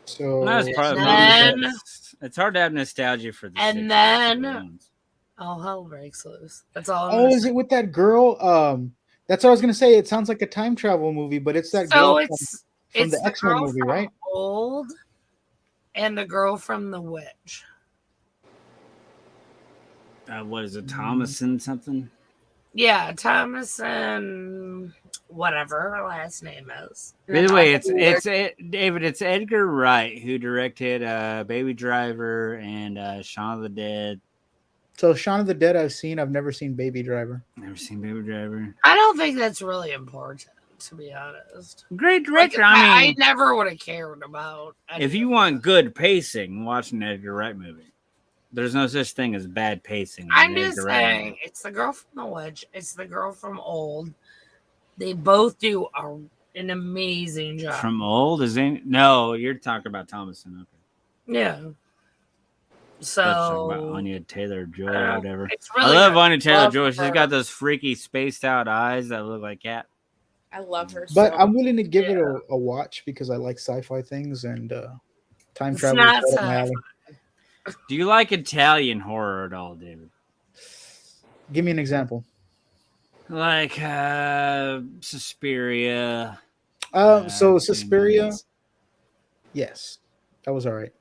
Speaker 6: So
Speaker 7: That's probably
Speaker 1: then-
Speaker 7: it's hard to have nostalgia for the
Speaker 1: And
Speaker 7: 60s
Speaker 1: then-
Speaker 7: ones.
Speaker 1: Oh, hell breaks loose. That's all I'm
Speaker 6: oh,
Speaker 1: gonna
Speaker 6: is
Speaker 1: say.
Speaker 6: it with that girl? That's what I was gonna say. It sounds like a time travel movie, but it's that
Speaker 1: So
Speaker 6: girl
Speaker 1: it's
Speaker 6: from the
Speaker 1: the
Speaker 6: X-Men
Speaker 1: girl
Speaker 6: movie,
Speaker 1: from
Speaker 6: right?
Speaker 1: Old and the girl from The Witch.
Speaker 7: What is it, Thomason something?
Speaker 1: Yeah, Thomas and whatever her last name is.
Speaker 7: By the way, David. It's Edgar Wright who directed Baby Driver and Shaun of the Dead.
Speaker 6: So Shaun of the Dead, I've seen. I've never seen Baby Driver.
Speaker 7: Never seen Baby Driver.
Speaker 1: I don't think that's really important, to be honest.
Speaker 7: Great director.
Speaker 1: Like,
Speaker 7: I
Speaker 1: I
Speaker 7: mean,
Speaker 1: never would have cared about.
Speaker 7: if you want good pacing, watch an Edgar Wright movie. There's no such thing as bad pacing. in
Speaker 1: I'm
Speaker 7: an
Speaker 1: just
Speaker 7: Edgar Wright
Speaker 1: saying,
Speaker 7: movie.
Speaker 1: it's the girl from The Witch. It's the girl from Old. They both do an amazing job.
Speaker 7: From Old is in no, you're talking about Thomason. Okay,
Speaker 1: Yeah.
Speaker 7: so talking about
Speaker 1: So
Speaker 7: Anya Taylor-Joy
Speaker 1: uh,
Speaker 7: or whatever.
Speaker 1: it's
Speaker 7: I
Speaker 1: really
Speaker 7: love
Speaker 1: good.
Speaker 7: Anya Taylor-Joy.
Speaker 5: Love
Speaker 7: She's
Speaker 5: her.
Speaker 7: got those freaky spaced out eyes that look like cat.
Speaker 5: I love her
Speaker 6: But
Speaker 5: so
Speaker 6: I'm willing to give it
Speaker 1: Yeah.
Speaker 6: a watch because I like sci-fi things and time
Speaker 1: It's
Speaker 6: travel.
Speaker 1: not
Speaker 6: is right up my
Speaker 1: sci-fi.
Speaker 6: alley.
Speaker 7: Do you like Italian horror at all, David?
Speaker 6: Give me an example.
Speaker 7: Like Suspiria.
Speaker 6: So Suspiria, yes, that was all right.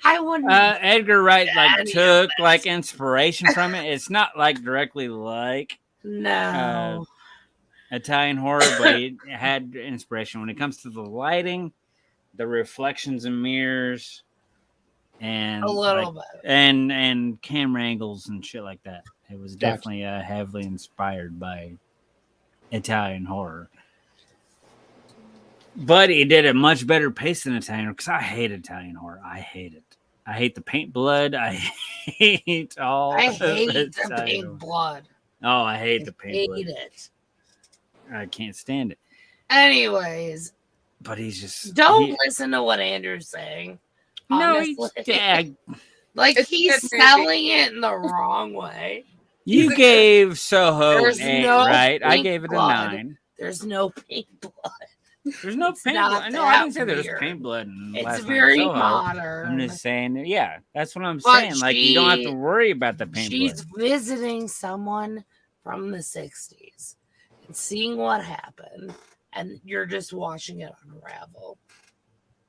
Speaker 1: I wouldn't.
Speaker 7: Edgar Wright like
Speaker 1: Any of
Speaker 7: took
Speaker 1: this.
Speaker 7: like inspiration from it. It's not like directly like
Speaker 1: no.
Speaker 7: Italian horror, but it had inspiration when it comes to the lighting, the reflections and mirrors, and
Speaker 1: A little
Speaker 7: like,
Speaker 1: bit.
Speaker 7: and camera angles and shit like that. It was
Speaker 6: Gotcha.
Speaker 7: definitely heavily inspired by Italian horror. But he did a much better pace than Italian horror because I hate Italian horror. I hate it. I hate the paint blood. I hate all.
Speaker 1: I
Speaker 7: of
Speaker 1: hate the
Speaker 7: Italian
Speaker 1: pink
Speaker 7: horror.
Speaker 1: blood.
Speaker 7: Oh, I hate
Speaker 1: I
Speaker 7: the paint
Speaker 1: hate
Speaker 7: blood.
Speaker 1: it.
Speaker 7: I can't stand it.
Speaker 1: Anyways,
Speaker 7: But he's just
Speaker 1: don't listen to what Andrew's saying.
Speaker 7: No, he's
Speaker 1: honestly.
Speaker 7: dead.
Speaker 1: Like
Speaker 5: It's a
Speaker 1: he's
Speaker 5: good movie.
Speaker 1: selling it in the wrong way.
Speaker 7: You
Speaker 5: He's a-
Speaker 7: gave Soho
Speaker 1: There's
Speaker 7: an 8,
Speaker 1: no
Speaker 7: right? I
Speaker 1: pink
Speaker 7: gave it a
Speaker 1: blood.
Speaker 7: 9.
Speaker 1: There's no pink blood.
Speaker 7: There's no
Speaker 1: It's
Speaker 7: paint
Speaker 1: not
Speaker 7: blood. No, I didn't say
Speaker 1: that
Speaker 7: there was
Speaker 1: weird.
Speaker 7: paint blood in
Speaker 1: It's
Speaker 7: Last Night in
Speaker 1: very
Speaker 7: Soho.
Speaker 1: modern.
Speaker 7: I'm just saying, yeah, that's what I'm
Speaker 1: But
Speaker 7: saying. Like, you don't have to worry about the paint
Speaker 1: She's
Speaker 7: blood.
Speaker 1: visiting someone from the 60s and seeing what happened, and you're just watching it unravel.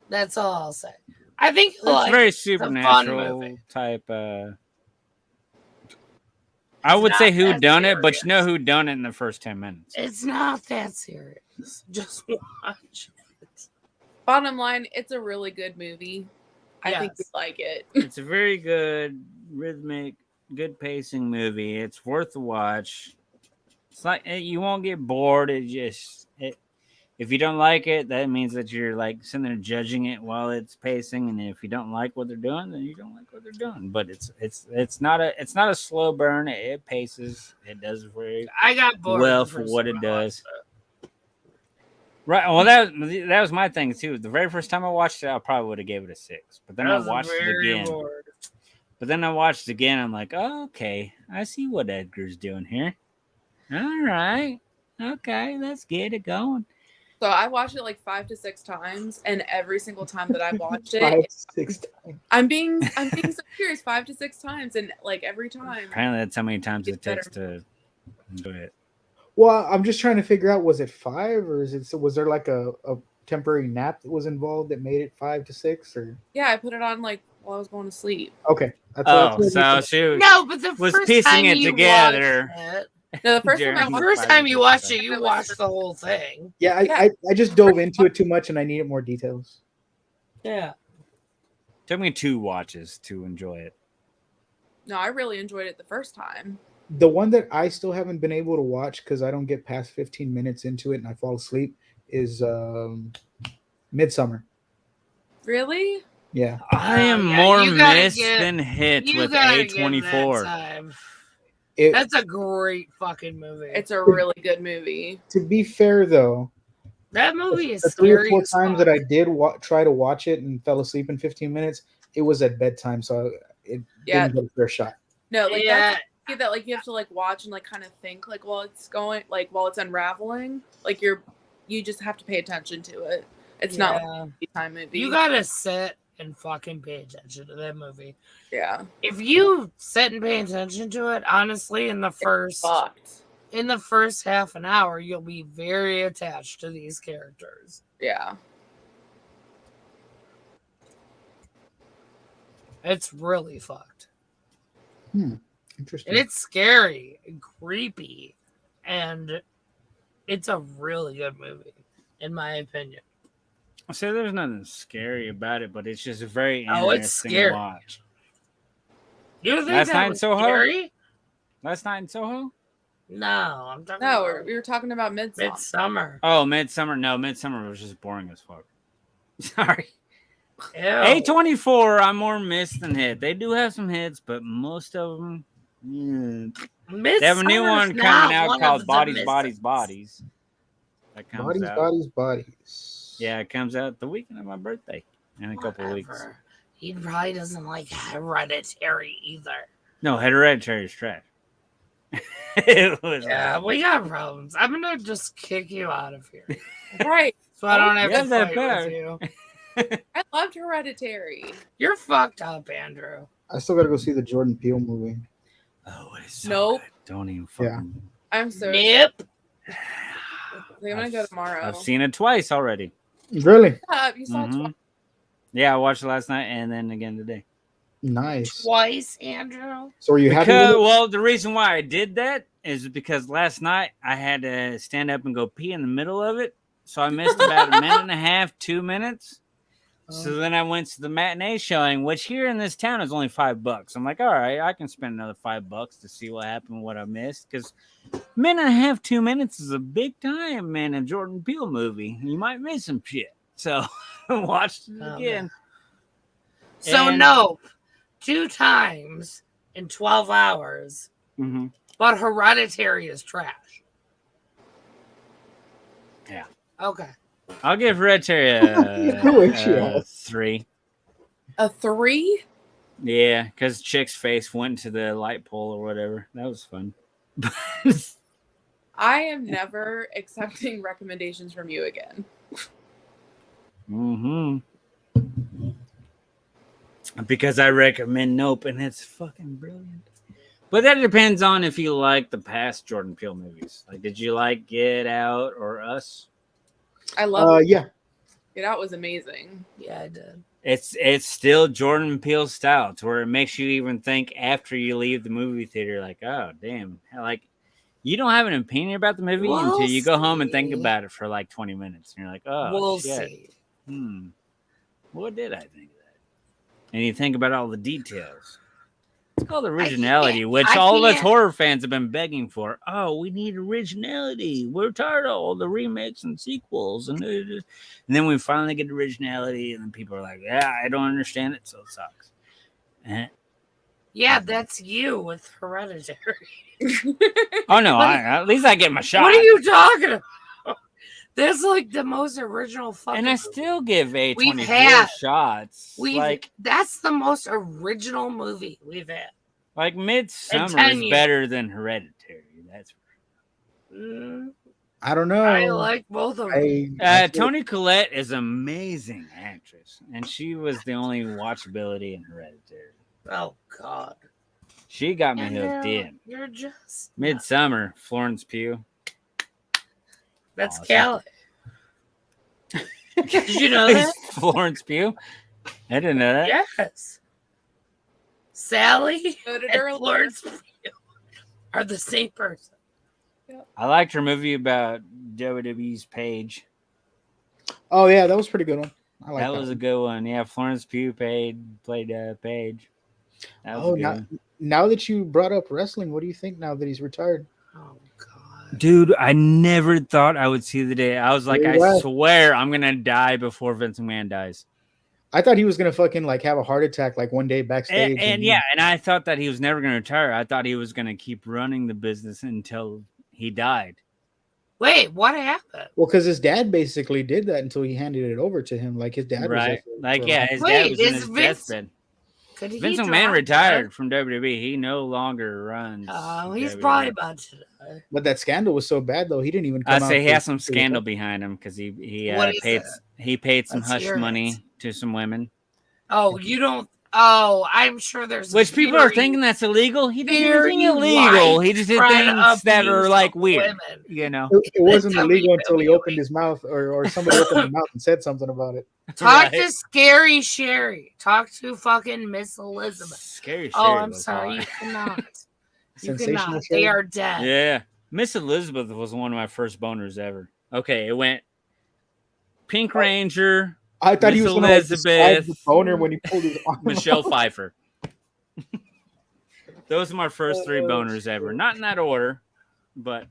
Speaker 1: That's all I'll say. I think
Speaker 7: It's
Speaker 1: like,
Speaker 7: very
Speaker 1: a fun
Speaker 7: supernatural
Speaker 1: movie.
Speaker 7: type. I would
Speaker 1: not
Speaker 7: say who
Speaker 1: that
Speaker 7: done it, but you know
Speaker 1: serious.
Speaker 7: who done it in the first 10 minutes.
Speaker 1: It's not that serious. Just watch it.
Speaker 5: Bottom line, it's a really good movie. I think you
Speaker 1: Yes.
Speaker 5: like it.
Speaker 7: It's a very good rhythmic, good pacing movie. It's worth the watch. It's like you won't get bored. If you don't like it, that means that you're like sitting there judging it while it's pacing, and if you don't like what they're doing, then you don't like what they're doing. But it's not a slow burn. It paces. It does very
Speaker 1: I got bored.
Speaker 7: well
Speaker 1: the
Speaker 7: for
Speaker 1: first
Speaker 7: what
Speaker 1: time
Speaker 7: it
Speaker 1: I
Speaker 7: does.
Speaker 1: watched
Speaker 7: Right. Well, that was my thing too. The very first time I watched it, I probably would have gave it a 6. But then
Speaker 1: I
Speaker 7: I
Speaker 1: was
Speaker 7: watched it
Speaker 1: very
Speaker 7: again.
Speaker 1: bored.
Speaker 7: But then I watched it again. I'm like, oh, okay, I see what Edgar's doing here. All right, okay, let's get it going.
Speaker 5: So I watched it like 5 to 6 times, and every single time that I watched
Speaker 6: 5,
Speaker 5: it,
Speaker 6: 6 times.
Speaker 5: I'm being so serious. 5 to 6 times, and like every time.
Speaker 7: Apparently, that's how many times it
Speaker 5: It's
Speaker 7: takes
Speaker 5: better.
Speaker 7: to do it.
Speaker 6: Well, I'm just trying to figure out, was it 5 or was there like a temporary nap that was involved that made it 5 to 6? Or
Speaker 5: Yeah, I put it on like while I was going to sleep.
Speaker 6: okay,
Speaker 7: Oh, so she
Speaker 1: No, but the
Speaker 7: was
Speaker 1: first
Speaker 7: piecing
Speaker 1: time
Speaker 7: it
Speaker 1: you
Speaker 7: together.
Speaker 1: watched it,
Speaker 5: No, the first time I
Speaker 7: Jeremy
Speaker 1: the
Speaker 5: watched
Speaker 1: first
Speaker 7: was
Speaker 1: time you watched it,
Speaker 7: fighting
Speaker 1: you
Speaker 5: it was-
Speaker 1: watched the whole thing.
Speaker 6: yeah,
Speaker 5: Yeah.
Speaker 6: I just dove into it too much and I needed more details.
Speaker 1: Yeah.
Speaker 7: Took me 2 watches to enjoy it.
Speaker 5: No, I really enjoyed it the first time.
Speaker 6: The one that I still haven't been able to watch because I don't get past 15 minutes into it and I fall asleep is Midsummer.
Speaker 5: Really?
Speaker 6: Yeah.
Speaker 7: I am
Speaker 1: yeah,
Speaker 7: more
Speaker 1: you gotta
Speaker 7: missed
Speaker 1: get-
Speaker 7: than hit
Speaker 1: You
Speaker 7: with
Speaker 1: gotta give that
Speaker 7: A24.
Speaker 1: time.
Speaker 6: It,
Speaker 1: That's a great fucking movie.
Speaker 5: It's a really good movie.
Speaker 6: to be fair, though,
Speaker 1: That movie is
Speaker 6: the 3 or
Speaker 1: scary
Speaker 6: 4
Speaker 1: as
Speaker 6: times
Speaker 1: fuck.
Speaker 6: that I did try to watch it and fell asleep in 15 minutes, it was at bedtime, so it
Speaker 5: Yeah.
Speaker 6: didn't get a fair shot.
Speaker 5: No, like
Speaker 1: Yeah.
Speaker 5: that's a movie that like you have to like watch and like kind of think like while it's going like while it's unraveling. Like you just have to pay attention to it. It's not like
Speaker 1: Yeah.
Speaker 5: a time movie.
Speaker 1: You gotta sit and fucking pay attention to that movie.
Speaker 5: yeah.
Speaker 1: If you sit and pay attention to it, honestly, in the first half an hour, you'll be very attached to these characters.
Speaker 5: Yeah.
Speaker 1: It's really fucked.
Speaker 6: Interesting.
Speaker 1: And it's scary and creepy. And it's a really good movie, in my opinion.
Speaker 7: I say there's nothing scary about it, but it's just very
Speaker 1: Oh, it's
Speaker 7: interesting
Speaker 1: scary.
Speaker 7: to watch.
Speaker 1: You think
Speaker 7: Last
Speaker 1: that
Speaker 7: Night in
Speaker 1: was
Speaker 7: Soho?
Speaker 1: scary?
Speaker 7: Last Night in Soho?
Speaker 1: No, I'm talking
Speaker 5: No,
Speaker 1: about
Speaker 5: we were talking about Midsummer.
Speaker 1: Midsummer.
Speaker 7: Oh, Midsummer. No, Midsummer was just boring as fuck. Sorry.
Speaker 1: Ew.
Speaker 7: A24, I'm more missed than hit. They do have some hits, but most of them. They have a new
Speaker 1: Midsummer's
Speaker 7: one
Speaker 1: not
Speaker 7: coming out
Speaker 1: one
Speaker 7: called
Speaker 1: of the
Speaker 7: Bodies, Bodies,
Speaker 1: Midsummer.
Speaker 7: Bodies. That comes out.
Speaker 6: Bodies.
Speaker 7: Yeah, it comes out the weekend of my birthday in a couple of weeks.
Speaker 1: Whatever. He probably doesn't like Hereditary either.
Speaker 7: No, Hereditary is trash. It was
Speaker 1: Yeah, we got problems. I'm gonna just kick you out of here,
Speaker 5: Right.
Speaker 1: so I don't have
Speaker 7: Yeah,
Speaker 1: to
Speaker 7: that
Speaker 1: fight
Speaker 7: bad.
Speaker 1: with you.
Speaker 5: I loved Hereditary.
Speaker 1: You're fucked up, Andrew.
Speaker 6: I still got to go see the Jordan Peele movie.
Speaker 7: Oh, it is so
Speaker 5: Nope.
Speaker 7: good. Don't even
Speaker 6: Yeah.
Speaker 7: fucking.
Speaker 5: I'm so
Speaker 1: Nope.
Speaker 5: I'm gonna go tomorrow.
Speaker 7: I've seen it twice already.
Speaker 6: Really
Speaker 5: You saw it
Speaker 7: Mhm.
Speaker 5: twice.
Speaker 7: Yeah, I watched it last night and then again today.
Speaker 6: nice.
Speaker 1: Twice, Andrew.
Speaker 6: So, are you happy?
Speaker 7: Because,
Speaker 6: With it?
Speaker 7: well, the reason why I did that is because last night I had to stand up and go pee in the middle of it. So I missed about a minute and a half, 2 minutes. So then I went to the matinee showing, which here in this town is only $5. I'm like, all right, I can spend another $5 to see what happened, what I missed. Because minute and a half, 2 minutes is a big time, man. A Jordan Peele movie, you might miss some shit. So I watched it
Speaker 1: Oh,
Speaker 7: again.
Speaker 1: So
Speaker 7: And-
Speaker 1: Nope, 2 times in 12 hours,
Speaker 7: Mm-hmm.
Speaker 1: but Hereditary is trash.
Speaker 7: Yeah.
Speaker 1: Okay.
Speaker 7: I'll give Hereditary
Speaker 6: Who is she?
Speaker 7: a 3.
Speaker 5: A 3?
Speaker 7: Yeah, because Chick's face went to the light pole or whatever. That was fun.
Speaker 5: I am never accepting recommendations from you again.
Speaker 7: Mm-hmm. Because I recommend Nope, and it's fucking brilliant. But that depends on if you like the past Jordan Peele movies. Like, did you like Get Out or Us?
Speaker 5: I love it.
Speaker 6: Yeah.
Speaker 5: Get Out was amazing.
Speaker 1: Yeah, I did.
Speaker 7: It's still Jordan Peele style, to where it makes you even think after you leave the movie theater, like, oh damn, like you don't have an opinion about the movie
Speaker 1: We'll
Speaker 7: until you go home and think
Speaker 1: see.
Speaker 7: about it for like 20 minutes, and you're like, oh
Speaker 1: We'll
Speaker 7: shit.
Speaker 1: see.
Speaker 7: What did I think of that? And you think about all the details. It's called originality, which
Speaker 1: I
Speaker 7: all of us
Speaker 1: can't-
Speaker 7: horror fans have been begging for. Oh, we need originality. We're tired of all the remakes and sequels. And then we finally get originality, and then people are like, yeah, I don't understand it, so it sucks. Eh.
Speaker 1: Yeah, that's you with Hereditary.
Speaker 7: Oh, no,
Speaker 1: What-
Speaker 7: at least I get my shot.
Speaker 1: What are you talking about? That's like the most original fucking.
Speaker 7: And I
Speaker 1: movie.
Speaker 7: still give
Speaker 1: We've
Speaker 7: A24
Speaker 1: had-
Speaker 7: shots.
Speaker 1: That's the most original movie we've had.
Speaker 7: Like Midsummer
Speaker 1: 10
Speaker 7: is
Speaker 1: years.
Speaker 7: better than Hereditary. That's
Speaker 6: I don't know.
Speaker 1: I like both of them.
Speaker 7: Toni Collette is an amazing actress, and she was the only watchability in Hereditary.
Speaker 1: Oh God.
Speaker 7: She got me
Speaker 1: And
Speaker 7: hooked in.
Speaker 1: You're just
Speaker 7: Midsummer, Florence Pugh.
Speaker 1: That's
Speaker 7: Awesome.
Speaker 1: Callie. Did you know that?
Speaker 7: Florence Pugh. I didn't know that.
Speaker 1: Yes. Sally
Speaker 5: Noted
Speaker 1: and
Speaker 5: earlier.
Speaker 1: Florence Pugh are the same person.
Speaker 7: I liked her movie about WWE's Paige.
Speaker 6: Oh yeah, that was a pretty good one. I like
Speaker 7: That was a good one. Yeah, Florence Pugh played Paige. That was a good one.
Speaker 6: Now that you brought up wrestling, what do you think now that he's retired?
Speaker 1: Oh God.
Speaker 7: Dude, I never thought I would see the day. I was like,
Speaker 6: You're
Speaker 7: I
Speaker 6: right.
Speaker 7: swear I'm gonna die before Vince McMahon dies.
Speaker 6: I thought he was gonna fucking like have a heart attack like one day backstage.
Speaker 7: And yeah, and I thought that he was never gonna retire. I thought he was gonna keep running the business until he died.
Speaker 1: Wait, what happened?
Speaker 6: Well, because his dad basically did that until he handed it over to him. Like his dad,
Speaker 7: Right?
Speaker 6: was
Speaker 7: Like,
Speaker 6: for-
Speaker 7: yeah, his
Speaker 1: Wait,
Speaker 7: dad was in
Speaker 1: is
Speaker 7: his
Speaker 1: Vince-
Speaker 7: deathbed.
Speaker 1: Could he
Speaker 7: Vince
Speaker 1: drop
Speaker 7: McMahon
Speaker 1: dead?
Speaker 7: retired from WWE. He no longer runs.
Speaker 1: Oh, he's
Speaker 7: WWE.
Speaker 1: probably about to die.
Speaker 6: But that scandal was so bad though, he didn't even.
Speaker 7: I
Speaker 6: Come
Speaker 7: say
Speaker 6: out
Speaker 7: he
Speaker 6: to-
Speaker 7: has some
Speaker 6: to-
Speaker 7: scandal behind him because he
Speaker 1: What is
Speaker 7: paid
Speaker 1: it?
Speaker 7: he paid some
Speaker 1: Let's
Speaker 7: hush
Speaker 1: hear it.
Speaker 7: money to some women,
Speaker 1: Oh, you don't. Oh, I'm sure there's.
Speaker 7: which people are
Speaker 1: very-
Speaker 7: thinking that's illegal. He didn't do
Speaker 1: very
Speaker 7: anything illegal. He just did
Speaker 1: widespread
Speaker 7: things that are
Speaker 1: abuse
Speaker 7: like
Speaker 1: of
Speaker 7: weird.
Speaker 1: women.
Speaker 7: You know,
Speaker 6: It wasn't illegal until he
Speaker 1: WWE.
Speaker 6: opened his mouth, or somebody opened his mouth and said something about it.
Speaker 1: Talk
Speaker 7: Right.
Speaker 1: to Scary Sherry. Talk to fucking Miss Elizabeth.
Speaker 7: Scary.
Speaker 1: Oh,
Speaker 7: Sherry
Speaker 1: I'm
Speaker 7: was
Speaker 1: sorry. You
Speaker 7: hot.
Speaker 1: cannot. You
Speaker 6: Sensational.
Speaker 1: cannot.
Speaker 6: Sherry.
Speaker 1: They are dead.
Speaker 7: Yeah, Miss Elizabeth was one of my first boners ever. Okay, it went Pink Ranger,
Speaker 6: I thought he
Speaker 7: Miss
Speaker 6: was going to describe the
Speaker 7: Elizabeth.
Speaker 6: boner when he pulled his arm.
Speaker 7: Michelle
Speaker 6: out.
Speaker 7: Pfeiffer. Those are my first three
Speaker 6: Oh,
Speaker 7: boners ever.
Speaker 6: shit.
Speaker 7: Not in that order, but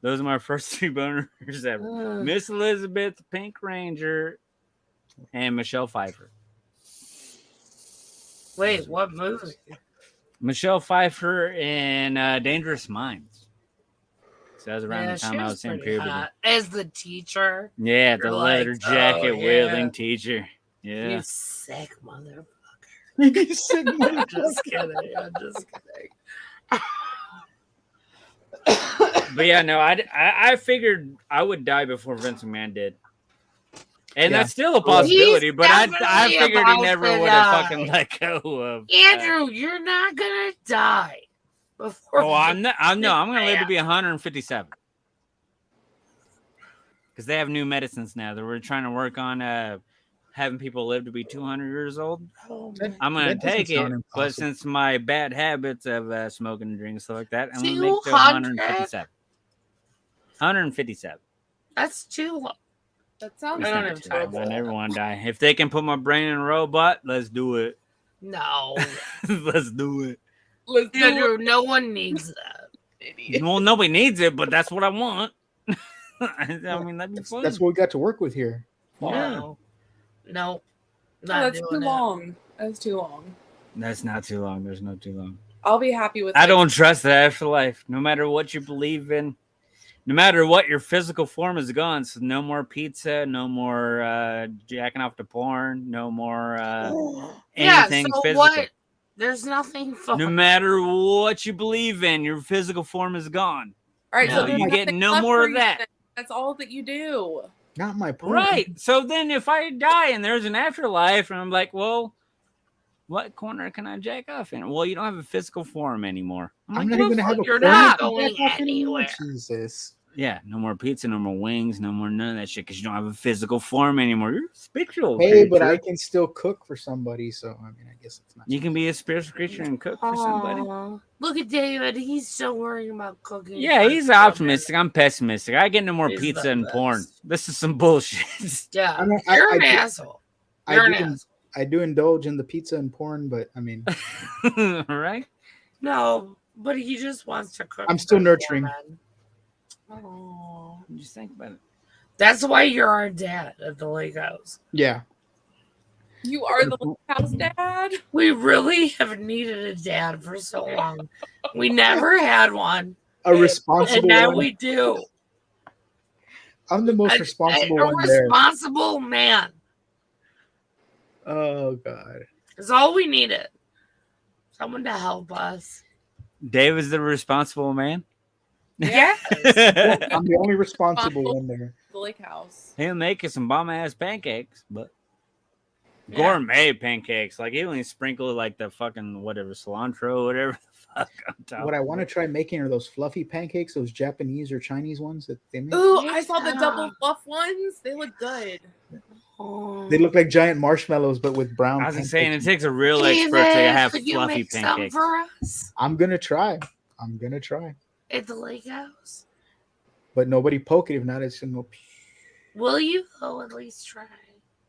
Speaker 7: those are my first three boners ever.
Speaker 1: Ugh.
Speaker 7: Miss Elizabeth, Pink Ranger, and Michelle Pfeiffer.
Speaker 1: Wait, what movie?
Speaker 7: Michelle Pfeiffer in Dangerous Minds. So that was around
Speaker 1: Yeah,
Speaker 7: the
Speaker 1: she
Speaker 7: time I
Speaker 1: was
Speaker 7: was in
Speaker 1: pretty
Speaker 7: puberty.
Speaker 1: hot. As the teacher.
Speaker 7: Yeah, the
Speaker 1: You're
Speaker 7: leather
Speaker 1: like,
Speaker 7: jacket
Speaker 1: oh,
Speaker 7: wielding
Speaker 1: yeah.
Speaker 7: teacher. Yeah.
Speaker 1: You sick motherfucker.
Speaker 6: He said,
Speaker 1: I'm just kidding. I'm just kidding.
Speaker 7: But yeah, no, I figured I would die before Vince McMahon did. And
Speaker 6: Yeah.
Speaker 7: that's still a possibility,
Speaker 1: He's
Speaker 7: but I
Speaker 1: definitely
Speaker 7: figured he
Speaker 1: about
Speaker 7: never
Speaker 1: to
Speaker 7: would have
Speaker 1: die.
Speaker 7: fucking let go of.
Speaker 1: Andrew, you're not gonna die before.
Speaker 7: Oh, I'm gonna live to
Speaker 1: McMahon.
Speaker 7: be 157. Because they have new medicines now that we're trying to work on having people live to be 200 years old.
Speaker 1: Oh,
Speaker 6: That-
Speaker 7: I'm gonna
Speaker 6: That doesn't
Speaker 7: take it,
Speaker 6: sound
Speaker 7: but
Speaker 6: impossible.
Speaker 7: since my bad habits of smoking and drinking stuff like that, I'm gonna make it to
Speaker 1: 200?
Speaker 7: 157. 157.
Speaker 1: that's too long.
Speaker 5: That sounds
Speaker 1: I don't
Speaker 7: It's
Speaker 1: have
Speaker 7: not too
Speaker 1: time
Speaker 7: long.
Speaker 1: for
Speaker 7: I never
Speaker 1: that.
Speaker 7: want to die. If they can put my brain in a robot, let's do it.
Speaker 1: No,
Speaker 7: Let's do it.
Speaker 5: Let's do
Speaker 1: Andrew, no one needs that.
Speaker 5: it.
Speaker 7: Well, nobody needs it, but that's what I want. I mean, that'd be fun.
Speaker 6: That's what we got to work with here.
Speaker 1: No, no,
Speaker 5: Oh,
Speaker 1: not
Speaker 5: that's too
Speaker 1: doing it.
Speaker 5: long. That's too long.
Speaker 7: That's not too long. There's no too long.
Speaker 5: I'll be happy with.
Speaker 7: I
Speaker 5: like,
Speaker 7: don't trust the afterlife. No matter what you believe in, no matter what your physical form is gone. So no more pizza, no more jacking off to porn, no more
Speaker 1: Yeah,
Speaker 7: anything
Speaker 1: so
Speaker 7: physical.
Speaker 1: what? There's nothing fun.
Speaker 7: No matter what you believe in, your physical form is gone.
Speaker 5: All right,
Speaker 7: No,
Speaker 5: so
Speaker 7: you
Speaker 5: there's
Speaker 7: get
Speaker 5: nothing
Speaker 7: no
Speaker 5: left
Speaker 7: more
Speaker 5: for
Speaker 7: of
Speaker 5: you
Speaker 7: that.
Speaker 5: then. That's all that you do.
Speaker 6: Not my point.
Speaker 7: Right. So then if I die and there's an afterlife and I'm like, well, what corner can I jack off in? Well, you don't have a physical form anymore.
Speaker 6: I'm
Speaker 7: like,
Speaker 6: not
Speaker 7: well,
Speaker 6: even gonna have a
Speaker 1: you're
Speaker 6: corner
Speaker 1: not
Speaker 6: to
Speaker 1: going
Speaker 6: jack off anymore.
Speaker 1: anywhere.
Speaker 6: Jesus.
Speaker 7: yeah, no more pizza, no more wings, no more none of that shit because you don't have a physical form anymore. You're a spiritual
Speaker 6: Hey, but
Speaker 7: creature.
Speaker 6: I can still cook for somebody, so I mean, I guess it's not.
Speaker 7: You can be a spiritual creature and cook for somebody.
Speaker 1: Aw, look at David. He's still worrying about cooking.
Speaker 7: Yeah,
Speaker 1: for
Speaker 7: he's
Speaker 1: children.
Speaker 7: optimistic. I'm pessimistic. I get no more
Speaker 1: He's
Speaker 7: pizza
Speaker 1: the
Speaker 7: and porn.
Speaker 1: best.
Speaker 7: This is some bullshit.
Speaker 1: Yeah,
Speaker 6: I mean,
Speaker 1: you're an
Speaker 6: do-
Speaker 1: asshole.
Speaker 6: I
Speaker 1: You're an
Speaker 6: do-
Speaker 1: asshole.
Speaker 6: I do indulge in the pizza and porn, but I mean,
Speaker 7: Right?
Speaker 1: No, but he just wants to cook.
Speaker 6: I'm still
Speaker 1: for
Speaker 6: nurturing.
Speaker 1: women. Aw.
Speaker 7: Just think about it.
Speaker 1: That's why you're our dad at the lake house.
Speaker 6: yeah.
Speaker 5: You are the lake house dad.
Speaker 1: We really have needed a dad for so long. We never had one,
Speaker 6: A
Speaker 1: and
Speaker 6: responsible
Speaker 1: now
Speaker 6: one.
Speaker 1: we do.
Speaker 6: I'm the most
Speaker 1: A
Speaker 6: responsible one there.
Speaker 1: responsible man
Speaker 6: Oh God.
Speaker 1: is all we needed. Someone to help us.
Speaker 7: Dave is the responsible man.
Speaker 1: Yes.
Speaker 6: I'm the only responsible one there.
Speaker 5: The lake house.
Speaker 7: He'll make you some bomb ass pancakes, but
Speaker 1: Yeah.
Speaker 7: gourmet pancakes. Like he only sprinkle like the fucking whatever cilantro, whatever the fuck on top.
Speaker 6: What I want to try making are those fluffy pancakes, those Japanese or Chinese ones that they make.
Speaker 5: Ooh, I saw the
Speaker 1: Yeah.
Speaker 5: double fluff ones. They look good.
Speaker 1: Oh.
Speaker 6: They look like giant marshmallows, but with brown.
Speaker 7: I was
Speaker 6: pancakes.
Speaker 7: saying it takes a real
Speaker 1: David,
Speaker 7: expert to have
Speaker 1: could you
Speaker 7: fluffy
Speaker 1: make some
Speaker 7: pancakes.
Speaker 1: for us
Speaker 6: I'm gonna try.
Speaker 1: at the lake house?
Speaker 6: But nobody poke it. If not, it's gonna go.
Speaker 1: Will you though at least try?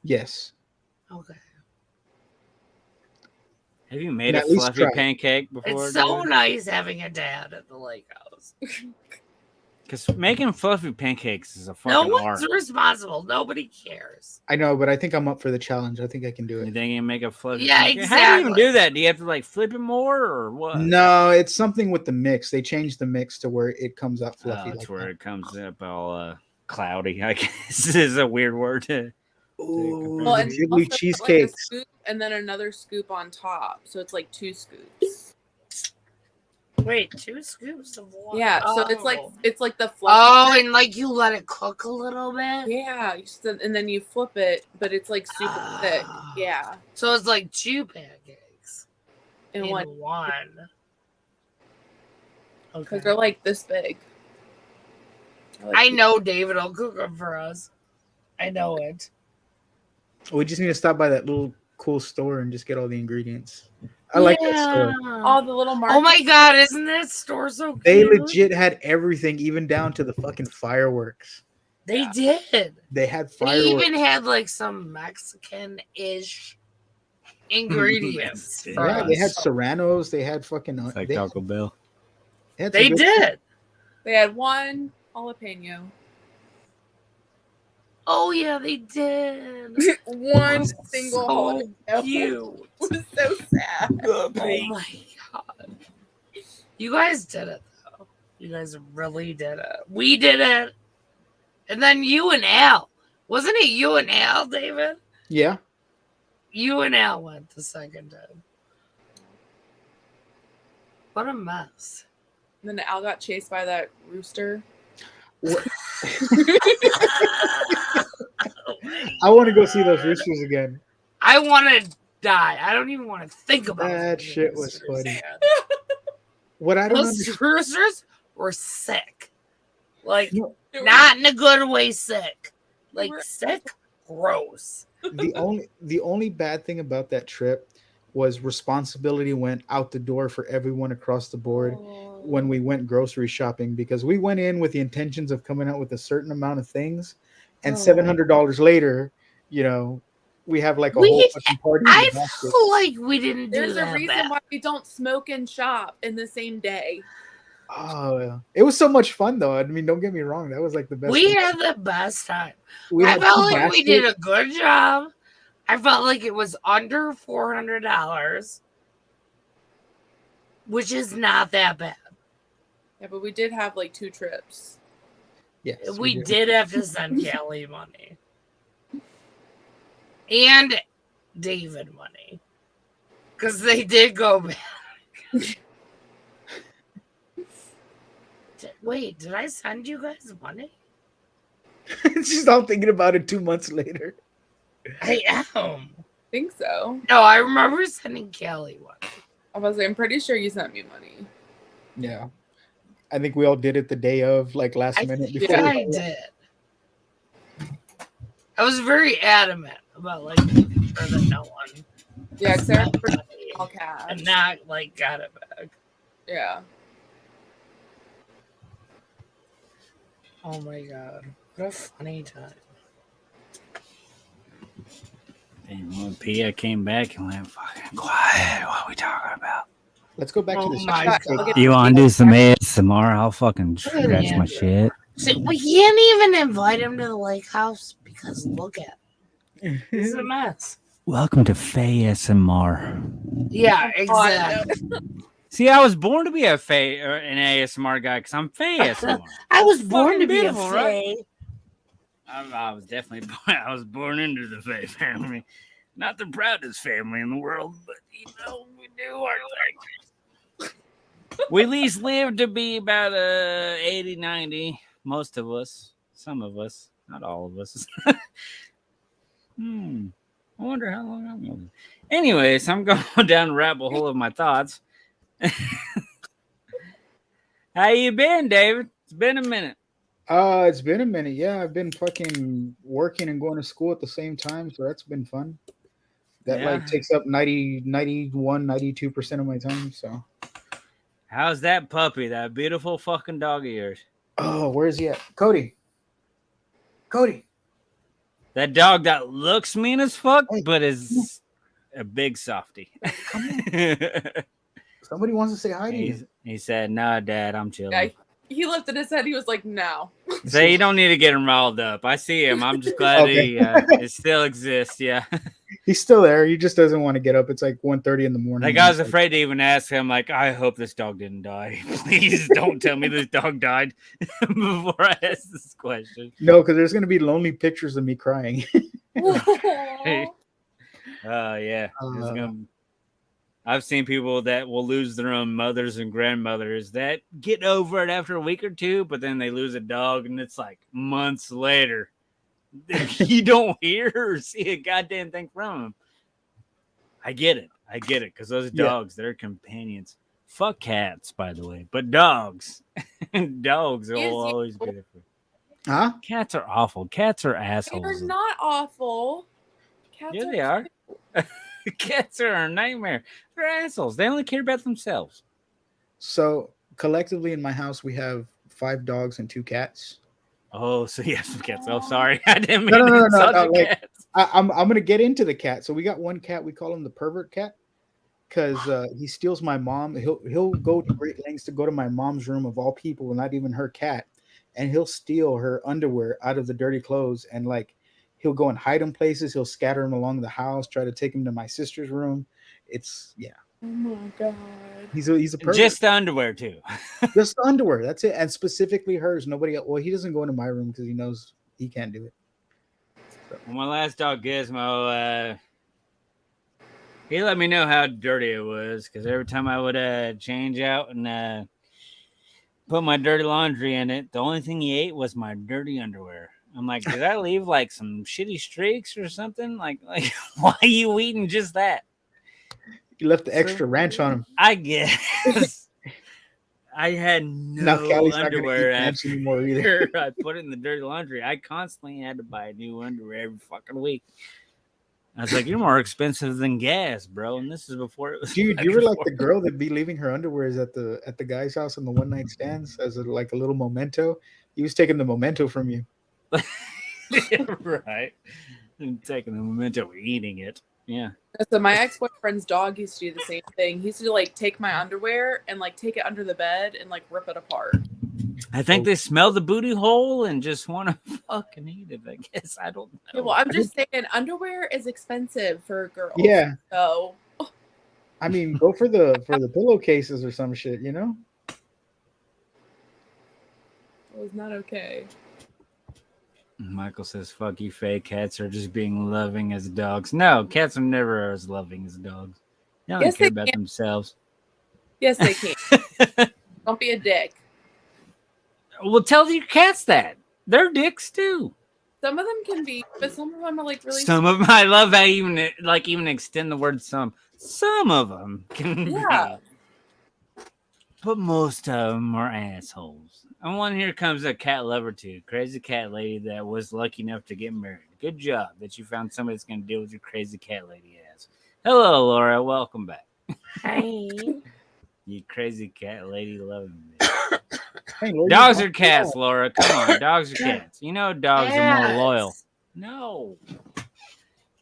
Speaker 6: Yes.
Speaker 1: Okay.
Speaker 7: Have you made
Speaker 6: At
Speaker 7: a
Speaker 6: least
Speaker 7: fluffy
Speaker 6: try.
Speaker 7: pancake before?
Speaker 1: It's so nice having a dad at the lake house.
Speaker 7: Because making fluffy pancakes is a
Speaker 1: No
Speaker 7: fucking art.
Speaker 1: one's responsible. Nobody cares.
Speaker 6: I know, but I think I'm up for the challenge. I think I can do
Speaker 7: You
Speaker 6: it.
Speaker 7: think you can make a fluffy
Speaker 1: Yeah,
Speaker 7: pancake? How do you even
Speaker 1: exactly.
Speaker 7: do that? Do you have to like flip it more or what?
Speaker 6: No, it's something with the mix. They changed the mix to where it comes out
Speaker 7: Oh,
Speaker 6: fluffy.
Speaker 7: that's
Speaker 6: like
Speaker 7: where
Speaker 6: that.
Speaker 7: it comes up all cloudy. I guess is a weird word to.
Speaker 6: Ooh,
Speaker 5: Well,
Speaker 6: the
Speaker 5: and
Speaker 6: jiggly
Speaker 5: also put, like a
Speaker 6: cheesecakes.
Speaker 5: scoop and then another scoop on top, so it's like 2 scoops.
Speaker 1: Wait, 2 scoops of water.
Speaker 5: Yeah, so it's like the fluff.
Speaker 1: Oh, and like you let it cook a little bit.
Speaker 5: Yeah, and then you flip it, but it's like super thick. Yeah,
Speaker 1: So it's like 2 pancakes
Speaker 5: in
Speaker 1: in
Speaker 5: one
Speaker 1: one.
Speaker 5: because
Speaker 1: Okay.
Speaker 5: they're like this big.
Speaker 1: I know David will cook them for us. I know it.
Speaker 6: We just need to stop by that little cool store and just get all the ingredients. I like that store.
Speaker 5: All the little markets.
Speaker 1: Oh my god, isn't that store so cute?
Speaker 6: They legit had everything, even down to the fucking fireworks.
Speaker 1: They did.
Speaker 6: They had
Speaker 1: They
Speaker 6: fireworks.
Speaker 1: even had like some Mexican-ish ingredients. for
Speaker 6: Yeah, they had
Speaker 1: us.
Speaker 6: serranos. They had fucking.
Speaker 7: It's like
Speaker 6: they,
Speaker 7: Taco Bell.
Speaker 6: they had some
Speaker 1: They
Speaker 6: good-
Speaker 1: did.
Speaker 5: They had one jalapeno.
Speaker 1: Oh yeah, they did.
Speaker 5: One single
Speaker 1: So
Speaker 5: jalapeno.
Speaker 1: cute.
Speaker 5: It was so sad.
Speaker 1: Oh my god. You guys did it though. You guys really did it. We did it. And then you and Al. Wasn't it you and Al, David?
Speaker 6: Yeah.
Speaker 1: You and Al went the second time. What a mess.
Speaker 5: And then Al got chased by that rooster.
Speaker 6: I want to go see those roosters again.
Speaker 1: I want to die. I don't even want to think about
Speaker 6: That
Speaker 1: those
Speaker 6: shit was
Speaker 1: roosters,
Speaker 6: funny.
Speaker 1: man.
Speaker 6: What I don't
Speaker 1: Those
Speaker 6: understand.
Speaker 1: roosters were sick. Like,
Speaker 6: No.
Speaker 1: not in a good way sick. Like,
Speaker 5: were-
Speaker 1: sick, gross.
Speaker 6: The only bad thing about that trip was responsibility went out the door for everyone across the board when we went grocery shopping, because we went in with the intentions of coming out with a certain amount of things, and $700 later, we have like a whole fucking party. In
Speaker 1: I
Speaker 6: the basket.
Speaker 1: feel like we didn't do
Speaker 5: There's a
Speaker 1: that
Speaker 5: reason
Speaker 1: bad.
Speaker 5: why we don't smoke and shop in the same day.
Speaker 6: Oh, yeah. It was so much fun though. I mean, don't get me wrong, that was like the best.
Speaker 1: We
Speaker 6: thing.
Speaker 1: had the best time.
Speaker 6: We
Speaker 1: I
Speaker 6: had
Speaker 1: felt
Speaker 6: two
Speaker 1: like we did
Speaker 6: baskets.
Speaker 1: a good job. I felt like it was under $400, which is not that bad.
Speaker 5: Yeah, but we did have like 2 trips.
Speaker 6: Yes,
Speaker 1: We did have to send Callie money. And David money. Because they did go back. Wait, did I send you guys money?
Speaker 6: She's all thinking about it 2 months later.
Speaker 1: I am.
Speaker 5: I think so.
Speaker 1: No, I remember sending Callie money.
Speaker 5: I'm pretty sure you sent me money.
Speaker 6: Yeah. I think we all did it the day of, like last
Speaker 1: I
Speaker 6: minute
Speaker 1: think
Speaker 6: before.
Speaker 1: I did. I was very adamant about like making sure that no one
Speaker 5: Yeah, because I
Speaker 1: sent
Speaker 5: remember
Speaker 1: money
Speaker 5: all cash.
Speaker 1: and not like got it back.
Speaker 5: Yeah.
Speaker 1: Oh my god. What a funny time.
Speaker 7: And when Pia came back and went fucking quiet, what are we talking about?
Speaker 6: Let's go back to
Speaker 1: Oh
Speaker 6: the
Speaker 1: my
Speaker 6: shit.
Speaker 1: God.
Speaker 7: You want to do some ASMR? I'll fucking scratch my shit.
Speaker 1: So we can't even invite him to the lake house because look at him. He's a mess.
Speaker 7: Welcome to Faye ASMR.
Speaker 1: Yeah, exactly.
Speaker 7: See, I was born to be an ASMR guy because I'm Faye ASMR.
Speaker 1: I was born to be a
Speaker 7: beautiful, right?
Speaker 1: fae.
Speaker 7: I was definitely born. I was born into the Faye family. Not the proudest family in the world, but we do our thing. We at least live to be about 80, 90. Most of us. Some of us. Not all of us. I wonder how long I'm going. Anyways, I'm going down the rabbit hole of my thoughts. How you been, David? It's been a minute.
Speaker 6: It's been a minute. Yeah, I've been fucking working and going to school at the same time, so that's been fun. That
Speaker 7: Yeah.
Speaker 6: like takes up 92% of my time. So,
Speaker 7: How's that puppy? That beautiful fucking dog of yours.
Speaker 6: oh, where's he at? Cody. Cody.
Speaker 7: That dog that looks mean as fuck,
Speaker 6: Hey,
Speaker 7: but is a big softy.
Speaker 6: Somebody wants to say hi to you.
Speaker 7: He said, "No, Dad, I'm chilling."
Speaker 5: Yeah, he lifted his head. He was like, "No."
Speaker 7: So you don't need to get him riled up. I see him. I'm just glad
Speaker 6: Okay.
Speaker 7: it still exists. Yeah.
Speaker 6: He's still there. He just doesn't want to get up. It's like 1:30 in the morning.
Speaker 7: Like I was afraid to even ask him. Like, I hope this dog didn't die. Please don't tell me this dog died before I ask this question.
Speaker 6: No, because there's gonna be lonely pictures of me crying.
Speaker 7: Oh yeah. I've seen people that will lose their own mothers and grandmothers that get over it after a week or two, but then they lose a dog and it's like months later. You don't hear or see a goddamn thing from them. I get it because those dogs, they're companions. Fuck cats, by the way, but dogs will always be there for you.
Speaker 6: Huh?
Speaker 7: Cats are awful. Cats are assholes.
Speaker 5: They're not awful. Cats
Speaker 7: Yeah, they are. Cats are a nightmare. They're assholes. They only care about themselves.
Speaker 6: So collectively in my house we have 5 dogs and 2 cats.
Speaker 7: Oh, so you have some cats. Oh, sorry. I didn't mean
Speaker 6: No,
Speaker 7: to insult the
Speaker 6: like,
Speaker 7: cats.
Speaker 6: I'm gonna get into the cat. So we got one cat. We call him the pervert cat because he steals my mom. He'll go to great lengths to go to my mom's room of all people, not even her cat, and he'll steal her underwear out of the dirty clothes and like he'll go and hide them places. He'll scatter them along the house, try to take them to my sister's room. It's
Speaker 5: Oh my god.
Speaker 6: He's a pervert.
Speaker 7: Just the underwear too.
Speaker 6: Just the underwear. That's it, and specifically hers. Nobody else. Well, he doesn't go into my room because he knows he can't do it.
Speaker 7: Well, my last dog, Gizmo, he let me know how dirty it was because every time I would change out and put my dirty laundry in it, the only thing he ate was my dirty underwear. I'm like, did I leave like some shitty streaks or something? Like why are you eating just that?
Speaker 6: You left the extra ranch on him.
Speaker 7: I guess. I had no
Speaker 6: Callie's
Speaker 7: underwear
Speaker 6: not
Speaker 7: after
Speaker 6: anymore either.
Speaker 7: I put it in the dirty laundry. I constantly had to buy new underwear every fucking week. I was like, "You're more expensive than gas, bro." And this is before it was.
Speaker 6: Dude, you were like the girl that'd be leaving her underwears at the guy's house on the one night stands as a little memento. He was taking the memento from you.
Speaker 7: Yeah, right. And taking the memento, eating it. Yeah.
Speaker 5: So my ex-boyfriend's dog used to do the same thing. He used to like take my underwear and like take it under the bed and like rip it apart.
Speaker 7: I think they smell the booty hole and just want to fucking eat it. I guess I don't know.
Speaker 5: Yeah, well, I'm just saying, underwear is expensive for girls.
Speaker 6: Yeah.
Speaker 5: So
Speaker 6: I mean, go for the pillowcases or some shit, you know?
Speaker 5: it was not okay.
Speaker 7: Michael says, "Fuck you, fake cats are just being loving as dogs." No, cats are never as loving as dogs. They don't
Speaker 5: Yes,
Speaker 7: care
Speaker 5: they
Speaker 7: about
Speaker 5: can.
Speaker 7: themselves.
Speaker 5: Yes, they can. Don't be a dick.
Speaker 7: Well, tell your cats that. They're dicks too.
Speaker 5: Some of them can be, but some of them are like really.
Speaker 7: Some of them, I love how you even extend the word some. Some of them can
Speaker 5: Yeah.
Speaker 7: be. But most of them are assholes. And one here comes a cat lover too. Crazy cat lady that was lucky enough to get married. Good job that you found somebody that's going to deal with your crazy cat lady ass. Hello, Laura. Welcome back.
Speaker 1: Hi.
Speaker 7: You crazy cat lady loving me.
Speaker 6: Hey, Lord,
Speaker 7: Dogs or cats, Laura? Come on. Dogs or cats? You know dogs are more
Speaker 1: Cats.
Speaker 7: loyal. No.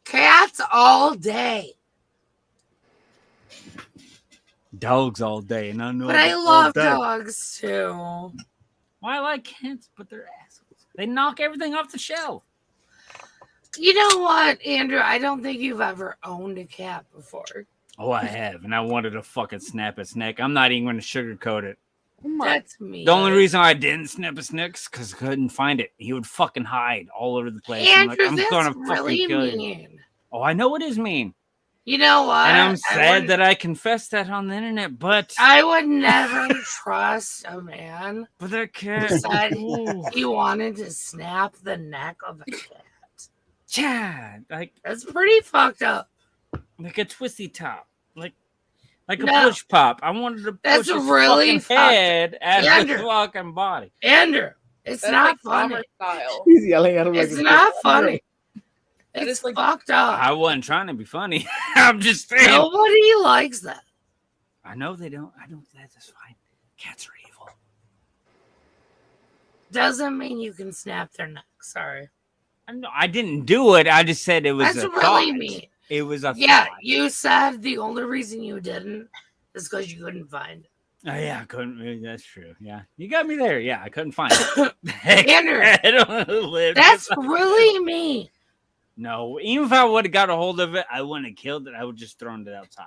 Speaker 1: Cats all day.
Speaker 7: Dogs all day. And I know
Speaker 1: But I
Speaker 7: all
Speaker 1: love
Speaker 7: day.
Speaker 1: dogs too.
Speaker 7: Well, I like cats, but they're assholes. They knock everything off the shelf.
Speaker 1: You know what, Andrew? I don't think you've ever owned a cat before.
Speaker 7: Oh, I have, and I wanted to fucking snap its neck. I'm not even going to sugarcoat it.
Speaker 5: Oh my.
Speaker 1: That's me.
Speaker 7: The only reason I didn't snap his neck is because I couldn't find it. He would fucking hide all over the place.
Speaker 1: Andrew,
Speaker 7: I'm
Speaker 1: that's
Speaker 7: gonna
Speaker 1: really
Speaker 7: fucking kill you.
Speaker 1: mean.
Speaker 7: Oh, I know it is mean.
Speaker 1: You know what?
Speaker 7: And I'm sad that I confessed that on the internet, but
Speaker 1: I would never trust a man
Speaker 7: that
Speaker 1: who
Speaker 7: cat.
Speaker 1: said he wanted to snap the neck of a cat.
Speaker 7: Yeah,
Speaker 1: That's pretty fucked up.
Speaker 7: like a twisty top, like a
Speaker 1: No.
Speaker 7: push pop. I wanted to push
Speaker 1: That's
Speaker 7: his
Speaker 1: really
Speaker 7: fucking head out of
Speaker 1: Andrew.
Speaker 7: his fucking body.
Speaker 1: Andrew, It's
Speaker 5: That's
Speaker 1: not
Speaker 5: like
Speaker 1: funny.
Speaker 5: summer style.
Speaker 6: He's yelling at him like
Speaker 1: It's not funny.
Speaker 5: That
Speaker 1: It's
Speaker 5: is like-
Speaker 1: fucked up.
Speaker 7: I wasn't trying to be funny. I'm just saying.
Speaker 1: Nobody likes that.
Speaker 7: I know they don't. I don't. That's fine. Cats are evil.
Speaker 1: Doesn't mean you can snap their neck. Sorry.
Speaker 7: I didn't do it. I just said it was
Speaker 1: That's
Speaker 7: a
Speaker 1: really
Speaker 7: thought.
Speaker 1: mean.
Speaker 7: It was a
Speaker 1: Yeah,
Speaker 7: thought.
Speaker 1: you said the only reason you didn't is because you couldn't find it.
Speaker 7: Oh, yeah, I couldn't. That's true. Yeah, you got me there. Yeah, I couldn't find it. Heck,
Speaker 1: Andrew,
Speaker 7: I don't live.
Speaker 1: that's really mean.
Speaker 7: No, even if I would have got a hold of it, I wouldn't have killed it. I would just thrown it outside.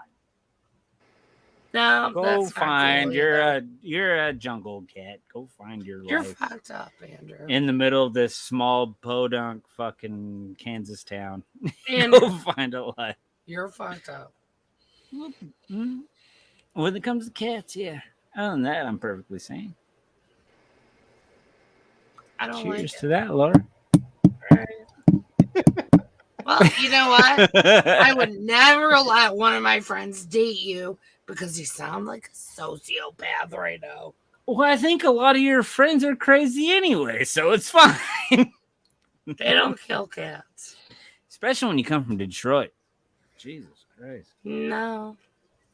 Speaker 1: No,
Speaker 7: Go
Speaker 1: that's not
Speaker 7: find.
Speaker 1: cool
Speaker 7: You're
Speaker 1: either.
Speaker 7: a jungle cat. Go find your
Speaker 1: You're
Speaker 7: life
Speaker 1: fucked up, Andrew.
Speaker 7: in the middle of this small podunk fucking Kansas town.
Speaker 1: Andrew,
Speaker 7: Go find a life.
Speaker 1: you're fucked up.
Speaker 7: Mhm. When it comes to cats, yeah. Other than that, I'm perfectly sane.
Speaker 1: I don't
Speaker 7: Cheers
Speaker 1: like
Speaker 7: to that, Laura.
Speaker 1: it. Well, you know what? I would never let one of my friends date you because you sound like a sociopath right now.
Speaker 7: Well, I think a lot of your friends are crazy anyway, so it's fine.
Speaker 1: They don't kill cats.
Speaker 7: Especially when you come from Detroit. Jesus Christ.
Speaker 1: No,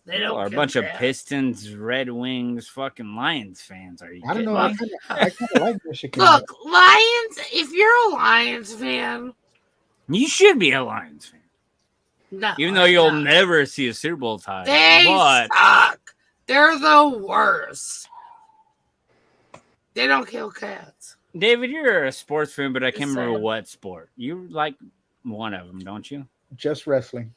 Speaker 1: they
Speaker 7: People
Speaker 1: don't.
Speaker 7: are a
Speaker 1: kill
Speaker 7: bunch of
Speaker 1: cats.
Speaker 7: Pistons, Red Wings, fucking Lions fans. Are you
Speaker 6: I don't
Speaker 7: kidding
Speaker 6: know.
Speaker 7: me?
Speaker 6: I kind of like Michigan.
Speaker 1: Look, Lions. If you're a Lions fan,
Speaker 7: You should be a Lions fan.
Speaker 1: no,
Speaker 7: Even though
Speaker 1: I'm
Speaker 7: you'll
Speaker 1: not.
Speaker 7: never see a Super Bowl title.
Speaker 1: They
Speaker 7: But
Speaker 1: suck. They're the worst. They don't kill cats.
Speaker 7: David, you're a sports fan, but I can't
Speaker 1: Just
Speaker 7: remember
Speaker 1: saying.
Speaker 7: what sport. You like one of them, don't you?
Speaker 6: Just wrestling.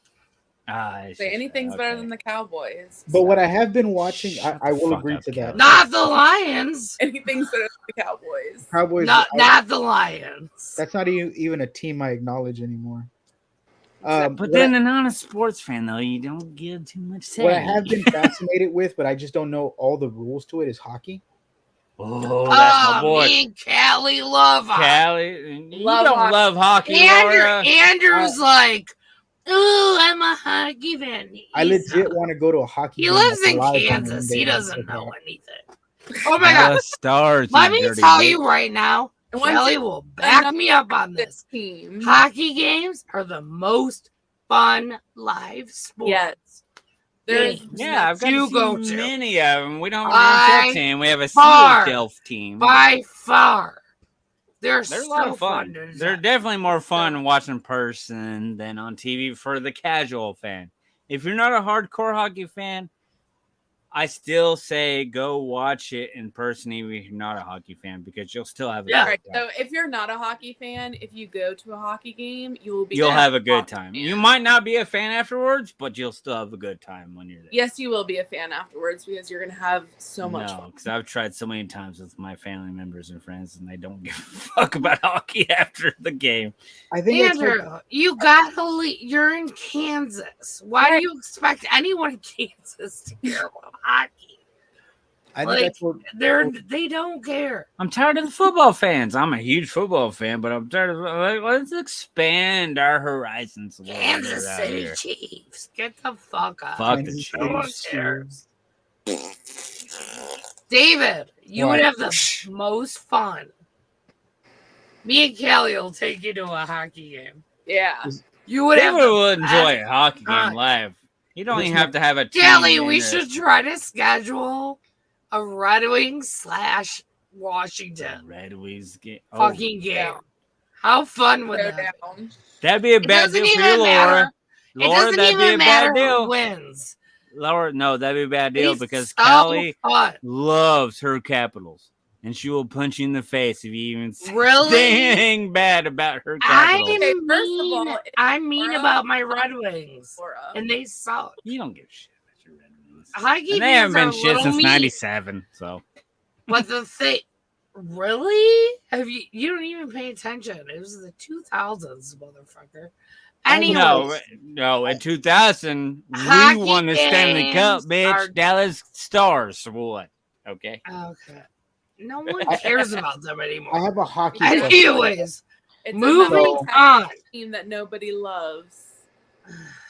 Speaker 7: It's
Speaker 5: Say
Speaker 7: just-
Speaker 5: anything's better
Speaker 7: okay.
Speaker 5: than the Cowboys.
Speaker 6: But what I have been watching,
Speaker 7: Shut
Speaker 6: I
Speaker 7: the
Speaker 6: will
Speaker 7: fuck
Speaker 6: agree
Speaker 7: up,
Speaker 6: to that.
Speaker 7: Callie.
Speaker 1: Not the Lions.
Speaker 5: Anything's better than the Cowboys.
Speaker 6: Cowboys.
Speaker 1: Not the Lions.
Speaker 6: That's not even a team I acknowledge anymore.
Speaker 7: But
Speaker 6: what
Speaker 7: then, a non-sports fan though, you don't give too much say.
Speaker 6: what I have been fascinated with, but I just don't know all the rules to it, is hockey.
Speaker 7: Oh, that's my boy.
Speaker 1: Me and Callie love hockey.
Speaker 7: Callie, you
Speaker 5: Love
Speaker 7: don't
Speaker 5: hockey.
Speaker 7: love hockey, Laura.
Speaker 1: Andrew's like, ooh, I'm a hockey fan.
Speaker 6: I legit want to go to a hockey.
Speaker 1: He
Speaker 6: game
Speaker 1: lives
Speaker 6: like
Speaker 1: in
Speaker 6: live on
Speaker 1: Kansas.
Speaker 6: Monday
Speaker 1: He
Speaker 6: night
Speaker 1: doesn't
Speaker 6: football.
Speaker 1: know anything. Oh my god.
Speaker 7: Stars.
Speaker 1: Let
Speaker 7: you
Speaker 1: me
Speaker 7: dirty
Speaker 1: tell
Speaker 7: bitch.
Speaker 1: you right now,
Speaker 5: And once
Speaker 1: Kelly
Speaker 5: you-
Speaker 1: will back me up on this.
Speaker 5: This team.
Speaker 1: Hockey games are the most fun live sport.
Speaker 5: Yes. There's
Speaker 1: Games
Speaker 7: Yeah, I've got
Speaker 1: you
Speaker 7: to
Speaker 1: go
Speaker 7: see
Speaker 1: to.
Speaker 7: many of them. We don't have
Speaker 1: By
Speaker 7: an NHL team. We have a
Speaker 1: far.
Speaker 7: Seal Shelf team.
Speaker 1: By far. They're
Speaker 7: They're a
Speaker 1: so
Speaker 7: lot of fun.
Speaker 1: to
Speaker 7: They're
Speaker 1: watch.
Speaker 7: definitely more fun watching in person than on TV for the casual fan. If you're not a hardcore hockey fan, I still say go watch it in person, even if you're not a hockey fan, because you'll still have a
Speaker 1: Yeah.
Speaker 7: good
Speaker 5: Right,
Speaker 7: time.
Speaker 5: so if you're not a hockey fan, if you go to a hockey game, you will be.
Speaker 7: You'll have a good
Speaker 5: hockey
Speaker 7: time.
Speaker 5: fan.
Speaker 7: You might not be a fan afterwards, but you'll still have a good time when you're there.
Speaker 5: Yes, you will be a fan afterwards because you're gonna have so much
Speaker 7: No,
Speaker 5: fun.
Speaker 7: because I've tried so many times with my family members and friends, and they don't give a fuck about hockey after the game.
Speaker 6: I think it's like,
Speaker 1: Andrew, you gotta leave. You're in Kansas. Why do you expect anyone in Kansas to care about hockey?
Speaker 6: I think
Speaker 1: like,
Speaker 6: that's what
Speaker 1: They don't care.
Speaker 7: I'm tired of the football fans. I'm a huge football fan, but I'm tired of let's expand our horizons a little bit
Speaker 1: Kansas
Speaker 7: out
Speaker 1: City
Speaker 7: here.
Speaker 1: Chiefs. Get the fuck up.
Speaker 7: Fuck the
Speaker 6: Kansas
Speaker 1: No one
Speaker 7: Chiefs.
Speaker 1: cares. David, you would
Speaker 6: What?
Speaker 1: have the most fun. Me and Callie will take you to a hockey game.
Speaker 5: Yeah.
Speaker 1: You would have
Speaker 7: David
Speaker 1: the
Speaker 7: will enjoy a
Speaker 1: best
Speaker 7: hockey game
Speaker 1: time.
Speaker 7: live. You don't
Speaker 6: This
Speaker 7: even have to have a team.
Speaker 1: Callie,
Speaker 7: in
Speaker 1: we
Speaker 7: there.
Speaker 1: should try to schedule a Red Wings / Washington
Speaker 7: Red Wings game. Oh,
Speaker 1: fucking game.
Speaker 5: Yeah.
Speaker 1: How fun would
Speaker 5: Go
Speaker 1: that be?
Speaker 5: down.
Speaker 7: that'd be a
Speaker 1: It
Speaker 7: bad
Speaker 1: doesn't
Speaker 7: deal for
Speaker 1: even
Speaker 7: you,
Speaker 1: matter.
Speaker 7: Laura.
Speaker 1: It
Speaker 7: Laura,
Speaker 1: doesn't
Speaker 7: that'd be
Speaker 1: even
Speaker 7: a
Speaker 1: matter
Speaker 7: bad
Speaker 1: who
Speaker 7: deal.
Speaker 1: wins.
Speaker 7: Laura, no, that'd be a bad deal
Speaker 1: It's
Speaker 7: because
Speaker 1: so
Speaker 7: Callie
Speaker 1: fun.
Speaker 7: loves her Capitals, and she will punch you in the face if you even say
Speaker 1: Really?
Speaker 7: anything bad about her Capitals.
Speaker 1: I'm
Speaker 5: Okay, first of
Speaker 1: mean.
Speaker 5: all,
Speaker 1: I'm mean
Speaker 5: Laura-
Speaker 1: about my Red Wings,
Speaker 5: Laura.
Speaker 1: and they suck.
Speaker 7: You don't give a shit about your Red Wings.
Speaker 1: Hockey
Speaker 7: And they haven't been
Speaker 1: fans are
Speaker 7: shit
Speaker 1: little
Speaker 7: since
Speaker 1: mean.
Speaker 7: '97. So
Speaker 1: But the thing, really? Have you? You don't even pay attention. It was the 2000s, motherfucker. Anyways,
Speaker 7: no. In 2000, we
Speaker 1: Hockey
Speaker 7: won the Stanley Cup,
Speaker 1: games
Speaker 7: bitch.
Speaker 1: are-
Speaker 7: Dallas Stars. So what? Okay.
Speaker 1: okay. No one cares about them
Speaker 6: I
Speaker 1: anymore.
Speaker 6: have a hockey. question.
Speaker 1: Anyways,
Speaker 5: It's
Speaker 1: moving
Speaker 5: another
Speaker 1: on.
Speaker 5: team that nobody loves.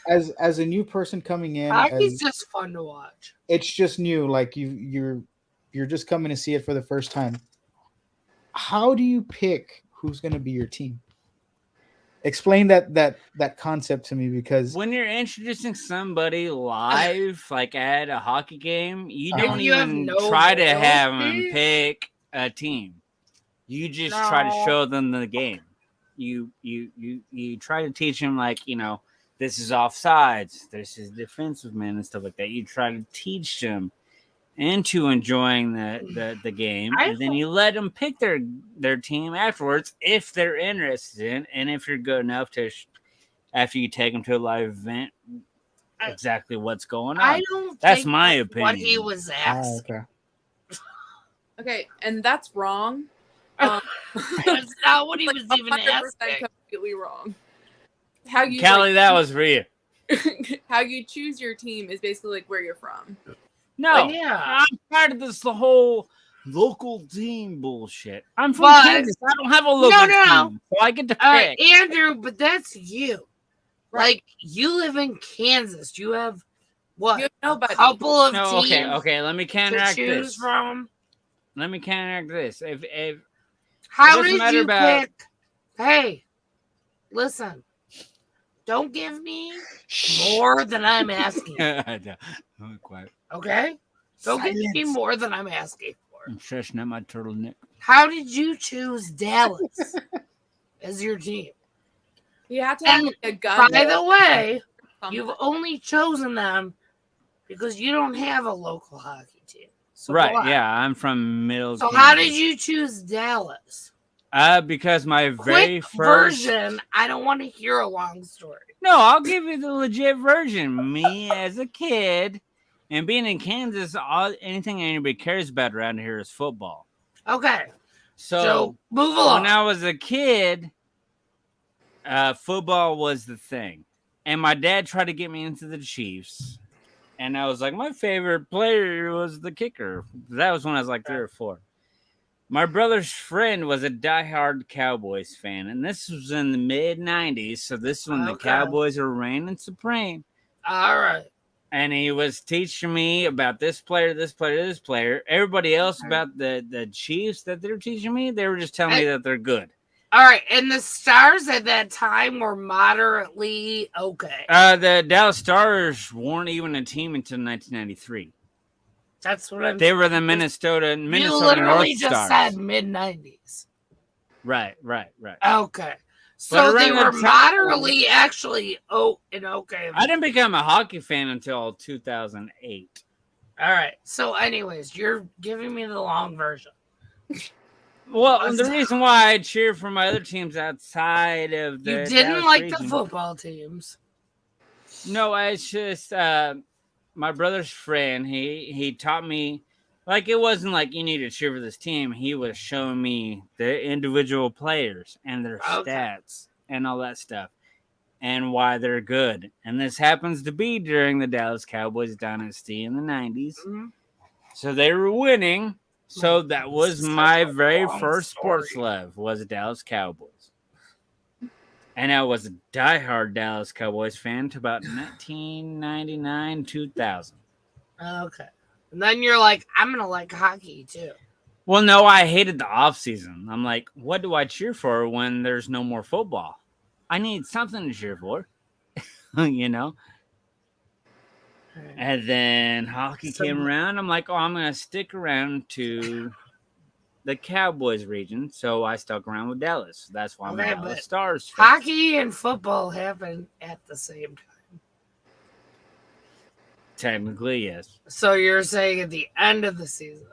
Speaker 6: As a new person coming in,
Speaker 1: Hockey's
Speaker 6: as,
Speaker 1: just fun to watch.
Speaker 6: it's just new. Like you're just coming to see it for the first time. how do you pick who's going to be your team? Explain that concept to me, because
Speaker 7: When you're introducing somebody live, like at a hockey game, you don't
Speaker 1: you have
Speaker 7: even
Speaker 1: no
Speaker 7: try to have them
Speaker 1: loyalty?
Speaker 7: pick a team. You just try to
Speaker 1: No.
Speaker 7: show them the game. You try to teach them, like, this is offsides, this is defensive man and stuff like that. You try to teach them into enjoying the game, and then you let them pick their team afterwards if they're interested in, and if you're good enough to after you take them to a live event, exactly what's going on.
Speaker 1: I don't.
Speaker 7: That's
Speaker 1: think
Speaker 7: my
Speaker 1: that's what
Speaker 7: opinion.
Speaker 1: he was asking.
Speaker 6: okay.
Speaker 5: Okay, and that's wrong.
Speaker 1: That's not what he was even
Speaker 5: 100%
Speaker 1: asking.
Speaker 5: completely wrong. How you
Speaker 7: Callie, that was for you.
Speaker 5: how you choose your team is basically like where you're from.
Speaker 7: No,
Speaker 1: Well, yeah.
Speaker 7: I'm tired of the whole local team bullshit. I'm from
Speaker 1: But-
Speaker 7: Kansas. I don't have a local
Speaker 1: No.
Speaker 7: team, so I get to pick.
Speaker 1: All right, Andrew, but that's you.
Speaker 5: Right.
Speaker 1: Like, you live in Kansas. You have what?
Speaker 5: You have nobody.
Speaker 1: A couple of
Speaker 7: No,
Speaker 1: teams
Speaker 7: okay. Let me
Speaker 1: to
Speaker 7: counteract
Speaker 1: choose
Speaker 7: this.
Speaker 1: from.
Speaker 7: Let me counteract this. If
Speaker 1: How
Speaker 7: doesn't
Speaker 1: did
Speaker 7: matter
Speaker 1: you
Speaker 7: about-
Speaker 1: pick? Hey, listen. Don't give me more than I'm asking.
Speaker 7: I'm quiet.
Speaker 1: Okay? Don't give me
Speaker 6: Silence.
Speaker 1: more than I'm asking for.
Speaker 7: I'm shushing at my turtleneck.
Speaker 1: How did you choose Dallas as your team?
Speaker 5: You have to have
Speaker 1: And
Speaker 5: like, a gun.
Speaker 1: By the way,
Speaker 5: something.
Speaker 1: you've only chosen them because you don't have a local hockey team. So
Speaker 7: Right?
Speaker 1: go on.
Speaker 7: Yeah, I'm from Middle.
Speaker 1: So
Speaker 7: Kansas.
Speaker 1: how did you choose Dallas?
Speaker 7: Because my very
Speaker 1: Quick
Speaker 7: first
Speaker 1: version. I don't want to hear a long story.
Speaker 7: No, I'll give you the legit version. Me as a kid and being in Kansas, anything anybody cares about around here is football.
Speaker 1: Okay.
Speaker 7: So
Speaker 1: So move along.
Speaker 7: when I was a kid, football was the thing. And my dad tried to get me into the Chiefs. And I was like, my favorite player was the kicker. That was when I was like 3 or 4. My brother's friend was a diehard Cowboys fan, and this was in the mid-90s, so this is when the
Speaker 1: Okay.
Speaker 7: Cowboys were reigning supreme.
Speaker 1: All right.
Speaker 7: And he was teaching me about this player, this player, this player. Everybody else about the Chiefs that they're teaching me, they were just telling me that they're good.
Speaker 1: All right. And the Stars at that time were moderately okay.
Speaker 7: The Dallas Stars weren't even a team until 1993.
Speaker 1: That's what I'm
Speaker 7: They were the
Speaker 1: You
Speaker 7: Minnesota
Speaker 1: literally
Speaker 7: North
Speaker 1: just
Speaker 7: Stars.
Speaker 1: said mid-90s.
Speaker 7: Right.
Speaker 1: Okay.
Speaker 7: But
Speaker 1: So they
Speaker 7: around
Speaker 1: were
Speaker 7: that time-
Speaker 1: moderately actually okay.
Speaker 7: I didn't become a hockey fan until 2008.
Speaker 1: All right. So anyways, you're giving me the long version.
Speaker 7: Well, the reason why I cheer for my other teams outside of the
Speaker 1: You didn't
Speaker 7: Dallas
Speaker 1: like
Speaker 7: region,
Speaker 1: the football teams.
Speaker 7: No, it's just my brother's friend. He taught me, like, it wasn't like you need to cheer for this team. He was showing me the individual players and their
Speaker 1: Okay.
Speaker 7: stats and all that stuff and why they're good. And this happens to be during the Dallas Cowboys dynasty in the 90s.
Speaker 1: Mhm.
Speaker 7: So they were winning. So that was
Speaker 1: Such
Speaker 7: my
Speaker 1: a
Speaker 7: very
Speaker 1: long
Speaker 7: first sports
Speaker 1: story.
Speaker 7: love was the Dallas Cowboys. And I was a diehard Dallas Cowboys fan to about 1999, 2000.
Speaker 1: Okay. And then you're like, I'm going to like hockey too.
Speaker 7: Well, no, I hated the off season. I'm like, what do I cheer for when there's no more football? I need something to cheer for, you know?
Speaker 1: All right.
Speaker 7: And then hockey
Speaker 1: So-
Speaker 7: came around. I'm like, oh, I'm going to stick around to the Cowboys region. So I stuck around with Dallas. That's why I'm a
Speaker 1: Okay,
Speaker 7: Dallas
Speaker 1: but
Speaker 7: Stars fan.
Speaker 1: Hockey and football happen at the same time.
Speaker 7: Technically, yes.
Speaker 1: So you're saying at the end of the season.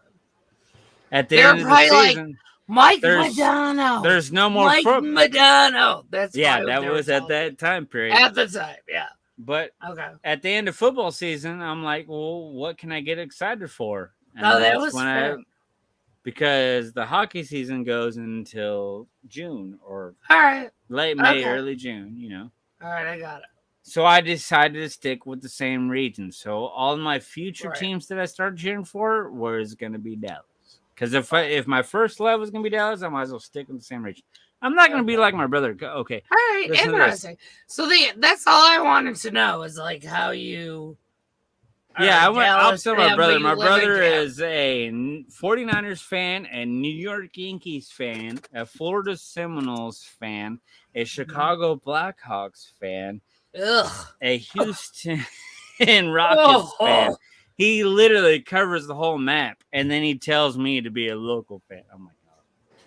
Speaker 7: At the
Speaker 1: They're
Speaker 7: end of the
Speaker 1: probably like,
Speaker 7: season,
Speaker 1: Mike
Speaker 7: There's-
Speaker 1: Madonna.
Speaker 7: there's no more
Speaker 1: Mike
Speaker 7: football.
Speaker 1: Madonna. That's
Speaker 7: Yeah,
Speaker 1: probably what
Speaker 7: that
Speaker 1: they were
Speaker 7: was at
Speaker 1: telling
Speaker 7: that time period.
Speaker 1: me. At the time, yeah.
Speaker 7: But
Speaker 1: Okay.
Speaker 7: at the end of football season, I'm like, well, what can I get excited for? And
Speaker 1: No, that
Speaker 7: that's
Speaker 1: was
Speaker 7: when
Speaker 1: fair.
Speaker 7: because the hockey season goes until June or
Speaker 1: All right.
Speaker 7: late May,
Speaker 1: Okay.
Speaker 7: early June, you know.
Speaker 1: All right, I got it.
Speaker 7: So I decided to stick with the same region. So all my future
Speaker 1: Right.
Speaker 7: teams that I started cheering for was going to be Dallas. Because if my first love was going to be Dallas, I might as well stick with the same region. I'm not going to be like my brother. Okay.
Speaker 1: All right,
Speaker 7: Listen to this.
Speaker 1: interesting. So that's all I wanted to know is like how you
Speaker 7: Yeah, I went
Speaker 1: Dallas
Speaker 7: opposite my
Speaker 1: fan,
Speaker 7: brother.
Speaker 1: but
Speaker 7: My
Speaker 1: you live in
Speaker 7: brother
Speaker 1: Dallas.
Speaker 7: is a 49ers fan, a New York Yankees fan, a Florida Seminoles fan, a Chicago Blackhawks fan,
Speaker 1: Ugh.
Speaker 7: a Houston Rockets fan. He literally covers the whole map, and then he tells me to be a local fan. Oh my god!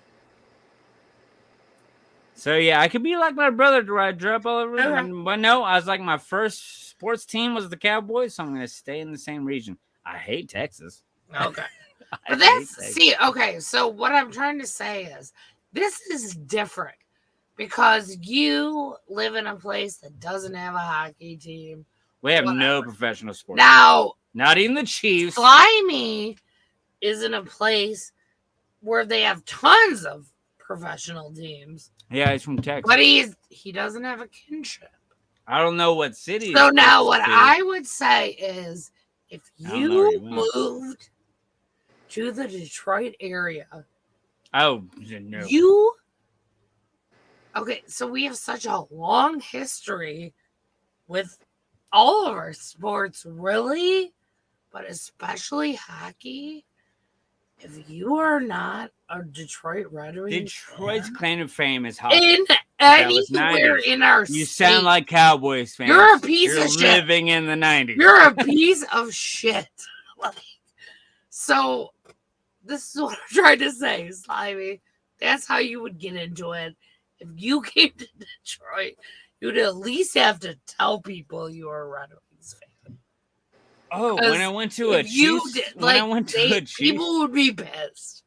Speaker 7: So yeah, I could be like my brother, where I drop all over.
Speaker 1: Okay.
Speaker 7: But no, I was like, my first sports team was the Cowboys, so I'm gonna stay in the same region. I hate Texas.
Speaker 1: Okay.
Speaker 7: I
Speaker 1: But
Speaker 7: hate
Speaker 1: that's
Speaker 7: Texas.
Speaker 1: see, okay. So what I'm trying to say is this is different because you live in a place that doesn't have a hockey team.
Speaker 7: We have no
Speaker 1: whatever.
Speaker 7: professional sports.
Speaker 1: Now,
Speaker 7: Not even the Chiefs.
Speaker 1: Slimy is in a place where they have tons of professional teams,
Speaker 7: Yeah, he's from Texas.
Speaker 1: but he doesn't have a kinship.
Speaker 7: I don't know what city.
Speaker 1: So
Speaker 7: it's
Speaker 1: now
Speaker 7: close
Speaker 1: what
Speaker 7: to.
Speaker 1: I would say is if
Speaker 7: I don't know where
Speaker 1: you
Speaker 7: you went.
Speaker 1: moved to the Detroit area,
Speaker 7: Oh no.
Speaker 1: Okay, so we have such a long history with all of our sports, really, but especially hockey. If you are not a Detroit Red Wings
Speaker 7: Detroit's
Speaker 1: fan,
Speaker 7: claim to fame is hockey.
Speaker 1: in
Speaker 7: That was
Speaker 1: anywhere
Speaker 7: 90s.
Speaker 1: in our
Speaker 7: You
Speaker 1: state,
Speaker 7: sound like Cowboys fans.
Speaker 1: You're a piece
Speaker 7: You're
Speaker 1: of shit.
Speaker 7: living in the 90s.
Speaker 1: You're a piece of shit. Like, so this is what I'm trying to say, Slimy. That's how you would get into it. If you came to Detroit, you'd at least have to tell people you were a Red Wings fan.
Speaker 7: Oh, when I went to a
Speaker 1: If you
Speaker 7: Chiefs,
Speaker 1: did,
Speaker 7: when I
Speaker 1: like,
Speaker 7: went to a Chiefs,
Speaker 1: people would be pissed.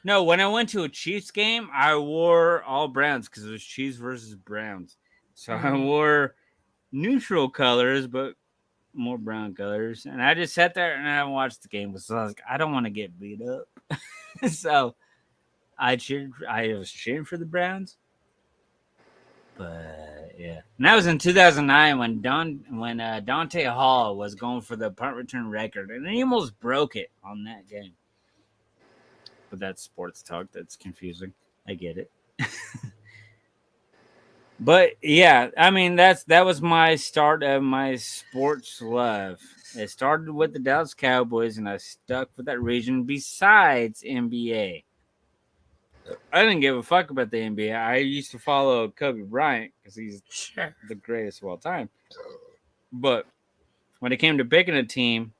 Speaker 7: no, when I went to a Chiefs game, I wore all Browns because it was Chiefs versus Browns. So I wore neutral colors, but more brown colors. And I just sat there and I watched the game. So I was like, I don't want to get beat up. So I was cheering for the Browns. But yeah, and that was in 2009 when Dante Hall was going for the punt return record, and he almost broke it on that game. But that's sports talk. That's confusing. I get it. But yeah, I mean that was my start of my sports love. It started with the Dallas Cowboys, and I stuck with that region. Besides NBA. I didn't give a fuck about the NBA. I used to follow Kobe Bryant because he's the greatest of all time. But when it came to picking a team,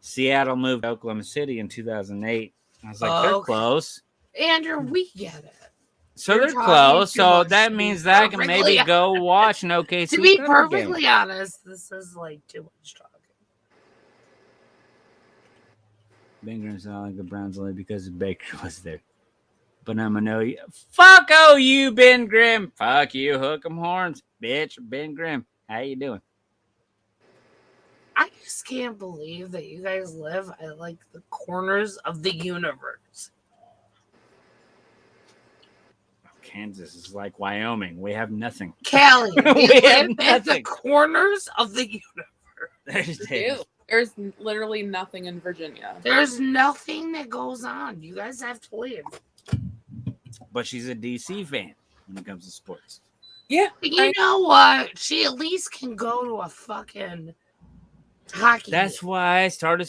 Speaker 7: Seattle moved to Oklahoma City in 2008. I was like, they're close.
Speaker 1: Andrew, we get it.
Speaker 7: So
Speaker 1: You're
Speaker 7: they're
Speaker 1: talking
Speaker 7: close.
Speaker 1: too
Speaker 7: So
Speaker 1: much
Speaker 7: that
Speaker 1: to be
Speaker 7: means that I can
Speaker 1: perfectly
Speaker 7: maybe go watch an OKC.
Speaker 1: To be
Speaker 7: Thunder
Speaker 1: perfectly
Speaker 7: game.
Speaker 1: honest, this is like too much talking.
Speaker 7: Ben Grimm's not like the Browns only because Baker was there. But I'm gonna know you. Fuck you, Ben Grimm. Fuck you, hook 'em horns, bitch. Ben Grimm, how you doing?
Speaker 1: I just can't believe that you guys live at like the corners of the universe.
Speaker 7: Kansas is like Wyoming. We have nothing.
Speaker 1: Callie,
Speaker 7: We
Speaker 1: we
Speaker 7: have
Speaker 1: live at the
Speaker 7: nothing.
Speaker 1: corners of the universe.
Speaker 5: There's literally nothing in Virginia.
Speaker 1: There's nothing that goes on. You guys have to leave.
Speaker 7: But she's a DC fan when it comes to sports.
Speaker 5: Yeah.
Speaker 1: You know what? She at least can go to a fucking hockey
Speaker 7: That's
Speaker 1: game.
Speaker 7: why I started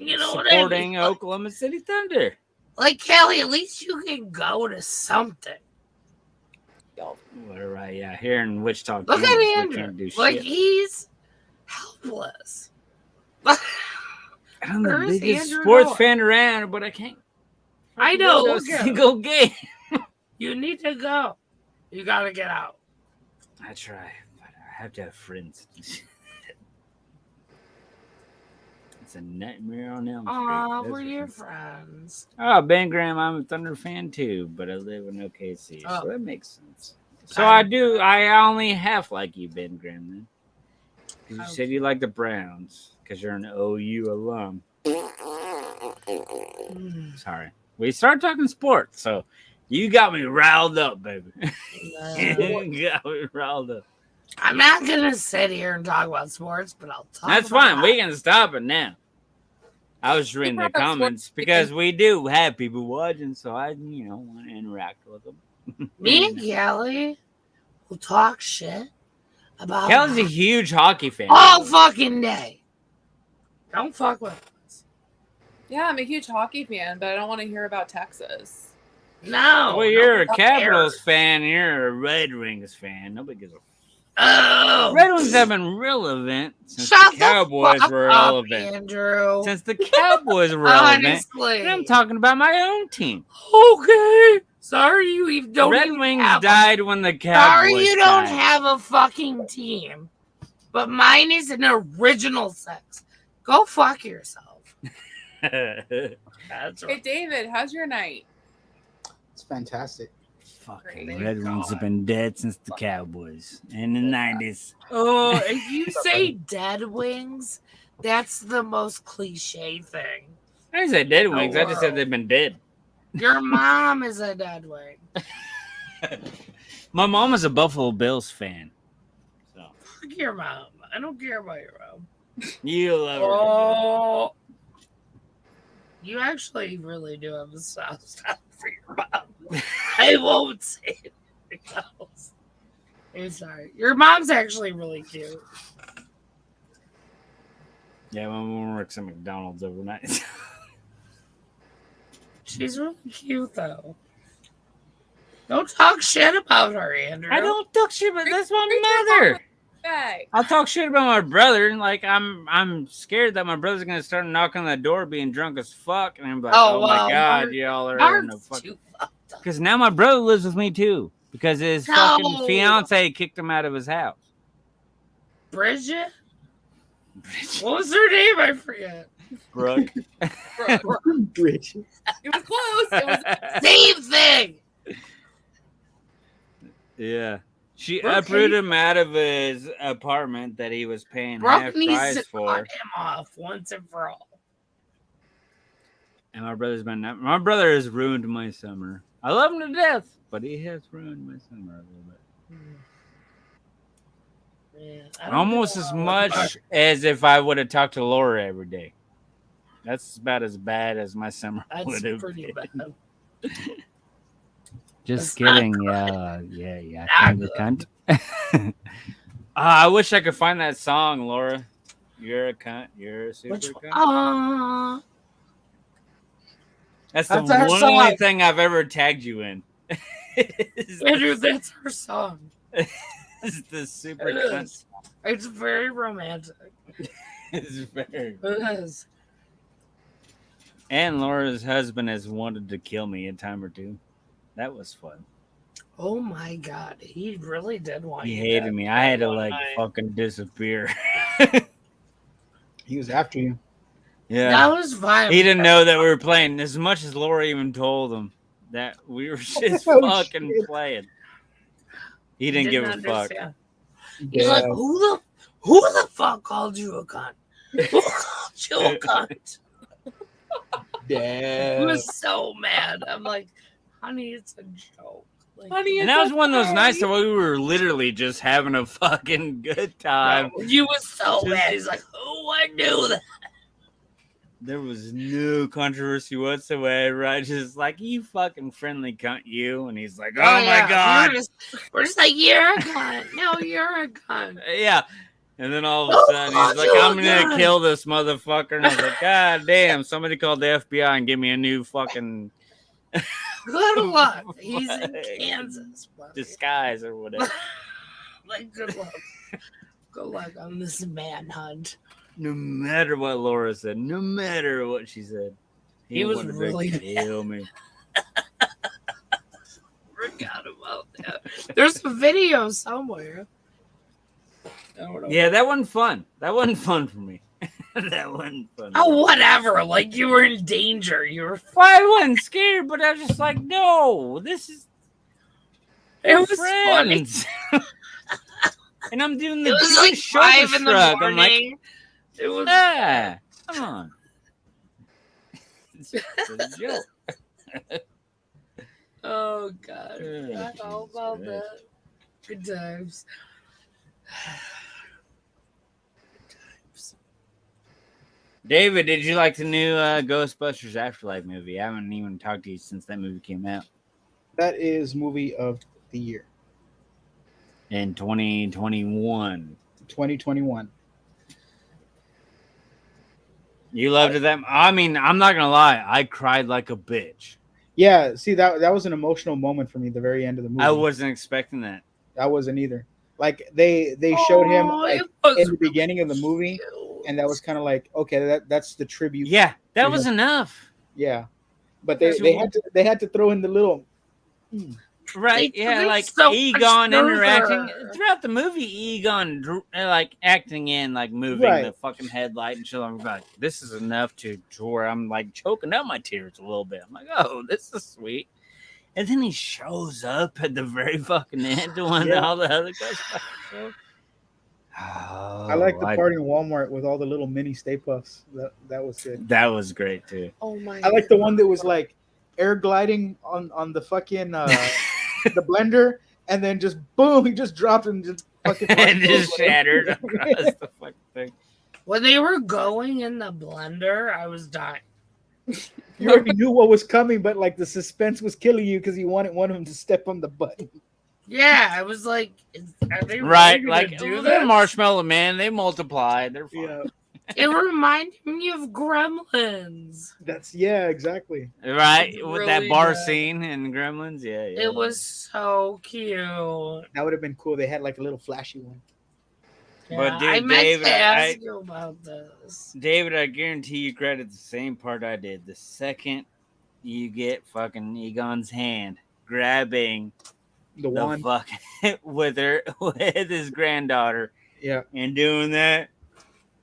Speaker 1: You know what I
Speaker 7: supporting
Speaker 1: mean?
Speaker 7: Oklahoma City Thunder.
Speaker 1: Like, Callie, at least you can go to something.
Speaker 7: Whatever, yeah. Here in Wichita,
Speaker 1: Look
Speaker 7: Kansas,
Speaker 1: at
Speaker 7: we
Speaker 1: Andrew.
Speaker 7: can't do
Speaker 1: Like,
Speaker 7: shit.
Speaker 1: he's helpless.
Speaker 7: I'm the
Speaker 1: Where is
Speaker 7: biggest
Speaker 1: Andrew
Speaker 7: sports
Speaker 1: going?
Speaker 7: fan around, but I can't.
Speaker 1: I know.
Speaker 7: Go to a
Speaker 1: look at him.
Speaker 7: single game.
Speaker 1: You need to go. You got to get out.
Speaker 7: I try, but I have to have friends. It's a nightmare on Elm Street.
Speaker 1: Aw,
Speaker 7: that's
Speaker 1: we're
Speaker 7: for
Speaker 1: your
Speaker 7: sure.
Speaker 1: friends.
Speaker 7: Oh, Ben Graham, I'm a Thunder fan too, but I live in OKC,
Speaker 1: Oh.
Speaker 7: so that makes sense. So I only half like you, Ben Graham, then. Because you said you like the Browns, because you're an OU alum. Sorry. We started talking sports, so you got me riled up, baby. You got me riled up.
Speaker 1: I'm not going to sit here and talk about sports, but I'll talk
Speaker 7: That's
Speaker 1: about
Speaker 7: fine. We can stop it now. I was reading the
Speaker 5: brought up
Speaker 7: comments
Speaker 5: sports
Speaker 7: because we do have people watching, so I, want to interact with them.
Speaker 1: Me and Callie will talk shit about
Speaker 7: Kelly's a huge hockey fan.
Speaker 1: all fucking day. Don't fuck with us.
Speaker 5: Yeah, I'm a huge hockey fan, but I don't want to hear about Texas.
Speaker 1: No.
Speaker 7: Well, you're a
Speaker 1: nobody
Speaker 7: Capitals
Speaker 1: cares.
Speaker 7: fan. You're a Red Wings fan. Nobody gives a.
Speaker 1: Oh.
Speaker 7: Red Wings have been relevant since
Speaker 1: Shut
Speaker 7: the Cowboys
Speaker 1: fuck
Speaker 7: were
Speaker 1: up,
Speaker 7: relevant.
Speaker 1: Andrew.
Speaker 7: Since the Cowboys were relevant,
Speaker 1: Honestly.
Speaker 7: and I'm talking about my own team.
Speaker 1: Okay. Sorry, you even don't
Speaker 7: Red
Speaker 1: even
Speaker 7: Wings
Speaker 1: have
Speaker 7: died when the Cowboys
Speaker 1: Sorry, you don't
Speaker 7: died.
Speaker 1: have a fucking team. But mine is an original sex. Go fuck yourself. That's
Speaker 5: Hey,
Speaker 1: right.
Speaker 5: David, how's your night?
Speaker 6: It's fantastic.
Speaker 7: Fucking
Speaker 1: Thank
Speaker 7: Red Wings have
Speaker 1: God.
Speaker 7: been dead since the Cowboys in the 90s.
Speaker 1: Oh, if you say dead wings, that's the most cliche thing.
Speaker 7: I didn't say dead
Speaker 1: No
Speaker 7: wings. I just said
Speaker 1: world.
Speaker 7: they've been dead.
Speaker 1: Your mom is a dead wing.
Speaker 7: My mom is a Buffalo Bills fan. So
Speaker 1: Fuck your mom. I don't care about your mom.
Speaker 7: you love her.
Speaker 1: Oh, you actually really do have a soft spot for your mom. I won't say anything else. I'm sorry. Your mom's actually really cute.
Speaker 7: Yeah, my mom works at McDonald's overnight.
Speaker 1: She's really cute, though. Don't talk shit about her, Andrew.
Speaker 7: I don't talk shit, but that's my mother.
Speaker 5: Hey.
Speaker 7: I'll talk shit about my brother. Like I'm scared that my brother's gonna start knocking on the door, being drunk as fuck, and I'm like,
Speaker 1: Oh,
Speaker 7: oh my
Speaker 1: well,
Speaker 7: god,
Speaker 1: Mark-
Speaker 7: y'all are in a
Speaker 1: Mark's
Speaker 7: fucking.
Speaker 1: too fucked up.
Speaker 7: Because now my brother lives with me too. Because his
Speaker 1: No.
Speaker 7: fucking fiance kicked him out of his house.
Speaker 1: Bridget? What was her name? I forget.
Speaker 7: Brooke.
Speaker 6: Rich.
Speaker 5: It was close. It was
Speaker 1: Same thing.
Speaker 7: Yeah. She
Speaker 1: Brooke
Speaker 7: uprooted
Speaker 1: hates-
Speaker 7: him out of his apartment that he was paying
Speaker 1: Brooke
Speaker 7: half
Speaker 1: needs
Speaker 7: price
Speaker 1: to
Speaker 7: for.
Speaker 1: cut him off once and for all.
Speaker 7: And my brother has ruined my summer. I love him to death, but he has ruined my summer a little bit.
Speaker 1: Man, I don't
Speaker 7: Almost
Speaker 1: know.
Speaker 7: as much as if I would have talked to Laura every day. That's about as bad as my summer
Speaker 1: That's
Speaker 7: would have
Speaker 1: pretty
Speaker 7: been.
Speaker 1: bad.
Speaker 7: Just
Speaker 1: That's not
Speaker 7: kidding.
Speaker 1: good.
Speaker 7: Yeah.
Speaker 1: Not
Speaker 7: Finger cunt. I wish I could find that song, Laura. You're a cunt. You're a super
Speaker 1: Which
Speaker 7: cunt. That's the
Speaker 1: That's our
Speaker 7: one
Speaker 1: song.
Speaker 7: only thing I've ever tagged you in.
Speaker 1: Andrew, that's her song.
Speaker 7: It's the super
Speaker 1: It
Speaker 7: cunt.
Speaker 1: is. It's very romantic.
Speaker 7: It's very.
Speaker 1: It is.
Speaker 7: And Laura's husband has wanted to kill me a time or two. That was fun.
Speaker 1: Oh my god, he really did want
Speaker 7: He
Speaker 1: you
Speaker 7: hated
Speaker 1: dead
Speaker 7: me. I had to
Speaker 1: one
Speaker 7: like
Speaker 1: night.
Speaker 7: fucking disappear.
Speaker 6: He was after you.
Speaker 7: Yeah.
Speaker 1: That was fine.
Speaker 7: He didn't know that we were playing as much as Laura even told him that we were just
Speaker 6: Oh,
Speaker 7: fucking
Speaker 6: shit.
Speaker 7: playing. He didn't give a fuck.
Speaker 1: understand. He's like, who the fuck called you a cunt? Who called you a cunt? He
Speaker 6: Damn.
Speaker 1: was so mad. I'm like, honey, it's a joke. Like,
Speaker 5: Honey,
Speaker 7: And that was one of those nights where we were literally just having a fucking good time.
Speaker 1: no, you was so mad. He's like, oh, I knew that.
Speaker 7: There was no controversy whatsoever. I just like, you fucking friendly cunt, you. And he's like, oh my
Speaker 1: yeah.
Speaker 7: god.
Speaker 1: We're just like, you're a cunt. No, you're a cunt.
Speaker 7: Yeah. And then all of a
Speaker 1: Oh,
Speaker 7: sudden he's like,
Speaker 1: you
Speaker 7: I'm gonna
Speaker 1: guys.
Speaker 7: kill this motherfucker. And I was like, God damn, somebody called the FBI and give me a new fucking
Speaker 1: Good luck. He's in Kansas. buddy.
Speaker 7: disguise or whatever.
Speaker 1: Like, good luck. Good luck on this manhunt.
Speaker 7: No matter what Laura said, no matter what she said,
Speaker 1: He was
Speaker 7: wanted to
Speaker 1: really
Speaker 7: kill me.
Speaker 1: Forgot about that. There's a video somewhere. I don't know.
Speaker 7: Yeah, that wasn't fun. That wasn't fun for me. That wasn't fun.
Speaker 1: Oh, whatever. Like you were in danger. You were.
Speaker 7: Well, I wasn't scared, but I was just like, no, this is
Speaker 1: It
Speaker 7: we're
Speaker 1: was funny.
Speaker 7: friends. And I'm doing the
Speaker 1: It was
Speaker 7: big
Speaker 1: like
Speaker 7: shoulder
Speaker 1: 5 in the
Speaker 7: shrug. I'm like,
Speaker 1: morning. It was.
Speaker 7: ah, come on. It's just a joke.
Speaker 1: Oh God.
Speaker 7: Oh,
Speaker 1: I know about
Speaker 7: Jesus
Speaker 1: that. Good times.
Speaker 7: David, did you like the new Ghostbusters Afterlife movie? I haven't even talked to you since that movie came out
Speaker 6: That is movie of the year,
Speaker 7: in 2021.
Speaker 6: 2021.
Speaker 7: You loved it that. I mean, I'm not gonna lie. I cried like a bitch.
Speaker 6: Yeah, see that was an emotional moment for me. The very end of the movie.
Speaker 7: I wasn't expecting that.
Speaker 6: I wasn't either. Like they showed him
Speaker 1: Oh,
Speaker 6: like
Speaker 1: it was
Speaker 6: in the beginning of the movie,
Speaker 1: cute.
Speaker 6: and that was kind of like, okay, that's the tribute.
Speaker 7: Yeah, that
Speaker 6: to
Speaker 7: was
Speaker 6: him.
Speaker 7: enough.
Speaker 6: Yeah, but they had to throw in the little.
Speaker 7: Right?
Speaker 1: They
Speaker 7: Yeah,
Speaker 1: tried
Speaker 7: like
Speaker 1: so much
Speaker 7: Egon interacting
Speaker 1: further.
Speaker 7: throughout the movie. Egon like acting in, like moving
Speaker 6: Right.
Speaker 7: the fucking headlight and shit. I'm like, this is enough to where I'm like choking up my tears a little bit. I'm like, oh, this is sweet. And then he shows up at the very fucking end when
Speaker 6: Yeah.
Speaker 7: all the other guys show.
Speaker 6: I like the part in Walmart with all the little mini Stay Puffs. That was good.
Speaker 7: That was great too.
Speaker 5: Oh my!
Speaker 6: I like the one that was like air gliding on the fucking the blender, and then just boom, he just dropped and just fucking
Speaker 7: And just shattered across the fucking thing.
Speaker 1: When they were going in the blender, I was dying.
Speaker 6: You already knew what was coming, but like the suspense was killing you because you wanted one of them to step on the button.
Speaker 1: Yeah, I was like, are they
Speaker 7: Right,
Speaker 1: really
Speaker 7: like
Speaker 1: gonna do
Speaker 7: they're
Speaker 1: this?
Speaker 7: Marshmallow Man. They multiply. They're fine.
Speaker 6: Yeah,
Speaker 1: It reminded me of Gremlins.
Speaker 6: exactly.
Speaker 7: Right,
Speaker 1: It's
Speaker 7: with that
Speaker 1: really
Speaker 7: bar
Speaker 1: good.
Speaker 7: scene in Gremlins. Yeah.
Speaker 1: It was so cute.
Speaker 6: That would have been cool. They had like a little flashy one.
Speaker 7: But,
Speaker 1: I
Speaker 7: dude,
Speaker 1: meant
Speaker 7: David,
Speaker 1: to ask you about this.
Speaker 7: David, I guarantee you credit the same part I did. The second you get fucking Egon's hand grabbing
Speaker 6: The
Speaker 7: the
Speaker 6: one,
Speaker 7: fucking with his granddaughter
Speaker 6: yeah.
Speaker 7: and doing that.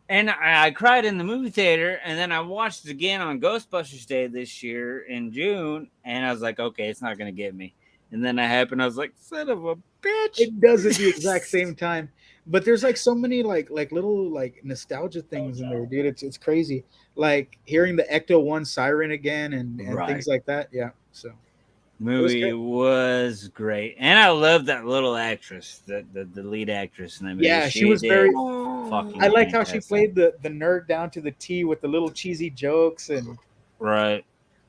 Speaker 7: And I cried in the movie theater, and then I watched it again on Ghostbusters Day this year in June, and I was like, okay, it's not gonna get me. And then that happened. I was like, son of a bitch.
Speaker 6: It does at the exact same time. But there's like so many like little like nostalgia things in there, dude. It's crazy. Like hearing the Ecto 1 siren again and
Speaker 7: Right.
Speaker 6: things like that. Yeah. So
Speaker 7: Movie was great, and I love that little actress, the lead actress in that movie.
Speaker 6: yeah, she was
Speaker 7: did
Speaker 6: very.
Speaker 7: fucking
Speaker 6: I liked how she
Speaker 7: fantastic.
Speaker 6: played the nerd down to the T with the little cheesy jokes, and
Speaker 7: Right.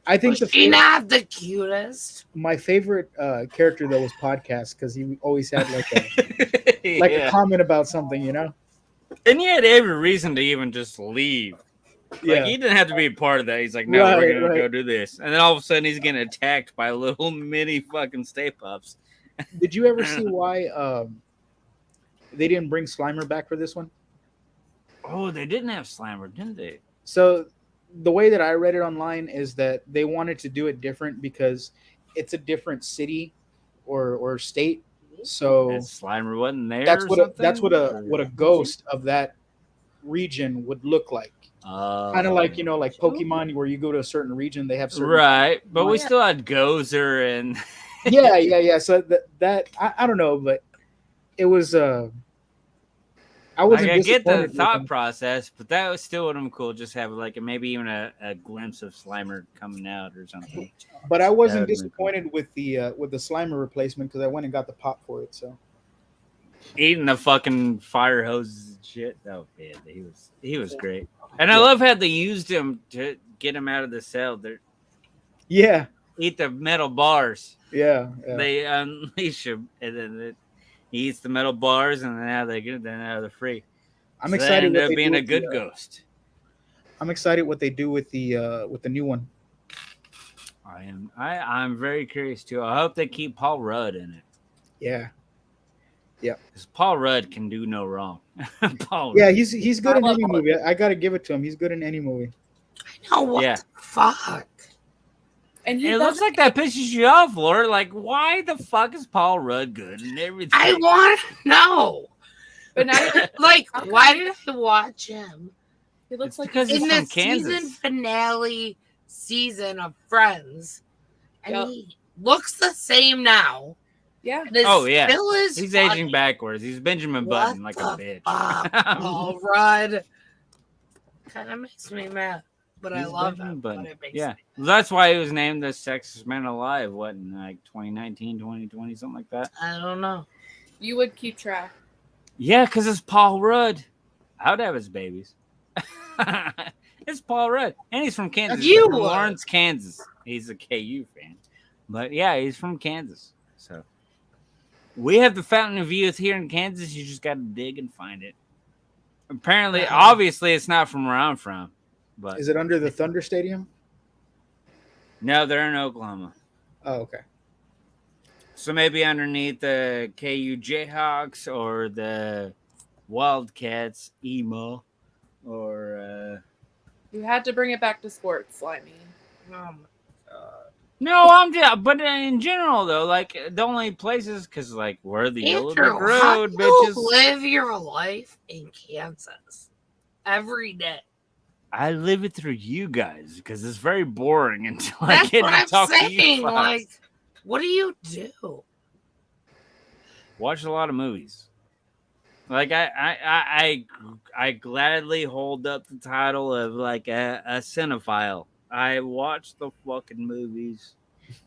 Speaker 6: I think
Speaker 1: Was she not the cutest?
Speaker 6: my favorite character though was Podcast because he always had like a
Speaker 7: Yeah.
Speaker 6: a comment about something, you know.
Speaker 7: And he had every reason to even just leave. Like he didn't have to be a part of that. He's like, no, we're gonna go do this, and then all of a sudden he's getting attacked by little mini fucking Stay Puffs.
Speaker 6: Did you ever see why they didn't bring Slimer back for this one?
Speaker 7: Oh, they didn't have Slimer, didn't they?
Speaker 6: So the way that I read it online is that they wanted to do it different because it's a different city or state. So
Speaker 7: And Slimer wasn't there.
Speaker 6: that's
Speaker 7: or
Speaker 6: what
Speaker 7: something?
Speaker 6: a ghost of that region would look like. Kind of like, you know, like Pokemon, where you go to a certain region, they have certain.
Speaker 7: Right, but we
Speaker 6: Yeah.
Speaker 7: still had Gozer and
Speaker 6: Yeah. So that I don't know, but it was I wasn't
Speaker 7: I get the
Speaker 6: disappointed with
Speaker 7: thought
Speaker 6: them.
Speaker 7: process, but that was still would have been cool. Just have like maybe even a glimpse of Slimer coming out or something.
Speaker 6: But I wasn't
Speaker 7: That would've been cool.
Speaker 6: disappointed with the Slimer replacement because I went and got the pop for it. So
Speaker 7: Eating the fucking fire hoses and shit. Oh man, he was great. And I love how they used him to get him out of the cell. They
Speaker 6: yeah.
Speaker 7: eat the metal bars.
Speaker 6: Yeah.
Speaker 7: They unleash him, and then he eats the metal bars, and now they're free.
Speaker 6: I'm
Speaker 7: So
Speaker 6: excited.
Speaker 7: They
Speaker 6: what
Speaker 7: end
Speaker 6: they
Speaker 7: up being
Speaker 6: do
Speaker 7: a
Speaker 6: with
Speaker 7: good
Speaker 6: the,
Speaker 7: ghost.
Speaker 6: I'm excited what they do with the new one.
Speaker 7: I am. I'm very curious too. I hope they keep Paul Rudd in it.
Speaker 6: Yeah.
Speaker 7: Because Paul Rudd can do no wrong. Paul
Speaker 6: Yeah,
Speaker 7: Rudd.
Speaker 6: he's good in any movie. I got to give it to him. He's good in any movie.
Speaker 1: No, what
Speaker 7: Yeah.
Speaker 1: the fuck?
Speaker 5: And he
Speaker 7: It looks
Speaker 5: doesn't-
Speaker 7: like that pisses you off, Laura. Like, why the fuck is Paul Rudd good and everything?
Speaker 1: I want to know.
Speaker 5: but now
Speaker 1: Like, why did I watch him
Speaker 5: he looks
Speaker 7: It's
Speaker 5: like
Speaker 7: because he's
Speaker 1: in
Speaker 7: from
Speaker 1: the season
Speaker 7: Kansas.
Speaker 1: finale season of Friends, and
Speaker 5: Yep.
Speaker 1: he looks the same now?
Speaker 5: yeah.
Speaker 1: And his
Speaker 7: Oh, yeah.
Speaker 1: still is
Speaker 7: He's
Speaker 1: funny.
Speaker 7: aging backwards. He's Benjamin
Speaker 1: What
Speaker 7: Button like a bitch.
Speaker 1: fuck? Paul Rudd kind of makes me mad, but I
Speaker 7: He's
Speaker 1: love
Speaker 7: Benjamin
Speaker 1: him.
Speaker 7: Button.
Speaker 1: But it makes
Speaker 7: Yeah.
Speaker 1: me,
Speaker 7: That's why he was named the sexiest man alive, what, in like 2019, 2020, something like that?
Speaker 1: I don't know.
Speaker 5: You would keep track.
Speaker 7: Yeah, because it's Paul Rudd. I would have his babies. It's Paul Rudd. And he's from Kansas.
Speaker 1: You
Speaker 7: He's from
Speaker 1: would.
Speaker 7: Lawrence, Kansas. He's a KU fan. But yeah, he's from Kansas. So we have the Fountain of Youth here in Kansas. You just got to dig and find it. Apparently, obviously, it's not from where I'm from. But
Speaker 6: Is it under the Thunder Stadium?
Speaker 7: no, they're in Oklahoma.
Speaker 6: Oh, okay.
Speaker 7: So maybe underneath the KU Jayhawks or the Wildcats, emo, or
Speaker 5: You had to bring it back to sports, Slimy.
Speaker 7: no, I'm just. But in general, though, like the only places, because like we're the Yellow Brick
Speaker 1: Andrew, how
Speaker 7: Road,
Speaker 1: do you
Speaker 7: bitches.
Speaker 1: live your life in Kansas every day?
Speaker 7: I live it through you guys because it's very boring until I
Speaker 1: That's
Speaker 7: get
Speaker 1: what
Speaker 7: to
Speaker 1: I'm
Speaker 7: talk to you.
Speaker 1: saying.
Speaker 7: fucks.
Speaker 1: Like, what do you do?
Speaker 7: Watch a lot of movies. Like I gladly hold up the title of like a cinephile. I watch the fucking movies,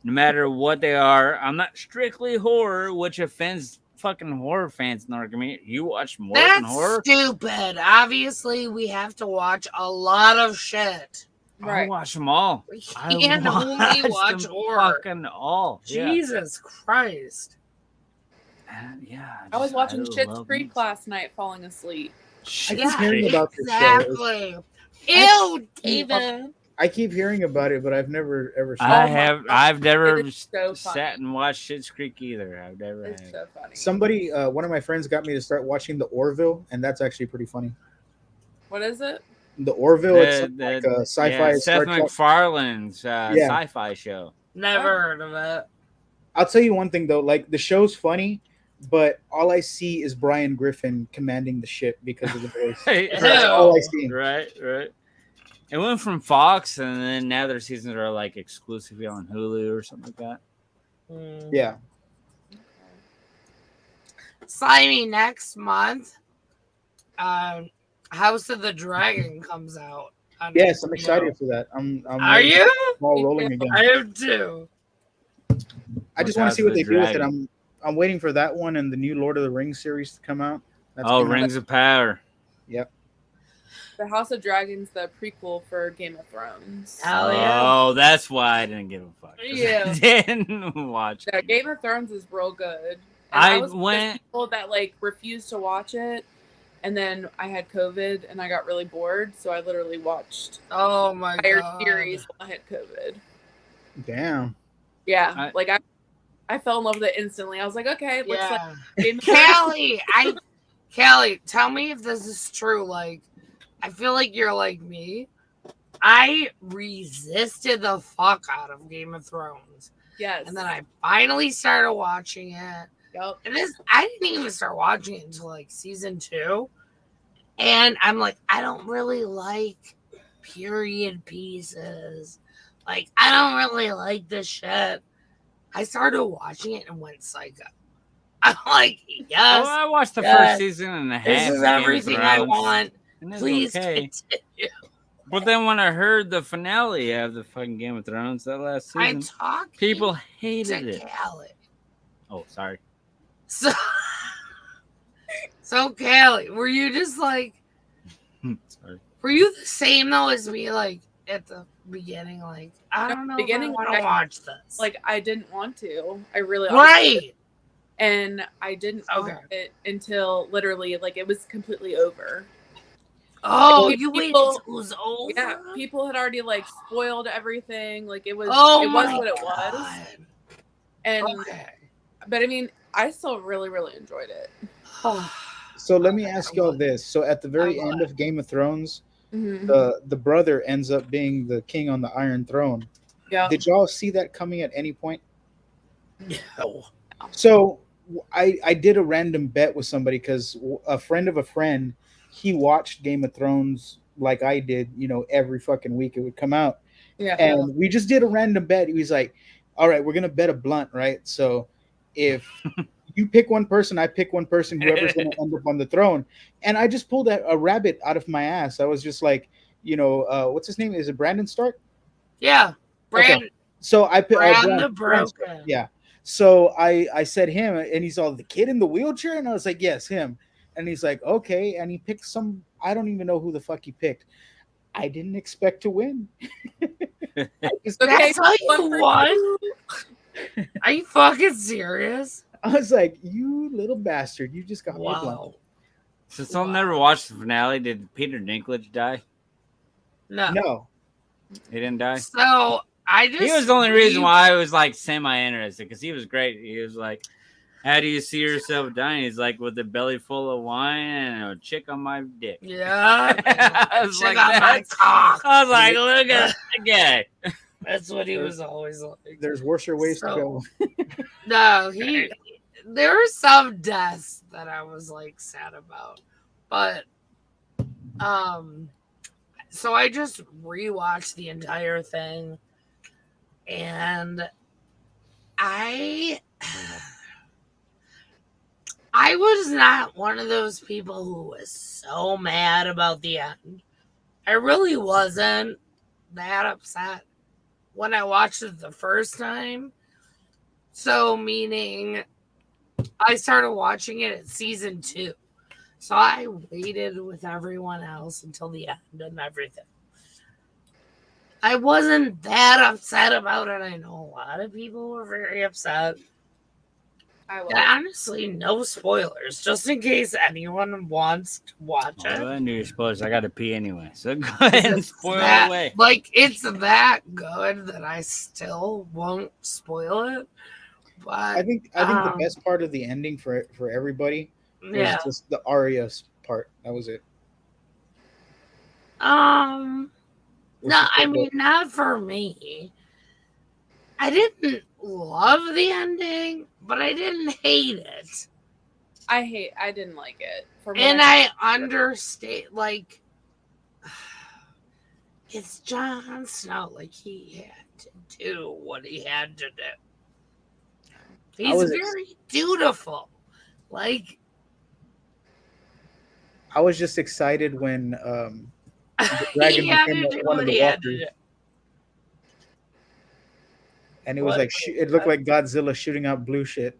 Speaker 7: no matter what they are. I'm not strictly horror, which offends fucking horror fans in our community. You watch more than
Speaker 1: That's
Speaker 7: horror?
Speaker 1: stupid. Obviously, we have to watch a lot of shit.
Speaker 7: I watch them all.
Speaker 1: We
Speaker 7: I
Speaker 1: can't only watch
Speaker 7: them
Speaker 1: horror.
Speaker 7: fucking all. Yeah.
Speaker 1: Jesus Christ.
Speaker 7: Yeah.
Speaker 5: I was watching Schitt's
Speaker 7: love
Speaker 5: Creek
Speaker 7: movies.
Speaker 5: last night falling asleep.
Speaker 6: I keep hearing about this show.
Speaker 1: Exactly. Ew, David.
Speaker 6: I keep hearing about it, but I've never ever seen it.
Speaker 7: I've never
Speaker 5: It is so
Speaker 7: sat
Speaker 5: funny.
Speaker 7: and watched Schitt's Creek either. I've never
Speaker 5: It's
Speaker 7: had.
Speaker 5: so funny.
Speaker 6: Somebody, one of my friends got me to start watching the Orville, and that's actually pretty funny.
Speaker 5: What is it?
Speaker 6: The Orville, it's like a sci-fi
Speaker 7: Seth
Speaker 6: Star Trek.
Speaker 7: MacFarlane's
Speaker 6: Yeah.
Speaker 7: sci-fi show.
Speaker 1: Never heard of it.
Speaker 6: I'll tell you one thing though, like the show's funny, but all I see is Brian Griffin commanding the ship because of the voice. That's all I see.
Speaker 7: Right. It went from Fox, and then now their seasons are like exclusively on Hulu or something like that.
Speaker 6: Yeah.
Speaker 1: Slimy, next month, House of the Dragon comes out.
Speaker 6: Yes, I'm excited for that. I'm
Speaker 1: Are
Speaker 6: ready to
Speaker 1: you?
Speaker 6: get the ball rolling again.
Speaker 1: I am too.
Speaker 6: I just want to see what they do with it. I'm waiting for that one and the new Lord of the Rings series to come out.
Speaker 7: Rings of Power.
Speaker 6: Yep.
Speaker 5: The House of Dragons, the prequel for Game of Thrones.
Speaker 1: Hell yeah.
Speaker 7: Oh, that's why I didn't give a fuck. 'Cause
Speaker 5: Yeah.
Speaker 7: I didn't watch it.
Speaker 5: Yeah, Game of Thrones is real good. And
Speaker 7: I
Speaker 5: was one of those
Speaker 7: went-
Speaker 5: people that like refused to watch it, and then I had COVID and I got really bored, so I literally watched
Speaker 1: Oh my
Speaker 5: the entire
Speaker 1: god.
Speaker 5: series while I had COVID.
Speaker 6: Damn.
Speaker 5: Yeah, I fell in love with it instantly. I was like, okay, let's
Speaker 1: Yeah.
Speaker 5: like Game of Thrones.
Speaker 1: Callie, tell me if this is true. Like, I feel like you're like me. I resisted the fuck out of Game of Thrones.
Speaker 5: Yes.
Speaker 1: And then I finally started watching it.
Speaker 5: Yep.
Speaker 1: And I didn't even start watching it until like season 2. And I'm like, I don't really like period pieces. Like, I don't really like this shit. I started watching it and went psycho. I'm like, yes.
Speaker 7: I watched the
Speaker 1: yes,
Speaker 7: first season and a half.
Speaker 1: This is
Speaker 7: of Game of
Speaker 1: everything I
Speaker 7: Thrones,
Speaker 1: want.
Speaker 7: and it's
Speaker 1: Please
Speaker 7: okay.
Speaker 1: continue.
Speaker 7: But then when I heard the finale of the fucking Game of Thrones that last
Speaker 1: I
Speaker 7: season,
Speaker 1: talked
Speaker 7: people
Speaker 1: to
Speaker 7: hated it.
Speaker 1: Callie.
Speaker 7: Oh, sorry.
Speaker 1: So Callie, were you just like,
Speaker 7: Sorry.
Speaker 1: were you the same though as me? Like at the beginning, like I don't know.
Speaker 5: Beginning,
Speaker 1: if I want to watch this.
Speaker 5: Like I didn't want to. I really
Speaker 1: right.
Speaker 5: And I didn't watch it until literally like it was completely over.
Speaker 1: Oh,
Speaker 5: Like,
Speaker 1: you waited
Speaker 5: people-
Speaker 1: until it was over.
Speaker 5: Yeah, people had already like spoiled everything. Like it was
Speaker 1: Oh
Speaker 5: it was
Speaker 1: my
Speaker 5: what it was.
Speaker 1: God.
Speaker 5: And
Speaker 1: Okay.
Speaker 5: but I mean, I still really, really enjoyed it.
Speaker 6: So let me ask y'all this. So at the very end of Game of Thrones,
Speaker 5: Mm-hmm.
Speaker 6: the brother ends up being the king on the Iron Throne.
Speaker 5: Yeah.
Speaker 6: Did y'all see that coming at any point?
Speaker 1: No.
Speaker 6: So I did a random bet with somebody because a friend of a friend, he watched Game of Thrones like I did, every fucking week it would come out.
Speaker 5: Yeah.
Speaker 6: And we just did a random bet. He was like, all right, we're going to bet a blunt, right? So if you pick one person, I pick one person, whoever's going to end up on the throne. And I just pulled a rabbit out of my ass. I was just like, what's his name? Is it Brandon Stark?
Speaker 1: Yeah. Brand.
Speaker 6: Okay. So I picked
Speaker 1: Brand Broken.
Speaker 6: Yeah. So I said him, and he's all, the kid in the wheelchair? And I was like, yes, him. And he's like, okay. And he picked I don't even know who the fuck he picked. I didn't expect to win.
Speaker 1: That's how you won? Are you fucking serious?
Speaker 6: I was like, you little bastard. You just got me blunt.
Speaker 7: Since I'll never watch the finale, did Peter Dinklage die?
Speaker 1: No.
Speaker 6: No.
Speaker 7: He didn't die.
Speaker 1: So I just
Speaker 7: He was the only reason why I was like semi-interested because he was great. He was like, "How do you see yourself dying?" He's like, "With a belly full of wine and a chick on my dick."
Speaker 1: Yeah.
Speaker 7: I was
Speaker 1: Check
Speaker 7: like,
Speaker 1: out my
Speaker 7: "That's-"
Speaker 1: cock.
Speaker 7: I was like, "Look at that guy."
Speaker 1: That's what he was always like.
Speaker 6: There's worser ways to go.
Speaker 1: No, there were some deaths that I was like sad about. But so I just rewatched the entire thing, and I was not one of those people who was so mad about the end. I really wasn't that upset when I watched it the first time. So meaning I started watching it at season 2. So I waited with everyone else until the end and everything. I wasn't that upset about it. I know a lot of people were very upset.
Speaker 5: I was.
Speaker 1: And honestly, no spoilers, just in case anyone wants to watch
Speaker 7: Oh,
Speaker 1: it.
Speaker 7: I knew your spoilers. I got to pee anyway, so go ahead and spoil
Speaker 1: That,
Speaker 7: away.
Speaker 1: like, it's that good that I still won't spoil it. But
Speaker 6: I think the best part of the ending for everybody was just the Arya's part. That was it.
Speaker 1: No, I mean, not for me. I didn't love the ending, but I didn't hate it.
Speaker 5: I didn't like it.
Speaker 1: And I understand, like, it's Jon Snow. Like, he had to do what he had to do. He's very dutiful. Like,
Speaker 6: I was just excited when the dragon became one of the walkers. And it was like, it looked like Godzilla shooting out blue shit.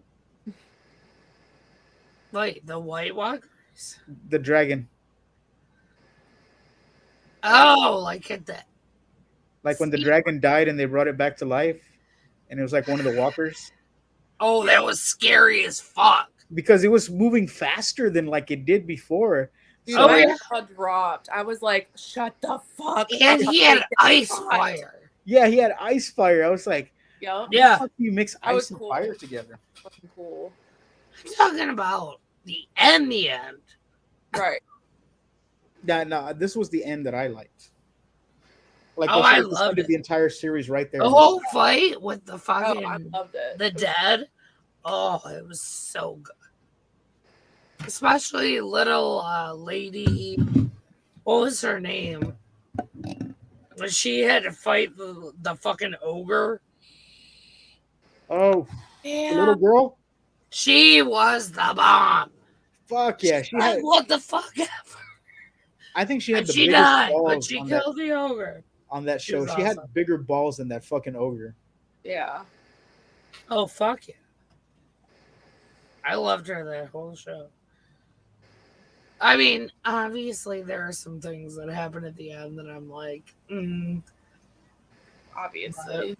Speaker 1: Wait, the White Walkers?
Speaker 6: The dragon.
Speaker 1: Oh, like at that.
Speaker 6: Like when the dragon died and they brought it back to life. And it was like one of the walkers.
Speaker 1: Oh, that was scary as fuck.
Speaker 6: Because it was moving faster than like it did before.
Speaker 5: Dude,
Speaker 6: So
Speaker 5: my jaw dropped. I was like, shut the fuck up.
Speaker 1: And he had ice fire.
Speaker 6: Yeah, he had ice fire. I was like,
Speaker 5: yep.
Speaker 1: Yeah.
Speaker 6: how do you mix ice and fire together?
Speaker 5: Fucking cool.
Speaker 1: I'm talking about the end.
Speaker 5: Right.
Speaker 6: No, this was the end that I liked. Like,
Speaker 1: Oh, I loved it.
Speaker 6: The entire series right there.
Speaker 1: The whole fight with the fucking
Speaker 5: I loved it.
Speaker 1: the dead. Oh, it was so good. Especially little lady. What was her name? When she had to fight the fucking ogre.
Speaker 6: Oh,
Speaker 5: Yeah.
Speaker 6: the little girl?
Speaker 1: She was the bomb.
Speaker 6: Fuck yeah. She had,
Speaker 1: what the fuck ever.
Speaker 6: I think she had the
Speaker 1: She
Speaker 6: biggest
Speaker 1: died,
Speaker 6: balls
Speaker 1: but she
Speaker 6: on
Speaker 1: killed the ogre.
Speaker 6: on that
Speaker 1: She
Speaker 6: show.
Speaker 1: was
Speaker 6: She had
Speaker 1: awesome.
Speaker 6: bigger balls than that fucking ogre.
Speaker 5: Yeah.
Speaker 1: Oh, fuck yeah. I loved her that whole show. I mean, obviously, there are some things that happen at the end that I'm like,
Speaker 5: Obviously.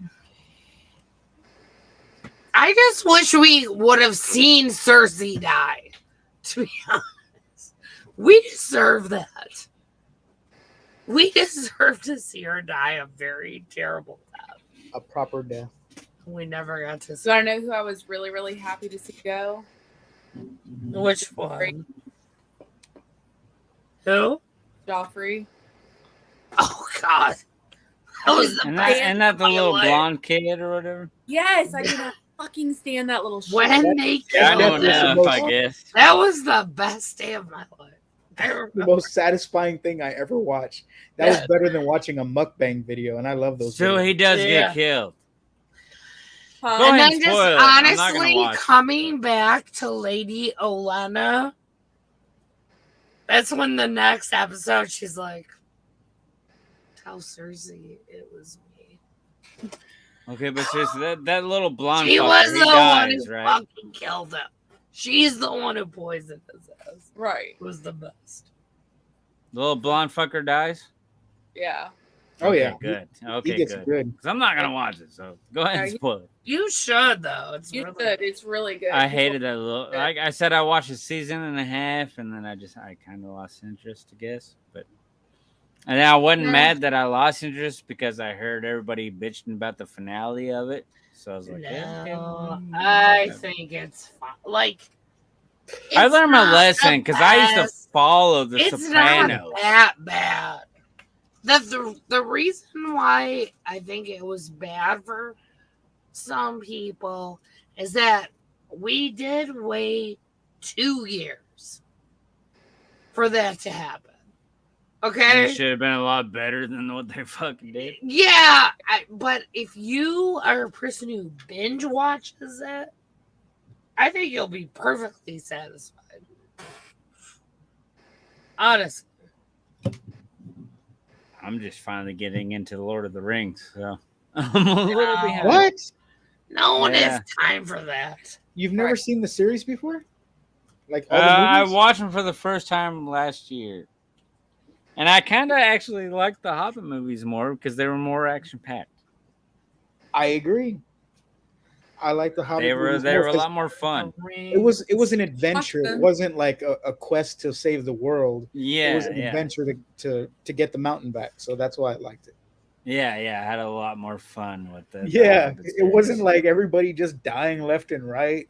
Speaker 1: I just wish we would have seen Cersei die. To be honest, we deserve that. We deserve to see her die a very terrible death.
Speaker 6: A proper death.
Speaker 1: We never got to see.
Speaker 5: So I know who I was really, really happy to see go.
Speaker 1: Which one? Who?
Speaker 5: Joffrey.
Speaker 1: Oh God, that was the best.
Speaker 7: And that the
Speaker 1: of my
Speaker 7: little
Speaker 1: life.
Speaker 7: blonde kid or whatever.
Speaker 5: Yes, I cannot fucking stand that little shit.
Speaker 1: When they
Speaker 7: I
Speaker 1: killed
Speaker 7: don't
Speaker 1: him,
Speaker 7: know if I guess.
Speaker 1: that was the best day of my life.
Speaker 6: The most satisfying thing I ever watched. That was better than watching a mukbang video, and I love those.
Speaker 7: So
Speaker 6: videos.
Speaker 7: he does get killed.
Speaker 5: Huh?
Speaker 7: Go
Speaker 1: And
Speaker 7: ahead
Speaker 1: then
Speaker 7: and
Speaker 1: just
Speaker 7: spoil it. I'm not gonna
Speaker 1: honestly
Speaker 7: watch it.
Speaker 1: coming back to Lady Olenna. That's when the next episode she's like, "Tell Cersei it was me."
Speaker 7: Okay, but seriously, that little blonde
Speaker 1: She
Speaker 7: fucker,
Speaker 1: was
Speaker 7: he
Speaker 1: the one
Speaker 7: dies,
Speaker 1: who
Speaker 7: right?
Speaker 1: fucking killed him. She's the one who poisoned his ass.
Speaker 5: Right.
Speaker 1: It was the best.
Speaker 7: The little blonde fucker dies?
Speaker 5: Yeah.
Speaker 6: Oh
Speaker 7: Okay,
Speaker 6: yeah,
Speaker 7: good.
Speaker 6: He
Speaker 7: Okay,
Speaker 6: gets
Speaker 7: good.
Speaker 6: good.
Speaker 7: Because I'm not going to watch it, so go ahead and spoil it.
Speaker 1: You should though. It's
Speaker 5: You
Speaker 1: really
Speaker 5: should. It's really good.
Speaker 7: I hated that little. Like I said, I watched a season and a half, and then I kind of lost interest, I guess. But And I wasn't
Speaker 1: Yeah.
Speaker 7: mad that I lost interest because I heard everybody bitching about the finale of it. So I was like, yeah, okay.
Speaker 1: No, I think it's fine. Like,
Speaker 7: I
Speaker 1: it's
Speaker 7: learned my
Speaker 1: not
Speaker 7: lesson
Speaker 1: the
Speaker 7: because I used to
Speaker 1: best.
Speaker 7: follow the
Speaker 1: It's
Speaker 7: Sopranos.
Speaker 1: not that bad. The reason why I think it was bad for some people is that we did wait 2 years for that to happen. Okay.
Speaker 7: It should have been a lot better than what they fucking did.
Speaker 1: Yeah, but if you are a person who binge watches it, I think you'll be perfectly satisfied. Honestly.
Speaker 7: I'm just finally getting into the Lord of the Rings, so I'm a little behind.
Speaker 6: What?
Speaker 1: No one
Speaker 7: Yeah.
Speaker 1: has time for that.
Speaker 6: You've never
Speaker 1: Right.
Speaker 6: seen the series before? Like all the
Speaker 7: I
Speaker 6: movies?
Speaker 7: watched them for the first time last year. And I kind of actually liked the Hobbit movies more because they were more action packed.
Speaker 6: I agree. I like the Hobbit.
Speaker 7: They were
Speaker 6: movies
Speaker 7: a
Speaker 6: more 'cause
Speaker 7: lot more fun.
Speaker 6: It was an adventure. It
Speaker 3: Awesome.
Speaker 6: wasn't like a quest to save the world. It
Speaker 7: Yeah,
Speaker 6: was an
Speaker 7: yeah,
Speaker 6: adventure to get the mountain back. So that's why I liked it.
Speaker 7: yeah. I had a lot more fun with the
Speaker 6: Yeah,
Speaker 7: Hobbit
Speaker 6: it wasn't
Speaker 7: series.
Speaker 6: like everybody just dying left and right.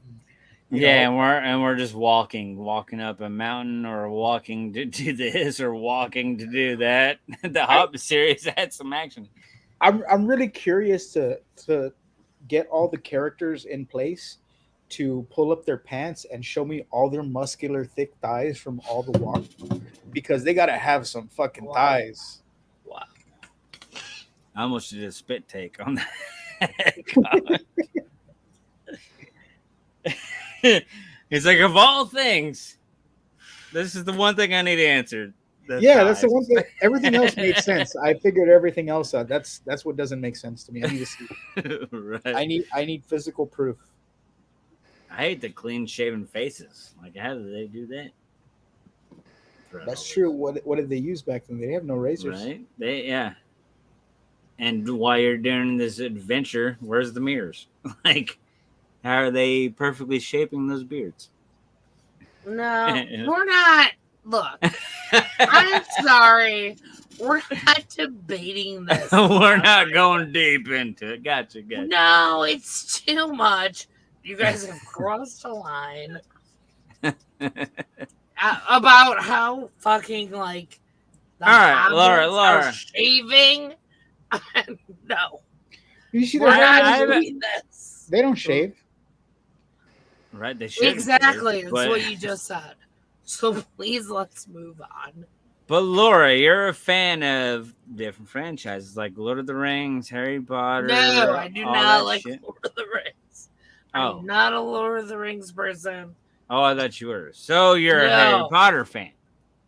Speaker 6: You
Speaker 7: Yeah,
Speaker 6: know,
Speaker 7: and we're just walking up a mountain, or walking to do this, or walking to do that. The Hobbit series had some action.
Speaker 6: I'm really curious to get all the characters in place to pull up their pants and show me all their muscular, thick thighs from all the walk, because they gotta have some fucking
Speaker 1: Wow.
Speaker 6: thighs.
Speaker 1: Wow.
Speaker 7: I almost did a spit take on that. It's like, of all things, this is the one thing I need answered.
Speaker 6: Yeah, that's the one thing. Everything else made sense. I figured everything else out. That's what doesn't make sense to me. I need to see.
Speaker 7: Right.
Speaker 6: I need physical proof.
Speaker 7: I hate the clean shaven faces. Like, how do they do that?
Speaker 6: That's true. What did they use back then? They have no razors.
Speaker 7: Right? Yeah. And while you're doing this adventure, where's the mirrors? Like, how are they perfectly shaping those beards?
Speaker 1: No, we're not. Look, I'm sorry. We're not debating this.
Speaker 7: We're not going deep into it. Gotcha.
Speaker 1: No, it's too much. You guys have crossed a line about how fucking like the
Speaker 7: All right,
Speaker 1: hobbits
Speaker 7: Laura.
Speaker 1: are shaving. No,
Speaker 6: You see,
Speaker 1: we're not
Speaker 7: I-
Speaker 1: doing this.
Speaker 6: they don't shave.
Speaker 7: Right? They should.
Speaker 1: Exactly, that's
Speaker 7: but,
Speaker 1: what you just said. So please, let's move on.
Speaker 7: But Laura, you're a fan of different franchises like Lord of the Rings, Harry Potter.
Speaker 1: No, I do
Speaker 7: all
Speaker 1: not
Speaker 7: that
Speaker 1: like
Speaker 7: shit.
Speaker 1: Lord of the Rings.
Speaker 7: Oh.
Speaker 1: I'm not a Lord of the Rings person.
Speaker 7: Oh, I thought you were. So you're a
Speaker 1: No.
Speaker 7: Harry Potter fan.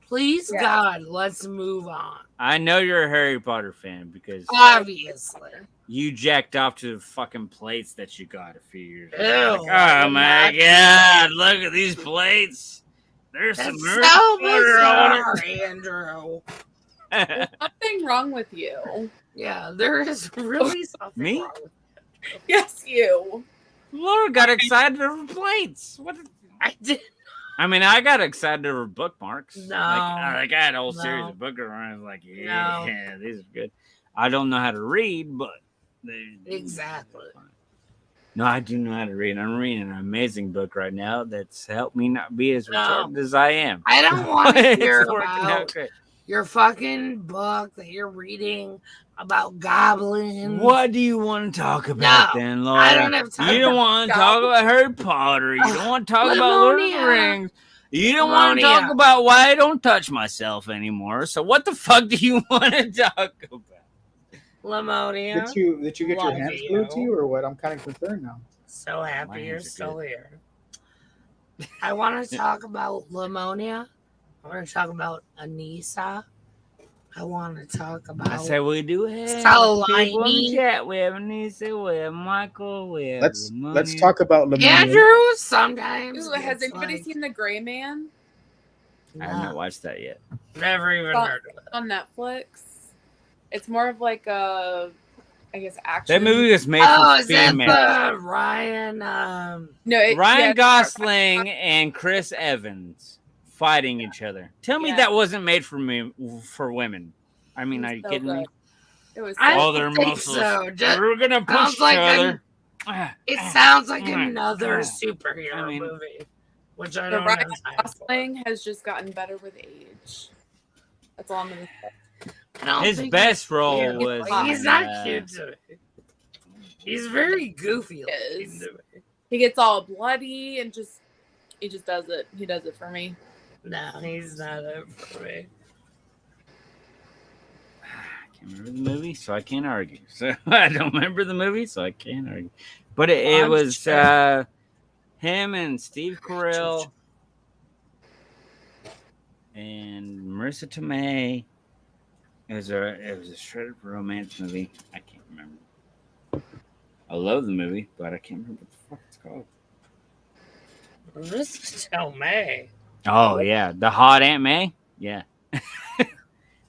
Speaker 1: Please,
Speaker 4: Yeah.
Speaker 1: God, let's move on.
Speaker 7: I know you're a Harry Potter fan because
Speaker 1: Obviously.
Speaker 7: you jacked off to the fucking plates that you got a few years ago.
Speaker 1: Ew,
Speaker 7: Like,
Speaker 1: I
Speaker 7: oh
Speaker 1: did
Speaker 7: my
Speaker 1: not do
Speaker 7: God, look at these plates. There's some
Speaker 1: That's
Speaker 7: Harry
Speaker 1: so
Speaker 7: Potter on it.
Speaker 1: bizarre, Andrew.
Speaker 5: There's something wrong with you.
Speaker 1: Yeah, there is really something
Speaker 7: Me?
Speaker 1: wrong with
Speaker 5: Yes, you.
Speaker 7: Laura got excited over plates. What?
Speaker 1: I did.
Speaker 7: I mean, I got excited over bookmarks.
Speaker 1: No.
Speaker 7: Like I had a whole series
Speaker 1: No.
Speaker 7: of bookmarks. I was like,
Speaker 1: No.
Speaker 7: yeah, these are good. I don't know how to read, but they
Speaker 1: Exactly.
Speaker 7: No, I do know how to read. I'm reading an amazing book right now that's helped me not be as
Speaker 1: No.
Speaker 7: retarded as I am.
Speaker 1: I don't want to
Speaker 7: It's
Speaker 1: hear
Speaker 7: working out
Speaker 1: about
Speaker 7: great.
Speaker 1: your fucking book that you're reading about goblins.
Speaker 7: What do you want to talk about
Speaker 1: No,
Speaker 7: then, Laura?
Speaker 1: I don't have time
Speaker 7: You don't
Speaker 1: for
Speaker 7: want to talk about Harry Potter. You don't want to talk about Lord of the
Speaker 1: Livonia.
Speaker 7: Rings. You don't want to talk
Speaker 1: Livonia.
Speaker 7: about why I don't touch myself anymore. So what the fuck do you want to talk about?
Speaker 1: Lamonia.
Speaker 6: Did you get your
Speaker 1: Love
Speaker 6: hands
Speaker 1: you.
Speaker 6: glued to you or what? I'm kind of concerned now.
Speaker 1: So happy
Speaker 7: My
Speaker 1: you're
Speaker 7: hands are
Speaker 1: still
Speaker 7: good.
Speaker 1: here. I want to talk about Lamonia. I want to talk about Anissa. I want to talk about.
Speaker 7: I say we do have
Speaker 1: So
Speaker 7: people in the
Speaker 1: limey.
Speaker 7: chat. We have Anissa, we have Michael, we have
Speaker 6: Let's
Speaker 7: Lamonia.
Speaker 6: talk about Lemonia.
Speaker 1: Andrew sometimes.
Speaker 5: Ooh, has
Speaker 1: gets
Speaker 5: anybody
Speaker 1: like,
Speaker 5: seen The Gray Man
Speaker 7: I have not
Speaker 1: no,
Speaker 7: watched that yet.
Speaker 1: never even
Speaker 5: Oh.
Speaker 1: heard of it.
Speaker 5: on Netflix? It's more of like a, I guess, action.
Speaker 7: That movie was made
Speaker 1: Oh,
Speaker 7: for
Speaker 1: is that
Speaker 7: females.
Speaker 1: the Ryan?
Speaker 5: No, it,
Speaker 7: Ryan
Speaker 5: yeah,
Speaker 7: Gosling and Chris Evans fighting each other. Tell me
Speaker 5: Yeah.
Speaker 7: that wasn't made for me for women. I mean,
Speaker 5: It was
Speaker 7: are you
Speaker 5: so
Speaker 7: kidding me?
Speaker 5: good. It was
Speaker 1: I
Speaker 5: so
Speaker 7: Oh,
Speaker 1: don't
Speaker 7: their
Speaker 1: think
Speaker 7: muscles.
Speaker 1: so.
Speaker 7: We're gonna push
Speaker 1: sounds
Speaker 7: each
Speaker 1: like
Speaker 7: other.
Speaker 1: It sounds like
Speaker 7: Mm.
Speaker 1: another
Speaker 7: Mm.
Speaker 1: superhero
Speaker 7: I mean-
Speaker 1: movie, which I
Speaker 5: the
Speaker 1: don't
Speaker 5: Ryan
Speaker 1: have time for.
Speaker 5: Gosling has just gotten better with age. That's all I'm gonna say.
Speaker 1: I don't
Speaker 7: His
Speaker 1: think
Speaker 7: best
Speaker 1: he's
Speaker 7: role
Speaker 1: cute.
Speaker 7: was
Speaker 1: Like, he's
Speaker 7: in,
Speaker 1: not cute to me. He's very goofy looking
Speaker 5: Is.
Speaker 1: to me.
Speaker 5: He gets all bloody and he just does it. He does it for me.
Speaker 1: No, he's not it for me.
Speaker 7: I can't remember the movie, so I can't argue. So I don't remember the movie, so I can't argue. But it
Speaker 1: I'm
Speaker 7: was
Speaker 1: sure.
Speaker 7: him and Steve Carell and Marissa Tomei. It was a shredded romance movie. I can't remember. I love the movie, but I can't remember what the fuck it's called.
Speaker 1: Just tell me.
Speaker 7: Oh yeah, the hot Aunt May. Yeah.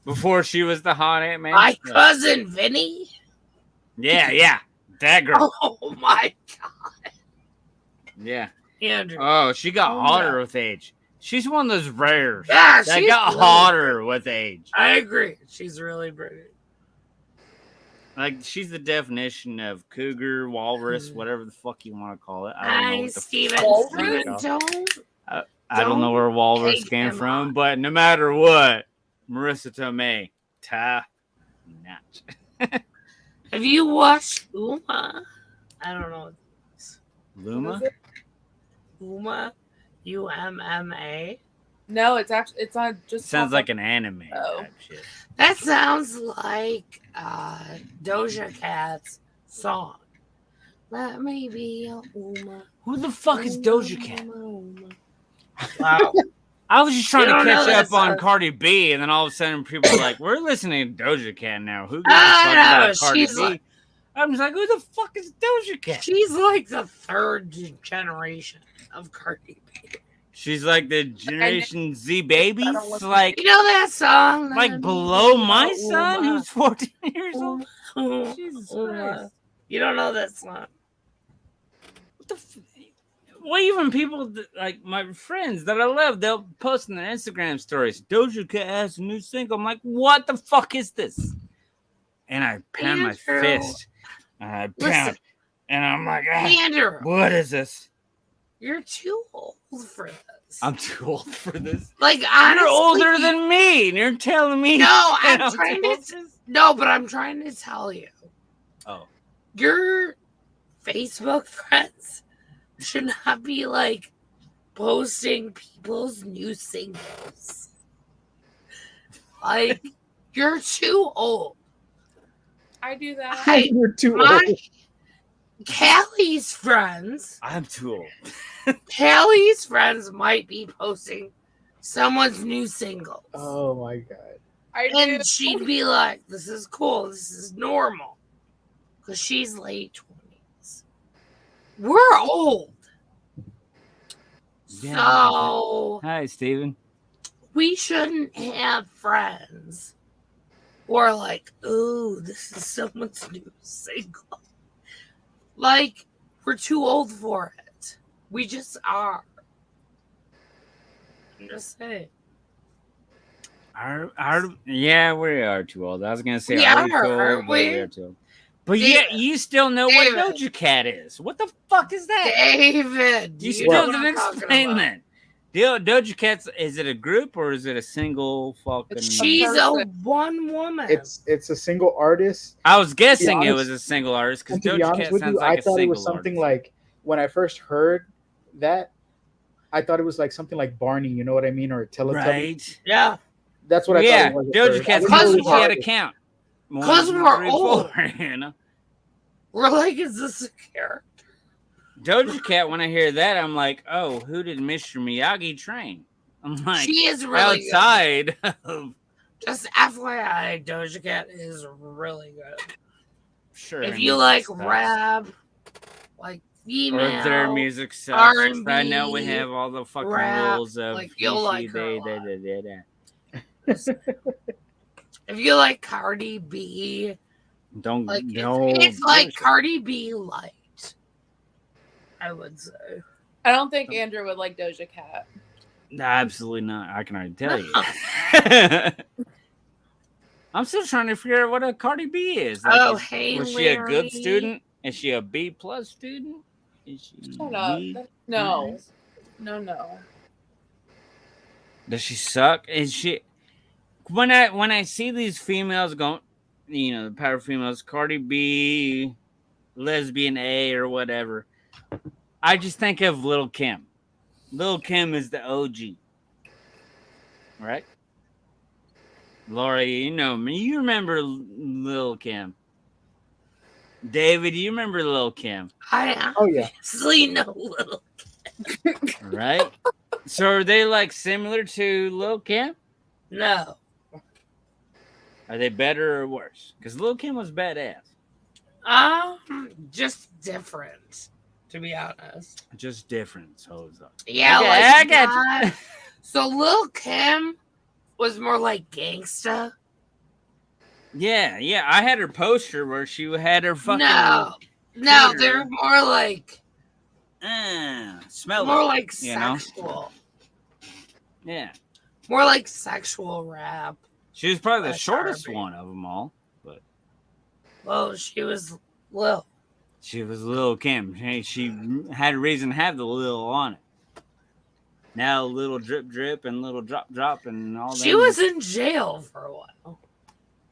Speaker 7: Before she was the hot Aunt May.
Speaker 1: My cousin Vinny.
Speaker 7: Yeah, that girl.
Speaker 1: Oh my god,
Speaker 7: Yeah.
Speaker 1: Andrew.
Speaker 7: Oh, she got
Speaker 1: Oh,
Speaker 7: hotter
Speaker 1: yeah.
Speaker 7: with age. She's one of those rares
Speaker 1: Yeah,
Speaker 7: that
Speaker 1: she's
Speaker 7: got
Speaker 1: really
Speaker 7: hotter with age.
Speaker 1: I agree. She's really pretty.
Speaker 7: Like she's the definition of cougar, walrus, whatever the fuck you want to call it. I don't know
Speaker 1: Hi,
Speaker 7: what the
Speaker 1: Steven.
Speaker 7: fuck it's
Speaker 1: Steven,
Speaker 7: called.
Speaker 1: don't.
Speaker 7: I don't know where walrus
Speaker 1: take
Speaker 7: came
Speaker 1: him
Speaker 7: from,
Speaker 1: on.
Speaker 7: but no matter what, Marissa Tomei, top notch.
Speaker 1: Have you watched Uma? I don't know.
Speaker 7: Luma?
Speaker 5: What is it?
Speaker 1: Uma? UMMA?
Speaker 5: No, it's on just
Speaker 7: Sounds like an anime
Speaker 5: Oh.
Speaker 7: type shit.
Speaker 1: That sounds like Doja Cat's song. Let me be a Uma.
Speaker 7: Who the fuck is Doja Cat?
Speaker 1: Wow.
Speaker 7: I was just trying
Speaker 1: You
Speaker 7: to
Speaker 1: don't know
Speaker 7: catch
Speaker 1: that
Speaker 7: up on
Speaker 1: song.
Speaker 7: Cardi B, and then all of a sudden people are like, "We're listening to Doja Cat now." Who gives a
Speaker 1: I
Speaker 7: fuck
Speaker 1: know,
Speaker 7: about Cardi
Speaker 1: she's
Speaker 7: B?
Speaker 1: like-
Speaker 7: I'm just like, "Who the fuck is Doja Cat?"
Speaker 1: She's like the third generation of Cardi B.
Speaker 7: She's like the Generation Z babies,
Speaker 5: I don't listen to
Speaker 7: like
Speaker 1: You know that song?
Speaker 7: like below my son who's 14 years old.
Speaker 1: Uma.
Speaker 7: Jesus
Speaker 1: Uma.
Speaker 7: Christ!
Speaker 1: You don't know that song?
Speaker 7: What the? Well, even people like my friends that I love, they'll post in their Instagram stories. Doja Cat has a new single. I'm like, what the fuck is this? And I pound my
Speaker 1: Andrew.
Speaker 7: fist. And I pound,
Speaker 1: Listen.
Speaker 7: and I'm like, ah,
Speaker 1: Andrew,
Speaker 7: what is this?
Speaker 1: you're too old for this.
Speaker 7: I'm too old for this.
Speaker 1: Like, honestly,
Speaker 7: You're older than me, and you're telling me.
Speaker 1: No,
Speaker 7: that
Speaker 1: I'm trying
Speaker 7: too old
Speaker 1: to.
Speaker 7: for this?
Speaker 1: No, but I'm trying to tell you,
Speaker 7: Oh,
Speaker 1: your Facebook friends should not be like posting people's new singles. Like, you're too old.
Speaker 5: I do that.
Speaker 6: You're too
Speaker 1: My
Speaker 6: old.
Speaker 1: Callie's friends,
Speaker 7: I'm too old.
Speaker 1: Callie's friends might be posting someone's new singles.
Speaker 6: Oh my god.
Speaker 5: I do.
Speaker 1: And she'd be like, this is cool. This is normal. Because she's late 20s. We're old.
Speaker 7: Yeah.
Speaker 1: So
Speaker 7: Hi, Steven.
Speaker 1: we shouldn't have friends who are like, oh, this is someone's new single. Like, we're too old for it. We just are. I'm just saying.
Speaker 7: Yeah, we are too old. I was gonna say
Speaker 1: We
Speaker 7: are we
Speaker 1: are,
Speaker 7: too old,
Speaker 1: aren't
Speaker 7: but
Speaker 1: we?
Speaker 7: we are too old. But
Speaker 1: David.
Speaker 7: yet you still know
Speaker 1: David.
Speaker 7: what Doja Cat is. What the fuck is that?
Speaker 1: David, do
Speaker 7: You
Speaker 1: you
Speaker 7: still
Speaker 1: know what
Speaker 7: didn't
Speaker 1: I'm talking
Speaker 7: explain
Speaker 1: about?
Speaker 7: that. Doja Cat's, is it a group or is it a single fucking?
Speaker 1: She's a
Speaker 5: person.
Speaker 1: one woman.
Speaker 6: It's a single artist.
Speaker 7: I was guessing it
Speaker 6: honest-
Speaker 7: was a single artist because
Speaker 6: And to be
Speaker 7: Doja
Speaker 6: honest
Speaker 7: Cat
Speaker 6: with
Speaker 7: sounds
Speaker 6: you,
Speaker 7: like
Speaker 6: I
Speaker 7: a
Speaker 6: thought it was
Speaker 7: single
Speaker 6: something
Speaker 7: artist.
Speaker 6: like when I first heard that, I thought it was like something like Barney, you know what I mean, or Teletubby.
Speaker 7: Right?
Speaker 1: Yeah.
Speaker 6: That's what I
Speaker 7: Yeah,
Speaker 6: thought it was. at
Speaker 7: Doja
Speaker 6: first. I
Speaker 7: Cat's
Speaker 6: didn't know it
Speaker 1: Cause
Speaker 6: was
Speaker 7: she
Speaker 1: we're-
Speaker 7: had a
Speaker 6: artist.
Speaker 7: count.
Speaker 1: 'Cause
Speaker 7: One, two,
Speaker 1: we're
Speaker 7: three,
Speaker 1: old.
Speaker 7: 4, you know?
Speaker 1: We're like, is this a character?
Speaker 7: Doja Cat, when I hear that, I'm like, oh, who did Mr. Miyagi train? I'm like,
Speaker 1: She is really good.
Speaker 7: outside of
Speaker 1: Just FYI, Doja Cat is really good.
Speaker 7: sure.
Speaker 1: If
Speaker 7: her
Speaker 1: you
Speaker 7: music
Speaker 1: like
Speaker 7: sucks.
Speaker 1: rap, like
Speaker 7: or
Speaker 1: female,
Speaker 7: if their music sucks,
Speaker 1: R&B,
Speaker 7: I know we have all the fucking
Speaker 1: rap,
Speaker 7: rules of
Speaker 1: like, you'll
Speaker 7: he,
Speaker 1: like
Speaker 7: she,
Speaker 1: her a
Speaker 7: they,
Speaker 1: lot. If you like Cardi B,
Speaker 7: Don't
Speaker 1: like
Speaker 7: no.
Speaker 1: it's like Cardi B light, I would say.
Speaker 5: I don't think Andrew would like Doja Cat.
Speaker 7: Absolutely not. I can already tell you. I'm still trying to figure out what a Cardi B is. Like,
Speaker 1: Oh, hey,
Speaker 7: was she a good
Speaker 1: Larry.
Speaker 7: student? Is she a B plus student? Is she
Speaker 5: Shut up.
Speaker 7: B?
Speaker 5: No. No.
Speaker 7: Does she suck? Is she? When I see these females going, the power females, Cardi B, lesbian A or whatever, I just think of Lil' Kim. Lil' Kim is the OG, right? Laura, you know me. You remember Lil' Kim? David, you remember Lil' Kim?
Speaker 1: I
Speaker 6: Oh, yeah.
Speaker 1: obviously know Little.
Speaker 7: Right? So are they like similar to Lil' Kim?
Speaker 1: No.
Speaker 7: Are they better or worse? Because Lil' Kim was badass.
Speaker 1: Just different, to be honest.
Speaker 7: Just different. So
Speaker 1: Yeah,
Speaker 7: Okay,
Speaker 1: like
Speaker 7: I got you.
Speaker 1: So Lil Kim was more like gangsta.
Speaker 7: yeah. I had her poster where she had her fucking
Speaker 1: No,
Speaker 7: Twitter.
Speaker 1: they're more like
Speaker 7: smell
Speaker 1: more
Speaker 7: it.
Speaker 1: like
Speaker 7: you know?
Speaker 1: sexual,
Speaker 7: Yeah.
Speaker 1: more like sexual rap.
Speaker 7: She was probably the
Speaker 1: That's
Speaker 7: shortest
Speaker 1: R&B.
Speaker 7: one of them all.
Speaker 1: Well, she was Lil.
Speaker 7: She was Lil' Kim. She had a reason to have the Lil on it. Now little drip drip and little drop drop and all that.
Speaker 1: She was in jail for a while.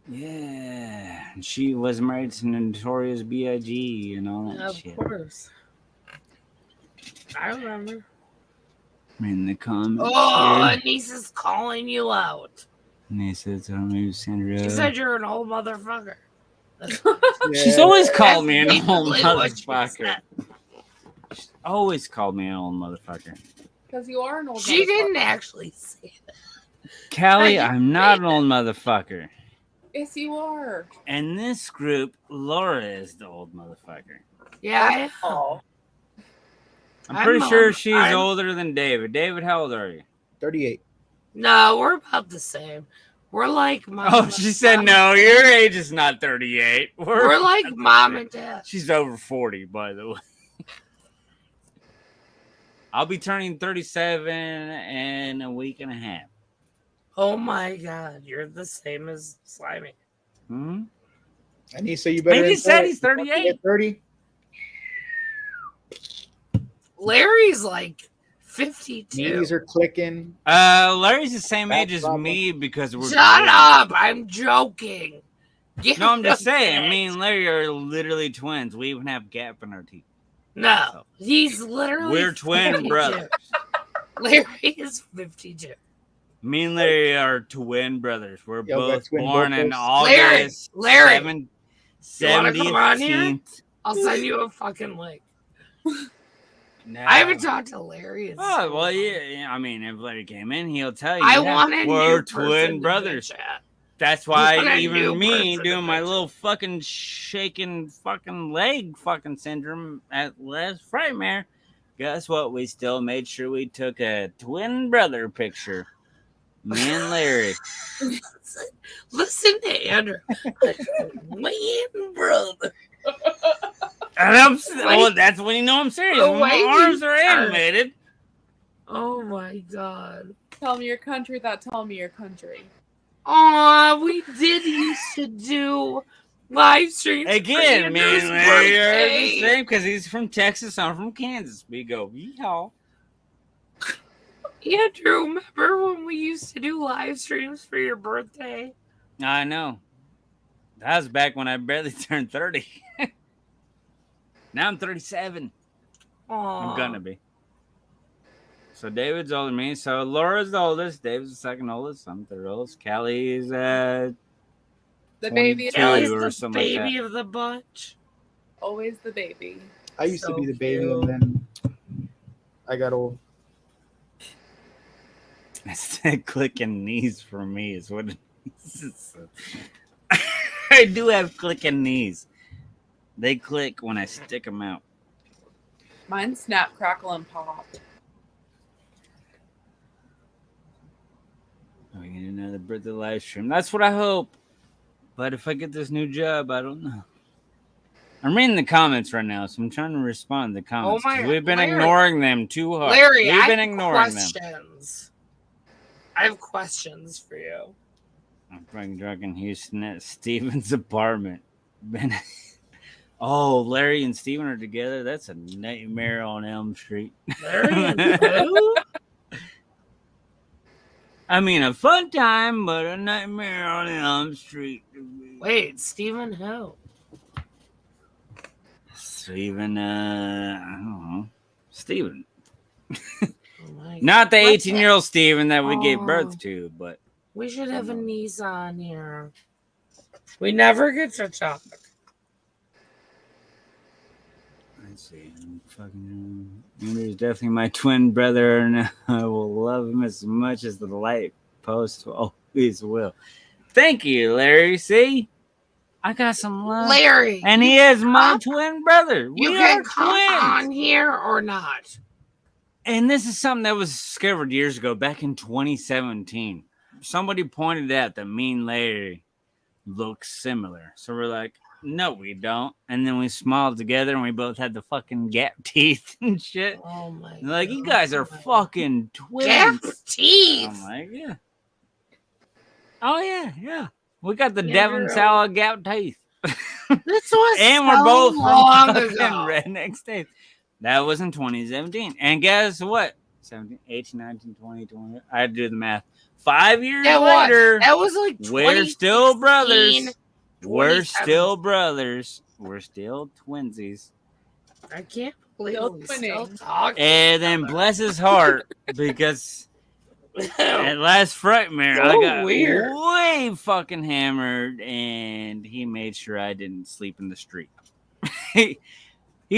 Speaker 7: Yeah. And she was married to Notorious B.I.G. and all that
Speaker 1: Of
Speaker 7: shit.
Speaker 1: course. I remember.
Speaker 7: In the comments.
Speaker 1: Oh,
Speaker 7: here.
Speaker 1: Anissa's calling you out.
Speaker 7: Nisa, tell me, Sandra.
Speaker 1: She said you're an old motherfucker.
Speaker 7: She's always called me an
Speaker 1: That's
Speaker 7: old
Speaker 1: basically what she
Speaker 7: motherfucker.
Speaker 1: said.
Speaker 7: She's always called me an old motherfucker.
Speaker 5: Because you are an old
Speaker 1: She
Speaker 5: motherfucker.
Speaker 1: didn't actually say that.
Speaker 7: Callie,
Speaker 1: I
Speaker 7: I'm not an old motherfucker.
Speaker 5: Yes, you are.
Speaker 7: In this group, Laura is the old motherfucker.
Speaker 1: Yeah,
Speaker 5: Oh.
Speaker 7: I'm pretty sure she's
Speaker 1: I'm-
Speaker 7: older than David. David, how old are you?
Speaker 6: 38.
Speaker 1: No, we're about the same. We're like mom.
Speaker 7: Oh, she said no. Your age is not 38.
Speaker 1: We're like mom and dad.
Speaker 7: She's over 40, by the way. I'll be turning 37 in a week and a half.
Speaker 1: Oh my god, you're the same as Slimy.
Speaker 7: Hmm?
Speaker 6: And he said you better.
Speaker 7: And he
Speaker 6: enjoy
Speaker 7: said
Speaker 6: it.
Speaker 7: he's 38.
Speaker 6: 30.
Speaker 1: Larry's like 52.
Speaker 6: Knees are clicking.
Speaker 7: Larry's the same
Speaker 6: That's
Speaker 7: age as
Speaker 6: problem.
Speaker 7: me because we're.
Speaker 1: Shut
Speaker 7: twins.
Speaker 1: up! I'm joking. Get
Speaker 7: No, I'm just
Speaker 1: the
Speaker 7: saying.
Speaker 1: bitch.
Speaker 7: Me and Larry are literally twins. We even have gap in our teeth.
Speaker 1: No, he's literally.
Speaker 7: We're twin
Speaker 1: 52.
Speaker 7: brothers.
Speaker 1: Larry is 52.
Speaker 7: Me and Larry are twin brothers. We're
Speaker 6: Yo, got
Speaker 7: both
Speaker 6: twin
Speaker 7: born in
Speaker 6: vocals.
Speaker 7: August
Speaker 1: Larry,
Speaker 7: 70th.
Speaker 1: come on here? I'll send you a fucking link.
Speaker 7: No.
Speaker 1: I haven't talked to Larry. in so
Speaker 7: Oh, well,
Speaker 1: long.
Speaker 7: yeah. I mean, if Larry came in, he'll tell you.
Speaker 1: I
Speaker 7: yeah,
Speaker 1: want a
Speaker 7: we're
Speaker 1: new person
Speaker 7: twin
Speaker 1: to
Speaker 7: brothers.
Speaker 1: chat.
Speaker 7: That's
Speaker 1: I want
Speaker 7: why
Speaker 1: a
Speaker 7: even
Speaker 1: new
Speaker 7: me
Speaker 1: person
Speaker 7: doing
Speaker 1: to
Speaker 7: my
Speaker 1: bitch.
Speaker 7: little fucking shaking fucking leg fucking syndrome at last Frightmare, guess what? We still made sure we took a twin brother picture. Me and Larry.
Speaker 1: Listen to Andrew. Man, brother.
Speaker 7: And well, that's when you know I'm serious.
Speaker 1: The
Speaker 7: When my
Speaker 1: way
Speaker 7: arms
Speaker 1: you
Speaker 7: are
Speaker 1: are-
Speaker 7: animated.
Speaker 1: Oh my god.
Speaker 5: Tell me your country without telling me your country.
Speaker 1: Aw, we did used to do live streams. for
Speaker 7: Again, me
Speaker 1: Andrew's
Speaker 7: and Larry are the
Speaker 1: birthday.
Speaker 7: same because he's from Texas. I'm from Kansas. We go, yeehaw.
Speaker 1: Andrew, remember when we used to do live streams for your birthday?
Speaker 7: I know. That was back when I barely turned 30. Now I'm 37.
Speaker 1: Aw.
Speaker 7: I'm gonna be. So David's older than me. So Laura's the oldest. David's the second oldest. I'm third oldest. Callie is
Speaker 5: The baby is
Speaker 7: 22
Speaker 1: Kelly's
Speaker 7: or
Speaker 1: the
Speaker 7: something like
Speaker 1: baby
Speaker 7: that.
Speaker 1: of the bunch.
Speaker 5: always the baby.
Speaker 6: I used
Speaker 1: So
Speaker 6: to be the baby,
Speaker 1: cute.
Speaker 6: and then I got old.
Speaker 7: It's the clicking knees for me is what it is. I do have clicking knees. They click when I stick them out.
Speaker 5: Mine snap, crackle, and pop.
Speaker 7: We get another birthday live stream. That's what I hope. But if I get this new job, I don't know. I'm reading the comments right now, so I'm trying to respond to the comments. 'cause
Speaker 1: my-
Speaker 7: we've been
Speaker 1: Larry.
Speaker 7: ignoring them too hard.
Speaker 1: Larry,
Speaker 7: We've
Speaker 1: I
Speaker 7: been
Speaker 1: have
Speaker 7: ignoring them.
Speaker 1: questions. I have questions for you.
Speaker 7: I'm fucking drunk in Houston at Steven's apartment. Oh, Larry and Steven are together. That's a nightmare on Elm Street.
Speaker 1: Larry and who?
Speaker 7: I mean, a fun time, but a nightmare on Elm Street.
Speaker 1: Wait, Stephen who?
Speaker 7: Steven, I don't know. Steven.
Speaker 1: Oh my
Speaker 7: Not the
Speaker 1: God.
Speaker 7: 18-year-old Steven that we gave
Speaker 1: Oh.
Speaker 7: birth to, but
Speaker 1: We should have a niece on here. We never get to talk.
Speaker 7: let's see. Andrew's definitely my twin brother, and I will love him as much as the light post always will. Thank you, Larry. See? I got some love.
Speaker 1: Larry,
Speaker 7: And he is my twin brother.
Speaker 1: you
Speaker 7: We
Speaker 1: can
Speaker 7: are
Speaker 1: come
Speaker 7: twins.
Speaker 1: on here or not.
Speaker 7: And this is something that was discovered years ago, back in 2017. Somebody pointed out that me and Larry look similar. So we're like, no, we don't. And then we smiled together and we both had the fucking gap teeth and shit.
Speaker 1: Oh my
Speaker 7: And like, you
Speaker 1: God.
Speaker 7: guys are fucking
Speaker 1: Gap
Speaker 7: twins.
Speaker 1: teeth.
Speaker 7: I'm like, yeah. Oh, yeah, yeah. We got the
Speaker 1: Yeah,
Speaker 7: Devon
Speaker 1: you're-
Speaker 7: Sawa gap teeth.
Speaker 1: This was
Speaker 7: And
Speaker 1: so
Speaker 7: we're both
Speaker 1: long
Speaker 7: from fucking
Speaker 1: ago.
Speaker 7: redneck states. That was in 2017. And guess what? 17, 18, 19, 20, 20. I had to do the math. 5 years later,
Speaker 1: That was like
Speaker 7: we're still brothers.
Speaker 1: 2016.
Speaker 7: We're
Speaker 1: 27.
Speaker 7: still brothers. We're still twinsies.
Speaker 1: I can't believe
Speaker 5: Still
Speaker 1: we still
Speaker 5: twinning.
Speaker 1: talk.
Speaker 7: And then bless his heart, because at last Frightmare,
Speaker 1: So
Speaker 7: I got
Speaker 1: weird.
Speaker 7: way fucking hammered, and he made sure I didn't sleep in the street. He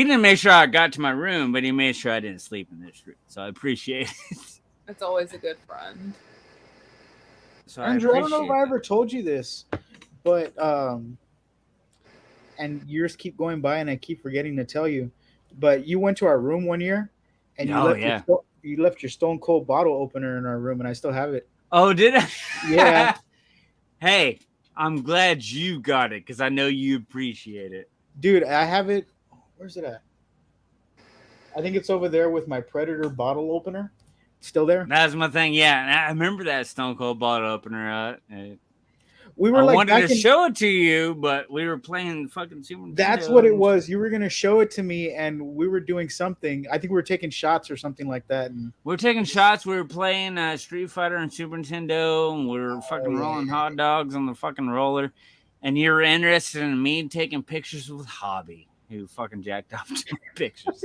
Speaker 7: didn't make sure I got to my room, but he made sure I didn't sleep in the street. So I appreciate it.
Speaker 5: That's always a good friend.
Speaker 7: So
Speaker 6: Andrew, I don't know if
Speaker 7: appreciate
Speaker 6: I ever told you this, but and years keep going by and I keep forgetting to tell you, but you went to our room one year and you
Speaker 7: Oh,
Speaker 6: left
Speaker 7: yeah.
Speaker 6: you left your Stone Cold bottle opener in our room and I still have it.
Speaker 7: Oh, did I?
Speaker 6: Yeah.
Speaker 7: Hey, I'm glad you got it because I know you appreciate it.
Speaker 6: Dude, I have it. Where's it at? I think it's over there with my Predator bottle opener. Still there?
Speaker 7: That's my thing. Yeah, and I remember that Stone Cold bottle opener.
Speaker 6: We
Speaker 7: I
Speaker 6: were like
Speaker 7: wanted
Speaker 6: back
Speaker 7: to
Speaker 6: in,
Speaker 7: show it to you, but we were playing fucking Super Nintendo.
Speaker 6: that's what it was. You were gonna show it to me and we were doing something. I think we were taking shots or something like that. And
Speaker 7: We were taking shots. We were playing Street Fighter and Super Nintendo, and we were fucking rolling hot dogs on the fucking roller. And you were interested in me taking pictures with Hobby, who fucking jacked up to my pictures.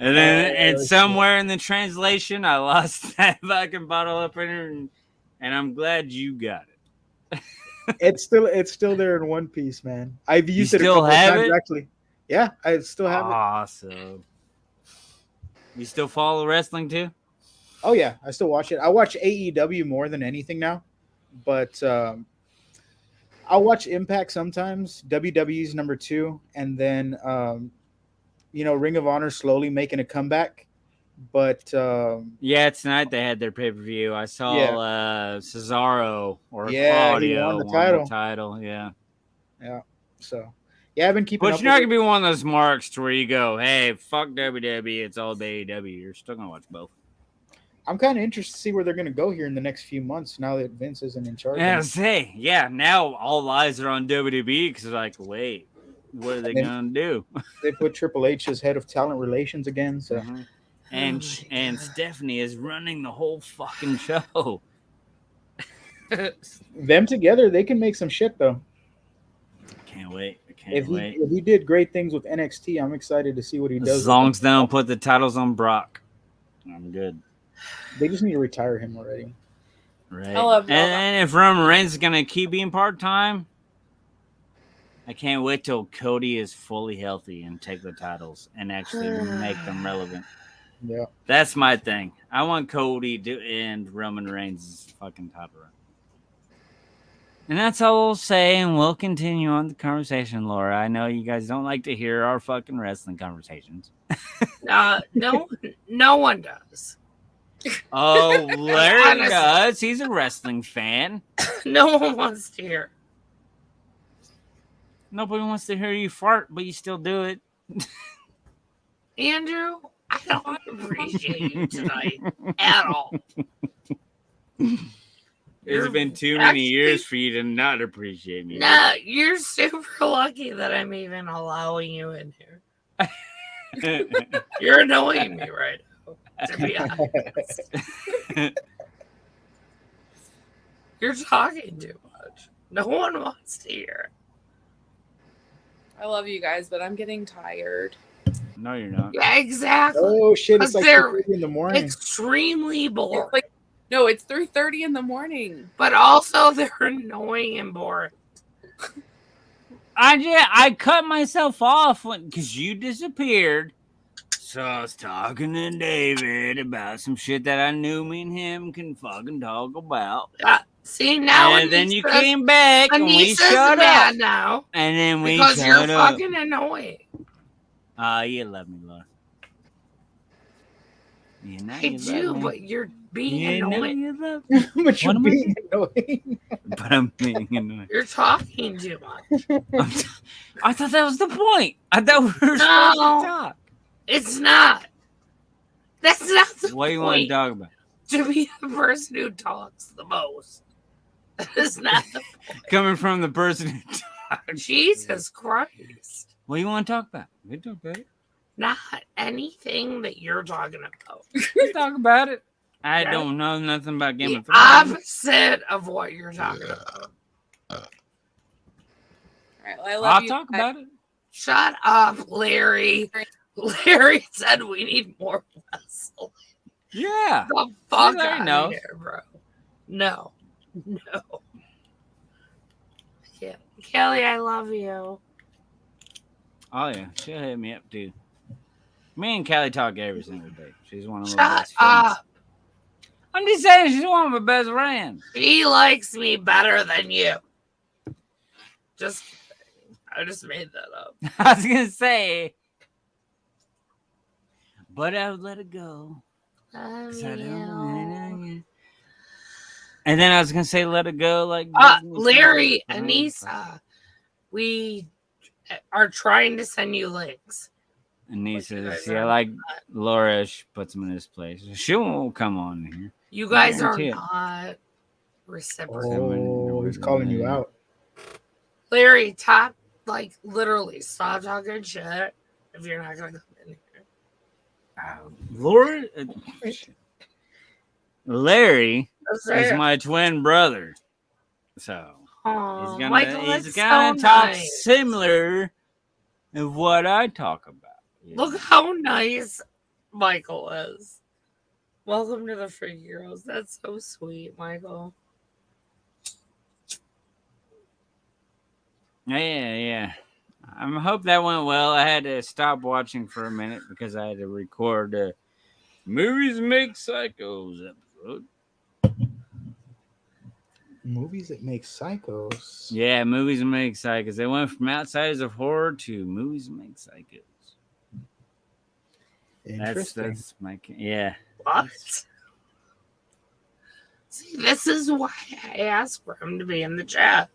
Speaker 7: And then and somewhere in the translation, I lost that fucking bottle opener, and I'm glad you got it.
Speaker 6: it's still there in one piece, man. I've used it a
Speaker 7: still
Speaker 6: couple of
Speaker 7: have
Speaker 6: times
Speaker 7: it?
Speaker 6: actually. Yeah, I still have it.
Speaker 7: Awesome. You still follow wrestling too?
Speaker 6: Oh yeah, I still watch it. I watch AEW more than anything now, but I'll watch Impact sometimes. WWE's number 2, and then Ring of Honor slowly making a comeback. But
Speaker 7: Yeah, tonight they had their pay-per-view. I saw Cesaro or
Speaker 6: Yeah, he
Speaker 7: Claudio
Speaker 6: won the
Speaker 7: won
Speaker 6: title.
Speaker 7: Yeah.
Speaker 6: so yeah, I've been keeping.
Speaker 7: But
Speaker 6: up
Speaker 7: you're not
Speaker 6: with
Speaker 7: gonna be one of those marks to where you go, hey, fuck WWE, it's all AEW. You're still gonna watch both.
Speaker 6: I'm kind of interested to see where they're going to go here in the next few months now that Vince isn't in charge.
Speaker 7: Yeah, now all eyes are on WWE because they're like, wait, what are they
Speaker 6: And then-
Speaker 7: gonna do?
Speaker 6: They put Triple H as head of talent relations again. So
Speaker 7: Mhm. And
Speaker 1: Oh my
Speaker 7: and
Speaker 1: God.
Speaker 7: Stephanie is running the whole fucking show.
Speaker 6: them together, they can make some shit though.
Speaker 7: Can't wait. I can't
Speaker 6: If
Speaker 7: wait.
Speaker 6: he did great things with NXT, I'm excited to see what he does.
Speaker 7: As long as they don't put the titles on Brock, I'm good.
Speaker 6: They just need to retire him already.
Speaker 7: Right.
Speaker 5: I love y'all.
Speaker 7: And if Roman Reigns is gonna keep being part time, I can't wait till Cody is fully healthy and take the titles and actually make them relevant.
Speaker 6: Yeah.
Speaker 7: That's my thing. I want Cody to end Roman Reigns' fucking title run. And that's all we'll say, and we'll continue on the conversation, Laura. I know you guys don't like to hear our fucking wrestling conversations.
Speaker 1: No one does.
Speaker 7: Oh, Larry
Speaker 1: Honestly.
Speaker 7: does. He's a wrestling fan.
Speaker 1: No one wants to hear.
Speaker 7: Nobody wants to hear you fart, but you still do it.
Speaker 1: Andrew, I don't appreciate you tonight at all. You're
Speaker 7: been too many
Speaker 1: actually-
Speaker 7: years for you to not appreciate me.
Speaker 1: No, you're super lucky that I'm even allowing you in here. You're annoying me right now, to be honest. You're talking too much. No one wants to hear.
Speaker 5: I love you guys, but I'm getting tired.
Speaker 7: No, you're not.
Speaker 1: Yeah, exactly.
Speaker 6: Oh shit! It's
Speaker 1: Because
Speaker 6: like
Speaker 1: they're
Speaker 6: 2:30 in the morning.
Speaker 1: extremely boring.
Speaker 5: It's like, no, it's 3:30 in the morning.
Speaker 1: But also they're annoying and boring.
Speaker 7: I cut myself off because you disappeared. So I was talking to David about some shit that I knew me and him can fucking talk about.
Speaker 1: See, now
Speaker 7: And then you came back and we
Speaker 1: Anissa's
Speaker 7: shut
Speaker 1: mad
Speaker 7: up.
Speaker 1: now
Speaker 7: And then we
Speaker 1: because you're
Speaker 7: shut up.
Speaker 1: fucking annoying.
Speaker 7: You love me, Laura. You know
Speaker 1: I
Speaker 7: you
Speaker 1: do,
Speaker 7: love me.
Speaker 1: but you're being
Speaker 7: You know
Speaker 1: annoying.
Speaker 7: you love me.
Speaker 6: But you're
Speaker 7: What am I
Speaker 6: being annoying.
Speaker 7: But I'm being annoying.
Speaker 1: You're talking too much.
Speaker 7: I thought that was the point. I thought we were supposed
Speaker 1: No.
Speaker 7: to talk.
Speaker 1: It's not. That's not the
Speaker 7: What do you want to
Speaker 1: point.
Speaker 7: talk about?
Speaker 1: To be the person who talks the most. That is not the
Speaker 7: Coming from the person who talks.
Speaker 1: Jesus Christ.
Speaker 7: What do you want to talk about? We talk about it.
Speaker 1: Not anything that you're talking about.
Speaker 7: We talk about it. I
Speaker 1: Yeah.
Speaker 7: don't know nothing about Game
Speaker 1: The
Speaker 7: of Thrones.
Speaker 1: opposite of what you're talking about.
Speaker 5: All right, well, I love
Speaker 7: I'll
Speaker 5: you
Speaker 7: talk
Speaker 5: guys.
Speaker 7: about it.
Speaker 1: Shut up, Larry. Larry said we need more vessel.
Speaker 7: Yeah.
Speaker 1: The fuck
Speaker 7: Larry
Speaker 1: out
Speaker 7: knows.
Speaker 1: of here, bro. No. Yeah. Callie, I love you.
Speaker 7: Oh yeah, she'll hit me up too. Me and Callie talk every single day. She's one of my
Speaker 1: Shut
Speaker 7: best friends.
Speaker 1: up.
Speaker 7: I'm just saying she's one of my best friends.
Speaker 1: She likes me better than you. Just kidding. I just made that up.
Speaker 7: I was gonna say, but I would let it go. 'Cause I don't know. And then I was gonna say let it go like Disney
Speaker 1: Larry,
Speaker 7: Channel.
Speaker 1: Anissa, we are trying to send you links.
Speaker 7: Anissa,
Speaker 1: guys
Speaker 7: see, I
Speaker 1: are
Speaker 7: like Laura. She puts him in his place. She won't come on here.
Speaker 1: You guys are
Speaker 7: guarantee it.
Speaker 1: not reciprocal.
Speaker 6: Oh, he's calling you out.
Speaker 1: Larry, literally, stop talking shit if you're not gonna come in here.
Speaker 7: Laura, Larry
Speaker 1: That's
Speaker 7: is
Speaker 1: it.
Speaker 7: my twin brother, so
Speaker 1: Aw,
Speaker 7: he's
Speaker 1: Michael,
Speaker 7: gonna
Speaker 1: that's
Speaker 7: talk
Speaker 1: so nice.
Speaker 7: similar of what I talk about.
Speaker 1: Look how nice Michael is. Welcome to the Freak Heroes. That's so sweet, Michael.
Speaker 7: Yeah. I hope that went well. I had to stop watching for a minute because I had to record Movies Make Psychos episode.
Speaker 6: Movies that make psychos.
Speaker 7: Yeah, Movies Make Psychos. They went from Outsiders of Horror to Movies Make Psychos.
Speaker 6: Interesting.
Speaker 7: That's my yeah.
Speaker 1: What? See, this is why I asked for him to be in the chat.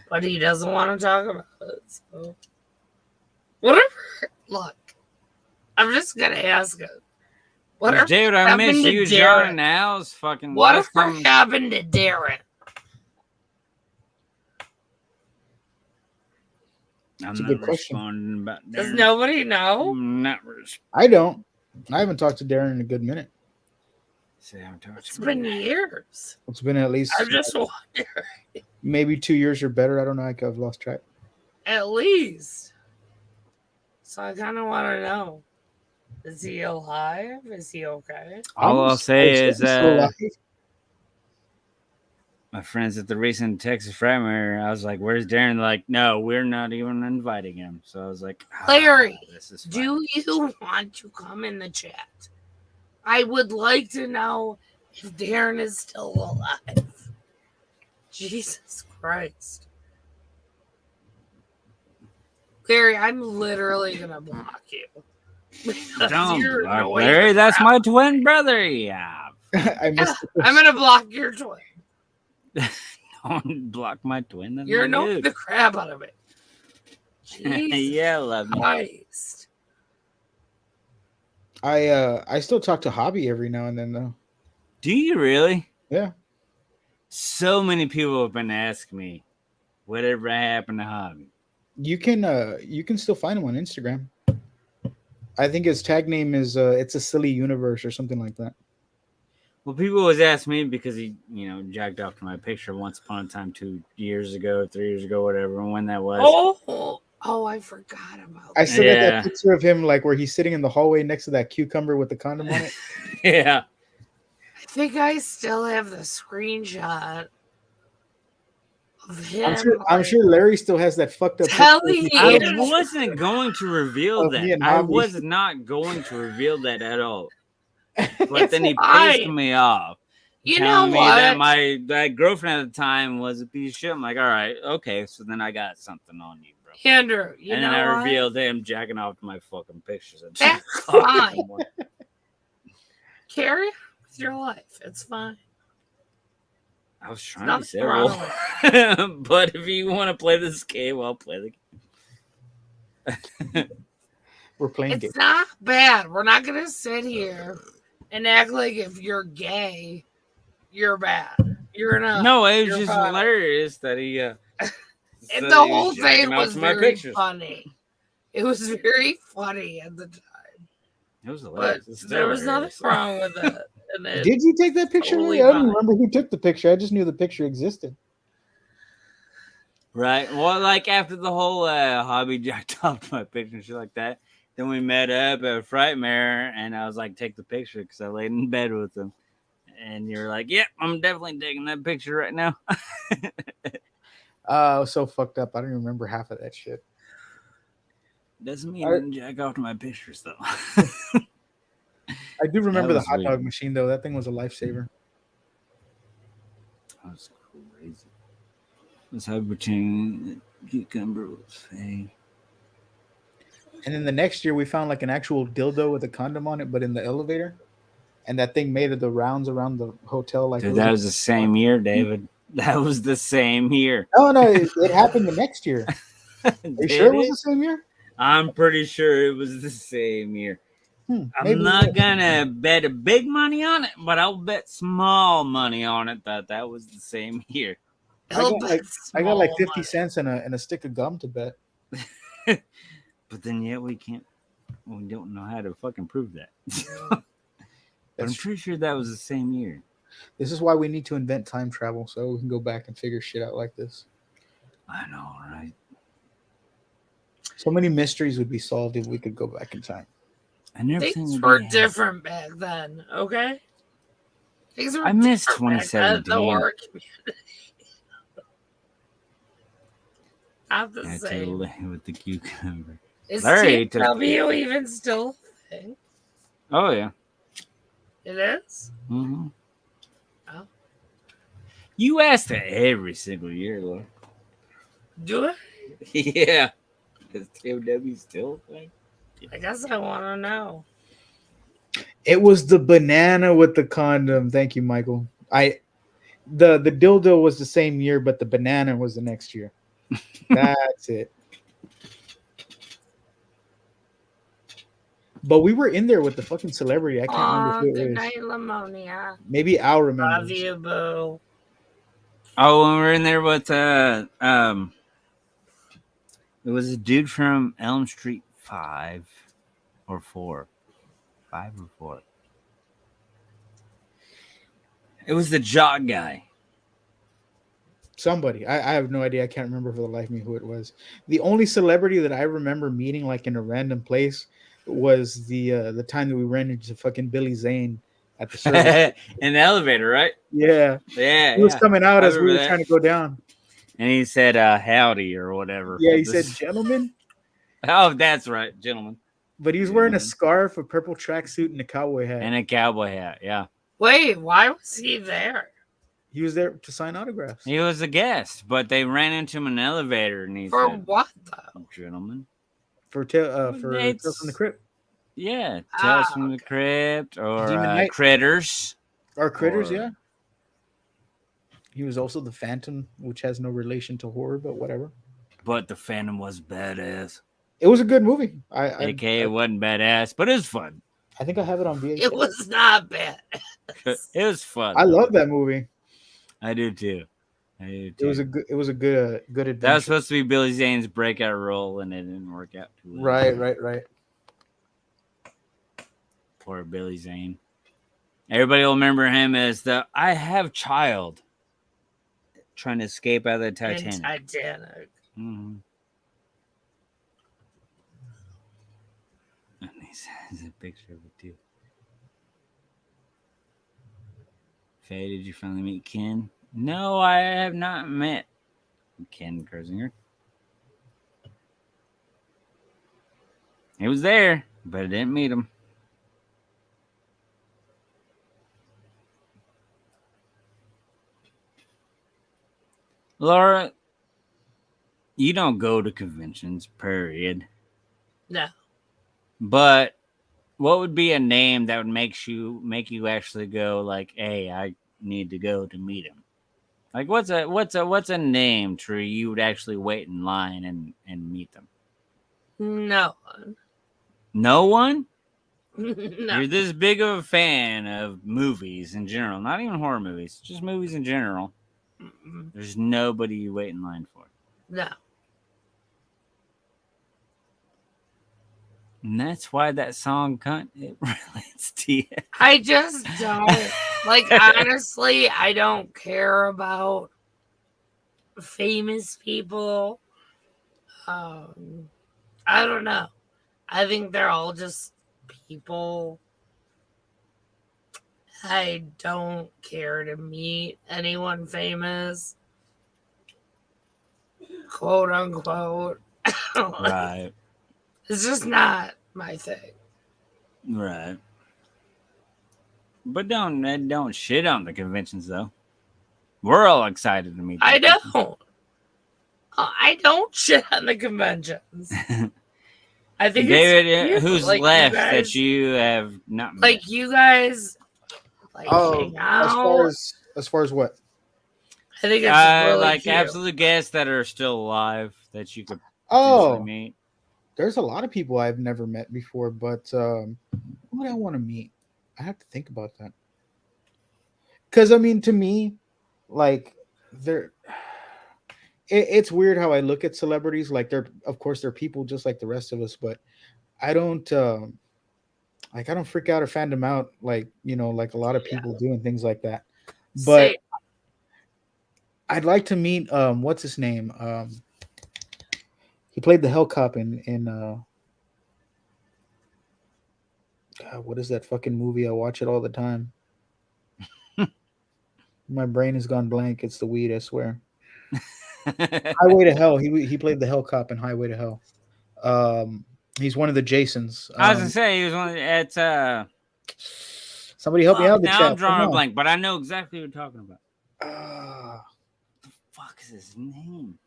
Speaker 1: But he doesn't want to talk about it. So whatever. Look, I'm just gonna ask him. Whatever
Speaker 7: Dude, I
Speaker 1: happened
Speaker 7: miss
Speaker 1: to
Speaker 7: you,
Speaker 1: Darren?
Speaker 7: John and Al's fucking.
Speaker 1: Whatever
Speaker 7: last time-
Speaker 1: happened to Darren?
Speaker 7: I'm
Speaker 6: That's a
Speaker 7: not
Speaker 6: good question.
Speaker 7: responding about
Speaker 1: Does
Speaker 7: Darren.
Speaker 1: nobody know?
Speaker 7: I'm not responding.
Speaker 6: I don't. I haven't talked to Darren in a good minute.
Speaker 7: See, I'm talking
Speaker 1: It's
Speaker 7: about
Speaker 1: been
Speaker 7: that.
Speaker 1: years.
Speaker 6: It's been at least
Speaker 1: I'm just wondering.
Speaker 6: maybe 2 years or better. I don't know. I've lost track.
Speaker 1: At least. So I kind of want to know. Is he alive? Is he okay?
Speaker 7: All I'll say is
Speaker 6: he's still alive.
Speaker 7: my friends at the recent Texas Fratmare, I was like, "Where's Darren?" Like, no, we're not even inviting him. So I was like,
Speaker 1: Larry,
Speaker 7: this is fine.
Speaker 1: do you want to come in the chat? I would like to know if Darren is still alive. Jesus Christ. Larry, I'm literally going to block you. Because
Speaker 7: Don't
Speaker 1: you're
Speaker 7: block
Speaker 1: annoying
Speaker 7: Larry.
Speaker 1: the
Speaker 7: That's
Speaker 1: crap
Speaker 7: my twin brother. Yeah,
Speaker 6: I missed. the
Speaker 1: I'm going to block your twin.
Speaker 7: don't block my twin. That's
Speaker 1: You're
Speaker 7: my
Speaker 1: annoying
Speaker 7: dude.
Speaker 1: the crap out of it. Jesus
Speaker 7: Yeah, love me. Do you really?
Speaker 6: Yeah.
Speaker 7: So many people have been asking me, whatever happened to Hobby?
Speaker 6: You can still find him on Instagram. I think his tag name is it's a silly universe or something like that.
Speaker 7: Well, people always ask me because he, jacked off to my picture once upon a time 2 years ago, 3 years ago, whatever, and when that was.
Speaker 1: Oh, I forgot about
Speaker 6: I
Speaker 1: that.
Speaker 6: still got
Speaker 7: Yeah.
Speaker 6: that picture of him like where he's sitting in the hallway next to that cucumber with the condom on it.
Speaker 7: Yeah.
Speaker 1: I think I still have the screenshot of him.
Speaker 6: I'm sure Larry still has that fucked up.
Speaker 1: Telling
Speaker 6: picture
Speaker 7: I
Speaker 1: you.
Speaker 7: wasn't going to reveal
Speaker 6: Of me
Speaker 7: that.
Speaker 6: and
Speaker 7: I
Speaker 6: Hobby.
Speaker 7: was not going to reveal that at all. But
Speaker 1: It's
Speaker 7: then he
Speaker 1: fine.
Speaker 7: pissed me off.
Speaker 1: You know
Speaker 7: telling me that
Speaker 1: what?
Speaker 7: that girlfriend at the time was a piece of shit. I'm like, all right, okay. So then I got something on you, bro.
Speaker 1: Andrew,
Speaker 7: And then I revealed him jacking off to my fucking pictures. At
Speaker 1: That's
Speaker 7: 2 o'clock in the
Speaker 1: fine.
Speaker 7: morning.
Speaker 1: Carry on with your life. It's fine.
Speaker 7: I was trying to be
Speaker 1: Nothing wrong
Speaker 7: civil. But if you want to play this game, I'll play the game.
Speaker 6: We're playing games.
Speaker 1: It's not bad. We're not going to sit here and act like if you're gay, you're bad. You're not.
Speaker 7: No, it was
Speaker 1: You're
Speaker 7: just
Speaker 1: fine.
Speaker 7: hilarious that he.
Speaker 1: And
Speaker 7: said
Speaker 1: the
Speaker 7: he
Speaker 1: whole
Speaker 7: jacking
Speaker 1: thing
Speaker 7: off
Speaker 1: was
Speaker 7: to my
Speaker 1: very
Speaker 7: pictures.
Speaker 1: funny. It was very funny at the time.
Speaker 7: It was
Speaker 1: But
Speaker 7: hilarious. It's still
Speaker 1: there was nothing
Speaker 7: hilarious.
Speaker 1: wrong with it. And it
Speaker 6: Did you take that picture?
Speaker 1: Totally
Speaker 6: I don't
Speaker 1: fine.
Speaker 6: remember who took the picture. I just knew the picture existed.
Speaker 7: Right. Well, like after the whole Hobby jacked off to my picture and shit like that, then we met up at Frightmare, and I was like, take the picture because I laid in bed with him. And you're like, yep, I'm definitely taking that picture right now.
Speaker 6: I was so fucked up. I don't even remember half of that shit.
Speaker 7: Doesn't mean I didn't jack off to my pictures, though.
Speaker 6: I do remember the
Speaker 7: was
Speaker 6: hot dog
Speaker 7: weird.
Speaker 6: machine, though. That thing was a lifesaver.
Speaker 7: That was crazy. Was Hyperchain Cucumber was fake.
Speaker 6: And then the next year, we found like an actual dildo with a condom on it, but in the elevator. And that thing made the rounds around the hotel. Like,
Speaker 7: Dude, that was the same year, David. That was the same year.
Speaker 6: No, it happened the next year. Are you sure it was the same year?
Speaker 7: I'm pretty sure it was the same year.
Speaker 6: Maybe
Speaker 7: I'm not gonna bet a big money on it, but I'll bet small money on it that was the same year.
Speaker 6: I got like 50 cents and a stick of gum to bet.
Speaker 7: But then yet we don't know how to fucking prove that. But I'm pretty sure that was the same year.
Speaker 6: This is why we need to invent time travel so we can go back and figure shit out like this.
Speaker 7: I know, right?
Speaker 6: So many mysteries would be solved if we could go back in time.
Speaker 1: Things were different back then, okay? Things were
Speaker 7: I miss
Speaker 1: different back then,
Speaker 7: 2017.
Speaker 1: the horror community. Not the
Speaker 7: I
Speaker 1: same.
Speaker 7: totally with the cucumber.
Speaker 1: Is
Speaker 7: Larry
Speaker 1: TW even still a thing?
Speaker 7: Oh yeah.
Speaker 1: It is?
Speaker 7: Mm-hmm.
Speaker 1: Oh.
Speaker 7: You ask that every single year, Lord.
Speaker 1: Do it?
Speaker 7: Yeah. Is TW still a thing?
Speaker 1: I guess I want to know.
Speaker 6: It was the banana with the condom. Thank you, Michael. The dildo was the same year, but the banana was the next year. That's it. But we were in there with the fucking celebrity. I can't remember who it
Speaker 1: Good
Speaker 6: was.
Speaker 1: night, Lamonia.
Speaker 6: Maybe Al remembers.
Speaker 1: Love you, boo.
Speaker 7: Oh, when we were in there with it was a dude from Elm Street 5 or 4. 5 or 4. It was the jock guy.
Speaker 6: Somebody. I have no idea. I can't remember for the life of me who it was. The only celebrity that I remember meeting like in a random place was the time that we ran into fucking Billy Zane at the service.
Speaker 7: In the elevator, right?
Speaker 6: Yeah.
Speaker 7: Yeah.
Speaker 6: He was coming out
Speaker 7: I
Speaker 6: as we
Speaker 7: remember
Speaker 6: were
Speaker 7: that.
Speaker 6: trying to go down.
Speaker 7: And he said howdy or whatever.
Speaker 6: Yeah, he said gentlemen.
Speaker 7: Oh, that's right, gentlemen.
Speaker 6: But he was wearing a scarf, a purple tracksuit, and a cowboy hat.
Speaker 7: And a cowboy hat, yeah.
Speaker 1: Wait, why was he there?
Speaker 6: He was there to sign autographs.
Speaker 7: He was a guest, but they ran into him in an elevator and he
Speaker 1: For
Speaker 7: said,
Speaker 1: what, though?
Speaker 7: gentlemen.
Speaker 6: For Tales from the Crypt.
Speaker 7: Yeah, Tales from the Crypt or
Speaker 6: Demon Knight.
Speaker 7: Critters.
Speaker 6: Or Critters,
Speaker 7: Or-
Speaker 6: yeah. He was also the Phantom, which has no relation to horror, but whatever.
Speaker 7: But the Phantom was badass.
Speaker 6: It was a good movie.
Speaker 7: AKA wasn't badass, but it was fun.
Speaker 6: I think I have it on VHS.
Speaker 1: It was not bad.
Speaker 7: It was fun.
Speaker 6: I love that movie.
Speaker 7: I do too. I do
Speaker 6: It was
Speaker 7: too.
Speaker 6: a good. It was a good adventure.
Speaker 7: That was supposed to be Billy Zane's breakout role, and it didn't work out too well.
Speaker 6: Right.
Speaker 7: Poor Billy Zane. Everybody will remember him as the I have child trying to escape out of the
Speaker 1: In
Speaker 7: Titanic.
Speaker 1: Titanic.
Speaker 7: Mm-hmm. And there's a picture of it too. Faye, did you finally meet Ken? No, I have not met Ken Kersinger. He was there, but I didn't meet him. Laura, you don't go to conventions, period.
Speaker 1: No.
Speaker 7: But what would be a name that would make you actually go like, hey, I need to go to meet him? Like what's a name, Tree, you would actually wait in line and meet them?
Speaker 1: No.
Speaker 7: No one?
Speaker 1: No.
Speaker 7: You're this big of a fan of movies in general, not even horror movies, just movies in general.
Speaker 1: Mm-mm.
Speaker 7: There's nobody you wait in line for.
Speaker 1: No.
Speaker 7: And that's why that song it relates to you.
Speaker 1: I just don't. Like, honestly, I don't care about famous people. I don't know. I think they're all just people. I don't care to meet anyone famous, quote unquote.
Speaker 7: Right.
Speaker 1: It's just not my thing.
Speaker 7: Right. But don't shit on the conventions though. We're all excited to meet them.
Speaker 1: I don't. I don't shit on the conventions. I think
Speaker 7: David,
Speaker 1: it's cute.
Speaker 7: who's
Speaker 1: Like,
Speaker 7: left
Speaker 1: you guys,
Speaker 7: that you have not met?
Speaker 1: like you guys like hang out.
Speaker 6: as far as what?
Speaker 1: I think it's just really
Speaker 7: like
Speaker 1: cute.
Speaker 7: absolute guests that are still alive that you could potentially
Speaker 6: Oh,
Speaker 7: meet.
Speaker 6: there's a lot of people I've never met before, but who would I want to meet? I have to think about that. Because I mean, to me, like it's weird how I look at celebrities. Like of course they're people just like the rest of us, but I don't I don't freak out or fan them out like like a lot of people do and things like that. But
Speaker 1: Say,
Speaker 6: I'd like to meet what's his name? He played the Hell Cop in God, what is that fucking movie? I watch it all the time. My brain has gone blank. It's the weed, I swear. Highway to Hell. He played the Hell Cop in Highway to Hell. He's one of the Jasons.
Speaker 7: I was gonna say he was one. It's
Speaker 6: Somebody help me out in the
Speaker 7: now
Speaker 6: chat.
Speaker 7: I'm drawing
Speaker 6: Come
Speaker 7: a
Speaker 6: on.
Speaker 7: blank, but I know exactly what you're talking about.
Speaker 6: Ah,
Speaker 7: What the fuck is his name?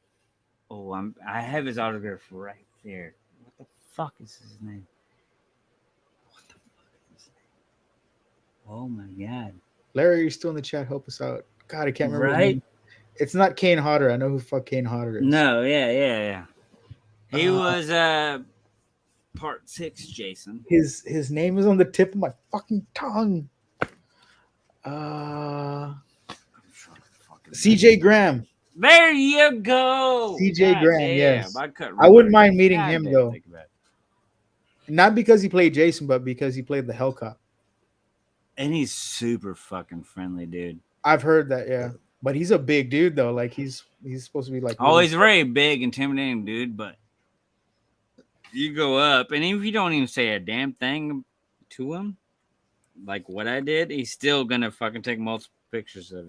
Speaker 7: Oh, I have his autograph right there. What the fuck is his name? What the fuck is his name? Oh my god.
Speaker 6: Larry, you're still in the chat. Help us out. God, I can't remember. His
Speaker 7: Right?
Speaker 6: name. It's not Kane Hodder. I know who fuck Kane Hodder is.
Speaker 7: No, yeah. He
Speaker 6: Uh,
Speaker 7: was part 6 Jason.
Speaker 6: His name is on the tip of my fucking tongue. CJ Graham.
Speaker 7: There you go.
Speaker 6: C.J.
Speaker 7: God
Speaker 6: Graham,
Speaker 7: damn,
Speaker 6: yes.
Speaker 7: I
Speaker 6: wouldn't mind meeting
Speaker 7: God
Speaker 6: him,
Speaker 7: damn,
Speaker 6: though.
Speaker 7: think about it.
Speaker 6: Not because he played Jason, but because he played the Hell Cop.
Speaker 7: And he's super fucking friendly, dude.
Speaker 6: I've heard that, yeah. But he's a big dude, though. Like he's supposed to be like.
Speaker 7: Oh, he's a very big, intimidating dude, but you go up, and if you don't even say a damn thing to him, like what I did, he's still gonna fucking take multiple pictures of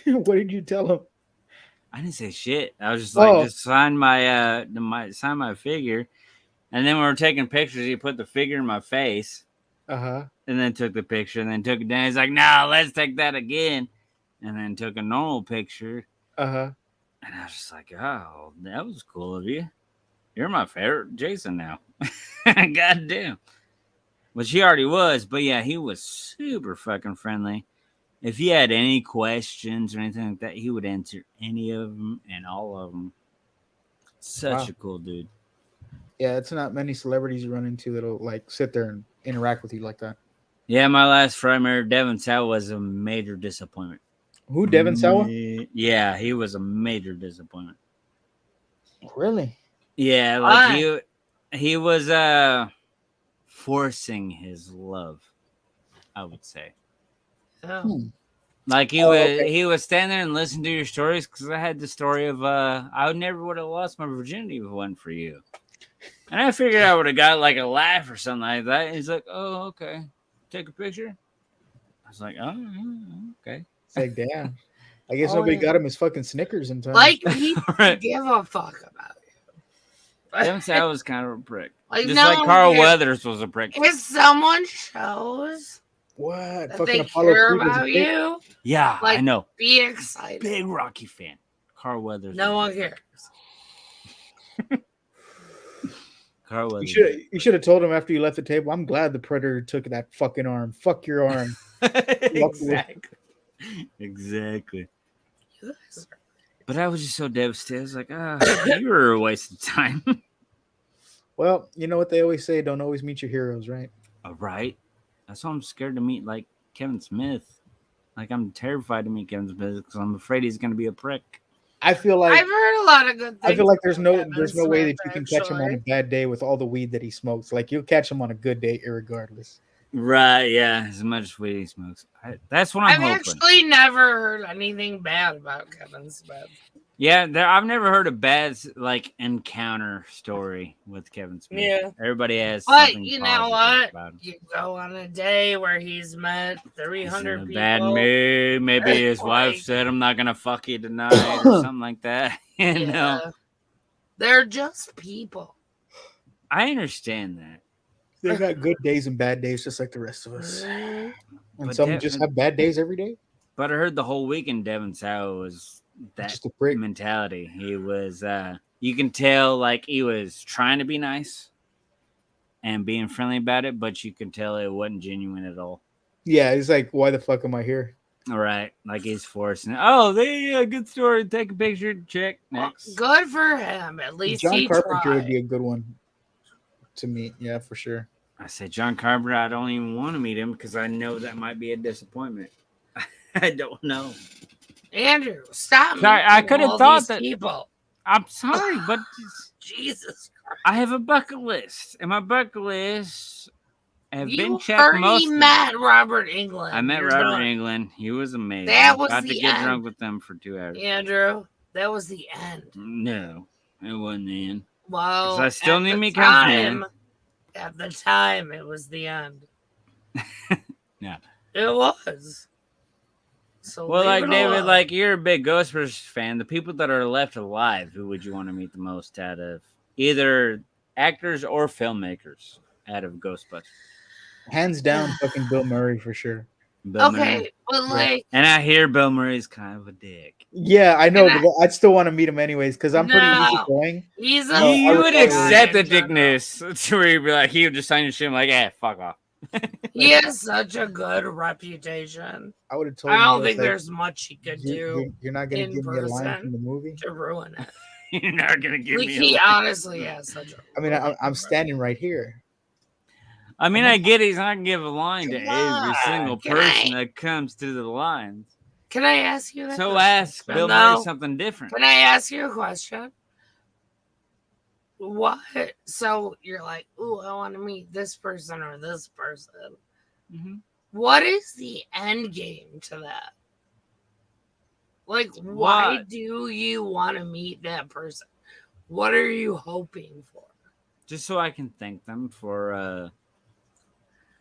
Speaker 7: you.
Speaker 6: What did you tell him?
Speaker 7: I didn't say shit. I was just like, just sign my sign my figure, and then when we were taking pictures, he put the figure in my face,
Speaker 6: Uh-huh.
Speaker 7: and then took the picture, and then took it down. He's like, "No, let's take that again," and then took a normal picture.
Speaker 6: Uh-huh.
Speaker 7: And I was just like, "Oh, that was cool of you. You're my favorite Jason now." God damn. Which he already was, but yeah, he was super fucking friendly. If you had any questions or anything like that, he would answer any of them and all of them. Such
Speaker 6: Wow.
Speaker 7: a cool dude.
Speaker 6: Yeah, it's not many celebrities you run into that'll like sit there and interact with you like that.
Speaker 7: Yeah, my last Friday, Devin Sow was a major disappointment.
Speaker 6: Who, Devin Sawa?
Speaker 7: Yeah, he was a major disappointment.
Speaker 6: Really?
Speaker 7: Yeah, like he was forcing his love, I would say.
Speaker 1: Oh.
Speaker 7: Like
Speaker 6: okay.
Speaker 7: he was standing there and listening to your stories because I had the story of I never would have lost my virginity if it wasn't for you. And I figured I would have got like a laugh or something like that. And he's like, "Oh, okay. Take a picture." I was like, "Oh, okay."
Speaker 6: It's like, damn. I guess
Speaker 1: Oh,
Speaker 6: nobody
Speaker 1: yeah.
Speaker 6: got him his fucking Snickers in time.
Speaker 1: Like people
Speaker 7: Right.
Speaker 1: give a fuck about you.
Speaker 7: Devin Sawa was kind of a prick.
Speaker 1: Like,
Speaker 7: Just
Speaker 1: no
Speaker 7: like
Speaker 1: one
Speaker 7: Carl
Speaker 1: cares.
Speaker 7: Weathers was a prick.
Speaker 1: If someone shows
Speaker 6: What?
Speaker 1: that
Speaker 6: Fucking
Speaker 1: they
Speaker 6: Apollo
Speaker 1: care
Speaker 6: Creed was a
Speaker 1: about
Speaker 6: dick?
Speaker 1: you,
Speaker 7: Yeah,
Speaker 1: like,
Speaker 7: I know.
Speaker 1: be excited.
Speaker 7: Big Rocky fan. Carl Weathers.
Speaker 1: No one cares.
Speaker 7: Carl Weathers.
Speaker 6: You should have told him after you left the table. I'm glad the Predator took that fucking arm. Fuck your arm.
Speaker 7: Exactly. Exactly.
Speaker 1: You guys are-
Speaker 7: But I was just so devastated. I was like, you were a waste of time.
Speaker 6: Well, you know what they always say: don't always meet your heroes, right?
Speaker 7: All right. That's why I'm scared to meet like Kevin Smith. Like I'm terrified to meet Kevin Smith because I'm afraid he's gonna be a prick.
Speaker 6: I feel like
Speaker 1: I've heard a lot of good things.
Speaker 6: I feel like there's
Speaker 1: about
Speaker 6: no
Speaker 1: Kevin
Speaker 6: way
Speaker 1: Smith,
Speaker 6: that you can catch him on a
Speaker 1: actually.
Speaker 6: bad day with all the weed that he smokes. Like you'll catch him on a good day, irregardless.
Speaker 7: Right? Yeah. As much weed he smokes. That's what I'm
Speaker 1: I've
Speaker 7: hoping.
Speaker 1: actually never heard anything bad about Kevin Smith.
Speaker 7: Yeah, I've never heard a bad like encounter story with Kevin Smith.
Speaker 1: Yeah.
Speaker 7: Everybody has.
Speaker 1: But
Speaker 7: something
Speaker 1: you know
Speaker 7: positive
Speaker 1: what?
Speaker 7: about him.
Speaker 1: You go on a day where he's met
Speaker 7: He's
Speaker 1: 300
Speaker 7: in a
Speaker 1: people.
Speaker 7: bad mood. Maybe his wife
Speaker 1: Like-
Speaker 7: said, "I'm not gonna fuck you tonight" or something like that. You know,
Speaker 1: Yeah. They're just people.
Speaker 7: I understand that.
Speaker 6: They got good days and bad days, just like the rest of us. And
Speaker 7: But
Speaker 6: some
Speaker 7: that-
Speaker 6: just have bad days every day.
Speaker 7: But I heard the whole weekend Devin Sow was that
Speaker 6: Just a prick.
Speaker 7: mentality. He was you can tell like he was trying to be nice and being friendly about it, but you can tell it wasn't genuine at all.
Speaker 6: Yeah, he's like, why the fuck am I here?
Speaker 7: All right, like he's forcing it. Oh, good story. Take a picture. Check next.
Speaker 1: Good for him. At least
Speaker 6: John
Speaker 1: he
Speaker 6: Carpenter
Speaker 1: tried.
Speaker 6: would be a good one to meet. Yeah, for sure.
Speaker 7: I said John Carpenter. I don't even want to meet him because I know that might be a disappointment. I don't know.
Speaker 1: Andrew, stop.
Speaker 7: Sorry, I
Speaker 1: meeting
Speaker 7: could have
Speaker 1: all
Speaker 7: thought
Speaker 1: these
Speaker 7: that-
Speaker 1: people.
Speaker 7: I'm sorry, but
Speaker 1: Jesus Christ.
Speaker 7: I have a bucket list, and my bucket list have
Speaker 1: You
Speaker 7: been checked
Speaker 1: already
Speaker 7: most.
Speaker 1: met Robert England.
Speaker 7: I met
Speaker 1: You're
Speaker 7: Robert
Speaker 1: done.
Speaker 7: England. He was amazing.
Speaker 1: That was
Speaker 7: Got
Speaker 1: the
Speaker 7: to get
Speaker 1: end.
Speaker 7: drunk with them for 2 hours.
Speaker 1: Andrew, that was the end.
Speaker 7: No, it wasn't the end.
Speaker 1: Well,
Speaker 7: 'Cause I still
Speaker 1: at
Speaker 7: need
Speaker 1: the
Speaker 7: me company.
Speaker 1: At the time, it was the end.
Speaker 7: Yeah.
Speaker 1: It was. So
Speaker 7: Well,
Speaker 1: leave
Speaker 7: like
Speaker 1: it
Speaker 7: David,
Speaker 1: alone.
Speaker 7: like you're a big Ghostbusters fan. The people that are left alive, who would you want to meet the most out of either actors or filmmakers out of Ghostbusters?
Speaker 6: Hands down, fucking Bill Murray for sure.
Speaker 7: Bill
Speaker 1: okay,
Speaker 7: Murray.
Speaker 1: but like,
Speaker 7: And I hear Bill Murray's kind of a dick.
Speaker 6: Yeah, I know,
Speaker 1: And
Speaker 6: but I'd still want to meet him anyways because I'm pretty
Speaker 1: No.
Speaker 6: easygoing.
Speaker 1: he's a
Speaker 6: Oh, I
Speaker 7: You
Speaker 6: would
Speaker 7: would
Speaker 6: totally-
Speaker 7: accept the
Speaker 1: in general.
Speaker 7: dickness to where you'd be like, he would just sign your shit like, fuck off.
Speaker 1: He has such a good reputation.
Speaker 6: I would have told
Speaker 1: I
Speaker 6: him.
Speaker 1: don't
Speaker 6: was
Speaker 1: think
Speaker 6: like,
Speaker 1: there's much he could do
Speaker 6: You're not going
Speaker 1: in
Speaker 6: to give me a line
Speaker 1: person.
Speaker 6: from the movie.
Speaker 1: to ruin it.
Speaker 7: You're not gonna give
Speaker 1: Like,
Speaker 7: me.
Speaker 1: he
Speaker 7: A
Speaker 1: honestly has such a.
Speaker 6: I mean, I'm standing right here.
Speaker 7: I mean, I get he's not gonna give a line to
Speaker 6: Come
Speaker 7: every
Speaker 6: on,
Speaker 7: single
Speaker 1: can
Speaker 7: person
Speaker 1: I-
Speaker 7: that comes through the lines.
Speaker 1: Can I ask you that?
Speaker 7: So
Speaker 1: question?
Speaker 7: ask Bill
Speaker 1: No.
Speaker 7: Murray something different.
Speaker 1: Can I ask you a question? What? So you're like, ooh, I want to meet this person or this person.
Speaker 7: Mhm.
Speaker 1: What is the end game to that? Like, why
Speaker 7: What?
Speaker 1: do you want to meet that person? What are you hoping for?
Speaker 7: Just so I can thank them for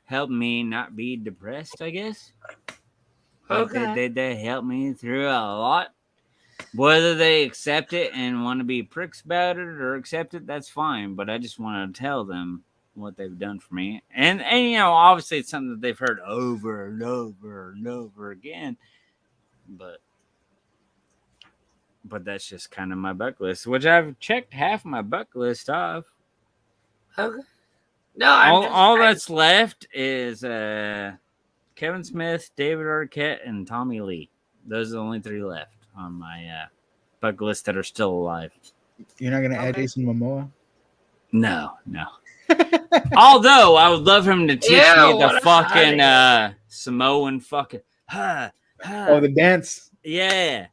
Speaker 7: helping me not be depressed, I guess. Like,
Speaker 1: Okay.
Speaker 7: they helped me through a lot. Whether they accept it and want to be pricks about it or accept it, that's fine. But I just want to tell them what they've done for me. And you know, obviously it's something that they've heard over and over and over again. But that's just kind of my bucket list, which I've checked half my bucket list off.
Speaker 1: Okay. No, I'm
Speaker 7: All that's left is Kevin Smith, David Arquette, and Tommy Lee. Those are the only 3 left on my bucket list that are still alive.
Speaker 6: You're not going to add
Speaker 1: Okay.
Speaker 6: Jason Momoa?
Speaker 7: No. Although I would love him to teach me the
Speaker 1: what a
Speaker 7: fucking
Speaker 1: hottie.
Speaker 7: Samoan fucking
Speaker 6: Oh, the dance.
Speaker 7: yeah.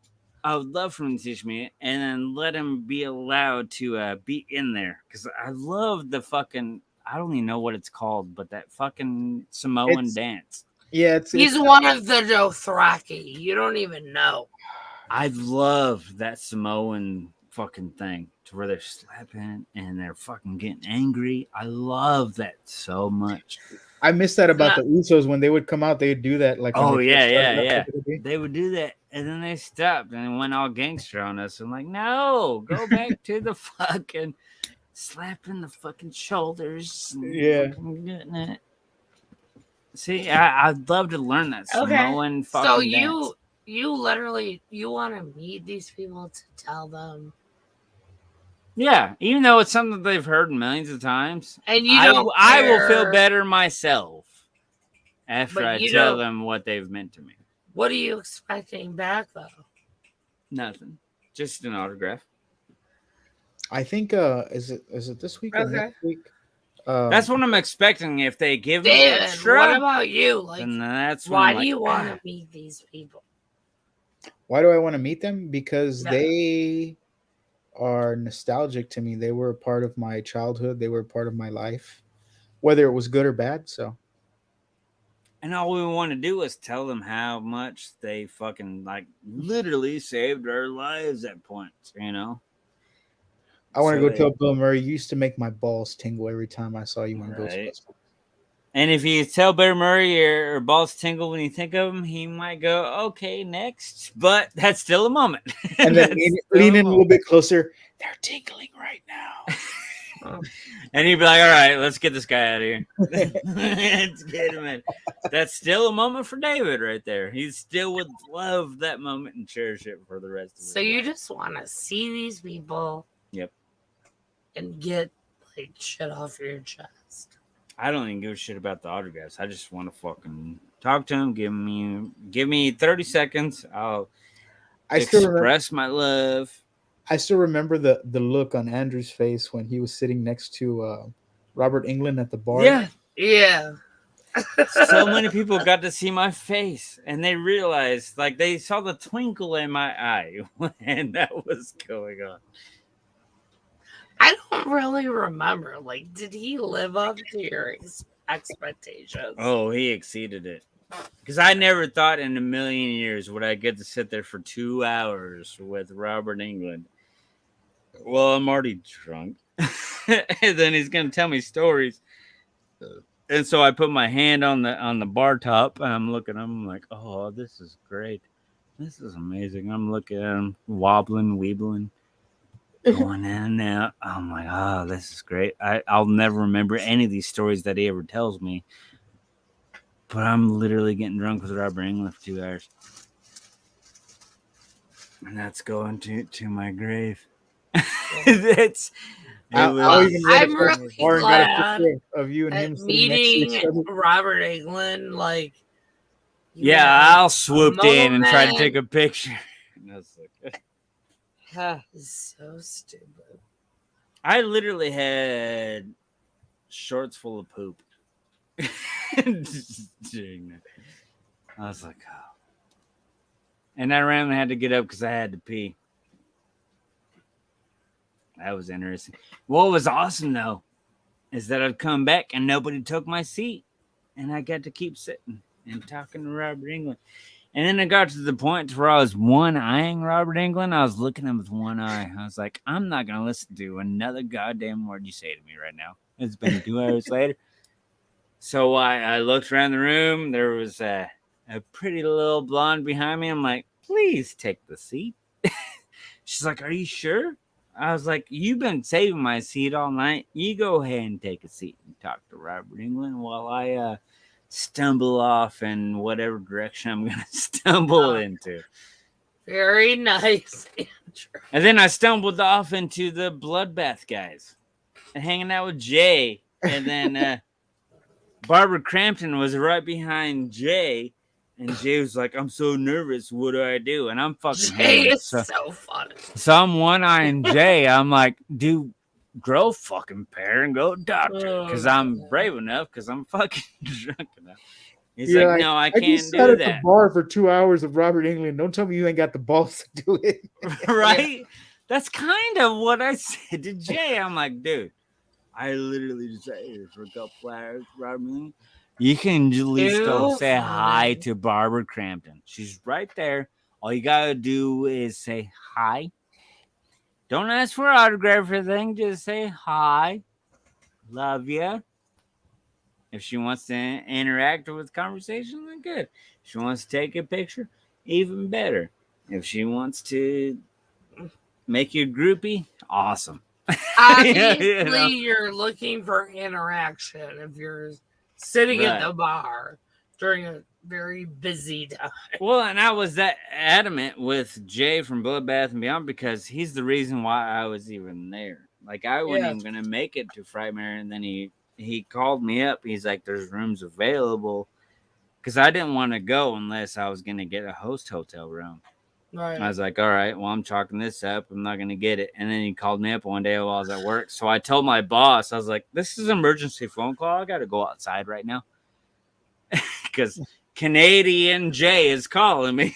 Speaker 7: I would love for him to teach me and then let him be allowed to be in there because I love the fucking I don't even know what it's called, but that fucking Samoan
Speaker 6: It's-
Speaker 7: dance.
Speaker 6: Yeah,
Speaker 1: He's one of the Dothraki. You don't even know.
Speaker 7: I love that Samoan fucking thing to where they're slapping and they're fucking getting angry. I love that so much.
Speaker 6: I miss that about the Usos when they would come out. They'd do that like. when
Speaker 7: Oh
Speaker 6: they
Speaker 7: yeah,
Speaker 6: first started
Speaker 7: yeah,
Speaker 6: up
Speaker 7: yeah.
Speaker 6: WWE.
Speaker 7: They would do that, and then they stopped and went all gangster on us. I'm like, no, go back to the fucking slapping the fucking shoulders. And
Speaker 6: Yeah.
Speaker 7: fucking getting it. See, I'd love to learn that Samoan fucking
Speaker 1: So
Speaker 7: dance.
Speaker 1: you literally you want to meet these people to tell them,
Speaker 7: Yeah, even though it's something that they've heard millions of times,
Speaker 1: and you
Speaker 7: I
Speaker 1: don't.
Speaker 7: I will feel
Speaker 1: care.
Speaker 7: better myself after
Speaker 1: But
Speaker 7: I
Speaker 1: you
Speaker 7: tell
Speaker 1: don't-
Speaker 7: them what they've meant to me.
Speaker 1: What are you expecting back though?
Speaker 7: Nothing, just an autograph.
Speaker 6: I think is it this week or
Speaker 1: Okay.
Speaker 6: next week?
Speaker 7: That's what I'm expecting. If they give me
Speaker 1: David,
Speaker 7: extra,
Speaker 1: what about you? Like,
Speaker 7: then that's when
Speaker 1: why
Speaker 7: I'm
Speaker 1: do
Speaker 7: like,
Speaker 1: you want to meet these people?
Speaker 6: Why do I want to meet them? Because
Speaker 1: Yeah.
Speaker 6: they are nostalgic to me. They were a part of my childhood. They were a part of my life, whether it was good or bad. So
Speaker 7: And all we want to do is tell them how much they fucking like literally saved our lives at points, you know?
Speaker 6: I want to
Speaker 7: So
Speaker 6: go tell Bill Murray, you used to make my balls tingle every time I saw you on
Speaker 7: Right.
Speaker 6: Ghostbusters.
Speaker 7: And if you tell Bear Murray or balls tingle when you think of him, he might go, okay, next. But that's still a moment.
Speaker 6: And then
Speaker 7: That's
Speaker 6: lean
Speaker 7: still
Speaker 6: in a
Speaker 7: moment.
Speaker 6: little bit closer. They're tingling right now.
Speaker 7: And he'd be like, all right, let's get this guy out of here. Let's get him in. That's still a moment for David right there. He still would love that moment and cherish it for the rest of his
Speaker 1: So you
Speaker 7: life.
Speaker 1: just want to see these people,
Speaker 7: Yep.
Speaker 1: and get like shit off your chest.
Speaker 7: I don't even give a shit about the autographs. I just want to fucking talk to him. Give me 30 seconds. I'll
Speaker 6: I still remember.
Speaker 7: express my love.
Speaker 6: I still remember the look on Andrew's face when he was sitting next to Robert England at the bar.
Speaker 7: Yeah.
Speaker 1: Yeah.
Speaker 7: So many people got to see my face and they realized, like, they saw the twinkle in my eye when that was going on.
Speaker 1: I don't really remember. Like, did he live up to your expectations?
Speaker 7: Oh, he exceeded it. Because I never thought in a million years would I get to sit there for 2 hours with Robert England. Well, I'm already drunk. And then he's going to tell me stories. And so I put my hand on the bar top and I'm looking at him. I'm like, oh, this is great. This is amazing. I'm looking at him wobbling, weebling, going in and out. I'm like, oh, this is great. I'll never remember any of these stories that he ever tells me. But I'm literally getting drunk with Robert England for 2 hours. And that's going to my grave.
Speaker 6: I'll even
Speaker 1: I'm
Speaker 6: run across the
Speaker 1: really
Speaker 6: bar and got a
Speaker 1: glad
Speaker 6: picture of you and him
Speaker 1: At
Speaker 6: sitting next to each
Speaker 1: meeting
Speaker 6: other.
Speaker 1: Robert England, like, you
Speaker 7: Yeah,
Speaker 1: had
Speaker 7: I'll swooped in and tried to
Speaker 1: moment.
Speaker 7: take a picture. And I was like,
Speaker 1: It's so stupid.
Speaker 7: I literally had shorts full of poop. During that. I was like, oh. And I randomly had to get up because I had to pee. That was interesting. What was awesome though is that I'd come back and nobody took my seat, and I got to keep sitting and talking to Robert England. And then I got to the point where I was one-eyeing Robert England. I was looking at him with one eye. I was like, I'm not going to listen to another goddamn word you say to me right now. It's been 2 hours later. So I looked around the room. There was a pretty little blonde behind me. I'm like, please take the seat. She's like, are you sure? I was like, you've been saving my seat all night. You go ahead and take a seat and talk to Robert England while I stumble off in whatever direction I'm going to stumble into.
Speaker 1: Very nice, Andrew.
Speaker 7: And then I stumbled off into the Bloodbath guys and hanging out with Jay. And then Barbara Crampton was right behind Jay. And Jay was like, I'm so nervous. What do I do? And I'm fucking
Speaker 1: Jay
Speaker 7: hammered.
Speaker 1: is so funny.
Speaker 7: So I'm one-eyeing Jay. I'm like, dude, grow a fucking pair and go to doctor because
Speaker 1: Oh,
Speaker 7: I'm
Speaker 1: yeah.
Speaker 7: brave enough because I'm fucking drunk enough. He's
Speaker 6: You're
Speaker 7: like,
Speaker 6: like,
Speaker 7: no, I
Speaker 6: I
Speaker 7: can't
Speaker 6: just sat
Speaker 7: do
Speaker 6: at the
Speaker 7: that.
Speaker 6: bar for 2 hours of Robert England. Don't tell me you ain't got the balls to do it.
Speaker 7: Right? That's kind of what I said to Jay. I'm like, dude, I literally just sat here for a couple hours, Robert. You can at least go
Speaker 1: Ew.
Speaker 7: say hi to Barbara Crampton. She's right there. All you gotta do is say hi. Don't ask for an autograph or anything. Just say hi. Love you. If she wants to interact with conversation, then good. If she wants to take a picture, even better. If she wants to make you a groupie, awesome.
Speaker 1: Obviously,
Speaker 7: You know?
Speaker 1: you're looking for interaction if you're sitting at
Speaker 7: Right.
Speaker 1: the bar during a very busy time.
Speaker 7: Well, and I was that adamant with Jay from Bloodbath and Beyond because he's the reason why I was even there. Like I wasn't
Speaker 1: Yeah.
Speaker 7: even gonna make it to Frightmare, and then he called me up. He's like, "There's rooms available," because I didn't want to go unless I was gonna get a host hotel room.
Speaker 1: Right.
Speaker 7: I was like, "All right, well, I'm chalking this up. I'm not gonna get it." And then he called me up one day while I was at work. So I told my boss, I was like, "This is an emergency phone call. I got to go outside right now because Canadian Jay is calling me."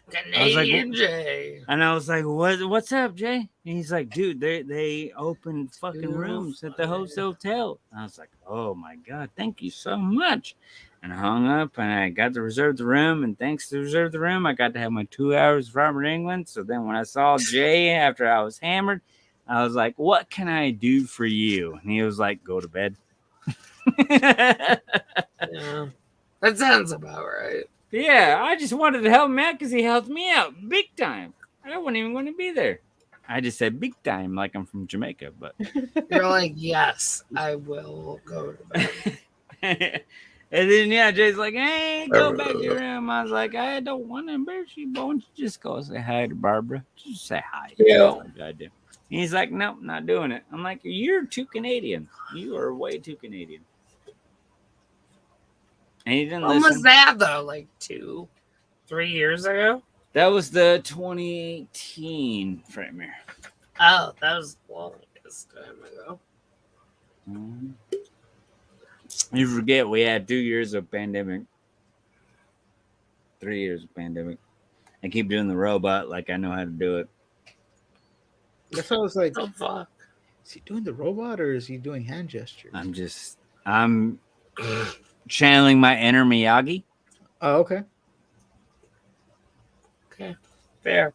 Speaker 1: Canadian Jay.
Speaker 7: And I was like, what's up, Jay? And he's like, dude, they open fucking
Speaker 1: Dude,
Speaker 7: rooms at the host hotel. And I was like, oh my God, thank you so much. And I hung up and I got to reserve the room. And thanks to reserve the room, I got to have my 2 hours of Robert England. So then when I saw Jay after I was hammered, I was like, what can I do for you? And he was like, go to bed.
Speaker 1: Yeah. That sounds about right.
Speaker 7: Yeah, I just wanted to help him out because he helped me out big time. I wasn't even going to be there. I just said big time like I'm from Jamaica, but
Speaker 1: You're like, yes, I will go to bed.
Speaker 7: and then yeah, Jay's like, hey, go back to your room. I was like, I don't want to embarrass you, but why don't you just go say hi to Barbara? Just say hi.
Speaker 1: Yeah.
Speaker 7: That's all you gotta do. And he's like, nope, not doing it. I'm like, you're too Canadian. You are way too Canadian. And he didn't
Speaker 1: When
Speaker 7: listen.
Speaker 1: was that though? Like 2-3 years ago?
Speaker 7: That was the 2018 Frightmare.
Speaker 1: Oh, that was the longest time ago.
Speaker 7: You forget we had 2 years of pandemic. 3 years of pandemic. I keep doing the robot like I know how to do it.
Speaker 6: That's why I was like,
Speaker 1: Oh fuck.
Speaker 6: is he doing the robot or is he doing hand gestures?
Speaker 7: I'm channeling my inner Miyagi.
Speaker 6: Oh, okay.
Speaker 1: Okay. Fair.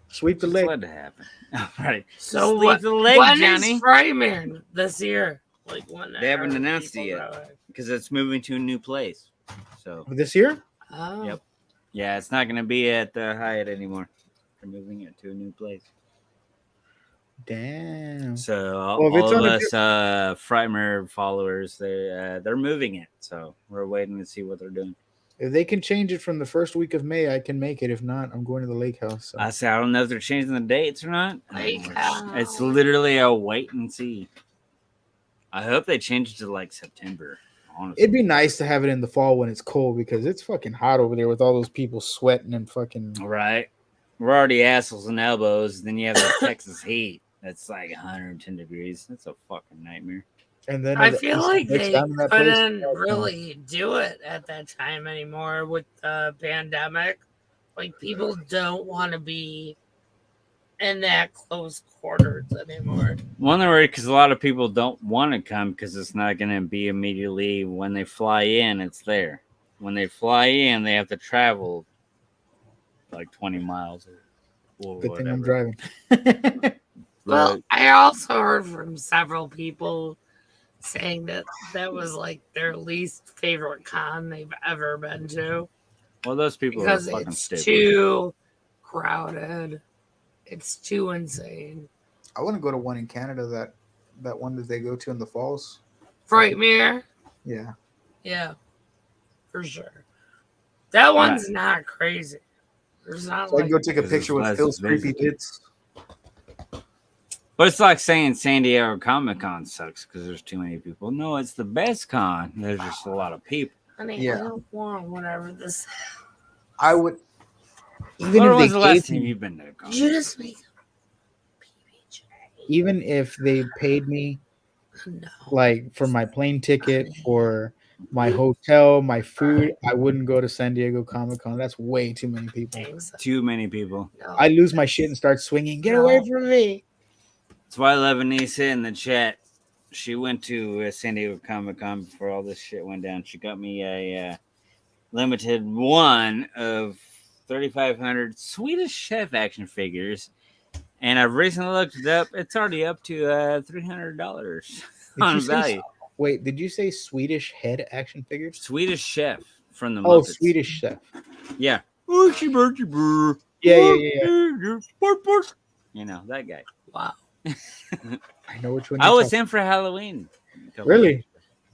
Speaker 6: Sweep the
Speaker 7: Just
Speaker 6: leg.
Speaker 7: let it happen. All right.
Speaker 1: So
Speaker 7: Sleep
Speaker 1: what?
Speaker 7: the leg,
Speaker 1: When
Speaker 7: Johnny.
Speaker 1: is Frightmare this year? Like when?
Speaker 7: They haven't
Speaker 1: are
Speaker 7: announced it
Speaker 1: people
Speaker 7: yet.
Speaker 1: going?
Speaker 7: Because it's moving to a new place. So
Speaker 6: This year?
Speaker 1: Oh.
Speaker 7: Yep. yeah, it's not going to be at the Hyatt anymore. They're moving it to a new place.
Speaker 6: Damn.
Speaker 7: So
Speaker 6: Well, if it's
Speaker 7: all
Speaker 6: on
Speaker 7: of
Speaker 6: a
Speaker 7: us Frightmare followers, they're moving it. So we're waiting to see what they're doing.
Speaker 6: If they can change it from the first week of May, I can make it. If not, I'm going to the lake house. So.
Speaker 7: I say I don't know if they're changing the dates or not.
Speaker 1: Lake
Speaker 7: It's
Speaker 1: house.
Speaker 7: literally a wait and see. I hope they change it to like September. Honestly,
Speaker 6: It'd be nice to have it in the fall when it's cold because it's fucking hot over there with all those people sweating and fucking.
Speaker 7: right. We're already assholes and elbows. Then you have the Texas heat. That's like 110 degrees. That's a fucking nightmare.
Speaker 6: And then
Speaker 1: I feel like
Speaker 6: it's
Speaker 1: they
Speaker 6: down in that place.
Speaker 1: couldn't really do it at that time anymore with the pandemic. Like people don't want to be in that close quarters anymore.
Speaker 7: One worry because a lot of people don't want to come because it's not going to be immediately when they fly in. It's there. When they fly in, they have to travel like 20 miles or
Speaker 6: Good thing I'm
Speaker 7: whatever.
Speaker 6: driving.
Speaker 1: Well, I also heard from several people saying that that was like their least favorite con they've ever been to
Speaker 7: Well, those people
Speaker 1: because
Speaker 7: are fucking
Speaker 1: it's
Speaker 7: stupid.
Speaker 1: too crowded. It's too insane.
Speaker 6: I want to go to one in Canada. That one that they go to in the falls.
Speaker 1: Frightmare.
Speaker 6: Yeah.
Speaker 1: Yeah, for sure. That one's not crazy. There's not
Speaker 6: So I
Speaker 1: like
Speaker 6: can go take a
Speaker 7: Because it's
Speaker 6: picture with
Speaker 7: less
Speaker 6: Phil's creepy
Speaker 7: visible.
Speaker 6: tits.
Speaker 7: But it's like saying San Diego Comic Con sucks because there's too many people. No, it's the best con. There's just a lot of people.
Speaker 1: honey,
Speaker 6: Yeah.
Speaker 1: I don't want whatever this.
Speaker 6: I would. Even
Speaker 7: When
Speaker 6: if
Speaker 7: was
Speaker 6: they
Speaker 7: the last
Speaker 6: gave
Speaker 7: time
Speaker 6: me,
Speaker 7: you've been to a con?
Speaker 1: You just make PBJ.
Speaker 6: even if they paid me
Speaker 1: No.
Speaker 6: like for my plane ticket, for my hotel, my food, I wouldn't go to San Diego Comic-Con. That's way too many people.
Speaker 1: Thanks.
Speaker 7: Too many people.
Speaker 1: No.
Speaker 6: I lose my shit and start swinging. Get away from me.
Speaker 7: That's why I love Anissa in the chat. She went to San Diego Comic Con before all this shit went down. She got me a limited one of 3,500 Swedish Chef action figures. And I've recently looked it up. It's already up to $300 on value.
Speaker 6: Wait, did you say Swedish head action figures?
Speaker 7: Swedish Chef from the
Speaker 6: Oh,
Speaker 7: Muppets.
Speaker 6: Swedish Chef.
Speaker 7: Yeah.
Speaker 6: Yeah.
Speaker 7: You know, that guy.
Speaker 1: Wow.
Speaker 6: I know which one.
Speaker 7: I was in for Halloween.
Speaker 6: Really?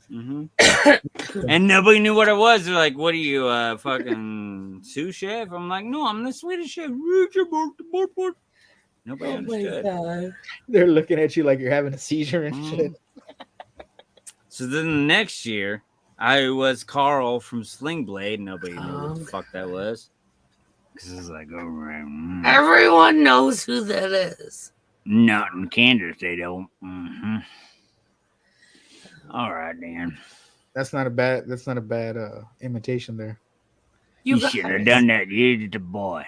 Speaker 7: Mm-hmm. And nobody knew what it was. They're like, "What are you, fucking sous chef?" I'm like, "No, I'm the Swedish chef." Nobody understood.
Speaker 3: God.
Speaker 6: They're looking at you like you're having a seizure and shit.
Speaker 7: So then the next year, I was Carl from Sling Blade. Nobody knew what the fuck that was. Because it's like,
Speaker 1: everyone knows who that is.
Speaker 7: Not in Kansas, they don't. Mm-hmm. All right, Dan.
Speaker 6: That's not a bad imitation there.
Speaker 7: You should have done that. You're the boy.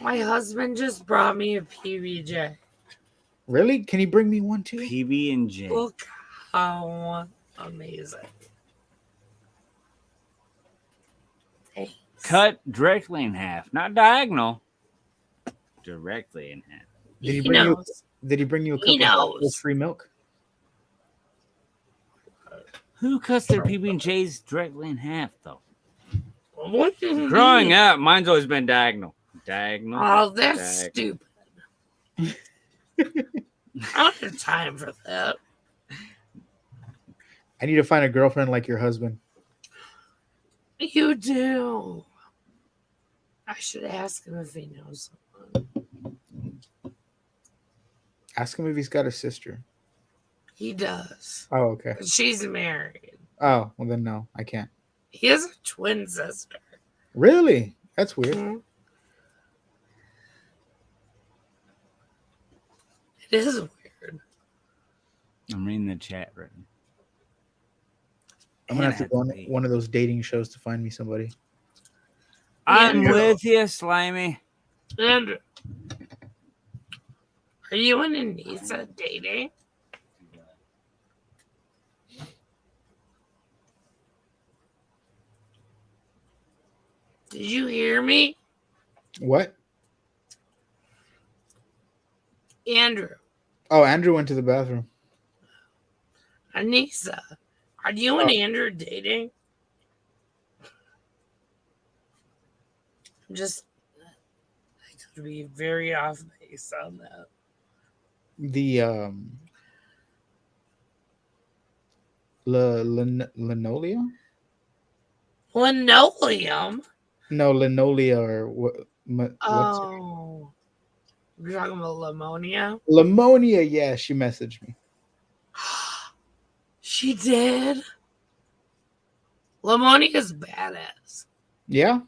Speaker 1: My husband just brought me a PBJ.
Speaker 6: Really? Can he bring me one too?
Speaker 7: PB and J.
Speaker 1: Look how amazing. Thanks.
Speaker 7: Cut directly in half, not diagonal. Directly in half.
Speaker 6: Did he
Speaker 1: He
Speaker 6: bring you?
Speaker 1: knows.
Speaker 6: Did he bring you a
Speaker 1: He
Speaker 6: couple of
Speaker 1: knows.
Speaker 6: bottles free milk?
Speaker 7: Who cuts their PB and J's directly in half, though?
Speaker 1: What did he
Speaker 7: Growing
Speaker 1: do?
Speaker 7: up, mine's always been diagonal. Diagonal.
Speaker 1: Oh, that's
Speaker 7: diagonal.
Speaker 1: stupid. I don't have time for that.
Speaker 6: I need to find a girlfriend like your husband.
Speaker 1: You do. I should ask him if he knows someone.
Speaker 6: Ask him if he's got a sister.
Speaker 1: He does.
Speaker 6: Oh, okay.
Speaker 1: She's married.
Speaker 6: Oh, well then no, I can't.
Speaker 1: He has a twin sister.
Speaker 6: Really? That's weird.
Speaker 1: Mhm. It is weird.
Speaker 7: I'm reading the chat right now.
Speaker 6: I'm gonna have to go on one of those dating shows to find me somebody.
Speaker 7: I'm
Speaker 1: Andrew.
Speaker 7: with you, Slimy.
Speaker 1: Andrew, are you and Anissa dating? Did you hear me?
Speaker 6: What?
Speaker 1: Andrew,
Speaker 6: Oh, Andrew went to the bathroom.
Speaker 1: Anissa, are you and Andrew dating? I could be very off base on that.
Speaker 6: The linoleum?
Speaker 1: Linoleum?
Speaker 6: No, linoleum or what? What's it?
Speaker 1: Oh. You're talking about Lamonia?
Speaker 6: Lamonia, yeah, she messaged me.
Speaker 1: She did? Lamonia's badass.
Speaker 6: Yeah?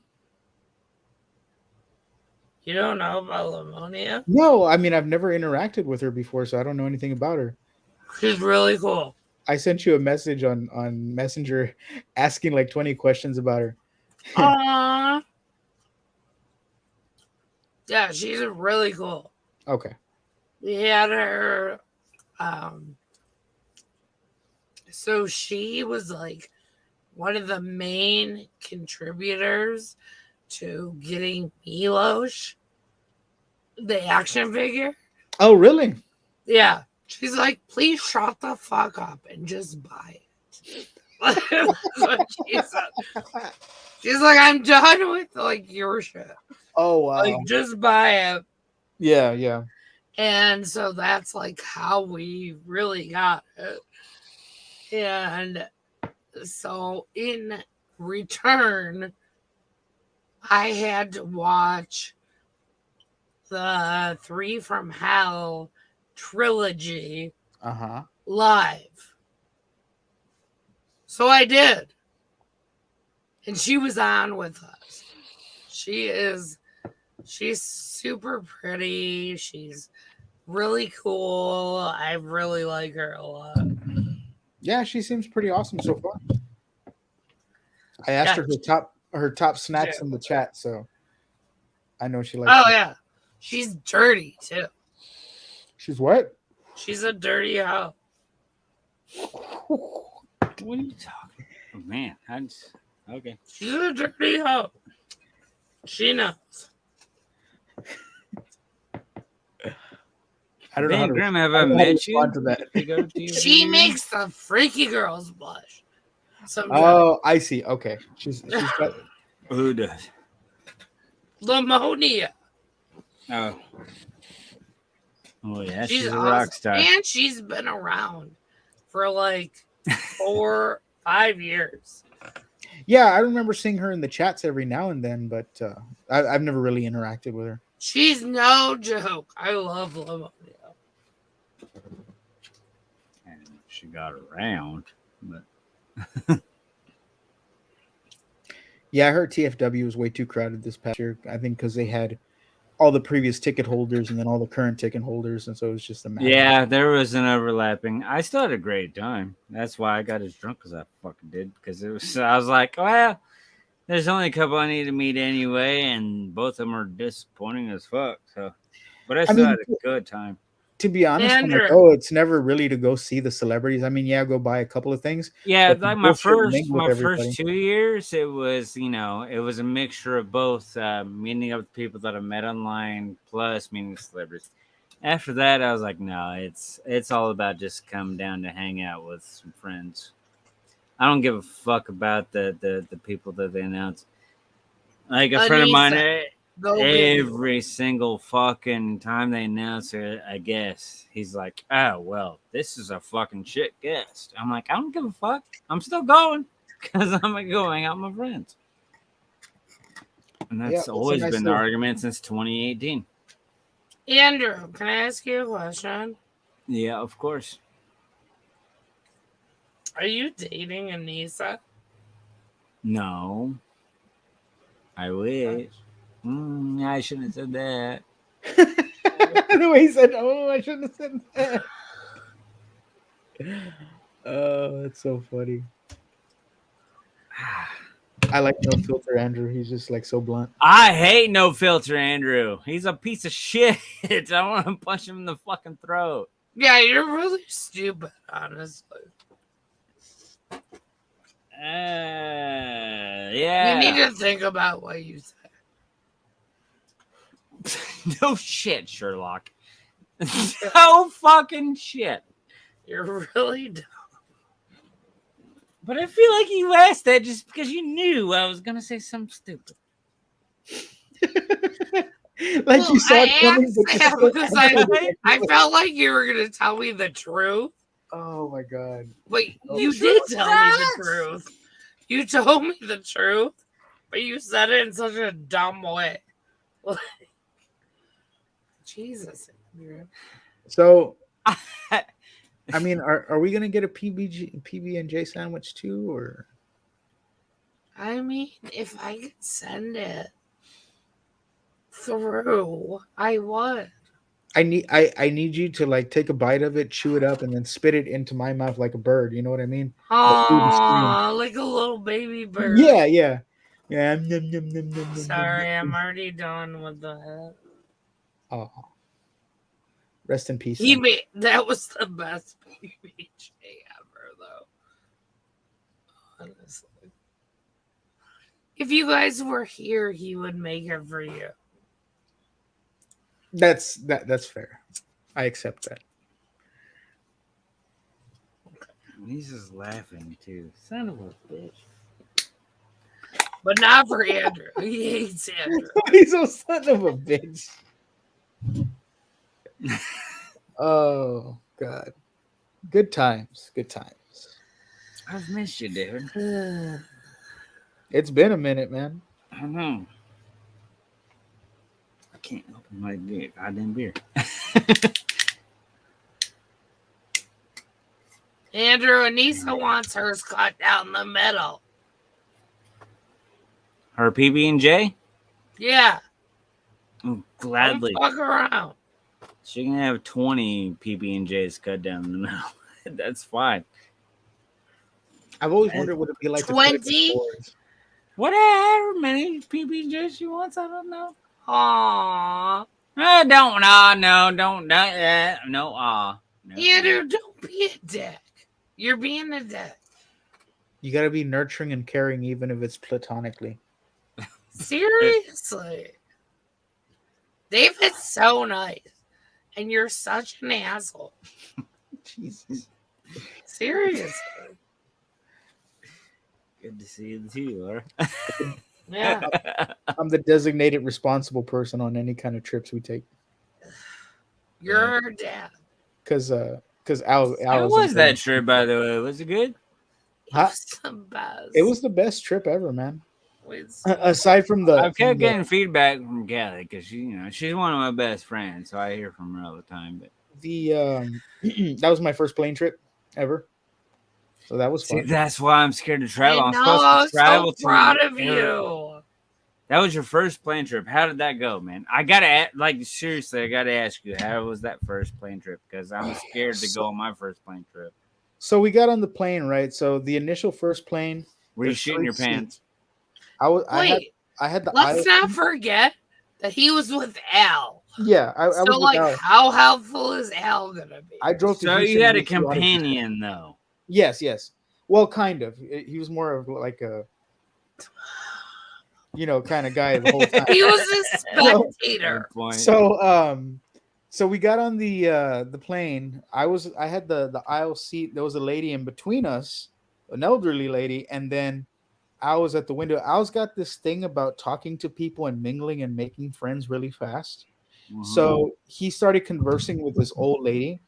Speaker 1: You don't know about Lamonia?
Speaker 6: No, I mean I've never interacted with her before, so I don't know anything about her.
Speaker 1: She's really cool.
Speaker 6: I sent you a message on Messenger asking like 20 questions about her.
Speaker 1: Aww. Yeah, she's really cool.
Speaker 6: Okay.
Speaker 1: We had her. So she was like one of the main contributors to getting Milosh, the action figure.
Speaker 6: Oh, really?
Speaker 1: Yeah. She's like, please shut the fuck up and just buy it. That's what she said. She's like, I'm done with like your shit.
Speaker 6: Oh, wow.
Speaker 1: Like, just buy it.
Speaker 6: Yeah, yeah.
Speaker 1: And so that's like how we really got it. And so in return, I had to watch the 3 from Hell trilogy
Speaker 6: Uh-huh.
Speaker 1: live. So I did. And she was on with us. She's super pretty. She's really cool. I really like her a lot.
Speaker 6: Yeah, she seems pretty awesome so far. I asked her her top snacks in the chat, so I know she likes.
Speaker 1: Oh
Speaker 6: it.
Speaker 1: yeah, she's dirty too.
Speaker 6: She's what?
Speaker 1: She's a dirty hoe.
Speaker 7: What are you talking? Oh, man, okay.
Speaker 1: She's a dirty hoe. She knows.
Speaker 6: I don't know how to.
Speaker 7: Grim, have
Speaker 6: I
Speaker 7: I
Speaker 6: don't know how to
Speaker 7: met you?
Speaker 6: respond to that.
Speaker 1: She makes the freaky girls blush.
Speaker 6: Oh, I see. Okay, she's got.
Speaker 7: Who does?
Speaker 1: Lamonia.
Speaker 7: Oh. Oh yeah,
Speaker 1: She's
Speaker 7: she's a
Speaker 1: awesome.
Speaker 7: rock star.
Speaker 1: And she's been around for like 4, 5 years.
Speaker 6: Yeah, I remember seeing her in the chats every now and then, but I've never really interacted with her.
Speaker 1: She's no joke. I love Lamonia.
Speaker 7: And she got around, but
Speaker 6: Yeah, I heard TFW was way too crowded this past year. I think because they had all the previous ticket holders and then all the current ticket holders, and so it was just a matter.
Speaker 7: yeah, there was an overlapping. I still had a great time. That's why I got as drunk as I fucking did, because it was. I was like, well, there's only a couple I need to meet anyway, and both of them are disappointing as fuck. So, but I still had a good time.
Speaker 6: To be honest, when
Speaker 1: Andrew.
Speaker 6: I go, it's never really to go see the celebrities. I mean, yeah, go buy a couple of things.
Speaker 7: Yeah,
Speaker 6: but
Speaker 7: like
Speaker 6: to
Speaker 7: my
Speaker 6: bullshit and
Speaker 7: first
Speaker 6: mingle with everybody.
Speaker 7: 2 years, it was it was a mixture of both meeting up with people that I met online plus meeting the celebrities. After that, I was like, no, it's all about just come down to hang out with some friends. I don't give a fuck about the people that they announce. Like a friend of mine, every single fucking time they announce a guest, he's like, oh, well, this is a fucking shit guest. I'm like, I don't give a fuck. I'm still going because I'm going to go hang out with my friends. And that's always been the argument since 2018.
Speaker 1: Andrew, can I ask you a question?
Speaker 7: Yeah, of course.
Speaker 1: Are you dating Anissa?
Speaker 7: No. I wish. I shouldn't have said that.
Speaker 6: The way he said, "Oh, I shouldn't have said that." Oh, that's so funny. I like No Filter Andrew. He's just like so blunt.
Speaker 7: I hate No Filter Andrew. He's a piece of shit. I want to punch him in the fucking throat.
Speaker 1: Yeah, you're really stupid, honestly.
Speaker 7: Yeah.
Speaker 1: You need to think about what you say.
Speaker 7: No shit, Sherlock. No fucking shit.
Speaker 1: You're really dumb.
Speaker 7: But I feel like you asked that just because you knew I was gonna say something stupid.
Speaker 6: Like you saw it coming.
Speaker 1: Because I felt like you were gonna tell me the truth.
Speaker 6: Oh my god!
Speaker 1: Wait, you did tell me the truth. You told me the truth, but you said it in such a dumb way. Like, Jesus.
Speaker 6: So, I mean, are we gonna get a PB&J sandwich too, or?
Speaker 1: I mean, if I could send it through, I would.
Speaker 6: I need you to like take a bite of it, chew it up, and then spit it into my mouth like a bird. You know what I mean?
Speaker 1: Oh, like a little baby bird.
Speaker 6: Yeah. Nom, nom, nom, nom, nom,
Speaker 1: Sorry,
Speaker 6: nom.
Speaker 1: I'm already done with that.
Speaker 6: Oh, rest in peace.
Speaker 1: That was the best PBJ ever, though. Honestly, if you guys were here, he would make it for you.
Speaker 6: That's fair. I accept that.
Speaker 7: He's just laughing too. Son of a bitch.
Speaker 1: But not for Andrew. He hates Andrew.
Speaker 6: He's a son of a bitch. Oh God. Good times.
Speaker 7: I've missed you, dude.
Speaker 6: It's been a minute, man.
Speaker 7: I know. I can't open my goddamn beer.
Speaker 1: Andrew, Anissa wants hers cut down the middle.
Speaker 7: Her PB&J?
Speaker 1: Yeah.
Speaker 7: Oh, gladly.
Speaker 1: Don't fuck around.
Speaker 7: She can have 20 PB&Js cut down in the middle. That's fine.
Speaker 6: I've always wondered what it'd be like to put it in
Speaker 1: 20?
Speaker 6: stores.
Speaker 7: Whatever many PB&Js she wants, I don't know.
Speaker 1: Aww.
Speaker 7: Don't, no, don't, no, no.
Speaker 1: Andrew, don't be a dick. You're being a dick.
Speaker 6: You got to be nurturing and caring, even if it's platonically.
Speaker 1: Seriously. David's so nice. And you're such an asshole.
Speaker 6: Jesus.
Speaker 1: Seriously.
Speaker 7: Good to see you too, Laura.
Speaker 1: Yeah.
Speaker 6: I'm the designated responsible person on any kind of trips we take.
Speaker 1: You're her dad.
Speaker 6: Because Al
Speaker 7: How was that trip, by the way? Was it good?
Speaker 1: It was the best.
Speaker 6: It was the best trip ever, man.
Speaker 1: It's-
Speaker 6: Aside from the,
Speaker 7: I've kept getting feedback from Callie because she's one of my best friends, so I hear from her all the time. But
Speaker 6: that was my first plane trip ever, so that was
Speaker 7: see,
Speaker 6: fun.
Speaker 7: that's why I'm scared to travel.
Speaker 1: I
Speaker 7: I'm
Speaker 1: know,
Speaker 7: supposed
Speaker 1: I
Speaker 7: to
Speaker 1: was
Speaker 7: travel
Speaker 1: so proud
Speaker 7: to
Speaker 1: of you.
Speaker 7: That was your first plane trip. How did that go, man? I gotta seriously, I gotta ask you, how was that first plane trip? Because I'm scared to go on my first plane trip.
Speaker 6: So we got on the plane, right? So the initial first plane.
Speaker 7: Were you
Speaker 6: there's
Speaker 7: shitting
Speaker 6: 3
Speaker 7: your
Speaker 6: seats.
Speaker 7: pants?
Speaker 1: Wait,
Speaker 6: I had the
Speaker 1: let's
Speaker 6: aisle.
Speaker 1: not forget that he was with Al.
Speaker 6: Yeah, I
Speaker 1: So,
Speaker 6: was with
Speaker 1: like,
Speaker 6: Al.
Speaker 1: how helpful is Al gonna be?
Speaker 6: I drove to
Speaker 7: So
Speaker 6: Houston
Speaker 7: you had a
Speaker 6: to see Odyssey.
Speaker 7: companion, though.
Speaker 6: Yes. Well, kind of. He was more of like a, kind of guy the whole time.
Speaker 1: He was a spectator.
Speaker 7: Good point.
Speaker 6: So we got on the plane. I had the aisle seat. There was a lady in between us, an elderly lady, and then I was at the window. Al's got this thing about talking to people and mingling and making friends really fast.
Speaker 7: Mhm.
Speaker 6: So he started conversing with this old lady.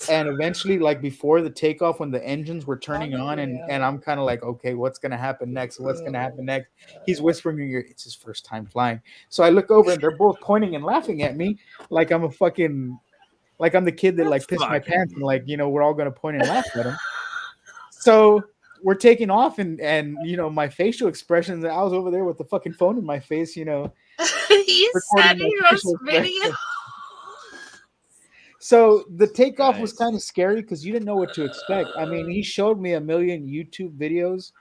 Speaker 6: And eventually, like before the takeoff, when the engines were turning on, and I'm kind of like, okay, what's gonna happen next? What's gonna happen next? He's whispering in your ear, it's his first time flying. So I look over and they're both pointing and laughing at me like I'm like I'm the kid that like pissed my
Speaker 7: Fucking
Speaker 6: pants and like, we're all gonna point and laugh at him. So we're taking off and my facial expressions. I was over there with the fucking phone in my face,
Speaker 1: He's
Speaker 6: recording
Speaker 1: sending
Speaker 6: my
Speaker 1: us
Speaker 6: facial
Speaker 1: video.
Speaker 6: expressions. So the takeoff was kind of scary because you didn't know what to expect. I mean, he showed me a million YouTube videos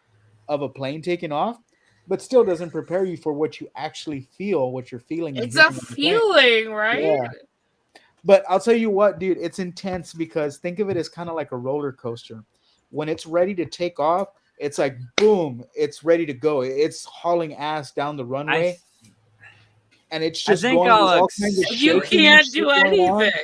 Speaker 6: of a plane taking off, but still doesn't prepare you for what you actually feel, what you're feeling.
Speaker 1: It's a feeling, right?
Speaker 6: Yeah. But I'll tell you what, dude, it's intense because think of it as kind of like a roller coaster. When it's ready to take off, it's like, boom, it's ready to go. It's hauling ass down the runway. And it's just
Speaker 7: think
Speaker 6: going
Speaker 7: I'll
Speaker 6: all kinds of
Speaker 1: You
Speaker 6: shaking
Speaker 1: can't
Speaker 6: shit
Speaker 1: do
Speaker 6: going on.
Speaker 1: anything.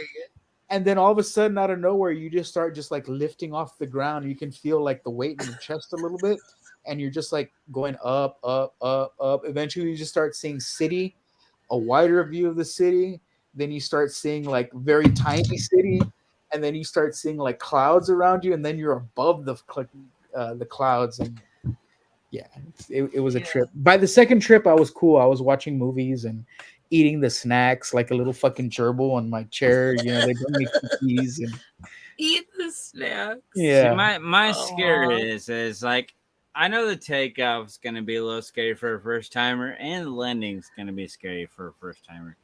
Speaker 6: And then all of a sudden, out of nowhere, you just start just like lifting off the ground. You can feel like the weight in your chest a little bit. And you're just like going up, up, up, up. Eventually, you just start seeing city, a wider view of the city. Then you start seeing like very tiny city. And then you start seeing like clouds around you. And then you're above the clouds. And yeah, it was a trip. By the second trip, I was cool. I was watching movies and eating the snacks like a little fucking gerbil on my chair. They bring me cookies and
Speaker 1: Eat the snacks.
Speaker 6: yeah.
Speaker 7: See, my scare is like, I know the takeoff is going to be a little scary for a first timer, and the landing is going to be scary for a first timer.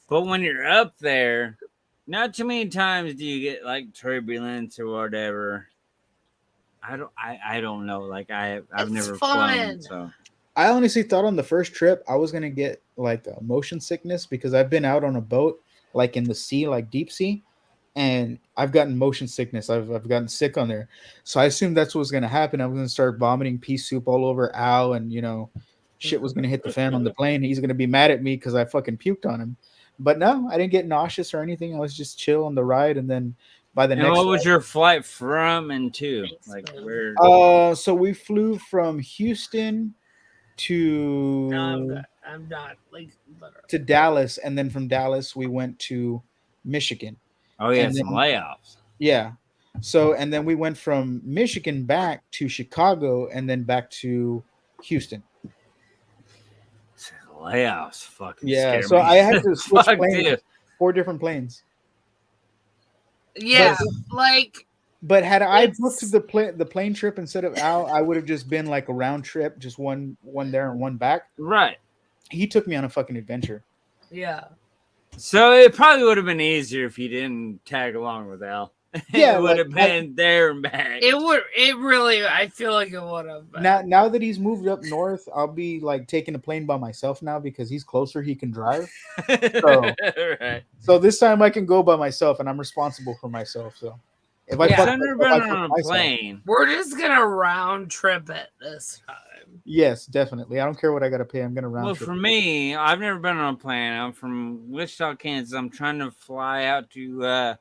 Speaker 7: But when you're up there, not too many times do you get like turbulence or whatever. I don't know. Like I've
Speaker 1: It's
Speaker 7: never
Speaker 1: fun.
Speaker 7: flown, so.
Speaker 6: I honestly thought on the first trip I was gonna get like motion sickness because I've been out on a boat like in the sea, like deep sea, and I've gotten motion sickness. I've gotten sick on there, so I assumed that's what was gonna happen. I was gonna start vomiting pea soup all over Al, and shit was gonna hit the fan on the plane. He's gonna be mad at me because I fucking puked on him. But no, I didn't get nauseous or anything. I was just chill on the ride, and then by the next.
Speaker 7: What was your flight from and to? Like where?
Speaker 6: So we flew from Houston to
Speaker 1: No, I'm not. Like, literally.
Speaker 6: to Dallas, and then from Dallas we went to Michigan.
Speaker 7: Oh yeah,
Speaker 6: and
Speaker 7: some
Speaker 6: then-
Speaker 7: layoffs.
Speaker 6: Yeah. So and then we went from Michigan back to Chicago and then back to Houston.
Speaker 7: Layoffs, fucking
Speaker 6: Yeah.
Speaker 7: scare
Speaker 6: So
Speaker 7: me.
Speaker 6: I had to switch
Speaker 7: Fuck,
Speaker 6: planes,
Speaker 7: dude.
Speaker 6: 4 different planes.
Speaker 1: Yeah, like
Speaker 6: But had I
Speaker 1: It's-
Speaker 6: booked the plane trip instead of Al, I would have just been like a round trip, just one there and one back.
Speaker 7: Right.
Speaker 6: He took me on a fucking adventure.
Speaker 1: yeah.
Speaker 7: So it probably would have been easier if you didn't tag along with Al.
Speaker 6: Yeah,
Speaker 7: it would
Speaker 6: like,
Speaker 7: have been there and back.
Speaker 1: It would. It really. I feel like it would have.
Speaker 6: now that he's moved up north, I'll be like taking a plane by myself now because he's closer. He can drive. So,
Speaker 7: Right.
Speaker 6: so this time I can go by myself, and I'm responsible for myself. So if I
Speaker 1: Yeah.
Speaker 6: fuck
Speaker 7: I've never
Speaker 6: myself,
Speaker 7: been
Speaker 6: I fuck
Speaker 7: on a
Speaker 6: myself.
Speaker 7: plane.
Speaker 1: We're just gonna round trip it this time.
Speaker 6: Yes, definitely. I don't care what I got to pay. I'm gonna round
Speaker 7: Well,
Speaker 6: trip.
Speaker 7: for
Speaker 6: it.
Speaker 7: me, I've never been on a plane. I'm from Wichita, Kansas. I'm trying to fly out to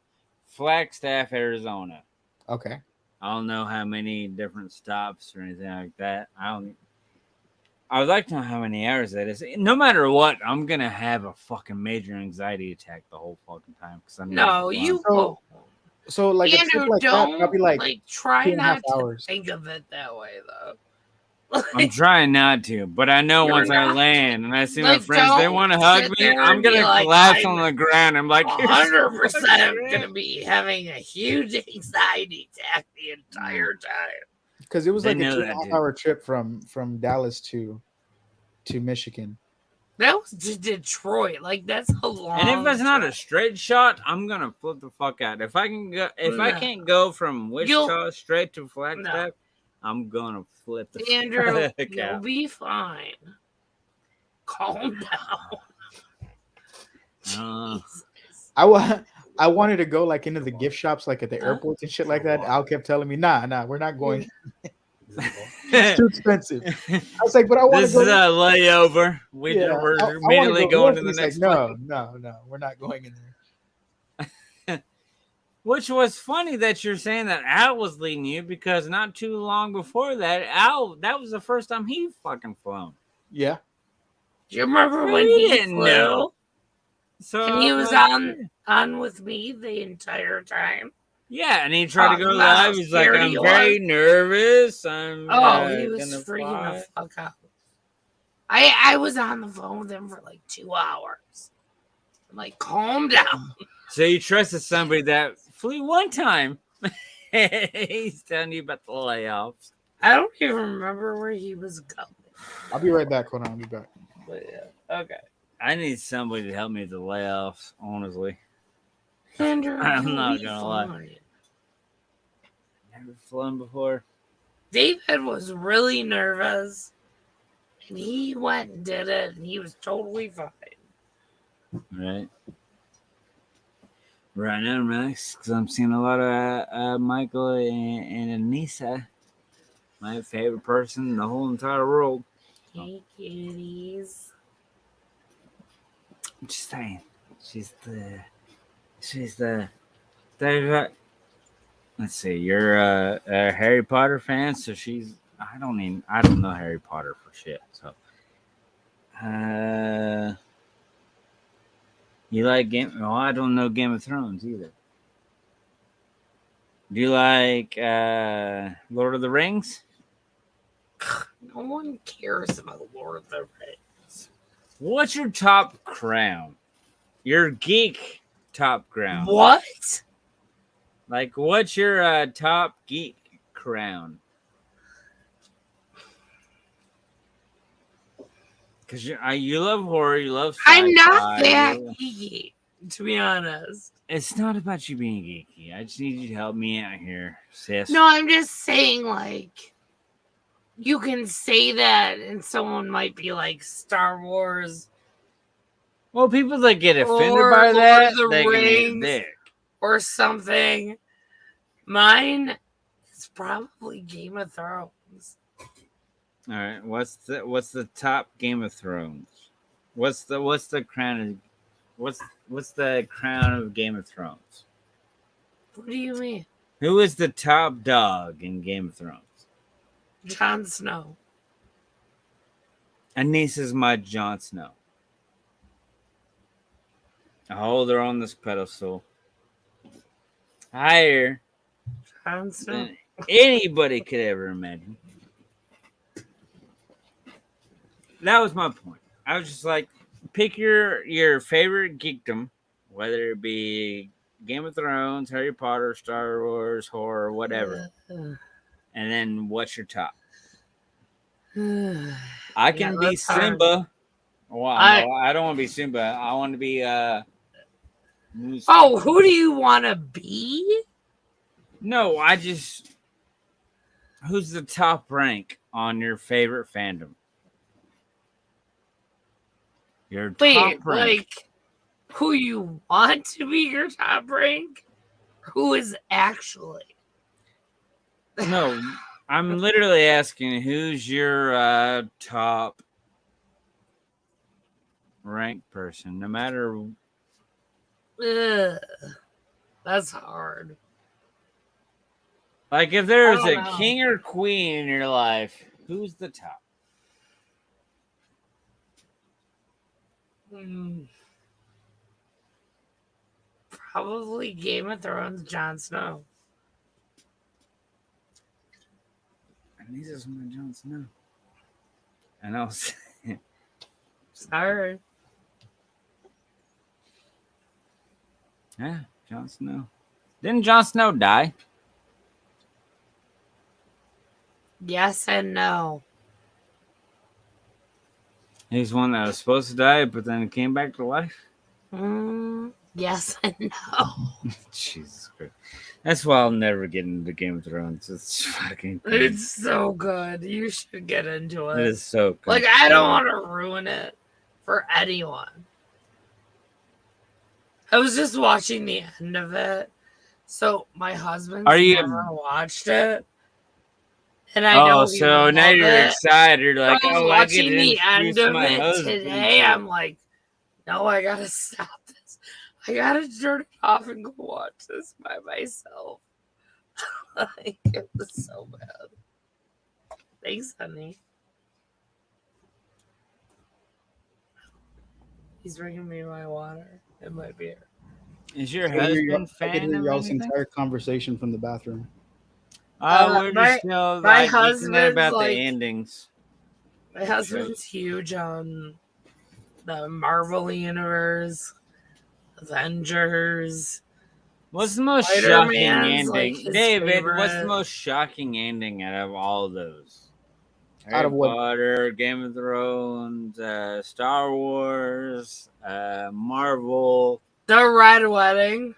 Speaker 7: Flagstaff, Arizona.
Speaker 6: Okay.
Speaker 7: I don't know how many different stops or anything like that. I would like to know how many hours that is. No matter what, I'm gonna have a fucking major anxiety attack the whole fucking time because I'm
Speaker 1: No, you won't.
Speaker 6: So like a trip
Speaker 1: Andrew,
Speaker 6: like that,
Speaker 1: don't
Speaker 6: probably like
Speaker 1: try
Speaker 6: 2.5
Speaker 1: not to
Speaker 6: hours.
Speaker 1: think of it that way, though.
Speaker 7: I'm trying not to, but I know
Speaker 1: You're
Speaker 7: once I
Speaker 1: not.
Speaker 7: land and I see my
Speaker 1: Like,
Speaker 7: friends, they
Speaker 1: don't
Speaker 7: want to hug
Speaker 1: sit
Speaker 7: me.
Speaker 1: there
Speaker 7: I'm
Speaker 1: and be
Speaker 7: gonna
Speaker 1: like,
Speaker 7: collapse
Speaker 1: I'm
Speaker 7: on the ground. I'm like, "You're so
Speaker 1: 100%
Speaker 7: great."
Speaker 1: gonna be having a huge anxiety attack the entire time.
Speaker 6: Because it was
Speaker 7: They
Speaker 6: like a
Speaker 7: know
Speaker 6: two
Speaker 7: that,
Speaker 6: and a half
Speaker 7: dude.
Speaker 6: hour trip from Dallas to Michigan.
Speaker 1: That was to Detroit. Like, that's a long.
Speaker 7: And if it's not a
Speaker 1: trip.
Speaker 7: straight shot, I'm gonna flip the fuck out. If I can go, if I
Speaker 1: No.
Speaker 7: can't go from Wichita straight to Flagstaff,
Speaker 1: No.
Speaker 7: I'm gonna flip the
Speaker 1: Andrew,
Speaker 7: fuck
Speaker 1: you'll
Speaker 7: out.
Speaker 1: be fine. Calm down.
Speaker 7: Uh,
Speaker 1: Jesus.
Speaker 6: I wanted to go like into the gift shops, like at the airports and shit like that. Al kept telling me, nah, we're not going. It's too expensive. I was like, but I want to
Speaker 7: this
Speaker 6: go.
Speaker 7: is a layover. We're
Speaker 6: I wanna
Speaker 7: immediately
Speaker 6: go
Speaker 7: going
Speaker 6: north.
Speaker 7: to the
Speaker 6: He's
Speaker 7: next
Speaker 6: like,
Speaker 7: one.
Speaker 6: no, we're not going in there.
Speaker 7: Which was funny that you're saying that Al was leading you because not too long before that, that was the first time he fucking flown.
Speaker 6: Yeah.
Speaker 1: Do you remember when
Speaker 7: He
Speaker 1: he
Speaker 7: didn't
Speaker 1: flew?
Speaker 7: know. So
Speaker 1: And he
Speaker 7: I'm
Speaker 1: was
Speaker 7: like,
Speaker 1: on with me the entire time.
Speaker 7: yeah, and he tried to go
Speaker 1: Talking about
Speaker 7: live.
Speaker 1: how
Speaker 7: He's like,
Speaker 1: scared
Speaker 7: I'm
Speaker 1: he
Speaker 7: very
Speaker 1: was.
Speaker 7: nervous. I'm
Speaker 1: Oh, he was
Speaker 7: gonna
Speaker 1: freaking
Speaker 7: fly.
Speaker 1: the fuck out. I was on the phone with him for like 2 hours. I'm like, calm down.
Speaker 7: So you trusted somebody that flew one time. He's telling you about the layoffs.
Speaker 1: I don't even remember where he was going.
Speaker 6: I'll be right back. Hold on, I'll be back.
Speaker 1: But yeah, okay.
Speaker 7: I need somebody to help me with the layoffs, honestly.
Speaker 1: Andrew,
Speaker 7: I'm
Speaker 1: you'll
Speaker 7: not
Speaker 1: be
Speaker 7: gonna lie.
Speaker 1: fine.
Speaker 7: Never flown before.
Speaker 1: David was really nervous. And he went and did it, and he was totally fine.
Speaker 7: Right. Right now, Max, because I'm seeing a lot of Michael and Anissa, my favorite person in the whole entire world.
Speaker 1: Hey, kitties.
Speaker 7: I'm just saying, she's the. Let's see, you're a Harry Potter fan, so she's. I don't know Harry Potter for shit. So, you like Game? Oh, I don't know Game of Thrones either. Do you like Lord of the Rings?
Speaker 1: No one cares about Lord of the Rings.
Speaker 7: What's your top crown? Your geek top crown.
Speaker 1: What?
Speaker 7: Like, what's your top geek crown? Because you love horror, you love sci-fi.
Speaker 1: I'm not that
Speaker 7: you-
Speaker 1: geeky, to be honest.
Speaker 7: It's not about you being geeky. I just need you to help me out here, sis.
Speaker 1: No, I'm just saying, like, you can say that, and someone might be like Star Wars
Speaker 7: Well, people that get offended
Speaker 1: Or
Speaker 7: by
Speaker 1: Lord
Speaker 7: that,
Speaker 1: of the
Speaker 7: they can eat a
Speaker 1: Rings.
Speaker 7: dick.
Speaker 1: or something. Mine is probably Game of Thrones.
Speaker 7: All right, what's the top Game of Thrones? What's the crown of what's the crown of Game of Thrones?
Speaker 1: What do you mean?
Speaker 7: Who is the top dog in Game of Thrones?
Speaker 1: Jon Snow.
Speaker 7: Anissa's my Jon Snow. I hold her on this pedestal higher
Speaker 1: Jon Snow.
Speaker 7: than anybody could ever imagine. That was my point. I was just like, pick your favorite geekdom, whether it be Game of Thrones, Harry Potter, Star Wars, horror, whatever, and then what's your top? I can be
Speaker 1: that's hard.
Speaker 7: Simba. Well,
Speaker 1: I-
Speaker 7: no, I don't want to be Simba. I want to be
Speaker 1: Oh, who do you want to be?
Speaker 7: No, who's the top rank on your favorite fandom? Your top
Speaker 1: Wait,
Speaker 7: rank.
Speaker 1: like who you want to be your top rank? Who is actually?
Speaker 7: No, I'm literally asking who's your top rank person, no matter.
Speaker 1: Ugh, that's hard.
Speaker 7: Like, if there's
Speaker 1: I
Speaker 7: a
Speaker 1: don't know.
Speaker 7: king or queen in your life, who's the top?
Speaker 1: Probably Game of Thrones, Jon Snow.
Speaker 7: And these are my Jon Snow. And I'll say,
Speaker 1: Sorry.
Speaker 7: yeah, Jon Snow. Didn't Jon Snow die?
Speaker 1: Yes and no.
Speaker 7: He's one that was supposed to die, but then came back to life.
Speaker 1: Yes and no.
Speaker 7: Jesus Christ. That's why I'll never get into Game of Thrones. It's fucking crazy.
Speaker 1: It's so good. You should get into
Speaker 7: It
Speaker 1: it.
Speaker 7: is so good.
Speaker 1: Like, I don't want to ruin it for anyone. I was just watching the end of it. So my husband's never watched it. And I know he
Speaker 7: so
Speaker 1: would
Speaker 7: now
Speaker 1: love
Speaker 7: you're
Speaker 1: it.
Speaker 7: excited. You're like,
Speaker 1: I was
Speaker 7: oh, I get
Speaker 1: watching
Speaker 7: to
Speaker 1: the end
Speaker 7: introduce
Speaker 1: of
Speaker 7: my
Speaker 1: it
Speaker 7: husband
Speaker 1: today.
Speaker 7: to it.
Speaker 1: I'm like, no, I gotta stop this. I gotta turn it off and go watch this by myself. Like, it was so bad. Thanks, honey. He's bringing me my water and my beer.
Speaker 7: Is your
Speaker 6: I could hear
Speaker 7: husband
Speaker 6: I could
Speaker 7: fan
Speaker 6: hear
Speaker 7: of
Speaker 6: y'all's
Speaker 7: anything?
Speaker 6: entire conversation from the bathroom.
Speaker 7: We're just still
Speaker 1: my
Speaker 7: like geeking out about
Speaker 1: husband's,
Speaker 7: the endings.
Speaker 1: My husband's huge on the Marvel Universe, Avengers.
Speaker 7: What's the most
Speaker 1: Spider-Man's,
Speaker 7: shocking ending?
Speaker 1: like, his
Speaker 7: David, what's the
Speaker 1: favorite.
Speaker 7: most shocking ending out of all of those?
Speaker 6: Out
Speaker 7: Harry
Speaker 6: of what?
Speaker 7: Potter, Game of Thrones, Star Wars, Marvel.
Speaker 1: The Red Wedding.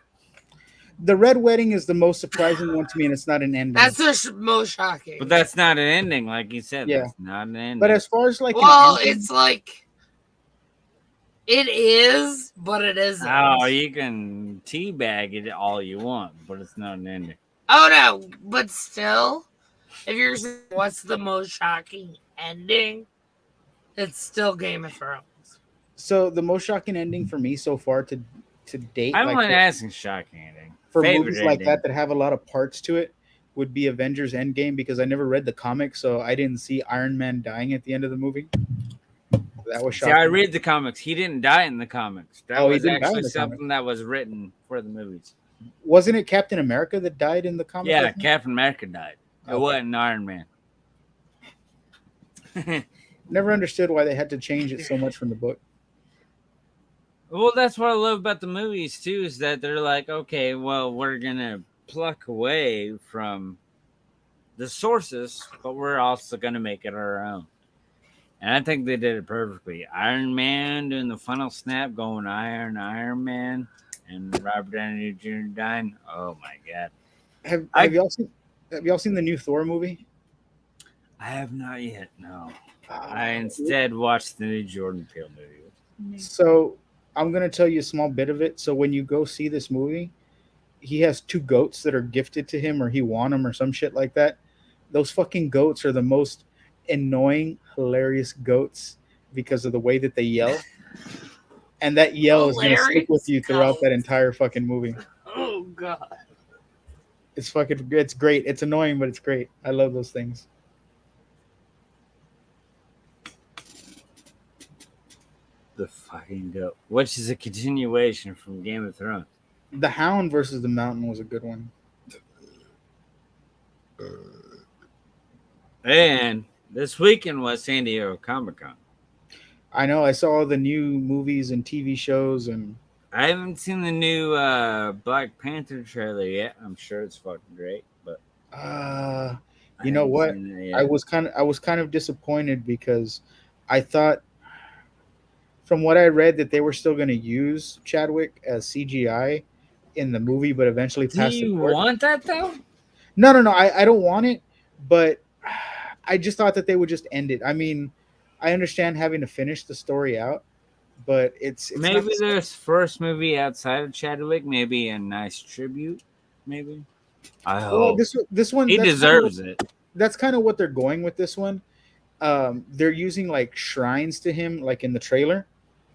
Speaker 6: The Red Wedding is the most surprising one to me, and it's not an ending.
Speaker 1: That's the most shocking.
Speaker 7: But that's not an ending, like you said.
Speaker 6: Yeah.
Speaker 7: That's not an ending.
Speaker 6: But as far as like
Speaker 1: well,
Speaker 6: an ending,
Speaker 1: it's like it is, but it isn't.
Speaker 7: Oh, you can teabag it all you want, but it's not an ending.
Speaker 1: Oh no, but still, if you're saying what's the most shocking ending, it's still Game of Thrones.
Speaker 6: so the most shocking ending for me so far to date,
Speaker 7: I'm
Speaker 6: like
Speaker 7: not asking shocking ending.
Speaker 6: for
Speaker 7: Favorite
Speaker 6: movies like
Speaker 7: ending.
Speaker 6: that have a lot of parts to it, would be Avengers Endgame, because I never read the comics, so I didn't see Iron Man dying at the end of the movie. That was
Speaker 7: See,
Speaker 6: shocking.
Speaker 7: I read the comics. He didn't die in the comics. That
Speaker 6: Oh, he
Speaker 7: was
Speaker 6: didn't die in
Speaker 7: actually
Speaker 6: the
Speaker 7: something
Speaker 6: comics.
Speaker 7: that was written for the movies.
Speaker 6: Wasn't it Captain America that died in the comic?
Speaker 7: Yeah, Captain America died. It
Speaker 6: Okay.
Speaker 7: wasn't Iron Man.
Speaker 6: Never understood why they had to change it so much from the book.
Speaker 7: Well, that's what I love about the movies too, is that they're like, okay, well, we're gonna pluck away from the sources, but we're also gonna make it our own. And I think they did it perfectly. Iron Man doing the final snap, going Iron Man, and Robert Downey Jr. dying. Oh my god!
Speaker 6: Have y'all seen the new Thor movie?
Speaker 7: I have not yet. No,
Speaker 6: Ah,
Speaker 7: I instead watched the new Jordan Peele movie.
Speaker 6: So I'm gonna tell you a small bit of it. So when you go see this movie, he has 2 goats that are gifted to him, or he won them, or some shit like that. Those fucking goats are the most annoying, hilarious goats because of the way that they yell. And that yell is gonna stick with you throughout that entire fucking movie.
Speaker 1: Oh god.
Speaker 6: It's great. It's annoying, but it's great. I love those things.
Speaker 7: The fucking goat, which is a continuation from Game of Thrones.
Speaker 6: The Hound versus the Mountain was a good one.
Speaker 7: And this weekend was San Diego Comic-Con.
Speaker 6: I know. I saw all the new movies and TV shows, and
Speaker 7: I haven't seen the new Black Panther trailer yet. I'm sure it's fucking great, but
Speaker 6: you know what? I was kind of disappointed because I thought from what I read, that they were still going to use Chadwick as CGI in the movie, but eventually
Speaker 7: Do
Speaker 6: passed the
Speaker 7: you
Speaker 6: torch.
Speaker 7: want that though?
Speaker 6: No. I don't want it, but I just thought that they would just end it. I mean, I understand having to finish the story out, but it's not
Speaker 7: Maybe
Speaker 6: the same.
Speaker 7: this first movie outside of Chadwick, maybe a nice tribute. Maybe. I
Speaker 6: Well,
Speaker 7: hope
Speaker 6: this one
Speaker 7: he deserves it.
Speaker 6: that's kind of what they're going with this one. They're using like shrines to him, like in the trailer.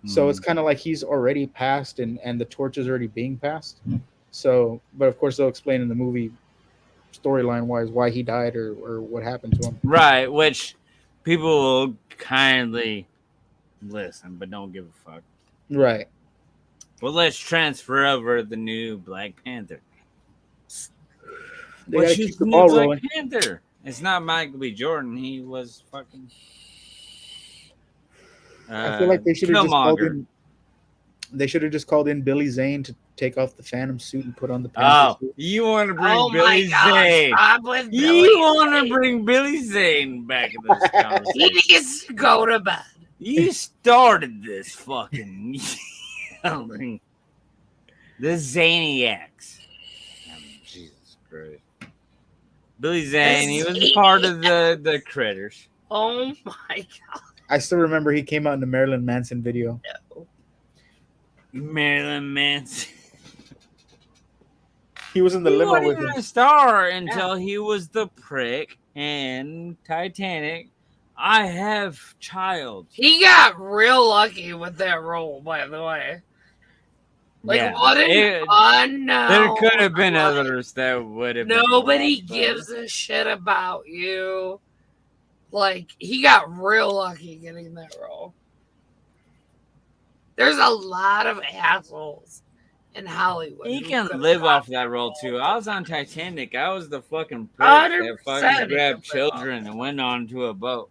Speaker 6: So it's kind of like he's already passed, and the torch is already being passed. So, but of course they'll explain in the movie storyline wise why he died or what happened to him.
Speaker 7: Right, which people will kindly listen, but don't give a fuck.
Speaker 6: Right.
Speaker 7: Well, let's transfer over the new Black Panther.
Speaker 6: They
Speaker 7: What's
Speaker 6: gotta
Speaker 7: his
Speaker 6: keep the
Speaker 7: new
Speaker 6: ball
Speaker 7: Black
Speaker 6: rolling.
Speaker 7: Panther? It's not Michael B. Jordan. He was fucking.
Speaker 6: I feel like they should have just called
Speaker 7: Killmonger.
Speaker 6: in. They should have just called in Billy Zane to take off the Phantom suit and put on the Panther
Speaker 7: Oh,
Speaker 6: suit.
Speaker 7: you want to bring
Speaker 1: Oh my
Speaker 7: Billy
Speaker 1: God!
Speaker 7: Zane?
Speaker 1: Stop with
Speaker 7: You
Speaker 1: Billy.
Speaker 7: want to
Speaker 1: Zane.
Speaker 7: bring Billy Zane back in this
Speaker 1: He
Speaker 7: conversation?
Speaker 1: needs to go to bed.
Speaker 7: You started this fucking yelling. The Zaniacs. I mean, Jesus Christ. Billy Zane, he was a part of the Critters.
Speaker 1: Oh my God!
Speaker 6: I still remember he came out in the Marilyn Manson video.
Speaker 1: No.
Speaker 7: Marilyn Manson.
Speaker 6: He was in the
Speaker 7: He
Speaker 6: limo
Speaker 7: wasn't
Speaker 6: with
Speaker 7: even
Speaker 6: him.
Speaker 7: a star until he was the prick in Titanic. I have child.
Speaker 1: He got real lucky with that role, by the way. Like,
Speaker 7: Yeah,
Speaker 1: what an unknown.
Speaker 7: there could have been
Speaker 1: like,
Speaker 7: others that would have been.
Speaker 1: Nobody
Speaker 7: a lot
Speaker 1: gives
Speaker 7: better.
Speaker 1: a shit about you. Like, he got real lucky getting that role. There's a lot of assholes in Hollywood.
Speaker 7: He
Speaker 1: who
Speaker 7: can
Speaker 1: could've
Speaker 7: live
Speaker 1: got
Speaker 7: off that role too. I was on Titanic. I was the fucking prick
Speaker 1: 100%
Speaker 7: that fucking
Speaker 1: he can
Speaker 7: grabbed
Speaker 1: live
Speaker 7: children and went onto a boat.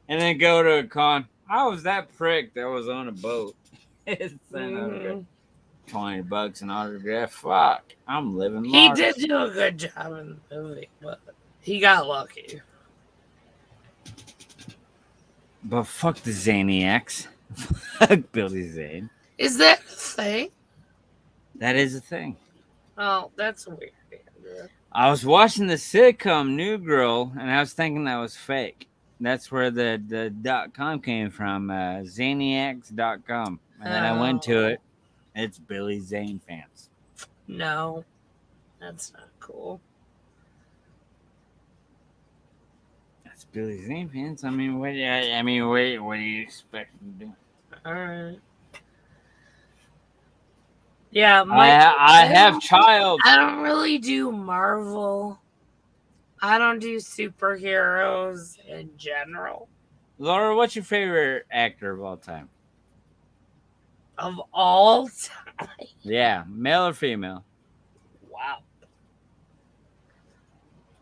Speaker 7: And then go to a con. I was that prick that was on a boat. It's
Speaker 1: Mhm.
Speaker 7: $20 an autograph. Fuck. I'm living
Speaker 1: He
Speaker 7: large.
Speaker 1: did do a good job in the movie, but he got lucky.
Speaker 7: But fuck the Zaniacs. Fuck Billy Zane.
Speaker 1: Is that a thing?
Speaker 7: That is a thing.
Speaker 1: Oh, that's weird, Andrew.
Speaker 7: I was watching the sitcom New Girl, and I was thinking that was fake. That's where the .com came from, Zaniacs.com. And then I went to it. It's Billy Zane fans.
Speaker 1: No, that's not cool.
Speaker 7: That's Billy Zane fans. I mean, what do you expect them to do?
Speaker 1: All right. Yeah,
Speaker 7: I have child.
Speaker 1: I don't really do Marvel. I don't do superheroes in general.
Speaker 7: Laura, what's your favorite actor of all time?
Speaker 1: Of all time.
Speaker 7: Yeah, male or female?
Speaker 1: Wow.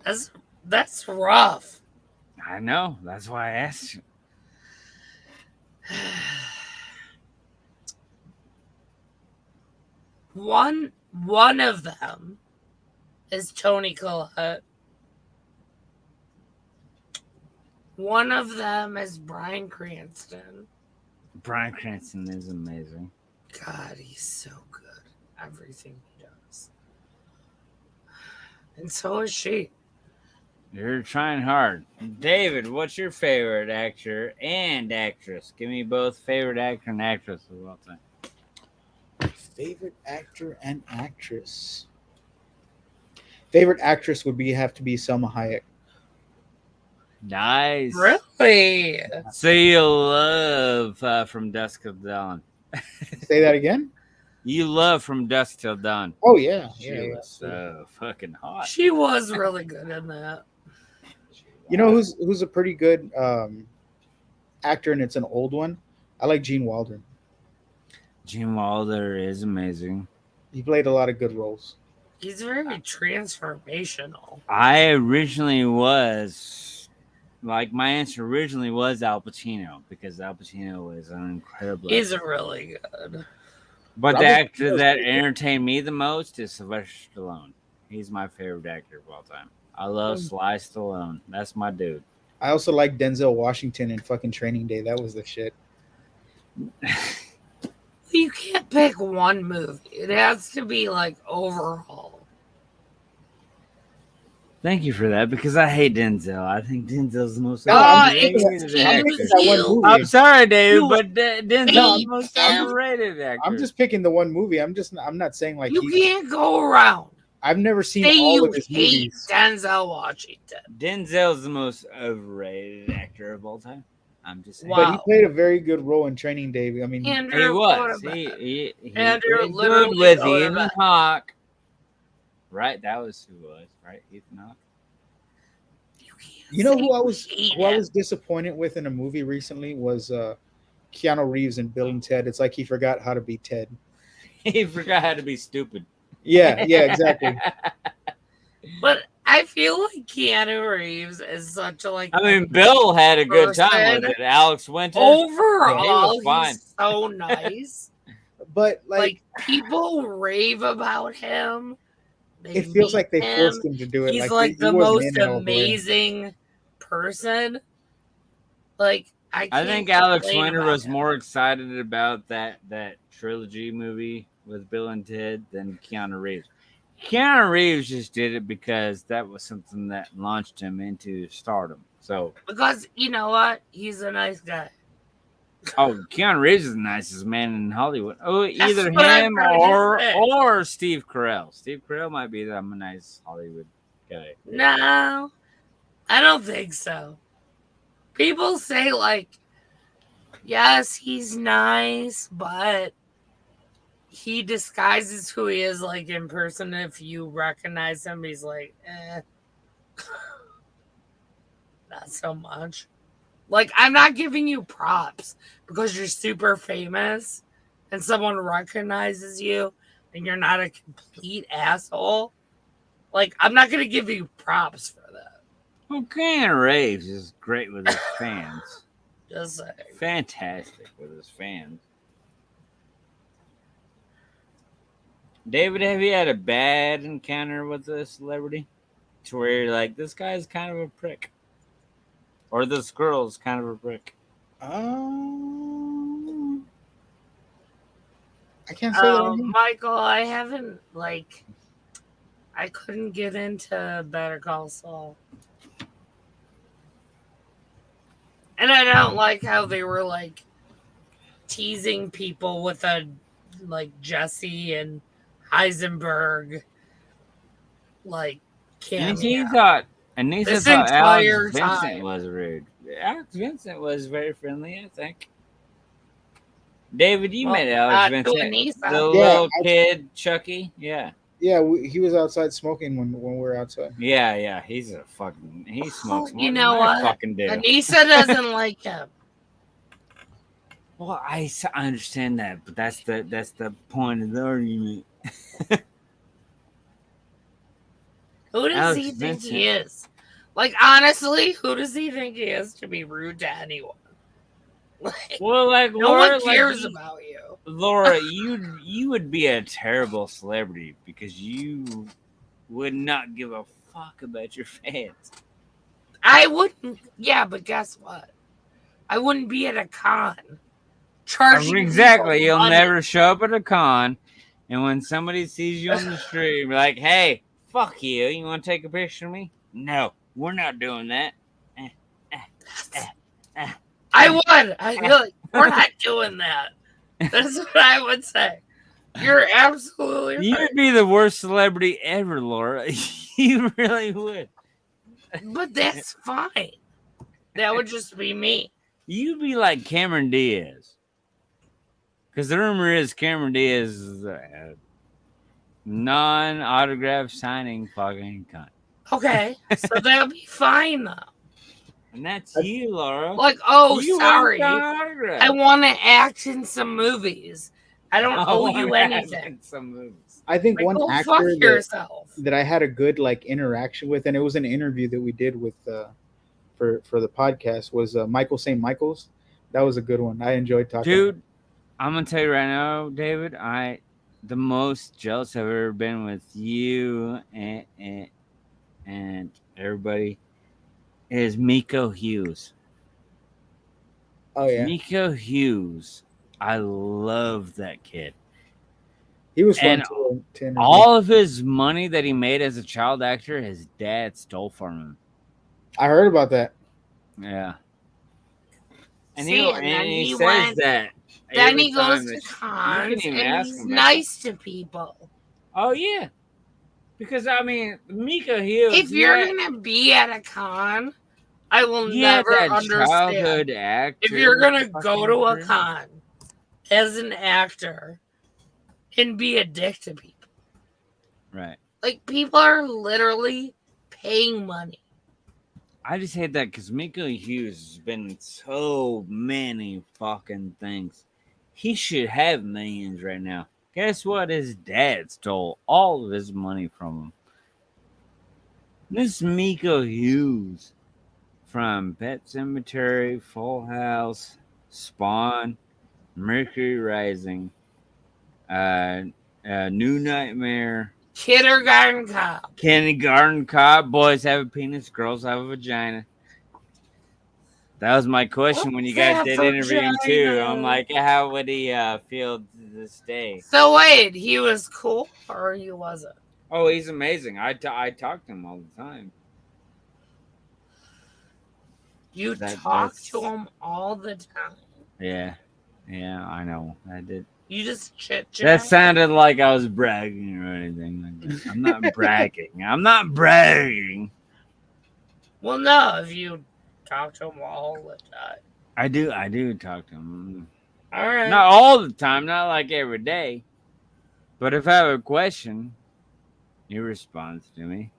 Speaker 1: That's rough.
Speaker 7: I know. That's why I asked you.
Speaker 1: One of them is Tony Collette. One of them is Bryan Cranston.
Speaker 7: Bryan Cranston is amazing.
Speaker 1: God, he's so good. Everything he does. And so is she.
Speaker 7: You're trying hard. David, what's your favorite actor and actress? Give me both favorite actor and actress of all time.
Speaker 6: Favorite actor and actress. Favorite actress would have to be Selma Hayek.
Speaker 7: Nice.
Speaker 1: Really?
Speaker 7: So you love From Dusk Till Dawn.
Speaker 6: Say that again?
Speaker 7: You love From Dusk Till Dawn.
Speaker 6: Oh yeah,
Speaker 7: She
Speaker 6: yeah.
Speaker 7: was so fucking hot.
Speaker 1: She was really good in that.
Speaker 6: You know who's a pretty good actor, and it's an old one. I like Gene Wilder.
Speaker 7: Gene Wilder is amazing.
Speaker 6: He played a lot of good roles.
Speaker 1: He's very transformational.
Speaker 7: I originally was my answer originally was Al Pacino because Al Pacino was an incredible.
Speaker 1: He's really good.
Speaker 7: But the
Speaker 6: Robert
Speaker 7: actor
Speaker 6: Pacino's
Speaker 7: that
Speaker 6: pretty good.
Speaker 7: entertained me the most is Sylvester Stallone. He's my favorite actor of all time. I love Sly Stallone. That's my dude.
Speaker 6: I also like Denzel Washington in fucking Training Day. That was the shit.
Speaker 1: You can't pick one movie. It has to be like overhaul.
Speaker 7: Thank you for that because I hate Denzel. I think Denzel's the most
Speaker 6: No, I'm
Speaker 7: overrated
Speaker 6: just
Speaker 7: actor.
Speaker 1: excuse
Speaker 6: that one
Speaker 1: you.
Speaker 6: movie.
Speaker 7: I'm sorry, Dave,
Speaker 1: You
Speaker 7: but Denzel's
Speaker 1: hate
Speaker 7: the most
Speaker 1: him.
Speaker 7: overrated actor.
Speaker 6: I'm just picking the one movie. I'm not saying like
Speaker 1: You
Speaker 6: he's.
Speaker 1: can't go around.
Speaker 6: I've never seen
Speaker 1: Say
Speaker 6: all
Speaker 1: you
Speaker 6: of his
Speaker 1: hate
Speaker 6: movies.
Speaker 1: Denzel Washington.
Speaker 7: Denzel's the most overrated actor of all time. I'm just saying.
Speaker 6: But he
Speaker 1: Wow.
Speaker 6: played a very good role in Training Day. I mean,
Speaker 7: He
Speaker 1: Andrew,
Speaker 7: was.
Speaker 1: go to bed.
Speaker 7: He
Speaker 1: Andrew,
Speaker 7: played
Speaker 1: literally
Speaker 7: good with
Speaker 1: go to
Speaker 7: Ethan
Speaker 1: bed.
Speaker 7: Hawke. Right? That was who it was, right? Ethan Hawke.
Speaker 6: you know
Speaker 1: Say
Speaker 6: who I
Speaker 1: you
Speaker 6: was
Speaker 1: hate
Speaker 6: who I
Speaker 1: him.
Speaker 6: was disappointed with in a movie recently was Keanu Reeves in Bill and Ted. It's like he forgot how to be Ted.
Speaker 7: He forgot how to be stupid.
Speaker 6: Yeah, exactly.
Speaker 1: But I feel like Keanu Reeves is such a like.
Speaker 7: I mean, Bill had a good time with
Speaker 1: person.
Speaker 7: it. Alex Winter.
Speaker 1: Overall,
Speaker 7: fine.
Speaker 1: he's so nice.
Speaker 6: But
Speaker 1: like people rave about him. They
Speaker 6: it feels
Speaker 1: meet
Speaker 6: like they
Speaker 1: him.
Speaker 6: forced him to do it.
Speaker 1: He's
Speaker 6: Like
Speaker 1: like
Speaker 6: he
Speaker 1: the
Speaker 6: wasn't
Speaker 1: most
Speaker 6: in it all the way.
Speaker 1: amazing person. Like
Speaker 7: I
Speaker 1: can't
Speaker 7: think Alex
Speaker 1: complain
Speaker 7: Winter
Speaker 1: about
Speaker 7: was
Speaker 1: him.
Speaker 7: more excited about that trilogy movie with Bill and Ted than Keanu Reeves. Keanu Reeves just did it because that was something that launched him into stardom. So,
Speaker 1: because you know what, he's a nice guy.
Speaker 7: Keanu Reeves is the nicest man in Hollywood. Oh, either
Speaker 1: what I'm
Speaker 7: him
Speaker 1: trying to say.
Speaker 7: or Steve Carell. Steve Carell might be a nice Hollywood guy.
Speaker 1: No, I don't think so. People say like, yes, he's nice, but he disguises who he is like in person. If you recognize him, he's like, not so much. Like, I'm not giving you props because you're super famous and someone recognizes you and you're not a complete asshole. Like, I'm not going to give you props for that.
Speaker 7: Well, Keanu Reeves is great with his fans.
Speaker 1: Just saying.
Speaker 7: Fantastic with his fans. David, have you had a bad encounter with a celebrity? To where you're like, this guy's kind of a prick. Or this girl's kind of a prick.
Speaker 6: I can't say that. I have.
Speaker 1: Michael, I haven't, like, I couldn't get into Better Call Saul. And I don't like how they were, like, teasing people with Jesse and Heisenberg, like, cameo.
Speaker 7: Anissa
Speaker 1: This
Speaker 7: thought
Speaker 1: entire
Speaker 7: Alex Vincent
Speaker 1: time.
Speaker 7: was rude. Alex Vincent was very friendly, I think. David, you met Alex Vincent,
Speaker 1: Anissa.
Speaker 7: the little kid, Chucky. Yeah.
Speaker 6: Yeah, he was outside smoking when we were outside.
Speaker 7: Yeah. He smokes more
Speaker 1: You
Speaker 7: than
Speaker 1: know
Speaker 7: I
Speaker 1: what?
Speaker 7: fucking do.
Speaker 1: Anissa doesn't like him.
Speaker 7: Well, I understand that, but that's the point of the argument.
Speaker 1: Who does
Speaker 7: Alex
Speaker 1: he think
Speaker 7: Vincent.
Speaker 1: he is? Like, honestly, who does he think he is to be rude to anyone? Like,
Speaker 7: Well, like
Speaker 1: no
Speaker 7: Laura,
Speaker 1: one cares about you.
Speaker 7: Laura, you would be a terrible celebrity because you would not give a fuck about your fans.
Speaker 1: I wouldn't. Yeah, but guess what? I wouldn't be at a con charging.
Speaker 7: Exactly.
Speaker 1: people
Speaker 7: You'll
Speaker 1: money.
Speaker 7: never show up at a con, and when somebody sees you on the street, be like, "Hey, fuck you! You want to take a picture of me?" No, we're not doing that.
Speaker 1: I would. I'd be like, we're not doing that. That's what I would say. You're absolutely right.
Speaker 7: You'd be the worst celebrity ever, Laura. You really would.
Speaker 1: But that's fine. That would just be me.
Speaker 7: You'd be like Cameron Diaz. Because the rumor is Cameron Diaz is a non-autograph signing fucking cunt.
Speaker 1: Okay, so that'll be fine though.
Speaker 7: And that's you, Laura.
Speaker 1: Like,
Speaker 7: You
Speaker 1: sorry,
Speaker 7: want an autograph.
Speaker 1: I want to act in some movies. I don't owe
Speaker 7: wanna
Speaker 1: you
Speaker 7: act
Speaker 1: anything.
Speaker 7: in some movies.
Speaker 6: I think
Speaker 1: Like,
Speaker 6: one
Speaker 1: go fuck
Speaker 6: actor
Speaker 1: yourself.
Speaker 6: that I had a good interaction with, and it was an interview that we did with for the podcast, was Michael St. Michael's. That was a good one. I enjoyed talking.
Speaker 7: Dude, I'm gonna tell you right now, David. The most jealous I've ever been with you and everybody is Miko Hughes.
Speaker 6: Oh yeah.
Speaker 7: Miko Hughes I love that kid.
Speaker 6: He was fun
Speaker 7: And
Speaker 6: to interview.
Speaker 7: all of his money that he made as a child actor, his dad stole from him.
Speaker 6: I heard about that.
Speaker 7: Yeah. And
Speaker 1: See, and then
Speaker 7: he
Speaker 1: he
Speaker 7: says
Speaker 1: went.
Speaker 7: that
Speaker 1: Then
Speaker 7: every
Speaker 1: he goes
Speaker 7: time
Speaker 1: to
Speaker 7: that you
Speaker 1: cons
Speaker 7: can even
Speaker 1: and
Speaker 7: ask
Speaker 1: he's
Speaker 7: him about
Speaker 1: nice to people.
Speaker 7: that. Oh yeah. Because I mean, Mika Hughes,
Speaker 1: If you're gonna be at a con, I will
Speaker 7: he had
Speaker 1: never
Speaker 7: that
Speaker 1: understand.
Speaker 7: childhood actor.
Speaker 1: If you're gonna go
Speaker 7: fucking
Speaker 1: to a
Speaker 7: career.
Speaker 1: con as an actor and be a dick to people,
Speaker 7: Right.
Speaker 1: like people are literally paying money.
Speaker 7: I just hate that because Mika Hughes has been in so many fucking things. He should have millions right now. Guess what? His dad stole all of his money from him. This Mika Hughes from Pet Cemetery, Full House, Spawn, Mercury Rising, New Nightmare,
Speaker 1: Kindergarten Cop.
Speaker 7: Kindergarten Cop, boys have a penis, girls have a vagina. That was my question when you guys did interviewing too. I'm like, how would he feel to this day?
Speaker 1: So wait, he was cool or he wasn't?
Speaker 7: Oh, he's amazing. I talk to him all the time.
Speaker 1: You
Speaker 7: That-
Speaker 1: talk
Speaker 7: that's-
Speaker 1: to him all the time.
Speaker 7: Yeah, I know. I did.
Speaker 1: You just chit
Speaker 7: That
Speaker 1: chat.
Speaker 7: sounded like I was bragging or anything like that. I'm not bragging. I'm not bragging.
Speaker 1: Well, no, if you talk to him all the time.
Speaker 7: I do talk to him.
Speaker 1: All right.
Speaker 7: Not all the time, not like every day. But if I have a question, he responds to me.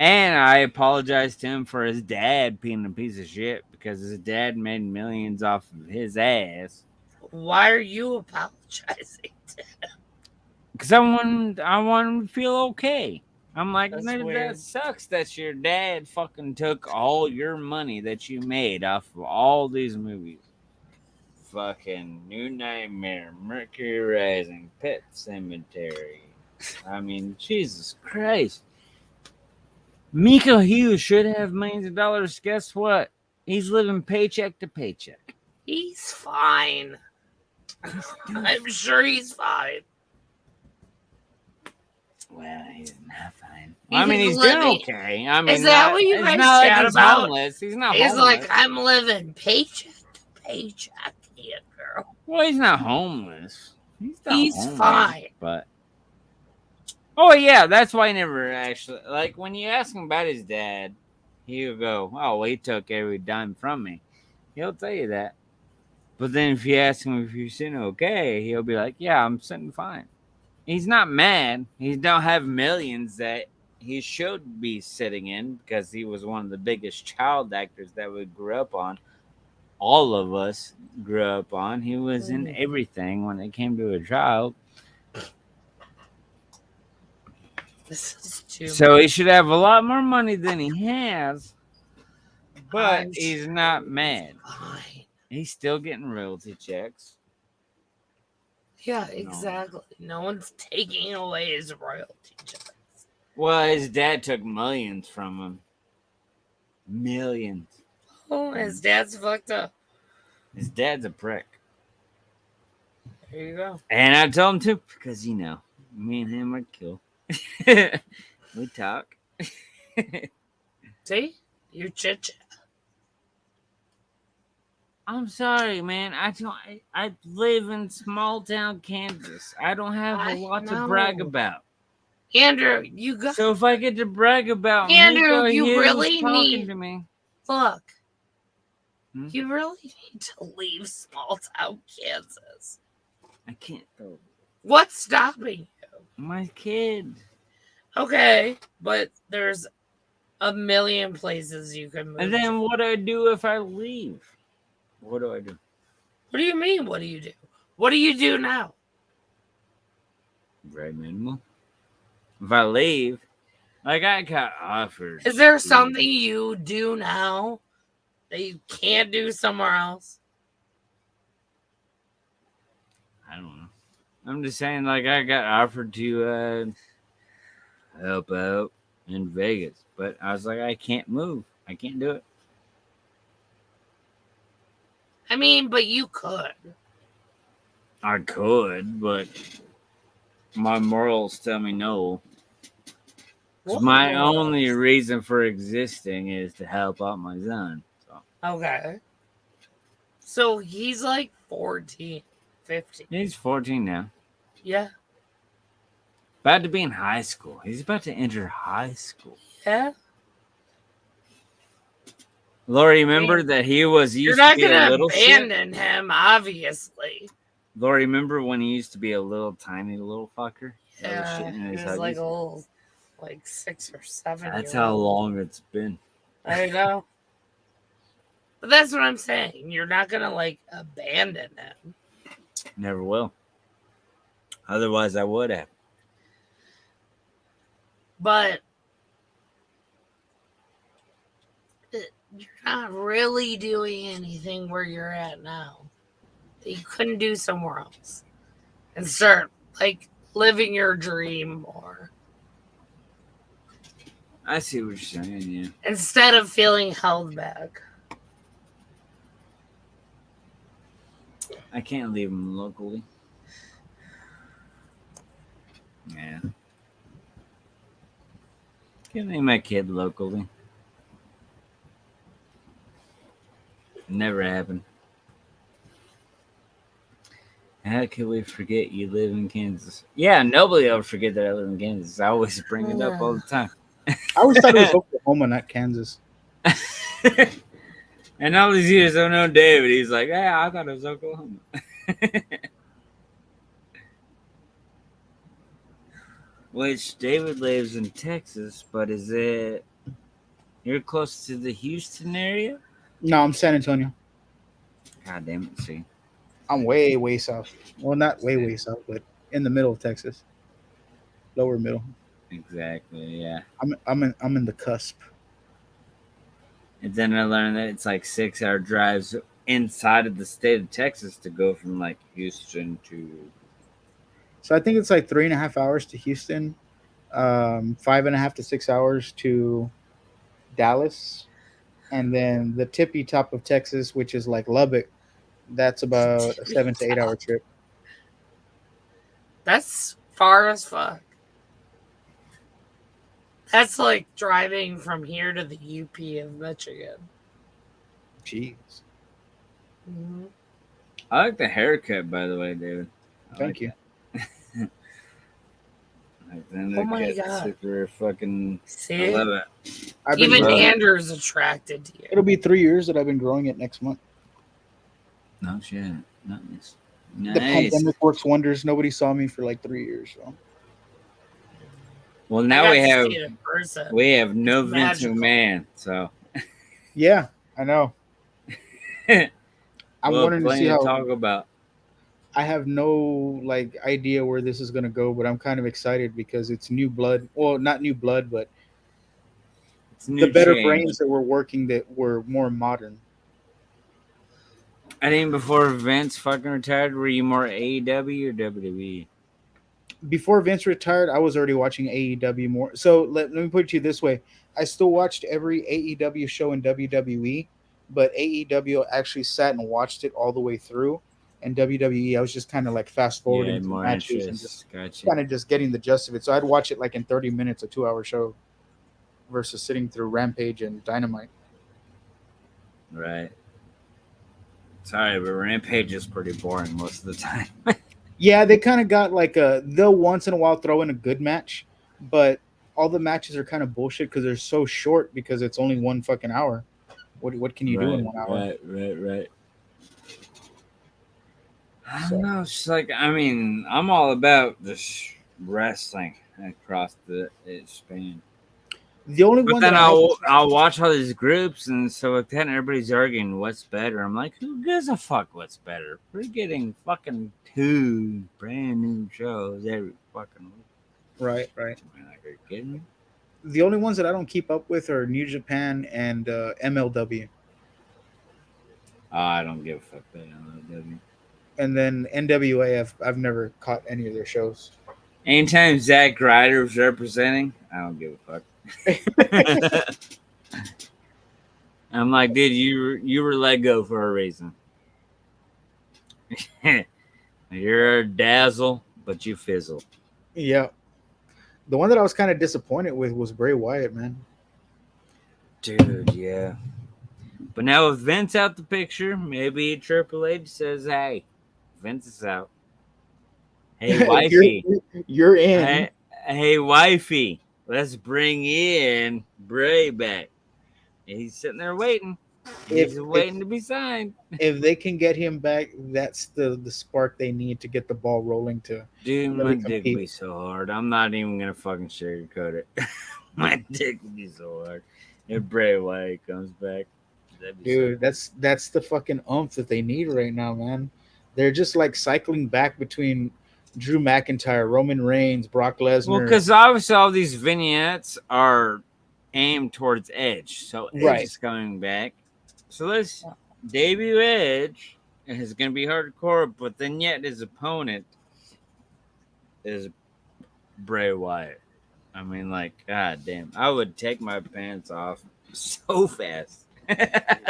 Speaker 7: And I apologize to him for his dad being a piece of shit because his dad made millions off of his ass.
Speaker 1: Why are you apologizing?
Speaker 7: Because I want him to feel okay. I'm like,
Speaker 1: That's
Speaker 7: that
Speaker 1: weird.
Speaker 7: sucks that your dad fucking took all your money that you made off of all these movies. Fucking New Nightmare, Mercury Rising, Pet Cemetery. I mean, Jesus Christ. Mika Hughes should have millions of dollars. Guess what? He's living paycheck to paycheck.
Speaker 1: He's fine. I'm sure he's fine.
Speaker 7: Well, he's not fine.
Speaker 1: He's
Speaker 7: I mean, he's doing
Speaker 1: living-
Speaker 7: okay. I mean,
Speaker 1: Is that what you
Speaker 7: it's
Speaker 1: guys
Speaker 7: not like
Speaker 1: chat
Speaker 7: he's
Speaker 1: about?
Speaker 7: homeless. He's not
Speaker 1: He's
Speaker 7: homeless.
Speaker 1: like, I'm living paycheck to paycheck, kid, girl.
Speaker 7: Well, he's not homeless.
Speaker 1: He's
Speaker 7: homeless,
Speaker 1: fine.
Speaker 7: But oh yeah, that's why I never actually like when you ask him about his dad, he'll go, "Oh, well, he took every dime from me." He'll tell you that. But then if you ask him if you're sitting okay, he'll be like, "Yeah, I'm sitting fine." He's not mad. He don't have millions that he should be sitting in because he was one of the biggest child actors that we grew up on. All of us grew up on. He was in everything when it came to a child.
Speaker 1: This is too
Speaker 7: So he should have a lot more money than he has. But
Speaker 1: I'm
Speaker 7: he's
Speaker 1: sure
Speaker 7: not
Speaker 1: he's
Speaker 7: mad.
Speaker 1: fine.
Speaker 7: He's still getting royalty checks.
Speaker 1: Yeah, exactly. No one's taking away his royalty checks.
Speaker 7: Well, his dad took millions from him. Millions.
Speaker 1: Oh, his dad's fucked up.
Speaker 7: His dad's a prick.
Speaker 1: There you go.
Speaker 7: And I told him to because, you know, me and him are cool. We talk.
Speaker 1: See? You chit chat.
Speaker 7: I'm sorry, man. I live in small town Kansas. I don't have
Speaker 1: I
Speaker 7: a lot
Speaker 1: know.
Speaker 7: to brag about.
Speaker 1: Andrew, you got.
Speaker 7: So if I get to brag about
Speaker 1: Andrew,
Speaker 7: Mika
Speaker 1: you
Speaker 7: Hughes
Speaker 1: really
Speaker 7: talking
Speaker 1: need-
Speaker 7: to me,
Speaker 1: Look.
Speaker 7: Hmm?
Speaker 1: You really need to leave small town Kansas.
Speaker 7: I can't go.
Speaker 1: What's stopping you?
Speaker 7: My kid.
Speaker 1: Okay, but there's a million places you can move.
Speaker 7: And then
Speaker 1: to.
Speaker 7: what do I do if I leave? What do I do?
Speaker 1: What do you mean? What do you do? What do you do now?
Speaker 7: Very minimal. If I leave, like I got offered.
Speaker 1: Is there
Speaker 7: to-
Speaker 1: something you do now that you can't do somewhere else?
Speaker 7: I don't know. I'm just saying, like I got offered to help out in Vegas, but I was like, I can't move. I can't do it.
Speaker 1: I mean, but you could.
Speaker 7: I could, but my morals tell me no. 'Cause
Speaker 1: What
Speaker 7: my
Speaker 1: morals?
Speaker 7: only reason for existing is to help out my son. So
Speaker 1: Okay. So he's like 14, 15.
Speaker 7: he's 14 now.
Speaker 1: Yeah.
Speaker 7: About to be in high school. He's about to enter high school.
Speaker 1: Yeah.
Speaker 7: Lori, remember that he was
Speaker 1: You're
Speaker 7: used
Speaker 1: not
Speaker 7: to be a
Speaker 1: gonna
Speaker 7: little shit?
Speaker 1: abandon him, obviously.
Speaker 7: Lori, remember when he used to be a little tiny little fucker? That was
Speaker 1: Yeah.
Speaker 7: shitting in
Speaker 1: He
Speaker 7: his
Speaker 1: was like
Speaker 7: huggies?
Speaker 1: a little, like 6 or 7.
Speaker 7: That's how long it's been.
Speaker 1: I know. But that's what I'm saying. You're not gonna like abandon him.
Speaker 7: Never will. Otherwise, I would have.
Speaker 1: But you're not really doing anything where you're at now that you couldn't do somewhere else and start like living your dream more
Speaker 7: I see what you're saying, yeah.
Speaker 1: instead of feeling held back.
Speaker 7: I can't leave him locally. Yeah. Can't leave my kid locally. Never happened. How could we forget you live in Kansas? Yeah, nobody ever forget that I live in Kansas. I always bring it up all the time.
Speaker 6: I always thought it was Oklahoma, not Kansas.
Speaker 7: And all these years, I know David. He's like, yeah, I thought it was Oklahoma. Which David lives in Texas, but is it you're close to the Houston area?
Speaker 6: No, I'm San Antonio.
Speaker 7: God damn it, see.
Speaker 6: I'm way, way south. Well, not way, way south, but in the middle of Texas. Lower middle.
Speaker 7: Exactly, yeah.
Speaker 6: I'm in the cusp.
Speaker 7: And then I learned that it's like 6-hour drives inside of the state of Texas to go from like Houston to.
Speaker 6: So I think it's like 3.5 hours to Houston, 5.5 to 6 hours to Dallas, and then the tippy top of Texas, which is like Lubbock, that's about a 7 to 8 hour trip.
Speaker 1: That's far as fuck. That's like driving from here to the UP of Michigan.
Speaker 6: Jeez.
Speaker 1: Mm-hmm.
Speaker 7: I like the haircut, by the way, David.
Speaker 6: Thank you.
Speaker 1: Oh my God.
Speaker 7: Super fucking.
Speaker 1: See?
Speaker 7: I love it.
Speaker 1: Even
Speaker 6: growing-
Speaker 1: Andrew's attracted to you.
Speaker 6: It'll be 3 years that I've been growing it next month.
Speaker 7: No shit. Nice.
Speaker 6: The
Speaker 7: Nice.
Speaker 6: pandemic works wonders. Nobody saw me for like 3 years. So.
Speaker 7: Well,
Speaker 1: I
Speaker 7: now
Speaker 1: got
Speaker 7: we
Speaker 1: to
Speaker 7: have
Speaker 1: see it in person.
Speaker 7: we have no
Speaker 1: It's
Speaker 7: Vince
Speaker 1: magical.
Speaker 7: McMahon, so
Speaker 6: Yeah, I know. I'm
Speaker 7: we'll
Speaker 6: wondering to see
Speaker 7: plenty
Speaker 6: how.
Speaker 7: talk about.
Speaker 6: I have no like idea where this is gonna go, but I'm kind of excited because it's new blood. Well, not new blood, but
Speaker 7: It's new
Speaker 6: the better
Speaker 7: change.
Speaker 6: brains that were working that were more modern.
Speaker 7: I think before Vince fucking retired, were you more AEW or WWE?
Speaker 6: Before Vince retired, I was already watching AEW more. So let me put it to you this way: I still watched every AEW show in WWE, but AEW actually sat and watched it all the way through. And WWE, I was just kind of like fast forwarding
Speaker 7: Yeah,
Speaker 6: through
Speaker 7: more
Speaker 6: matches and
Speaker 7: interest.
Speaker 6: just
Speaker 7: Gotcha.
Speaker 6: kind of just getting the gist of it. So I'd watch it like in 30 minutes, a 2-hour show, versus sitting through Rampage and Dynamite.
Speaker 7: Right. Sorry, but Rampage is pretty boring most of the time.
Speaker 6: Yeah, they kind of got like they'll once in a while throw in a good match, but all the matches are kind of bullshit because they're so short because it's only 1 fucking hour. What can you do in 1 hour?
Speaker 7: Right. I don't know. It's like, I mean, I'm all about just wrestling across the span.
Speaker 6: The only
Speaker 7: But
Speaker 6: one
Speaker 7: then
Speaker 6: that
Speaker 7: I'll watch all these groups, and so like then everybody's arguing what's better. I'm like, who gives a fuck what's better? We're getting fucking 2 brand new shows every fucking week.
Speaker 6: right.
Speaker 7: I'm like, are you kidding me?
Speaker 6: The only ones that I don't keep up with are New Japan and MLW,
Speaker 7: I don't give a fuck about MLW.
Speaker 6: and then NWA. I've never caught any of their shows.
Speaker 7: Anytime Zack Ryder's representing, I don't give a fuck. I'm like, dude, you were let go for a reason. You're a dazzle, but you fizzle.
Speaker 6: Yeah. The one that I was kind of disappointed with was Bray Wyatt, man.
Speaker 7: Dude, yeah. But now with Vince out the picture, maybe Triple H says, hey, Vince is out. Hey, wifey.
Speaker 6: you're in.
Speaker 7: Hey, wifey. Let's bring in Bray back. And he's sitting there waiting. He's waiting to be signed.
Speaker 6: If they can get him back, that's the spark they need to get the ball rolling to.
Speaker 7: Dude,
Speaker 6: really
Speaker 7: my dick would be so hard. I'm not even gonna fucking sugarcoat it. My dick would be so hard. If Bray Wyatt comes back.
Speaker 6: Dude, that's the fucking oomph that they need right now, man. They're just like cycling back between Drew McIntyre, Roman Reigns, Brock Lesnar.
Speaker 7: Well, because obviously all these vignettes are aimed towards Edge. So Edge is coming back. So let's debut Edge. It's going to be hardcore, but then yet his opponent is Bray Wyatt. I mean, like, god damn. I would take my pants off so fast.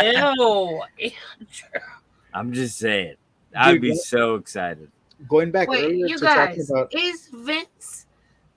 Speaker 1: Ew.
Speaker 7: I'm just saying. I'd be so excited.
Speaker 6: Going back
Speaker 1: Wait,
Speaker 6: earlier
Speaker 1: you
Speaker 6: to
Speaker 1: guys,
Speaker 6: talking about
Speaker 1: is Vince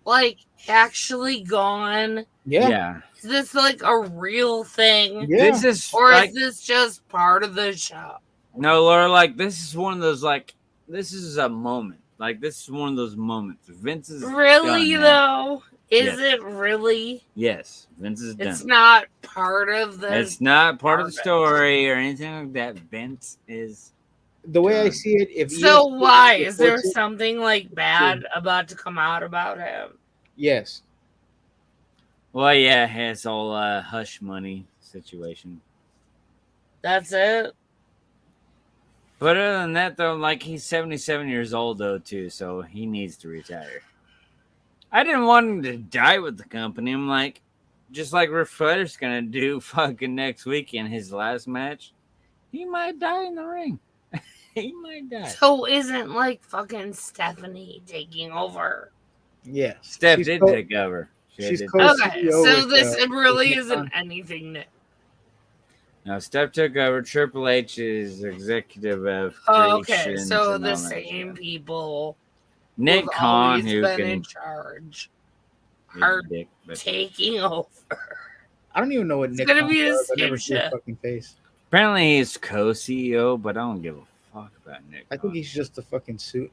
Speaker 1: like actually gone?
Speaker 7: Yeah.
Speaker 1: Is this like a real thing?
Speaker 6: Yeah.
Speaker 7: This is
Speaker 1: Or
Speaker 7: like,
Speaker 1: is this just part of the show?
Speaker 7: no, Laura, like this is one of those like this is a moment. Like this is one of those moments. Vince is
Speaker 1: Really
Speaker 7: done now.
Speaker 1: though? Is it really?
Speaker 7: Yes, Vince is done.
Speaker 1: It's not part of the.
Speaker 7: It's not part of the story or anything like that. Vince is
Speaker 6: the way I
Speaker 7: done.
Speaker 6: see it. If
Speaker 1: So
Speaker 6: ESPN
Speaker 1: why is there
Speaker 6: reports it-
Speaker 1: something like bad about to come out about him?
Speaker 6: Yes.
Speaker 7: Well, yeah, his whole hush money situation.
Speaker 1: That's it.
Speaker 7: But other than that, though, like he's 77 years old though too, so he needs to retire. I didn't want him to die with the company. I'm like, just like Rick Flair's gonna do fucking next weekend, his last match, he might die in the ring. He might die.
Speaker 1: So isn't like fucking Stephanie taking over?
Speaker 6: Yeah.
Speaker 7: Steph
Speaker 6: She's
Speaker 7: did
Speaker 6: co-
Speaker 7: take over.
Speaker 6: she's
Speaker 7: did.
Speaker 6: co-
Speaker 1: Okay,
Speaker 6: CEO
Speaker 1: so
Speaker 6: with,
Speaker 1: this it really
Speaker 6: with
Speaker 1: isn't
Speaker 6: Nick
Speaker 1: anything new.
Speaker 7: No, Steph took over. Triple H is executive of
Speaker 1: Oh, okay,
Speaker 7: creations
Speaker 1: so
Speaker 7: and
Speaker 1: the
Speaker 7: all that
Speaker 1: same
Speaker 7: stuff.
Speaker 1: people
Speaker 7: Nick
Speaker 1: who've
Speaker 7: Khan,
Speaker 1: always
Speaker 7: who
Speaker 1: been
Speaker 7: can
Speaker 1: in charge
Speaker 7: be
Speaker 1: are
Speaker 7: a dick, but
Speaker 1: taking over.
Speaker 6: I don't even know what
Speaker 1: It's
Speaker 6: Nick
Speaker 1: gonna
Speaker 6: Khan
Speaker 1: be the
Speaker 6: does. I never
Speaker 1: same
Speaker 6: see his
Speaker 1: shit.
Speaker 6: fucking face.
Speaker 7: apparently he's co-CEO, but I don't give a fuck about Nick.
Speaker 6: I think he's just a fucking suit.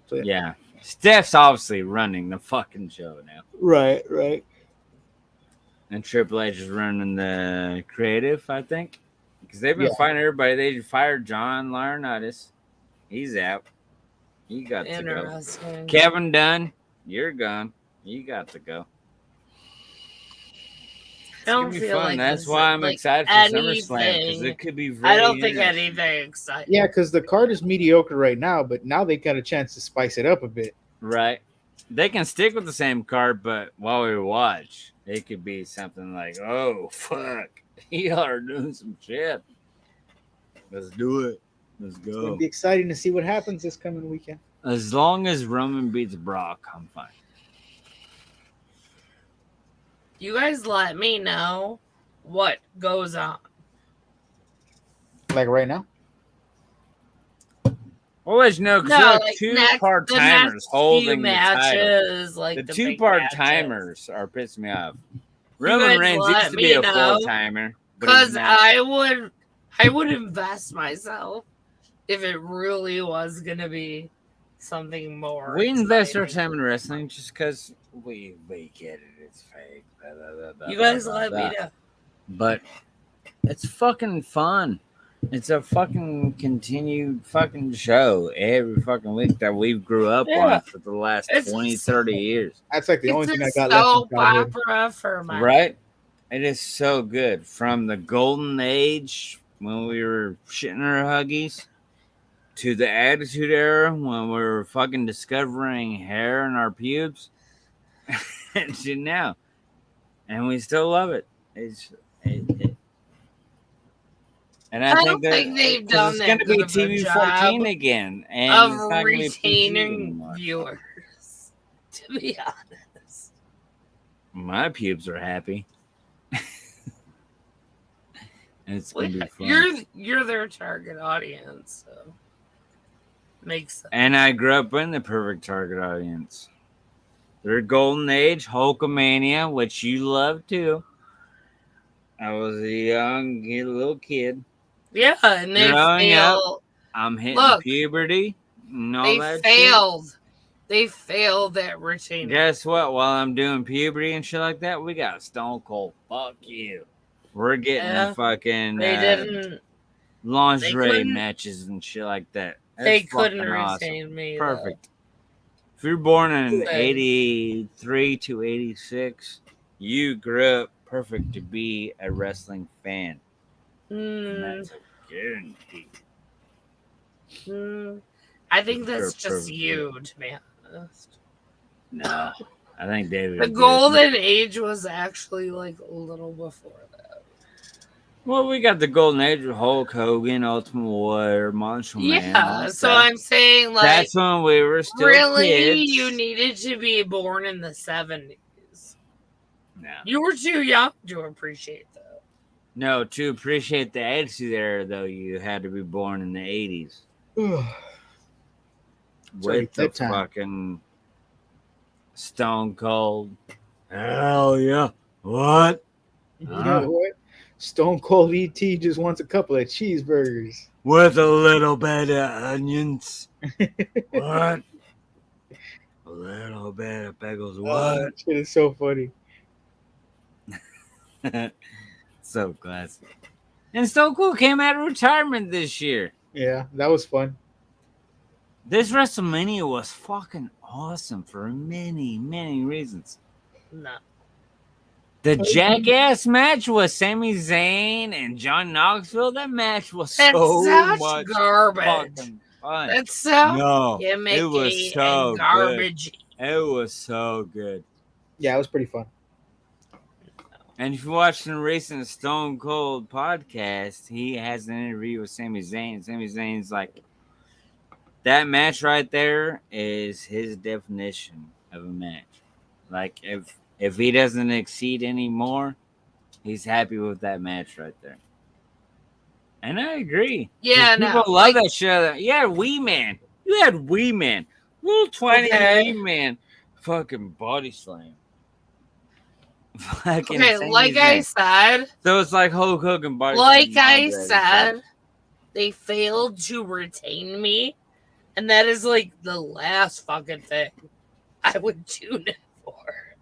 Speaker 6: So,
Speaker 7: Yeah. Steph's obviously running the fucking show now.
Speaker 6: Right.
Speaker 7: And Triple H is running the creative, I think. Because they've been firing everybody. They fired John Laurinaitis. He's out. He got to go.
Speaker 1: Interesting.
Speaker 7: Kevin Dunn, you're gone. You got to go.
Speaker 1: I don't
Speaker 7: It's gonna be
Speaker 1: feel
Speaker 7: fun.
Speaker 1: like
Speaker 7: That's
Speaker 1: this
Speaker 7: why
Speaker 1: is,
Speaker 7: I'm
Speaker 1: like,
Speaker 7: excited for SummerSlam. Because
Speaker 1: anything-
Speaker 7: it could be very
Speaker 1: I don't think
Speaker 7: interesting.
Speaker 1: anything exciting.
Speaker 6: Yeah, because the card is mediocre right now, but now they got a chance to spice it up a bit.
Speaker 7: Right. They can stick with the same card, but while we watch, it could be something like, oh, fuck. Y'all are doing some shit. Let's do it. Let's
Speaker 6: It's
Speaker 7: go.
Speaker 6: going to be exciting to see what happens this coming weekend.
Speaker 7: As long as Roman beats Brock, I'm fine.
Speaker 1: You guys let me know what goes on.
Speaker 6: Like right now?
Speaker 7: We'll let you know because
Speaker 1: No,
Speaker 7: there are
Speaker 1: like
Speaker 7: two
Speaker 1: next-
Speaker 7: part
Speaker 1: the
Speaker 7: timers
Speaker 1: next
Speaker 7: holding
Speaker 1: few
Speaker 7: the title.
Speaker 1: matches, like
Speaker 7: The
Speaker 1: the
Speaker 7: two
Speaker 1: big
Speaker 7: part
Speaker 1: matches.
Speaker 7: timers are pissing me off.
Speaker 1: You
Speaker 7: Roman
Speaker 1: guys
Speaker 7: Reigns
Speaker 1: let
Speaker 7: used to
Speaker 1: me
Speaker 7: be a
Speaker 1: know,
Speaker 7: full timer. Because
Speaker 1: Because I would invest myself if it really was gonna be something more.
Speaker 7: we invest our
Speaker 1: exciting.
Speaker 7: time in wrestling just because we get it. It's fake. Blah, blah, blah, blah,
Speaker 1: You guys
Speaker 7: blah,
Speaker 1: let
Speaker 7: blah.
Speaker 1: me know.
Speaker 7: But it's fucking fun. It's a fucking continued fucking show every fucking week that we grew up
Speaker 1: Yeah.
Speaker 7: on for the last
Speaker 1: It's
Speaker 7: 20, 30 years.
Speaker 6: That's like the only
Speaker 1: It's
Speaker 6: thing
Speaker 1: a
Speaker 6: I got left
Speaker 1: soap
Speaker 6: from childhood.
Speaker 1: opera for my
Speaker 7: Right? It is so good. From the golden age when we were shitting our huggies to the attitude era when we were fucking discovering hair in our pubes to now. And we still love it. And I
Speaker 1: don't
Speaker 7: think
Speaker 1: think they've
Speaker 7: 'cause
Speaker 1: done
Speaker 7: it's
Speaker 1: that
Speaker 7: going to be
Speaker 1: good of a
Speaker 7: TV
Speaker 1: job
Speaker 7: 14 again. And
Speaker 1: of
Speaker 7: it's not gonna be PG
Speaker 1: retaining
Speaker 7: anymore.
Speaker 1: viewers. To be honest,
Speaker 7: My pubes are happy. It's going to be fun.
Speaker 1: you're their target audience. So. Makes sense.
Speaker 7: And I grew up in the perfect target audience. Their golden age, Hulkamania, which you love too. I was a young little kid.
Speaker 1: Yeah, and they
Speaker 7: Growing up,
Speaker 1: failed.
Speaker 7: I'm hitting
Speaker 1: Look,
Speaker 7: puberty and all
Speaker 1: They
Speaker 7: that shit.
Speaker 1: failed. They failed at retaining.
Speaker 7: Guess what? While I'm doing puberty and shit like that, we got Stone Cold. Fuck you. We're getting
Speaker 1: Yeah,
Speaker 7: fucking
Speaker 1: They didn't.
Speaker 7: lingerie
Speaker 1: couldn't-
Speaker 7: matches and shit like that.
Speaker 1: They
Speaker 7: That's
Speaker 1: couldn't
Speaker 7: fucking awesome.
Speaker 1: retain me. though.
Speaker 7: Perfect. If you're born in
Speaker 1: Good.
Speaker 7: 83 to 86, you grew up perfect to be a wrestling fan. And
Speaker 1: Mm,
Speaker 7: that's a guarantee.
Speaker 1: I think that's
Speaker 7: You're
Speaker 1: just
Speaker 7: perfect.
Speaker 1: you, to be honest.
Speaker 7: No. I think David.
Speaker 1: The
Speaker 7: agrees.
Speaker 1: golden age was actually like a little before that.
Speaker 7: Well, we got the golden age with Hulk Hogan, Ultimate Warrior, Macho Man. all
Speaker 1: Yeah,
Speaker 7: that
Speaker 1: so
Speaker 7: stuff.
Speaker 1: I'm saying like
Speaker 7: That's when we were still
Speaker 1: really
Speaker 7: kids.
Speaker 1: you needed to be born in the 70s.
Speaker 7: No.
Speaker 1: You were too young to appreciate that.
Speaker 7: No, to appreciate the attitude there, though, you had to be born in the 80s.
Speaker 6: already
Speaker 7: With the
Speaker 6: bedtime.
Speaker 7: fucking Stone Cold. Hell yeah. What?
Speaker 6: You know what? Stone Cold ET just wants a couple of cheeseburgers.
Speaker 7: With a little bit of onions. What? A little bit of pickles.
Speaker 6: Oh,
Speaker 7: What?
Speaker 6: that shit is so funny.
Speaker 7: So classic. And Stone Cold came out of retirement this year.
Speaker 6: Yeah, that was fun.
Speaker 7: This WrestleMania was fucking awesome for many, many reasons.
Speaker 1: No.
Speaker 7: The Jackass match with Sami Zayn and John Knoxville. That match was
Speaker 1: That's
Speaker 7: so
Speaker 1: such
Speaker 7: much
Speaker 1: garbage.
Speaker 7: fucking fun.
Speaker 1: That's so
Speaker 7: No,
Speaker 1: gimmicky
Speaker 7: it was so
Speaker 1: and
Speaker 7: good.
Speaker 1: garbagey.
Speaker 7: It was so good.
Speaker 6: Yeah, it was pretty fun.
Speaker 7: And if you watch the recent Stone Cold podcast, he has an interview with Sami Zayn. Sami Zayn's like, that match right there is his definition of a match. Like, if he doesn't exceed anymore, he's happy with that match right there. And I agree.
Speaker 1: Yeah,
Speaker 7: People
Speaker 1: no,
Speaker 7: love
Speaker 1: like-
Speaker 7: that shit. Yeah, Wee Man. You had Wee Man. Little tiny
Speaker 1: Okay.
Speaker 7: Wee Man. Fucking body slam. Fucking
Speaker 1: Okay,
Speaker 7: Sami
Speaker 1: like I
Speaker 7: Zayn.
Speaker 1: said,
Speaker 7: So it's like Hulk Hogan body
Speaker 1: like
Speaker 7: slam.
Speaker 1: I
Speaker 7: Andre,
Speaker 1: said, they failed to retain me, and that is like the last fucking thing I would tune in for.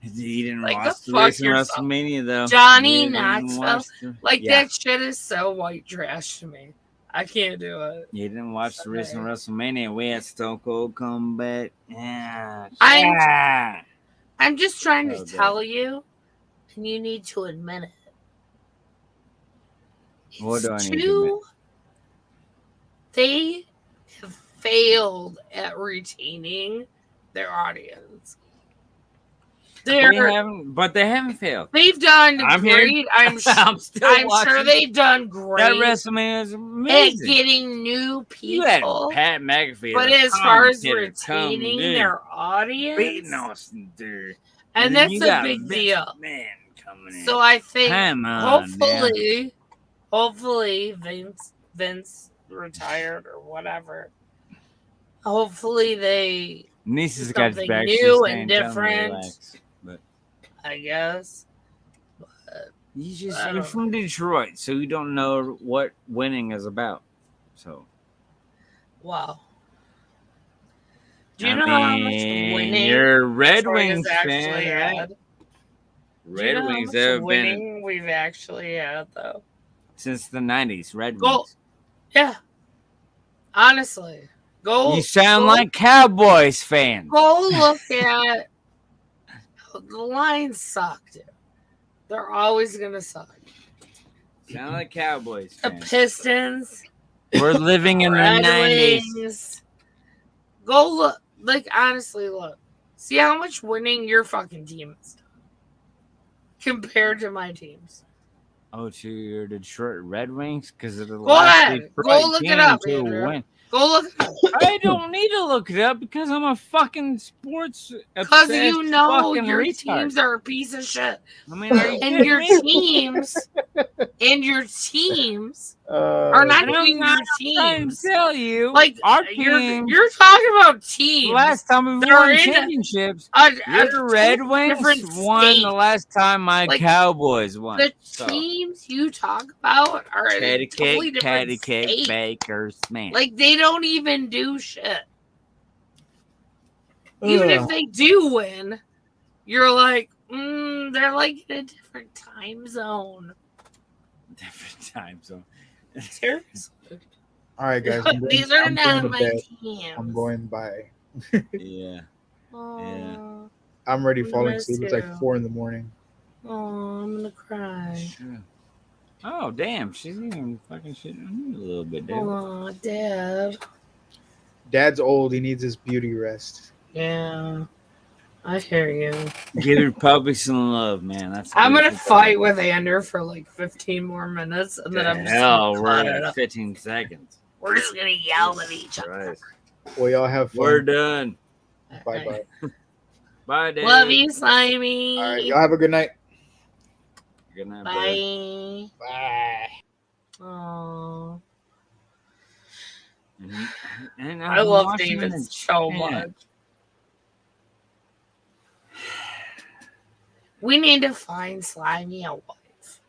Speaker 7: You didn't
Speaker 1: Like,
Speaker 7: watch
Speaker 1: go
Speaker 7: the
Speaker 1: fuck
Speaker 7: recent
Speaker 1: yourself.
Speaker 7: WrestleMania though.
Speaker 1: Johnny
Speaker 7: You didn't
Speaker 1: Knoxville.
Speaker 7: watch the-
Speaker 1: Like
Speaker 7: Yeah.
Speaker 1: that shit is so white trash to me. I can't do it.
Speaker 7: You didn't watch the recent
Speaker 1: Okay.
Speaker 7: WrestleMania. We had Stone Cold come back. Yeah.
Speaker 1: I'm-
Speaker 7: Yeah.
Speaker 1: I'm just trying to
Speaker 7: Oh, good.
Speaker 1: tell you, and you need to admit it.
Speaker 7: What do I
Speaker 1: It's
Speaker 7: need to admit?
Speaker 1: They have failed at retaining their audience.
Speaker 7: They haven't failed.
Speaker 1: They've done
Speaker 7: I'm here.
Speaker 1: great. I'm
Speaker 7: I'm still
Speaker 1: sure
Speaker 7: watching.
Speaker 1: they've done
Speaker 7: That
Speaker 1: great
Speaker 7: WrestleMania is
Speaker 1: at
Speaker 7: amazing.
Speaker 1: getting new
Speaker 7: You had
Speaker 1: people.
Speaker 7: Pat McAfee.
Speaker 1: But
Speaker 7: the
Speaker 1: as far as
Speaker 7: commentator, come
Speaker 1: retaining
Speaker 7: in,
Speaker 1: their audience,
Speaker 7: beating Austin, dude.
Speaker 1: and
Speaker 7: then
Speaker 1: that's
Speaker 7: you
Speaker 1: a
Speaker 7: got
Speaker 1: big
Speaker 7: Vince
Speaker 1: deal.
Speaker 7: McMahon coming in.
Speaker 1: So I think
Speaker 7: Come on,
Speaker 1: hopefully Vince retired or whatever. Hopefully they,
Speaker 7: Niece's got his
Speaker 1: something
Speaker 7: back.
Speaker 1: new
Speaker 7: She's
Speaker 1: and
Speaker 7: saying, "Tell him to
Speaker 1: different."
Speaker 7: relax." But
Speaker 1: I guess. I
Speaker 7: you're
Speaker 1: don't
Speaker 7: from Detroit, so you don't know what winning is about. So
Speaker 1: Wow. Do you
Speaker 7: I
Speaker 1: know how much
Speaker 7: mean,
Speaker 1: winning
Speaker 7: you're a Red
Speaker 1: Detroit has
Speaker 7: Wings
Speaker 1: actually
Speaker 7: fan, right?
Speaker 1: had? Do you
Speaker 7: Red
Speaker 1: know how
Speaker 7: Wings
Speaker 1: much
Speaker 7: have been
Speaker 1: winning we've actually had though?
Speaker 7: since the '90s. Red
Speaker 1: Go-
Speaker 7: Wings.
Speaker 1: Yeah. Honestly.
Speaker 7: You sound like Cowboys fans.
Speaker 1: Go look at the Lions suck, dude. They're always gonna suck.
Speaker 7: Sound like Cowboys
Speaker 1: The
Speaker 7: fans.
Speaker 1: Pistons,
Speaker 7: We're living in the
Speaker 1: Red
Speaker 7: '90s.
Speaker 1: Wings. Go look, like honestly, look. See how much winning your fucking team is compared to my teams.
Speaker 7: Oh, to your Detroit Red Wings because of the
Speaker 1: Go
Speaker 7: last
Speaker 1: ahead. Go
Speaker 7: Detroit
Speaker 1: look it
Speaker 7: team
Speaker 1: up,
Speaker 7: to
Speaker 1: Andrew.
Speaker 7: win.
Speaker 1: Go look,
Speaker 7: I don't need to look it up because I'm a fucking sports
Speaker 1: because
Speaker 7: obsessed
Speaker 1: you know
Speaker 7: fucking
Speaker 1: your
Speaker 7: retard.
Speaker 1: teams are a piece of shit,
Speaker 7: I mean, are you
Speaker 1: and
Speaker 7: kidding
Speaker 1: your
Speaker 7: me?
Speaker 1: teams, and your teams Or not
Speaker 7: And I'm
Speaker 1: even
Speaker 7: not
Speaker 1: your
Speaker 7: trying
Speaker 1: teams.
Speaker 7: to tell you,
Speaker 1: Like
Speaker 7: our
Speaker 1: you're
Speaker 7: team.
Speaker 1: talking about teams.
Speaker 7: Last time we
Speaker 1: They're
Speaker 7: won
Speaker 1: in
Speaker 7: championships,
Speaker 1: a
Speaker 7: your Red
Speaker 1: totally
Speaker 7: Wings
Speaker 1: different
Speaker 7: won
Speaker 1: state.
Speaker 7: the last time my
Speaker 1: Like,
Speaker 7: Cowboys won.
Speaker 1: The
Speaker 7: So,
Speaker 1: teams you talk about are in a
Speaker 7: patty
Speaker 1: totally
Speaker 7: cake,
Speaker 1: different
Speaker 7: patty cake,
Speaker 1: state.
Speaker 7: baker, man.
Speaker 1: Like they don't even do shit. Even if they do win, you're like, they're like in a different time zone.
Speaker 7: Different time zone.
Speaker 1: Seriously.
Speaker 6: All right, guys.
Speaker 1: These are
Speaker 6: I'm
Speaker 1: not
Speaker 6: going to
Speaker 1: my
Speaker 6: bed.
Speaker 1: teams.
Speaker 6: I'm going by.
Speaker 7: Yeah.
Speaker 1: Oh,
Speaker 6: I'm ready
Speaker 1: I'm
Speaker 6: falling
Speaker 1: gonna
Speaker 6: asleep. It's
Speaker 1: miss
Speaker 6: like
Speaker 1: you.
Speaker 6: 4 a.m.
Speaker 1: Oh, I'm gonna cry.
Speaker 7: Sure. Oh, damn. She's even fucking shitting on me a little bit, David.
Speaker 1: Oh, Dad.
Speaker 6: Dad's old. He needs his beauty rest.
Speaker 1: Yeah, I hear you.
Speaker 7: Give your puppy some love, man. That's
Speaker 1: I'm gonna
Speaker 7: beautiful
Speaker 1: fight
Speaker 7: thing.
Speaker 1: with Ander for like 15 more minutes, and then
Speaker 7: The
Speaker 1: I'm just
Speaker 7: hell,
Speaker 1: gonna
Speaker 7: we're
Speaker 1: cut it
Speaker 7: at
Speaker 1: up.
Speaker 7: 15 seconds.
Speaker 1: We're just gonna yell at each other.
Speaker 7: Christ.
Speaker 6: Well, y'all have fun.
Speaker 7: We're done.
Speaker 6: Bye bye.
Speaker 7: Bye, Dave.
Speaker 1: Love you, Slimy.
Speaker 6: All right. Y'all have a good night.
Speaker 7: Good night, brother.
Speaker 1: Bye.
Speaker 6: Bye.
Speaker 1: Oh,
Speaker 7: And
Speaker 1: I
Speaker 7: I'm
Speaker 1: love
Speaker 7: watching
Speaker 1: David
Speaker 7: it.
Speaker 1: so
Speaker 7: Yeah.
Speaker 1: much. We need to find Slimy a wife.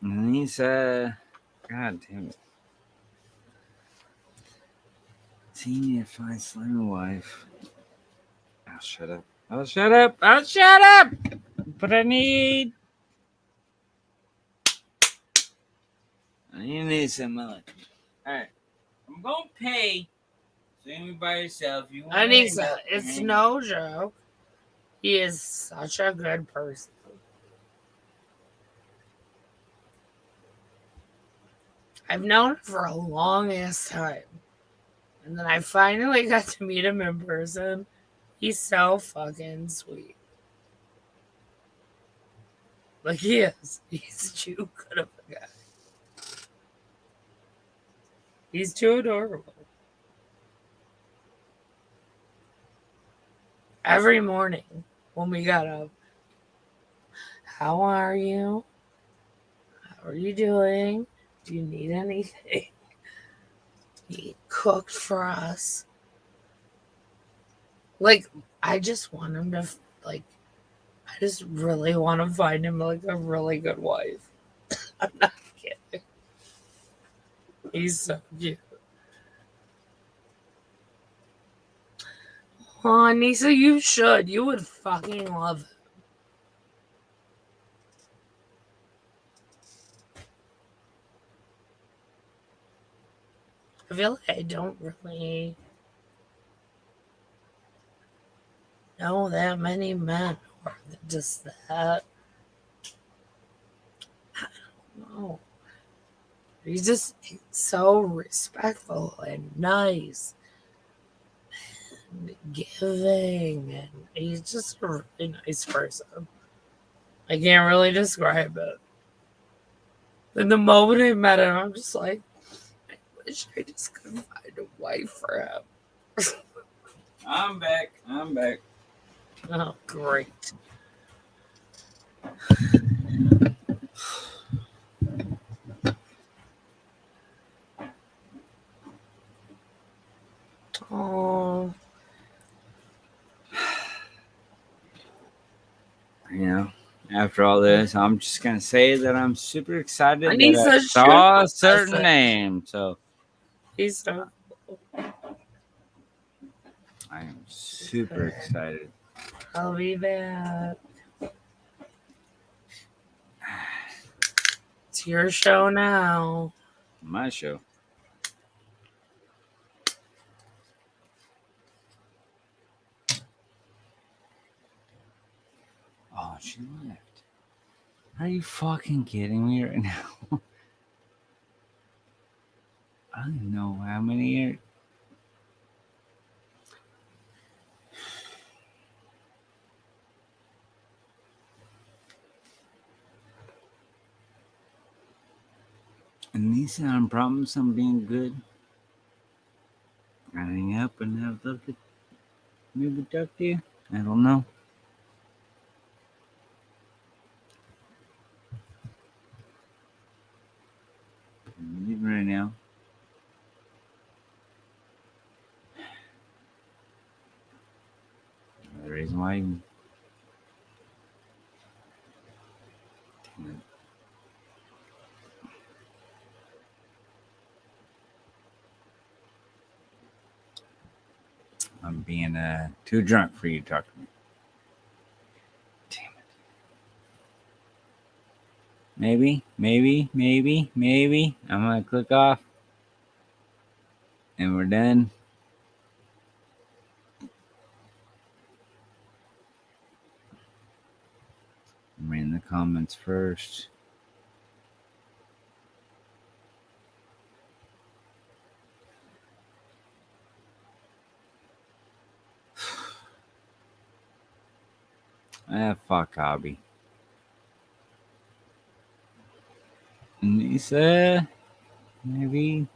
Speaker 7: And he's God damn it. So you need to find Slimy wife. Oh, shut up. Oh, shut up. Oh, shut up. But I need some money. Alright. I'm gonna pay. Slimy by yourself. You want
Speaker 1: I think so. It's no joke. He is such a good person. I've known him for a long ass time. And then I finally got to meet him in person. He's so fucking sweet. Like he is. He's too good of a guy. He's too adorable. Every morning when we got up, how are you? How are you doing? Do you need anything? He cooked for us. Like, I just want him to, like, I just really want to find him, like, a really good wife. I'm not kidding. He's so cute. Oh, Nisa, you should. You would fucking love him. I feel like I don't really know that many men or just that. I don't know. He's just so respectful and nice and giving, and he's just a really nice person. I can't really describe it. And the moment I met him, I'm just like, I wish I just could find a wife for him.
Speaker 7: I'm back.
Speaker 1: Oh, great. Oh,
Speaker 7: You know, after all this, I'm just gonna say that I'm super excited
Speaker 1: I need
Speaker 7: that I
Speaker 1: such
Speaker 7: saw a
Speaker 1: good
Speaker 7: certain
Speaker 1: person.
Speaker 7: name. So
Speaker 1: he's so
Speaker 7: I am super excited.
Speaker 1: I'll be back. It's your show now.
Speaker 7: My show. Oh, she left. Are you fucking kidding me right now? I don't know how many years. And these I promise I'm being good. I hang up and I'd love to maybe talk to you. I don't know. reason. Why even? Damn it. I'm being too drunk for you to talk to me. Damn it. Maybe. I'm gonna click off. And we're done. I'm reading the comments first. Fuck hobby. Lisa, maybe.